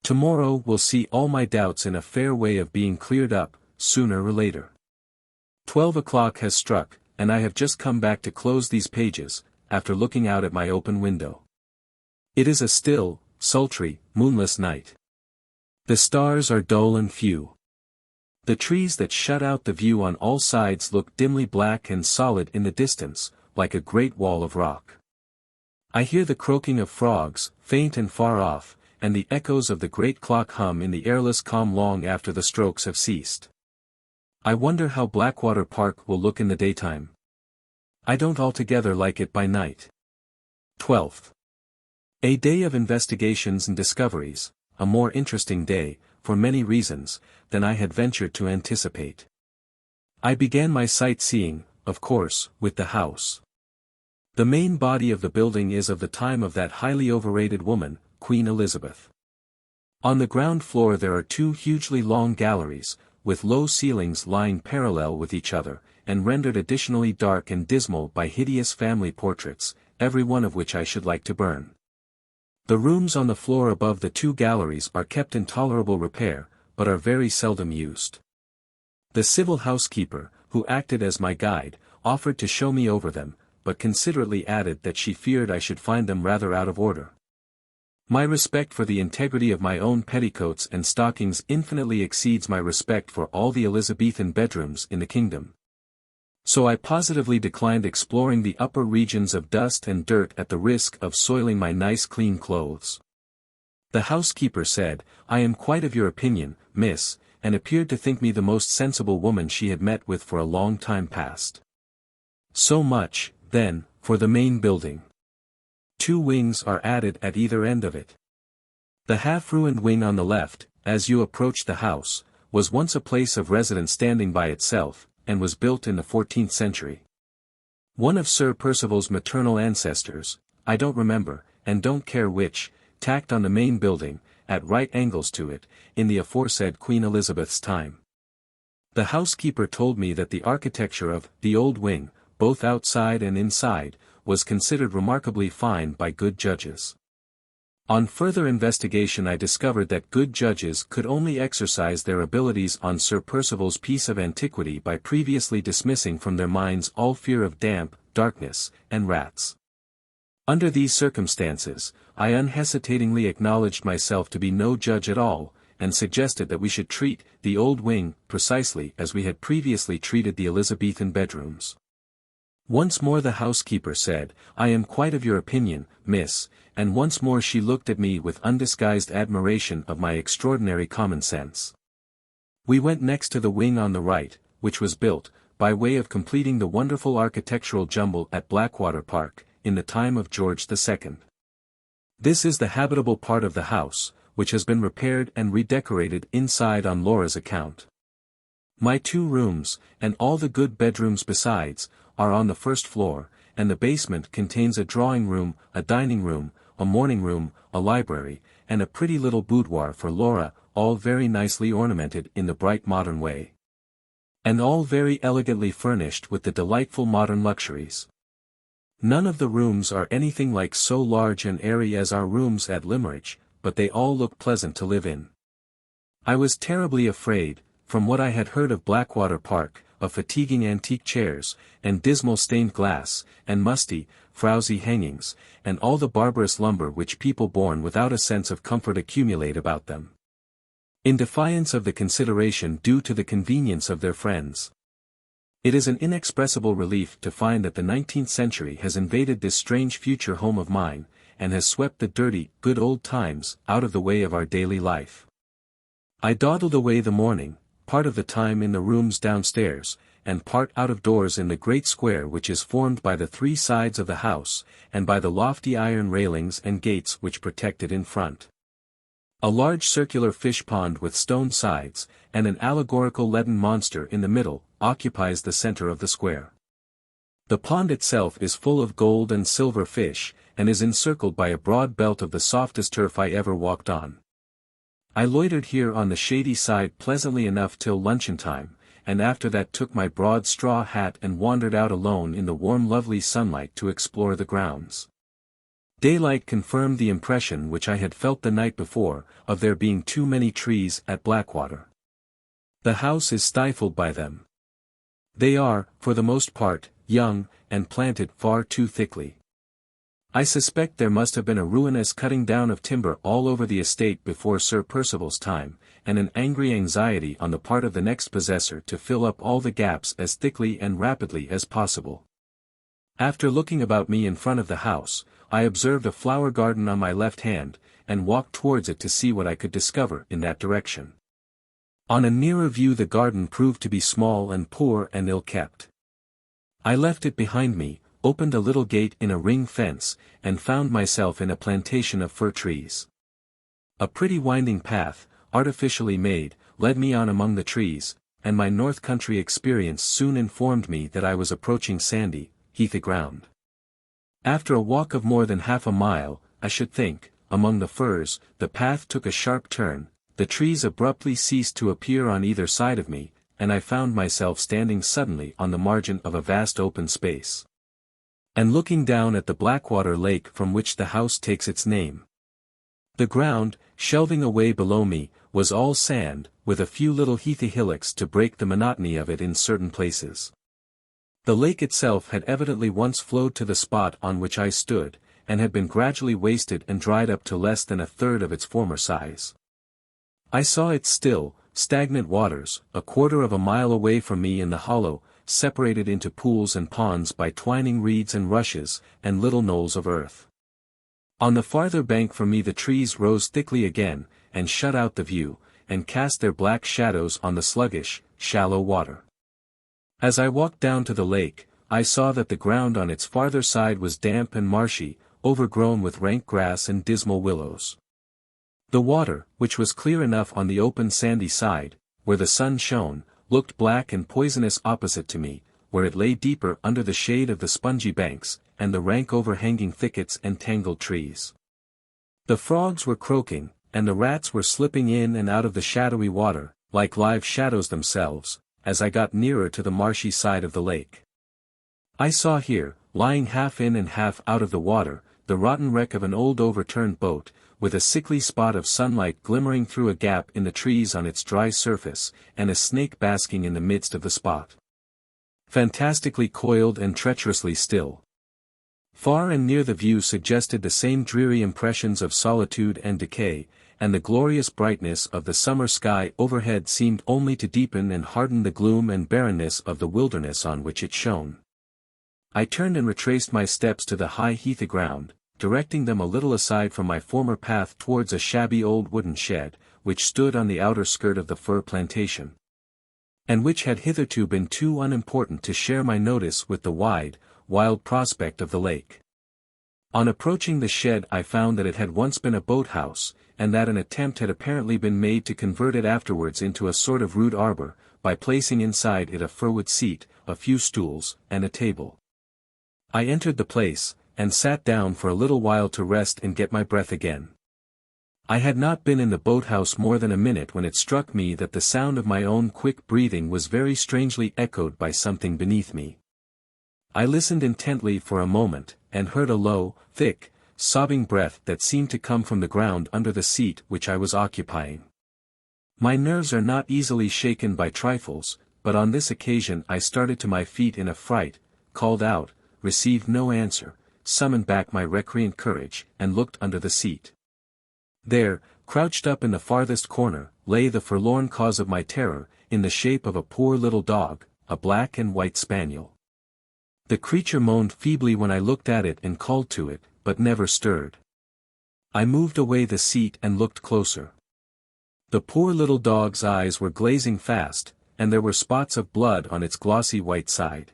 Tomorrow will see all my doubts in a fair way of being cleared up, sooner or later. 12 o'clock has struck, and I have just come back to close these pages, after looking out at my open window. It is a still, sultry, moonless night. The stars are dull and few. The trees that shut out the view on all sides look dimly black and solid in the distance, like a great wall of rock. I hear the croaking of frogs, faint and far off, and the echoes of the great clock hum in the airless calm long after the strokes have ceased. I wonder how Blackwater Park will look in the daytime. I don't altogether like it by night. 12th. A day of investigations and discoveries, a more interesting day, for many reasons, than I had ventured to anticipate. I began my sightseeing, of course, with the house. The main body of the building is of the time of that highly overrated woman, Queen Elizabeth. On the ground floor there are 2 hugely long galleries, with low ceilings lying parallel with each other, and rendered additionally dark and dismal by hideous family portraits, every one of which I should like to burn. The rooms on the floor above the 2 galleries are kept in tolerable repair, but are very seldom used. The civil housekeeper, who acted as my guide, offered to show me over them, but considerately added that she feared I should find them rather out of order. My respect for the integrity of my own petticoats and stockings infinitely exceeds my respect for all the Elizabethan bedrooms in the kingdom. So I positively declined exploring the upper regions of dust and dirt at the risk of soiling my nice clean clothes. The housekeeper said, "I am quite of your opinion, miss," and appeared to think me the most sensible woman she had met with for a long time past. So much, then, for the main building. 2 wings are added at either end of it. The half-ruined wing on the left, as you approach the house, was once a place of residence standing by itself, and was built in the 14th century. One of Sir Percival's maternal ancestors, I don't remember, and don't care which, tacked on the main building, at right angles to it, in the aforesaid Queen Elizabeth's time. The housekeeper told me that the architecture of the old wing, both outside and inside, was considered remarkably fine by good judges. On further investigation I discovered that good judges could only exercise their abilities on Sir Percival's piece of antiquity by previously dismissing from their minds all fear of damp, darkness, and rats. Under these circumstances, I unhesitatingly acknowledged myself to be no judge at all, and suggested that we should treat the old wing precisely as we had previously treated the Elizabethan bedrooms. Once more the housekeeper said, "I am quite of your opinion, miss," and once more she looked at me with undisguised admiration of my extraordinary common sense. We went next to the wing on the right, which was built, by way of completing the wonderful architectural jumble at Blackwater Park, in the time of George II. This is the habitable part of the house, which has been repaired and redecorated inside on Laura's account. My 2 rooms, and all the good bedrooms besides, are on the first floor, and the basement contains a drawing room, a dining room, a morning room, a library, and a pretty little boudoir for Laura, all very nicely ornamented in the bright modern way. And all very elegantly furnished with the delightful modern luxuries. None of the rooms are anything like so large and airy as our rooms at Limmeridge, but they all look pleasant to live in. I was terribly afraid, from what I had heard of Blackwater Park, of fatiguing antique chairs, and dismal stained glass, and musty, frowsy hangings, and all the barbarous lumber which people born without a sense of comfort accumulate about them, in defiance of the consideration due to the convenience of their friends. It is an inexpressible relief to find that the 19th century has invaded this strange future home of mine, and has swept the dirty, good old times out of the way of our daily life. I dawdled away the morning, part of the time in the rooms downstairs, and part out of doors in the great square which is formed by the 3 sides of the house, and by the lofty iron railings and gates which protect it in front. A large circular fish pond with stone sides, and an allegorical leaden monster in the middle, occupies the center of the square. The pond itself is full of gold and silver fish, and is encircled by a broad belt of the softest turf I ever walked on. I loitered here on the shady side pleasantly enough till luncheon time, and after that took my broad straw hat and wandered out alone in the warm lovely sunlight to explore the grounds. Daylight confirmed the impression which I had felt the night before, of there being too many trees at Blackwater. The house is stifled by them. They are, for the most part, young, and planted far too thickly. I suspect there must have been a ruinous cutting down of timber all over the estate before Sir Percival's time, and an angry anxiety on the part of the next possessor to fill up all the gaps as thickly and rapidly as possible. After looking about me in front of the house, I observed a flower garden on my left hand, and walked towards it to see what I could discover in that direction. On a nearer view the garden proved to be small and poor and ill-kept. I left it behind me, opened a little gate in a ring fence, and found myself in a plantation of fir trees. A pretty winding path, artificially made, led me on among the trees, and my north country experience soon informed me that I was approaching sandy, heathy ground. After a walk of more than half a mile, I should think, among the firs, the path took a sharp turn, the trees abruptly ceased to appear on either side of me, and I found myself standing suddenly on the margin of a vast open space, and looking down at the Blackwater Lake from which the house takes its name. The ground, shelving away below me, was all sand, with a few little heathy hillocks to break the monotony of it in certain places. The lake itself had evidently once flowed to the spot on which I stood, and had been gradually wasted and dried up to less than a third of its former size. I saw its still, stagnant waters, a quarter of a mile away from me in the hollow, separated into pools and ponds by twining reeds and rushes, and little knolls of earth. On the farther bank from me the trees rose thickly again, and shut out the view, and cast their black shadows on the sluggish, shallow water. As I walked down to the lake, I saw that the ground on its farther side was damp and marshy, overgrown with rank grass and dismal willows. The water, which was clear enough on the open sandy side, where the sun shone, looked black and poisonous opposite to me, where it lay deeper under the shade of the spongy banks, and the rank overhanging thickets and tangled trees. The frogs were croaking, and the rats were slipping in and out of the shadowy water, like live shadows themselves, as I got nearer to the marshy side of the lake. I saw here, lying half in and half out of the water, the rotten wreck of an old overturned boat, with a sickly spot of sunlight glimmering through a gap in the trees on its dry surface, and a snake basking in the midst of the spot. Fantastically coiled and treacherously still. Far and near the view suggested the same dreary impressions of solitude and decay, and the glorious brightness of the summer sky overhead seemed only to deepen and harden the gloom and barrenness of the wilderness on which it shone. I turned and retraced my steps to the high heathy ground, directing them a little aside from my former path towards a shabby old wooden shed, which stood on the outer skirt of the fir plantation, and which had hitherto been too unimportant to share my notice with the wide, wild prospect of the lake. On approaching the shed I found that it had once been a boathouse, and that an attempt had apparently been made to convert it afterwards into a sort of rude arbor, by placing inside it a firwood seat, a few stools, and a table. I entered the place, and sat down for a little while to rest and get my breath again. I had not been in the boathouse more than a minute when it struck me that the sound of my own quick breathing was very strangely echoed by something beneath me. I listened intently for a moment, and heard a low, thick, sobbing breath that seemed to come from the ground under the seat which I was occupying. My nerves are not easily shaken by trifles, but on this occasion I started to my feet in a fright, called out, received no answer, summoned back my recreant courage, and looked under the seat. There, crouched up in the farthest corner, lay the forlorn cause of my terror, in the shape of a poor little dog, a black and white spaniel. The creature moaned feebly when I looked at it and called to it, but never stirred. I moved away the seat and looked closer. The poor little dog's eyes were glazing fast, and there were spots of blood on its glossy white side.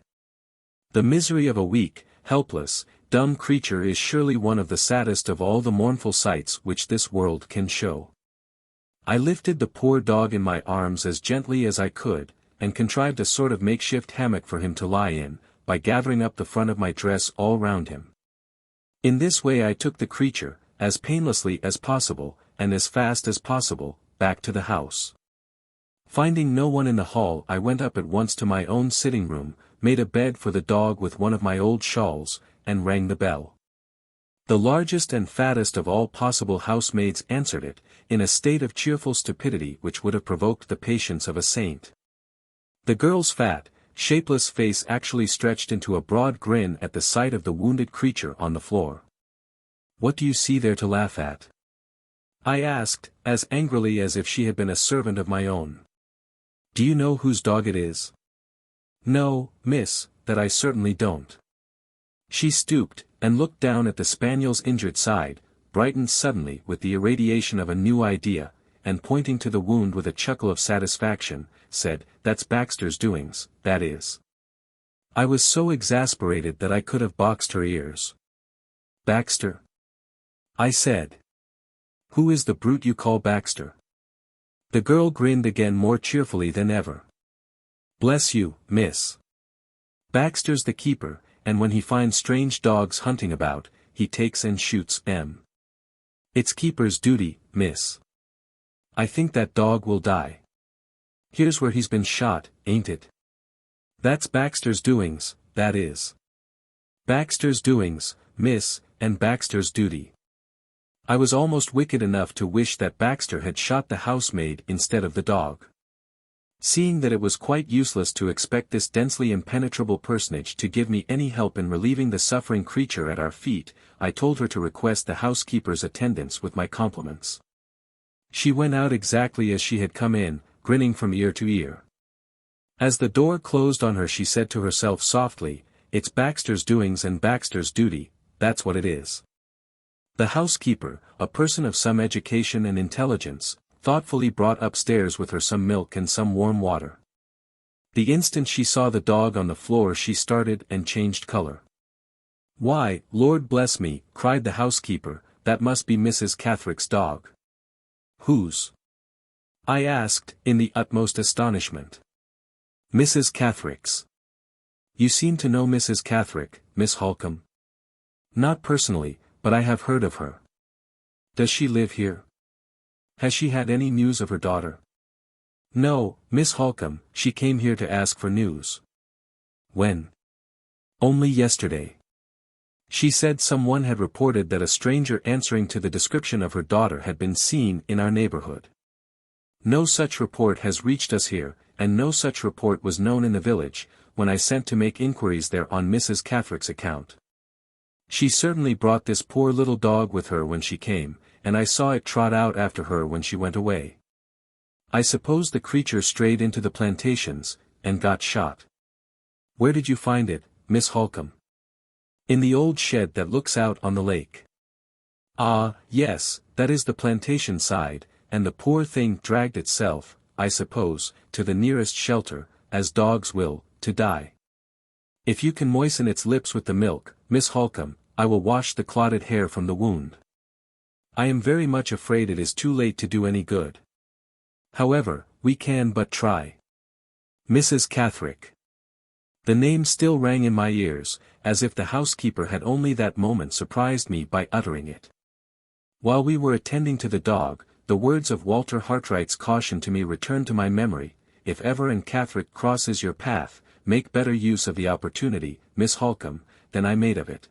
The misery of a weak, helpless, dumb creature is surely one of the saddest of all the mournful sights which this world can show. I lifted the poor dog in my arms as gently as I could, and contrived a sort of makeshift hammock for him to lie in, by gathering up the front of my dress all round him. In this way I took the creature, as painlessly as possible, and as fast as possible, back to the house. Finding no one in the hall I went up at once to my own sitting room, made a bed for the dog with one of my old shawls, and rang the bell. The largest and fattest of all possible housemaids answered it, in a state of cheerful stupidity which would have provoked the patience of a saint. The girl's fat, shapeless face actually stretched into a broad grin at the sight of the wounded creature on the floor. "What do you see there to laugh at?" I asked, as angrily as if she had been a servant of my own. "Do you know whose dog it is?" "No, miss, that I certainly don't." She stooped, and looked down at the spaniel's injured side, brightened suddenly with the irradiation of a new idea, and pointing to the wound with a chuckle of satisfaction, said, "That's Baxter's doings, that is." I was so exasperated that I could have boxed her ears. "Baxter?" I said. "Who is the brute you call Baxter?" The girl grinned again more cheerfully than ever. "Bless you, miss. Baxter's the keeper, and when he finds strange dogs hunting about, he takes and shoots 'em. It's keeper's duty, miss. I think that dog will die. Here's where he's been shot, ain't it? That's Baxter's doings, that is. Baxter's doings, miss, and Baxter's duty." I was almost wicked enough to wish that Baxter had shot the housemaid instead of the dog. Seeing that it was quite useless to expect this densely impenetrable personage to give me any help in relieving the suffering creature at our feet, I told her to request the housekeeper's attendance with my compliments. She went out exactly as she had come in, grinning from ear to ear. As the door closed on her she said to herself softly, "It's Baxter's doings and Baxter's duty, that's what it is." The housekeeper, a person of some education and intelligence, thoughtfully brought upstairs with her some milk and some warm water. The instant she saw the dog on the floor she started and changed color. "Why, Lord bless me," cried the housekeeper, "that must be Mrs. Catherick's dog. Whose? I asked, in the utmost astonishment. Mrs. Catherick's. You seem to know Mrs. Catherick, Miss Halcombe. Not personally, but I have heard of her. Does she live here? Has she had any news of her daughter? No, Miss Halcombe, she came here to ask for news. When? Only yesterday. She said someone had reported that a stranger answering to the description of her daughter had been seen in our neighborhood. No such report has reached us here, and no such report was known in the village, when I sent to make inquiries there on Mrs. Catherick's account. She certainly brought this poor little dog with her when she came, and I saw it trot out after her when she went away. I suppose the creature strayed into the plantations, and got shot. Where did you find it, Miss Halcombe? In the old shed that looks out on the lake. Ah, yes, that is the plantation side, and the poor thing dragged itself, I suppose, to the nearest shelter, as dogs will, to die. If you can moisten its lips with the milk, Miss Halcombe, I will wash the clotted hair from the wound. I am very much afraid it is too late to do any good. However, we can but try. Mrs. Catherick. The name still rang in my ears, as if the housekeeper had only that moment surprised me by uttering it. While we were attending to the dog, the words of Walter Hartright's caution to me returned to my memory: if ever Anne Catherick crosses your path, make better use of the opportunity, Miss Halcombe, than I made of it.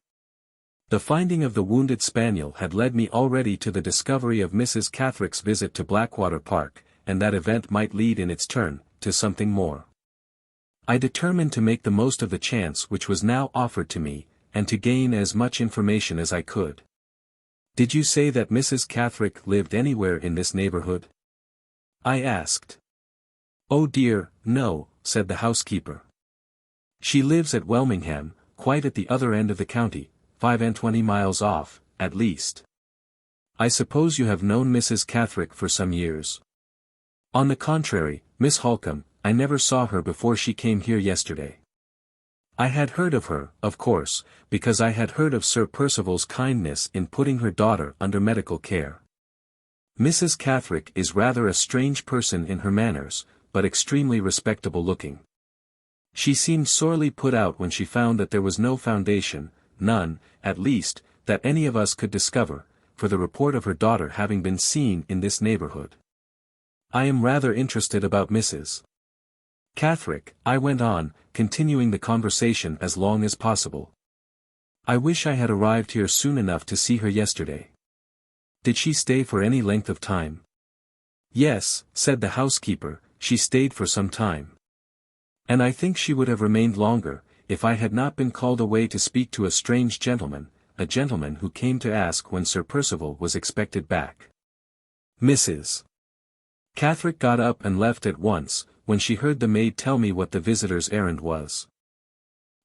The finding of the wounded spaniel had led me already to the discovery of Mrs. Catherick's visit to Blackwater Park, and that event might lead in its turn, to something more. I determined to make the most of the chance which was now offered to me, and to gain as much information as I could. Did you say that Mrs. Catherick lived anywhere in this neighborhood? I asked. Oh dear, no, said the housekeeper. She lives at Welmingham, quite at the other end of the county, 25 miles off, at least. I suppose you have known Mrs. Catherick for some years. On the contrary, Miss Halcombe, I never saw her before she came here yesterday. I had heard of her, of course, because I had heard of Sir Percival's kindness in putting her daughter under medical care. Mrs. Catherick is rather a strange person in her manners, but extremely respectable looking. She seemed sorely put out when she found that there was no foundation, none, at least, that any of us could discover, for the report of her daughter having been seen in this neighborhood. I am rather interested about Mrs. Catherick, I went on, continuing the conversation as long as possible. I wish I had arrived here soon enough to see her yesterday. Did she stay for any length of time? Yes, said the housekeeper, she stayed for some time. And I think she would have remained longer, if I had not been called away to speak to a strange gentleman, a gentleman who came to ask when Sir Percival was expected back. Mrs. Catherick got up and left at once, when she heard the maid tell me what the visitor's errand was.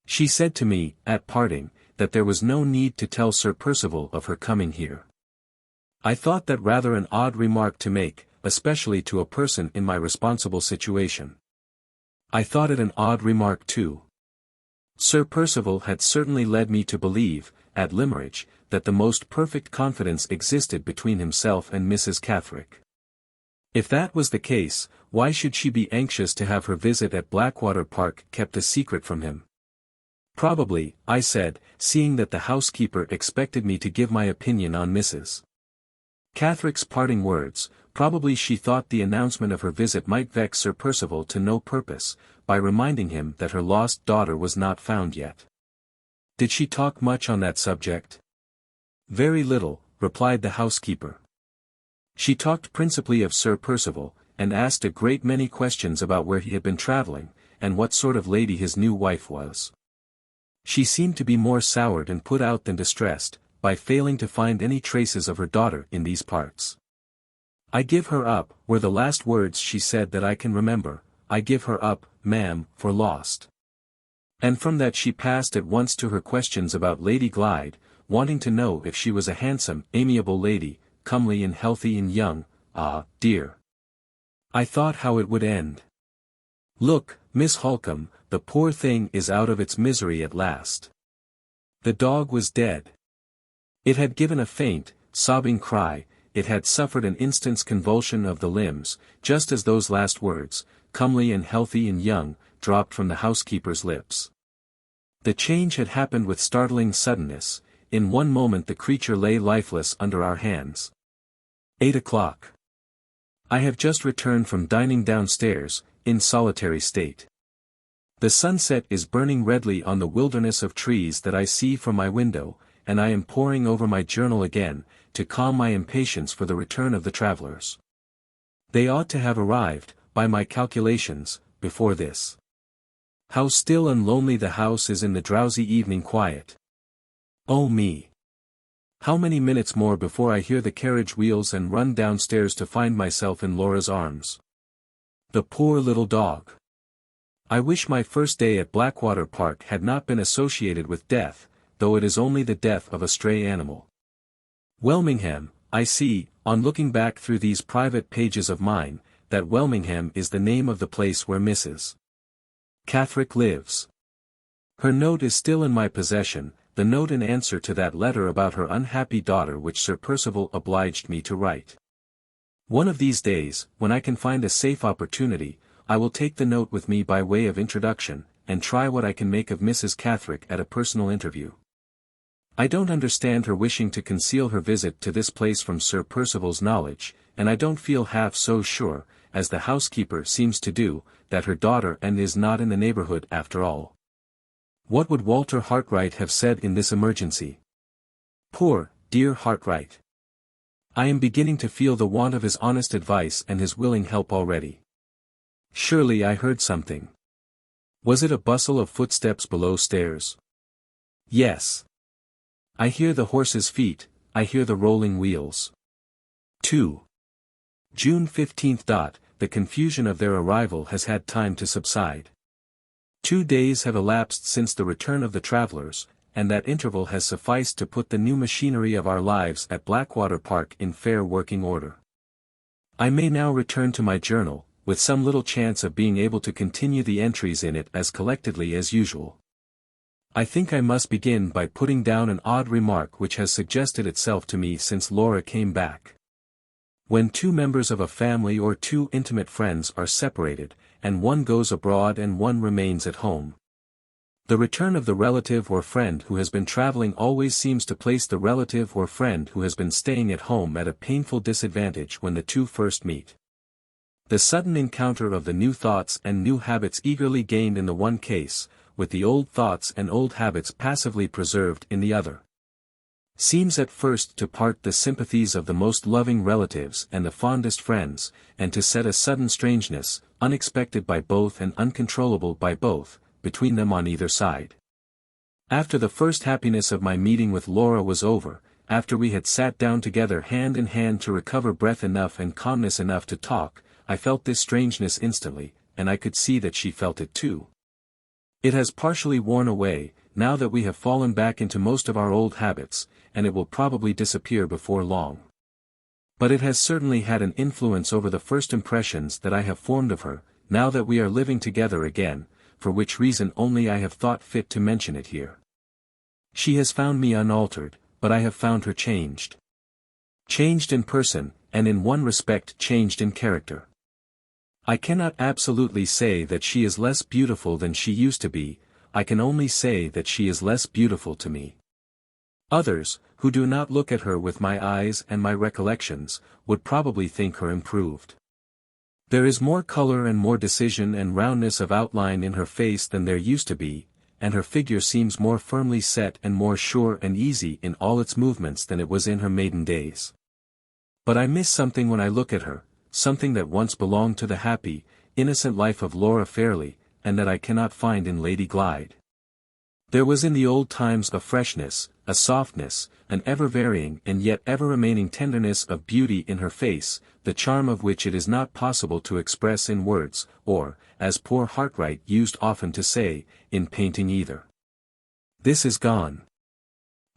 She said to me, at parting, that there was no need to tell Sir Percival of her coming here. I thought that rather an odd remark to make, especially to a person in my responsible situation. I thought it an odd remark too. Sir Percival had certainly led me to believe, at Limmeridge, that the most perfect confidence existed between himself and Mrs. Catherick. If that was the case, why should she be anxious to have her visit at Blackwater Park kept a secret from him? Probably, I said, seeing that the housekeeper expected me to give my opinion on Mrs. Catherick's parting words, probably she thought the announcement of her visit might vex Sir Percival to no purpose, by reminding him that her lost daughter was not found yet. Did she talk much on that subject? Very little, replied the housekeeper. She talked principally of Sir Percival, and asked a great many questions about where he had been travelling, and what sort of lady his new wife was. She seemed to be more soured and put out than distressed, by failing to find any traces of her daughter in these parts. I give her up, were the last words she said that I can remember. I give her up, ma'am, for lost. And from that she passed at once to her questions about Lady Glyde, wanting to know if she was a handsome, amiable lady, comely and healthy and young. Ah, dear! I thought how it would end. Look, Miss Halcombe, the poor thing is out of its misery at last. The dog was dead. It had given a faint, sobbing cry, it had suffered an instant's convulsion of the limbs, just as those last words, "comely and healthy and young," dropped from the housekeeper's lips. The change had happened with startling suddenness. In one moment the creature lay lifeless under our hands. 8 o'clock. I have just returned from dining downstairs, in solitary state. The sunset is burning redly on the wilderness of trees that I see from my window, and I am poring over my journal again, to calm my impatience for the return of the travelers. They ought to have arrived, by my calculations, before this. How still and lonely the house is in the drowsy evening quiet. Oh me! How many minutes more before I hear the carriage wheels and run downstairs to find myself in Laura's arms. The poor little dog! I wish my first day at Blackwater Park had not been associated with death, though it is only the death of a stray animal. Welmingham, I see, on looking back through these private pages of mine, that Welmingham is the name of the place where Mrs. Catherick lives. Her note is still in my possession, the note in answer to that letter about her unhappy daughter which Sir Percival obliged me to write. One of these days, when I can find a safe opportunity, I will take the note with me by way of introduction, and try what I can make of Mrs. Catherick at a personal interview. I don't understand her wishing to conceal her visit to this place from Sir Percival's knowledge, and I don't feel half so sure, as the housekeeper seems to do, that her daughter is not in the neighborhood after all. What would Walter Hartright have said in this emergency? Poor, dear Hartright! I am beginning to feel the want of his honest advice and his willing help already. Surely I heard something. Was it a bustle of footsteps below stairs? Yes. I hear the horses' feet, I hear the rolling wheels. 2. June 15th. The confusion of their arrival has had time to subside. 2 days have elapsed since the return of the travelers, and that interval has sufficed to put the new machinery of our lives at Blackwater Park in fair working order. I may now return to my journal, with some little chance of being able to continue the entries in it as collectedly as usual. I think I must begin by putting down an odd remark which has suggested itself to me since Laura came back. When two members of a family or two intimate friends are separated, and one goes abroad and one remains at home, the return of the relative or friend who has been traveling always seems to place the relative or friend who has been staying at home at a painful disadvantage when the two first meet. The sudden encounter of the new thoughts and new habits eagerly gained in the one case, with the old thoughts and old habits passively preserved in the other, seems at first to part the sympathies of the most loving relatives and the fondest friends, and to set a sudden strangeness, unexpected by both and uncontrollable by both, between them on either side. After the first happiness of my meeting with Laura was over, after we had sat down together hand in hand to recover breath enough and calmness enough to talk, I felt this strangeness instantly, and I could see that she felt it too. It has partially worn away, now that we have fallen back into most of our old habits, and it will probably disappear before long. But it has certainly had an influence over the first impressions that I have formed of her, now that we are living together again, for which reason only I have thought fit to mention it here. She has found me unaltered, but I have found her changed. Changed in person, and in one respect changed in character. I cannot absolutely say that she is less beautiful than she used to be, I can only say that she is less beautiful to me. Others, who do not look at her with my eyes and my recollections, would probably think her improved. There is more color and more decision and roundness of outline in her face than there used to be, and her figure seems more firmly set and more sure and easy in all its movements than it was in her maiden days. But I miss something when I look at her, something that once belonged to the happy, innocent life of Laura Fairlie, and that I cannot find in Lady Glyde. There was in the old times a freshness, a softness, an ever-varying and yet ever-remaining tenderness of beauty in her face, the charm of which it is not possible to express in words, or, as poor Hartright used often to say, in painting either. This is gone.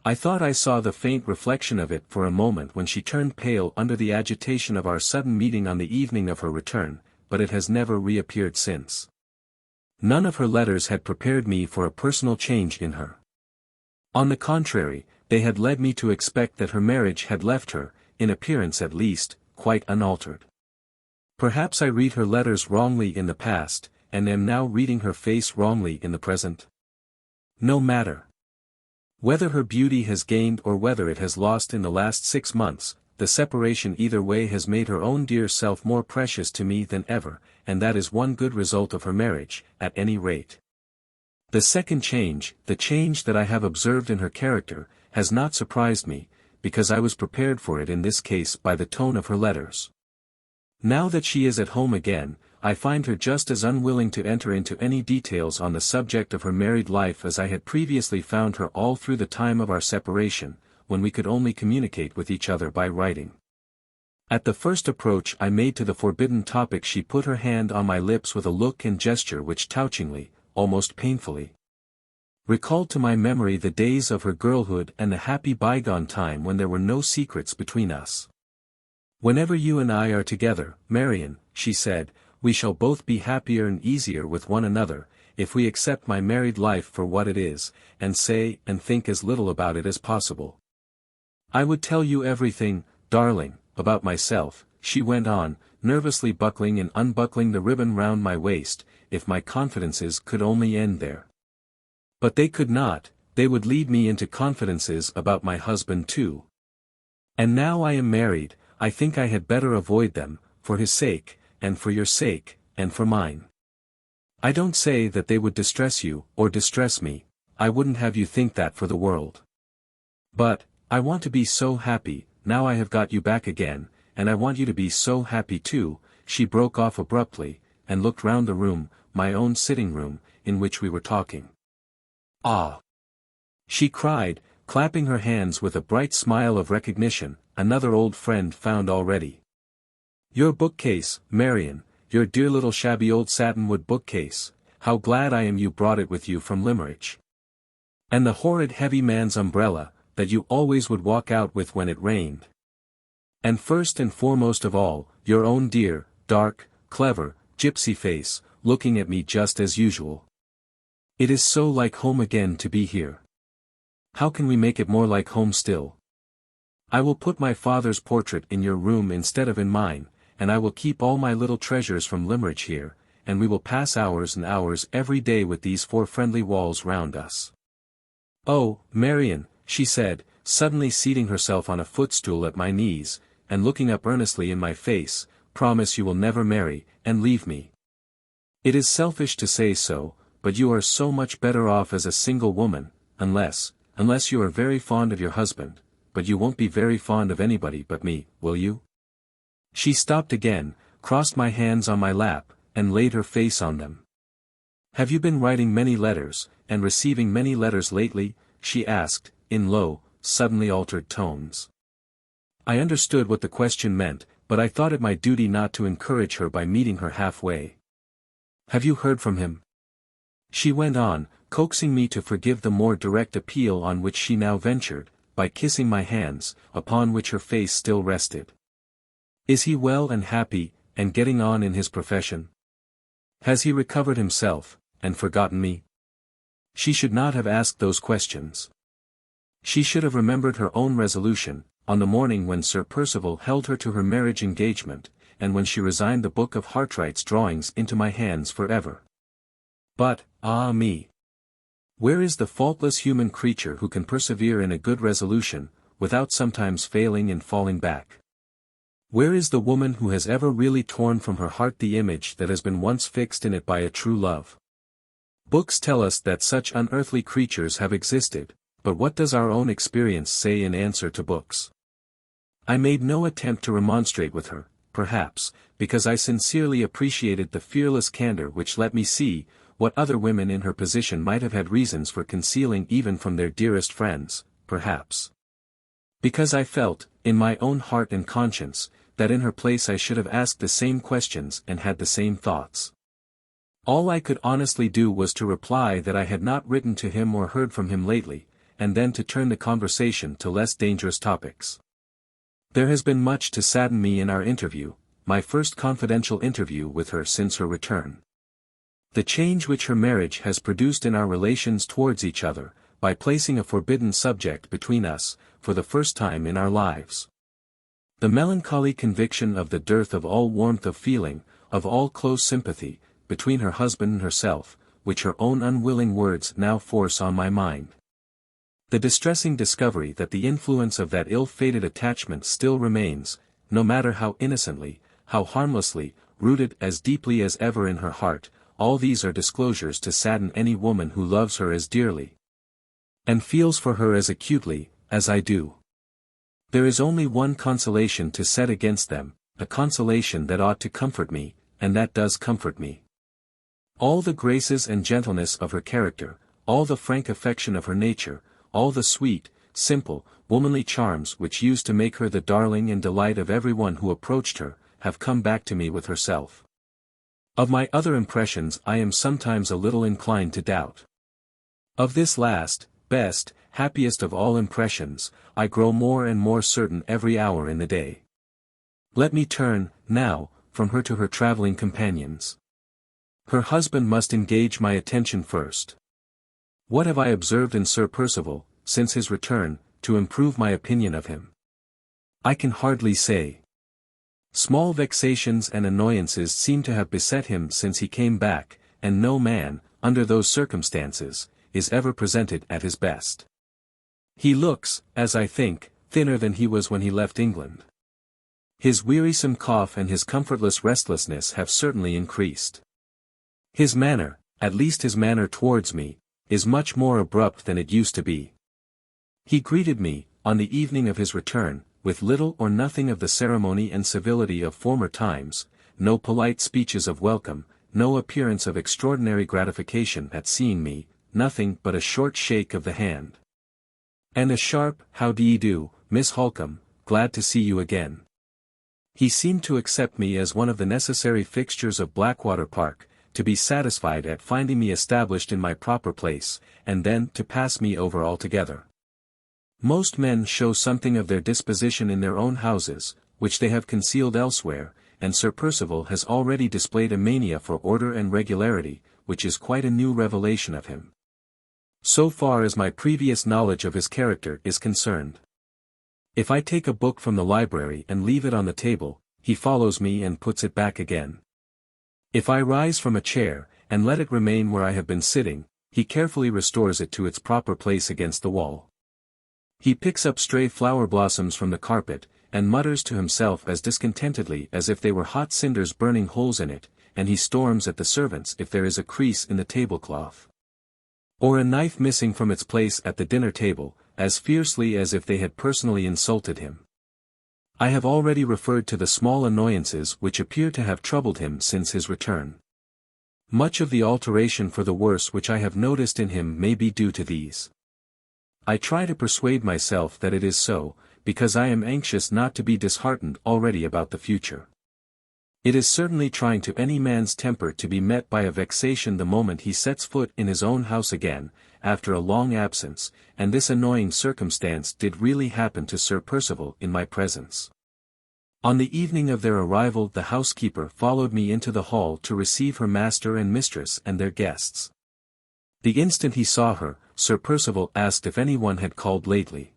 I thought I saw the faint reflection of it for a moment when she turned pale under the agitation of our sudden meeting on the evening of her return, but it has never reappeared since. None of her letters had prepared me for a personal change in her. On the contrary, they had led me to expect that her marriage had left her, in appearance at least, quite unaltered. Perhaps I read her letters wrongly in the past, and am now reading her face wrongly in the present. No matter. Whether her beauty has gained or whether it has lost in the last 6 months, the separation either way has made her own dear self more precious to me than ever, and that is one good result of her marriage, at any rate. The second change, the change that I have observed in her character, has not surprised me, because I was prepared for it in this case by the tone of her letters. Now that she is at home again, I find her just as unwilling to enter into any details on the subject of her married life as I had previously found her all through the time of our separation, when we could only communicate with each other by writing. At the first approach I made to the forbidden topic she put her hand on my lips with a look and gesture which touchingly, almost painfully, recalled to my memory the days of her girlhood and the happy bygone time when there were no secrets between us. "Whenever you and I are together, Marian," she said, "we shall both be happier and easier with one another, if we accept my married life for what it is, and say and think as little about it as possible. I would tell you everything, darling, about myself," she went on, nervously buckling and unbuckling the ribbon round my waist, "if my confidences could only end there. But they could not, they would lead me into confidences about my husband too. And now I am married, I think I had better avoid them, for his sake, and for your sake, and for mine. I don't say that they would distress you, or distress me, I wouldn't have you think that for the world. But, I want to be so happy, now I have got you back again, and I want you to be so happy too," she broke off abruptly, and looked round the room, my own sitting room, in which we were talking. "Ah!" she cried, clapping her hands with a bright smile of recognition, "another old friend found already. Your bookcase, Marian, your dear little shabby old satinwood bookcase, how glad I am you brought it with you from Limmeridge. And the horrid heavy man's umbrella, that you always would walk out with when it rained. And first and foremost of all, your own dear, dark, clever, gypsy face, looking at me just as usual. It is so like home again to be here. How can we make it more like home still? I will put my father's portrait in your room instead of in mine, and I will keep all my little treasures from Limmeridge here, and we will pass hours and hours every day with these 4 friendly walls round us. Oh, Marian," she said, suddenly seating herself on a footstool at my knees, and looking up earnestly in my face, "promise you will never marry, and leave me. It is selfish to say so, but you are so much better off as a single woman, unless you are very fond of your husband, but you won't be very fond of anybody but me, will you?" She stopped again, crossed my hands on my lap, and laid her face on them. "Have you been writing many letters, and receiving many letters lately?" she asked, in low, suddenly altered tones. I understood what the question meant, but I thought it my duty not to encourage her by meeting her halfway. "Have you heard from him?" she went on, coaxing me to forgive the more direct appeal on which she now ventured, by kissing my hands, upon which her face still rested. "Is he well and happy, and getting on in his profession? Has he recovered himself, and forgotten me?" She should not have asked those questions. She should have remembered her own resolution, on the morning when Sir Percival held her to her marriage engagement, and when she resigned the book of Hartright's drawings into my hands forever. But, ah me! Where is the faultless human creature who can persevere in a good resolution, without sometimes failing and falling back? Where is the woman who has ever really torn from her heart the image that has been once fixed in it by a true love? Books tell us that such unearthly creatures have existed, but what does our own experience say in answer to books? I made no attempt to remonstrate with her, perhaps, because I sincerely appreciated the fearless candor which let me see what other women in her position might have had reasons for concealing even from their dearest friends, perhaps. Because I felt, in my own heart and conscience, that in her place I should have asked the same questions and had the same thoughts. All I could honestly do was to reply that I had not written to him or heard from him lately, and then to turn the conversation to less dangerous topics. There has been much to sadden me in our interview, my first confidential interview with her since her return. The change which her marriage has produced in our relations towards each other, by placing a forbidden subject between us, for the first time in our lives. The melancholy conviction of the dearth of all warmth of feeling, of all close sympathy, between her husband and herself, which her own unwilling words now force on my mind. The distressing discovery that the influence of that ill-fated attachment still remains, no matter how innocently, how harmlessly, rooted as deeply as ever in her heart, all these are disclosures to sadden any woman who loves her as dearly, and feels for her as acutely, as I do. There is only one consolation to set against them, a consolation that ought to comfort me, and that does comfort me. All the graces and gentleness of her character, all the frank affection of her nature, all the sweet, simple, womanly charms which used to make her the darling and delight of everyone who approached her, have come back to me with herself. Of my other impressions I am sometimes a little inclined to doubt. Of this last, best, happiest of all impressions, I grow more and more certain every hour in the day. Let me turn, now, from her to her travelling companions. Her husband must engage my attention first. What have I observed in Sir Percival, since his return, to improve my opinion of him? I can hardly say. Small vexations and annoyances seem to have beset him since he came back, and no man, under those circumstances, is ever presented at his best. He looks, as I think, thinner than he was when he left England. His wearisome cough and his comfortless restlessness have certainly increased. His manner, at least his manner towards me, is much more abrupt than it used to be. He greeted me, on the evening of his return, with little or nothing of the ceremony and civility of former times, no polite speeches of welcome, no appearance of extraordinary gratification at seeing me, nothing but a short shake of the hand. And a sharp, "How d'ye do, Miss Halcombe, glad to see you again." He seemed to accept me as one of the necessary fixtures of Blackwater Park, to be satisfied at finding me established in my proper place, and then to pass me over altogether. Most men show something of their disposition in their own houses, which they have concealed elsewhere, and Sir Percival has already displayed a mania for order and regularity, which is quite a new revelation of him. So far as my previous knowledge of his character is concerned. If I take a book from the library and leave it on the table, he follows me and puts it back again. If I rise from a chair, and let it remain where I have been sitting, he carefully restores it to its proper place against the wall. He picks up stray flower blossoms from the carpet, and mutters to himself as discontentedly as if they were hot cinders burning holes in it, and he storms at the servants if there is a crease in the tablecloth, or a knife missing from its place at the dinner table, as fiercely as if they had personally insulted him. I have already referred to the small annoyances which appear to have troubled him since his return. Much of the alteration for the worse which I have noticed in him may be due to these. I try to persuade myself that it is so, because I am anxious not to be disheartened already about the future. It is certainly trying to any man's temper to be met by a vexation the moment he sets foot in his own house again, after a long absence, and this annoying circumstance did really happen to Sir Percival in my presence. On the evening of their arrival the housekeeper followed me into the hall to receive her master and mistress and their guests. The instant he saw her, Sir Percival asked if anyone had called lately.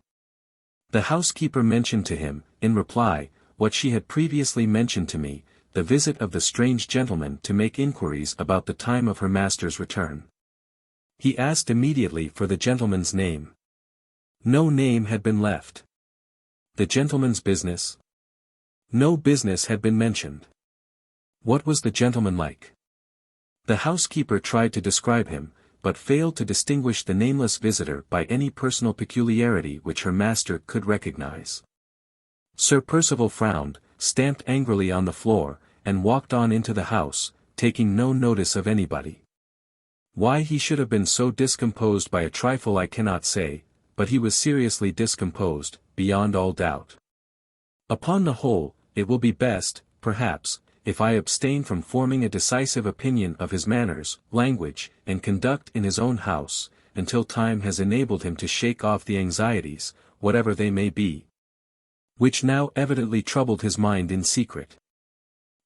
The housekeeper mentioned to him, in reply, what she had previously mentioned to me, the visit of the strange gentleman to make inquiries about the time of her master's return. He asked immediately for the gentleman's name. No name had been left. The gentleman's business? No business had been mentioned. What was the gentleman like? The housekeeper tried to describe him, but failed to distinguish the nameless visitor by any personal peculiarity which her master could recognize. Sir Percival frowned, stamped angrily on the floor, and walked on into the house, taking no notice of anybody. Why he should have been so discomposed by a trifle I cannot say, but he was seriously discomposed, beyond all doubt. Upon the whole, it will be best, perhaps, if I abstain from forming a decisive opinion of his manners, language, and conduct in his own house, until time has enabled him to shake off the anxieties, whatever they may be, which now evidently troubled his mind in secret.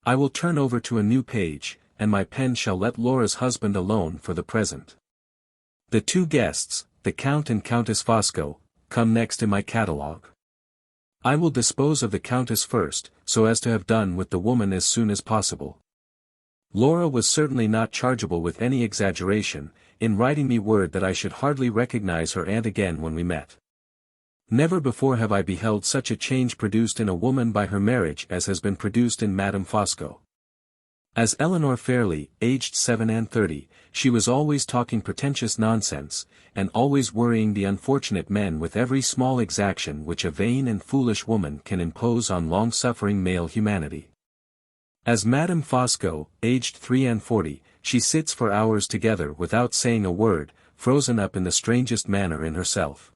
I will turn over to a new page, and my pen shall let Laura's husband alone for the present. The two guests, the Count and Countess Fosco, come next in my catalogue. I will dispose of the Countess first, so as to have done with the woman as soon as possible. Laura was certainly not chargeable with any exaggeration, in writing me word that I should hardly recognize her aunt again when we met. Never before have I beheld such a change produced in a woman by her marriage as has been produced in Madame Fosco. As Eleanor Fairlie, aged 37, she was always talking pretentious nonsense, and always worrying the unfortunate men with every small exaction which a vain and foolish woman can impose on long-suffering male humanity. As Madame Fosco, aged 43, she sits for hours together without saying a word, frozen up in the strangest manner in herself.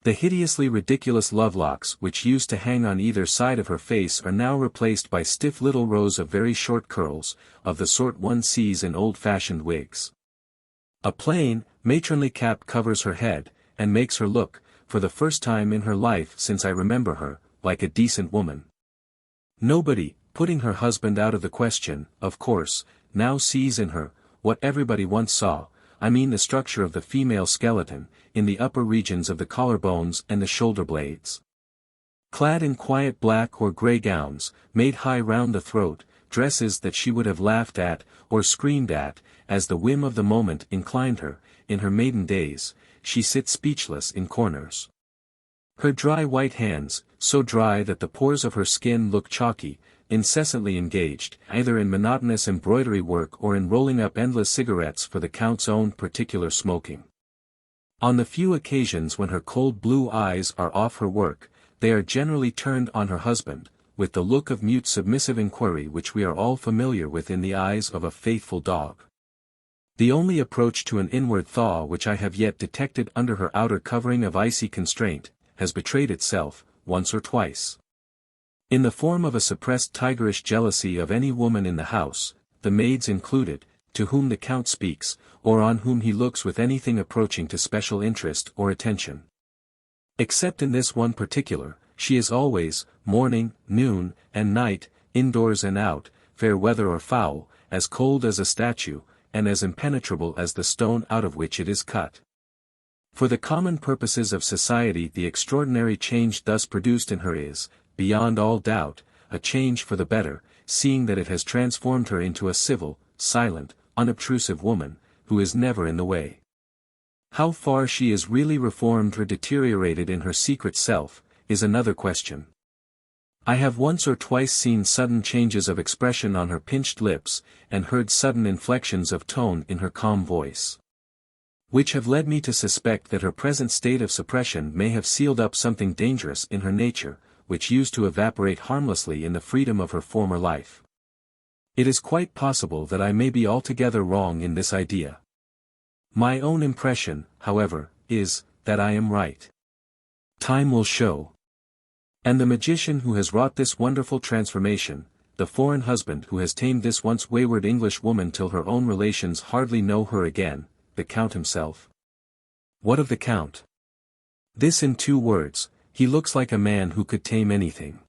The hideously ridiculous lovelocks which used to hang on either side of her face are now replaced by stiff little rows of very short curls, of the sort one sees in old-fashioned wigs. A plain, matronly cap covers her head, and makes her look, for the first time in her life since I remember her, like a decent woman. Nobody, putting her husband out of the question, of course, now sees in her, what everybody once saw, I mean the structure of the female skeleton, in the upper regions of the collarbones and the shoulder blades. Clad in quiet black or grey gowns, made high round the throat, dresses that she would have laughed at, or screamed at, as the whim of the moment inclined her, in her maiden days, she sits speechless in corners. Her dry white hands, so dry that the pores of her skin look chalky, incessantly engaged, either in monotonous embroidery work or in rolling up endless cigarettes for the Count's own particular smoking. On the few occasions when her cold blue eyes are off her work, they are generally turned on her husband, with the look of mute submissive inquiry which we are all familiar with in the eyes of a faithful dog. The only approach to an inward thaw which I have yet detected under her outer covering of icy constraint, has betrayed itself, once or twice. In the form of a suppressed tigerish jealousy of any woman in the house, the maids included, to whom the Count speaks, or on whom he looks with anything approaching to special interest or attention. Except in this one particular, she is always, morning, noon, and night, indoors and out, fair weather or foul, as cold as a statue, and as impenetrable as the stone out of which it is cut. For the common purposes of society the extraordinary change thus produced in her is, beyond all doubt, a change for the better, seeing that it has transformed her into a civil, silent, unobtrusive woman, who is never in the way. How far she is really reformed or deteriorated in her secret self, is another question. I have once or twice seen sudden changes of expression on her pinched lips, and heard sudden inflections of tone in her calm voice, which have led me to suspect that her present state of suppression may have sealed up something dangerous in her nature, which used to evaporate harmlessly in the freedom of her former life. It is quite possible that I may be altogether wrong in this idea. My own impression, however, is, that I am right. Time will show. And the magician who has wrought this wonderful transformation, the foreign husband who has tamed this once wayward English woman till her own relations hardly know her again, the Count himself. What of the Count? This in 2 words. He looks like a man who could tame anything.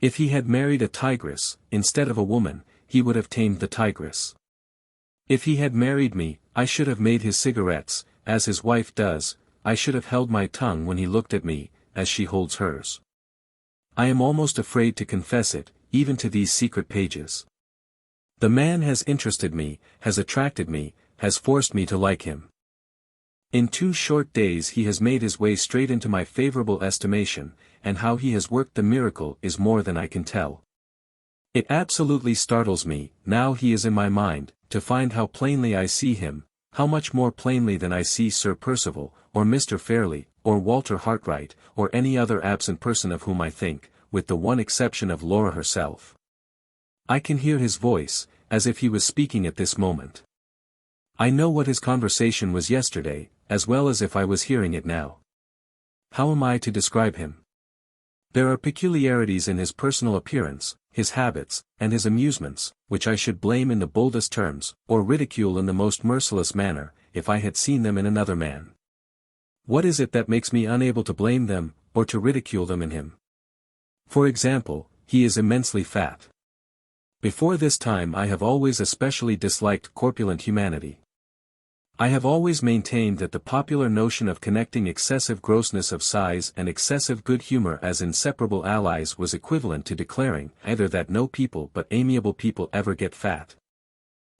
If he had married a tigress, instead of a woman, he would have tamed the tigress. If he had married me, I should have made his cigarettes, as his wife does, I should have held my tongue when he looked at me, as she holds hers. I am almost afraid to confess it, even to these secret pages. The man has interested me, has attracted me, has forced me to like him. In 2 short days he has made his way straight into my favorable estimation, and how he has worked the miracle is more than I can tell. It absolutely startles me, now he is in my mind, to find how plainly I see him, how much more plainly than I see Sir Percival, or Mr. Fairlie, or Walter Hartright, or any other absent person of whom I think, with the one exception of Laura herself. I can hear his voice, as if he was speaking at this moment. I know what his conversation was yesterday, as well as if I was hearing it now. How am I to describe him? There are peculiarities in his personal appearance, his habits, and his amusements, which I should blame in the boldest terms, or ridicule in the most merciless manner, if I had seen them in another man. What is it that makes me unable to blame them, or to ridicule them in him? For example, he is immensely fat. Before this time I have always especially disliked corpulent humanity. I have always maintained that the popular notion of connecting excessive grossness of size and excessive good humor as inseparable allies was equivalent to declaring either that no people but amiable people ever get fat,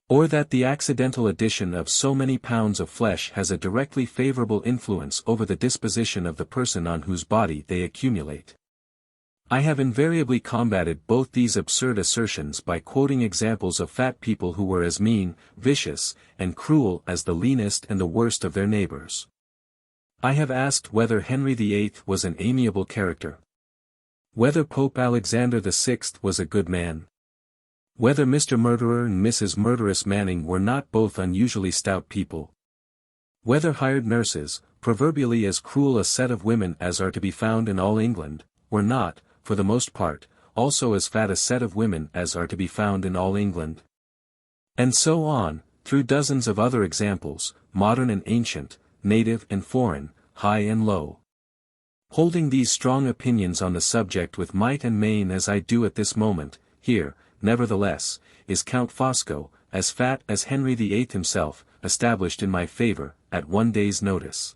or that the accidental addition of so many pounds of flesh has a directly favorable influence over the disposition of the person on whose body they accumulate. I have invariably combated both these absurd assertions by quoting examples of fat people who were as mean, vicious, and cruel as the leanest and the worst of their neighbors. I have asked whether Henry VIII was an amiable character, whether Pope Alexander VI was a good man, whether Mr. Murderer and Mrs. Murderess Manning were not both unusually stout people, whether hired nurses, proverbially as cruel a set of women as are to be found in all England, were not, for the most part, also as fat a set of women as are to be found in all England. And so on, through dozens of other examples, modern and ancient, native and foreign, high and low. Holding these strong opinions on the subject with might and main as I do at this moment, here, nevertheless, is Count Fosco, as fat as Henry VIII himself, established in my favour, at one day's notice,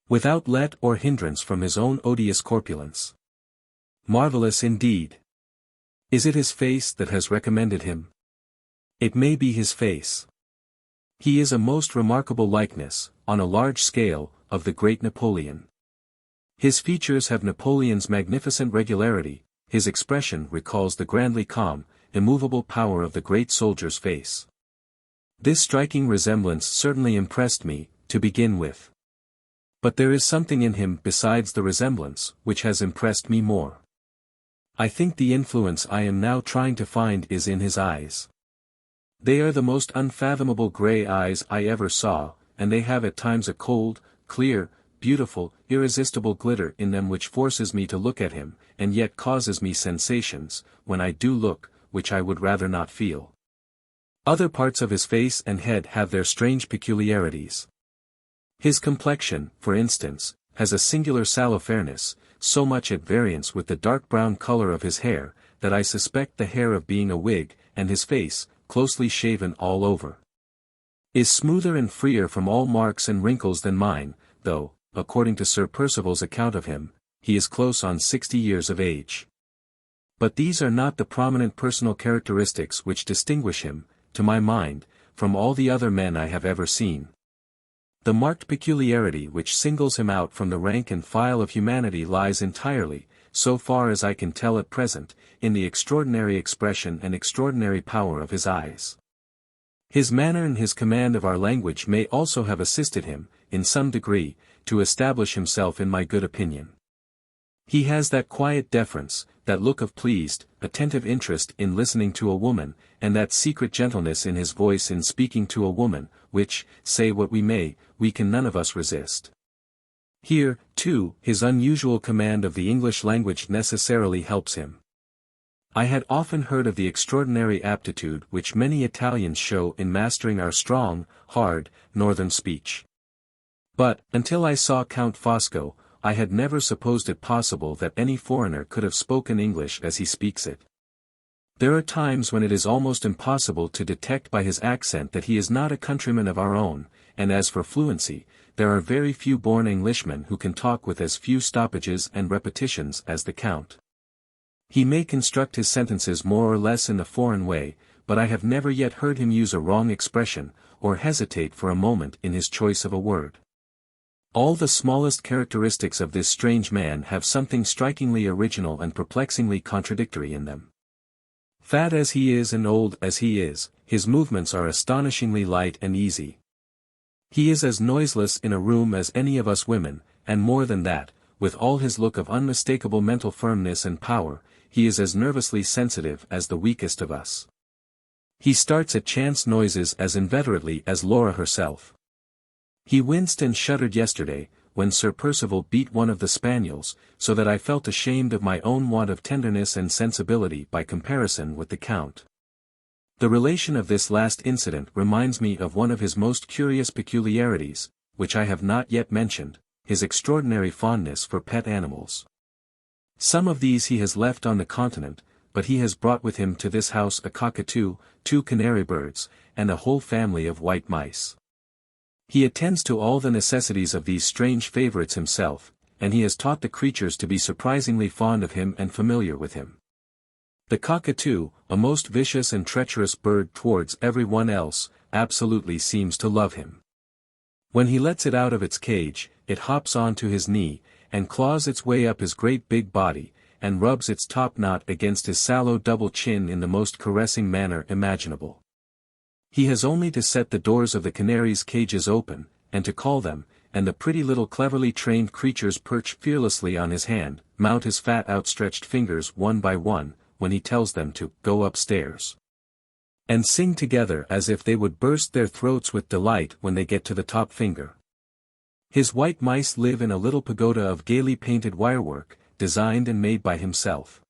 without let or hindrance from his own odious corpulence. Marvellous indeed. Is it his face that has recommended him? It may be his face. He is a most remarkable likeness, on a large scale, of the great Napoleon. His features have Napoleon's magnificent regularity, his expression recalls the grandly calm, immovable power of the great soldier's face. This striking resemblance certainly impressed me, to begin with. But there is something in him besides the resemblance, which has impressed me more. I think the influence I am now trying to find is in his eyes. They are the most unfathomable grey eyes I ever saw, and they have at times a cold, clear, beautiful, irresistible glitter in them which forces me to look at him, and yet causes me sensations, when I do look, which I would rather not feel. Other parts of his face and head have their strange peculiarities. His complexion, for instance, has a singular sallow fairness, so much at variance with the dark brown color of his hair, that I suspect the hair of being a wig, and his face, closely shaven all over, is smoother and freer from all marks and wrinkles than mine, though, according to Sir Percival's account of him, he is close on 60 years of age. But these are not the prominent personal characteristics which distinguish him, to my mind, from all the other men I have ever seen. The marked peculiarity which singles him out from the rank and file of humanity lies entirely, so far as I can tell at present, in the extraordinary expression and extraordinary power of his eyes. His manner and his command of our language may also have assisted him, in some degree, to establish himself in my good opinion. He has that quiet deference, that look of pleased, attentive interest in listening to a woman, and that secret gentleness in his voice in speaking to a woman, which, say what we may, we can none of us resist. Here, too, his unusual command of the English language necessarily helps him. I had often heard of the extraordinary aptitude which many Italians show in mastering our strong, hard, northern speech. But, until I saw Count Fosco, I had never supposed it possible that any foreigner could have spoken English as he speaks it. There are times when it is almost impossible to detect by his accent that he is not a countryman of our own, and as for fluency, there are very few born Englishmen who can talk with as few stoppages and repetitions as the Count. He may construct his sentences more or less in the foreign way, but I have never yet heard him use a wrong expression, or hesitate for a moment in his choice of a word. All the smallest characteristics of this strange man have something strikingly original and perplexingly contradictory in them. Fat as he is and old as he is, his movements are astonishingly light and easy. He is as noiseless in a room as any of us women, and more than that, with all his look of unmistakable mental firmness and power, he is as nervously sensitive as the weakest of us. He starts at chance noises as inveterately as Laura herself. He winced and shuddered yesterday, when Sir Percival beat one of the spaniels, so that I felt ashamed of my own want of tenderness and sensibility by comparison with the Count. The relation of this last incident reminds me of one of his most curious peculiarities, which I have not yet mentioned, his extraordinary fondness for pet animals. Some of these he has left on the continent, but he has brought with him to this house a cockatoo, 2 canary birds, and a whole family of white mice. He attends to all the necessities of these strange favorites himself, and he has taught the creatures to be surprisingly fond of him and familiar with him. The cockatoo, a most vicious and treacherous bird towards every one else, absolutely seems to love him. When he lets it out of its cage, it hops onto his knee, and claws its way up his great big body, and rubs its top knot against his sallow double chin in the most caressing manner imaginable. He has only to set the doors of the canaries' cages open, and to call them, and the pretty little cleverly trained creatures perch fearlessly on his hand, mount his fat outstretched fingers one by one, when he tells them to go upstairs, and sing together as if they would burst their throats with delight when they get to the top finger. His white mice live in a little pagoda of gaily painted wirework, designed and made by himself.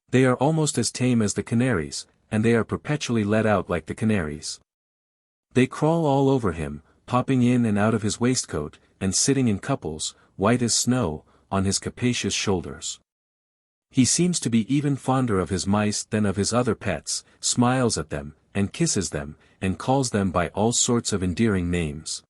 They are almost as tame as the canaries, and they are perpetually let out like the canaries. They crawl all over him, popping in and out of his waistcoat, and sitting in couples, white as snow, on his capacious shoulders. He seems to be even fonder of his mice than of his other pets, smiles at them, and kisses them, and calls them by all sorts of endearing names.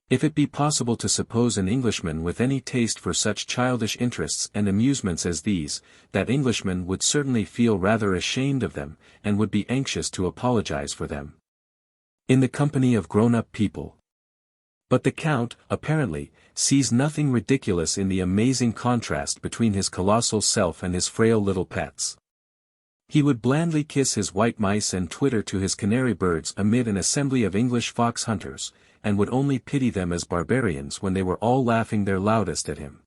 If it be possible to suppose an Englishman with any taste for such childish interests and amusements as these, that Englishman would certainly feel rather ashamed of them, and would be anxious to apologize for them in the company of grown-up people. But the Count, apparently, sees nothing ridiculous in the amazing contrast between his colossal self and his frail little pets. He would blandly kiss his white mice and twitter to his canary birds amid an assembly of English fox hunters, and would only pity them as barbarians when they were all laughing their loudest at him.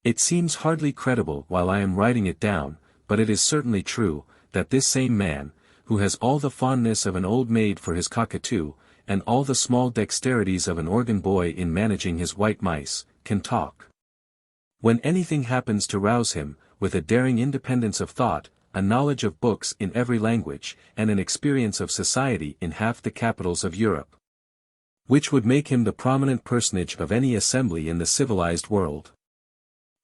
It seems hardly credible while I am writing it down, but it is certainly true, that this same man, who has all the fondness of an old maid for his cockatoo, and all the small dexterities of an organ boy in managing his white mice, can talk. When anything happens to rouse him, with a daring independence of thought, a knowledge of books in every language, and an experience of society in half the capitals of Europe, which would make him the prominent personage of any assembly in the civilized world.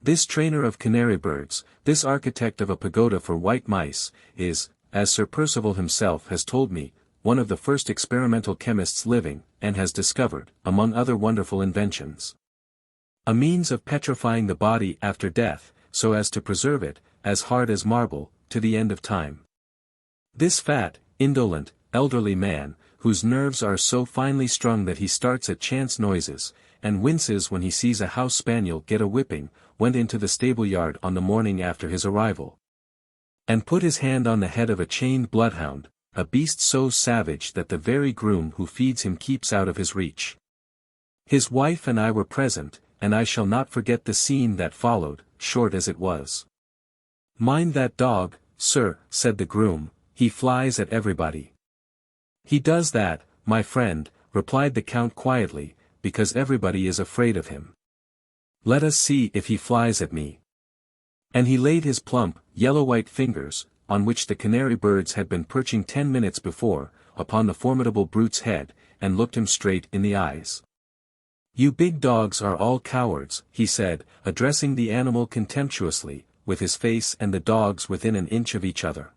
This trainer of canary birds, this architect of a pagoda for white mice, is, as Sir Percival himself has told me, one of the first experimental chemists living, and has discovered, among other wonderful inventions, a means of petrifying the body after death, so as to preserve it, as hard as marble, to the end of time. This fat, indolent, elderly man, whose nerves are so finely strung that he starts at chance noises, and winces when he sees a house spaniel get a whipping, went into the stable-yard on the morning after his arrival, and put his hand on the head of a chained bloodhound, a beast so savage that the very groom who feeds him keeps out of his reach. His wife and I were present, and I shall not forget the scene that followed, short as it was. "Mind that dog, sir," said the groom, "he flies at everybody." "He does that, my friend," replied the Count quietly, "because everybody is afraid of him. Let us see if he flies at me." And he laid his plump, yellow-white fingers, on which the canary birds had been perching 10 minutes before, upon the formidable brute's head, and looked him straight in the eyes. "You big dogs are all cowards," he said, addressing the animal contemptuously, with his face and the dog's within an inch of each other.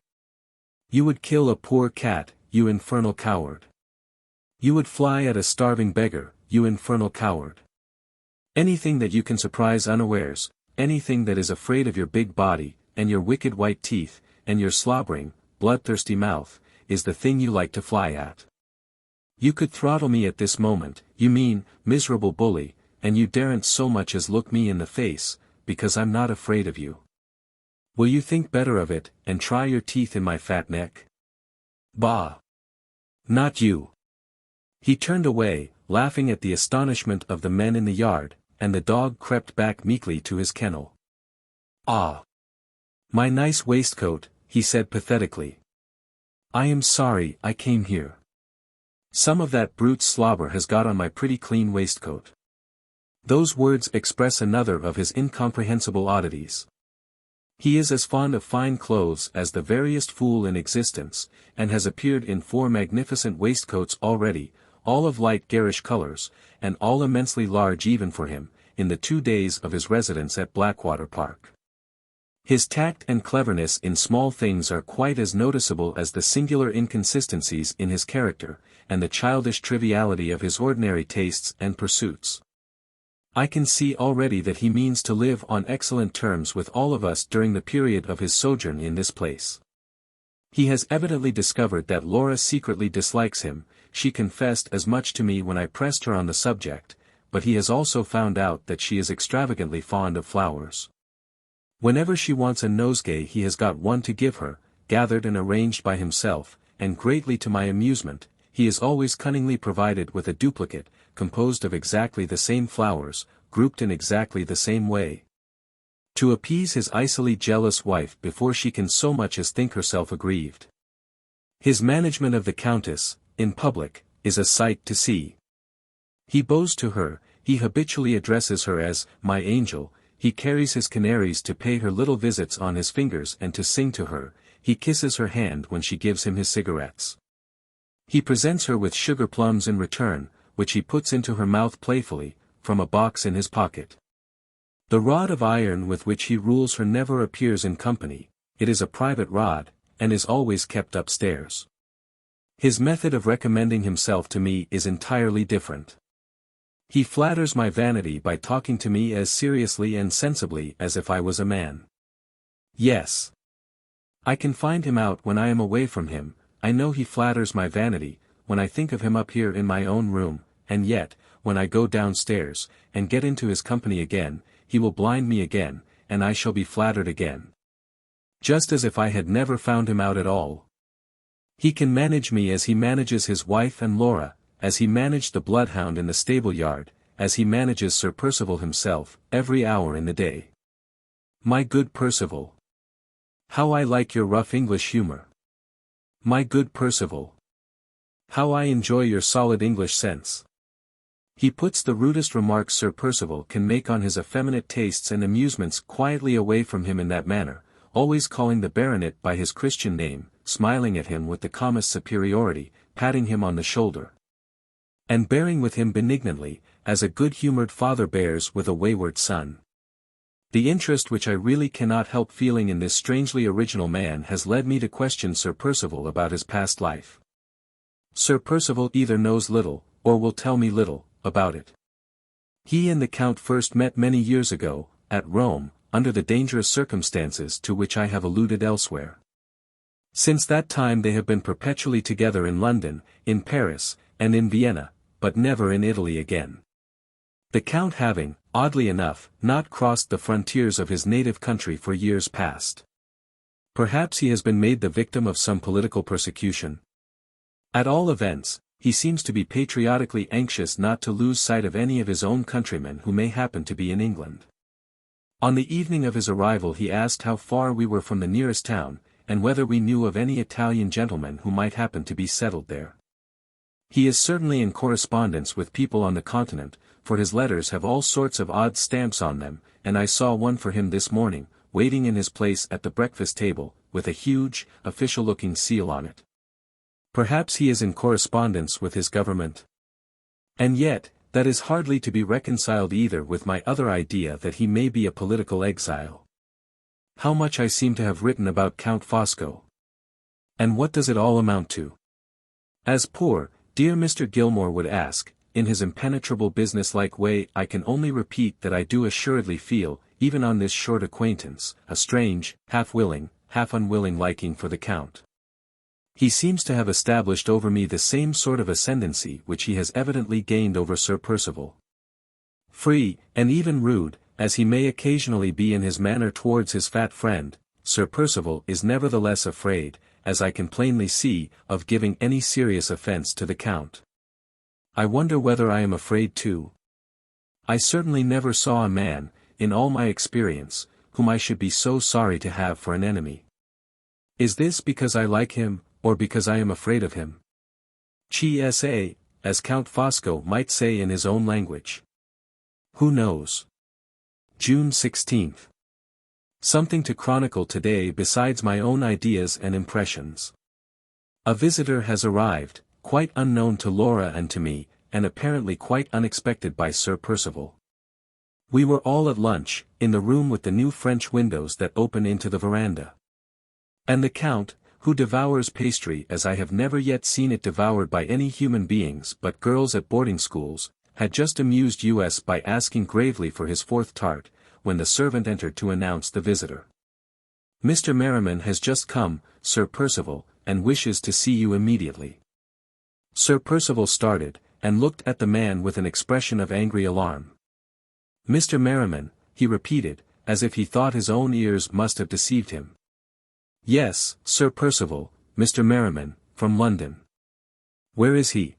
"You would kill a poor cat, you infernal coward. You would fly at a starving beggar, you infernal coward. Anything that you can surprise unawares, anything that is afraid of your big body, and your wicked white teeth, and your slobbering, bloodthirsty mouth, is the thing you like to fly at. You could throttle me at this moment, you mean, miserable bully, and you daren't so much as look me in the face, because I'm not afraid of you. Will you think better of it, and try your teeth in my fat neck? Bah! Not you." He turned away, laughing at the astonishment of the men in the yard, and the dog crept back meekly to his kennel. "Ah! My nice waistcoat," he said pathetically. "I am sorry I came here. Some of that brute's slobber has got on my pretty clean waistcoat." Those words express another of his incomprehensible oddities. He is as fond of fine clothes as the veriest fool in existence, and has appeared in 4 magnificent waistcoats already, all of light garish colors, and all immensely large even for him, in the 2 days of his residence at Blackwater Park. His tact and cleverness in small things are quite as noticeable as the singular inconsistencies in his character, and the childish triviality of his ordinary tastes and pursuits. I can see already that he means to live on excellent terms with all of us during the period of his sojourn in this place. He has evidently discovered that Laura secretly dislikes him. She confessed as much to me when I pressed her on the subject, but he has also found out that she is extravagantly fond of flowers. Whenever she wants a nosegay he has got one to give her, gathered and arranged by himself, and greatly to my amusement, he is always cunningly provided with a duplicate, composed of exactly the same flowers, grouped in exactly the same way. To appease his icily jealous wife before she can so much as think herself aggrieved. His management of the Countess, in public, is a sight to see. He bows to her, he habitually addresses her as, "my angel," he carries his canaries to pay her little visits on his fingers and to sing to her, he kisses her hand when she gives him his cigarettes. He presents her with sugar plums in return, which he puts into her mouth playfully, from a box in his pocket. The rod of iron with which he rules her never appears in company, it is a private rod, and is always kept upstairs. His method of recommending himself to me is entirely different. He flatters my vanity by talking to me as seriously and sensibly as if I was a man. Yes. I can find him out when I am away from him. I know he flatters my vanity, when I think of him up here in my own room, and yet, when I go downstairs, and get into his company again, he will blind me again, and I shall be flattered again. Just as if I had never found him out at all. He can manage me as he manages his wife and Laura, as he managed the bloodhound in the stable-yard, as he manages Sir Percival himself, every hour in the day. My good Percival! How I like your rough English humour! My good Percival! How I enjoy your solid English sense! He puts the rudest remarks Sir Percival can make on his effeminate tastes and amusements quietly away from him in that manner, always calling the baronet by his Christian name, smiling at him with the calmest superiority, patting him on the shoulder, and bearing with him benignantly, as a good-humoured father bears with a wayward son. The interest which I really cannot help feeling in this strangely original man has led me to question Sir Percival about his past life. Sir Percival either knows little, or will tell me little, about it. He and the Count first met many years ago, at Rome, under the dangerous circumstances to which I have alluded elsewhere. Since that time they have been perpetually together in London, in Paris, and in Vienna, but never in Italy again. The Count having, oddly enough, not crossed the frontiers of his native country for years past. Perhaps he has been made the victim of some political persecution. At all events, he seems to be patriotically anxious not to lose sight of any of his own countrymen who may happen to be in England. On the evening of his arrival he asked how far we were from the nearest town, and whether we knew of any Italian gentlemen who might happen to be settled there. He is certainly in correspondence with people on the continent, for his letters have all sorts of odd stamps on them, and I saw one for him this morning, waiting in his place at the breakfast table, with a huge, official-looking seal on it. Perhaps he is in correspondence with his government. And yet, that is hardly to be reconciled either with my other idea that he may be a political exile. How much I seem to have written about Count Fosco. And what does it all amount to? As poor, dear Mr. Gilmore would ask, in his impenetrable business-like way, I can only repeat that I do assuredly feel, even on this short acquaintance, a strange, half-willing, half-unwilling liking for the Count. He seems to have established over me the same sort of ascendancy which he has evidently gained over Sir Percival. Free, and even rude, as he may occasionally be in his manner towards his fat friend, Sir Percival is nevertheless afraid, as I can plainly see, of giving any serious offence to the Count. I wonder whether I am afraid too. I certainly never saw a man, in all my experience, whom I should be so sorry to have for an enemy. Is this because I like him, or because I am afraid of him? Chi-sa, as Count Fosco might say in his own language. Who knows? June 16th. Something to chronicle today besides my own ideas and impressions. A visitor has arrived, quite unknown to Laura and to me, and apparently quite unexpected by Sir Percival. We were all at lunch, in the room with the new French windows that open into the veranda. And the Count, who devours pastry as I have never yet seen it devoured by any human beings but girls at boarding schools, had just amused us by asking gravely for his fourth tart, when the servant entered to announce the visitor. "Mr. Merriman has just come, Sir Percival, and wishes to see you immediately." Sir Percival started, and looked at the man with an expression of angry alarm. "Mr. Merriman," he repeated, as if he thought his own ears must have deceived him. "Yes, Sir Percival, Mr. Merriman, from London." "Where is he?"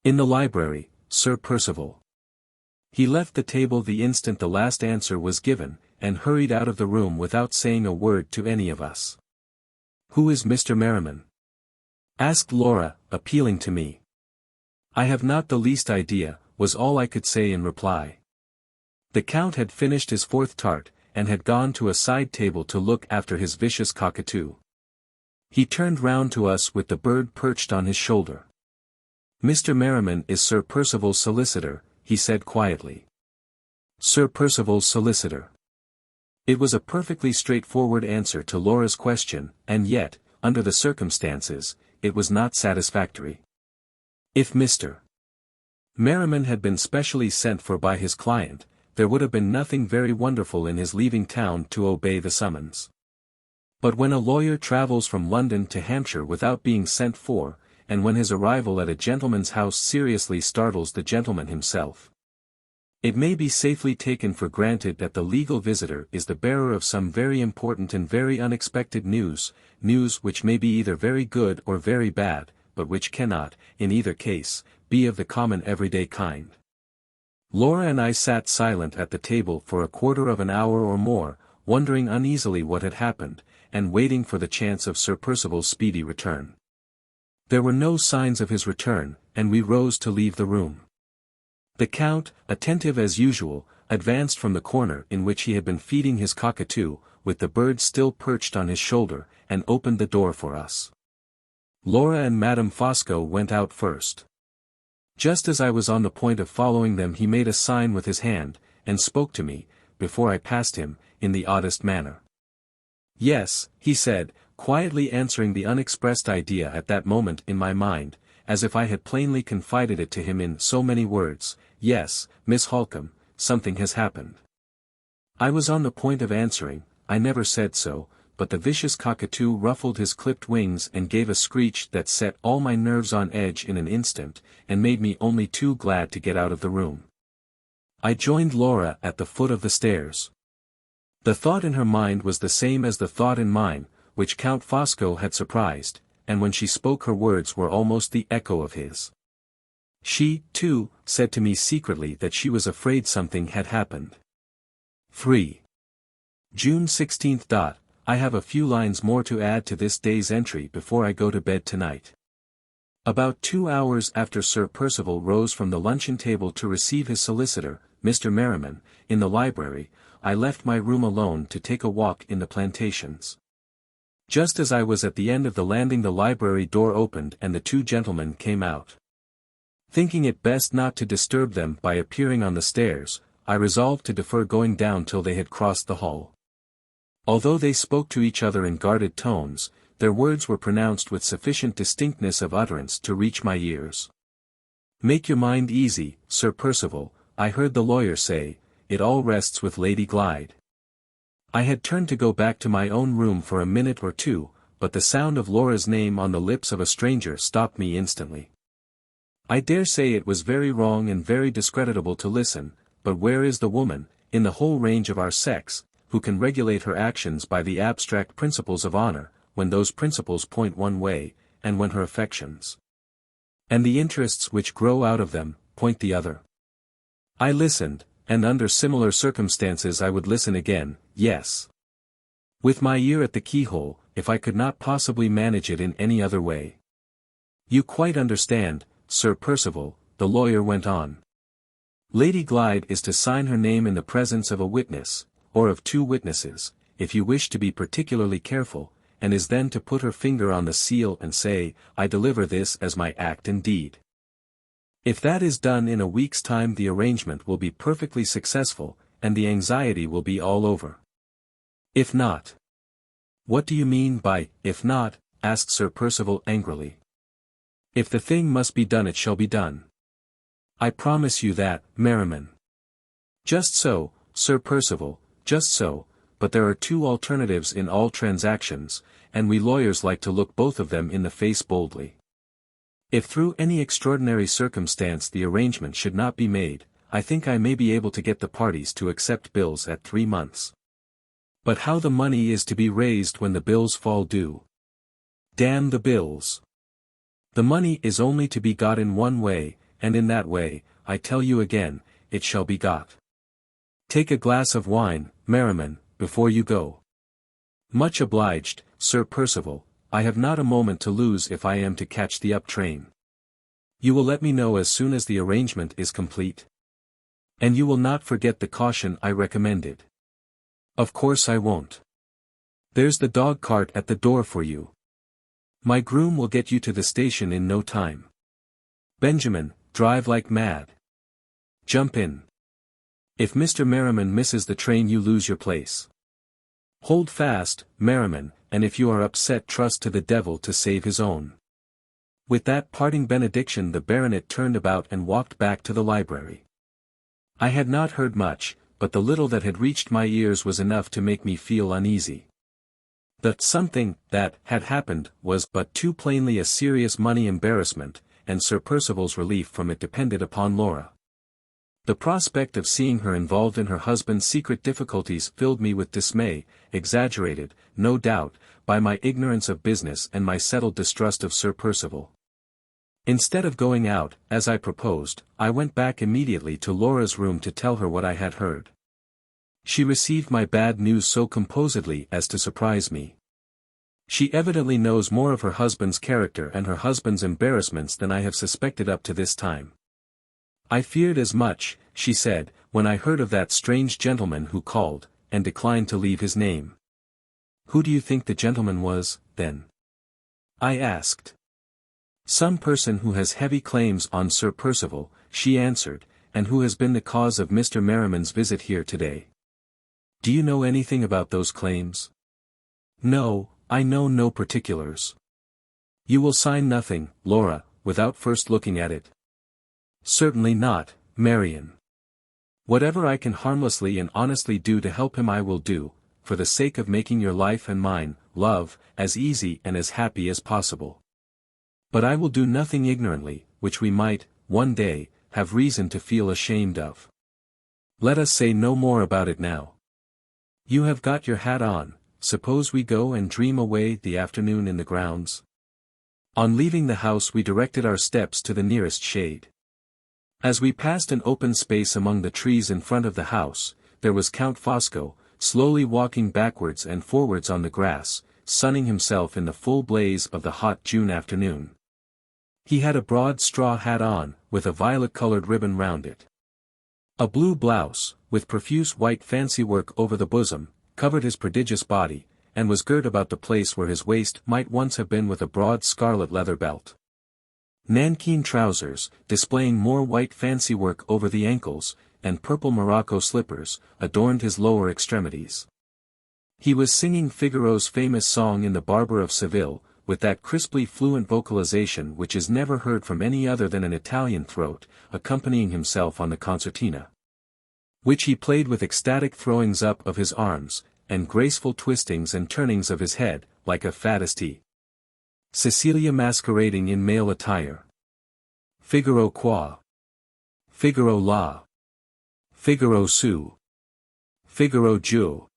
"In the library, Sir Percival." He left the table the instant the last answer was given, and hurried out of the room without saying a word to any of us. "Who is Mr. Merriman?" asked Laura, appealing to me. "I have not the least idea," was all I could say in reply. The Count had finished his fourth tart, and had gone to a side table to look after his vicious cockatoo. He turned round to us with the bird perched on his shoulder. "Mr. Merriman is Sir Percival's solicitor," he said quietly. "Sir Percival's solicitor." It was a perfectly straightforward answer to Laura's question, and yet, under the circumstances, it was not satisfactory. If Mr. Merriman had been specially sent for by his client, there would have been nothing very wonderful in his leaving town to obey the summons. But when a lawyer travels from London to Hampshire without being sent for, and when his arrival at a gentleman's house seriously startles the gentleman himself, it may be safely taken for granted that the legal visitor is the bearer of some very important and very unexpected news which may be either very good or very bad, but which cannot, in either case, be of the common everyday kind. Laura and I sat silent at the table for a quarter of an hour or more, wondering uneasily what had happened, and waiting for the chance of Sir Percival's speedy return. There were no signs of his return, and we rose to leave the room. The Count, attentive as usual, advanced from the corner in which he had been feeding his cockatoo, with the bird still perched on his shoulder, and opened the door for us. Laura and Madame Fosco went out first. Just as I was on the point of following them, he made a sign with his hand, and spoke to me, before I passed him, in the oddest manner. "Yes," he said, quietly answering the unexpressed idea at that moment in my mind, as if I had plainly confided it to him in so many words. "Yes, Miss Halcombe, something has happened." I was on the point of answering, "I never said so," but the vicious cockatoo ruffled his clipped wings and gave a screech that set all my nerves on edge in an instant, and made me only too glad to get out of the room. I joined Laura at the foot of the stairs. The thought in her mind was the same as the thought in mine, which Count Fosco had surprised, and when she spoke her words were almost the echo of his. She, too, said to me secretly that she was afraid something had happened. 3. June 16. I have a few lines more to add to this day's entry before I go to bed tonight. About 2 hours after Sir Percival rose from the luncheon table to receive his solicitor, Mr. Merriman, in the library, I left my room alone to take a walk in the plantations. Just as I was at the end of the landing, the library door opened and the two gentlemen came out. Thinking it best not to disturb them by appearing on the stairs, I resolved to defer going down till they had crossed the hall. Although they spoke to each other in guarded tones, their words were pronounced with sufficient distinctness of utterance to reach my ears. "Make your mind easy, Sir Percival," I heard the lawyer say, "it all rests with Lady Glyde." I had turned to go back to my own room for a minute or two, but the sound of Laura's name on the lips of a stranger stopped me instantly. I dare say it was very wrong and very discreditable to listen, but where is the woman, in the whole range of our sex, who can regulate her actions by the abstract principles of honor, when those principles point one way, and when her affections, and the interests which grow out of them, point the other? I listened, and under similar circumstances I would listen again, yes, with my ear at the keyhole, if I could not possibly manage it in any other way. "You quite understand, Sir Percival," the lawyer went on. "Lady Glyde is to sign her name in the presence of a witness, or of two witnesses, if you wish to be particularly careful, and is then to put her finger on the seal and say, 'I deliver this as my act and deed.' If that is done in a week's time, the arrangement will be perfectly successful, and the anxiety will be all over. If not. What do you mean by, if not? Asked Sir Percival angrily. If the thing must be done, it shall be done. I promise you that, Merriman. Just so, Sir Percival, just so, but there are two alternatives in all transactions, and we lawyers like to look both of them in the face boldly. If through any extraordinary circumstance the arrangement should not be made, I think I may be able to get the parties to accept bills at 3 months. But how the money is to be raised when the bills fall due? Damn the bills! The money is only to be got in one way, and in that way, I tell you again, it shall be got. Take a glass of wine, Merriman, before you go. Much obliged, Sir Percival, I have not a moment to lose if I am to catch the up train. You will let me know as soon as the arrangement is complete? And you will not forget the caution I recommended? Of course I won't. There's the dog cart at the door for you. My groom will get you to the station in no time. Benjamin, drive like mad. Jump in. If Mr. Merriman misses the train, you lose your place. Hold fast, Merriman, and if you are upset, trust to the devil to save his own. With that parting benediction, the baronet turned about and walked back to the library. I had not heard much, but the little that had reached my ears was enough to make me feel uneasy. The something that had happened was but too plainly a serious money embarrassment, and Sir Percival's relief from it depended upon Laura. The prospect of seeing her involved in her husband's secret difficulties filled me with dismay, exaggerated, no doubt, by my ignorance of business and my settled distrust of Sir Percival. Instead of going out, as I proposed, I went back immediately to Laura's room to tell her what I had heard. She received my bad news so composedly as to surprise me. She evidently knows more of her husband's character and her husband's embarrassments than I have suspected up to this time. I feared as much, she said, when I heard of that strange gentleman who called, and declined to leave his name. Who do you think the gentleman was, then? I asked. Some person who has heavy claims on Sir Percival, she answered, and who has been the cause of Mr. Merriman's visit here today. Do you know anything about those claims? No, I know no particulars. You will sign nothing, Laura, without first looking at it. Certainly not, Marian. Whatever I can harmlessly and honestly do to help him I will do, for the sake of making your life and mine, love, as easy and as happy as possible. But I will do nothing ignorantly, which we might, one day, have reason to feel ashamed of. Let us say no more about it now. You have got your hat on, suppose we go and dream away the afternoon in the grounds? On leaving the house we directed our steps to the nearest shade. As we passed an open space among the trees in front of the house, there was Count Fosco, slowly walking backwards and forwards on the grass, sunning himself in the full blaze of the hot June afternoon. He had a broad straw hat on, with a violet-colored ribbon round it. A blue blouse, with profuse white fancy-work over the bosom, covered his prodigious body, and was girt about the place where his waist might once have been with a broad scarlet leather belt. Nankeen trousers, displaying more white fancy-work over the ankles, and purple morocco slippers, adorned his lower extremities. He was singing Figaro's famous song in The Barber of Seville, with that crisply fluent vocalization which is never heard from any other than an Italian throat, accompanying himself on the concertina, which he played with ecstatic throwings up of his arms, and graceful twistings and turnings of his head, like a fadiste. Cecilia masquerading in male attire. Figaro quoi? Figaro la. Figaro su. Figaro Dieu.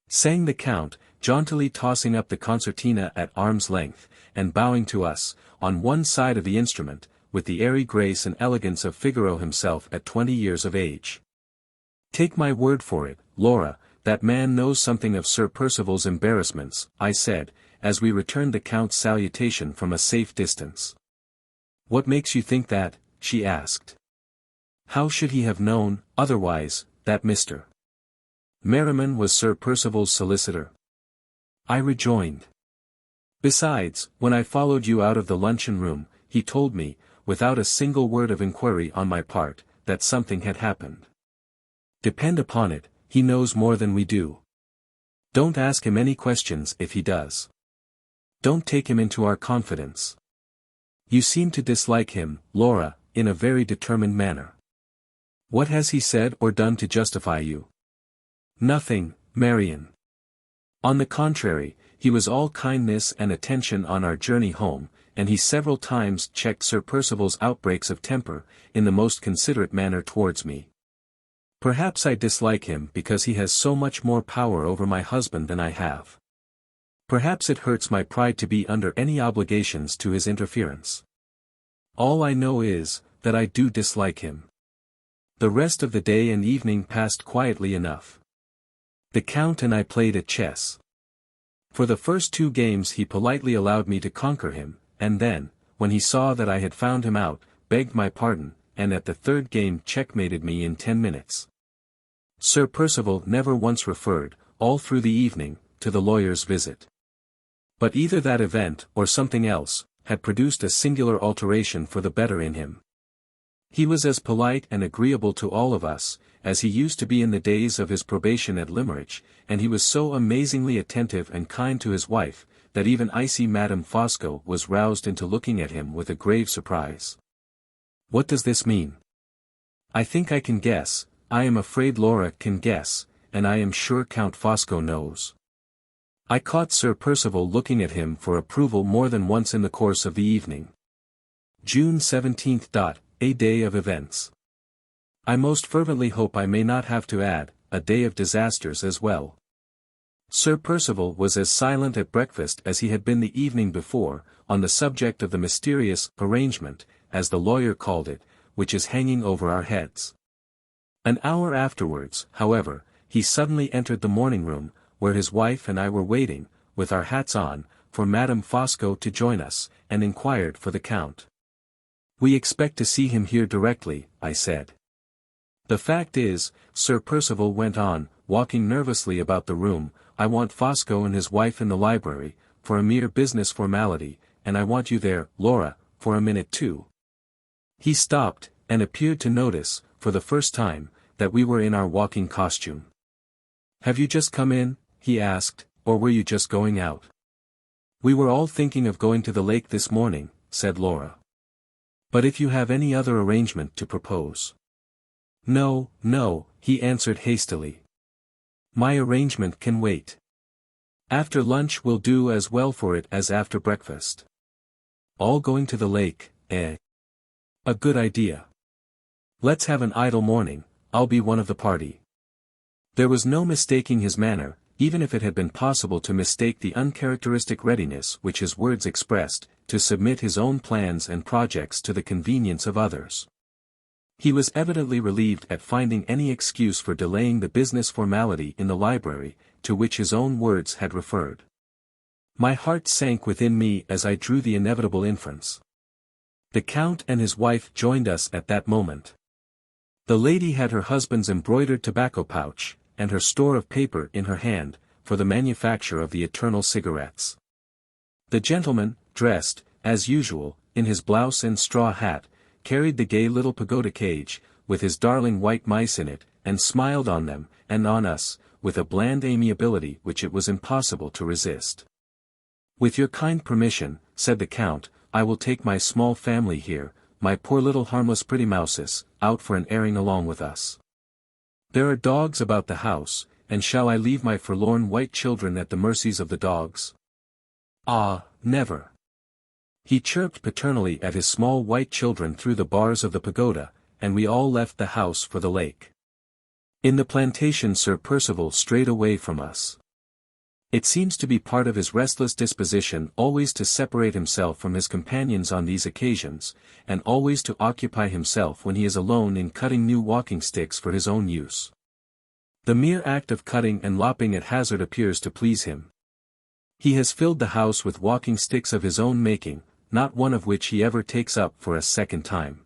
Sang the Count, jauntily tossing up the concertina at arm's length, and bowing to us, on one side of the instrument, with the airy grace and elegance of Figaro himself at 20 years of age. Take my word for it, Laura, that man knows something of Sir Percival's embarrassments, I said, as we returned the Count's salutation from a safe distance. What makes you think that? She asked. How should he have known, otherwise, that Mr. Merriman was Sir Percival's solicitor? I rejoined. Besides, when I followed you out of the luncheon-room, he told me, without a single word of inquiry on my part, that something had happened. Depend upon it, he knows more than we do. Don't ask him any questions if he does. Don't take him into our confidence. You seem to dislike him, Laura, in a very determined manner. What has he said or done to justify you? Nothing, Marian. On the contrary, he was all kindness and attention on our journey home, and he several times checked Sir Percival's outbreaks of temper, in the most considerate manner towards me. Perhaps I dislike him because he has so much more power over my husband than I have. Perhaps it hurts my pride to be under any obligations to his interference. All I know is, that I do dislike him. The rest of the day and evening passed quietly enough. The Count and I played at chess. For the first 2 games he politely allowed me to conquer him, and then, when he saw that I had found him out, begged my pardon, and at the 3rd game checkmated me in 10 minutes. Sir Percival never once referred, all through the evening, to the lawyer's visit. But either that event, or something else, had produced a singular alteration for the better in him. He was as polite and agreeable to all of us, as he used to be in the days of his probation at Limmeridge, and he was so amazingly attentive and kind to his wife, that even icy Madame Fosco was roused into looking at him with a grave surprise. What does this mean? I think I can guess, I am afraid Laura can guess, and I am sure Count Fosco knows. I caught Sir Percival looking at him for approval more than once in the course of the evening. June 17th. A day of events. I most fervently hope I may not have to add, a day of disasters as well. Sir Percival was as silent at breakfast as he had been the evening before, on the subject of the mysterious arrangement, as the lawyer called it, which is hanging over our heads. An hour afterwards, however, he suddenly entered the morning-room, where his wife and I were waiting, with our hats on, for Madame Fosco to join us, and inquired for the Count. We expect to see him here directly, I said. The fact is, Sir Percival went on, walking nervously about the room, I want Fosco and his wife in the library, for a mere business formality, and I want you there, Laura, for a minute too. He stopped, and appeared to notice, for the first time, that we were in our walking costume. Have you just come in? He asked, or were you just going out? We were all thinking of going to the lake this morning, said Laura. But if you have any other arrangement to propose. No, no, he answered hastily. My arrangement can wait. After lunch will do as well for it as after breakfast. All going to the lake, eh? A good idea. Let's have an idle morning, I'll be one of the party. There was no mistaking his manner, even if it had been possible to mistake the uncharacteristic readiness which his words expressed, to submit his own plans and projects to the convenience of others. He was evidently relieved at finding any excuse for delaying the business formality in the library, to which his own words had referred. My heart sank within me as I drew the inevitable inference. The Count and his wife joined us at that moment. The lady had her husband's embroidered tobacco pouch, and her store of paper in her hand, for the manufacture of the eternal cigarettes. The gentleman, dressed, as usual, in his blouse and straw hat, carried the gay little pagoda cage, with his darling white mice in it, and smiled on them, and on us, with a bland amiability which it was impossible to resist. With your kind permission, said the Count, I will take my small family here, my poor little harmless pretty mouses, out for an airing along with us. There are dogs about the house, and shall I leave my forlorn white children at the mercies of the dogs? Ah, never. He chirped paternally at his small white children through the bars of the pagoda, and we all left the house for the lake. In the plantation Sir Percival strayed away from us. It seems to be part of his restless disposition always to separate himself from his companions on these occasions, and always to occupy himself when he is alone in cutting new walking sticks for his own use. The mere act of cutting and lopping at hazard appears to please him. He has filled the house with walking sticks of his own making, not one of which he ever takes up for a second time.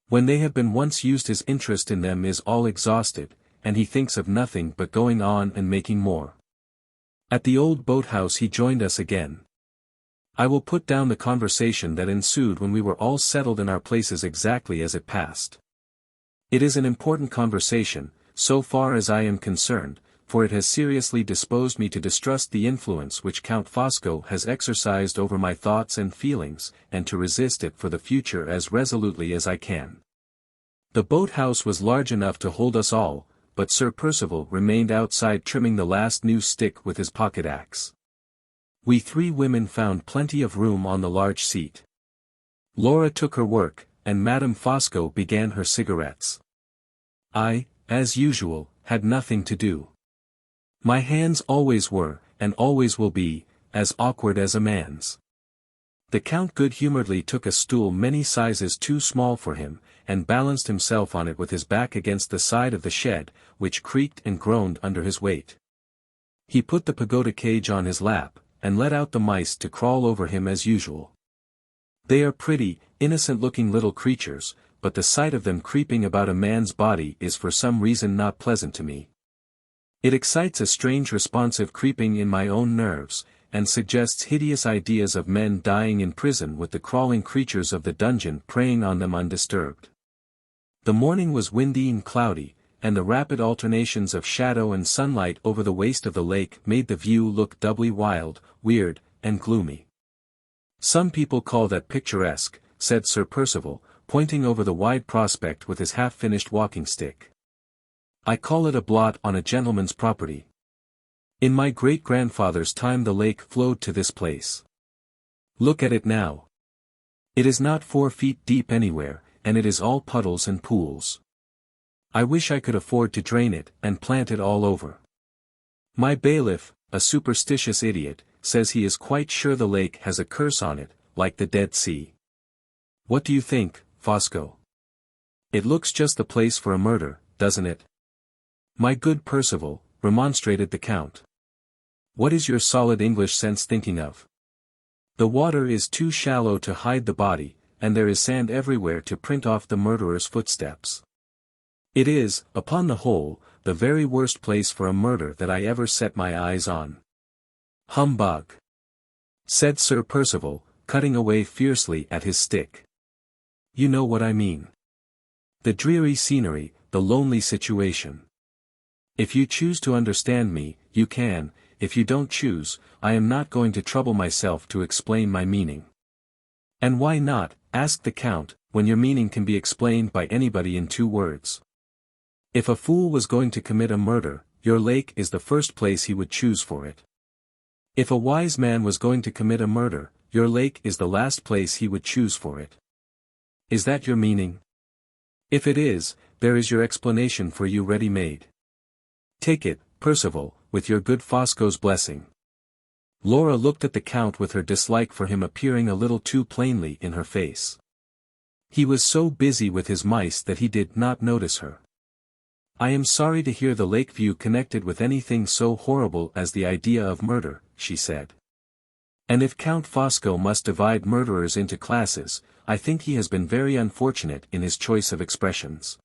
When they have been once used his interest in them is all exhausted, and he thinks of nothing but going on and making more. At the old boathouse he joined us again. I will put down the conversation that ensued when we were all settled in our places exactly as it passed. It is an important conversation, so far as I am concerned, for it has seriously disposed me to distrust the influence which Count Fosco has exercised over my thoughts and feelings, and to resist it for the future as resolutely as I can. The boat-house was large enough to hold us all, but Sir Percival remained outside trimming the last new stick with his pocket-axe. We 3 women found plenty of room on the large seat. Laura took her work, and Madame Fosco began her cigarettes. I, as usual, had nothing to do. My hands always were, and always will be, as awkward as a man's. The Count good-humouredly took a stool many sizes too small for him, and balanced himself on it with his back against the side of the shed, which creaked and groaned under his weight. He put the pagoda cage on his lap, and let out the mice to crawl over him as usual. They are pretty, innocent-looking little creatures, but the sight of them creeping about a man's body is for some reason not pleasant to me. It excites a strange responsive creeping in my own nerves, and suggests hideous ideas of men dying in prison with the crawling creatures of the dungeon preying on them undisturbed. The morning was windy and cloudy, and the rapid alternations of shadow and sunlight over the waste of the lake made the view look doubly wild, weird, and gloomy. Some people call that picturesque, said Sir Percival, pointing over the wide prospect with his half-finished walking-stick. I call it a blot on a gentleman's property. In my great-grandfather's time the lake flowed to this place. Look at it now. It is not 4 feet deep anywhere, and it is all puddles and pools. I wish I could afford to drain it, and plant it all over. My bailiff, a superstitious idiot, says he is quite sure the lake has a curse on it, like the Dead Sea. What do you think, Fosco? It looks just the place for a murder, doesn't it? My good Percival, remonstrated the Count. What is your solid English sense thinking of? The water is too shallow to hide the body, and there is sand everywhere to print off the murderer's footsteps. It is, upon the whole, the very worst place for a murder that I ever set my eyes on. Humbug! Said Sir Percival, cutting away fiercely at his stick. You know what I mean. The dreary scenery, the lonely situation. If you choose to understand me, you can. If you don't choose, I am not going to trouble myself to explain my meaning. And why not, asked the Count, when your meaning can be explained by anybody in 2 words. If a fool was going to commit a murder, your lake is the first place he would choose for it. If a wise man was going to commit a murder, your lake is the last place he would choose for it. Is that your meaning? If it is, there is your explanation for you ready-made. Take it, Percival, with your good Fosco's blessing. Laura looked at the Count with her dislike for him appearing a little too plainly in her face. He was so busy with his mice that he did not notice her. I am sorry to hear the lake view connected with anything so horrible as the idea of murder, she said. And if Count Fosco must divide murderers into classes, I think he has been very unfortunate in his choice of expressions.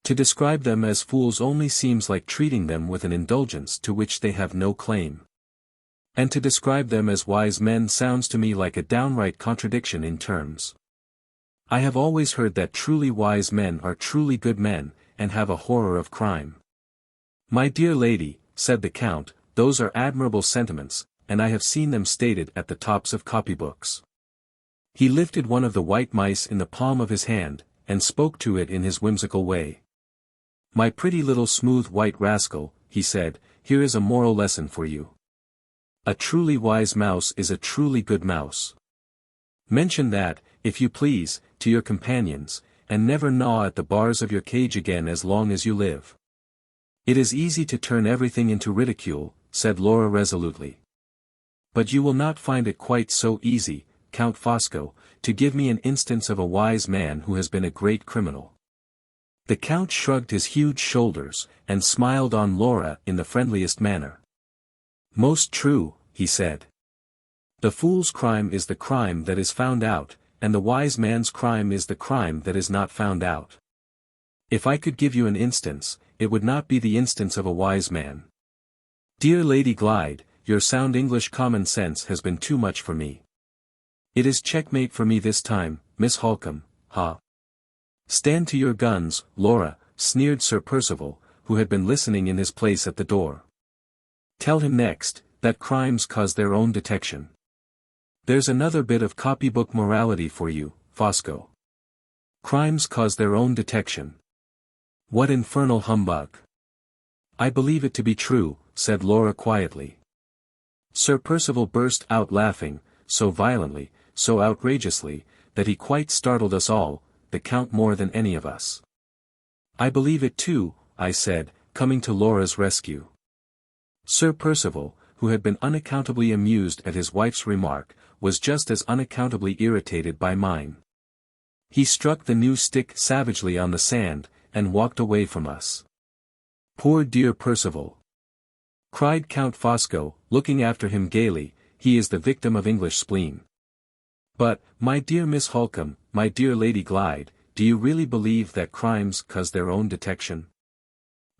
To describe them as fools only seems like treating them with an indulgence to which they have no claim. And to describe them as wise men sounds to me like a downright contradiction in terms. I have always heard that truly wise men are truly good men, and have a horror of crime. My dear lady, said the Count, those are admirable sentiments, and I have seen them stated at the tops of copybooks. He lifted one of the white mice in the palm of his hand, and spoke to it in his whimsical way. My pretty little smooth white rascal, he said, here is a moral lesson for you. A truly wise mouse is a truly good mouse. Mention that, if you please, to your companions, and never gnaw at the bars of your cage again as long as you live. It is easy to turn everything into ridicule, said Laura resolutely. But you will not find it quite so easy, Count Fosco, to give me an instance of a wise man who has been a great criminal. The Count shrugged his huge shoulders, and smiled on Laura in the friendliest manner. Most true, he said. The fool's crime is the crime that is found out, and the wise man's crime is the crime that is not found out. If I could give you an instance, it would not be the instance of a wise man. Dear Lady Glyde, your sound English common sense has been too much for me. It is checkmate for me this time, Miss Halcombe, ha. Stand to your guns, Laura, sneered Sir Percival, who had been listening in his place at the door. Tell him next, that crimes cause their own detection. There's another bit of copybook morality for you, Fosco. Crimes cause their own detection. What infernal humbug! I believe it to be true, said Laura quietly. Sir Percival burst out laughing, so violently, so outrageously, that he quite startled us all, the Count more than any of us. I believe it too, I said, coming to Laura's rescue. Sir Percival, who had been unaccountably amused at his wife's remark, was just as unaccountably irritated by mine. He struck the new stick savagely on the sand, and walked away from us. Poor dear Percival! Cried Count Fosco, looking after him gaily, he is the victim of English spleen. But, my dear Miss Halcombe, my dear Lady Glyde, do you really believe that crimes cause their own detection?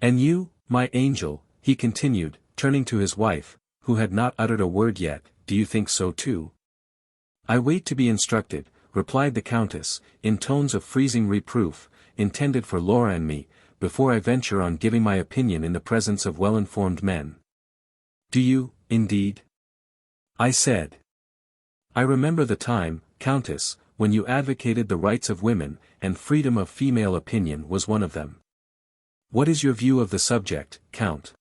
And you, my angel, he continued, turning to his wife, who had not uttered a word yet, do you think so too? I wait to be instructed, replied the Countess, in tones of freezing reproof, intended for Laura and me, before I venture on giving my opinion in the presence of well-informed men. Do you, indeed? I said. I remember the time, Countess, when you advocated the rights of women, and freedom of female opinion was one of them. What is your view of the subject, Count?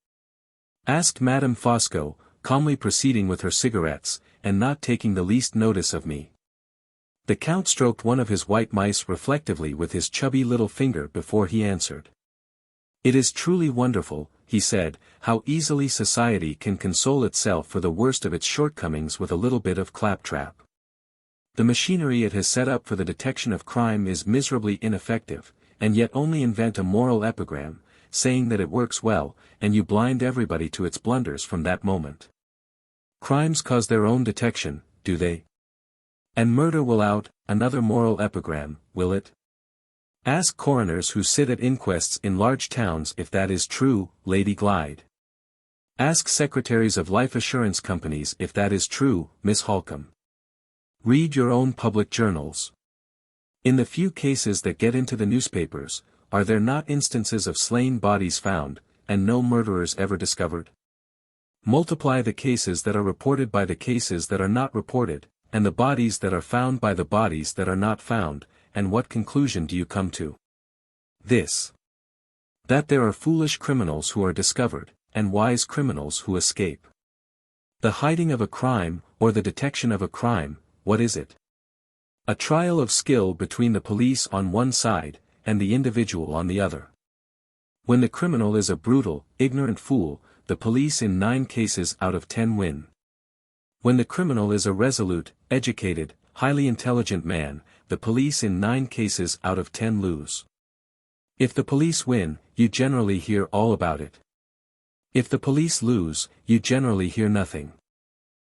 Asked Madame Fosco, calmly proceeding with her cigarettes, and not taking the least notice of me. The Count stroked one of his white mice reflectively with his chubby little finger before he answered. It is truly wonderful, he said, how easily society can console itself for the worst of its shortcomings with a little bit of claptrap. The machinery it has set up for the detection of crime is miserably ineffective, and yet only invent a moral epigram, saying that it works well, and you blind everybody to its blunders from that moment. Crimes cause their own detection, do they? And murder will out, another moral epigram, will it? Ask coroners who sit at inquests in large towns if that is true, Lady Glyde. Ask secretaries of life assurance companies if that is true, Miss Halcombe. Read your own public journals. In the few cases that get into the newspapers, are there not instances of slain bodies found, and no murderers ever discovered? Multiply the cases that are reported by the cases that are not reported, and the bodies that are found by the bodies that are not found, and what conclusion do you come to? This. That there are foolish criminals who are discovered, and wise criminals who escape. The hiding of a crime, or the detection of a crime, what is it? A trial of skill between the police on one side, and the individual on the other. When the criminal is a brutal, ignorant fool, the police in 9 cases out of 10 win. When the criminal is a resolute, educated, highly intelligent man, the police in 9 cases out of 10 lose. If the police win, you generally hear all about it. If the police lose, you generally hear nothing.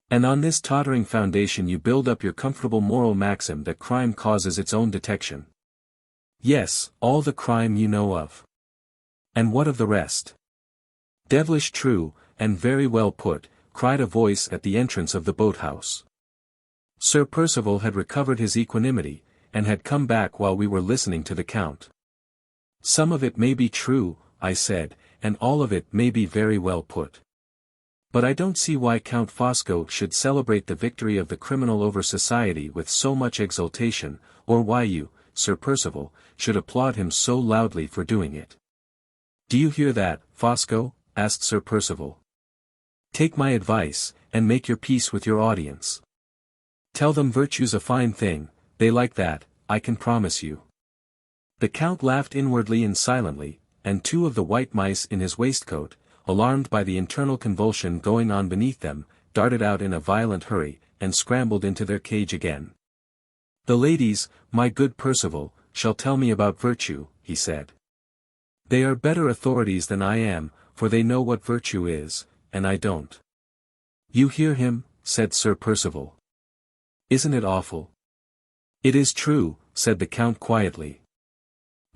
And on this tottering foundation you build up your comfortable moral maxim that crime causes its own detection. Yes, all the crime you know of. And what of the rest? Devilish true, and very well put, cried a voice at the entrance of the boathouse. Sir Percival had recovered his equanimity, and had come back while we were listening to the Count. Some of it may be true, I said, and all of it may be very well put. But I don't see why Count Fosco should celebrate the victory of the criminal over society with so much exultation, or why you, Sir Percival, should applaud him so loudly for doing it. Do you hear that, Fosco? Asked Sir Percival. Take my advice, and make your peace with your audience. Tell them virtue's a fine thing, they like that, I can promise you. The Count laughed inwardly and silently, and 2 of the white mice in his waistcoat, alarmed by the internal convulsion going on beneath them, darted out in a violent hurry, and scrambled into their cage again. The ladies, my good Percival, shall tell me about virtue, he said. They are better authorities than I am, for they know what virtue is, and I don't. You hear him, said Sir Percival. Isn't it awful? It is true, said the Count quietly.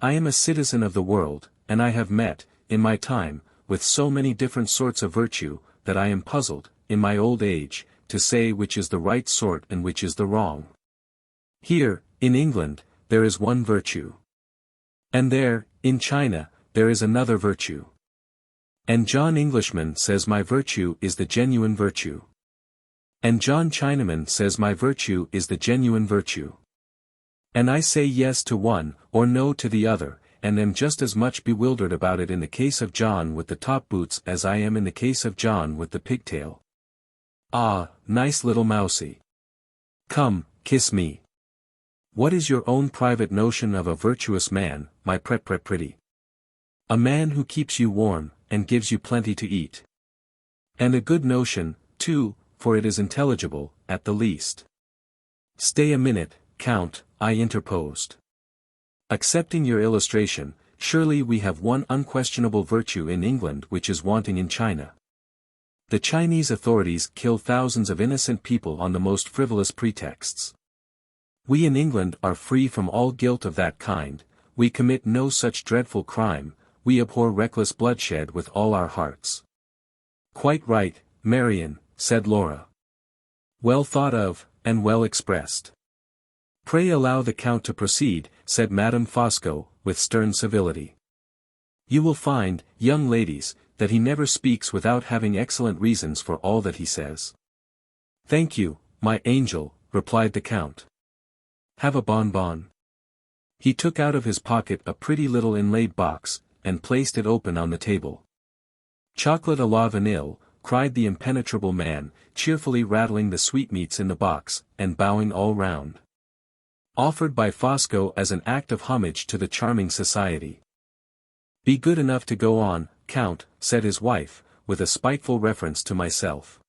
I am a citizen of the world, and I have met, in my time, with so many different sorts of virtue, that I am puzzled, in my old age, to say which is the right sort and which is the wrong. Here, in England, there is one virtue. And there, in China, there is another virtue. And John Englishman says my virtue is the genuine virtue. And John Chinaman says my virtue is the genuine virtue. And I say yes to one, or no to the other, and am just as much bewildered about it in the case of John with the top boots as I am in the case of John with the pigtail. Ah, nice little mousie. Come, kiss me. What is your own private notion of a virtuous man, my pretty? A man who keeps you warm, and gives you plenty to eat. And a good notion, too, for it is intelligible, at the least. Stay a minute, Count, I interposed. Accepting your illustration, surely we have one unquestionable virtue in England which is wanting in China. The Chinese authorities kill thousands of innocent people on the most frivolous pretexts. We in England are free from all guilt of that kind, we commit no such dreadful crime, we abhor reckless bloodshed with all our hearts. Quite right, Marian, said Laura. Well thought of, and well expressed. Pray allow the Count to proceed, said Madame Fosco, with stern civility. You will find, young ladies, that he never speaks without having excellent reasons for all that he says. Thank you, my angel, replied the Count. Have a bonbon. He took out of his pocket a pretty little inlaid box, and placed it open on the table. Chocolate à la vanille, cried the impenetrable man, cheerfully rattling the sweetmeats in the box, and bowing all round. Offered by Fosco as an act of homage to the charming society. Be good enough to go on, Count, said his wife, with a spiteful reference to myself.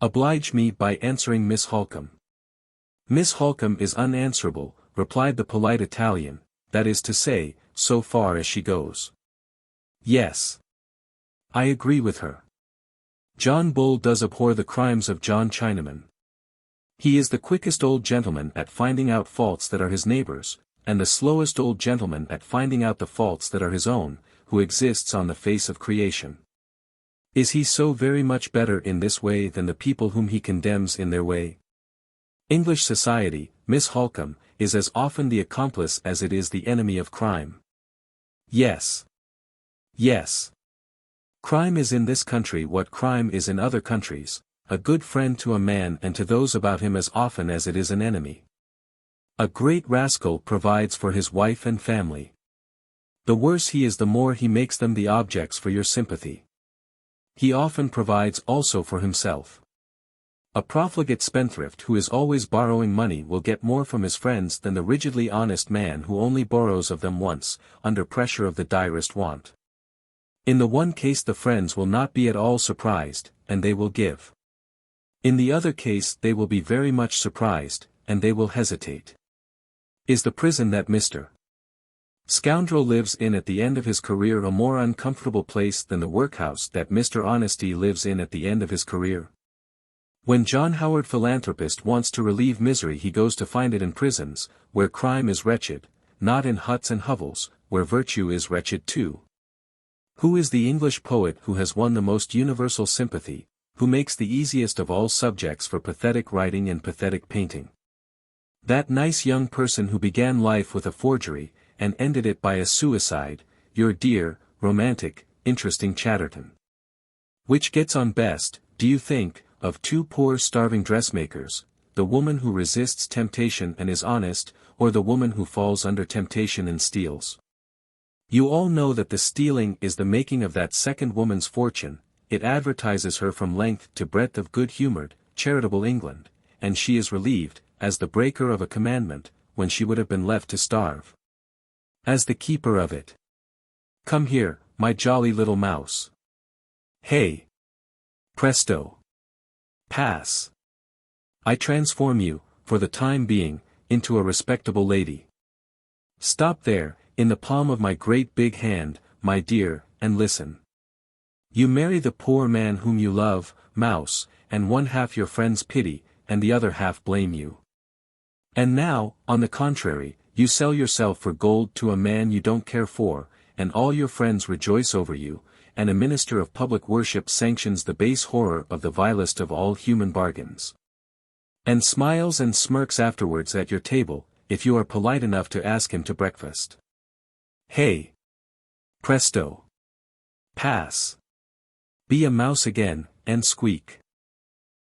Oblige me by answering Miss Halcombe. Miss Halcombe is unanswerable, replied the polite Italian, that is to say, so far as she goes. Yes. I agree with her. John Bull does abhor the crimes of John Chinaman. He is the quickest old gentleman at finding out faults that are his neighbors', and the slowest old gentleman at finding out the faults that are his own, who exists on the face of creation. Is he so very much better in this way than the people whom he condemns in their way? English society, Miss Halcombe, is as often the accomplice as it is the enemy of crime. Yes. Yes. Crime is in this country what crime is in other countries, a good friend to a man and to those about him as often as it is an enemy. A great rascal provides for his wife and family. The worse he is the more he makes them the objects for your sympathy. He often provides also for himself. A profligate spendthrift who is always borrowing money will get more from his friends than the rigidly honest man who only borrows of them once, under pressure of the direst want. In the one case the friends will not be at all surprised, and they will give. In the other case they will be very much surprised, and they will hesitate. Is the prison that Mr. Scoundrel lives in at the end of his career a more uncomfortable place than the workhouse that Mr. Honesty lives in at the end of his career? When John Howard Philanthropist wants to relieve misery he goes to find it in prisons, where crime is wretched, not in huts and hovels, where virtue is wretched too. Who is the English poet who has won the most universal sympathy, who makes the easiest of all subjects for pathetic writing and pathetic painting? That nice young person who began life with a forgery, and ended it by a suicide, your dear, romantic, interesting Chatterton. Which gets on best, do you think, of two poor starving dressmakers, the woman who resists temptation and is honest, or the woman who falls under temptation and steals? You all know that the stealing is the making of that second woman's fortune, it advertises her from length to breadth of good-humored, charitable England, and she is relieved, as the breaker of a commandment, when she would have been left to starve. As the keeper of it. Come here, my jolly little mouse. Hey! Presto! Pass! I transform you, for the time being, into a respectable lady. Stop there, in the palm of my great big hand, my dear, and listen. You marry the poor man whom you love, mouse, and one half your friends pity, and the other half blame you. And now, on the contrary, you sell yourself for gold to a man you don't care for, and all your friends rejoice over you, and a minister of public worship sanctions the base horror of the vilest of all human bargains. And smiles and smirks afterwards at your table, if you are polite enough to ask him to breakfast. Hey! Presto! Pass! Be a mouse again, and squeak.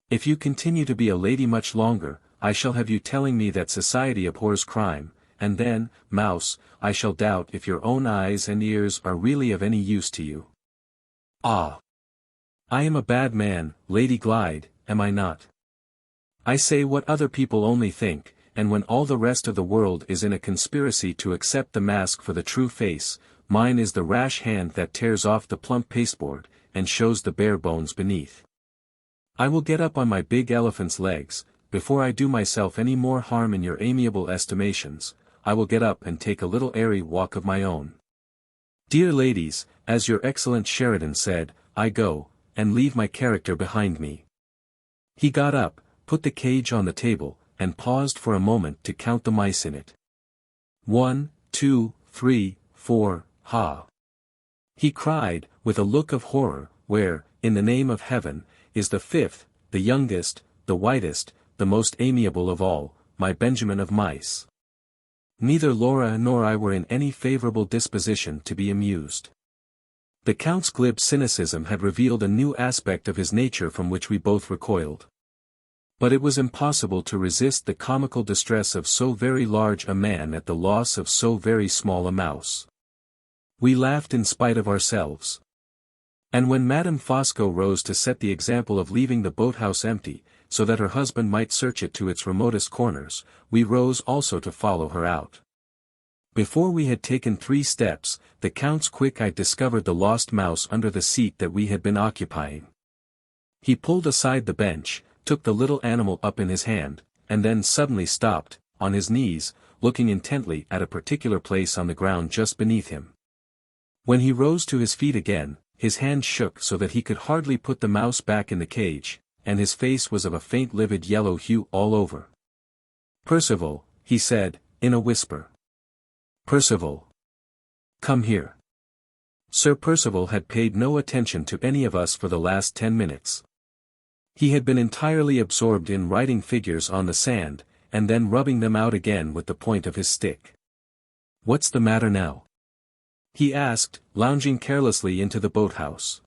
If you continue to be a lady much longer, I shall have you telling me that society abhors crime, and then, mouse, I shall doubt if your own eyes and ears are really of any use to you. Ah! I am a bad man, Lady Glyde, am I not? I say what other people only think, and when all the rest of the world is in a conspiracy to accept the mask for the true face, mine is the rash hand that tears off the plump pasteboard, and shows the bare bones beneath. I will get up on my big elephant's legs, before I do myself any more harm in your amiable estimations, I will get up and take a little airy walk of my own. Dear ladies, as your excellent Sheridan said, I go, and leave my character behind me. He got up, put the cage on the table, and paused for a moment to count the mice in it. 1, 2, 3, 4, ha! He cried, with a look of horror, where, in the name of heaven, is the fifth, the youngest, the whitest, the most amiable of all, my Benjamin of mice? Neither Laura nor I were in any favorable disposition to be amused. The Count's glib cynicism had revealed a new aspect of his nature from which we both recoiled. But it was impossible to resist the comical distress of so very large a man at the loss of so very small a mouse. We laughed in spite of ourselves. And when Madame Fosco rose to set the example of leaving the boathouse empty, so that her husband might search it to its remotest corners, we rose also to follow her out. Before we had taken 3 steps, the Count's quick eye discovered the lost mouse under the seat that we had been occupying. He pulled aside the bench, took the little animal up in his hand, and then suddenly stopped, on his knees, looking intently at a particular place on the ground just beneath him. When he rose to his feet again, his hand shook so that he could hardly put the mouse back in the cage, and his face was of a faint livid yellow hue all over. Percival, he said, in a whisper. Percival. Come here. Sir Percival had paid no attention to any of us for the last 10 minutes. He had been entirely absorbed in writing figures on the sand, and then rubbing them out again with the point of his stick. What's the matter now? He asked, lounging carelessly into the boathouse.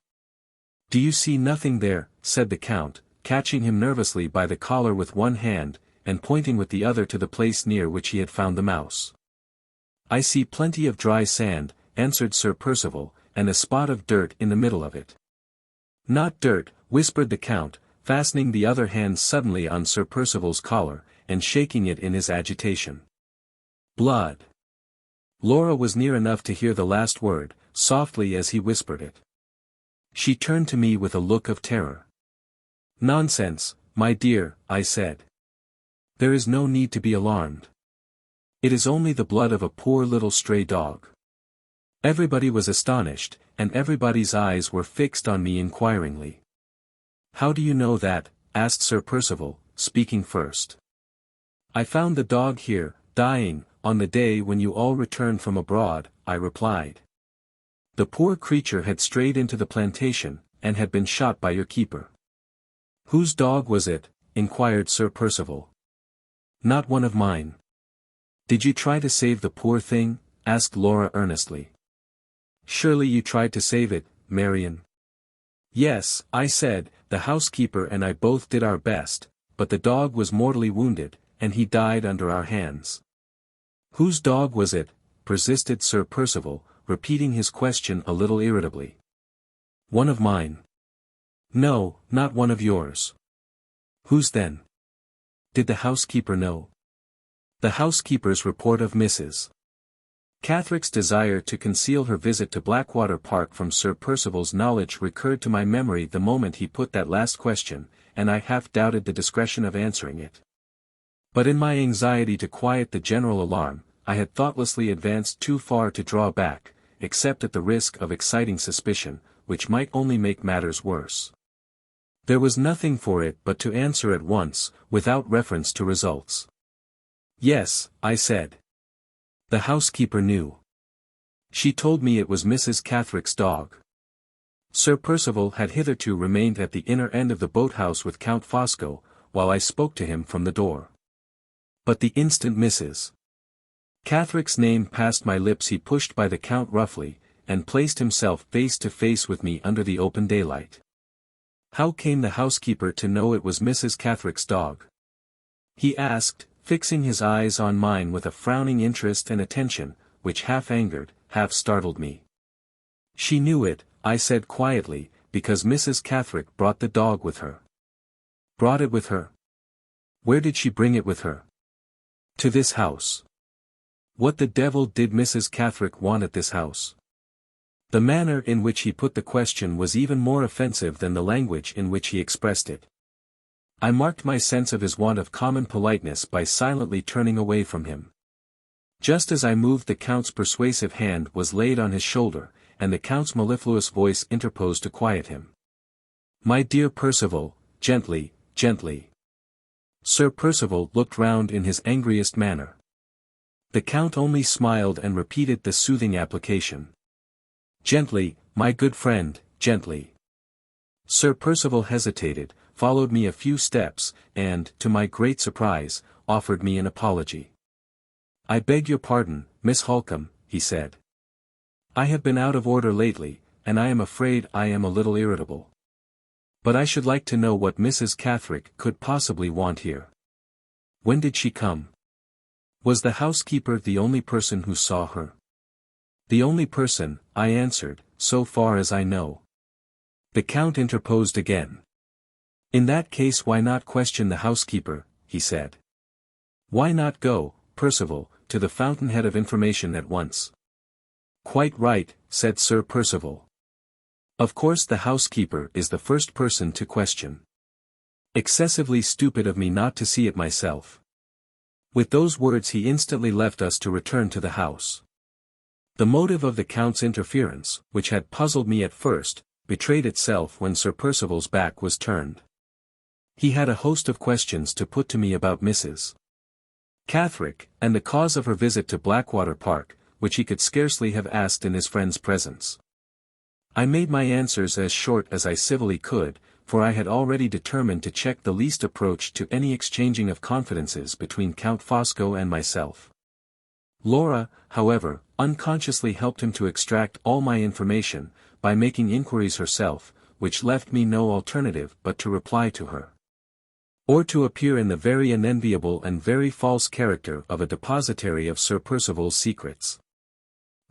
Do you see nothing there? Said the Count, catching him nervously by the collar with one hand, and pointing with the other to the place near which he had found the mouse. I see plenty of dry sand, answered Sir Percival, and a spot of dirt in the middle of it. Not dirt, whispered the Count, fastening the other hand suddenly on Sir Percival's collar, and shaking it in his agitation. Blood. Laura was near enough to hear the last word, softly as he whispered it. She turned to me with a look of terror. Nonsense, my dear, I said. There is no need to be alarmed. It is only the blood of a poor little stray dog. Everybody was astonished, and everybody's eyes were fixed on me inquiringly. How do you know that? Asked Sir Percival, speaking first. I found the dog here, dying, on the day when you all returned from abroad, I replied. The poor creature had strayed into the plantation, and had been shot by your keeper. Whose dog was it? Inquired Sir Percival. Not one of mine. Did you try to save the poor thing? Asked Laura earnestly. Surely you tried to save it, Marian. Yes, I said, the housekeeper and I both did our best, but the dog was mortally wounded, and he died under our hands. Whose dog was it? Persisted Sir Percival, repeating his question a little irritably. One of mine. No, not one of yours. Whose then? Did the housekeeper know? The housekeeper's report of Mrs. Catherick's desire to conceal her visit to Blackwater Park from Sir Percival's knowledge recurred to my memory the moment he put that last question, and I half doubted the discretion of answering it. But in my anxiety to quiet the general alarm, I had thoughtlessly advanced too far to draw back, except at the risk of exciting suspicion, which might only make matters worse. There was nothing for it but to answer at once, without reference to results. Yes, I said. The housekeeper knew. She told me it was Mrs. Catherick's dog. Sir Percival had hitherto remained at the inner end of the boathouse with Count Fosco, while I spoke to him from the door. But the instant Mrs. Catherick's name passed my lips he pushed by the Count roughly, and placed himself face to face with me under the open daylight. How came the housekeeper to know it was Mrs. Catherick's dog? He asked, fixing his eyes on mine with a frowning interest and attention, which half angered, half startled me. She knew it, I said quietly, because Mrs. Catherick brought the dog with her. Brought it with her? Where did she bring it with her? To this house. What the devil did Mrs. Catherick want at this house? The manner in which he put the question was even more offensive than the language in which he expressed it. I marked my sense of his want of common politeness by silently turning away from him. Just as I moved, the Count's persuasive hand was laid on his shoulder, and the Count's mellifluous voice interposed to quiet him. "My dear Percival, gently, gently." Sir Percival looked round in his angriest manner. The Count only smiled and repeated the soothing application. "Gently, my good friend, gently." Sir Percival hesitated, followed me a few steps, and, to my great surprise, offered me an apology. "I beg your pardon, Miss Halcombe," he said. "I have been out of order lately, and I am afraid I am a little irritable. But I should like to know what Mrs. Catherick could possibly want here. When did she come? Was the housekeeper the only person who saw her?" "The only person," I answered, "so far as I know." The Count interposed again. "In that case, why not question the housekeeper?" he said. "Why not go, Percival, to the fountainhead of information at once?" "Quite right," said Sir Percival. "Of course the housekeeper is the first person to question. Excessively stupid of me not to see it myself." With those words he instantly left us to return to the house. The motive of the Count's interference, which had puzzled me at first, betrayed itself when Sir Percival's back was turned. He had a host of questions to put to me about Mrs. Catherick, and the cause of her visit to Blackwater Park, which he could scarcely have asked in his friend's presence. I made my answers as short as I civilly could, for I had already determined to check the least approach to any exchanging of confidences between Count Fosco and myself. Laura, however, unconsciously helped him to extract all my information, by making inquiries herself, which left me no alternative but to reply to her. Or to appear in the very unenviable and very false character of a depositary of Sir Percival's secrets.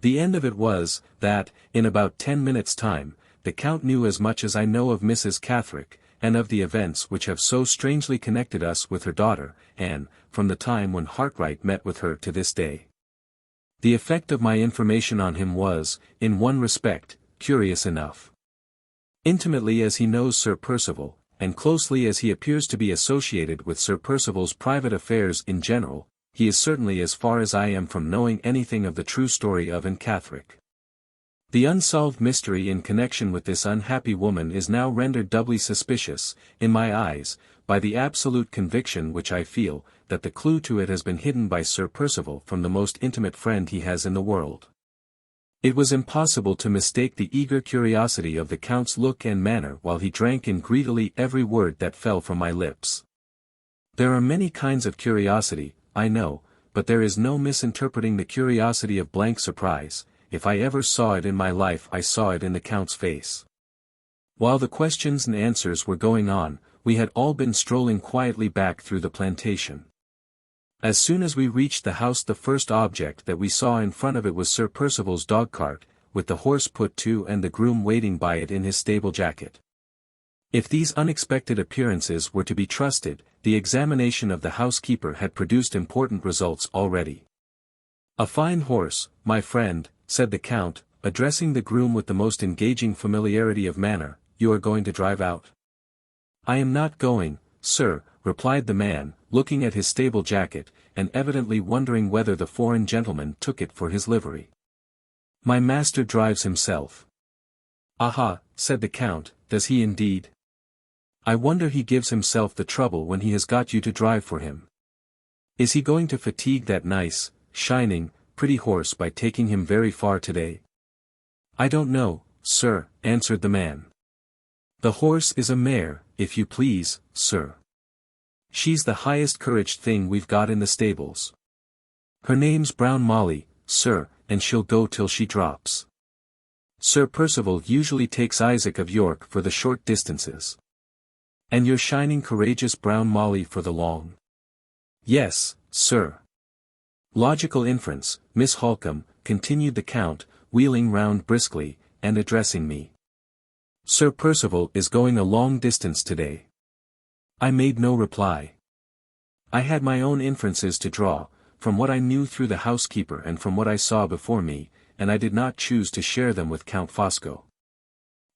The end of it was, that, in about 10 minutes' time, the Count knew as much as I know of Mrs. Catherick, and of the events which have so strangely connected us with her daughter, Anne, from the time when Hartright met with her to this day. The effect of my information on him was, in one respect, curious enough. Intimately as he knows Sir Percival, and closely as he appears to be associated with Sir Percival's private affairs in general, he is certainly as far as I am from knowing anything of the true story of Anne Catherick. The unsolved mystery in connection with this unhappy woman is now rendered doubly suspicious, in my eyes, by the absolute conviction which I feel, that the clue to it has been hidden by Sir Percival from the most intimate friend he has in the world. It was impossible to mistake the eager curiosity of the Count's look and manner while he drank in greedily every word that fell from my lips. There are many kinds of curiosity, I know, but there is no misinterpreting the curiosity of blank surprise. If I ever saw it in my life, I saw it in the Count's face. While the questions and answers were going on, we had all been strolling quietly back through the plantation. As soon as we reached the house, the first object that we saw in front of it was Sir Percival's dog-cart, with the horse put to and the groom waiting by it in his stable jacket. If these unexpected appearances were to be trusted, the examination of the housekeeper had produced important results already. "A fine horse, my friend," said the Count, addressing the groom with the most engaging familiarity of manner. "You are going to drive out?" "I am not going, sir," replied the man, looking at his stable jacket, and evidently wondering whether the foreign gentleman took it for his livery. "My master drives himself." "Aha," said the Count, "does he indeed? I wonder he gives himself the trouble when he has got you to drive for him. Is he going to fatigue that nice, shining, pretty horse by taking him very far today?" "I don't know," sir," answered the man. "The horse is a mare, if you please, sir. She's the highest courage thing we've got in the stables. Her name's Brown Molly, sir, and she'll go till she drops. Sir Percival usually takes Isaac of York for the short distances. And your shining courageous Brown Molly for the long?" "Yes, sir." "Logical inference, Miss Halcombe," continued the Count, wheeling round briskly, and addressing me. "Sir Percival is going a long distance today." I made no reply. I had my own inferences to draw, from what I knew through the housekeeper and from what I saw before me, and I did not choose to share them with Count Fosco.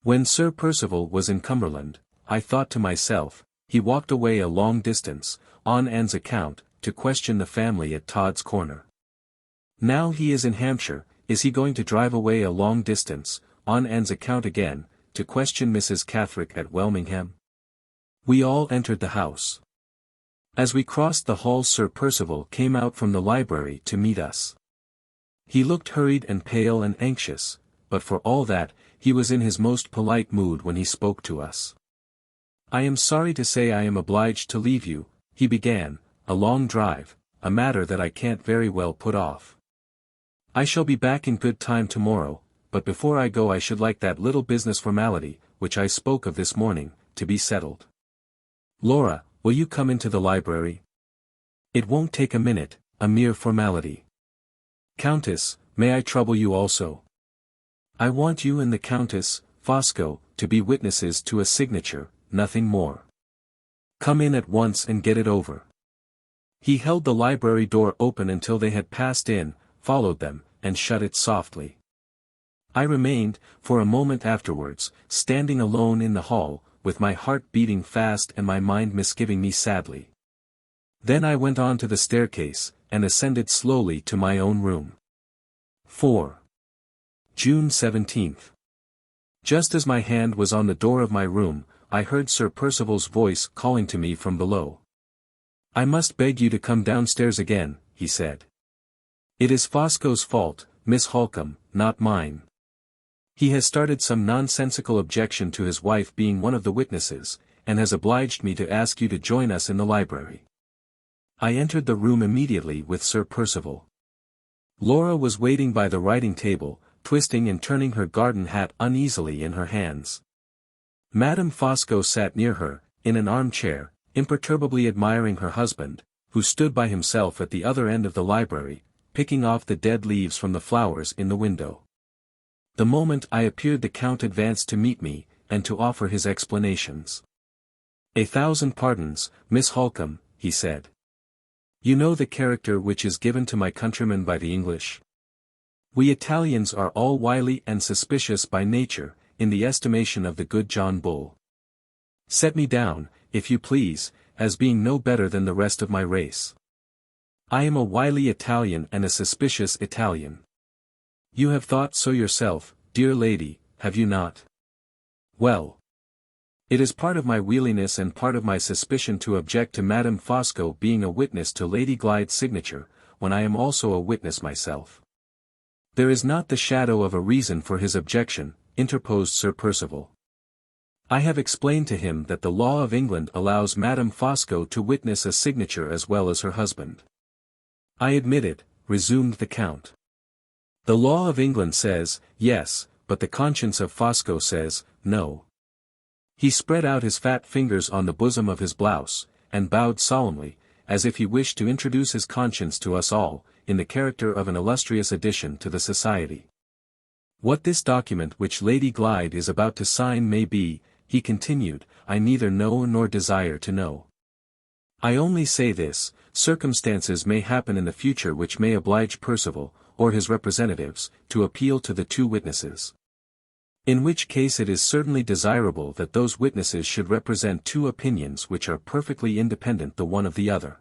When Sir Percival was in Cumberland, I thought to myself, he walked away a long distance, on Anne's account, to question the family at Todd's Corner. Now he is in Hampshire, is he going to drive away a long distance, on Anne's account again, to question Mrs. Catherick at Welmingham? We all entered the house. As we crossed the hall, Sir Percival came out from the library to meet us. He looked hurried and pale and anxious, but for all that, he was in his most polite mood when he spoke to us. "I am sorry to say I am obliged to leave you," he began, "a long drive, a matter that I can't very well put off. I shall be back in good time tomorrow, but before I go I should like that little business formality, which I spoke of this morning, to be settled. Laura, will you come into the library? It won't take a minute, a mere formality. Countess, may I trouble you also? I want you and the Countess, Fosco, to be witnesses to a signature, nothing more. Come in at once and get it over." He held the library door open until they had passed in, followed them, and shut it softly. I remained, for a moment afterwards, standing alone in the hall, with my heart beating fast and my mind misgiving me sadly. Then I went on to the staircase, and ascended slowly to my own room. 4. June 17th. Just as my hand was on the door of my room, I heard Sir Percival's voice calling to me from below. "I must beg you to come downstairs again," he said. "It is Fosco's fault, Miss Halcombe, not mine. He has started some nonsensical objection to his wife being one of the witnesses, and has obliged me to ask you to join us in the library." I entered the room immediately with Sir Percival. Laura was waiting by the writing table, twisting and turning her garden hat uneasily in her hands. Madame Fosco sat near her, in an armchair, imperturbably admiring her husband, who stood by himself at the other end of the library, picking off the dead leaves from the flowers in the window. The moment I appeared the Count advanced to meet me, and to offer his explanations. "1,000 pardons, Miss Halcombe," he said. "You know the character which is given to my countrymen by the English. We Italians are all wily and suspicious by nature, in the estimation of the good John Bull. Set me down, if you please, as being no better than the rest of my race. I am a wily Italian and a suspicious Italian. You have thought so yourself, dear lady, have you not? Well, it is part of my wheeliness and part of my suspicion to object to Madame Fosco being a witness to Lady Glyde's signature, when I am also a witness myself." "There is not the shadow of a reason for his objection," interposed Sir Percival. "I have explained to him that the law of England allows Madame Fosco to witness a signature as well as her husband." "I admit it," resumed the Count. "The law of England says, yes, but the conscience of Fosco says, no." He spread out his fat fingers on the bosom of his blouse, and bowed solemnly, as if he wished to introduce his conscience to us all, in the character of an illustrious addition to the society. "What this document which Lady Glyde is about to sign may be," he continued, "I neither know nor desire to know. I only say this, circumstances may happen in the future which may oblige Percival, or his representatives, to appeal to the two witnesses. In which case it is certainly desirable that those witnesses should represent two opinions which are perfectly independent the one of the other.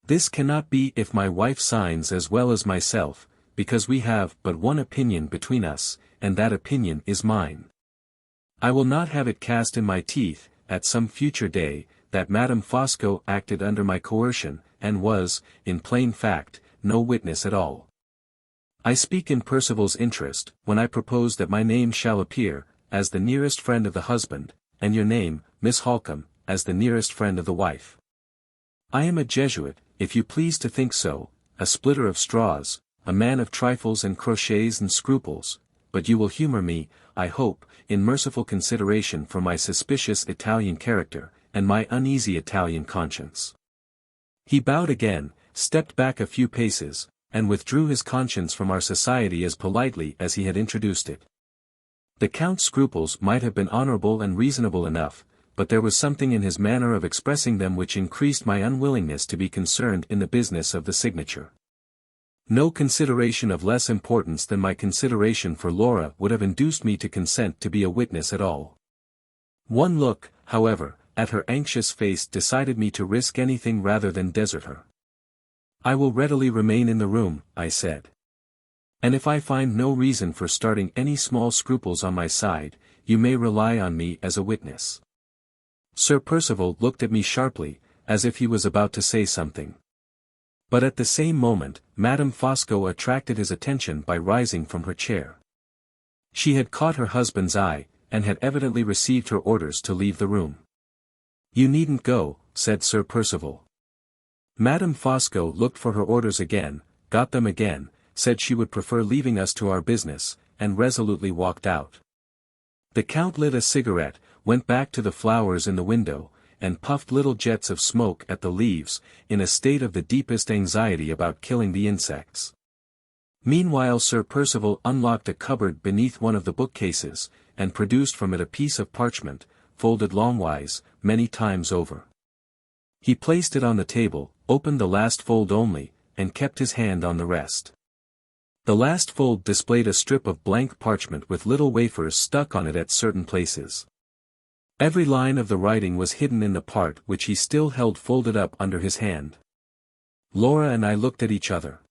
This cannot be if my wife signs as well as myself, because we have but one opinion between us, and that opinion is mine. I will not have it cast in my teeth, at some future day, that Madame Fosco acted under my coercion, and was, in plain fact, no witness at all. I speak in Percival's interest, when I propose that my name shall appear, as the nearest friend of the husband, and your name, Miss Halcombe, as the nearest friend of the wife. I am a Jesuit, if you please to think so, a splitter of straws, a man of trifles and crotchets and scruples, but you will humour me, I hope, in merciful consideration for my suspicious Italian character, and my uneasy Italian conscience. He bowed again, stepped back a few paces, and withdrew his conscience from our society as politely as he had introduced it. The Count's scruples might have been honourable and reasonable enough, but there was something in his manner of expressing them which increased my unwillingness to be concerned in the business of the signature. No consideration of less importance than my consideration for Laura would have induced me to consent to be a witness at all. One look, however, at her anxious face decided me to risk anything rather than desert her. I will readily remain in the room, I said. And if I find no reason for starting any small scruples on my side, you may rely on me as a witness. Sir Percival looked at me sharply, as if he was about to say something. But at the same moment, Madame Fosco attracted his attention by rising from her chair. She had caught her husband's eye, and had evidently received her orders to leave the room. "You needn't go," said Sir Percival. Madame Fosco looked for her orders again, got them again, said she would prefer leaving us to our business, and resolutely walked out. The Count lit a cigarette, went back to the flowers in the window, and puffed little jets of smoke at the leaves, in a state of the deepest anxiety about killing the insects. Meanwhile Sir Percival unlocked a cupboard beneath one of the bookcases, and produced from it a piece of parchment, folded longwise, many times over. He placed it on the table, opened the last fold only, and kept his hand on the rest. The last fold displayed a strip of blank parchment with little wafers stuck on it at certain places. Every line of the writing was hidden in the part which he still held folded up under his hand. Laura and I looked at each other.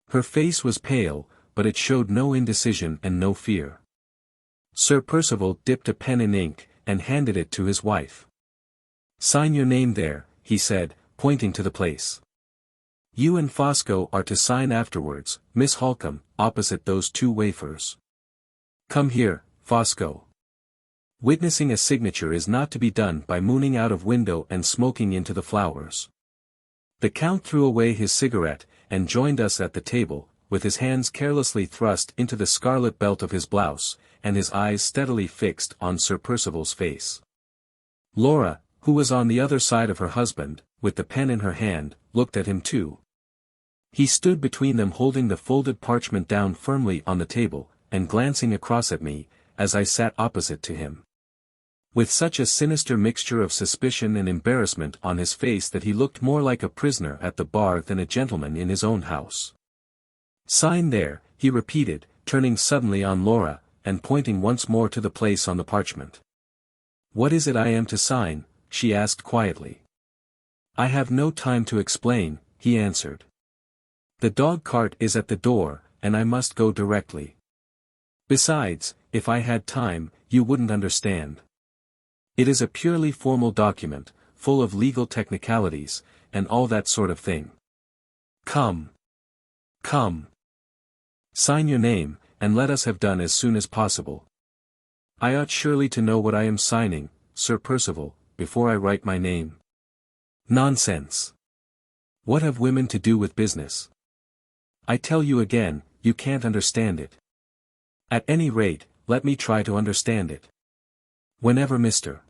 Her face was pale, but it showed no indecision and no fear. Sir Percival dipped a pen in ink, and handed it to his wife. "Sign your name there," he said, pointing to the place. "You and Fosco are to sign afterwards, Miss Halcombe, opposite those two wafers. Come here, Fosco." Witnessing a signature is not to be done by mooning out of window and smoking into the flowers. The Count threw away his cigarette, and joined us at the table, with his hands carelessly thrust into the scarlet belt of his blouse, and his eyes steadily fixed on Sir Percival's face. Laura, who was on the other side of her husband, with the pen in her hand, looked at him too. He stood between them holding the folded parchment down firmly on the table, and glancing across at me, as I sat opposite to him. With such a sinister mixture of suspicion and embarrassment on his face that he looked more like a prisoner at the bar than a gentleman in his own house. "Sign there," he repeated, turning suddenly on Laura, and pointing once more to the place on the parchment. "What is it I am to sign?" she asked quietly. "I have no time to explain," he answered. "The dog-cart is at the door, and I must go directly. Besides, if I had time, you wouldn't understand. It is a purely formal document, full of legal technicalities, and all that sort of thing. Come. Come. Sign your name, and let us have done as soon as possible. I ought surely to know what I am signing, Sir Percival, before I write my name. Nonsense. What have women to do with business? I tell you again, you can't understand it. At any rate, let me try to understand it. Whenever Mr.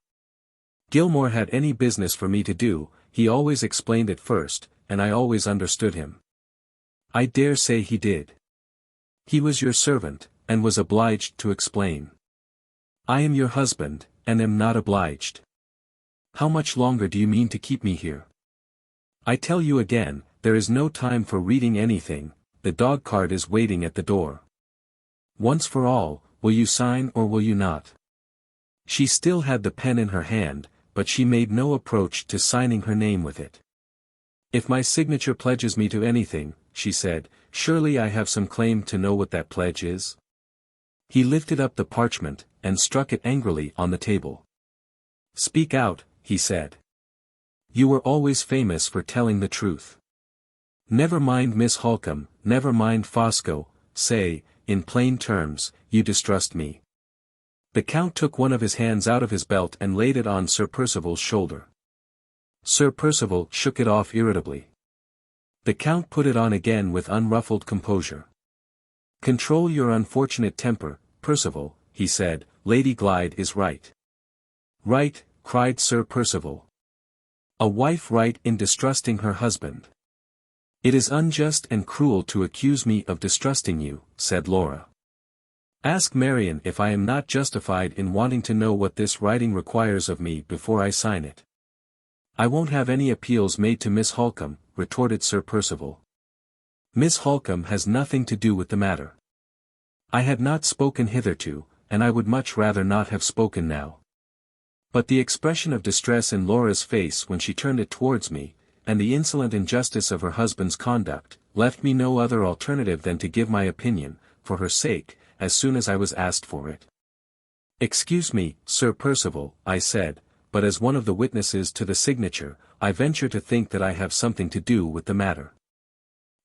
Gilmore had any business for me to do, he always explained it first, and I always understood him. I dare say he did. He was your servant, and was obliged to explain. I am your husband, and am not obliged. How much longer do you mean to keep me here? I tell you again, there is no time for reading anything, the dog-cart is waiting at the door. Once for all, will you sign or will you not? She still had the pen in her hand, but she made no approach to signing her name with it. If my signature pledges me to anything, she said, surely I have some claim to know what that pledge is? He lifted up the parchment, and struck it angrily on the table. Speak out, he said. You were always famous for telling the truth. Never mind Miss Halcombe, never mind Fosco, say, in plain terms, you distrust me. The Count took one of his hands out of his belt and laid it on Sir Percival's shoulder. Sir Percival shook it off irritably. The Count put it on again with unruffled composure. "Control your unfortunate temper, Percival," he said, "Lady Glyde is right." "Right," cried Sir Percival. "A wife right in distrusting her husband." "It is unjust and cruel to accuse me of distrusting you," said Laura. "Ask Marian if I am not justified in wanting to know what this writing requires of me before I sign it." "I won't have any appeals made to Miss Halcombe," retorted Sir Percival. "Miss Halcombe has nothing to do with the matter. I had not spoken hitherto, and I would much rather not have spoken now." But the expression of distress in Laura's face when she turned it towards me, and the insolent injustice of her husband's conduct, left me no other alternative than to give my opinion, for her sake, as soon as I was asked for it. "Excuse me, Sir Percival," I said, "but as one of the witnesses to the signature, I venture to think that I have something to do with the matter.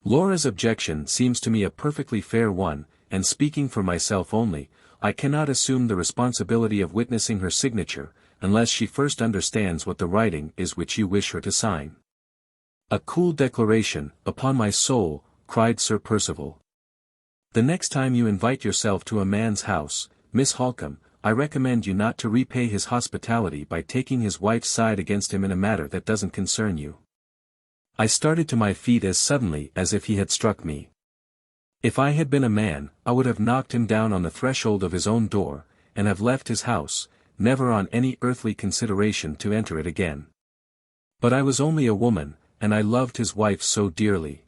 Laura's objection seems to me a perfectly fair one, and speaking for myself only, I cannot assume the responsibility of witnessing her signature, unless she first understands what the writing is which you wish her to sign." "A cool declaration, upon my soul," cried Sir Percival. "The next time you invite yourself to a man's house, Miss Halcombe, I recommend you not to repay his hospitality by taking his wife's side against him in a matter that doesn't concern you." I started to my feet as suddenly as if he had struck me. If I had been a man, I would have knocked him down on the threshold of his own door, and have left his house, never on any earthly consideration to enter it again. But I was only a woman, and I loved his wife so dearly.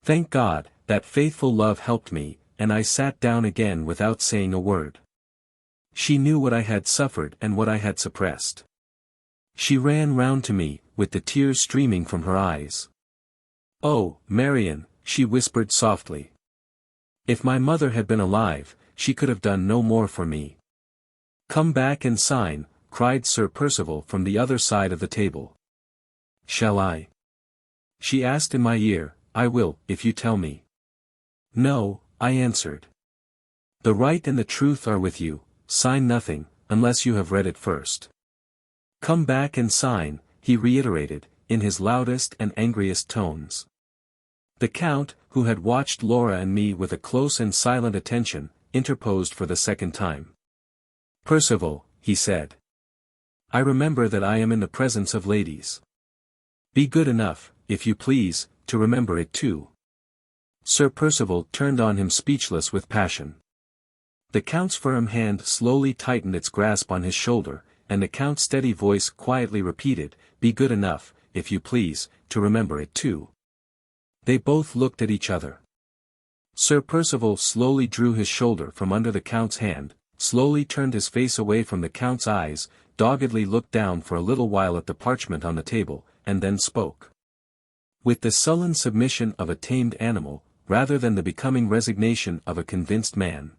Thank God, that faithful love helped me, and I sat down again without saying a word. She knew what I had suffered and what I had suppressed. She ran round to me, with the tears streaming from her eyes. "Oh, Marian," she whispered softly. "If my mother had been alive, she could have done no more for me." "Come back and sign," cried Sir Percival from the other side of the table. "Shall I?" she asked in my ear. "I will, if you tell me." "No," I answered. "The right and the truth are with you, sign nothing, unless you have read it first." "Come back and sign," he reiterated, in his loudest and angriest tones. The Count, who had watched Laura and me with a close and silent attention, interposed for the second time. "Percival," he said. "I remember that I am in the presence of ladies. Be good enough, if you please, to remember it too." Sir Percival turned on him speechless with passion. The Count's firm hand slowly tightened its grasp on his shoulder, and the Count's steady voice quietly repeated, "Be good enough, if you please, to remember it too." They both looked at each other. Sir Percival slowly drew his shoulder from under the Count's hand, slowly turned his face away from the Count's eyes, doggedly looked down for a little while at the parchment on the table, and then spoke. With the sullen submission of a tamed animal, rather than the becoming resignation of a convinced man.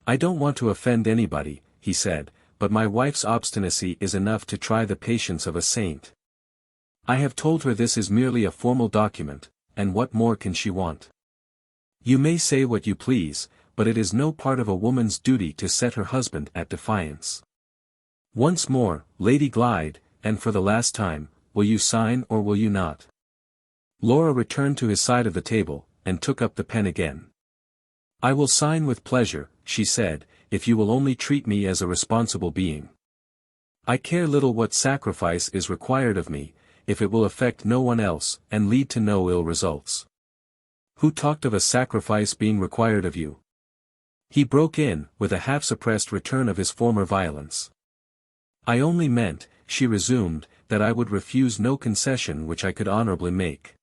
"I don't want to offend anybody," he said, "but my wife's obstinacy is enough to try the patience of a saint. I have told her this is merely a formal document, and what more can she want? You may say what you please, but it is no part of a woman's duty to set her husband at defiance. Once more, Lady Glyde, and for the last time, will you sign or will you not?" Laura returned to his side of the table, and took up the pen again. "I will sign with pleasure," she said, "if you will only treat me as a responsible being. I care little what sacrifice is required of me, if it will affect no one else, and lead to no ill results." "Who talked of a sacrifice being required of you?" he broke in, with a half-suppressed return of his former violence. "I only meant," she resumed, "that I would refuse no concession which I could honorably make.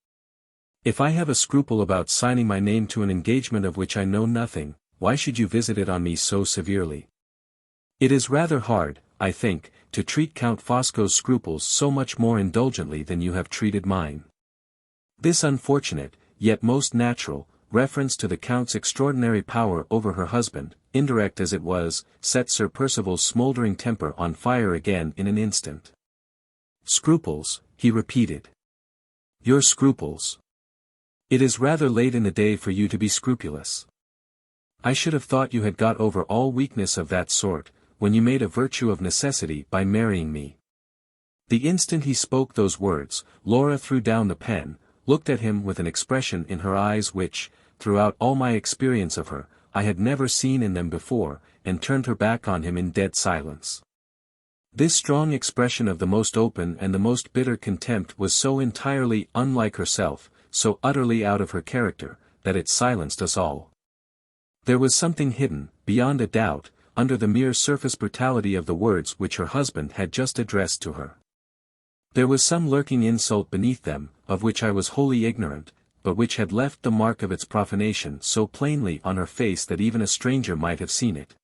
If I have a scruple about signing my name to an engagement of which I know nothing, why should you visit it on me so severely? It is rather hard, I think, to treat Count Fosco's scruples so much more indulgently than you have treated mine." This unfortunate, yet most natural, reference to the Count's extraordinary power over her husband, indirect as it was, set Sir Percival's smouldering temper on fire again in an instant. "Scruples," he repeated. "Your scruples. It is rather late in the day for you to be scrupulous. I should have thought you had got over all weakness of that sort, when you made a virtue of necessity by marrying me. The instant he spoke those words, Laura threw down the pen, looked at him with an expression in her eyes which, throughout all my experience of her, I had never seen in them before, and turned her back on him in dead silence. This strong expression of the most open and the most bitter contempt was so entirely unlike herself, so utterly out of her character, that it silenced us all. There was something hidden, beyond a doubt, under the mere surface brutality of the words which her husband had just addressed to her. There was some lurking insult beneath them, of which I was wholly ignorant, but which had left the mark of its profanation so plainly on her face that even a stranger might have seen it.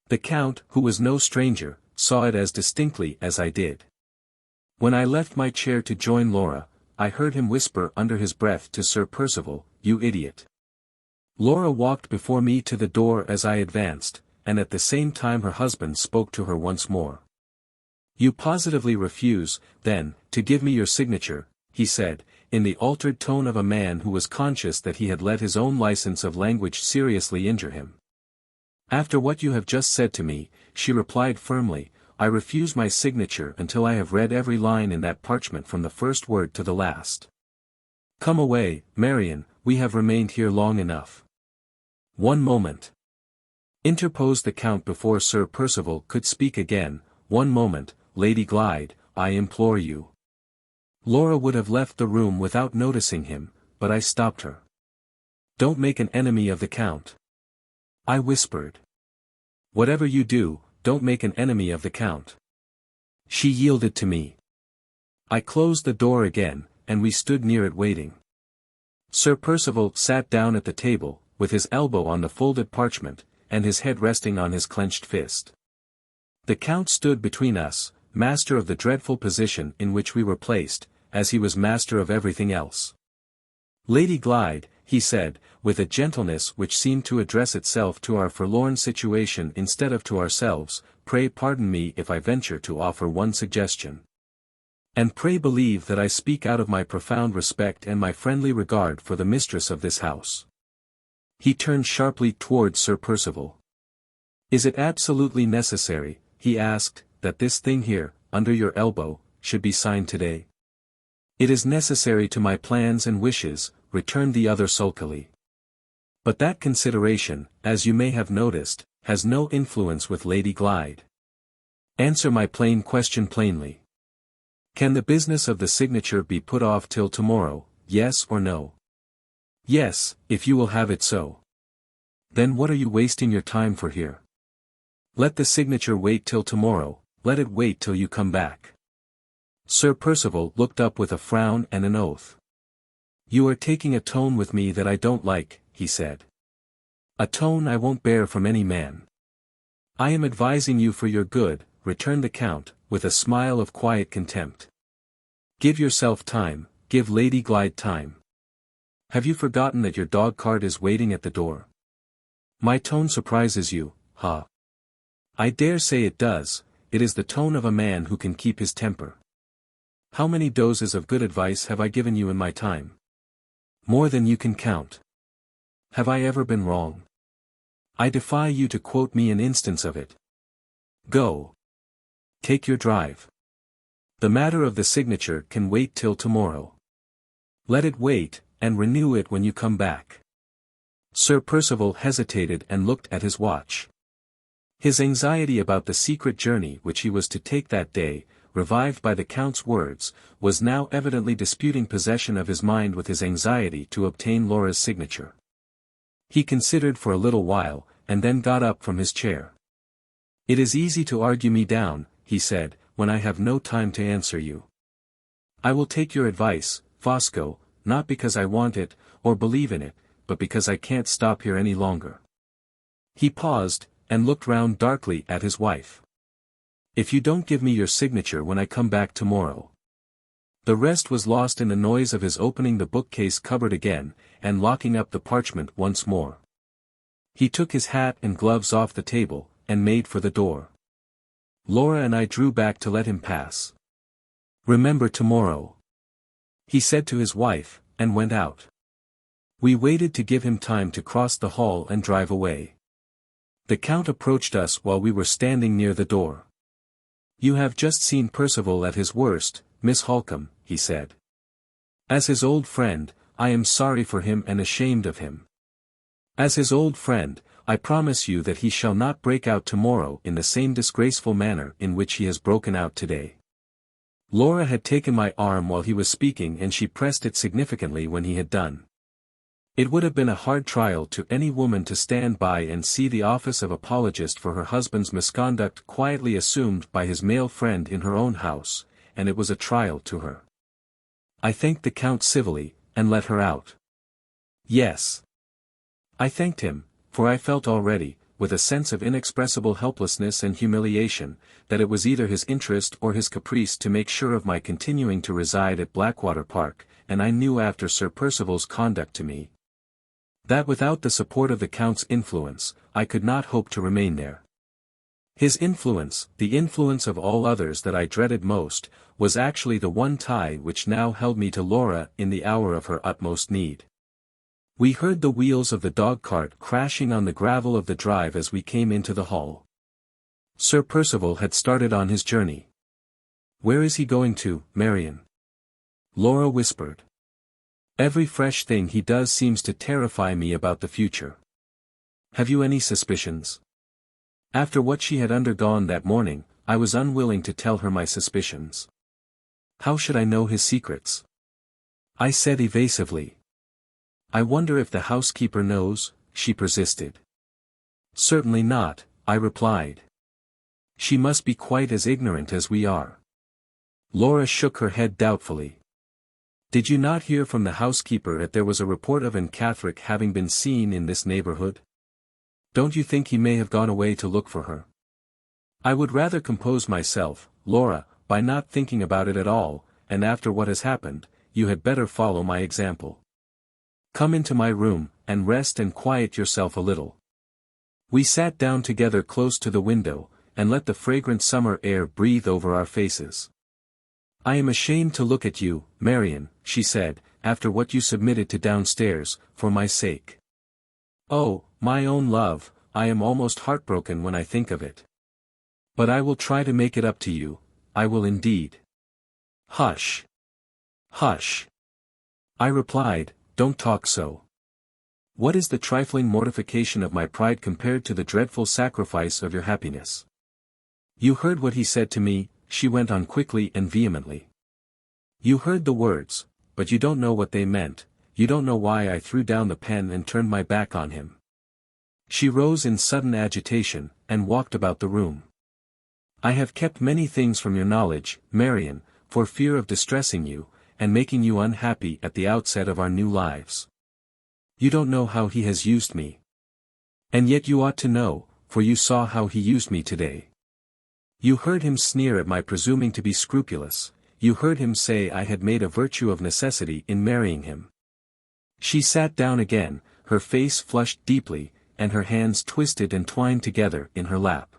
The Count, who was no stranger, saw it as distinctly as I did. When I left my chair to join Laura, I heard him whisper under his breath to Sir Percival, "You idiot." Laura walked before me to the door as I advanced, and at the same time her husband spoke to her once more. "You positively refuse, then, to give me your signature," he said, in the altered tone of a man who was conscious that he had let his own license of language seriously injure him. "After what you have just said to me," she replied firmly, "I refuse my signature until I have read every line in that parchment from the first word to the last. Come away, Marian, we have remained here long enough." "One moment," interposed the Count before Sir Percival could speak again. "One moment, Lady Glyde, I implore you." Laura would have left the room without noticing him, but I stopped her. "Don't make an enemy of the Count," I whispered. "Whatever you do, don't make an enemy of the Count." She yielded to me. I closed the door again, and we stood near it waiting. Sir Percival sat down at the table, with his elbow on the folded parchment, and his head resting on his clenched fist. The Count stood between us, master of the dreadful position in which we were placed, as he was master of everything else. "Lady Glyde," he said, with a gentleness which seemed to address itself to our forlorn situation instead of to ourselves, "pray pardon me if I venture to offer one suggestion. And pray believe that I speak out of my profound respect and my friendly regard for the mistress of this house." He turned sharply toward Sir Percival. "Is it absolutely necessary," he asked, "that this thing here, under your elbow, should be signed today?" "It is necessary to my plans and wishes," returned the other sulkily. "But that consideration, as you may have noticed, has no influence with Lady Glyde. Answer my plain question plainly. Can the business of the signature be put off till tomorrow, yes or no?" "Yes, if you will have it so." "Then what are you wasting your time for here? Let the signature wait till tomorrow, let it wait till you come back." Sir Percival looked up with a frown and an oath. "You are taking a tone with me that I don't like," he said. "A tone I won't bear from any man." "I am advising you for your good," returned the Count, with a smile of quiet contempt. "Give yourself time, give Lady Glyde time. Have you forgotten that your dog-cart is waiting at the door? My tone surprises you, ha? I dare say it does. It is the tone of a man who can keep his temper. How many doses of good advice have I given you in my time? More than you can count. Have I ever been wrong? I defy you to quote me an instance of it. Go. Take your drive. The matter of the signature can wait till tomorrow. Let it wait, and renew it when you come back." Sir Percival hesitated and looked at his watch. His anxiety about the secret journey which he was to take that day, revived by the Count's words, was now evidently disputing possession of his mind with his anxiety to obtain Laura's signature. He considered for a little while, and then got up from his chair. "It is easy to argue me down," he said, "when I have no time to answer you. I will take your advice, Fosco, not because I want it, or believe in it, but because I can't stop here any longer." He paused, and looked round darkly at his wife. "If you don't give me your signature when I come back tomorrow." The rest was lost in the noise of his opening the bookcase cupboard again, and locking up the parchment once more. He took his hat and gloves off the table, and made for the door. Laura and I drew back to let him pass. "Remember tomorrow," he said to his wife, and went out. We waited to give him time to cross the hall and drive away. The Count approached us while we were standing near the door. "You have just seen Percival at his worst, Miss Halcombe," he said. "As his old friend, I am sorry for him and ashamed of him. As his old friend, I promise you that he shall not break out tomorrow in the same disgraceful manner in which he has broken out today." Laura had taken my arm while he was speaking and she pressed it significantly when he had done. It would have been a hard trial to any woman to stand by and see the office of apologist for her husband's misconduct quietly assumed by his male friend in her own house, and it was a trial to her. I thanked the Count civilly, and let her out. Yes. I thanked him, for I felt already, with a sense of inexpressible helplessness and humiliation, that it was either his interest or his caprice to make sure of my continuing to reside at Blackwater Park, and I knew after Sir Percival's conduct to me, that without the support of the Count's influence, I could not hope to remain there. His influence, the influence of all others that I dreaded most, was actually the one tie which now held me to Laura in the hour of her utmost need. We heard the wheels of the dog-cart crashing on the gravel of the drive as we came into the hall. Sir Percival had started on his journey. "Where is he going to, Marian?" Laura whispered. "Every fresh thing he does seems to terrify me about the future. Have you any suspicions?" After what she had undergone that morning, I was unwilling to tell her my suspicions. "How should I know his secrets?" I said evasively. "I wonder if the housekeeper knows," she persisted. "Certainly not," I replied. "She must be quite as ignorant as we are." Laura shook her head doubtfully. "Did you not hear from the housekeeper that there was a report of Anne Catherick having been seen in this neighborhood? Don't you think he may have gone away to look for her?" "I would rather compose myself, Laura, by not thinking about it at all, and after what has happened, you had better follow my example. Come into my room, and rest and quiet yourself a little." We sat down together close to the window, and let the fragrant summer air breathe over our faces. "I am ashamed to look at you, Marian," she said, "after what you submitted to downstairs, for my sake. Oh, my own love, I am almost heartbroken when I think of it. But I will try to make it up to you, I will indeed." "Hush. Hush," I replied, "don't talk so. What is the trifling mortification of my pride compared to the dreadful sacrifice of your happiness?" "You heard what he said to me," she went on quickly and vehemently. "You heard the words, but you don't know what they meant, you don't know why I threw down the pen and turned my back on him." She rose in sudden agitation, and walked about the room. "I have kept many things from your knowledge, Marian, for fear of distressing you, and making you unhappy at the outset of our new lives. You don't know how he has used me. And yet you ought to know, for you saw how he used me today. You heard him sneer at my presuming to be scrupulous, you heard him say I had made a virtue of necessity in marrying him." She sat down again, her face flushed deeply, and her hands twisted and twined together in her lap.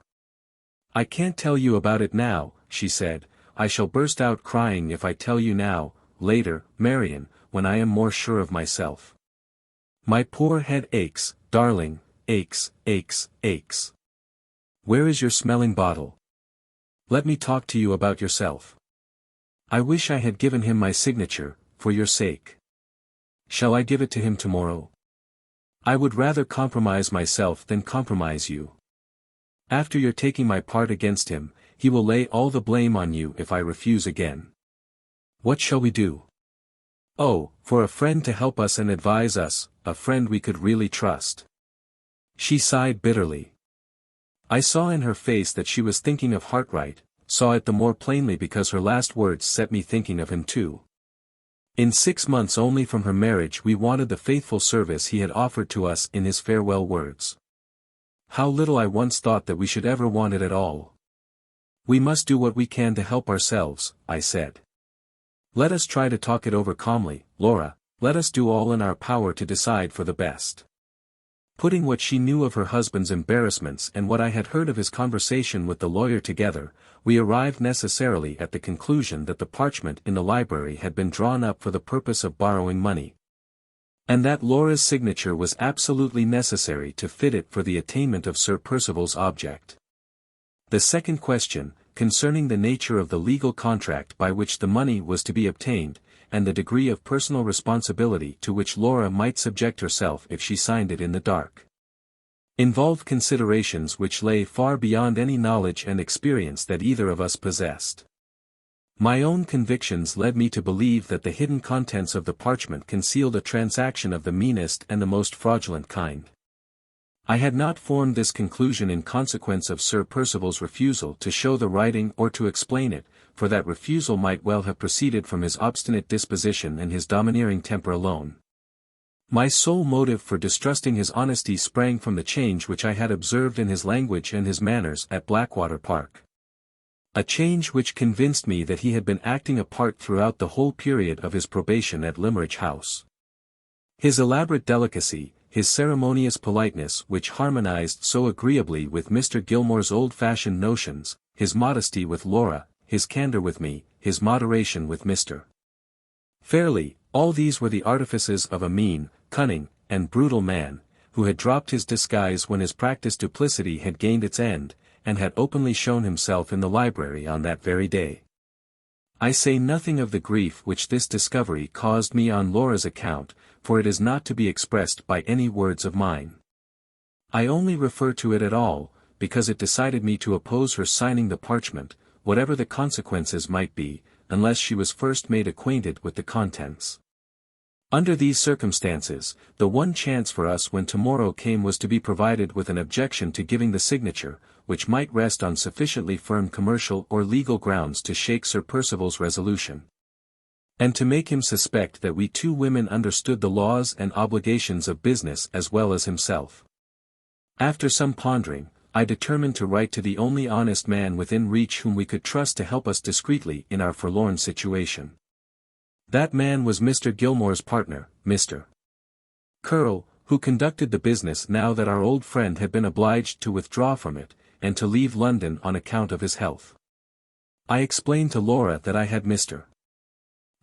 "I can't tell you about it now," she said, "I shall burst out crying if I tell you now, later, Marian, when I am more sure of myself. My poor head aches, darling, aches, aches, aches. Where is your smelling bottle? Let me talk to you about yourself. I wish I had given him my signature, for your sake. Shall I give it to him tomorrow? I would rather compromise myself than compromise you. After your taking my part against him, he will lay all the blame on you if I refuse again. What shall we do? Oh, for a friend to help us and advise us, a friend we could really trust." She sighed bitterly. I saw in her face that she was thinking of Hartright, saw it the more plainly because her last words set me thinking of him too. In 6 months only from her marriage we wanted the faithful service he had offered to us in his farewell words. How little I once thought that we should ever want it at all. "We must do what we can to help ourselves," I said. "Let us try to talk it over calmly, Laura, let us do all in our power to decide for the best." Putting what she knew of her husband's embarrassments and what I had heard of his conversation with the lawyer together, we arrived necessarily at the conclusion that the parchment in the library had been drawn up for the purpose of borrowing money. and that Laura's signature was absolutely necessary to fit it for the attainment of Sir Percival's object. The second question, concerning the nature of the legal contract by which the money was to be obtained, and the degree of personal responsibility to which Laura might subject herself if she signed it in the dark, involved considerations which lay far beyond any knowledge and experience that either of us possessed. My own convictions led me to believe that the hidden contents of the parchment concealed a transaction of the meanest and the most fraudulent kind. I had not formed this conclusion in consequence of Sir Percival's refusal to show the writing or to explain it, for that refusal might well have proceeded from his obstinate disposition and his domineering temper alone. My sole motive for distrusting his honesty sprang from the change which I had observed in his language and his manners at Blackwater Park. A change which convinced me that he had been acting a part throughout the whole period of his probation at Limmeridge House. His elaborate delicacy, his ceremonious politeness which harmonized so agreeably with Mr. Gilmore's old-fashioned notions, his modesty with Laura, his candor with me, his moderation with Mr. Fairlie, all these were the artifices of a mean, cunning, and brutal man, who had dropped his disguise when his practised duplicity had gained its end, and had openly shown himself in the library on that very day. I say nothing of the grief which this discovery caused me on Laura's account, for it is not to be expressed by any words of mine. I only refer to it at all, because it decided me to oppose her signing the parchment, whatever the consequences might be, unless she was first made acquainted with the contents. Under these circumstances, the one chance for us when tomorrow came was to be provided with an objection to giving the signature, which might rest on sufficiently firm commercial or legal grounds to shake Sir Percival's resolution, and to make him suspect that we two women understood the laws and obligations of business as well as himself. After some pondering, I determined to write to the only honest man within reach whom we could trust to help us discreetly in our forlorn situation. That man was Mr. Gilmore's partner, Mr. Curll, who conducted the business now that our old friend had been obliged to withdraw from it, and to leave London on account of his health. I explained to Laura that I had Mr.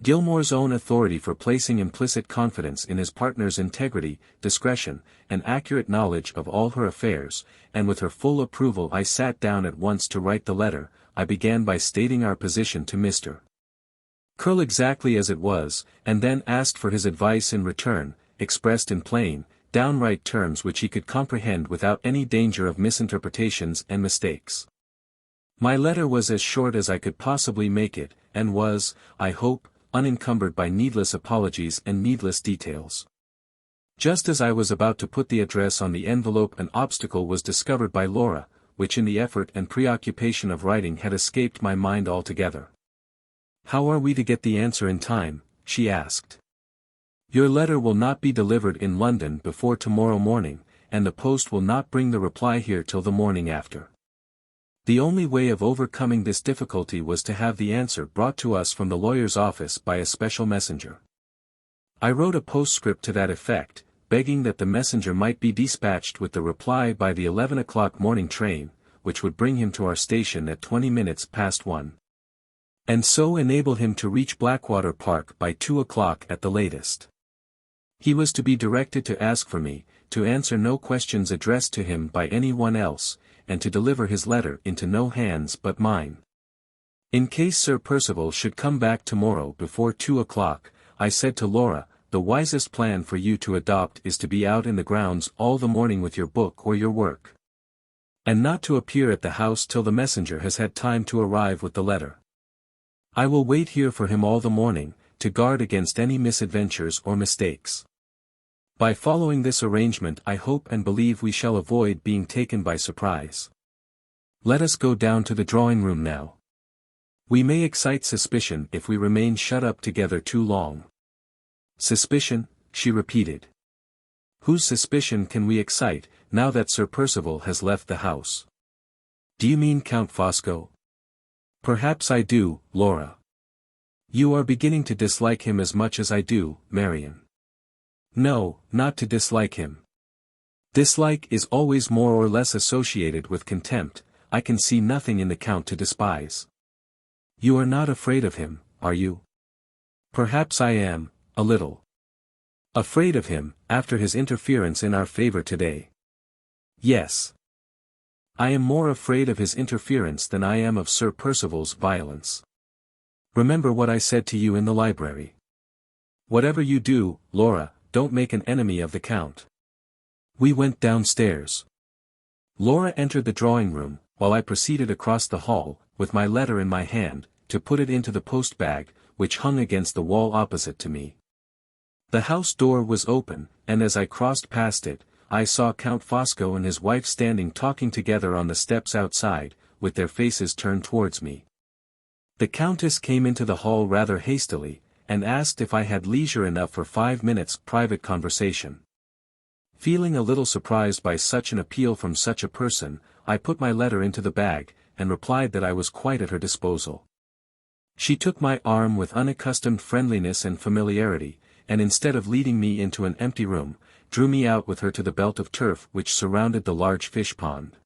Gilmore's own authority for placing implicit confidence in his partner's integrity, discretion, and accurate knowledge of all her affairs, and with her full approval I sat down at once to write the letter. I began by stating our position to Mr. Curll exactly as it was, and then asked for his advice in return, expressed in plain, downright terms which he could comprehend without any danger of misinterpretations and mistakes. My letter was as short as I could possibly make it, and was, I hope, unencumbered by needless apologies and needless details. Just as I was about to put the address on the envelope, an obstacle was discovered by Laura, which in the effort and preoccupation of writing had escaped my mind altogether. "How are we to get the answer in time?" she asked. "Your letter will not be delivered in London before tomorrow morning, and the post will not bring the reply here till the morning after." The only way of overcoming this difficulty was to have the answer brought to us from the lawyer's office by a special messenger. I wrote a postscript to that effect, begging that the messenger might be dispatched with the reply by the 11 o'clock morning train, which would bring him to our station at 20 minutes past 1. And so enable him to reach Blackwater Park by 2 o'clock at the latest. He was to be directed to ask for me, to answer no questions addressed to him by any one else, and to deliver his letter into no hands but mine. In case Sir Percival should come back tomorrow before 2 o'clock, I said to Laura, the wisest plan for you to adopt is to be out in the grounds all the morning with your book or your work, and not to appear at the house till the messenger has had time to arrive with the letter. I will wait here for him all the morning, to guard against any misadventures or mistakes. By following this arrangement I hope and believe we shall avoid being taken by surprise. Let us go down to the drawing-room now. We may excite suspicion if we remain shut up together too long. Suspicion, she repeated. Whose suspicion can we excite, now that Sir Percival has left the house? Do you mean Count Fosco? Perhaps I do, Laura. You are beginning to dislike him as much as I do, Marian. No, not to dislike him. Dislike is always more or less associated with contempt. I can see nothing in the Count to despise. You are not afraid of him, are you? Perhaps I am, a little. Afraid of him, after his interference in our favor today. Yes. I am more afraid of his interference than I am of Sir Percival's violence. Remember what I said to you in the library. Whatever you do, Laura, don't make an enemy of the Count. We went downstairs. Laura entered the drawing room, while I proceeded across the hall, with my letter in my hand, to put it into the post-bag, which hung against the wall opposite to me. The house door was open, and as I crossed past it, I saw Count Fosco and his wife standing talking together on the steps outside, with their faces turned towards me. The Countess came into the hall rather hastily, and asked if I had leisure enough for 5 minutes' private conversation. Feeling a little surprised by such an appeal from such a person, I put my letter into the bag, and replied that I was quite at her disposal. She took my arm with unaccustomed friendliness and familiarity, and instead of leading me into an empty room, drew me out with her to the belt of turf which surrounded the large fish pond.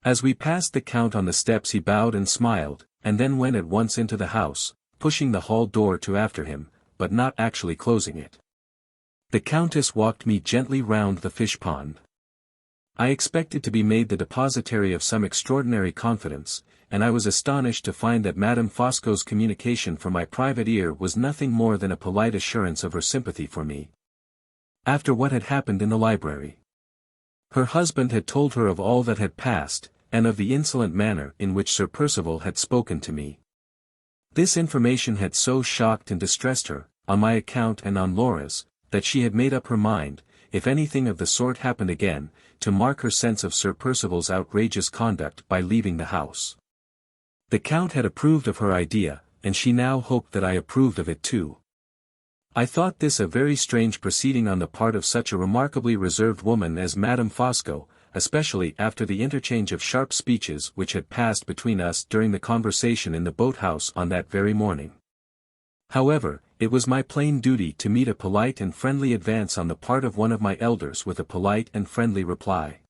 As we passed the Count on the steps he bowed and smiled, and then went at once into the house, pushing the hall door to after him, but not actually closing it. The Countess walked me gently round the fish pond. I expected to be made the depositary of some extraordinary confidence, and I was astonished to find that Madame Fosco's communication for my private ear was nothing more than a polite assurance of her sympathy for me. After what had happened in the library, her husband had told her of all that had passed, and of the insolent manner in which Sir Percival had spoken to me. This information had so shocked and distressed her, on my account and on Laura's, that she had made up her mind, if anything of the sort happened again, to mark her sense of Sir Percival's outrageous conduct by leaving the house. The Count had approved of her idea, and she now hoped that I approved of it too. I thought this a very strange proceeding on the part of such a remarkably reserved woman as Madame Fosco, especially after the interchange of sharp speeches which had passed between us during the conversation in the boat-house on that very morning. However, it was my plain duty to meet a polite and friendly advance on the part of one of my elders with a polite and friendly reply.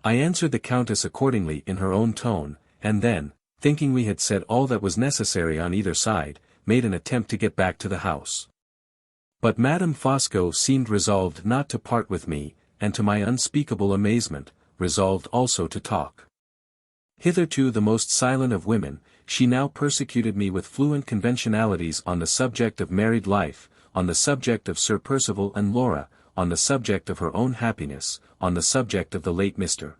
I answered the Countess accordingly in her own tone, and then, thinking we had said all that was necessary on either side, made an attempt to get back to the house. But Madame Fosco seemed resolved not to part with me, and to my unspeakable amazement, resolved also to talk. Hitherto the most silent of women, she now persecuted me with fluent conventionalities on the subject of married life, on the subject of Sir Percival and Laura, on the subject of her own happiness, on the subject of the late Mr.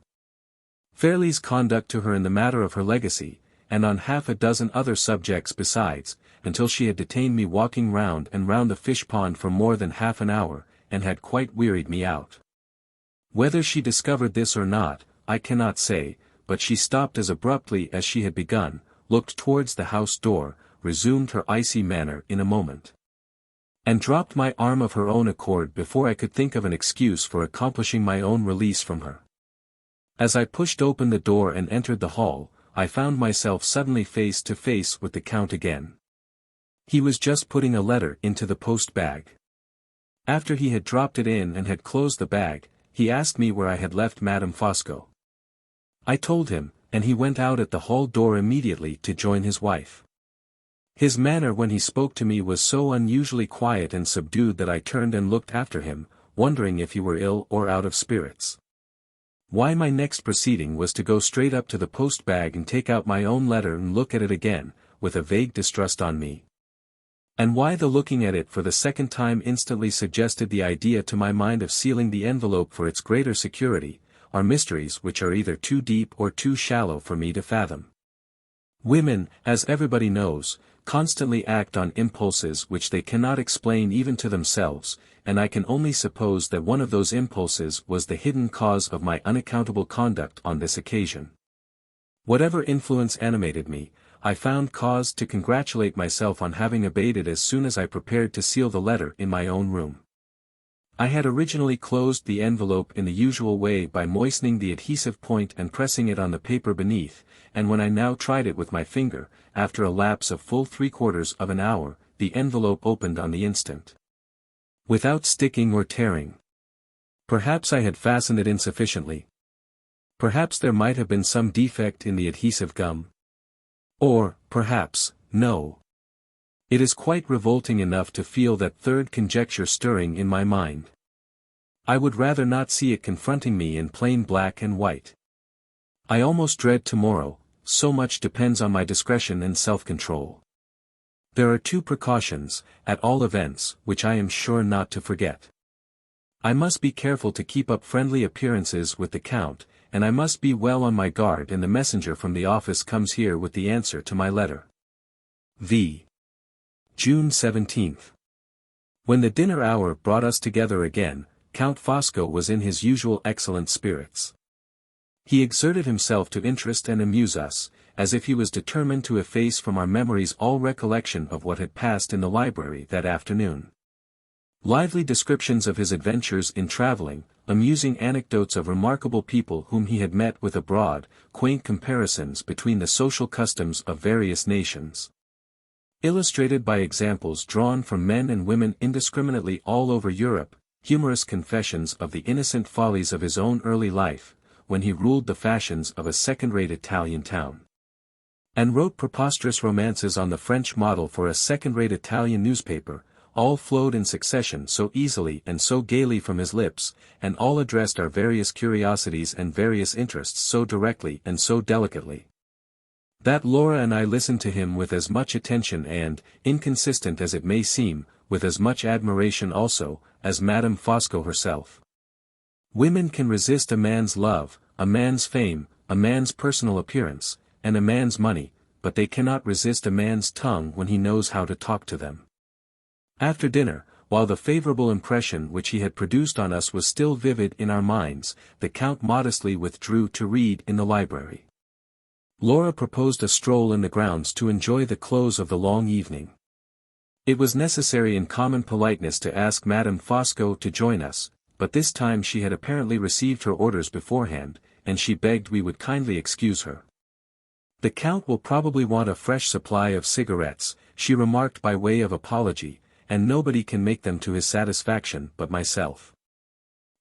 Fairlie's conduct to her in the matter of her legacy, and on half a dozen other subjects besides, until she had detained me walking round and round the fish pond for more than half an hour, and had quite wearied me out. Whether she discovered this or not, I cannot say, but she stopped as abruptly as she had begun, looked towards the house door, resumed her icy manner in a moment, and dropped my arm of her own accord before I could think of an excuse for accomplishing my own release from her. As I pushed open the door and entered the hall, I found myself suddenly face to face with the Count again. He was just putting a letter into the post-bag. After he had dropped it in and had closed the bag, he asked me where I had left Madame Fosco. I told him, and he went out at the hall door immediately to join his wife. His manner when he spoke to me was so unusually quiet and subdued that I turned and looked after him, wondering if he were ill or out of spirits. Why my next proceeding was to go straight up to the post-bag and take out my own letter and look at it again, with a vague distrust on me. And why the looking at it for the second time instantly suggested the idea to my mind of sealing the envelope for its greater security, are mysteries which are either too deep or too shallow for me to fathom. Women, as everybody knows, constantly act on impulses which they cannot explain even to themselves, and I can only suppose that one of those impulses was the hidden cause of my unaccountable conduct on this occasion. Whatever influence animated me, I found cause to congratulate myself on having obeyed it as soon as I prepared to seal the letter in my own room. I had originally closed the envelope in the usual way by moistening the adhesive point and pressing it on the paper beneath, and when I now tried it with my finger, after a lapse of full 3/4 of an hour, the envelope opened on the instant, without sticking or tearing. Perhaps I had fastened it insufficiently. Perhaps there might have been some defect in the adhesive gum. Or, perhaps, no. It is quite revolting enough to feel that third conjecture stirring in my mind. I would rather not see it confronting me in plain black and white. I almost dread tomorrow, so much depends on my discretion and self-control. There are two precautions, at all events, which I am sure not to forget. I must be careful to keep up friendly appearances with the Count, and I must be well on my guard when the messenger from the office comes here with the answer to my letter. V. June 17th. When the dinner hour brought us together again, Count Fosco was in his usual excellent spirits. He exerted himself to interest and amuse us, as if he was determined to efface from our memories all recollection of what had passed in the library that afternoon. Lively descriptions of his adventures in traveling, amusing anecdotes of remarkable people whom he had met with abroad, quaint comparisons between the social customs of various nations, illustrated by examples drawn from men and women indiscriminately all over Europe, humorous confessions of the innocent follies of his own early life, when he ruled the fashions of a second-rate Italian town, and wrote preposterous romances on the French model for a second-rate Italian newspaper, all flowed in succession so easily and so gaily from his lips, and all addressed our various curiosities and various interests so directly and so delicately, that Laura and I listened to him with as much attention and, inconsistent as it may seem, with as much admiration also, as Madame Fosco herself. Women can resist a man's love, a man's fame, a man's personal appearance, and a man's money, but they cannot resist a man's tongue when he knows how to talk to them. After dinner, while the favorable impression which he had produced on us was still vivid in our minds, the Count modestly withdrew to read in the library. Laura proposed a stroll in the grounds to enjoy the close of the long evening. It was necessary in common politeness to ask Madame Fosco to join us, but this time she had apparently received her orders beforehand, and she begged we would kindly excuse her. The Count will probably want a fresh supply of cigarettes, she remarked by way of apology, and nobody can make them to his satisfaction but myself.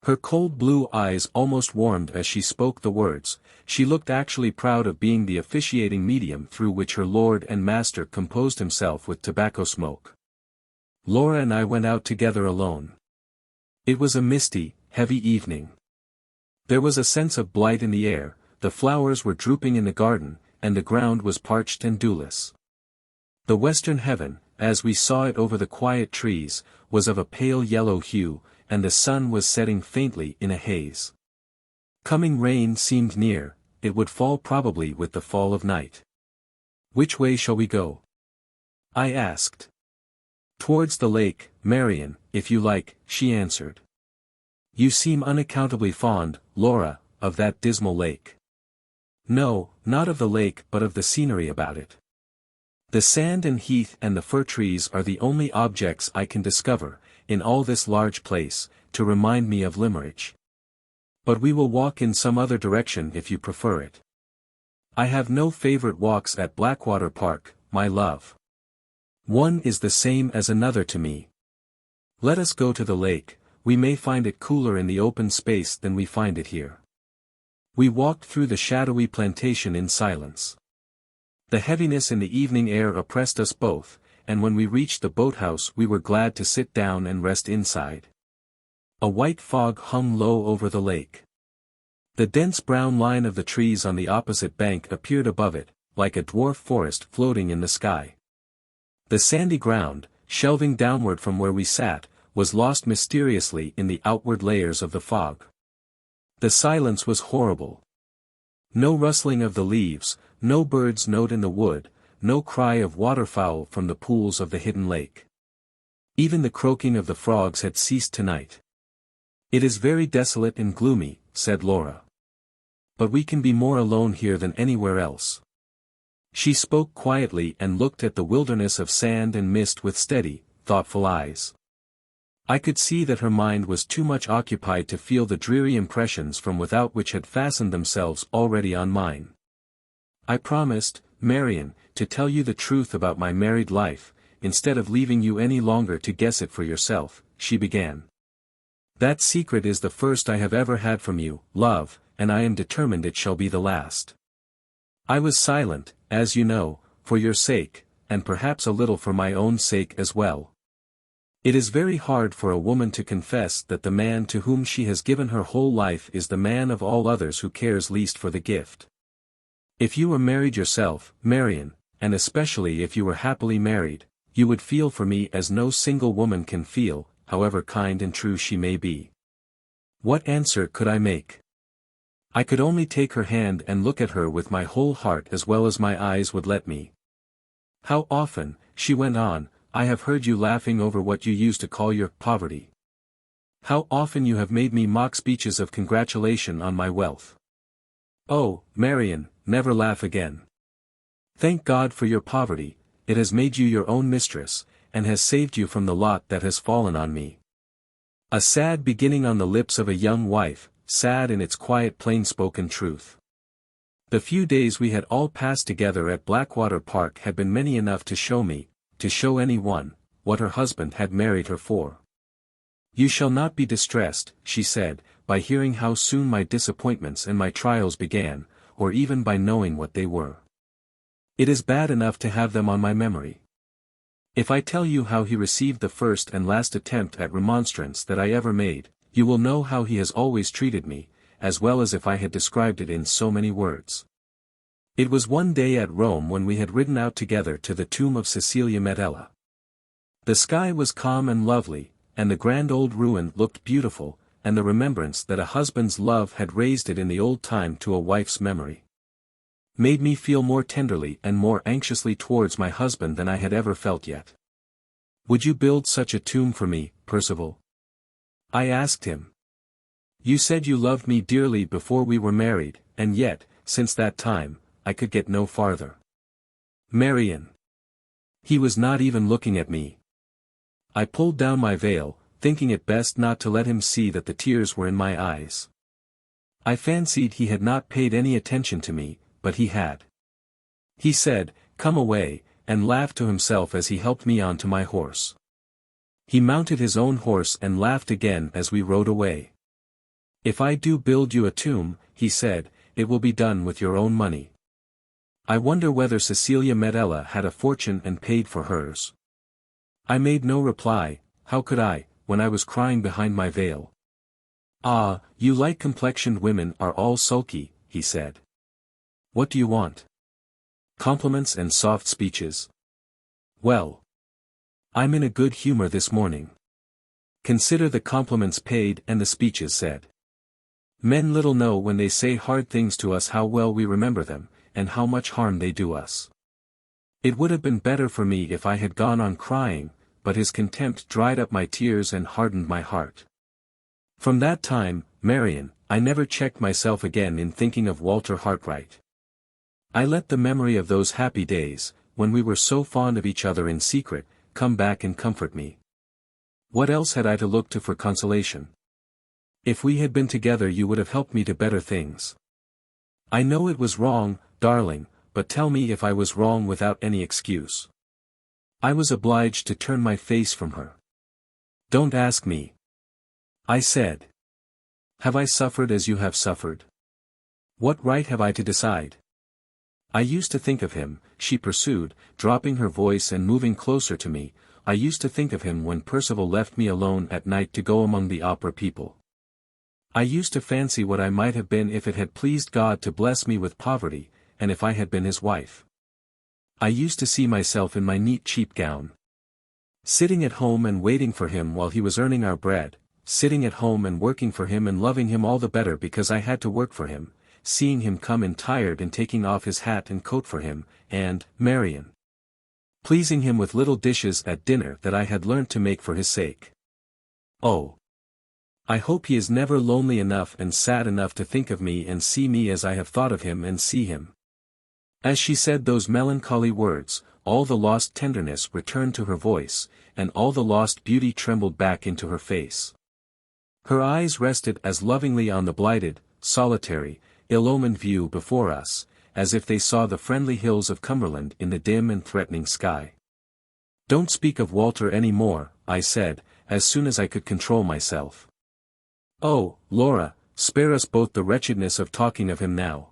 Her cold blue eyes almost warmed as she spoke the words. She looked actually proud of being the officiating medium through which her lord and master composed himself with tobacco smoke. Laura and I went out together alone. It was a misty, heavy evening. There was a sense of blight in the air, the flowers were drooping in the garden, and the ground was parched and dewless. The western heaven, as we saw it over the quiet trees, was of a pale yellow hue, and the sun was setting faintly in a haze. Coming rain seemed near, it would fall probably with the fall of night. "Which way shall we go?" I asked. "Towards the lake, Marian, if you like," she answered. "You seem unaccountably fond, Laura, of that dismal lake." "No, not of the lake but of the scenery about it. The sand and heath and the fir trees are the only objects I can discover, in all this large place, to remind me of Limmeridge. But we will walk in some other direction if you prefer it. I have no favorite walks at Blackwater Park, my love. One is the same as another to me. Let us go to the lake, we may find it cooler in the open space than we find it here." We walked through the shadowy plantation in silence. The heaviness in the evening air oppressed us both, and when we reached the boathouse we were glad to sit down and rest inside. A white fog hung low over the lake. The dense brown line of the trees on the opposite bank appeared above it, like a dwarf forest floating in the sky. The sandy ground, shelving downward from where we sat, was lost mysteriously in the outward layers of the fog. The silence was horrible. No rustling of the leaves, no bird's note in the wood, no cry of waterfowl from the pools of the hidden lake. Even the croaking of the frogs had ceased tonight. "It is very desolate and gloomy," said Laura. "But we can be more alone here than anywhere else." She spoke quietly and looked at the wilderness of sand and mist with steady, thoughtful eyes. I could see that her mind was too much occupied to feel the dreary impressions from without which had fastened themselves already on mine. "I promised, Marian, to tell you the truth about my married life, instead of leaving you any longer to guess it for yourself," she began. "That secret is the first I have ever had from you, love, and I am determined it shall be the last. I was silent, as you know, for your sake, and perhaps a little for my own sake as well. It is very hard for a woman to confess that the man to whom she has given her whole life is the man of all others who cares least for the gift. If you were married yourself, Marian, and especially if you were happily married, you would feel for me as no single woman can feel, however kind and true she may be. What answer could I make? I could only take her hand and look at her with my whole heart as well as my eyes would let me. How often, she went on, I have heard you laughing over what you used to call your poverty. How often you have made me mock speeches of congratulation on my wealth. Oh, Marian, never laugh again. Thank God for your poverty, it has made you your own mistress, and has saved you from the lot that has fallen on me. A sad beginning on the lips of a young wife, sad in its quiet plain-spoken truth. The few days we had all passed together at Blackwater Park had been many enough to show me, to show any one, what her husband had married her for. You shall not be distressed, she said, by hearing how soon my disappointments and my trials began, or even by knowing what they were. It is bad enough to have them on my memory. If I tell you how he received the first and last attempt at remonstrance that I ever made, you will know how he has always treated me, as well as if I had described it in so many words. It was one day at Rome when we had ridden out together to the tomb of Cecilia Metella. The sky was calm and lovely, and the grand old ruin looked beautiful, and the remembrance that a husband's love had raised it in the old time to a wife's memory made me feel more tenderly and more anxiously towards my husband than I had ever felt yet. Would you build such a tomb for me, Percival? I asked him. You said you loved me dearly before we were married, and yet, since that time, I could get no farther. Marian. He was not even looking at me. I pulled down my veil, thinking it best not to let him see that the tears were in my eyes. I fancied he had not paid any attention to me, but he had. He said, "Come away," and laughed to himself as he helped me on to my horse. He mounted his own horse and laughed again as we rode away. "If I do build you a tomb," he said, "it will be done with your own money." I wonder whether Cecilia Metella had a fortune and paid for hers. I made no reply. How could I, when I was crying behind my veil? "Ah, you light-complexioned women are all sulky," he said. "What do you want? Compliments and soft speeches? Well, I'm in a good humor this morning. Consider the compliments paid and the speeches said. Men little know when they say hard things to us how well we remember them, and how much harm they do us. It would have been better for me if I had gone on crying, but his contempt dried up my tears and hardened my heart. From that time, Marian, I never checked myself again in thinking of Walter Hartright. I let the memory of those happy days, when we were so fond of each other in secret, come back and comfort me. What else had I to look to for consolation? If we had been together you would have helped me to better things. I know it was wrong, darling, but tell me if I was wrong without any excuse. I was obliged to turn my face from her. Don't ask me. I said. Have I suffered as you have suffered? What right have I to decide? I used to think of him, she pursued, dropping her voice and moving closer to me, I used to think of him when Percival left me alone at night to go among the opera people. I used to fancy what I might have been if it had pleased God to bless me with poverty, and if I had been his wife. I used to see myself in my neat cheap gown, sitting at home and waiting for him while he was earning our bread, sitting at home and working for him and loving him all the better because I had to work for him, seeing him come in tired and taking off his hat and coat for him, and, Marian, pleasing him with little dishes at dinner that I had learnt to make for his sake. Oh! I hope he is never lonely enough and sad enough to think of me and see me as I have thought of him and see him. As she said those melancholy words, all the lost tenderness returned to her voice, and all the lost beauty trembled back into her face. Her eyes rested as lovingly on the blighted, solitary, ill-omened view before us, as if they saw the friendly hills of Cumberland in the dim and threatening sky. Don't speak of Walter any more, I said, as soon as I could control myself. Oh, Laura, spare us both the wretchedness of talking of him now.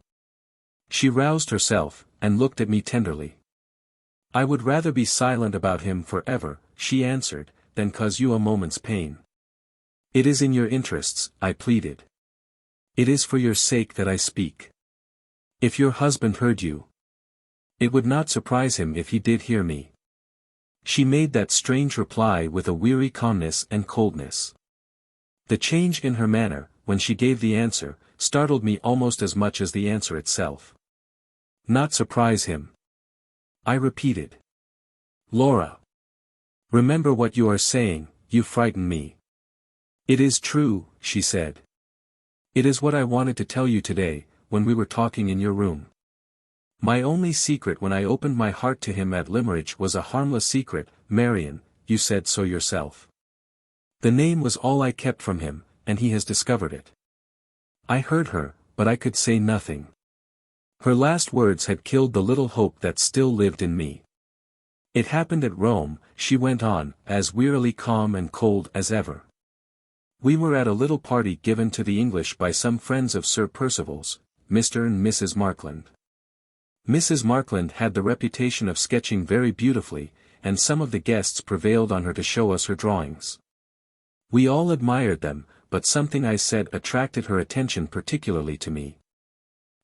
She roused herself, and looked at me tenderly. I would rather be silent about him forever, she answered, than cause you a moment's pain. It is in your interests, I pleaded. It is for your sake that I speak. If your husband heard you, it would not surprise him if he did hear me. She made that strange reply with a weary calmness and coldness. The change in her manner, when she gave the answer, startled me almost as much as the answer itself. Not surprise him? I repeated. Laura! Remember what you are saying, you frighten me. It is true, she said. It is what I wanted to tell you today, when we were talking in your room. My only secret when I opened my heart to him at Limmeridge was a harmless secret, Marian, you said so yourself. The name was all I kept from him, and he has discovered it. I heard her, but I could say nothing. Her last words had killed the little hope that still lived in me. It happened at Rome, she went on, as wearily calm and cold as ever. We were at a little party given to the English by some friends of Sir Percival's, Mr. and Mrs. Markland. Mrs. Markland had the reputation of sketching very beautifully, and some of the guests prevailed on her to show us her drawings. We all admired them, but something I said attracted her attention particularly to me.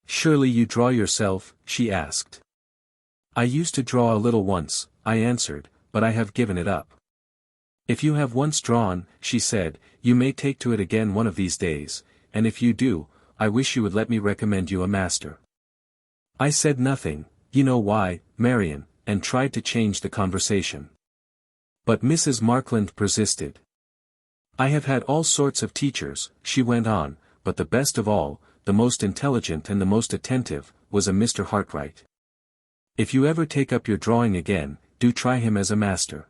Surely you draw yourself, she asked. I used to draw a little once, I answered, but I have given it up. If you have once drawn, she said, you may take to it again one of these days, and if you do, I wish you would let me recommend you a master. I said nothing, you know why, Marian, and tried to change the conversation. But Mrs. Markland persisted. I have had all sorts of teachers, she went on, but the best of all, the most intelligent and the most attentive, was a Mr. Hartright. If you ever take up your drawing again, do try him as a master.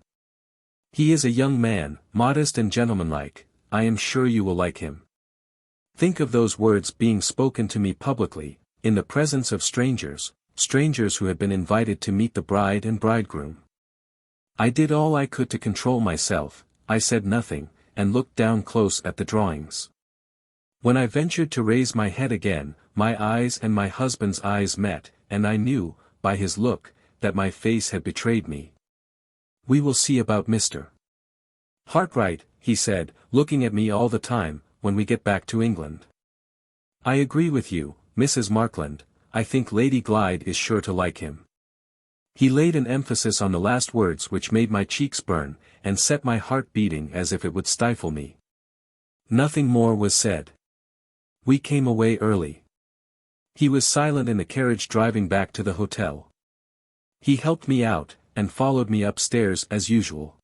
He is a young man, modest and gentlemanlike, I am sure you will like him. Think of those words being spoken to me publicly, in the presence of strangers who had been invited to meet the bride and bridegroom. I did all I could to control myself, I said nothing, and looked down close at the drawings. When I ventured to raise my head again, my eyes and my husband's eyes met, and I knew, by his look, that my face had betrayed me. We will see about Mr. Hartright, he said, looking at me all the time, when we get back to England. I agree with you, Mrs. Markland, I think Lady Glyde is sure to like him. He laid an emphasis on the last words which made my cheeks burn, and set my heart beating as if it would stifle me. Nothing more was said. We came away early. He was silent in the carriage driving back to the hotel. He helped me out, and followed me upstairs as usual.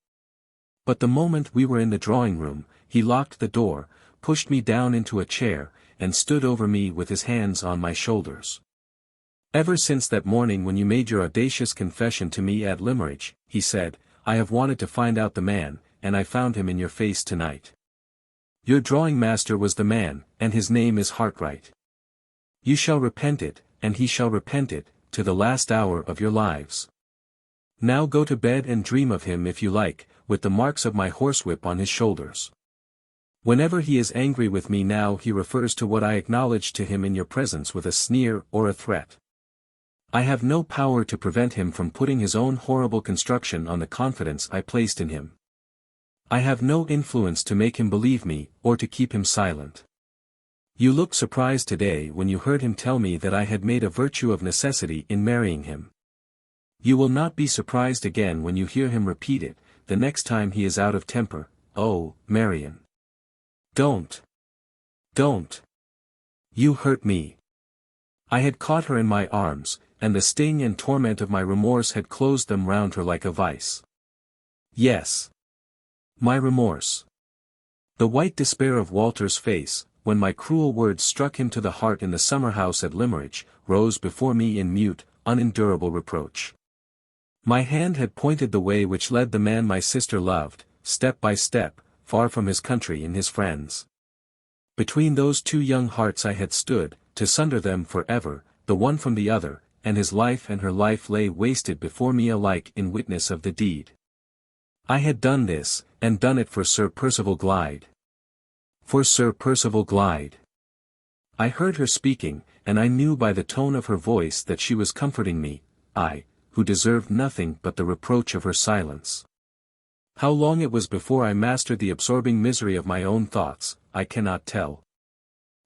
But the moment we were in the drawing-room, he locked the door, pushed me down into a chair, and stood over me with his hands on my shoulders. Ever since that morning when you made your audacious confession to me at Limmeridge, he said, I have wanted to find out the man, and I found him in your face tonight. Your drawing master was the man, and his name is Hartright. You shall repent it, and he shall repent it, to the last hour of your lives. Now go to bed and dream of him if you like, with the marks of my horsewhip on his shoulders. Whenever he is angry with me now he refers to what I acknowledged to him in your presence with a sneer or a threat. I have no power to prevent him from putting his own horrible construction on the confidence I placed in him. I have no influence to make him believe me, or to keep him silent. You looked surprised today when you heard him tell me that I had made a virtue of necessity in marrying him. You will not be surprised again when you hear him repeat it, the next time he is out of temper. Oh, Marian. Don't. You hurt me. I had caught her in my arms, and the sting and torment of my remorse had closed them round her like a vice. Yes. My remorse. The white despair of Walter's face, when my cruel words struck him to the heart in the summer house at Limmeridge, rose before me in mute, unendurable reproach. My hand had pointed the way which led the man my sister loved, step by step, far from his country and his friends. Between those two young hearts I had stood, to sunder them for ever, the one from the other, and his life and her life lay wasted before me alike in witness of the deed. I had done this, and done it for Sir Percival Glyde. For Sir Percival Glyde. I heard her speaking, and I knew by the tone of her voice that she was comforting me, I, who deserved nothing but the reproach of her silence. How long it was before I mastered the absorbing misery of my own thoughts, I cannot tell.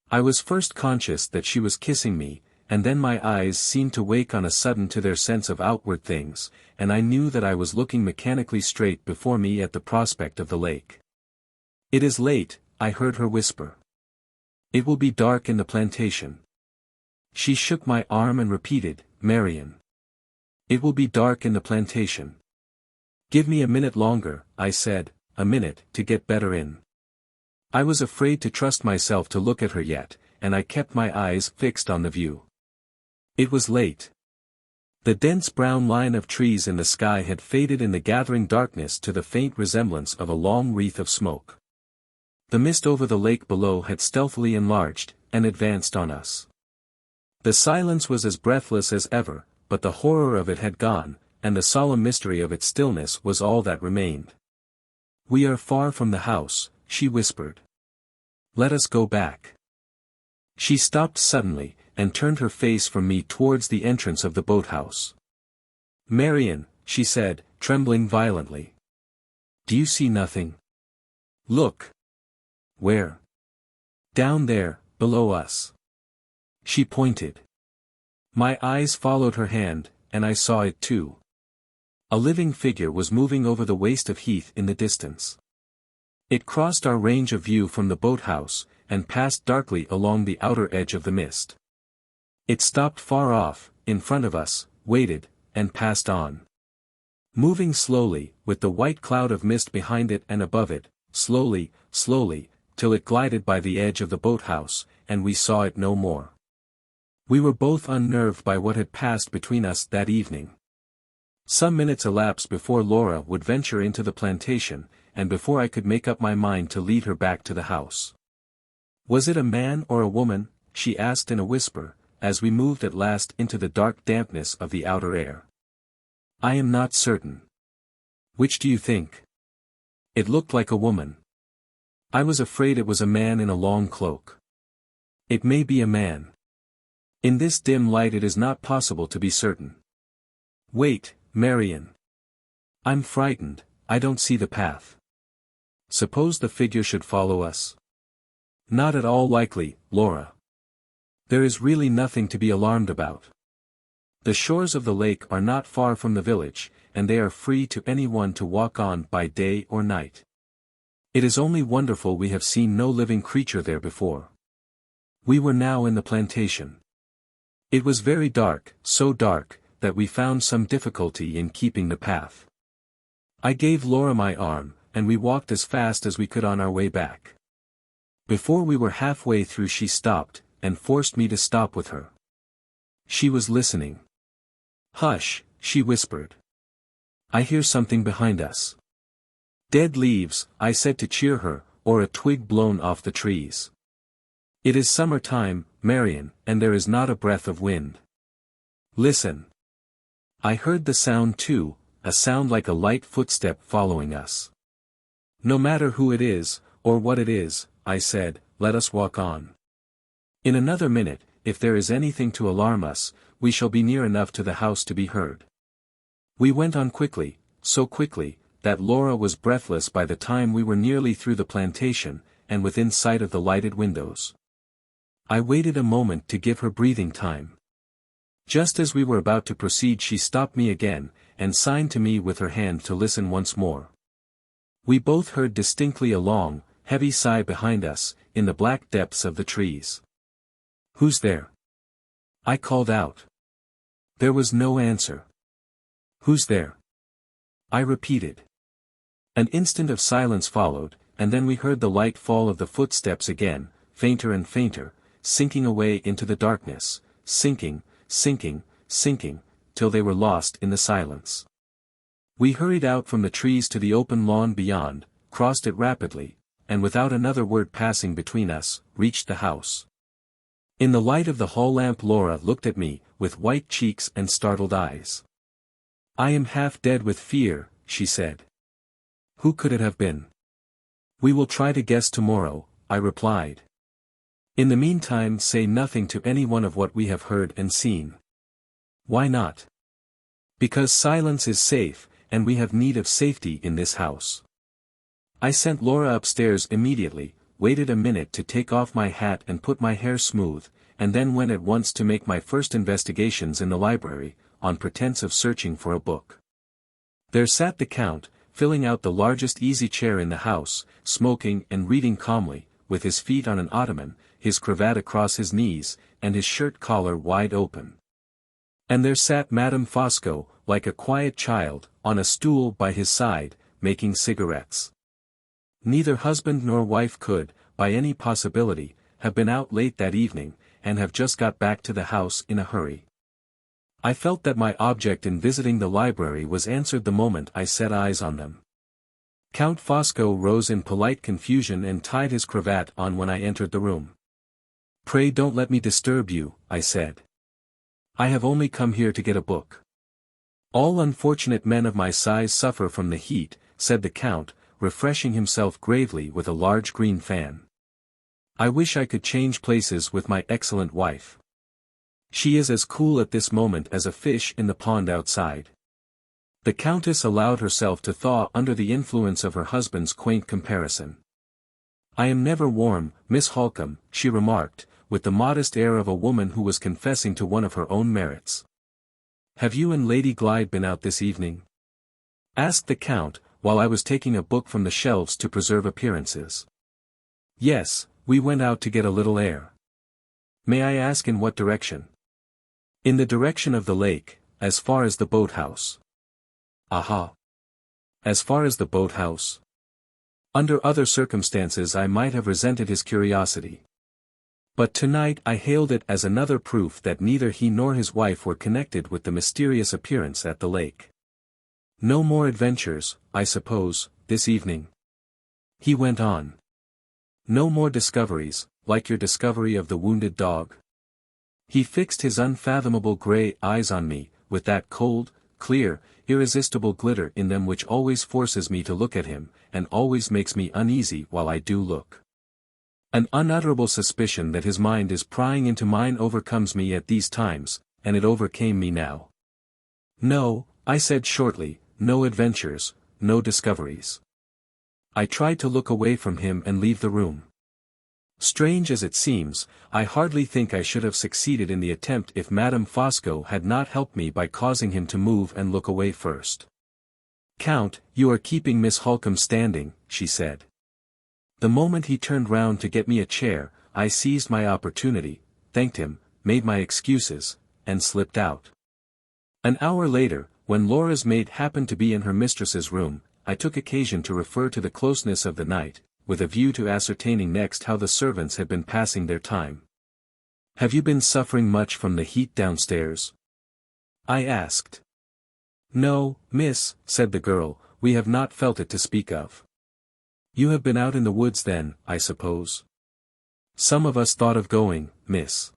I was first conscious that she was kissing me, and then my eyes seemed to wake on a sudden to their sense of outward things, and I knew that I was looking mechanically straight before me at the prospect of the lake. "It is late," I heard her whisper. "It will be dark in the plantation." She shook my arm and repeated, "Marian. It will be dark in the plantation." "Give me a minute longer," I said, "a minute, to get better in." I was afraid to trust myself to look at her yet, and I kept my eyes fixed on the view. It was late. The dense brown line of trees in the sky had faded in the gathering darkness to the faint resemblance of a long wreath of smoke. The mist over the lake below had stealthily enlarged, and advanced on us. The silence was as breathless as ever, but the horror of it had gone, and the solemn mystery of its stillness was all that remained. "We are far from the house," she whispered. "Let us go back." She stopped suddenly, and turned her face from me towards the entrance of the boathouse. "Marian," she said, trembling violently. "Do you see nothing? Look." "Where?" "Down there, below us." She pointed. My eyes followed her hand, and I saw it too. A living figure was moving over the waste of heath in the distance. It crossed our range of view from the boathouse, and passed darkly along the outer edge of the mist. It stopped far off, in front of us, waited, and passed on. Moving slowly, with the white cloud of mist behind it and above it, slowly, slowly, till it glided by the edge of the boathouse, and we saw it no more. We were both unnerved by what had passed between us that evening. Some minutes elapsed before Laura would venture into the plantation, and before I could make up my mind to lead her back to the house. "Was it a man or a woman?" she asked in a whisper, as we moved at last into the dark dampness of the outer air. "I am not certain." "Which do you think?" "It looked like a woman." "I was afraid it was a man in a long cloak." "It may be a man. In this dim light it is not possible to be certain." "Wait, Marian. I'm frightened, I don't see the path." "Suppose the figure should follow us?" "Not at all likely, Laura. There is really nothing to be alarmed about. The shores of the lake are not far from the village, and they are free to anyone to walk on by day or night. It is only wonderful we have seen no living creature there before." We were now in the plantation. It was very dark, so dark, that we found some difficulty in keeping the path. I gave Laura my arm, and we walked as fast as we could on our way back. Before we were halfway through she stopped, and forced me to stop with her. She was listening. "Hush," she whispered. "I hear something behind us." "Dead leaves," I said to cheer her, "or a twig blown off the trees. It is summer time, Marian, and there is not a breath of wind. Listen." I heard the sound too, a sound like a light footstep following us. "No matter who it is, or what it is," I said, "let us walk on. In another minute, if there is anything to alarm us, we shall be near enough to the house to be heard." We went on quickly, so quickly, that Laura was breathless by the time we were nearly through the plantation, and within sight of the lighted windows. I waited a moment to give her breathing time. Just as we were about to proceed she stopped me again, and signed to me with her hand to listen once more. We both heard distinctly a long, heavy sigh behind us, in the black depths of the trees. "Who's there?" I called out. There was no answer. "Who's there?" I repeated. An instant of silence followed, and then we heard the light fall of the footsteps again, fainter and fainter, sinking away into the darkness, sinking, sinking, sinking, till they were lost in the silence. We hurried out from the trees to the open lawn beyond, crossed it rapidly, and without another word passing between us, reached the house. In the light of the hall lamp Laura looked at me, with white cheeks and startled eyes. "I am half dead with fear," she said. "Who could it have been?" "We will try to guess tomorrow," I replied. "In the meantime say nothing to anyone of what we have heard and seen." "Why not?" Because silence is safe, and we have need of safety in this house. I sent Laura upstairs immediately, waited a minute to take off my hat and put my hair smooth, and then went at once to make my first investigations in the library, on pretense of searching for a book. There sat the Count, filling out the largest easy chair in the house, smoking and reading calmly, with his feet on an ottoman, his cravat across his knees, and his shirt collar wide open. And there sat Madame Fosco, like a quiet child, on a stool by his side, making cigarettes. Neither husband nor wife could, by any possibility, have been out late that evening, and have just got back to the house in a hurry. I felt that my object in visiting the library was answered the moment I set eyes on them. Count Fosco rose in polite confusion and tied his cravat on when I entered the room. "Pray don't let me disturb you," I said. "I have only come here to get a book." "All unfortunate men of my size suffer from the heat," said the Count, refreshing himself gravely with a large green fan. "I wish I could change places with my excellent wife. She is as cool at this moment as a fish in the pond outside." The Countess allowed herself to thaw under the influence of her husband's quaint comparison. "I am never warm, Miss Halcombe," she remarked, with the modest air of a woman who was confessing to one of her own merits. "Have you and Lady Glyde been out this evening?" asked the Count, while I was taking a book from the shelves to preserve appearances. "Yes, we went out to get a little air." "May I ask in what direction?" "In the direction of the lake, as far as the boathouse." "Aha! As far as the boathouse?" Under other circumstances I might have resented his curiosity. But tonight I hailed it as another proof that neither he nor his wife were connected with the mysterious appearance at the lake. "No more adventures, I suppose, this evening?" he went on. "No more discoveries, like your discovery of the wounded dog?" He fixed his unfathomable grey eyes on me, with that cold, clear, irresistible glitter in them which always forces me to look at him, and always makes me uneasy while I do look. An unutterable suspicion that his mind is prying into mine overcomes me at these times, and it overcame me now. "No," I said shortly, "no adventures, no discoveries." I tried to look away from him and leave the room. Strange as it seems, I hardly think I should have succeeded in the attempt if Madame Fosco had not helped me by causing him to move and look away first. "Count, you are keeping Miss Halcombe standing," she said. The moment he turned round to get me a chair, I seized my opportunity, thanked him, made my excuses, and slipped out. An hour later, when Laura's maid happened to be in her mistress's room, I took occasion to refer to the closeness of the night, with a view to ascertaining next how the servants had been passing their time. "Have you been suffering much from the heat downstairs?" I asked. "No, miss," said the girl, "we have not felt it to speak of." "You have been out in the woods then, I suppose?" "Some of us thought of going, miss.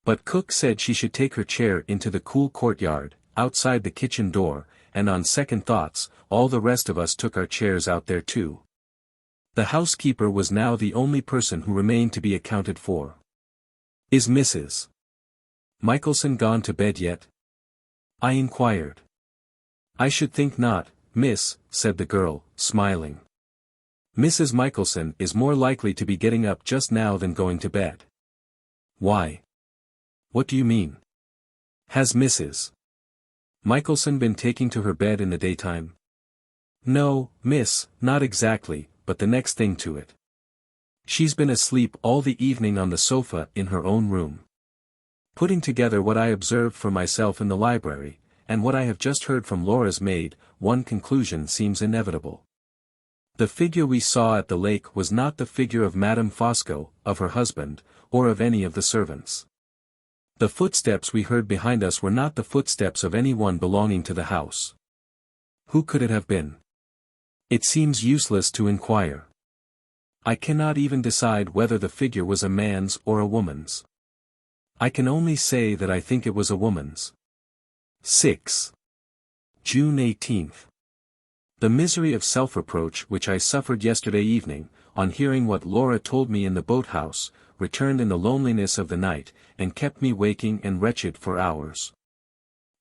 But cook said she should take her chair into the cool courtyard, outside the kitchen door, and on second thoughts, all the rest of us took our chairs out there too." The housekeeper was now the only person who remained to be accounted for. "Is Mrs. Michelson gone to bed yet?" I inquired. "I should think not, miss," said the girl, smiling. "Mrs. Michelson is more likely to be getting up just now than going to bed." "Why? What do you mean? Has Mrs. Michelson been taking to her bed in the daytime?" "No, miss, not exactly, but the next thing to it. She's been asleep all the evening on the sofa in her own room." Putting together what I observed for myself in the library, and what I have just heard from Laura's maid, one conclusion seems inevitable. The figure we saw at the lake was not the figure of Madame Fosco, of her husband, or of any of the servants. The footsteps we heard behind us were not the footsteps of any one belonging to the house. Who could it have been? It seems useless to inquire. I cannot even decide whether the figure was a man's or a woman's. I can only say that I think it was a woman's. 6. June 18th. The misery of self-reproach which I suffered yesterday evening, on hearing what Laura told me in the boathouse, returned in the loneliness of the night, and kept me waking and wretched for hours.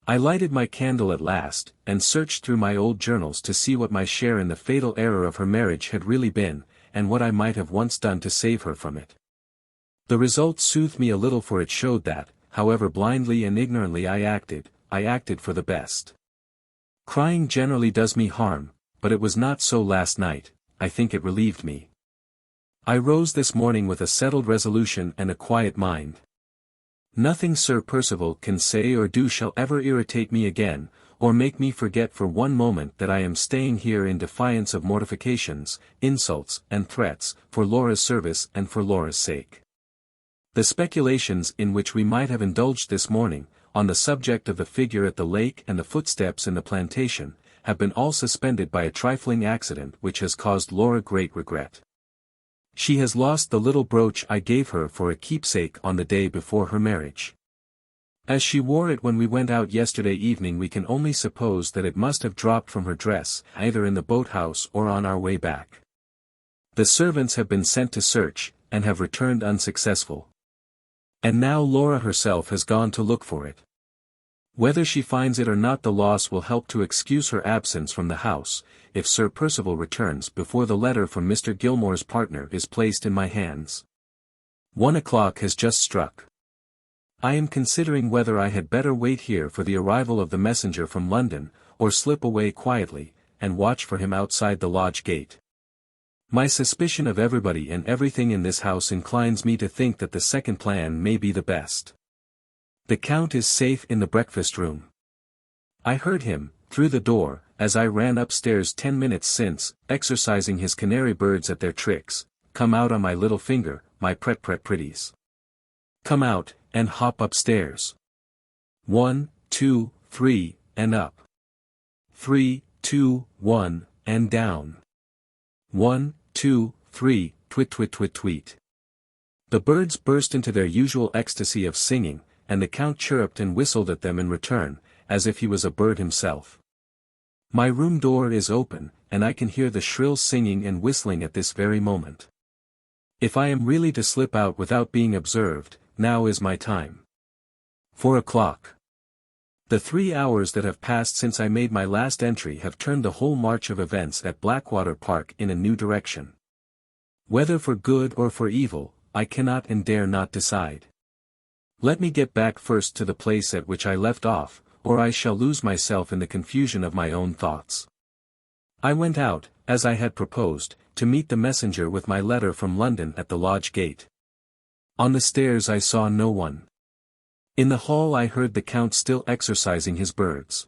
I lighted my candle at last, and searched through my old journals to see what my share in the fatal error of her marriage had really been, and what I might have once done to save her from it. The result soothed me a little, for it showed that, however blindly and ignorantly I acted for the best. Crying generally does me harm, but it was not so last night. I think it relieved me. I rose this morning with a settled resolution and a quiet mind. Nothing Sir Percival can say or do shall ever irritate me again, or make me forget for one moment that I am staying here in defiance of mortifications, insults, and threats, for Laura's service and for Laura's sake. The speculations in which we might have indulged this morning, on the subject of the figure at the lake and the footsteps in the plantation, have been all suspended by a trifling accident which has caused Laura great regret. She has lost the little brooch I gave her for a keepsake on the day before her marriage. As she wore it when we went out yesterday evening, we can only suppose that it must have dropped from her dress, either in the boathouse or on our way back. The servants have been sent to search, and have returned unsuccessful. And now Laura herself has gone to look for it. Whether she finds it or not, the loss will help to excuse her absence from the house, if Sir Percival returns before the letter from Mr. Gilmore's partner is placed in my hands. 1 o'clock has just struck. I am considering whether I had better wait here for the arrival of the messenger from London, or slip away quietly, and watch for him outside the lodge gate. My suspicion of everybody and everything in this house inclines me to think that the second plan may be the best. The Count is safe in the breakfast room. I heard him, through the door, as I ran upstairs 10 minutes since, exercising his canary birds at their tricks. Come out on my little finger, my pretties. Come out, and hop upstairs. 1, 2, 3, and up. 3, 2, 1, and down. 1, 2, 3, twit twit twit tweet. The birds burst into their usual ecstasy of singing, and the Count chirruped and whistled at them in return, as if he was a bird himself. My room door is open, and I can hear the shrill singing and whistling at this very moment. If I am really to slip out without being observed, now is my time. 4 o'clock. The 3 hours that have passed since I made my last entry have turned the whole march of events at Blackwater Park in a new direction. Whether for good or for evil, I cannot and dare not decide. Let me get back first to the place at which I left off, or I shall lose myself in the confusion of my own thoughts. I went out, as I had proposed, to meet the messenger with my letter from London at the lodge gate. On the stairs I saw no one. In the hall I heard the Count still exercising his birds.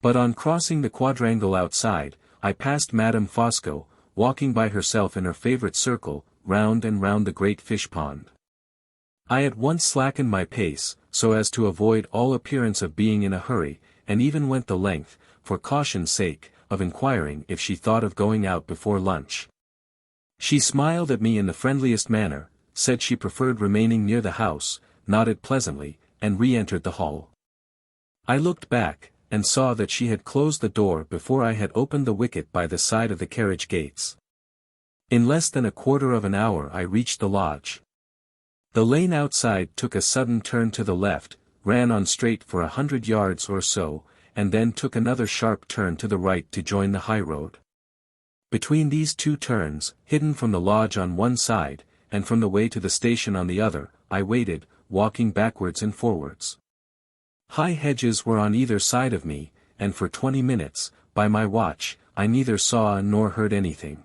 But on crossing the quadrangle outside, I passed Madame Fosco, walking by herself in her favourite circle, round and round the great fish pond. I at once slackened my pace, so as to avoid all appearance of being in a hurry, and even went the length, for caution's sake, of inquiring if she thought of going out before lunch. She smiled at me in the friendliest manner, said she preferred remaining near the house, nodded pleasantly, and re-entered the hall. I looked back, and saw that she had closed the door before I had opened the wicket by the side of the carriage gates. In less than a quarter of an hour I reached the lodge. The lane outside took a sudden turn to the left, ran on straight for 100 yards or so, and then took another sharp turn to the right to join the high road. Between these two turns, hidden from the lodge on one side, and from the way to the station on the other, I waited, walking backwards and forwards. High hedges were on either side of me, and for 20 minutes, by my watch, I neither saw nor heard anything.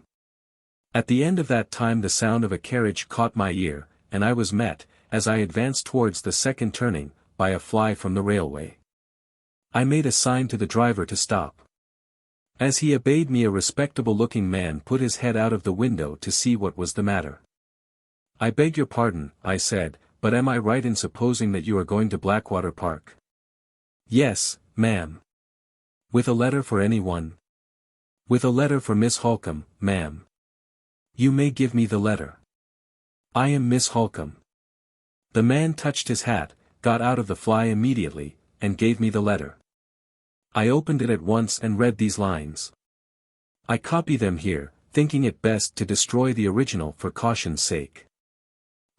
At the end of that time the sound of a carriage caught my ear, and I was met, as I advanced towards the second turning, by a fly from the railway. I made a sign to the driver to stop. As he obeyed me, a respectable-looking man put his head out of the window to see what was the matter. "I beg your pardon," I said, "but am I right in supposing that you are going to Blackwater Park?" "Yes, ma'am." "With a letter for anyone?" "With a letter for Miss Halcombe, ma'am." "You may give me the letter." "I am Miss Halcombe." The man touched his hat, got out of the fly immediately, and gave me the letter. I opened it at once and read these lines. I copy them here, thinking it best to destroy the original for caution's sake.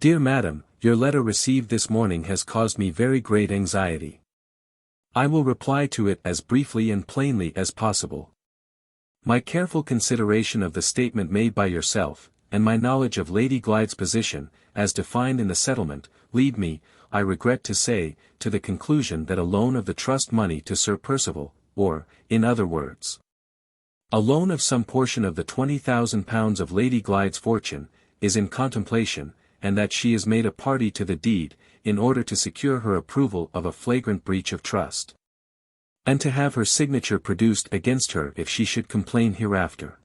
"Dear Madam, your letter received this morning has caused me very great anxiety. I will reply to it as briefly and plainly as possible. My careful consideration of the statement made by yourself, and my knowledge of Lady Glyde's position, as defined in the settlement, lead me, I regret to say, to the conclusion that a loan of the trust money to Sir Percival, or, in other words, a loan of some portion of the £20,000 of Lady Glyde's fortune, is in contemplation, and that she is made a party to the deed, in order to secure her approval of a flagrant breach of trust, and to have her signature produced against her if she should complain hereafter.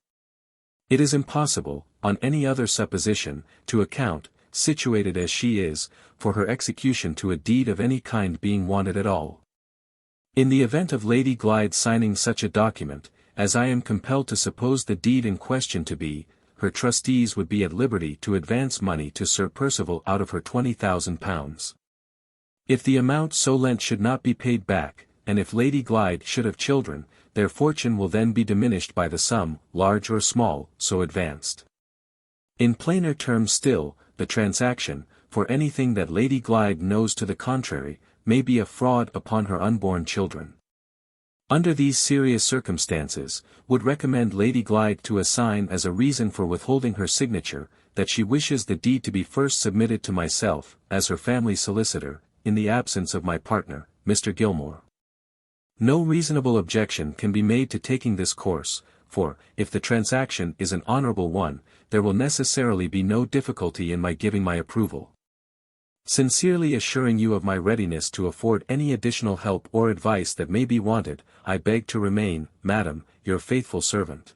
It is impossible, on any other supposition, to account, situated as she is, for her execution to a deed of any kind being wanted at all. In the event of Lady Glyde signing such a document, as I am compelled to suppose the deed in question to be, her trustees would be at liberty to advance money to Sir Percival out of her £20,000. If the amount so lent should not be paid back, and if Lady Glyde should have children, their fortune will then be diminished by the sum, large or small, so advanced. In plainer terms still, the transaction, for anything that Lady Glyde knows to the contrary, may be a fraud upon her unborn children. Under these serious circumstances, would recommend Lady Glyde to assign as a reason for withholding her signature, that she wishes the deed to be first submitted to myself, as her family solicitor, in the absence of my partner, Mr. Gilmore. No reasonable objection can be made to taking this course, for, if the transaction is an honorable one, there will necessarily be no difficulty in my giving my approval. Sincerely assuring you of my readiness to afford any additional help or advice that may be wanted, I beg to remain, Madam, your faithful servant,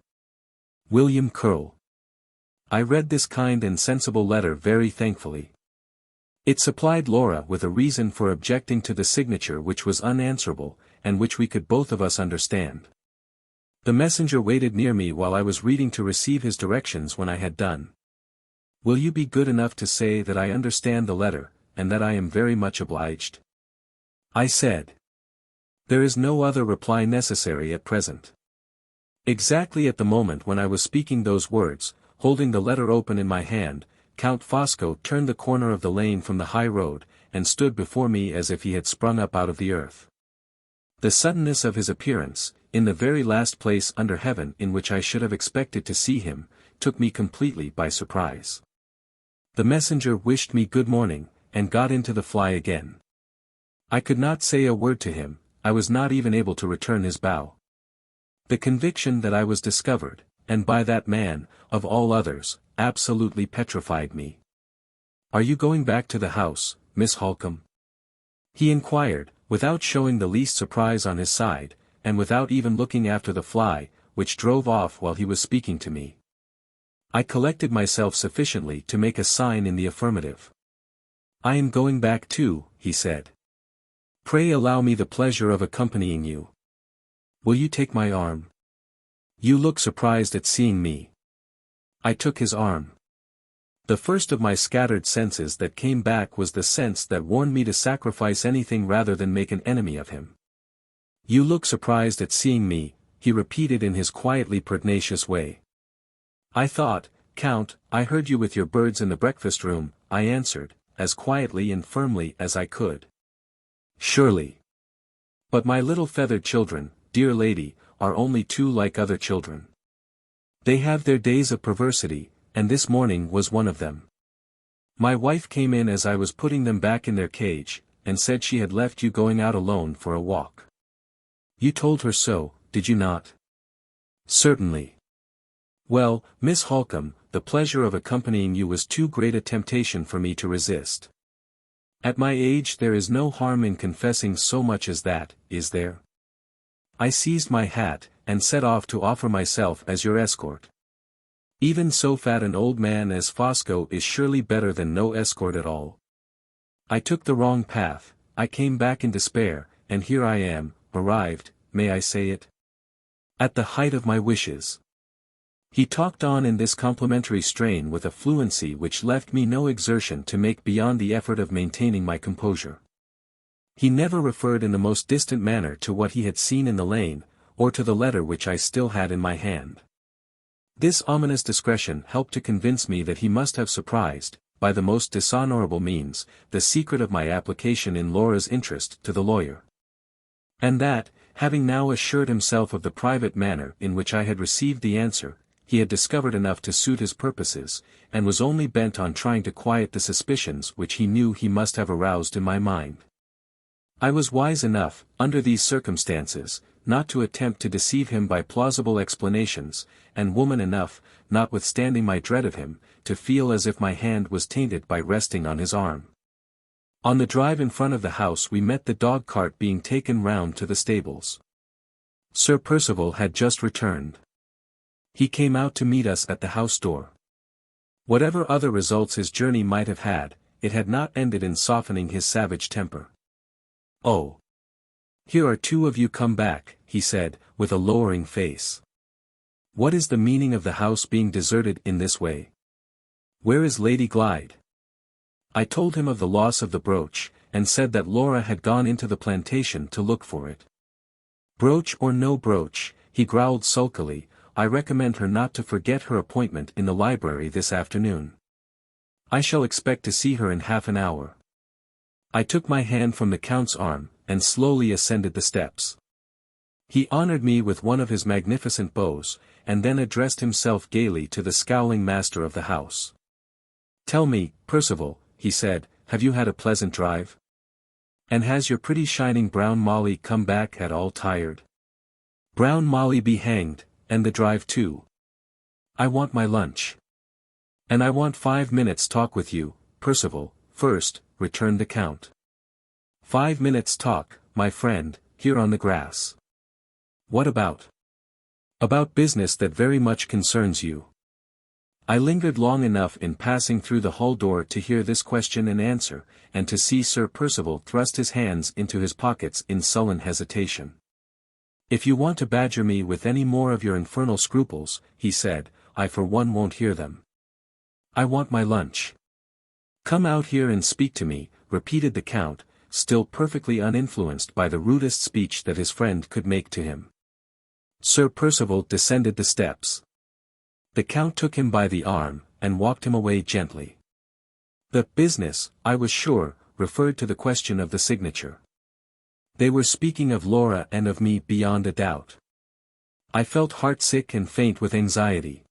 William Curll. I read this kind and sensible letter very thankfully. It supplied Laura with a reason for objecting to the signature which was unanswerable, and which we could both of us understand. The messenger waited near me while I was reading to receive his directions when I had done. Will you be good enough to say that I understand the letter, and that I am very much obliged? I said. There is no other reply necessary at present. Exactly at the moment when I was speaking those words, holding the letter open in my hand, Count Fosco turned the corner of the lane from the high road, and stood before me as if he had sprung up out of the earth. The suddenness of his appearance, in the very last place under heaven in which I should have expected to see him, took me completely by surprise. The messenger wished me good morning, and got into the fly again. I could not say a word to him, I was not even able to return his bow. The conviction that I was discovered, and by that man, of all others, absolutely petrified me. Are you going back to the house, Miss Halcombe? He inquired, without showing the least surprise on his side, and without even looking after the fly, which drove off while he was speaking to me. I collected myself sufficiently to make a sign in the affirmative. I am going back too, he said. Pray allow me the pleasure of accompanying you. Will you take my arm? You look surprised at seeing me. I took his arm. The first of my scattered senses that came back was the sense that warned me to sacrifice anything rather than make an enemy of him. You look surprised at seeing me, he repeated in his quietly pertinacious way. I thought, Count, I heard you with your birds in the breakfast room, I answered, as quietly and firmly as I could. Surely. But my little feathered children, dear lady, are only too like other children. They have their days of perversity, and this morning was one of them. My wife came in as I was putting them back in their cage, and said she had left you going out alone for a walk. You told her so, did you not? Certainly. Well, Miss Halcombe, the pleasure of accompanying you was too great a temptation for me to resist. At my age there is no harm in confessing so much as that, is there? I seized my hat, and set off to offer myself as your escort. Even so fat an old man as Fosco is surely better than no escort at all. I took the wrong path, I came back in despair, and here I am, arrived, may I say it? At the height of my wishes. He talked on in this complimentary strain with a fluency which left me no exertion to make beyond the effort of maintaining my composure. He never referred in the most distant manner to what he had seen in the lane, or to the letter which I still had in my hand. This ominous discretion helped to convince me that he must have surprised, by the most dishonorable means, the secret of my application in Laura's interest to the lawyer. And that, having now assured himself of the private manner in which I had received the answer, he had discovered enough to suit his purposes, and was only bent on trying to quiet the suspicions which he knew he must have aroused in my mind. I was wise enough, under these circumstances, not to attempt to deceive him by plausible explanations, and woman enough, notwithstanding my dread of him, to feel as if my hand was tainted by resting on his arm. On the drive in front of the house we met the dog-cart being taken round to the stables. Sir Percival had just returned. He came out to meet us at the house door. Whatever other results his journey might have had, it had not ended in softening his savage temper. "Oh! Here are two of you come back," he said, with a lowering face. "What is the meaning of the house being deserted in this way? Where is Lady Glyde?" I told him of the loss of the brooch, and said that Laura had gone into the plantation to look for it. "Brooch or no brooch," he growled sulkily, "I recommend her not to forget her appointment in the library this afternoon. I shall expect to see her in half an hour." I took my hand from the Count's arm, and slowly ascended the steps. He honored me with one of his magnificent bows, and then addressed himself gaily to the scowling master of the house. "Tell me, Percival," he said, "have you had a pleasant drive? And has your pretty shining brown Molly come back at all tired?" "Brown Molly be hanged, and the drive too. I want my lunch." "And I want 5 minutes' talk with you, Percival, first," returned the Count. "5 minutes' talk, my friend, here on the grass. What about?" "About business that very much concerns you." I lingered long enough in passing through the hall door to hear this question and answer, and to see Sir Percival thrust his hands into his pockets in sullen hesitation. "If you want to badger me with any more of your infernal scruples," he said, "I for one won't hear them. I want my lunch." "Come out here and speak to me," repeated the Count, still perfectly uninfluenced by the rudest speech that his friend could make to him. Sir Percival descended the steps. The Count took him by the arm, and walked him away gently. The business, I was sure, referred to the question of the signature. They were speaking of Laura and of me beyond a doubt. I felt heartsick and faint with anxiety.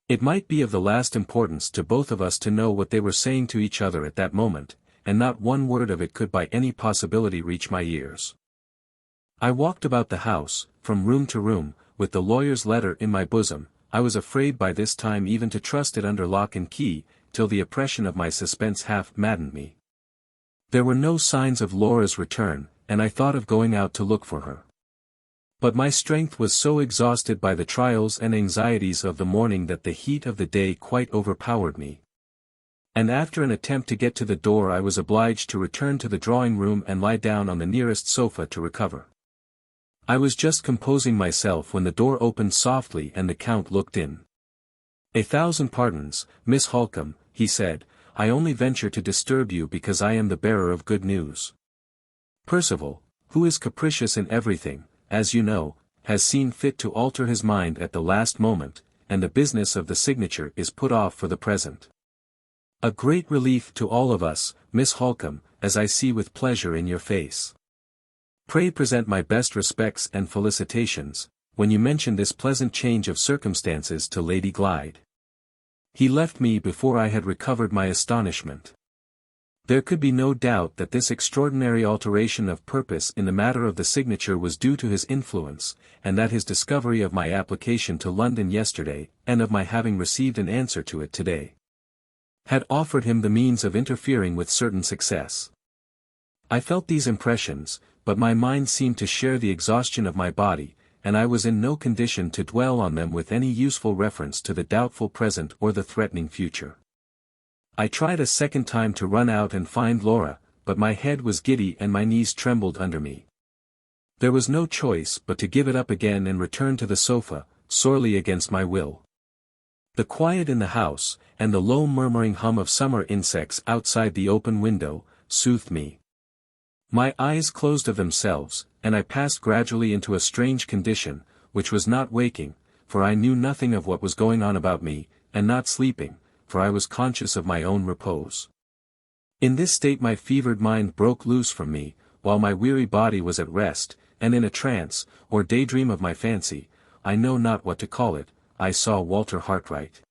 It might be of the last importance to both of us to know what they were saying to each other at that moment, and not one word of it could by any possibility reach my ears. I walked about the house, from room to room, with the lawyer's letter in my bosom. I was afraid by this time even to trust it under lock and key, till the oppression of my suspense half maddened me. There were no signs of Laura's return, and I thought of going out to look for her. But my strength was so exhausted by the trials and anxieties of the morning that the heat of the day quite overpowered me. And after an attempt to get to the door I was obliged to return to the drawing-room and lie down on the nearest sofa to recover. I was just composing myself when the door opened softly and the Count looked in. "1,000 pardons, Miss Halcombe," he said, "I only venture to disturb you because I am the bearer of good news. Percival, who is capricious in everything, as you know, has seen fit to alter his mind at the last moment, and the business of the signature is put off for the present. A great relief to all of us, Miss Halcombe, as I see with pleasure in your face. Pray present my best respects and felicitations, when you mention this pleasant change of circumstances to Lady Glyde." He left me before I had recovered my astonishment. There could be no doubt that this extraordinary alteration of purpose in the matter of the signature was due to his influence, and that his discovery of my application to London yesterday, and of my having received an answer to it today, had offered him the means of interfering with certain success. I felt these impressions, but my mind seemed to share the exhaustion of my body, and I was in no condition to dwell on them with any useful reference to the doubtful present or the threatening future. I tried a second time to run out and find Laura, but my head was giddy and my knees trembled under me. There was no choice but to give it up again and return to the sofa, sorely against my will. The quiet in the house, and the low murmuring hum of summer insects outside the open window, soothed me. My eyes closed of themselves, and I passed gradually into a strange condition, which was not waking, for I knew nothing of what was going on about me, and not sleeping, for I was conscious of my own repose. In this state my fevered mind broke loose from me, while my weary body was at rest, and in a trance, or daydream of my fancy, I know not what to call it, I saw Walter Hartright.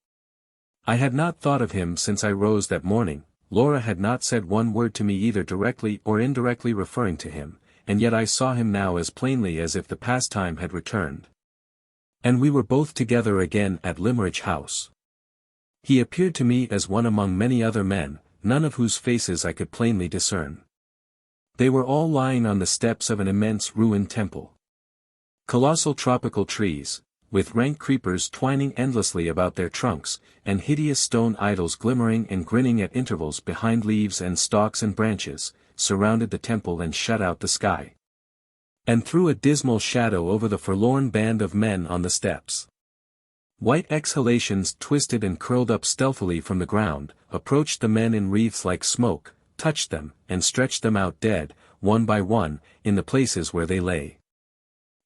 I had not thought of him since I rose that morning. Laura had not said one word to me either directly or indirectly referring to him, and yet I saw him now as plainly as if the past time had returned. And we were both together again at Limmeridge House. He appeared to me as one among many other men, none of whose faces I could plainly discern. They were all lying on the steps of an immense ruined temple. Colossal tropical trees, with rank creepers twining endlessly about their trunks, and hideous stone idols glimmering and grinning at intervals behind leaves and stalks and branches, surrounded the temple and shut out the sky. And threw a dismal shadow over the forlorn band of men on the steps. White exhalations twisted and curled up stealthily from the ground, approached the men in wreaths like smoke, touched them, and stretched them out dead, one by one, in the places where they lay.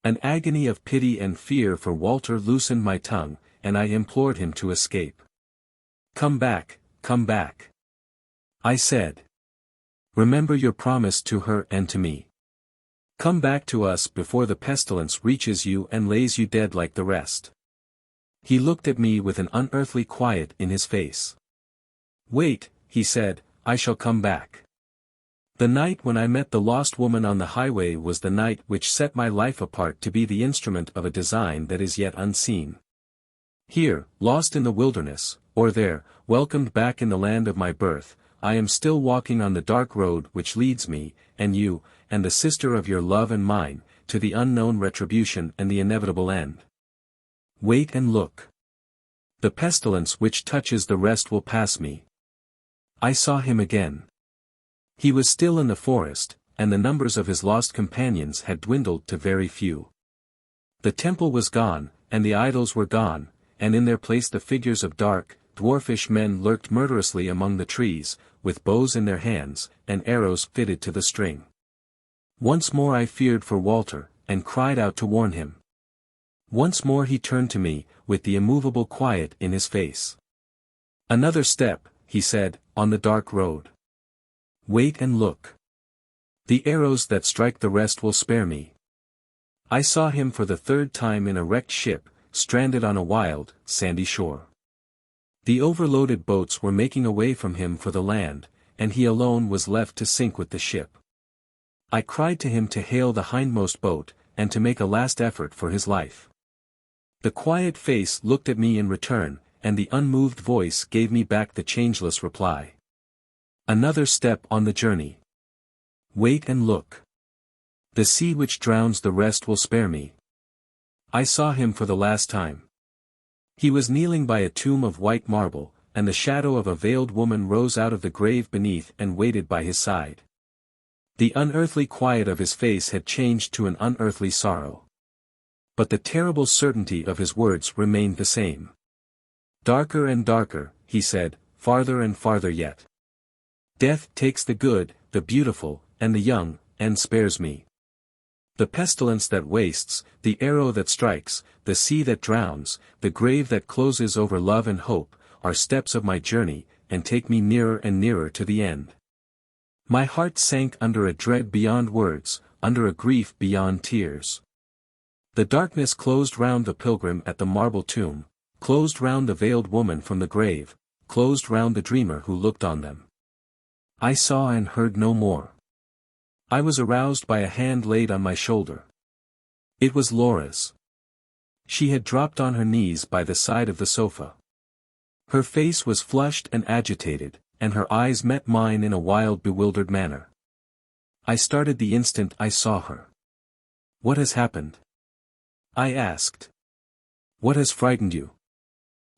An agony of pity and fear for Walter loosened my tongue, and I implored him to escape. "Come back, come back," I said. "Remember your promise to her and to me. Come back to us before the pestilence reaches you and lays you dead like the rest." He looked at me with an unearthly quiet in his face. "Wait," he said, "I shall come back. The night when I met the lost woman on the highway was the night which set my life apart to be the instrument of a design that is yet unseen. Here, lost in the wilderness, or there, welcomed back in the land of my birth, I am still walking on the dark road which leads me, and you, and the sister of your love and mine, to the unknown retribution and the inevitable end. Wait and look. The pestilence which touches the rest will pass me." I saw him again. He was still in the forest, and the numbers of his lost companions had dwindled to very few. The temple was gone, and the idols were gone, and in their place the figures of dark, dwarfish men lurked murderously among the trees, with bows in their hands, and arrows fitted to the string. Once more I feared for Walter, and cried out to warn him. Once more he turned to me, with the immovable quiet in his face. "Another step," he said, "on the dark road. Wait and look. The arrows that strike the rest will spare me." I saw him for the third time in a wrecked ship, stranded on a wild, sandy shore. The overloaded boats were making away from him for the land, and he alone was left to sink with the ship. I cried to him to hail the hindmost boat, and to make a last effort for his life. The quiet face looked at me in return, and the unmoved voice gave me back the changeless reply. "Another step on the journey. Wait and look. The sea which drowns the rest will spare me." I saw him for the last time. He was kneeling by a tomb of white marble, and the shadow of a veiled woman rose out of the grave beneath and waited by his side. The unearthly quiet of his face had changed to an unearthly sorrow. But the terrible certainty of his words remained the same. "Darker and darker," he said, "farther and farther yet. Death takes the good, the beautiful, and the young, and spares me. The pestilence that wastes, the arrow that strikes, the sea that drowns, the grave that closes over love and hope, are steps of my journey, and take me nearer and nearer to the end." My heart sank under a dread beyond words, under a grief beyond tears. The darkness closed round the pilgrim at the marble tomb, closed round the veiled woman from the grave, closed round the dreamer who looked on them. I saw and heard no more. I was aroused by a hand laid on my shoulder. It was Laura's. She had dropped on her knees by the side of the sofa. Her face was flushed and agitated, and her eyes met mine in a wild, bewildered manner. I started the instant I saw her. "What has happened?" I asked. "What has frightened you?"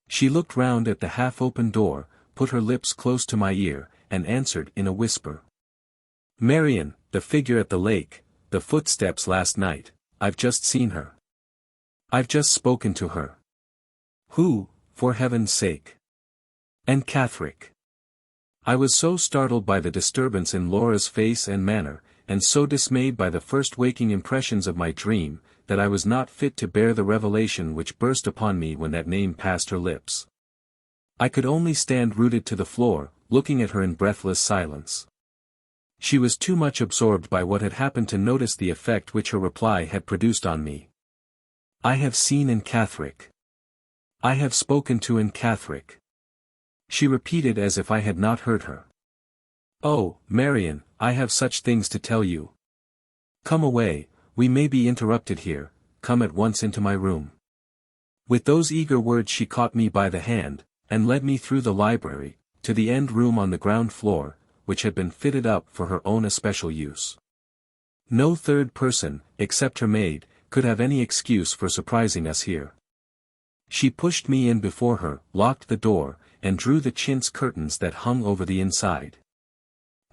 She looked round at the half-open door, put her lips close to my ear, and answered in a whisper. "Marian, the figure at the lake, the footsteps last night, I've just seen her. I've just spoken to her." "Who, for heaven's sake?" "Anne Catherick." I was so startled by the disturbance in Laura's face and manner, and so dismayed by the first waking impressions of my dream, that I was not fit to bear the revelation which burst upon me when that name passed her lips. I could only stand rooted to the floor, looking at her in breathless silence. She was too much absorbed by what had happened to notice the effect which her reply had produced on me. "I have seen Anne Catherick. I have spoken to Anne Catherick," she repeated as if I had not heard her. "Oh, Marian, I have such things to tell you. Come away, we may be interrupted here, come at once into my room." With those eager words she caught me by the hand, and led me through the library, to the end room on the ground floor, which had been fitted up for her own especial use. No third person, except her maid, could have any excuse for surprising us here. She pushed me in before her, locked the door, and drew the chintz curtains that hung over the inside.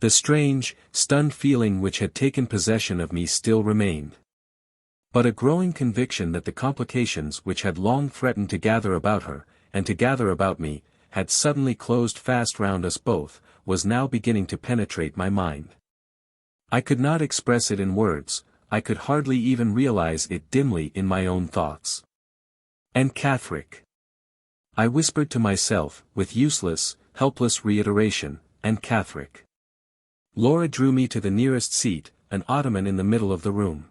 The strange, stunned feeling which had taken possession of me still remained. But a growing conviction that the complications which had long threatened to gather about her, and to gather about me, had suddenly closed fast round us both, was now beginning to penetrate my mind. I could not express it in words, I could hardly even realize it dimly in my own thoughts. "Anne Catherick," I whispered to myself, with useless, helpless reiteration, "Anne Catherick." Laura drew me to the nearest seat, an ottoman in the middle of the room.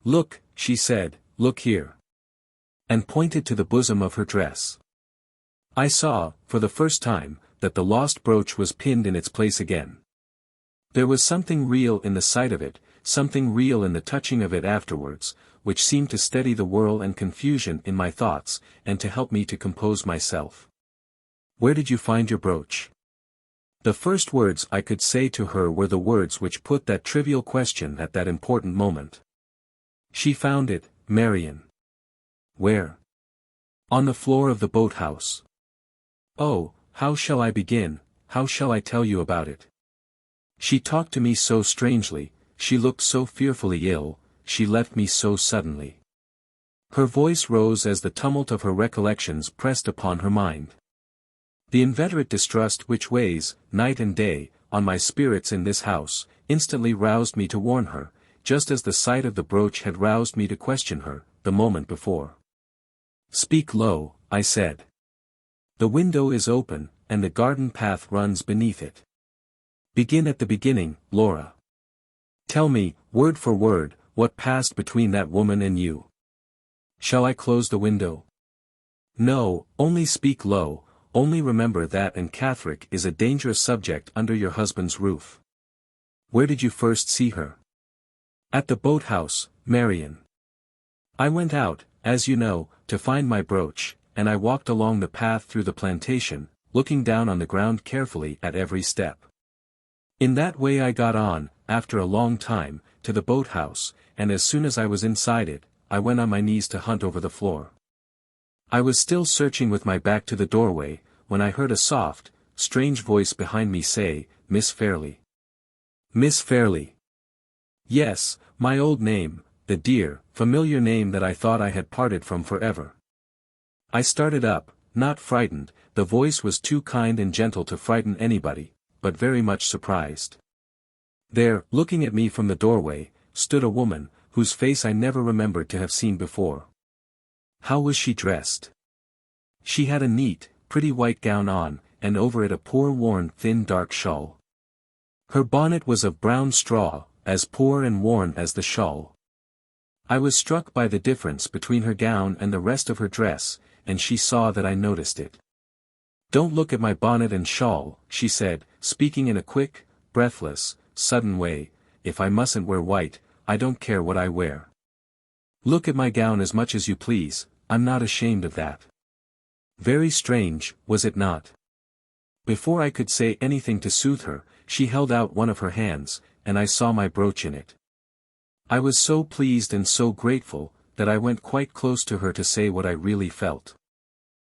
"Look," she said, "look here," and pointed to the bosom of her dress. I saw, for the first time, that the lost brooch was pinned in its place again. There was something real in the sight of it, something real in the touching of it afterwards, which seemed to steady the whirl and confusion in my thoughts, and to help me to compose myself. "Where did you find your brooch?" The first words I could say to her were the words which put that trivial question at that important moment. "She found it, Marian." "Where?" "On the floor of the boathouse." "Oh, how shall I begin, how shall I tell you about it?" She talked to me so strangely, she looked so fearfully ill, she left me so suddenly. Her voice rose as the tumult of her recollections pressed upon her mind. The inveterate distrust which weighs, night and day, on my spirits in this house, instantly roused me to warn her, just as the sight of the brooch had roused me to question her, the moment before. "Speak low," I said. "The window is open, and the garden path runs beneath it. Begin at the beginning, Laura. Tell me, word for word, what passed between that woman and you." "Shall I close the window?" "No, only speak low, only remember that Anne Catherick is a dangerous subject under your husband's roof." "Where did you first see her?" "At the boathouse, Marian. I went out, as you know, to find my brooch, and I walked along the path through the plantation, looking down on the ground carefully at every step. In that way I got on, after a long time, to the boathouse, and as soon as I was inside it, I went on my knees to hunt over the floor. I was still searching with my back to the doorway, when I heard a soft, strange voice behind me say, "Miss Fairlie." "Miss Fairlie." Yes, my old name, the dear, familiar name that I thought I had parted from forever. I started up, not frightened, the voice was too kind and gentle to frighten anybody, but very much surprised. There, looking at me from the doorway, stood a woman, whose face I never remembered to have seen before. How was she dressed? She had a neat, pretty white gown on, and over it a poor worn thin dark shawl. Her bonnet was of brown straw, as poor and worn as the shawl. I was struck by the difference between her gown and the rest of her dress, and she saw that I noticed it. "Don't look at my bonnet and shawl," she said, speaking in a quick, breathless, sudden way. "If I mustn't wear white, I don't care what I wear. Look at my gown as much as you please, I'm not ashamed of that." Very strange, was it not? Before I could say anything to soothe her, she held out one of her hands, and I saw my brooch in it. I was so pleased and so grateful, that I went quite close to her to say what I really felt.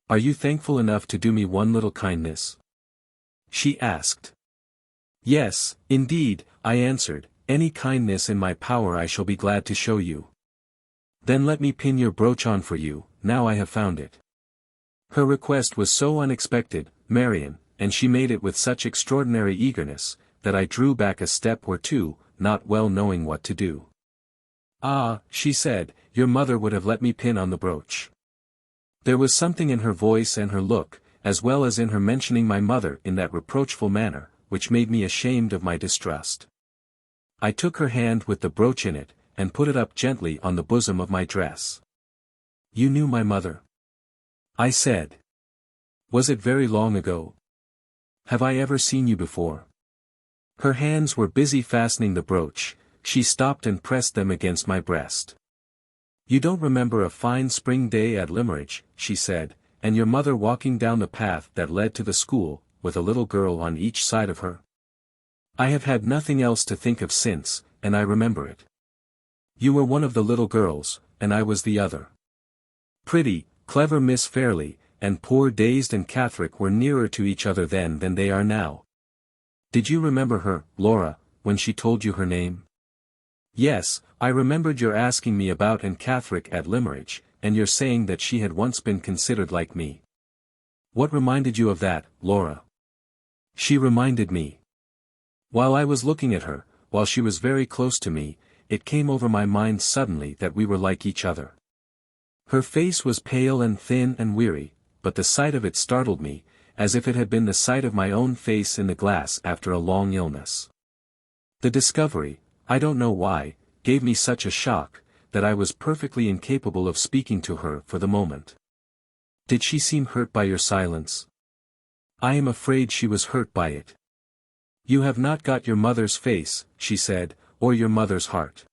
"Are you thankful enough to do me one little kindness?" she asked. "Yes, indeed," I answered, "any kindness in my power I shall be glad to show you." "Then let me pin your brooch on for you, now I have found it." Her request was so unexpected, Marian, and she made it with such extraordinary eagerness, that I drew back a step or two, not well knowing what to do. "Ah," she said, "your mother would have let me pin on the brooch." There was something in her voice and her look, as well as in her mentioning my mother in that reproachful manner, which made me ashamed of my distrust. I took her hand with the brooch in it, and put it up gently on the bosom of my dress. "You knew my mother?" I said. "Was it very long ago? Have I ever seen you before?" Her hands were busy fastening the brooch. She stopped and pressed them against my breast. "You don't remember a fine spring day at Limmeridge," she said, "and your mother walking down the path that led to the school, with a little girl on each side of her?" "I have had nothing else to think of since, and I remember it. You were one of the little girls, and I was the other. Pretty, clever Miss Fairlie, and poor dazed Anne Catherick were nearer to each other then than they are now. Did you remember her, Laura, when she told you her name?" "Yes, I remembered your asking me about Anne Catherick at Limmeridge, and your saying that she had once been considered like me." "What reminded you of that, Laura?" "She reminded me. While I was looking at her, while she was very close to me, it came over my mind suddenly that we were like each other. Her face was pale and thin and weary, but the sight of it startled me, as if it had been the sight of my own face in the glass after a long illness. The discovery, I don't know why, gave me such a shock, that I was perfectly incapable of speaking to her for the moment." "Did she seem hurt by your silence?" "I am afraid she was hurt by it." "You have not got your mother's face," she said, "or your mother's heart.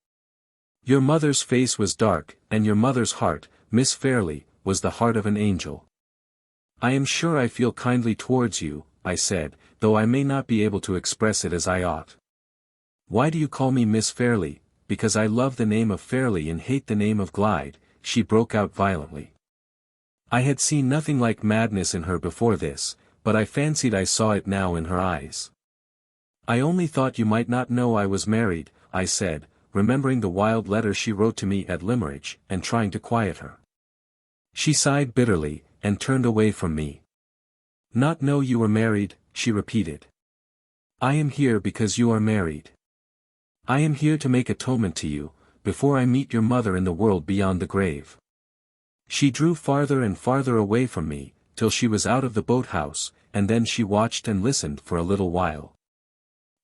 Your mother's face was dark, and your mother's heart, Miss Fairlie, was the heart of an angel." "I am sure I feel kindly towards you," I said, "though I may not be able to express it as I ought." "Why do you call me Miss Fairlie?" "Because I love the name of Fairlie and hate the name of Glyde," she broke out violently. I had seen nothing like madness in her before this, but I fancied I saw it now in her eyes. "I only thought you might not know I was married," I said, remembering the wild letter she wrote to me at Limmeridge, and trying to quiet her. She sighed bitterly, and turned away from me. "Not know you were married," she repeated. "I am here because you are married. I am here to make atonement to you, before I meet your mother in the world beyond the grave." She drew farther and farther away from me, till she was out of the boat-house, and then she watched and listened for a little while.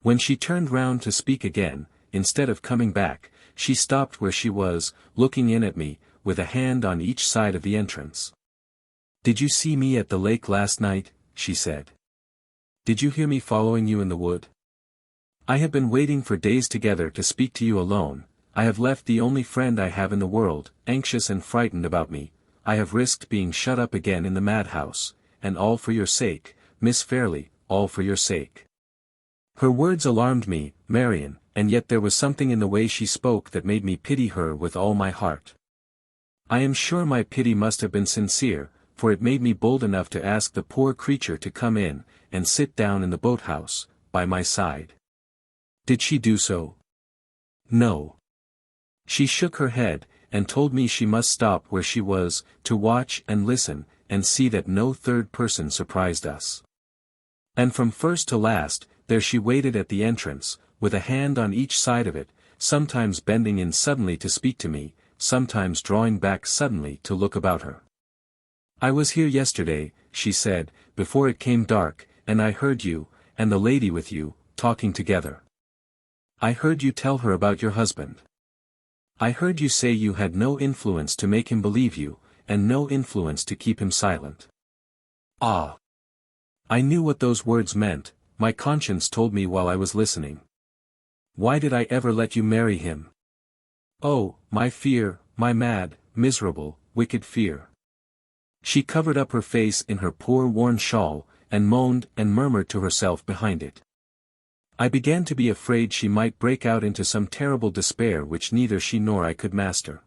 When she turned round to speak again, instead of coming back, she stopped where she was, looking in at me, with a hand on each side of the entrance. "Did you see me at the lake last night?" she said. "Did you hear me following you in the wood? I have been waiting for days together to speak to you alone. I have left the only friend I have in the world, anxious and frightened about me. I have risked being shut up again in the madhouse, and all for your sake, Miss Fairlie, all for your sake." Her words alarmed me, Marian, and yet there was something in the way she spoke that made me pity her with all my heart. I am sure my pity must have been sincere, for it made me bold enough to ask the poor creature to come in, and sit down in the boat-house, by my side. Did she do so? No. She shook her head, and told me she must stop where she was, to watch and listen, and see that no third person surprised us. And from first to last, there she waited at the entrance, with a hand on each side of it, sometimes bending in suddenly to speak to me, sometimes drawing back suddenly to look about her. "I was here yesterday," she said, "before it came dark, and I heard you, and the lady with you, talking together. I heard you tell her about your husband. I heard you say you had no influence to make him believe you, and no influence to keep him silent. Ah! I knew what those words meant, my conscience told me while I was listening. Why did I ever let you marry him? Oh, my fear, my mad, miserable, wicked fear." She covered up her face in her poor worn shawl, and moaned and murmured to herself behind it. I began to be afraid she might break out into some terrible despair which neither she nor I could master.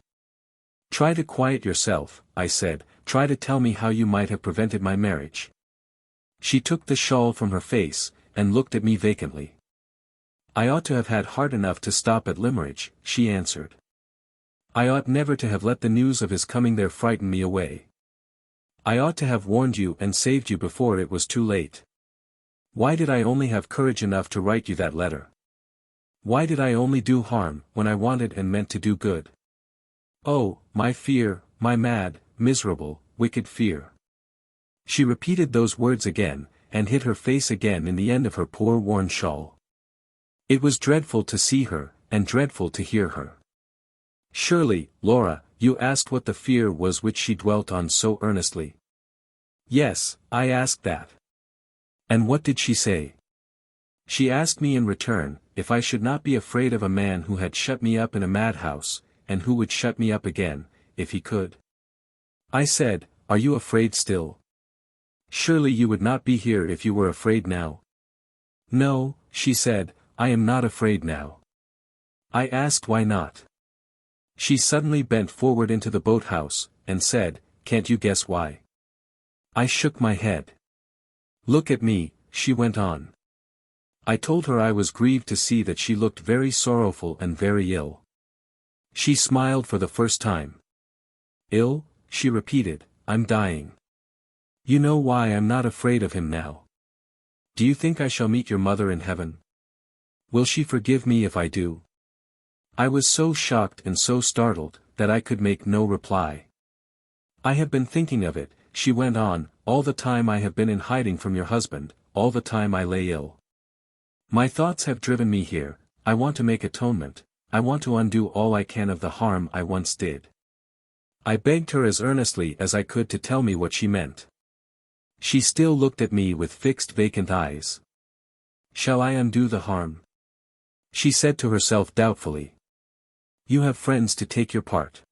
"Try to quiet yourself," I said, "try to tell me how you might have prevented my marriage." She took the shawl from her face, and looked at me vacantly. "I ought to have had heart enough to stop at Limmeridge," she answered. "I ought never to have let the news of his coming there frighten me away. I ought to have warned you and saved you before it was too late. Why did I only have courage enough to write you that letter? Why did I only do harm, when I wanted and meant to do good? Oh, my fear, my mad, miserable, wicked fear." She repeated those words again, and hid her face again in the end of her poor worn shawl. It was dreadful to see her, and dreadful to hear her. "Surely, Laura, you asked what the fear was which she dwelt on so earnestly?" "Yes, I asked that." "And what did she say?" "She asked me in return, if I should not be afraid of a man who had shut me up in a madhouse, and who would shut me up again, if he could. I said, are you afraid still? Surely you would not be here if you were afraid now." "No," she said, "I am not afraid now." I asked why not. She suddenly bent forward into the boathouse, and said, "Can't you guess why?" I shook my head. "Look at me," she went on. I told her I was grieved to see that she looked very sorrowful and very ill. She smiled for the first time. "Ill?" she repeated, "I'm dying. You know why I'm not afraid of him now. Do you think I shall meet your mother in heaven? Will she forgive me if I do?" I was so shocked and so startled, that I could make no reply. "I have been thinking of it," she went on, "all the time I have been in hiding from your husband, all the time I lay ill. My thoughts have driven me here. I want to make atonement, I want to undo all I can of the harm I once did." I begged her as earnestly as I could to tell me what she meant. She still looked at me with fixed vacant eyes. "Shall I undo the harm?" she said to herself doubtfully. "You have friends to take your part.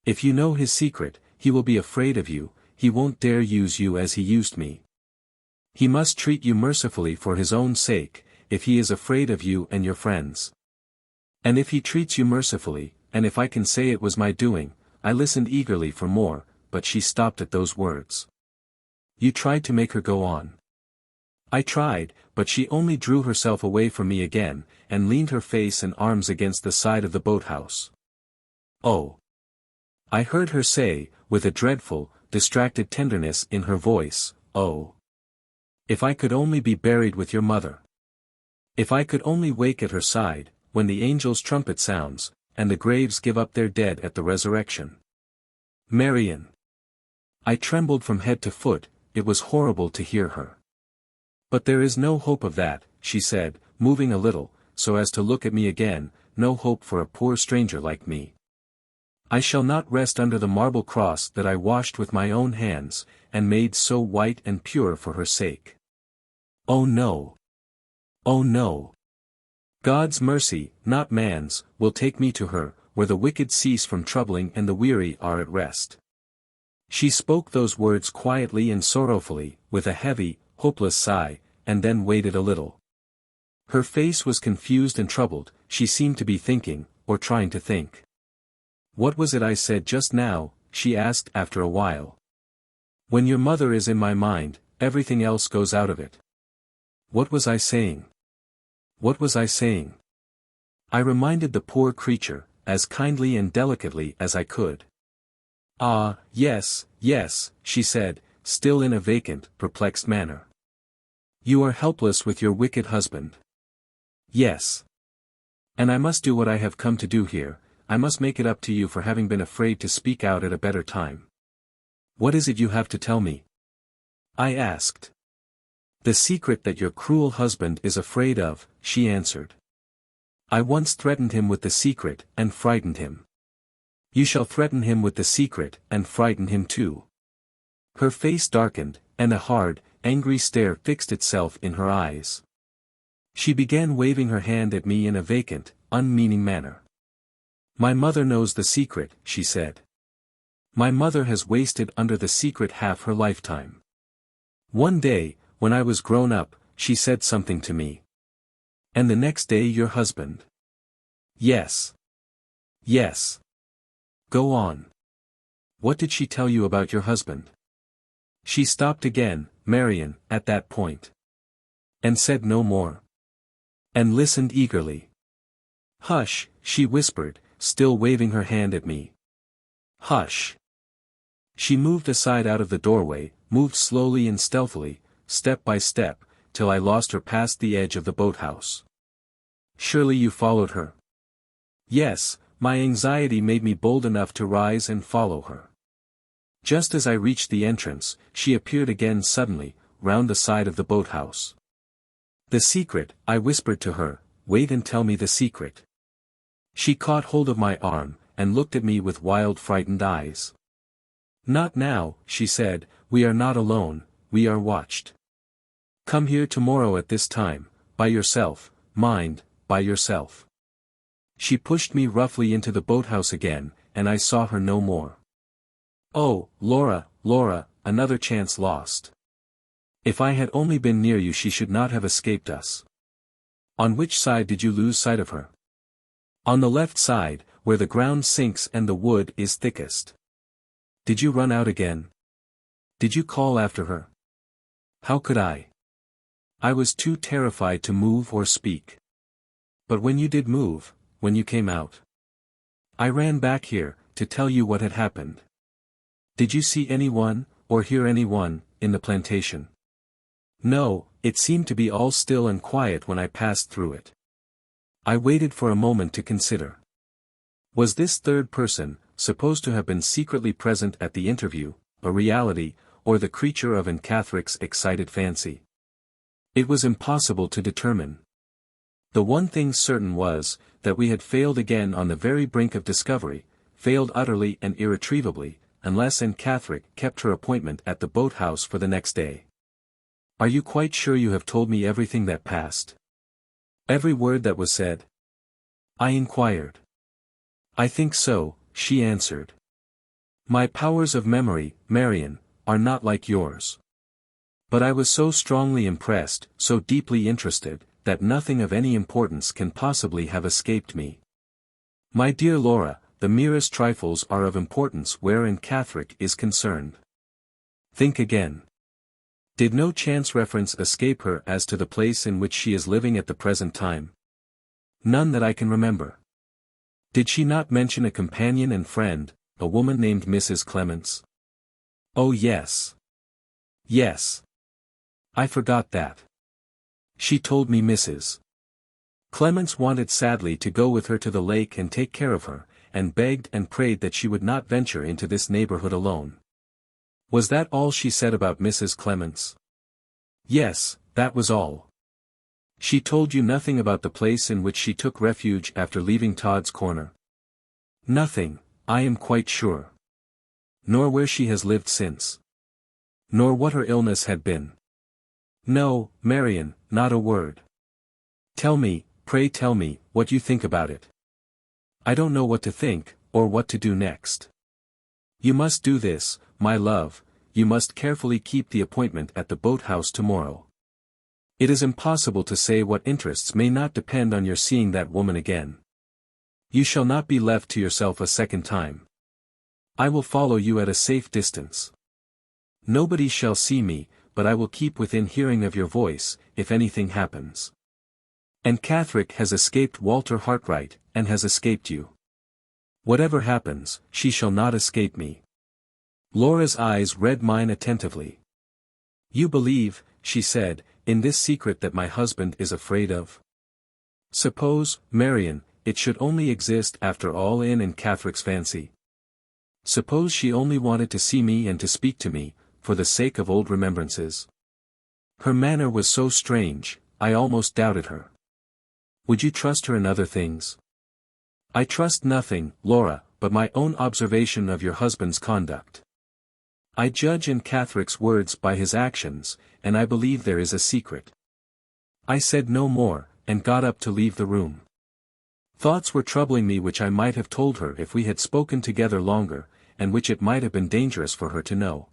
If you know his secret, he will be afraid of you, he won't dare use you as he used me. He must treat you mercifully for his own sake, if he is afraid of you and your friends. And if he treats you mercifully, and if I can say it was my doing," I listened eagerly for more, but she stopped at those words. "You tried to make her go on." I tried, but she only drew herself away from me again, and leaned her face and arms against the side of the boathouse. "Oh!" I heard her say, with a dreadful, distracted tenderness in her voice, "Oh! If I could only be buried with your mother. If I could only wake at her side, when the angel's trumpet sounds, and the graves give up their dead at the resurrection. Marian." I trembled from head to foot, it was horrible to hear her. "But there is no hope of that," she said, moving a little, so as to look at me again, "no hope for a poor stranger like me. I shall not rest under the marble cross that I washed with my own hands, and made so white and pure for her sake. Oh no! Oh no! God's mercy, not man's, will take me to her, where the wicked cease from troubling and the weary are at rest." She spoke those words quietly and sorrowfully, with a heavy, hopeless sigh, and then waited a little. Her face was confused and troubled, she seemed to be thinking, or trying to think. "What was it I said just now?" she asked after a while. "When your mother is in my mind, everything else goes out of it. What was I saying? What was I saying?" I reminded the poor creature, as kindly and delicately as I could. "Ah, yes, yes," she said, still in a vacant, perplexed manner. "You are helpless with your wicked husband." "Yes. And I must do what I have come to do here, I must make it up to you for having been afraid to speak out at a better time." "What is it you have to tell me?" I asked. "The secret that your cruel husband is afraid of," she answered. "I once threatened him with the secret, and frightened him. You shall threaten him with the secret, and frighten him too." Her face darkened, and a hard, angry stare fixed itself in her eyes. She began waving her hand at me in a vacant, unmeaning manner. "My mother knows the secret," she said. "My mother has wasted under the secret half her lifetime. One day, when I was grown up, she said something to me. And the next day your husband." "Yes. Yes. Go on. What did she tell you about your husband?" She stopped again, Marian, at that point. And said no more. And listened eagerly. "Hush," she whispered, still waving her hand at me. "Hush." She moved aside out of the doorway, moved slowly and stealthily, step by step, till I lost her past the edge of the boathouse. "Surely you followed her?" "Yes, my anxiety made me bold enough to rise and follow her. Just as I reached the entrance, she appeared again suddenly, round the side of the boathouse. "The secret," I whispered to her, "wait and tell me the secret." She caught hold of my arm, and looked at me with wild frightened eyes. "Not now," she said, "we are not alone, we are watched. Come here tomorrow at this time, by yourself, mind, by yourself." She pushed me roughly into the boathouse again, and I saw her no more. Oh, Laura, Laura, another chance lost. If I had only been near you, she should not have escaped us. On which side did you lose sight of her? On the left side, where the ground sinks and the wood is thickest. Did you run out again? Did you call after her? How could I? I was too terrified to move or speak. But when you did move, when you came out, I ran back here, to tell you what had happened. Did you see anyone, or hear anyone, in the plantation? No, it seemed to be all still and quiet when I passed through it. I waited for a moment to consider. Was this third person, supposed to have been secretly present at the interview, a reality, or the creature of Anne Catherick's excited fancy? It was impossible to determine. The one thing certain was, that we had failed again on the very brink of discovery, failed utterly and irretrievably, unless Anne Catherick kept her appointment at the boathouse for the next day. Are you quite sure you have told me everything that passed? Every word that was said? I inquired. I think so, she answered. My powers of memory, Marian, are not like yours. But I was so strongly impressed, so deeply interested, that nothing of any importance can possibly have escaped me. My dear Laura, the merest trifles are of importance where Anne Catherick is concerned. Think again. Did no chance reference escape her as to the place in which she is living at the present time? None that I can remember. Did she not mention a companion and friend, a woman named Mrs. Clements? Oh yes. Yes. I forgot that. She told me Mrs. Clements wanted sadly to go with her to the lake and take care of her, and begged and prayed that she would not venture into this neighborhood alone. Was that all she said about Mrs. Clements? Yes, that was all. She told you nothing about the place in which she took refuge after leaving Todd's Corner? Nothing, I am quite sure. Nor where she has lived since? Nor what her illness had been? No, Marian, not a word. Tell me, pray tell me, what you think about it. I don't know what to think, or what to do next. You must do this, my love, you must carefully keep the appointment at the boathouse tomorrow. It is impossible to say what interests may not depend on your seeing that woman again. You shall not be left to yourself a second time. I will follow you at a safe distance. Nobody shall see me, but I will keep within hearing of your voice, if anything happens. Anne Catherick has escaped Walter Hartright, and has escaped you. Whatever happens, she shall not escape me. Laura's eyes read mine attentively. You believe, she said, in this secret that my husband is afraid of? Suppose, Marian, it should only exist after all in Anne Catherick's fancy. Suppose she only wanted to see me and to speak to me, for the sake of old remembrances. Her manner was so strange, I almost doubted her. Would you trust her in other things? I trust nothing, Laura, but my own observation of your husband's conduct. I judge Anne Catherick's words by his actions, and I believe there is a secret. I said no more, and got up to leave the room. Thoughts were troubling me which I might have told her if we had spoken together longer, and which it might have been dangerous for her to know.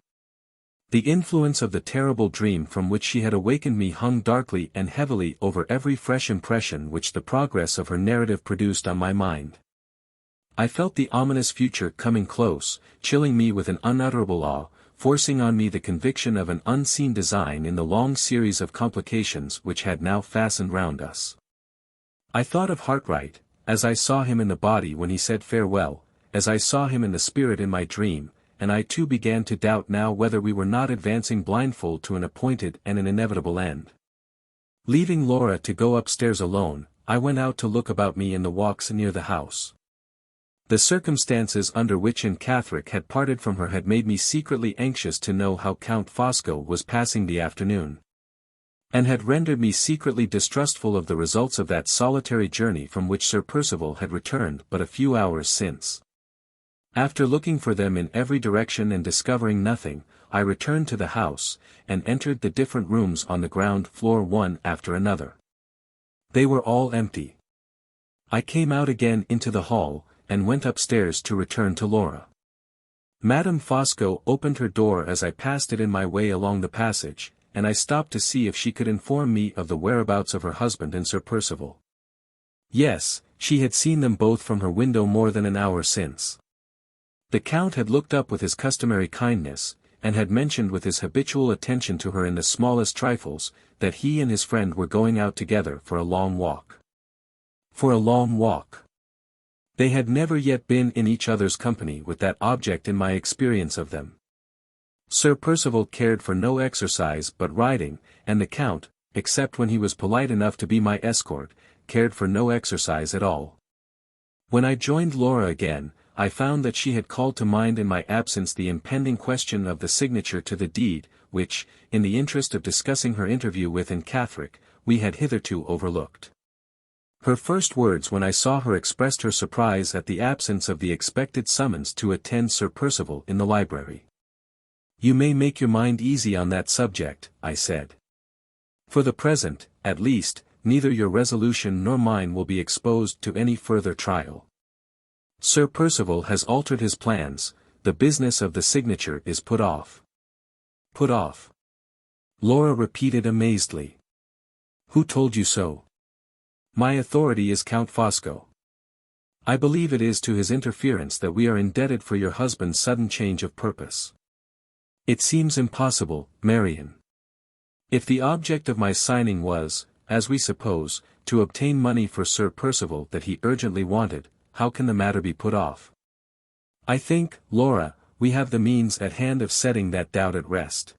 The influence of the terrible dream from which she had awakened me hung darkly and heavily over every fresh impression which the progress of her narrative produced on my mind. I felt the ominous future coming close, chilling me with an unutterable awe, forcing on me the conviction of an unseen design in the long series of complications which had now fastened round us. I thought of Hartright, as I saw him in the body when he said farewell, as I saw him in the spirit in my dream, and I too began to doubt now whether we were not advancing blindfold to an appointed and an inevitable end. Leaving Laura to go upstairs alone, I went out to look about me in the walks near the house. The circumstances under which Anne Catherick had parted from her had made me secretly anxious to know how Count Fosco was passing the afternoon, and had rendered me secretly distrustful of the results of that solitary journey from which Sir Percival had returned but a few hours since. After looking for them in every direction and discovering nothing, I returned to the house, and entered the different rooms on the ground floor one after another. They were all empty. I came out again into the hall, and went upstairs to return to Laura. Madame Fosco opened her door as I passed it in my way along the passage, and I stopped to see if she could inform me of the whereabouts of her husband and Sir Percival. Yes, she had seen them both from her window more than an hour since. The Count had looked up with his customary kindness, and had mentioned with his habitual attention to her in the smallest trifles, that he and his friend were going out together for a long walk. For a long walk. They had never yet been in each other's company with that object in my experience of them. Sir Percival cared for no exercise but riding, and the Count, except when he was polite enough to be my escort, cared for no exercise at all. When I joined Laura again, I found that she had called to mind in my absence the impending question of the signature to the deed, which, in the interest of discussing her interview with Anne Catherick, we had hitherto overlooked. Her first words when I saw her expressed her surprise at the absence of the expected summons to attend Sir Percival in the library. "You may make your mind easy on that subject," I said. "For the present, at least, neither your resolution nor mine will be exposed to any further trial. Sir Percival has altered his plans, the business of the signature is put off." "Put off?" Laura repeated amazedly. "Who told you so?" "My authority is Count Fosco. I believe it is to his interference that we are indebted for your husband's sudden change of purpose. It seems impossible, Marian. If the object of my signing was, as we suppose, to obtain money for Sir Percival that he urgently wanted, how can the matter be put off? I think, Laura, we have the means at hand of setting that doubt at rest.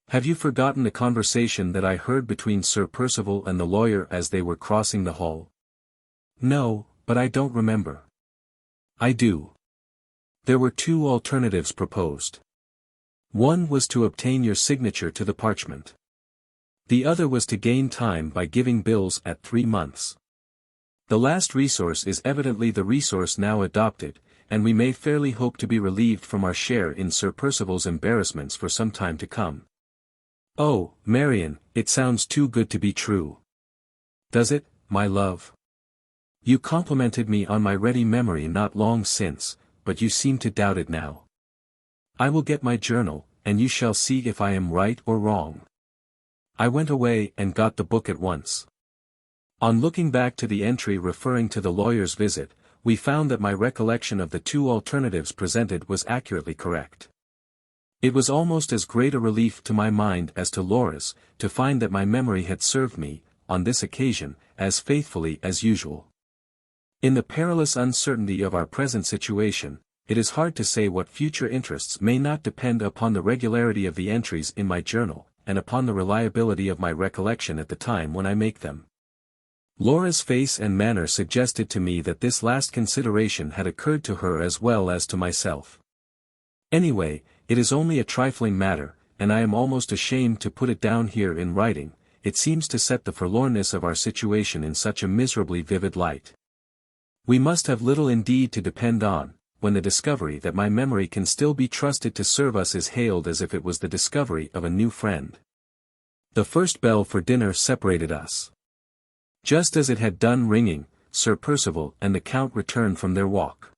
Have you forgotten the conversation that I heard between Sir Percival and the lawyer as they were crossing the hall?" "No, but I don't remember." "I do. There were two alternatives proposed. One was to obtain your signature to the parchment. The other was to gain time by giving bills at 3 months. The last resource is evidently the resource now adopted, and we may fairly hope to be relieved from our share in Sir Percival's embarrassments for some time to come." "Oh, Marian, it sounds too good to be true." "Does it, my love? You complimented me on my ready memory not long since, but you seem to doubt it now. I will get my journal, and you shall see if I am right or wrong." I went away and got the book at once. On looking back to the entry referring to the lawyer's visit, we found that my recollection of the two alternatives presented was accurately correct. It was almost as great a relief to my mind as to Laura's, to find that my memory had served me, on this occasion, as faithfully as usual. In the perilous uncertainty of our present situation, it is hard to say what future interests may not depend upon the regularity of the entries in my journal, and upon the reliability of my recollection at the time when I make them. Laura's face and manner suggested to me that this last consideration had occurred to her as well as to myself. Anyway, it is only a trifling matter, and I am almost ashamed to put it down here in writing. It seems to set the forlornness of our situation in such a miserably vivid light. We must have little indeed to depend on, when the discovery that my memory can still be trusted to serve us is hailed as if it was the discovery of a new friend. The first bell for dinner separated us. Just as it had done ringing, Sir Percival and the Count returned from their walk.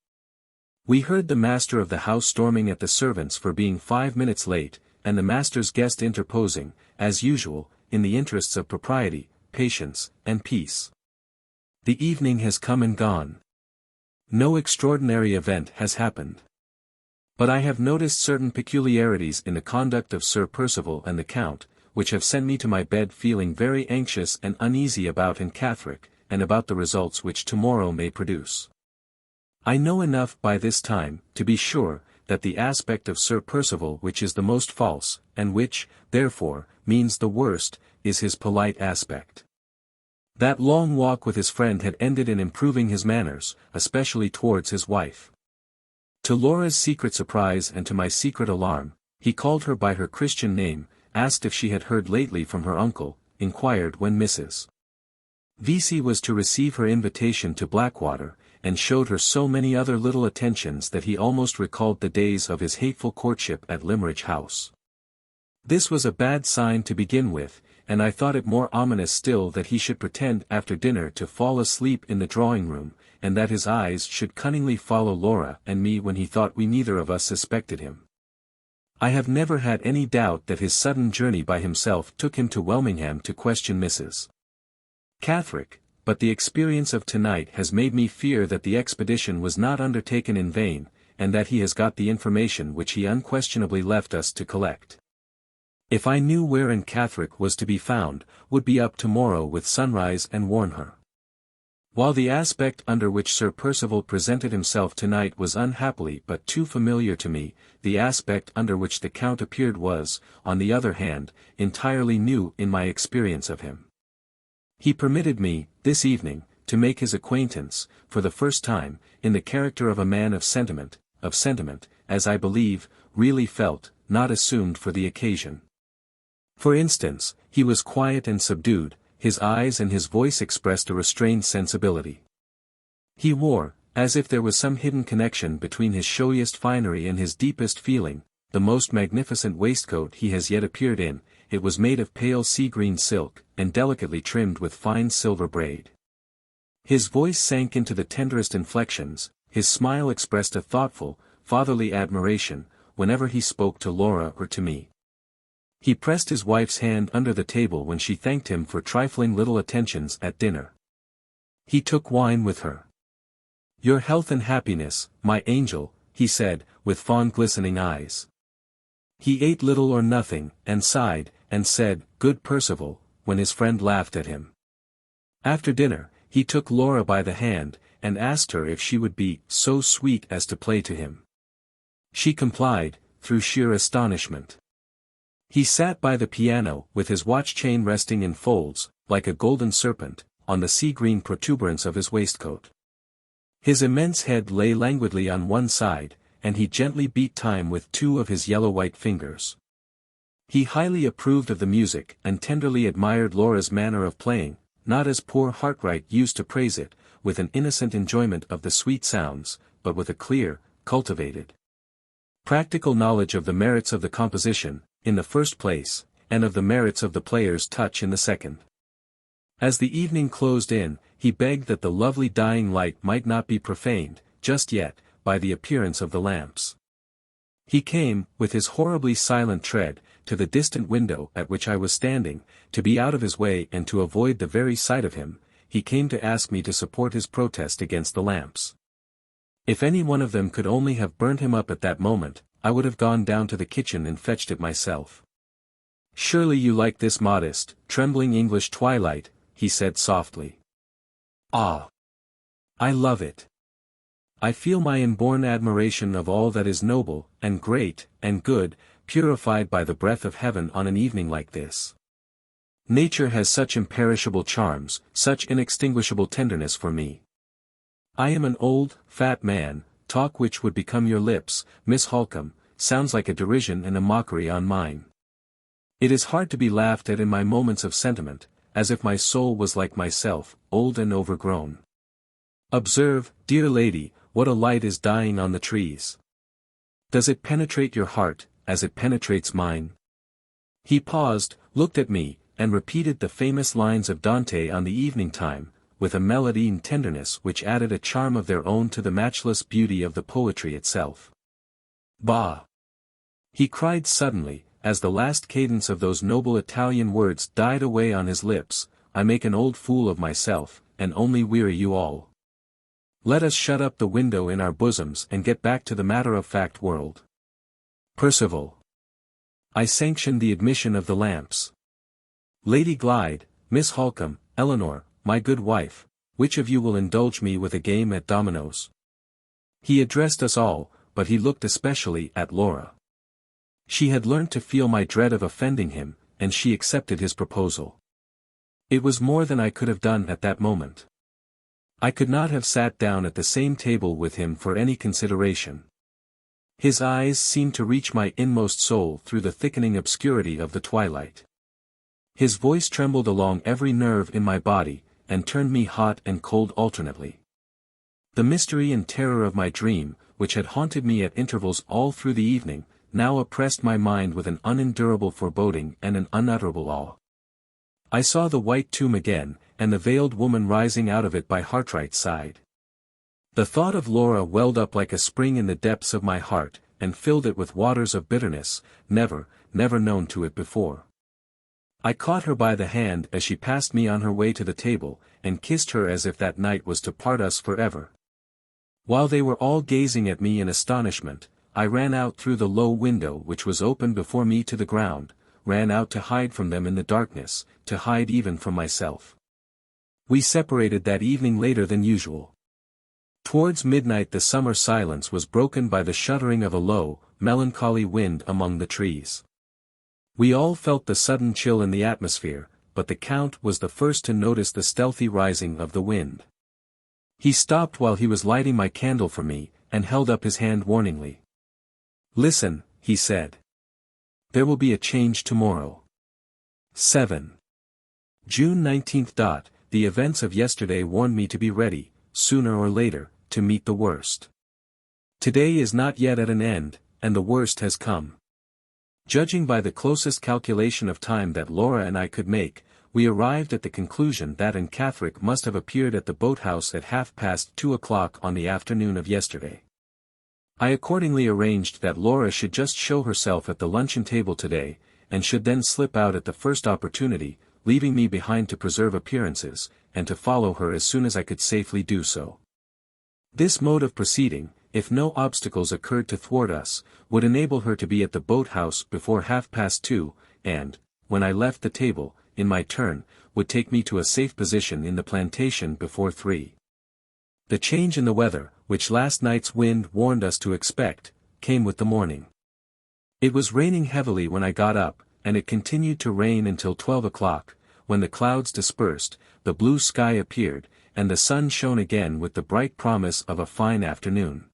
We heard the master of the house storming at the servants for being 5 minutes late, and the master's guest interposing, as usual, in the interests of propriety, patience, and peace. "The evening has come and gone. No extraordinary event has happened. But I have noticed certain peculiarities in the conduct of Sir Percival and the Count, which have sent me to my bed feeling very anxious and uneasy about Anne Catherick, and about the results which tomorrow may produce. I know enough by this time, to be sure, that the aspect of Sir Percival which is the most false, and which, therefore, means the worst, is his polite aspect. That long walk with his friend had ended in improving his manners, especially towards his wife. To Laura's secret surprise and to my secret alarm, he called her by her Christian name, asked if she had heard lately from her uncle, inquired when Mrs. VIII was to receive her invitation to Blackwater, and showed her so many other little attentions that he almost recalled the days of his hateful courtship at Limmeridge House. This was a bad sign to begin with, and I thought it more ominous still that he should pretend after dinner to fall asleep in the drawing-room, and that his eyes should cunningly follow Laura and me when he thought we neither of us suspected him. I have never had any doubt that his sudden journey by himself took him to Welmingham to question Mrs. Catherick, but the experience of tonight has made me fear that the expedition was not undertaken in vain, and that he has got the information which he unquestionably left us to collect. If I knew where Anne Catherick was to be found, would be up tomorrow with sunrise and warn her. While the aspect under which Sir Percival presented himself tonight was unhappily but too familiar to me, the aspect under which the Count appeared was, on the other hand, entirely new in my experience of him. He permitted me, this evening, to make his acquaintance, for the first time, in the character of a man of sentiment, as I believe, really felt, not assumed for the occasion. For instance, he was quiet and subdued, his eyes and his voice expressed a restrained sensibility. He wore, as if there was some hidden connection between his showiest finery and his deepest feeling, the most magnificent waistcoat he has yet appeared in. It was made of pale sea-green silk, and delicately trimmed with fine silver braid. His voice sank into the tenderest inflections, his smile expressed a thoughtful, fatherly admiration, whenever he spoke to Laura or to me. He pressed his wife's hand under the table when she thanked him for trifling little attentions at dinner. He took wine with her. "Your health and happiness, my angel," he said, with fond glistening eyes. He ate little or nothing, and sighed, and said, "Good Percival," when his friend laughed at him. After dinner, he took Laura by the hand, and asked her if she would be so sweet as to play to him. She complied, through sheer astonishment. He sat by the piano, with his watch-chain resting in folds, like a golden serpent, on the sea-green protuberance of his waistcoat. His immense head lay languidly on one side, and he gently beat time with two of his yellow-white fingers. He highly approved of the music and tenderly admired Laura's manner of playing, not as poor Hartright used to praise it, with an innocent enjoyment of the sweet sounds, but with a clear, cultivated, practical knowledge of the merits of the composition, in the first place, and of the merits of the player's touch in the second. As the evening closed in, he begged that the lovely dying light might not be profaned, just yet, by the appearance of the lamps. He came, with his horribly silent tread, to the distant window at which I was standing, to be out of his way and to avoid the very sight of him. He came to ask me to support his protest against the lamps. If any one of them could only have burned him up at that moment, I would have gone down to the kitchen and fetched it myself. "Surely you like this modest, trembling English twilight," he said softly. "Ah! I love it. I feel my inborn admiration of all that is noble, and great, and good, purified by the breath of heaven on an evening like this. Nature has such imperishable charms, such inextinguishable tenderness for me. I am an old, fat man. Talk which would become your lips, Miss Halcombe, sounds like a derision and a mockery on mine. It is hard to be laughed at in my moments of sentiment, as if my soul was like myself, old and overgrown. Observe, dear lady, what a light is dying on the trees. Does it penetrate your heart, as it penetrates mine?" He paused, looked at me, and repeated the famous lines of Dante on the evening time, with a melody and tenderness which added a charm of their own to the matchless beauty of the poetry itself. "Bah!" he cried suddenly, as the last cadence of those noble Italian words died away on his lips, "I make an old fool of myself, and only weary you all. Let us shut up the window in our bosoms and get back to the matter-of-fact world. Percival, I sanction the admission of the lamps. Lady Glyde, Miss Halcombe, Eleanor, my good wife, which of you will indulge me with a game at dominoes?" He addressed us all, but he looked especially at Laura. She had learnt to feel my dread of offending him, and she accepted his proposal. It was more than I could have done at that moment. I could not have sat down at the same table with him for any consideration. His eyes seemed to reach my inmost soul through the thickening obscurity of the twilight. His voice trembled along every nerve in my body, and turned me hot and cold alternately. The mystery and terror of my dream, which had haunted me at intervals all through the evening, now oppressed my mind with an unendurable foreboding and an unutterable awe. I saw the white tomb again, and the veiled woman rising out of it by Hartright's side. The thought of Laura welled up like a spring in the depths of my heart, and filled it with waters of bitterness, never known to it before. I caught her by the hand as she passed me on her way to the table, and kissed her as if that night was to part us forever. While they were all gazing at me in astonishment, I ran out through the low window which was open before me to the ground, ran out to hide from them in the darkness, to hide even from myself. We separated that evening later than usual. Towards midnight the summer silence was broken by the shuddering of a low, melancholy wind among the trees. We all felt the sudden chill in the atmosphere, but the Count was the first to notice the stealthy rising of the wind. He stopped while he was lighting my candle for me, and held up his hand warningly. "Listen," he said. "There will be a change tomorrow." 7. June 19th. The events of yesterday warned me to be ready, sooner or later, to meet the worst. Today is not yet at an end, and the worst has come. Judging by the closest calculation of time that Laura and I could make, we arrived at the conclusion that Anne Catherick must have appeared at the boathouse at 2:30 on the afternoon of yesterday. I accordingly arranged that Laura should just show herself at the luncheon table today, and should then slip out at the first opportunity, leaving me behind to preserve appearances, and to follow her as soon as I could safely do so. This mode of proceeding, if no obstacles occurred to thwart us, would enable her to be at the boathouse before 2:30, and, when I left the table, in my turn, would take me to a safe position in the plantation before 3. The change in the weather, which last night's wind warned us to expect, came with the morning. It was raining heavily when I got up, and it continued to rain until 12 o'clock, when the clouds dispersed, the blue sky appeared, and the sun shone again with the bright promise of a fine afternoon.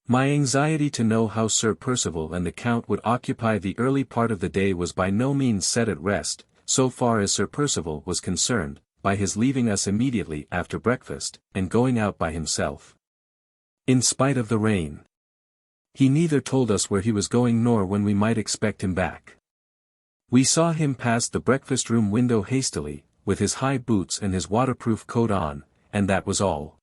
My anxiety to know how Sir Percival and the Count would occupy the early part of the day was by no means set at rest, so far as Sir Percival was concerned, by his leaving us immediately after breakfast, and going out by himself. In spite of the rain. He neither told us where he was going nor when we might expect him back. We saw him pass the breakfast-room window hastily, with his high boots and his waterproof coat on, and that was all.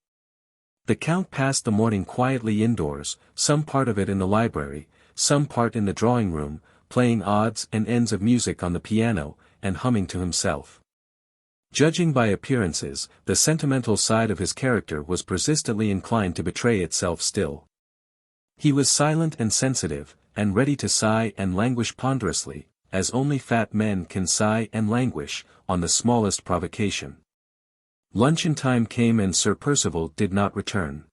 The Count passed the morning quietly indoors, some part of it in the library, some part in the drawing-room, playing odds and ends of music on the piano, and humming to himself. Judging by appearances, the sentimental side of his character was persistently inclined to betray itself still. He was silent and sensitive, and ready to sigh and languish ponderously, as only fat men can sigh and languish, on the smallest provocation. Luncheon time came and Sir Percival did not return.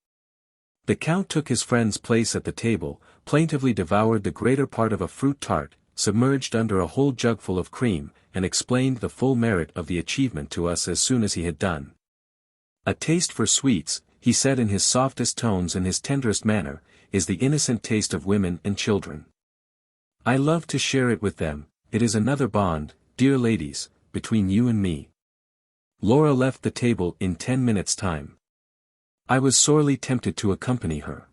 The Count took his friend's place at the table, plaintively devoured the greater part of a fruit tart, submerged under a whole jugful of cream, and explained the full merit of the achievement to us as soon as he had done. "A taste for sweets," he said in his softest tones and his tenderest manner, "is the innocent taste of women and children. I love to share it with them, it is another bond, dear ladies, between you and me." Laura left the table in 10 minutes' time. I was sorely tempted to accompany her.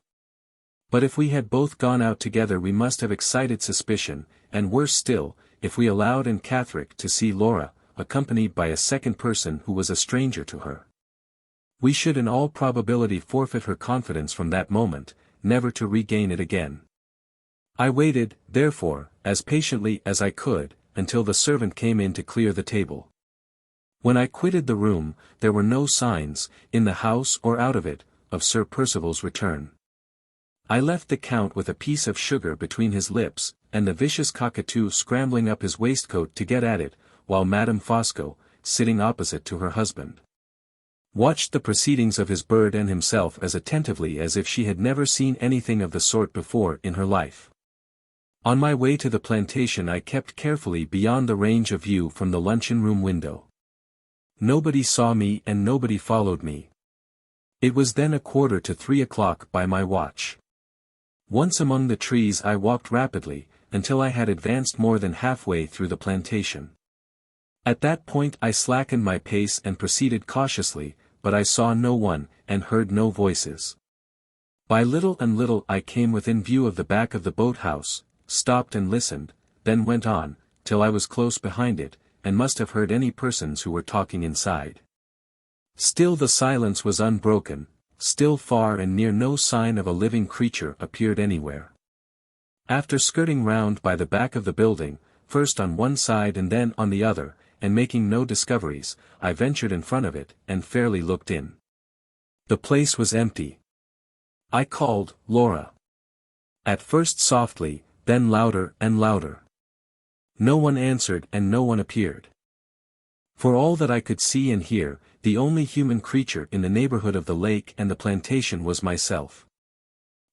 But if we had both gone out together we must have excited suspicion, and worse still, if we allowed Anne Catherick to see Laura, accompanied by a second person who was a stranger to her. We should in all probability forfeit her confidence from that moment, never to regain it again. I waited, therefore, as patiently as I could, until the servant came in to clear the table. When I quitted the room, there were no signs, in the house or out of it, of Sir Percival's return. I left the Count with a piece of sugar between his lips, and the vicious cockatoo scrambling up his waistcoat to get at it, while Madame Fosco, sitting opposite to her husband, watched the proceedings of his bird and himself as attentively as if she had never seen anything of the sort before in her life. On my way to the plantation I kept carefully beyond the range of view from the luncheon-room window. Nobody saw me and nobody followed me. It was then 2:45 by my watch. Once among the trees I walked rapidly, until I had advanced more than halfway through the plantation. At that point I slackened my pace and proceeded cautiously, but I saw no one, and heard no voices. By little and little I came within view of the back of the boathouse, stopped and listened, then went on, till I was close behind it, and must have heard any persons who were talking inside. Still the silence was unbroken, still far and near no sign of a living creature appeared anywhere. After skirting round by the back of the building, first on one side and then on the other, and making no discoveries, I ventured in front of it, and fairly looked in. The place was empty. I called, "Laura." At first softly, then louder and louder. No one answered and no one appeared. For all that I could see and hear, the only human creature in the neighborhood of the lake and the plantation was myself.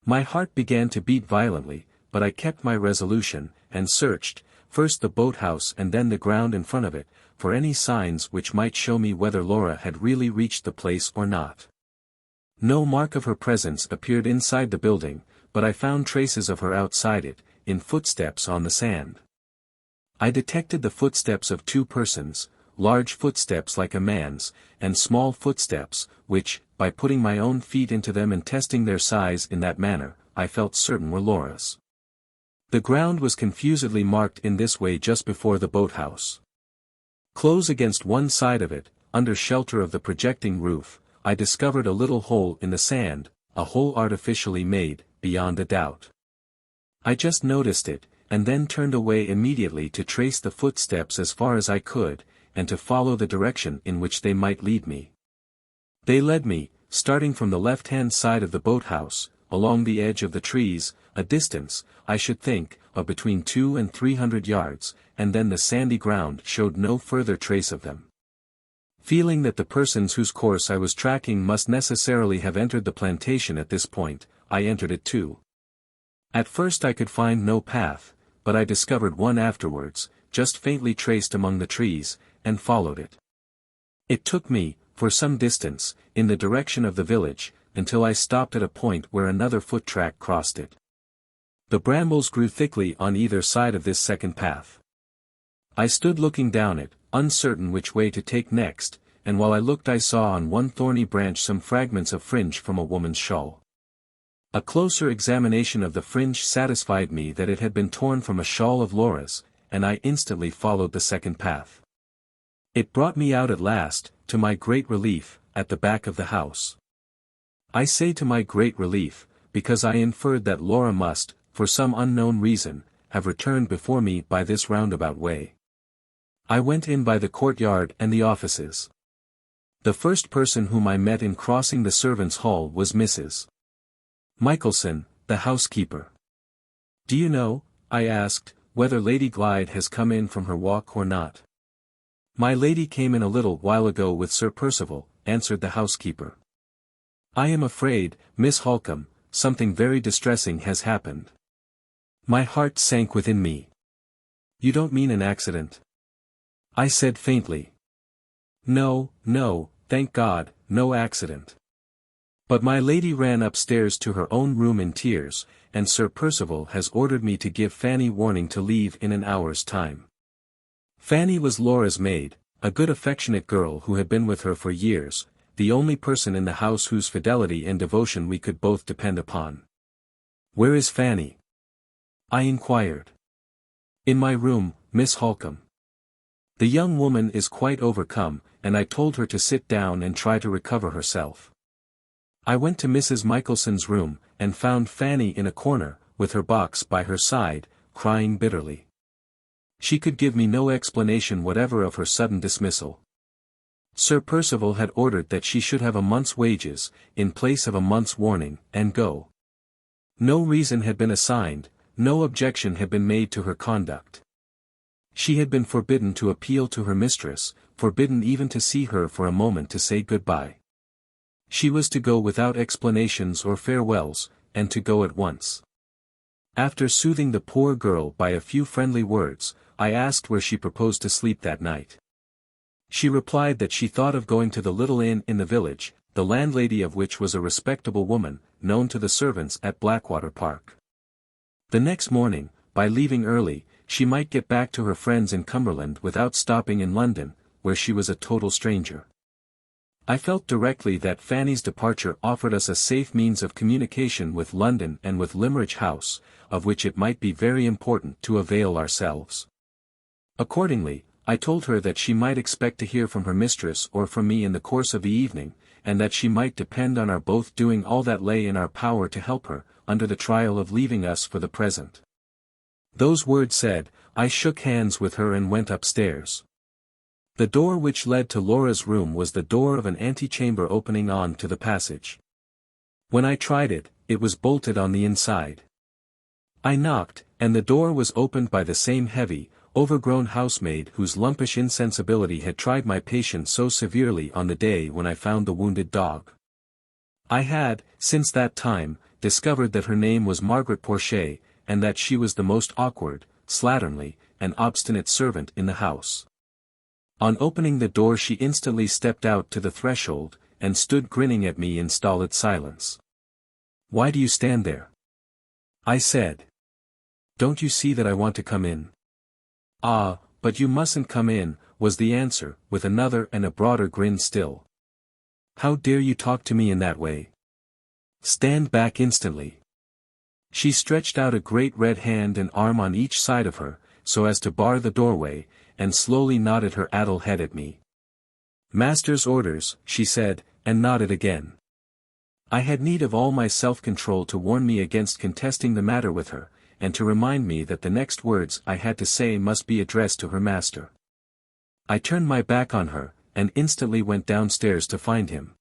My heart began to beat violently, but I kept my resolution, and searched, first the boathouse and then the ground in front of it, for any signs which might show me whether Laura had really reached the place or not. No mark of her presence appeared inside the building, but I found traces of her outside it, in footsteps on the sand. I detected the footsteps of two persons, large footsteps like a man's, and small footsteps, which, by putting my own feet into them and testing their size in that manner, I felt certain were Laura's. The ground was confusedly marked in this way just before the boathouse. Close against one side of it, under shelter of the projecting roof, I discovered a little hole in the sand, a hole artificially made, beyond a doubt. I just noticed it, and then turned away immediately to trace the footsteps as far as I could, and to follow the direction in which they might lead me. They led me, starting from the left-hand side of the boathouse, along the edge of the trees, a distance, I should think, of between 200 and 300 yards, and then the sandy ground showed no further trace of them. Feeling that the persons whose course I was tracking must necessarily have entered the plantation at this point, I entered it too. At first I could find no path, but I discovered one afterwards, just faintly traced among the trees, and followed it. It took me, for some distance, in the direction of the village, until I stopped at a point where another foot track crossed it. The brambles grew thickly on either side of this second path. I stood looking down it, uncertain which way to take next, and while I looked I saw on one thorny branch some fragments of fringe from a woman's shawl. A closer examination of the fringe satisfied me that it had been torn from a shawl of Laura's, and I instantly followed the second path. It brought me out at last, to my great relief, at the back of the house. I say to my great relief, because I inferred that Laura must, for some unknown reason, have returned before me by this roundabout way. I went in by the courtyard and the offices. The first person whom I met in crossing the servants' hall was Mrs. Michelson, the housekeeper. "Do you know," I asked, "whether Lady Glyde has come in from her walk or not?" "My lady came in a little while ago with Sir Percival," answered the housekeeper. "I am afraid, Miss Halcombe, something very distressing has happened." My heart sank within me. "You don't mean an accident?" I said faintly. "No, no, thank God, no accident. But my lady ran upstairs to her own room in tears, and Sir Percival has ordered me to give Fanny warning to leave in an hour's time." Fanny was Laura's maid, a good affectionate girl who had been with her for years, the only person in the house whose fidelity and devotion we could both depend upon. "Where is Fanny?" I inquired. "In my room, Miss Halcombe. The young woman is quite overcome, and I told her to sit down and try to recover herself." I went to Mrs. Michelson's room, and found Fanny in a corner, with her box by her side, crying bitterly. She could give me no explanation whatever of her sudden dismissal. Sir Percival had ordered that she should have a month's wages, in place of a month's warning, and go. No reason had been assigned, no objection had been made to her conduct. She had been forbidden to appeal to her mistress, forbidden even to see her for a moment to say goodbye. She was to go without explanations or farewells, and to go at once. After soothing the poor girl by a few friendly words, I asked where she proposed to sleep that night. She replied that she thought of going to the little inn in the village, the landlady of which was a respectable woman, known to the servants at Blackwater Park. The next morning, by leaving early, she might get back to her friends in Cumberland without stopping in London, where she was a total stranger. I felt directly that Fanny's departure offered us a safe means of communication with London and with Limmeridge House, of which it might be very important to avail ourselves. Accordingly, I told her that she might expect to hear from her mistress or from me in the course of the evening, and that she might depend on our both doing all that lay in our power to help her, under the trial of leaving us for the present. Those words said, I shook hands with her and went upstairs. The door which led to Laura's room was the door of an antechamber opening on to the passage. When I tried it, it was bolted on the inside. I knocked, and the door was opened by the same heavy, overgrown housemaid whose lumpish insensibility had tried my patience so severely on the day when I found the wounded dog. I had, since that time, discovered that her name was Margaret Porchet, and that she was the most awkward, slatternly, and obstinate servant in the house. On opening the door she instantly stepped out to the threshold, and stood grinning at me in stolid silence. "Why do you stand there?" I said. "Don't you see that I want to come in?" "Ah, but you mustn't come in," was the answer, with another and a broader grin still. "How dare you talk to me in that way? Stand back instantly." She stretched out a great red hand and arm on each side of her, so as to bar the doorway, and slowly nodded her addle head at me. "Master's orders," she said, and nodded again. I had need of all my self-control to warn me against contesting the matter with her, and to remind me that the next words I had to say must be addressed to her master. I turned my back on her, and instantly went downstairs to find him.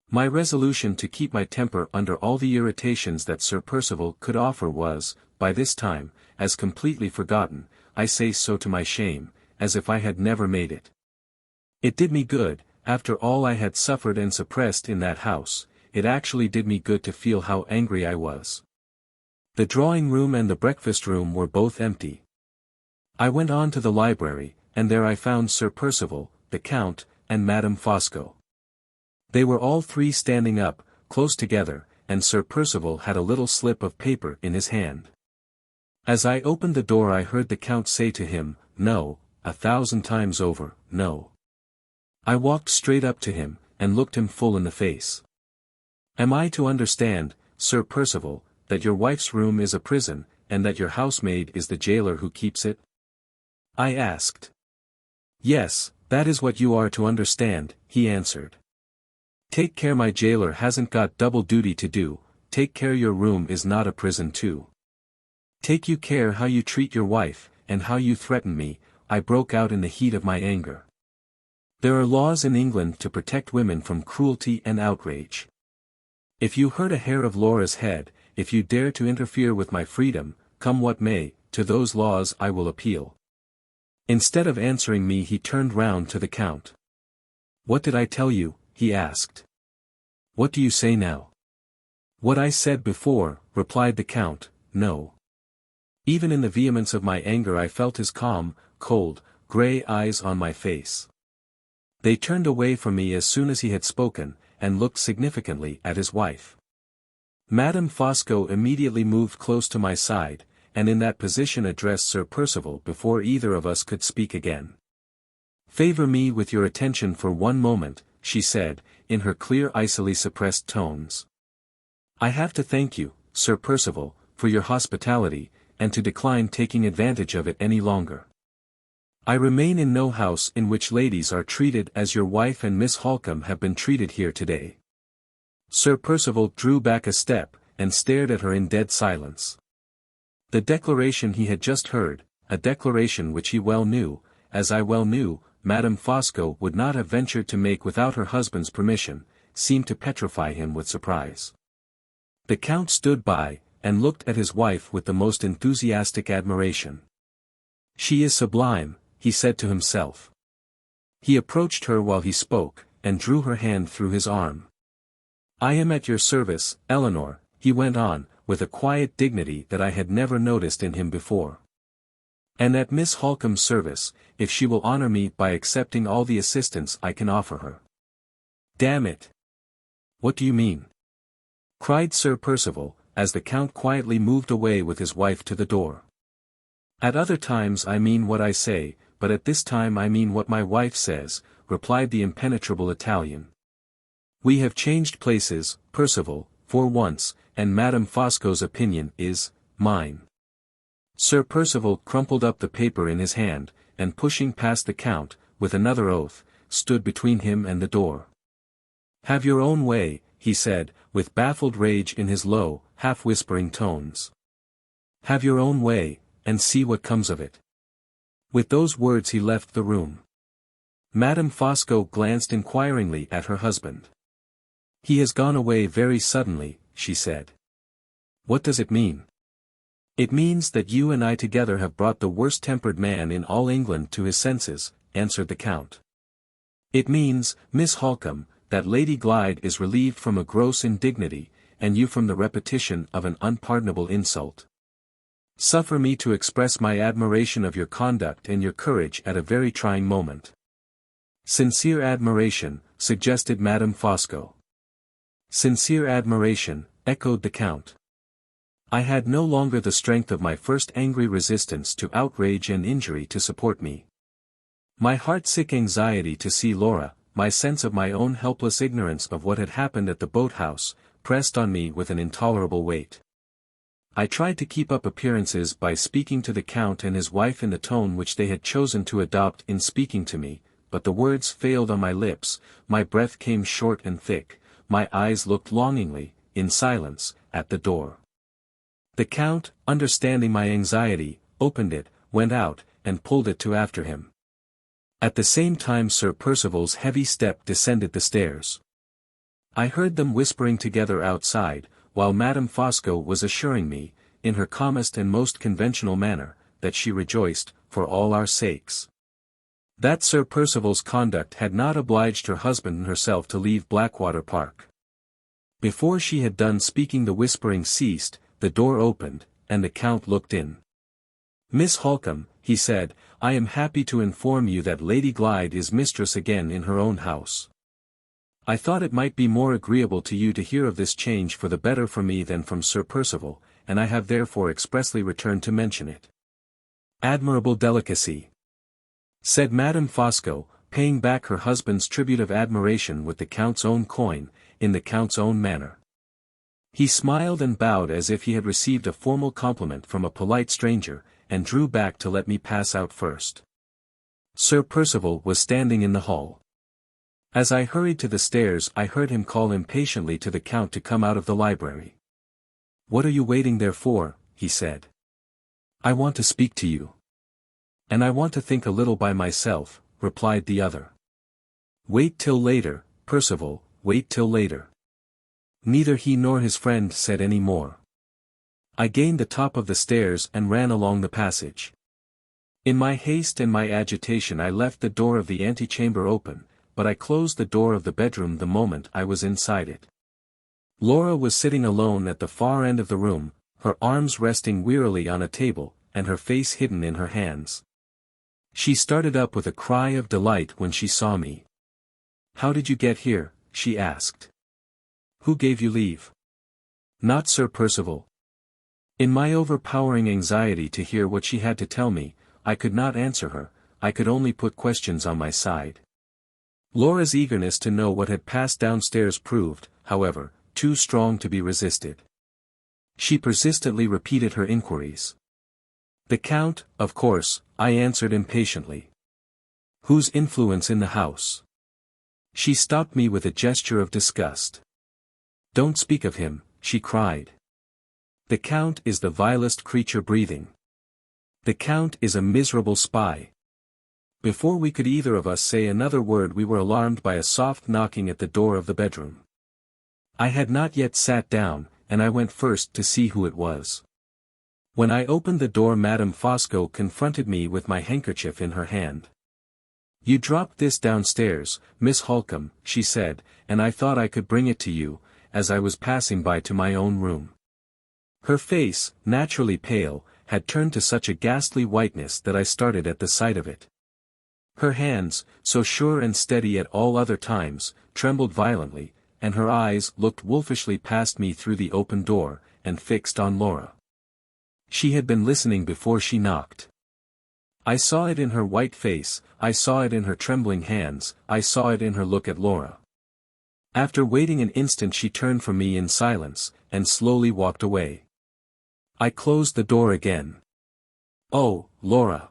My resolution to keep my temper under all the irritations that Sir Percival could offer was, by this time, as completely forgotten, I say so to my shame, as if I had never made it. It did me good, after all I had suffered and suppressed in that house, it actually did me good to feel how angry I was. The drawing-room and the breakfast-room were both empty. I went on to the library, and there I found Sir Percival, the Count, and Madame Fosco. They were all three standing up, close together, and Sir Percival had a little slip of paper in his hand. As I opened the door I heard the Count say to him, "No, 1,000 times over, no." I walked straight up to him, and looked him full in the face. "Am I to understand, Sir Percival, that your wife's room is a prison, and that your housemaid is the jailer who keeps it?" I asked. "Yes, that is what you are to understand," he answered. "Take care my jailer hasn't got double duty to do, take care your room is not a prison too. Take you care how you treat your wife, and how you threaten me," I broke out in the heat of my anger. "There are laws in England to protect women from cruelty and outrage. If you hurt a hair of Laura's head, if you dare to interfere with my freedom, come what may, to those laws I will appeal." Instead of answering me he turned round to the Count. "What did I tell you?" he asked. "What do you say now?" "What I said before," replied the Count, "no." Even in the vehemence of my anger I felt his calm, cold, grey eyes on my face. They turned away from me as soon as he had spoken, and looked significantly at his wife. Madame Fosco immediately moved close to my side, and in that position addressed Sir Percival before either of us could speak again. "Favour me with your attention for one moment," she said, in her clear icily suppressed tones. "I have to thank you, Sir Percival, for your hospitality, and to decline taking advantage of it any longer. I remain in no house in which ladies are treated as your wife and Miss Halcombe have been treated here today." Sir Percival drew back a step, and stared at her in dead silence. The declaration he had just heard, a declaration which he well knew, as I well knew, Madame Fosco would not have ventured to make without her husband's permission, seemed to petrify him with surprise. The Count stood by, and looked at his wife with the most enthusiastic admiration. "She is sublime," he said to himself. He approached her while he spoke, and drew her hand through his arm. "I am at your service, Eleanor," he went on, with a quiet dignity that I had never noticed in him before. And at Miss Halcombe's service, if she will honor me by accepting all the assistance I can offer her. Damn it! What do you mean? Cried Sir Percival, as the Count quietly moved away with his wife to the door. At other times I mean what I say, but at this time I mean what my wife says, replied the impenetrable Italian. We have changed places, Percival, for once, and Madame Fosco's opinion is mine. Sir Percival crumpled up the paper in his hand, and pushing past the Count, with another oath, stood between him and the door. Have your own way, he said, with baffled rage in his low, half-whispering tones. Have your own way, and see what comes of it. With those words he left the room. Madame Fosco glanced inquiringly at her husband. He has gone away very suddenly, she said. What does it mean? It means that you and I together have brought the worst-tempered man in all England to his senses, answered the Count. It means, Miss Halcombe, that Lady Glyde is relieved from a gross indignity, and you from the repetition of an unpardonable insult. Suffer me to express my admiration of your conduct and your courage at a very trying moment. Sincere admiration, suggested Madame Fosco. Sincere admiration, echoed the Count. I had no longer the strength of my first angry resistance to outrage and injury to support me. My heart-sick anxiety to see Laura, my sense of my own helpless ignorance of what had happened at the boat-house, pressed on me with an intolerable weight. I tried to keep up appearances by speaking to the Count and his wife in the tone which they had chosen to adopt in speaking to me, but the words failed on my lips, my breath came short and thick, my eyes looked longingly, in silence, at the door. The Count, understanding my anxiety, opened it, went out, and pulled it to after him. At the same time Sir Percival's heavy step descended the stairs. I heard them whispering together outside, while Madame Fosco was assuring me, in her calmest and most conventional manner, that she rejoiced, for all our sakes, that Sir Percival's conduct had not obliged her husband and herself to leave Blackwater Park. Before she had done speaking the whispering ceased, the door opened, and the Count looked in. Miss Halcombe, he said, I am happy to inform you that Lady Glyde is mistress again in her own house. I thought it might be more agreeable to you to hear of this change for the better from me than from Sir Percival, and I have therefore expressly returned to mention it. Admirable delicacy, said Madame Fosco, paying back her husband's tribute of admiration with the Count's own coin, in the Count's own manner. He smiled and bowed as if he had received a formal compliment from a polite stranger, and drew back to let me pass out first. Sir Percival was standing in the hall. As I hurried to the stairs I heard him call impatiently to the Count to come out of the library. What are you waiting there for? He said. I want to speak to you. And I want to think a little by myself, replied the other. Wait till later, Percival, wait till later. Neither he nor his friend said any more. I gained the top of the stairs and ran along the passage. In my haste and my agitation I left the door of the antechamber open, but I closed the door of the bedroom the moment I was inside it. Laura was sitting alone at the far end of the room, her arms resting wearily on a table, and her face hidden in her hands. She started up with a cry of delight when she saw me. How did you get here? She asked. Who gave you leave? Not Sir Percival. In my overpowering anxiety to hear what she had to tell me, I could not answer her, I could only put questions on my side. Laura's eagerness to know what had passed downstairs proved, however, too strong to be resisted. She persistently repeated her inquiries. The Count, of course, I answered impatiently. Whose influence in the house? She stopped me with a gesture of disgust. Don't speak of him, she cried. The Count is the vilest creature breathing. The Count is a miserable spy. Before we could either of us say another word we were alarmed by a soft knocking at the door of the bedroom. I had not yet sat down, and I went first to see who it was. When I opened the door Madame Fosco confronted me with my handkerchief in her hand. You dropped this downstairs, Miss Halcombe, she said, and I thought I could bring it to you, as I was passing by to my own room. Her face, naturally pale, had turned to such a ghastly whiteness that I started at the sight of it. Her hands, so sure and steady at all other times, trembled violently, and her eyes looked wolfishly past me through the open door, and fixed on Laura. She had been listening before she knocked. I saw it in her white face, I saw it in her trembling hands, I saw it in her look at Laura. After waiting an instant she turned from me in silence, and slowly walked away. I closed the door again. Oh, Laura!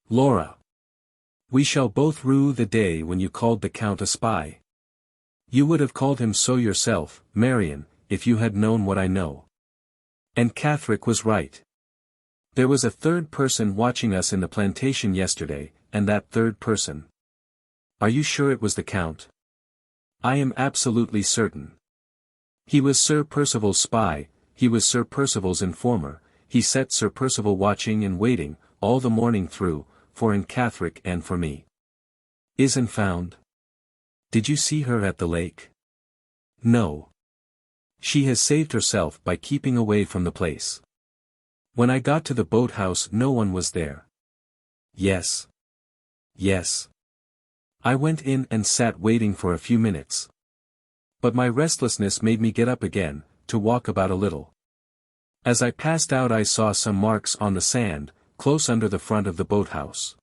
Laura! We shall both rue the day when you called the Count a spy. You would have called him so yourself, Marian, if you had known what I know. Anne Catherick was right. There was a third person watching us in the plantation yesterday, and that third person. Are you sure it was the Count? I am absolutely certain. He was Sir Percival's spy, he was Sir Percival's informer, he set Sir Percival watching and waiting, all the morning through, for Anne Catherick and for me. Is Anne found? Did you see her at the lake? No. She has saved herself by keeping away from the place. When I got to the boathouse no one was there. Yes. Yes. I went in and sat waiting for a few minutes. But my restlessness made me get up again, to walk about a little. As I passed out I saw some marks on the sand, close under the front of the boathouse.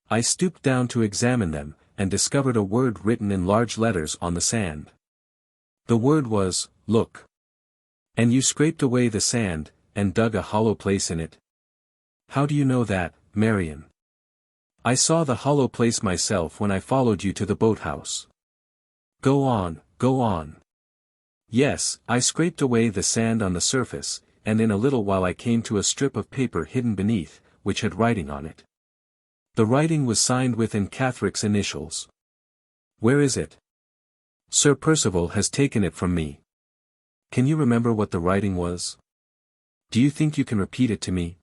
I stooped down to examine them, and discovered a word written in large letters on the sand. The word was, "Look." And you scraped away the sand, and dug a hollow place in it? How do you know that, Marian? I saw the hollow place myself when I followed you to the boathouse. Go on, go on. Yes, I scraped away the sand on the surface, and in a little while I came to a strip of paper hidden beneath, which had writing on it. The writing was signed with Anne Catherick's initials. Where is it? Sir Percival has taken it from me. Can you remember what the writing was? Do you think you can repeat it to me?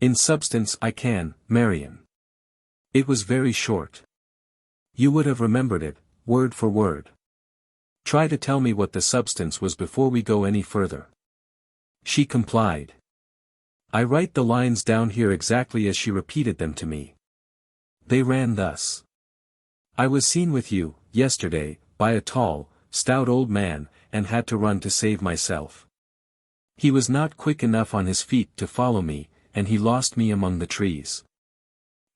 In substance I can, Marian. It was very short. You would have remembered it, word for word. Try to tell me what the substance was before we go any further. She complied. I write the lines down here exactly as she repeated them to me. They ran thus. I was seen with you, yesterday, by a tall, stout old man, and had to run to save myself. He was not quick enough on his feet to follow me, and he lost me among the trees.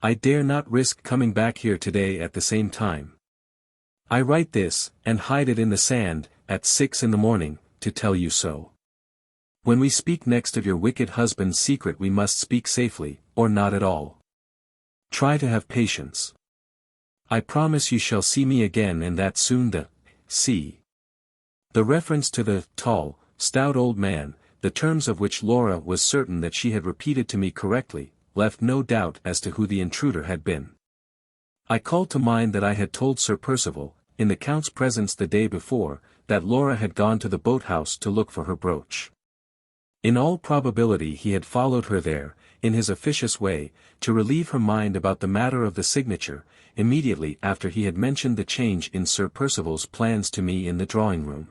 I dare not risk coming back here today at the same time. I write this, and hide it in the sand, at 6 in the morning, to tell you so. When we speak next of your wicked husband's secret we must speak safely, or not at all. Try to have patience. I promise you shall see me again and that soon see. The reference to the tall, stout old man, the terms of which Laura was certain that she had repeated to me correctly, left no doubt as to who the intruder had been. I called to mind that I had told Sir Percival, in the Count's presence the day before, that Laura had gone to the boathouse to look for her brooch. In all probability he had followed her there, in his officious way, to relieve her mind about the matter of the signature, immediately after he had mentioned the change in Sir Percival's plans to me in the drawing-room.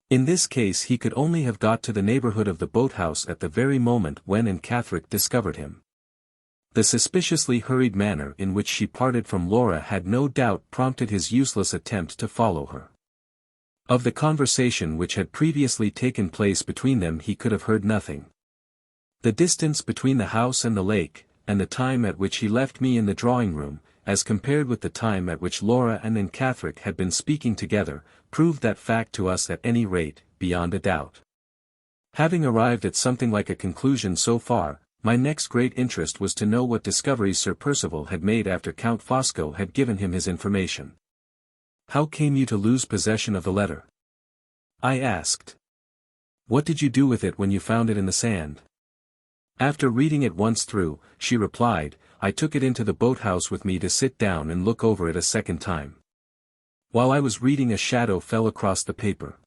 In this case he could only have got to the neighbourhood of the boathouse at the very moment when Anne Catherick discovered him. The suspiciously hurried manner in which she parted from Laura had no doubt prompted his useless attempt to follow her. Of the conversation which had previously taken place between them he could have heard nothing. The distance between the house and the lake, and the time at which he left me in the drawing-room, as compared with the time at which Laura and Anne Catherick had been speaking together, proved that fact to us at any rate, beyond a doubt. Having arrived at something like a conclusion so far, my next great interest was to know what discoveries Sir Percival had made after Count Fosco had given him his information. How came you to lose possession of the letter? I asked. What did you do with it when you found it in the sand? After reading it once through, she replied, I took it into the boathouse with me to sit down and look over it a second time. While I was reading a shadow fell across the paper.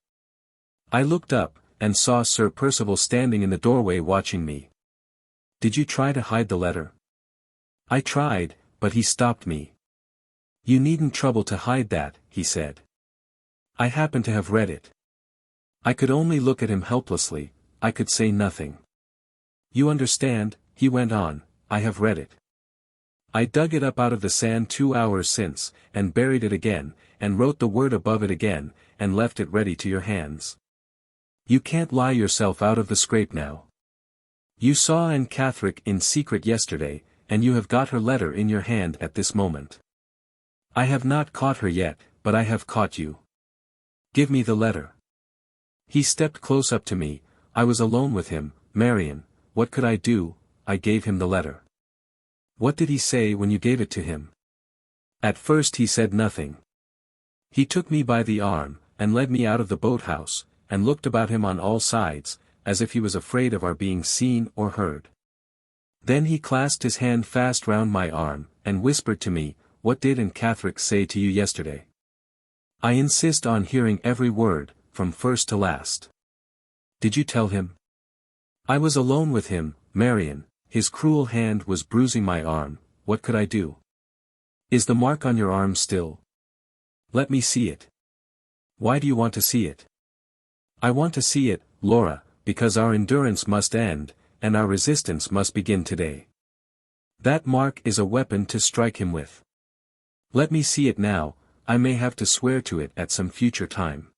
I looked up, and saw Sir Percival standing in the doorway watching me. Did you try to hide the letter? I tried, but he stopped me. You needn't trouble to hide that, he said. I happen to have read it. I could only look at him helplessly, I could say nothing. You understand, he went on, I have read it. I dug it up out of the sand 2 hours since, and buried it again, and wrote the word above it again, and left it ready to your hands. You can't lie yourself out of the scrape now. You saw Anne Catherick in secret yesterday, and you have got her letter in your hand at this moment. I have not caught her yet, but I have caught you. Give me the letter. He stepped close up to me. I was alone with him. Marian, what could I do? I gave him the letter. What did he say when you gave it to him? At first he said nothing. He took me by the arm, and led me out of the boathouse, and looked about him on all sides, as if he was afraid of our being seen or heard. Then he clasped his hand fast round my arm, and whispered to me, What did Anne Catherick say to you yesterday? I insist on hearing every word, from first to last. Did you tell him? I was alone with him, Marian, his cruel hand was bruising my arm. What could I do? Is the mark on your arm still? Let me see it. Why do you want to see it? I want to see it, Laura, because our endurance must end, and our resistance must begin today. That mark is a weapon to strike him with. Let me see it now, I may have to swear to it at some future time.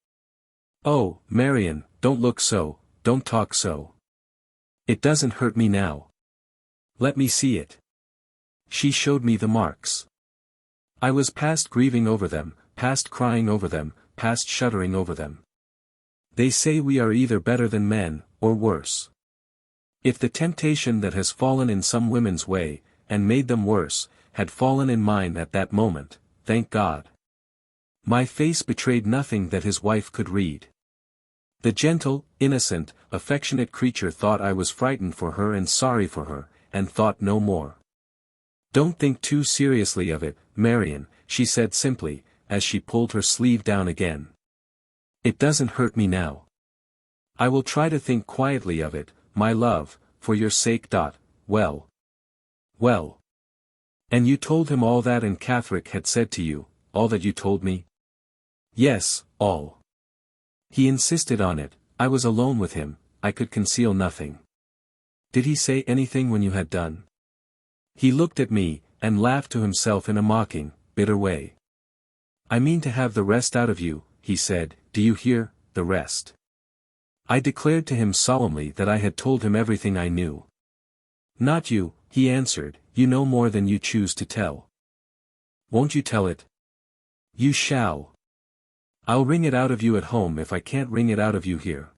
Oh, Marian, don't look so, don't talk so. It doesn't hurt me now. Let me see it. She showed me the marks. I was past grieving over them, past crying over them, past shuddering over them. They say we are either better than men, or worse. If the temptation that has fallen in some women's way, and made them worse, had fallen in mine at that moment, thank God. My face betrayed nothing that his wife could read. The gentle, innocent, affectionate creature thought I was frightened for her and sorry for her, and thought no more. Don't think too seriously of it, Marian, she said simply, as she pulled her sleeve down again. It doesn't hurt me now. I will try to think quietly of it, my love, for your sake. Well. Well. And you told him all that Anne Catherick had said to you, all that you told me? Yes, all. He insisted on it, I was alone with him, I could conceal nothing. Did he say anything when you had done? He looked at me, and laughed to himself in a mocking, bitter way. I mean to have the rest out of you, he said, do you hear, the rest? I declared to him solemnly that I had told him everything I knew. Not you, he answered, you know more than you choose to tell. Won't you tell it? You shall. I'll wring it out of you at home if I can't wring it out of you here.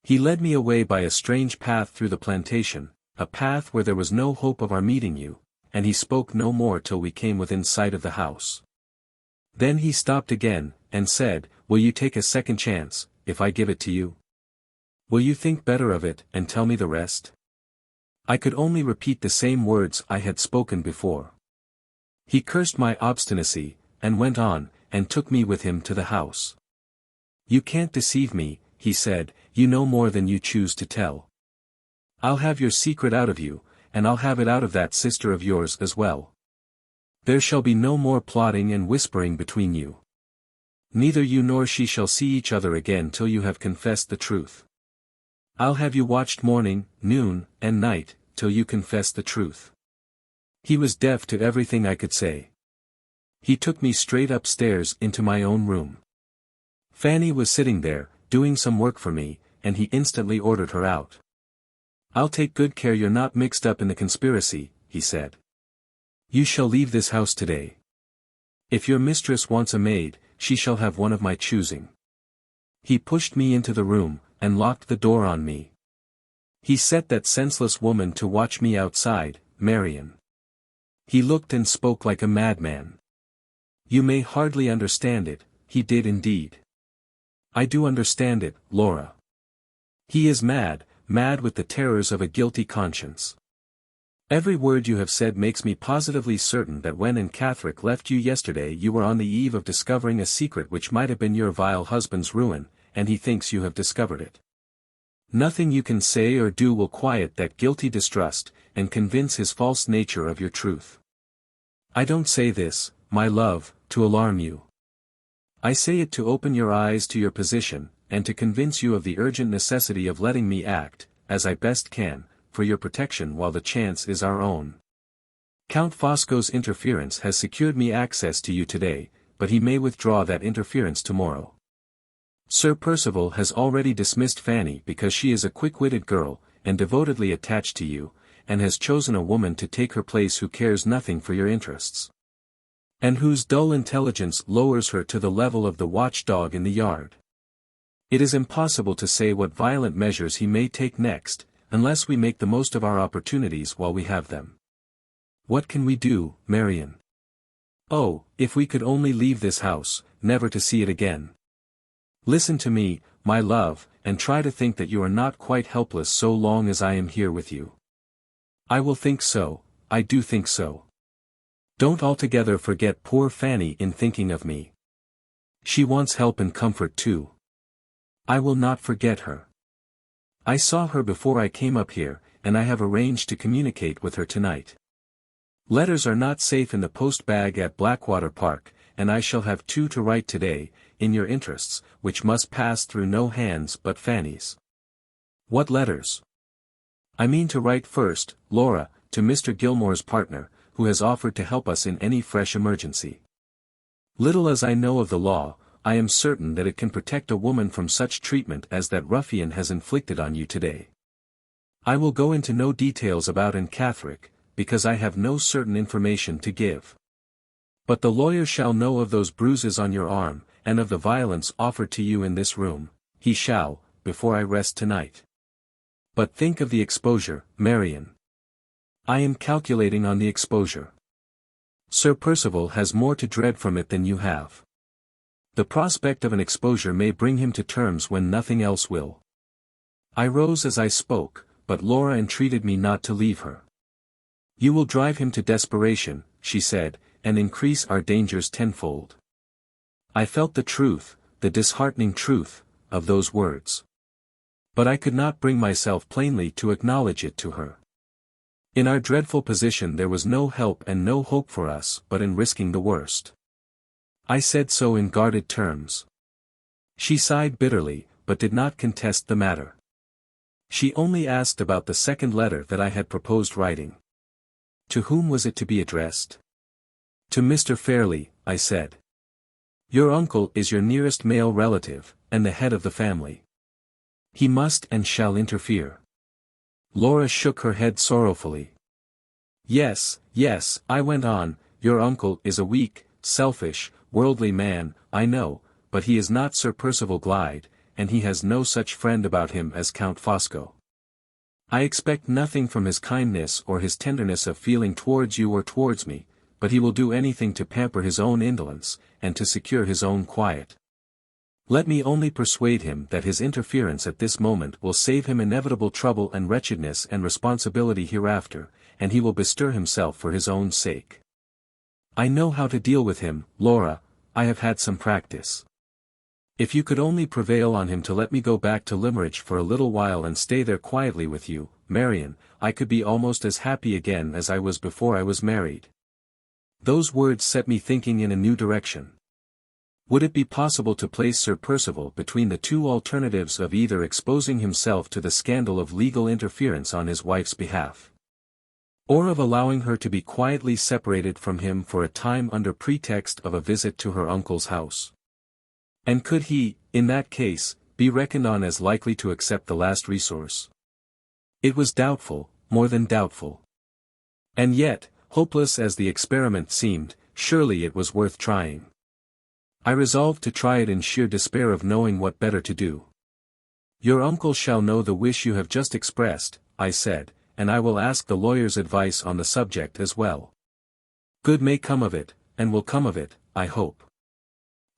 He led me away by a strange path through the plantation, a path where there was no hope of our meeting you, and he spoke no more till we came within sight of the house. Then he stopped again, and said, Will you take a second chance, if I give it to you? Will you think better of it, and tell me the rest? I could only repeat the same words I had spoken before. He cursed my obstinacy, and went on, and took me with him to the house. You can't deceive me, he said, you know more than you choose to tell. I'll have your secret out of you, and I'll have it out of that sister of yours as well. There shall be no more plotting and whispering between you. Neither you nor she shall see each other again till you have confessed the truth. I'll have you watched morning, noon, and night, till you confess the truth. He was deaf to everything I could say. He took me straight upstairs into my own room. Fanny was sitting there, doing some work for me, and he instantly ordered her out. I'll take good care you're not mixed up in the conspiracy, he said. You shall leave this house today. If your mistress wants a maid, she shall have one of my choosing. He pushed me into the room, and locked the door on me. He set that senseless woman to watch me outside, Marian. He looked and spoke like a madman. You may hardly understand it, he did indeed. I do understand it, Laura. He is mad, mad with the terrors of a guilty conscience. Every word you have said makes me positively certain that when Anne Catherick left you yesterday you were on the eve of discovering a secret which might have been your vile husband's ruin, and he thinks you have discovered it. Nothing you can say or do will quiet that guilty distrust, and convince his false nature of your truth. I don't say this, my love, to alarm you. I say it to open your eyes to your position, and to convince you of the urgent necessity of letting me act, as I best can, for your protection while the chance is our own. Count Fosco's interference has secured me access to you today, but he may withdraw that interference tomorrow. Sir Percival has already dismissed Fanny because she is a quick-witted girl, and devotedly attached to you, and has chosen a woman to take her place who cares nothing for your interests, and whose dull intelligence lowers her to the level of the watchdog in the yard. It is impossible to say what violent measures he may take next, unless we make the most of our opportunities while we have them. What can we do, Marian? Oh, if we could only leave this house, never to see it again. Listen to me, my love, and try to think that you are not quite helpless so long as I am here with you. I will think so, I do think so. Don't altogether forget poor Fanny in thinking of me. She wants help and comfort too. I will not forget her. I saw her before I came up here, and I have arranged to communicate with her tonight. Letters are not safe in the post-bag at Blackwater Park, and I shall have 2 to write today, in your interests, which must pass through no hands but Fanny's. What letters? I mean to write first, Laura, to Mr. Gilmore's partner, who has offered to help us in any fresh emergency. Little as I know of the law, I am certain that it can protect a woman from such treatment as that ruffian has inflicted on you today. I will go into no details about Anne Catherick, because I have no certain information to give. But the lawyer shall know of those bruises on your arm, and of the violence offered to you in this room, he shall, before I rest tonight. But think of the exposure, Marian. I am calculating on the exposure. Sir Percival has more to dread from it than you have. The prospect of an exposure may bring him to terms when nothing else will. I rose as I spoke, but Laura entreated me not to leave her. You will drive him to desperation, she said, and increase our dangers tenfold. I felt the truth, the disheartening truth, of those words. But I could not bring myself plainly to acknowledge it to her. In our dreadful position there was no help and no hope for us but in risking the worst. I said so in guarded terms. She sighed bitterly, but did not contest the matter. She only asked about the second letter that I had proposed writing. To whom was it to be addressed? To Mr. Fairlie, I said. Your uncle is your nearest male relative, and the head of the family. He must and shall interfere. Laura shook her head sorrowfully. Yes, yes, I went on, your uncle is a weak, selfish, worldly man, I know, but he is not Sir Percival Glyde, and he has no such friend about him as Count Fosco. I expect nothing from his kindness or his tenderness of feeling towards you or towards me, but he will do anything to pamper his own indolence, and to secure his own quiet. Let me only persuade him that his interference at this moment will save him inevitable trouble and wretchedness and responsibility hereafter, and he will bestir himself for his own sake. I know how to deal with him, Laura, I have had some practice. If you could only prevail on him to let me go back to Limmeridge for a little while and stay there quietly with you, Marian, I could be almost as happy again as I was before I was married. Those words set me thinking in a new direction. Would it be possible to place Sir Percival between the 2 alternatives of either exposing himself to the scandal of legal interference on his wife's behalf, or of allowing her to be quietly separated from him for a time under pretext of a visit to her uncle's house? And could he, in that case, be reckoned on as likely to accept the last resource? It was doubtful, more than doubtful. And yet, hopeless as the experiment seemed, surely it was worth trying. I resolved to try it in sheer despair of knowing what better to do. Your uncle shall know the wish you have just expressed, I said, and I will ask the lawyer's advice on the subject as well. Good may come of it, and will come of it, I hope.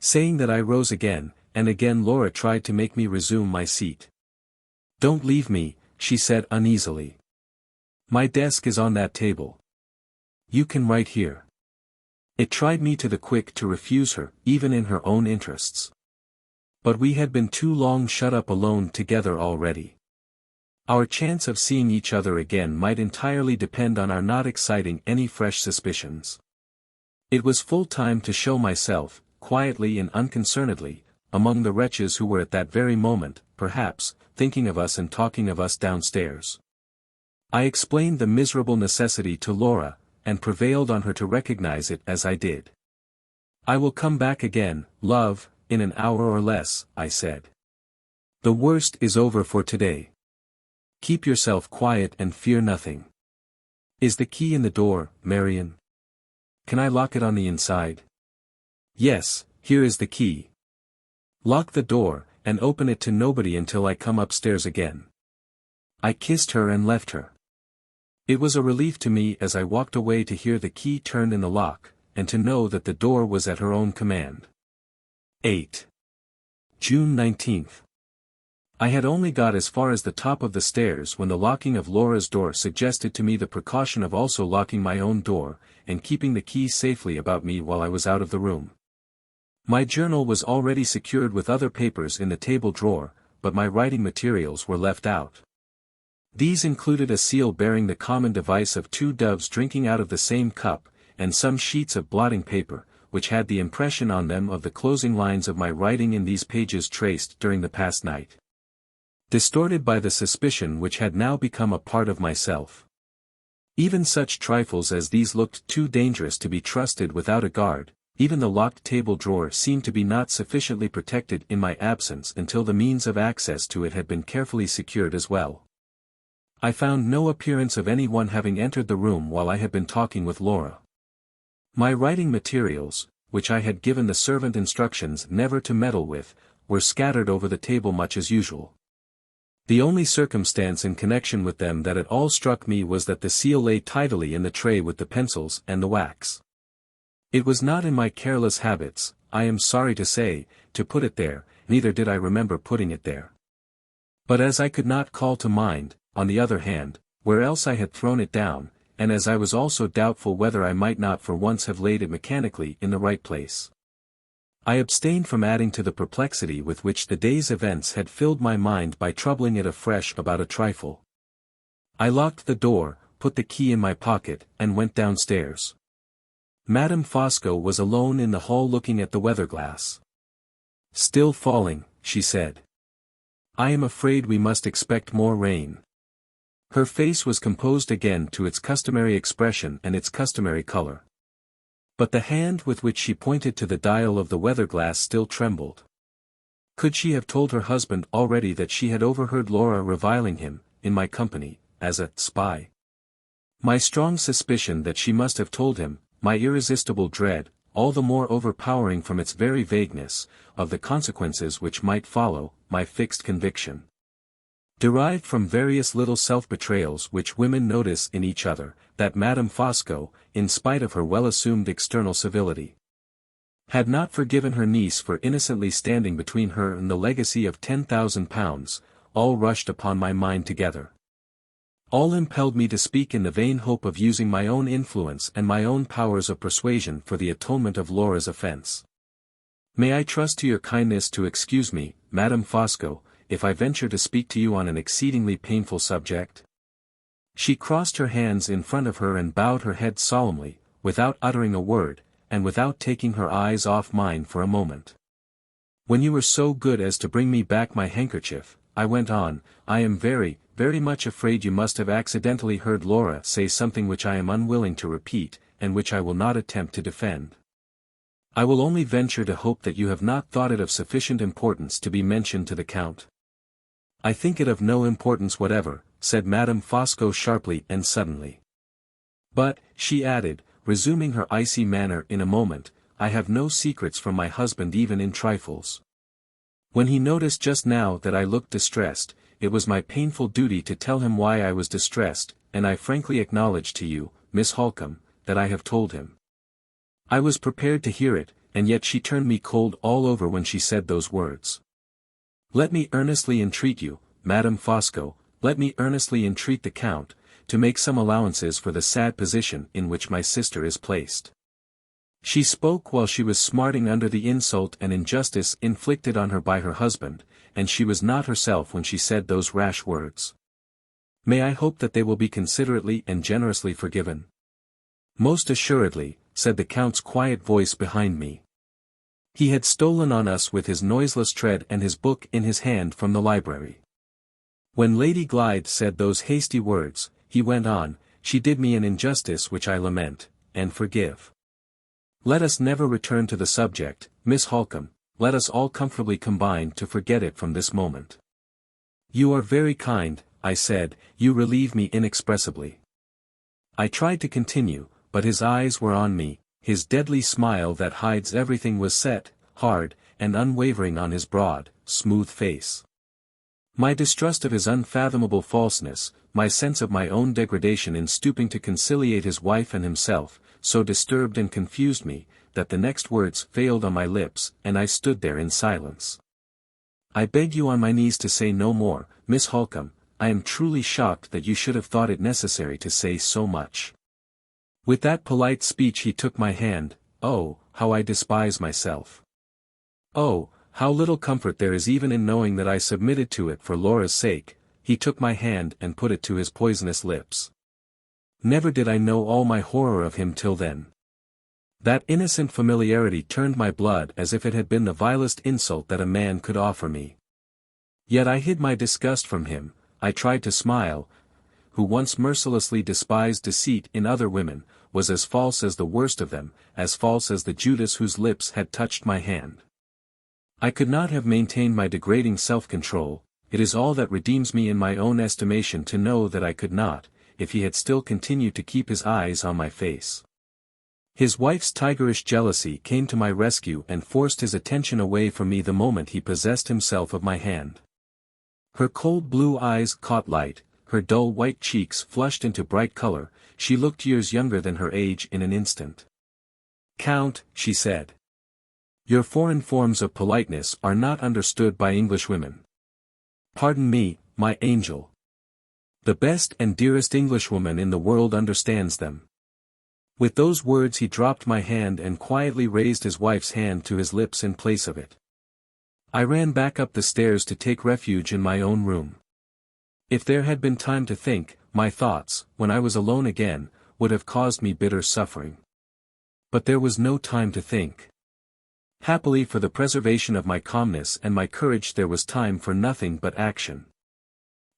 Saying that I rose again, and again Laura tried to make me resume my seat. Don't leave me, she said uneasily. My desk is on that table. You can write here. It tried me to the quick to refuse her, even in her own interests. But we had been too long shut up alone together already. Our chance of seeing each other again might entirely depend on our not exciting any fresh suspicions. It was full time to show myself, quietly and unconcernedly, among the wretches who were at that very moment, perhaps, thinking of us and talking of us downstairs. I explained the miserable necessity to Laura, and prevailed on her to recognize it as I did. "I will come back again, love, in an hour or less," I said. "The worst is over for today. Keep yourself quiet and fear nothing. Is the key in the door, Marian? Can I lock it on the inside?" "Yes, here is the key. Lock the door, and open it to nobody until I come upstairs again." I kissed her and left her. It was a relief to me as I walked away to hear the key turn in the lock, and to know that the door was at her own command. 8. June 19th. I had only got as far as the top of the stairs when the locking of Laura's door suggested to me the precaution of also locking my own door, and keeping the key safely about me while I was out of the room. My journal was already secured with other papers in the table drawer, but my writing materials were left out. These included a seal bearing the common device of two doves drinking out of the same cup, and some sheets of blotting paper, which had the impression on them of the closing lines of my writing in these pages traced during the past night, distorted by the suspicion which had now become a part of myself. Even such trifles as these looked too dangerous to be trusted without a guard. Even the locked table drawer seemed to be not sufficiently protected in my absence until the means of access to it had been carefully secured as well. I found no appearance of any one having entered the room while I had been talking with Laura. My writing materials, which I had given the servant instructions never to meddle with, were scattered over the table much as usual. The only circumstance in connection with them that at all struck me was that the seal lay tidily in the tray with the pencils and the wax. It was not in my careless habits, I am sorry to say, to put it there, neither did I remember putting it there. But as I could not call to mind, on the other hand, where else I had thrown it down, and as I was also doubtful whether I might not for once have laid it mechanically in the right place, I abstained from adding to the perplexity with which the day's events had filled my mind by troubling it afresh about a trifle. I locked the door, put the key in my pocket, and went downstairs. Madame Fosco was alone in the hall looking at the weather-glass. "Still falling," she said. "I am afraid we must expect more rain." Her face was composed again to its customary expression and its customary color. But the hand with which she pointed to the dial of the weather-glass still trembled. Could she have told her husband already that she had overheard Laura reviling him, in my company, as a spy? My strong suspicion that she must have told him, my irresistible dread, all the more overpowering from its very vagueness, of the consequences which might follow, my fixed conviction, derived from various little self-betrayals which women notice in each other, that Madame Fosco, in spite of her well-assumed external civility, had not forgiven her niece for innocently standing between her and the legacy of £10,000, all rushed upon my mind together. All impelled me to speak in the vain hope of using my own influence and my own powers of persuasion for the atonement of Laura's offence. "May I trust to your kindness to excuse me, Madame Fosco, if I venture to speak to you on an exceedingly painful subject?" She crossed her hands in front of her and bowed her head solemnly, without uttering a word, and without taking her eyes off mine for a moment. "When you were so good as to bring me back my handkerchief," I went on, "I am very, very much afraid you must have accidentally heard Laura say something which I am unwilling to repeat, and which I will not attempt to defend. I will only venture to hope that you have not thought it of sufficient importance to be mentioned to the Count." "I think it of no importance whatever," said Madame Fosco sharply and suddenly. "But," she added, resuming her icy manner in a moment, "I have no secrets from my husband even in trifles. When he noticed just now that I looked distressed, it was my painful duty to tell him why I was distressed, and I frankly acknowledge to you, Miss Halcombe, that I have told him." I was prepared to hear it, and yet she turned me cold all over when she said those words. "Let me earnestly entreat you, Madame Fosco, let me earnestly entreat the Count, to make some allowances for the sad position in which my sister is placed." She spoke while she was smarting under the insult and injustice inflicted on her by her husband, and she was not herself when she said those rash words. "May I hope that they will be considerately and generously forgiven?" "Most assuredly," said the Count's quiet voice behind me. He had stolen on us with his noiseless tread and his book in his hand from the library. When Lady Glyde said those hasty words, he went on, she did me an injustice which I lament, and forgive. Let us never return to the subject, Miss Halcombe, let us all comfortably combine to forget it from this moment. You are very kind, I said, you relieve me inexpressibly. I tried to continue, but his eyes were on me, his deadly smile that hides everything was set, hard, and unwavering on his broad, smooth face. My distrust of his unfathomable falseness, my sense of my own degradation in stooping to conciliate his wife and himself, so disturbed and confused me, that the next words failed on my lips, and I stood there in silence. I beg you on my knees to say no more, Miss Halcombe, I am truly shocked that you should have thought it necessary to say so much. With that polite speech he took my hand. Oh, how I despise myself. Oh, how little comfort there is even in knowing that I submitted to it for Laura's sake. He took my hand and put it to his poisonous lips. Never did I know all my horror of him till then. That innocent familiarity turned my blood as if it had been the vilest insult that a man could offer me. Yet I hid my disgust from him. I tried to smile, who once mercilessly despised deceit in other women, was as false as the worst of them, as false as the Judas whose lips had touched my hand. I could not have maintained my degrading self-control. It is all that redeems me in my own estimation to know that I could not, if he had still continued to keep his eyes on my face. His wife's tigerish jealousy came to my rescue and forced his attention away from me the moment he possessed himself of my hand. Her cold blue eyes caught light, her dull white cheeks flushed into bright color, she looked years younger than her age in an instant. Count, she said. Your foreign forms of politeness are not understood by Englishwomen. Pardon me, my angel. The best and dearest Englishwoman in the world understands them. With those words he dropped my hand and quietly raised his wife's hand to his lips in place of it. I ran back up the stairs to take refuge in my own room. If there had been time to think, my thoughts, when I was alone again, would have caused me bitter suffering. But there was no time to think. Happily for the preservation of my calmness and my courage there was time for nothing but action.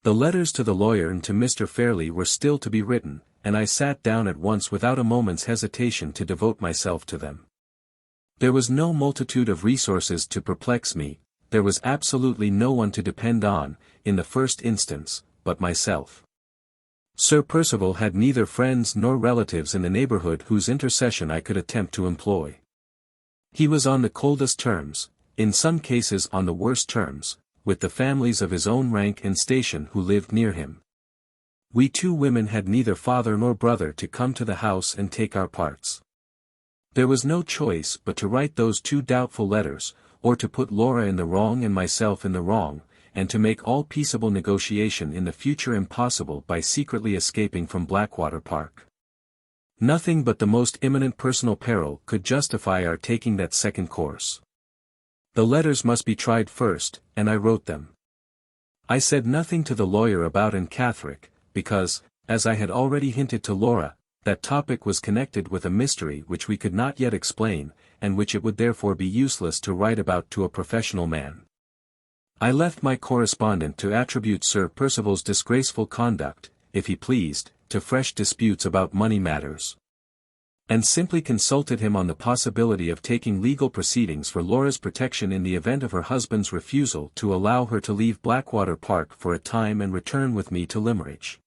The letters to the lawyer and to Mr. Fairlie were still to be written, and I sat down at once without a moment's hesitation to devote myself to them. There was no multitude of resources to perplex me, there was absolutely no one to depend on, in the first instance, but myself. Sir Percival had neither friends nor relatives in the neighbourhood whose intercession I could attempt to employ. He was on the coldest terms, in some cases on the worst terms, with the families of his own rank and station who lived near him. We two women had neither father nor brother to come to the house and take our parts. There was no choice but to write those two doubtful letters, or to put Laura in the wrong and myself in the wrong, and to make all peaceable negotiation in the future impossible by secretly escaping from Blackwater Park. Nothing but the most imminent personal peril could justify our taking that second course. The letters must be tried first, and I wrote them. I said nothing to the lawyer about Anne Catherick, because, as I had already hinted to Laura, that topic was connected with a mystery which we could not yet explain, and which it would therefore be useless to write about to a professional man. I left my correspondent to attribute Sir Percival's disgraceful conduct, if he pleased, to fresh disputes about money matters. And simply consulted him on the possibility of taking legal proceedings for Laura's protection in the event of her husband's refusal to allow her to leave Blackwater Park for a time and return with me to Limmeridge.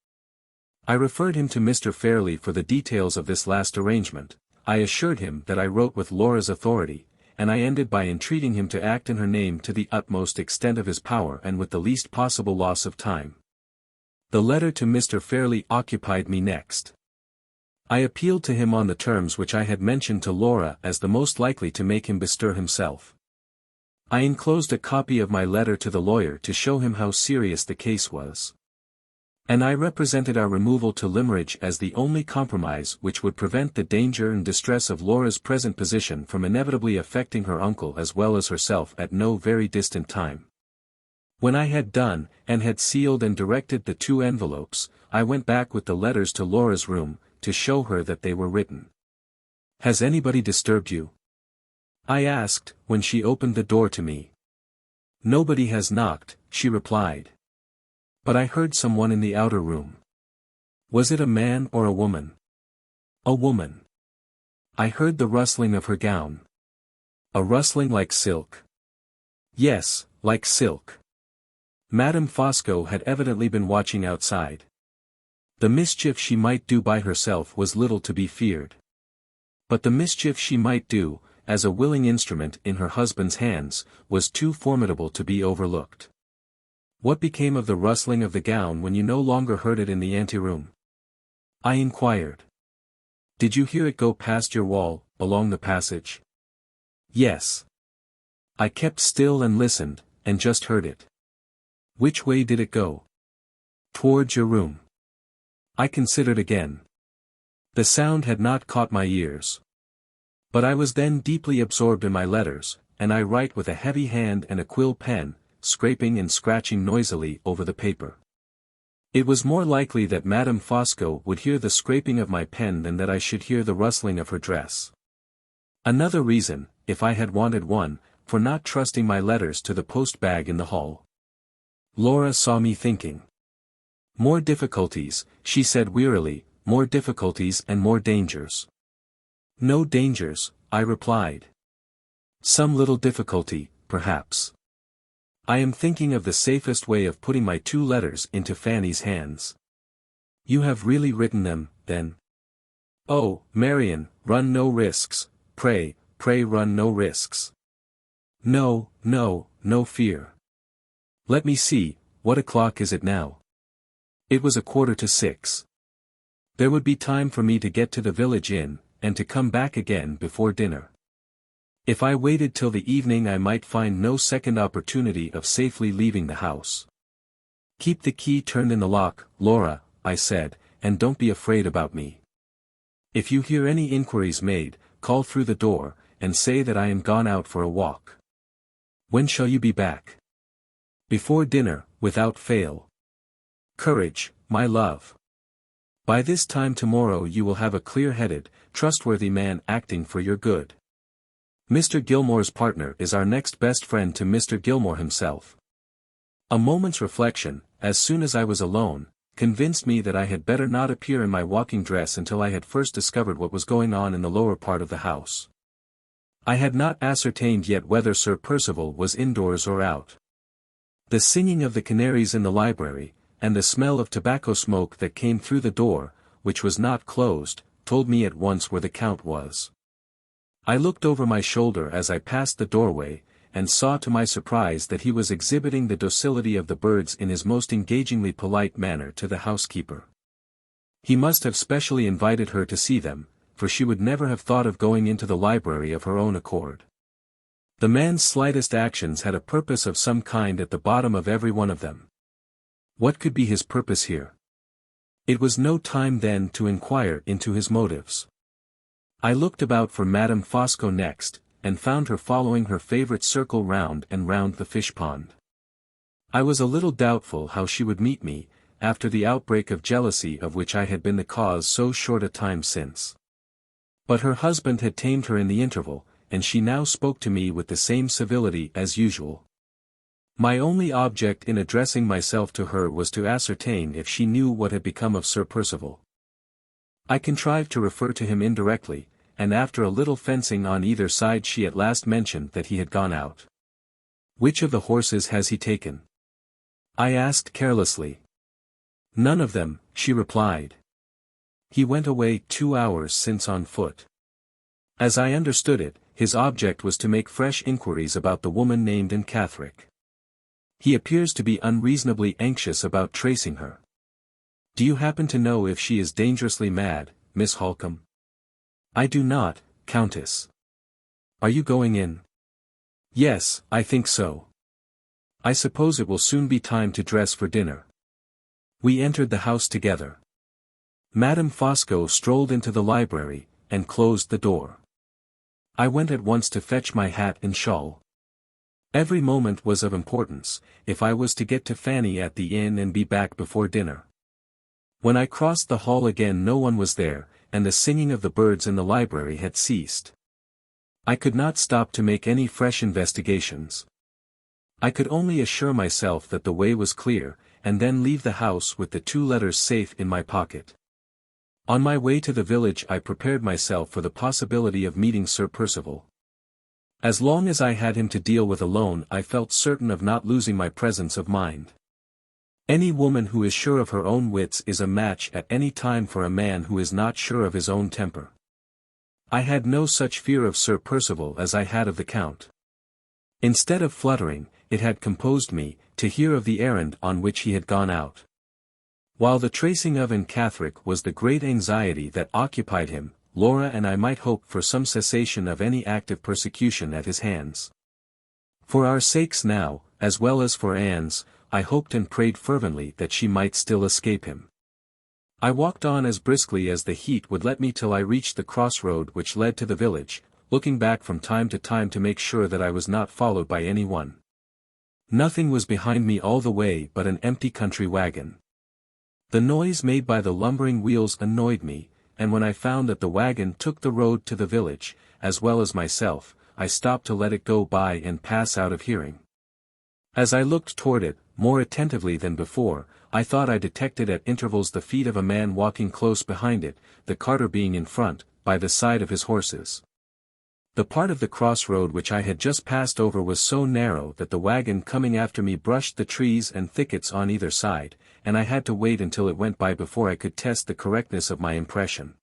I referred him to Mr. Fairlie for the details of this last arrangement. I assured him that I wrote with Laura's authority, and I ended by entreating him to act in her name to the utmost extent of his power and with the least possible loss of time. The letter to Mr. Fairlie occupied me next. I appealed to him on the terms which I had mentioned to Laura as the most likely to make him bestir himself. I enclosed a copy of my letter to the lawyer to show him how serious the case was. And I represented our removal to Limmeridge as the only compromise which would prevent the danger and distress of Laura's present position from inevitably affecting her uncle as well as herself at no very distant time. When I had done, and had sealed and directed the two envelopes, I went back with the letters to Laura's room, to show her that they were written. "Has anybody disturbed you?" I asked, when she opened the door to me. "Nobody has knocked," she replied. "But I heard someone in the outer room." Was it a man or a woman? A woman. I heard the rustling of her gown. A rustling like silk. Yes, like silk. Madame Fosco had evidently been watching outside. The mischief she might do by herself was little to be feared. But the mischief she might do, as a willing instrument in her husband's hands, was too formidable to be overlooked. What became of the rustling of the gown when you no longer heard it in the anteroom? I inquired. Did you hear it go past your wall, along the passage? Yes. I kept still and listened, and just heard it. Which way did it go? Towards your room. I considered again. The sound had not caught my ears. But I was then deeply absorbed in my letters, and I write with a heavy hand and a quill pen, scraping and scratching noisily over the paper. It was more likely that Madame Fosco would hear the scraping of my pen than that I should hear the rustling of her dress. Another reason, if I had wanted one, for not trusting my letters to the post-bag in the hall. Laura saw me thinking. More difficulties, she said wearily, more difficulties and more dangers. No dangers, I replied. Some little difficulty, perhaps. I am thinking of the safest way of putting my 2 letters into Fanny's hands. You have really written them, then? Oh, Marian, run no risks, pray run no risks. No fear. Let me see, what o'clock is it now? It was 6:15. There would be time for me to get to the village inn, and to come back again before dinner. If I waited till the evening I might find no second opportunity of safely leaving the house. Keep the key turned in the lock, Laura, I said, and don't be afraid about me. If you hear any inquiries made, call through the door, and say that I am gone out for a walk. When shall you be back? Before dinner, without fail. Courage, my love. By this time tomorrow you will have a clear-headed, trustworthy man acting for your good. Mr. Gilmore's partner is our next best friend to Mr. Gilmore himself. A moment's reflection, as soon as I was alone, convinced me that I had better not appear in my walking dress until I had first discovered what was going on in the lower part of the house. I had not ascertained yet whether Sir Percival was indoors or out. The singing of the canaries in the library, and the smell of tobacco smoke that came through the door, which was not closed, told me at once where the Count was. I looked over my shoulder as I passed the doorway, and saw to my surprise that he was exhibiting the docility of the birds in his most engagingly polite manner to the housekeeper. He must have specially invited her to see them, for she would never have thought of going into the library of her own accord. The man's slightest actions had a purpose of some kind at the bottom of every one of them. What could be his purpose here? It was no time then to inquire into his motives. I looked about for Madame Fosco next, and found her following her favorite circle round and round the fish-pond. I was a little doubtful how she would meet me, after the outbreak of jealousy of which I had been the cause so short a time since. But her husband had tamed her in the interval, and she now spoke to me with the same civility as usual. My only object in addressing myself to her was to ascertain if she knew what had become of Sir Percival. I contrived to refer to him indirectly, and after a little fencing on either side she at last mentioned that he had gone out. Which of the horses has he taken? I asked carelessly. None of them, she replied. He went away 2 hours since on foot. As I understood it, his object was to make fresh inquiries about the woman named Anne Catherick. He appears to be unreasonably anxious about tracing her. Do you happen to know if she is dangerously mad, Miss Halcombe? I do not, Countess. Are you going in? Yes, I think so. I suppose it will soon be time to dress for dinner. We entered the house together. Madame Fosco strolled into the library, and closed the door. I went at once to fetch my hat and shawl. Every moment was of importance, if I was to get to Fanny at the inn and be back before dinner. When I crossed the hall again no one was there, and the singing of the birds in the library had ceased. I could not stop to make any fresh investigations. I could only assure myself that the way was clear, and then leave the house with the 2 letters safe in my pocket. On my way to the village I prepared myself for the possibility of meeting Sir Percival. As long as I had him to deal with alone I felt certain of not losing my presence of mind. Any woman who is sure of her own wits is a match at any time for a man who is not sure of his own temper. I had no such fear of Sir Percival as I had of the Count. Instead of fluttering, it had composed me, to hear of the errand on which he had gone out. While the tracing of Anne Catherick was the great anxiety that occupied him, Laura and I might hope for some cessation of any active persecution at his hands. For our sakes now, as well as for Anne's, I hoped and prayed fervently that she might still escape him. I walked on as briskly as the heat would let me till I reached the crossroad which led to the village, looking back from time to time to make sure that I was not followed by any one. Nothing was behind me all the way but an empty country wagon. The noise made by the lumbering wheels annoyed me, and when I found that the wagon took the road to the village, as well as myself, I stopped to let it go by and pass out of hearing. As I looked toward it, more attentively than before, I thought I detected at intervals the feet of a man walking close behind it, the carter being in front, by the side of his horses. The part of the crossroad which I had just passed over was so narrow that the wagon coming after me brushed the trees and thickets on either side, and I had to wait until it went by before I could test the correctness of my impression.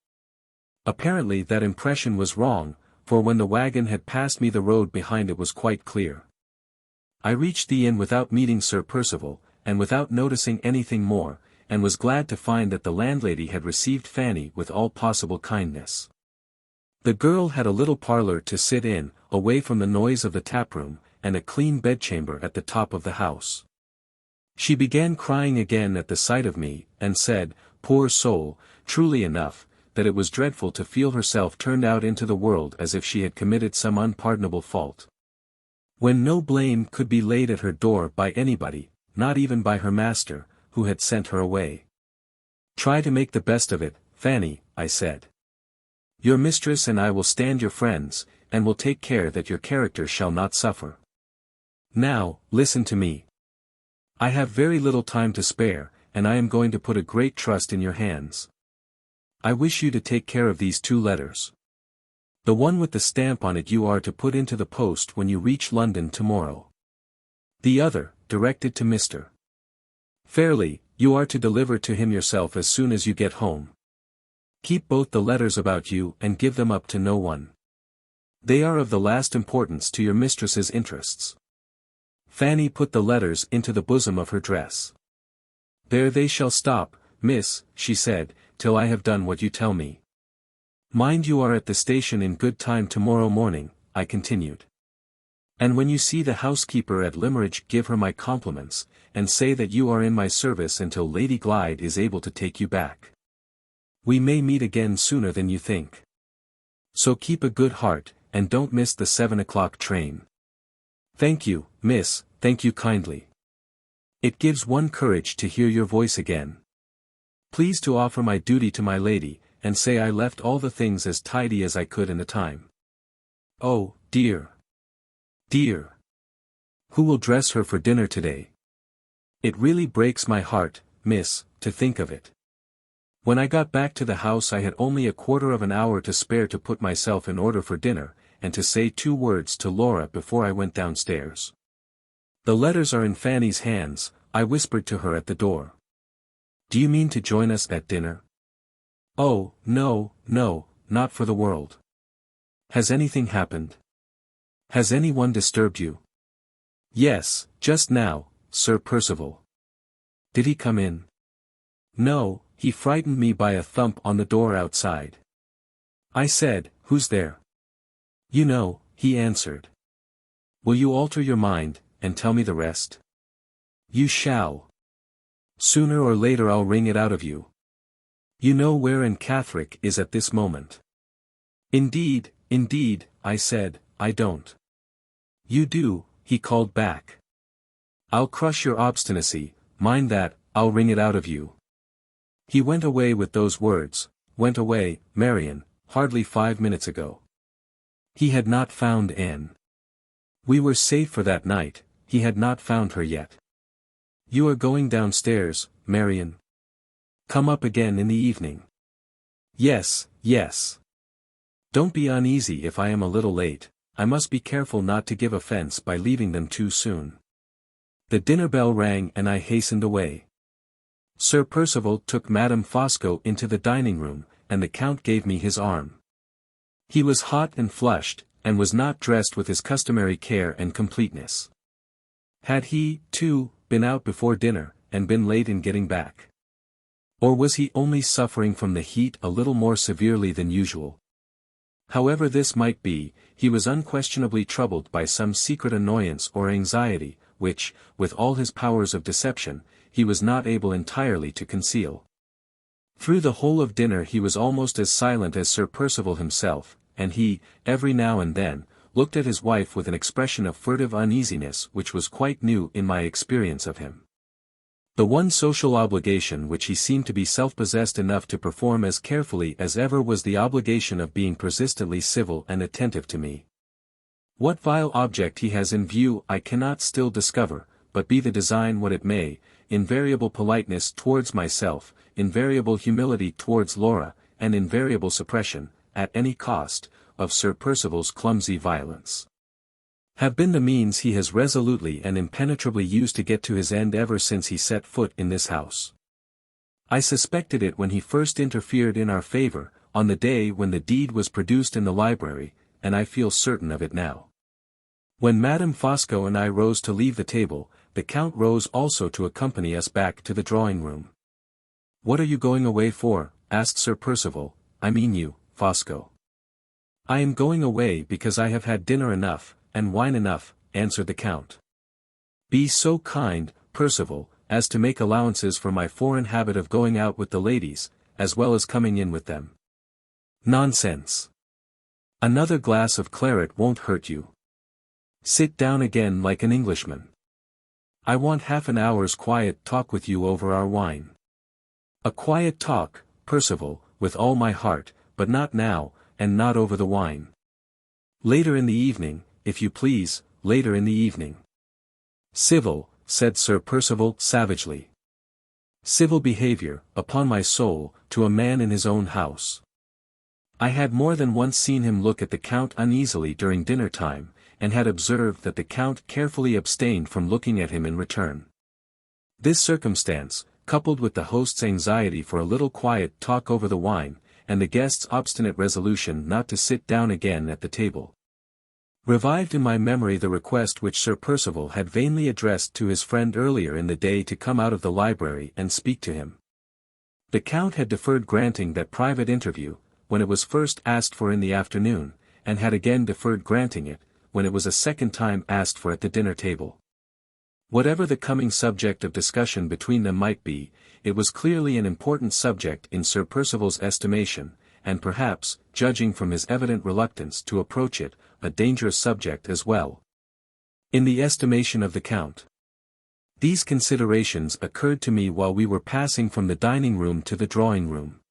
Apparently that impression was wrong, for when the wagon had passed me the road behind it was quite clear. I reached the inn without meeting Sir Percival, and without noticing anything more, and was glad to find that the landlady had received Fanny with all possible kindness. The girl had a little parlour to sit in, away from the noise of the taproom, and a clean bedchamber at the top of the house. She began crying again at the sight of me, and said, poor soul, truly enough, that it was dreadful to feel herself turned out into the world as if she had committed some unpardonable fault. When no blame could be laid at her door by anybody, not even by her master, who had sent her away. Try to make the best of it, Fanny, I said. Your mistress and I will stand your friends, and will take care that your character shall not suffer. Now, listen to me. I have very little time to spare, and I am going to put a great trust in your hands. I wish you to take care of these 2 letters. The one with the stamp on it you are to put into the post when you reach London tomorrow. The other, directed to Mr. Fairlie, you are to deliver to him yourself as soon as you get home. Keep both the letters about you and give them up to no one. They are of the last importance to your mistress's interests. Fanny put the letters into the bosom of her dress. There they shall stop, miss, she said, till I have done what you tell me. Mind you are at the station in good time tomorrow morning, I continued. And when you see the housekeeper at Limmeridge give her my compliments, and say that you are in my service until Lady Glyde is able to take you back. We may meet again sooner than you think. So keep a good heart, and don't miss the 7 o'clock train. Thank you, miss, thank you kindly. It gives one courage to hear your voice again. Please to offer my duty to my lady, and say I left all the things as tidy as I could in the time. Oh, dear. Dear. Who will dress her for dinner today? It really breaks my heart, miss, to think of it. When I got back to the house I had only a quarter of an hour to spare to put myself in order for dinner, and to say 2 words to Laura before I went downstairs. The letters are in Fanny's hands, I whispered to her at the door. Do you mean to join us at dinner? Oh, no, no, not for the world. Has anything happened? Has anyone disturbed you? Yes, just now, Sir Percival. Did he come in? No, he frightened me by a thump on the door outside. I said, who's there? You know, he answered. Will you alter your mind, and tell me the rest? You shall. Sooner or later I'll wring it out of you. You know where Anne Catherick is at this moment. Indeed, I said, I don't. You do, he called back. I'll crush your obstinacy, mind that, I'll wring it out of you. He went away with those words, went away, Marian, hardly 5 minutes ago. He had not found Anne. We were safe for that night, he had not found her yet. You are going downstairs, Marian. Come up again in the evening. Yes, yes. Don't be uneasy if I am a little late, I must be careful not to give offence by leaving them too soon. The dinner bell rang and I hastened away. Sir Percival took Madame Fosco into the dining room, and the Count gave me his arm. He was hot and flushed, and was not dressed with his customary care and completeness. Had he, too, been out before dinner, and been late in getting back? Or was he only suffering from the heat a little more severely than usual? However this might be, he was unquestionably troubled by some secret annoyance or anxiety, which, with all his powers of deception, he was not able entirely to conceal. Through the whole of dinner he was almost as silent as Sir Percival himself, and he, every now and then, looked at his wife with an expression of furtive uneasiness which was quite new in my experience of him. The one social obligation which he seemed to be self-possessed enough to perform as carefully as ever was the obligation of being persistently civil and attentive to me. What vile object he has in view I cannot still discover, but be the design what it may, invariable politeness towards myself, invariable humility towards Laura, and invariable suppression, at any cost, of Sir Percival's clumsy violence, have been the means he has resolutely and impenetrably used to get to his end ever since he set foot in this house. I suspected it when he first interfered in our favour, on the day when the deed was produced in the library, and I feel certain of it now. When Madame Fosco and I rose to leave the table, the Count rose also to accompany us back to the drawing-room. "What are you going away for?" asked Sir Percival. "I mean you, Fosco." "I am going away because I have had dinner enough, and wine enough," answered the Count. "Be so kind, Percival, as to make allowances for my foreign habit of going out with the ladies, as well as coming in with them." "Nonsense. Another glass of claret won't hurt you. Sit down again like an Englishman. I want half an hour's quiet talk with you over our wine." "A quiet talk, Percival, with all my heart, but not now, and not over the wine. Later in the evening, if you please, later in the evening." "Civil," said Sir Percival savagely. "Civil behaviour, upon my soul, to a man in his own house." I had more than once seen him look at the Count uneasily during dinner time, and had observed that the Count carefully abstained from looking at him in return. This circumstance, coupled with the host's anxiety for a little quiet talk over the wine, and the guest's obstinate resolution not to sit down again at the table, revived in my memory the request which Sir Percival had vainly addressed to his friend earlier in the day to come out of the library and speak to him. The Count had deferred granting that private interview, when it was first asked for in the afternoon, and had again deferred granting it, when it was a second time asked for at the dinner table. Whatever the coming subject of discussion between them might be, it was clearly an important subject in Sir Percival's estimation, and perhaps, judging from his evident reluctance to approach it, a dangerous subject as well. In the estimation of the Count. These considerations occurred to me while we were passing from the dining-room to the drawing-room.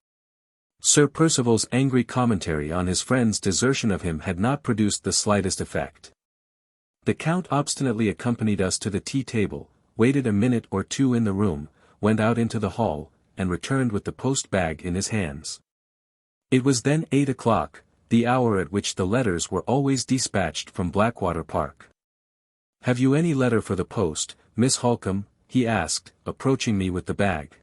Sir Percival's angry commentary on his friend's desertion of him had not produced the slightest effect. The Count obstinately accompanied us to the tea-table, waited a minute or two in the room, went out into the hall, and returned with the post-bag in his hands. It was then 8 o'clock, the hour at which the letters were always dispatched from Blackwater Park. "Have you any letter for the post, Miss Halcombe?" he asked, approaching me with the bag.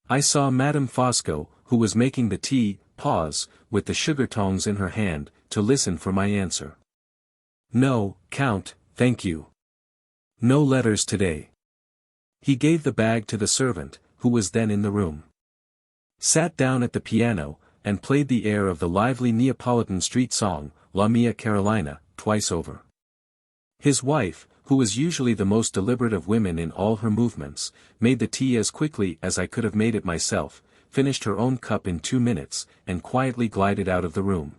I saw Madame Fosco, who was making the tea, pause, with the sugar tongs in her hand, to listen for my answer. "No, Count, thank you. No letters today." He gave the bag to the servant, who was then in the room, sat down at the piano, and played the air of the lively Neapolitan street song, La Mia Carolina, twice over. His wife, who was usually the most deliberate of women in all her movements, made the tea as quickly as I could have made it myself, finished her own cup in 2 minutes, and quietly glided out of the room.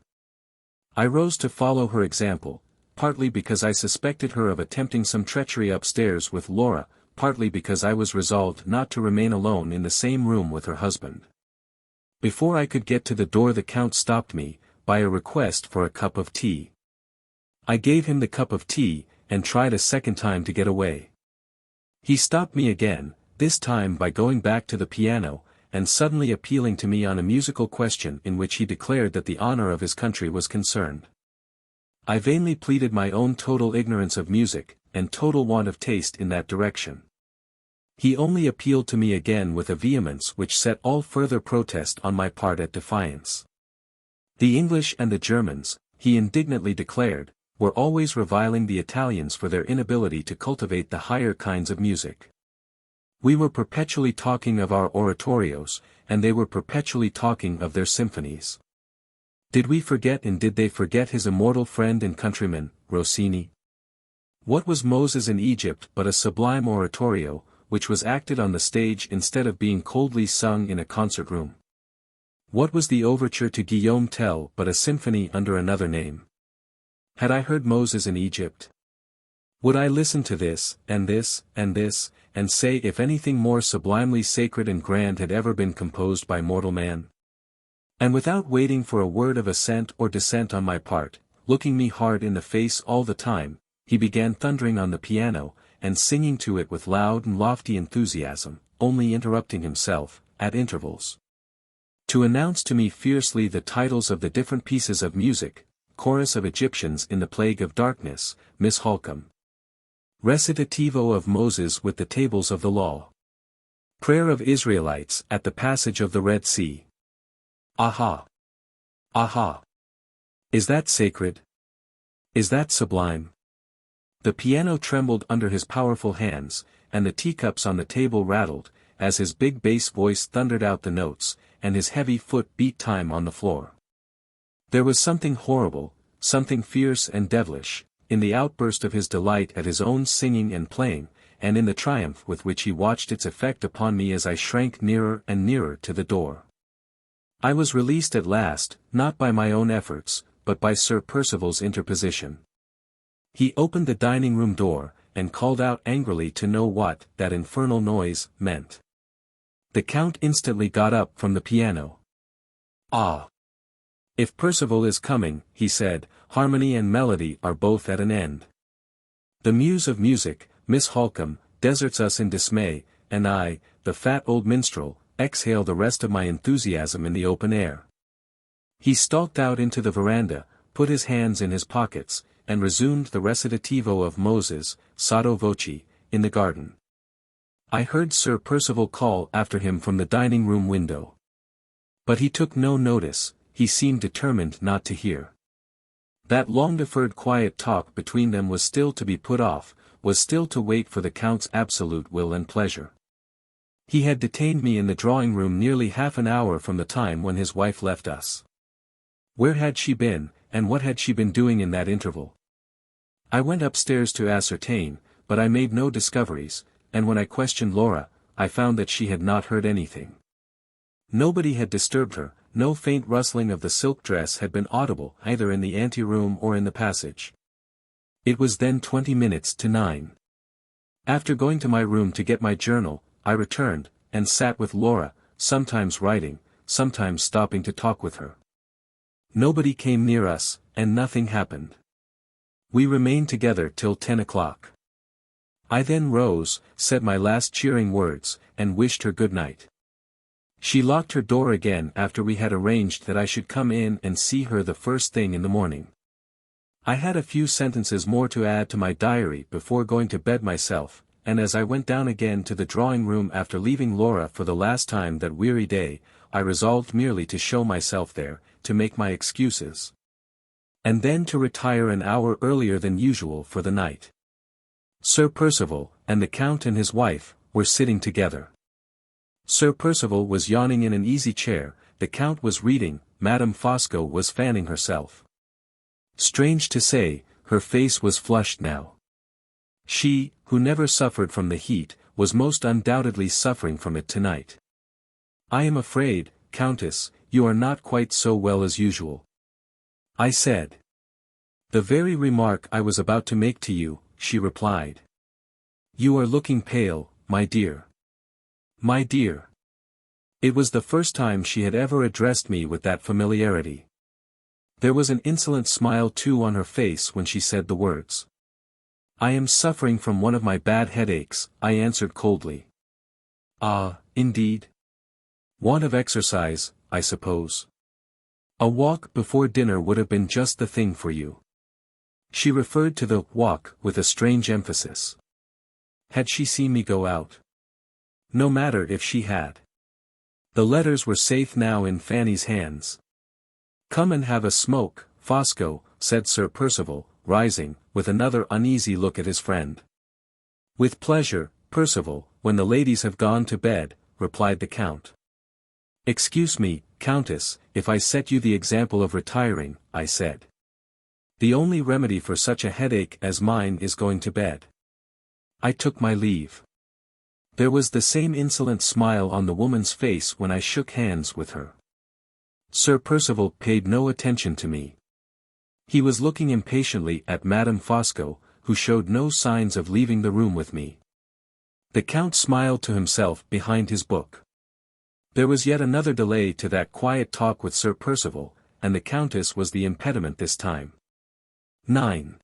I rose to follow her example, partly because I suspected her of attempting some treachery upstairs with Laura, partly because I was resolved not to remain alone in the same room with her husband. Before I could get to the door the Count stopped me, by a request for a cup of tea. I gave him the cup of tea, and tried a second time to get away. He stopped me again, this time by going back to the piano, and suddenly appealing to me on a musical question in which he declared that the honor of his country was concerned. I vainly pleaded my own total ignorance of music, and total want of taste in that direction. He only appealed to me again with a vehemence which set all further protest on my part at defiance. The English and the Germans, he indignantly declared, were always reviling the Italians for their inability to cultivate the higher kinds of music. We were perpetually talking of our oratorios, and they were perpetually talking of their symphonies. Did we forget and did they forget his immortal friend and countryman, Rossini? What was Moses in Egypt but a sublime oratorio, which was acted on the stage instead of being coldly sung in a concert room? What was the overture to Guillaume Tell but a symphony under another name? Had I heard Moses in Egypt? Would I listen to this, and this, and this, and say if anything more sublimely sacred and grand had ever been composed by mortal man? And without waiting for a word of assent or dissent on my part, looking me hard in the face all the time, he began thundering on the piano, and singing to it with loud and lofty enthusiasm, only interrupting himself, at intervals, to announce to me fiercely the titles of the different pieces of music: Chorus of Egyptians in the Plague of Darkness, Miss Halcombe; Recitativo of Moses with the Tables of the Law; Prayer of Israelites at the Passage of the Red Sea. Aha! Aha! Is that sacred? Is that sublime? The piano trembled under his powerful hands, and the teacups on the table rattled, as his big bass voice thundered out the notes, and his heavy foot beat time on the floor. There was something horrible, something fierce and devilish, in the outburst of his delight at his own singing and playing, and in the triumph with which he watched its effect upon me as I shrank nearer and nearer to the door. I was released at last, not by my own efforts, but by Sir Percival's interposition. He opened the dining-room door, and called out angrily to know what that infernal noise meant. The Count instantly got up from the piano. "Ah! If Percival is coming," he said, "harmony and melody are both at an end. The muse of music, Miss Halcombe, deserts us in dismay, and I, the fat old minstrel, exhale the rest of my enthusiasm in the open air." He stalked out into the veranda, put his hands in his pockets, and resumed the recitativo of Moses, sotto voce, in the garden. I heard Sir Percival call after him from the dining-room window. But he took no notice, he seemed determined not to hear. That long-deferred quiet talk between them was still to be put off, was still to wait for the Count's absolute will and pleasure. He had detained me in the drawing-room nearly half an hour from the time when his wife left us. Where had she been, and what had she been doing in that interval? I went upstairs to ascertain, but I made no discoveries, and when I questioned Laura, I found that she had not heard anything. Nobody had disturbed her, no faint rustling of the silk dress had been audible either in the ante-room or in the passage. It was then 20 minutes to 9. After going to my room to get my journal, I returned, and sat with Laura, sometimes writing, sometimes stopping to talk with her. Nobody came near us, and nothing happened. We remained together till 10 o'clock. I then rose, said my last cheering words, and wished her good night. She locked her door again after we had arranged that I should come in and see her the first thing in the morning. I had a few sentences more to add to my diary before going to bed myself, and as I went down again to the drawing-room after leaving Laura for the last time that weary day, I resolved merely to show myself there, to make my excuses, and then to retire an hour earlier than usual for the night. Sir Percival, and the Count and his wife, were sitting together. Sir Percival was yawning in an easy chair, the Count was reading, Madame Fosco was fanning herself. Strange to say, her face was flushed now. She, who never suffered from the heat, was most undoubtedly suffering from it tonight. "I am afraid, Countess, you are not quite so well as usual," I said. "The very remark I was about to make to you," she replied. "You are looking pale, my dear." My dear. It was the first time she had ever addressed me with that familiarity. There was an insolent smile too on her face when she said the words. "I am suffering from one of my bad headaches," I answered coldly. "Ah, indeed? Want of exercise, I suppose. A walk before dinner would have been just the thing for you. She referred to the walk with a strange emphasis. Had she seen me go out? No matter if she had. The letters were safe now in Fanny's hands. Come and have a smoke, Fosco, said Sir Percival, rising, with another uneasy look at his friend. With pleasure, Percival, when the ladies have gone to bed, replied the Count. Excuse me, Countess, if I set you the example of retiring, I said. The only remedy for such a headache as mine is going to bed. I took my leave. There was the same insolent smile on the woman's face when I shook hands with her. Sir Percival paid no attention to me. He was looking impatiently at Madame Fosco, who showed no signs of leaving the room with me. The Count smiled to himself behind his book. There was yet another delay to that quiet talk with Sir Percival, and the Countess was the impediment this time. 9.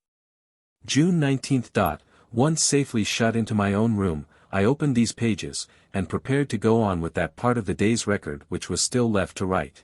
June 19th. Once safely shut into my own room, I opened these pages, and prepared to go on with that part of the day's record which was still left to write.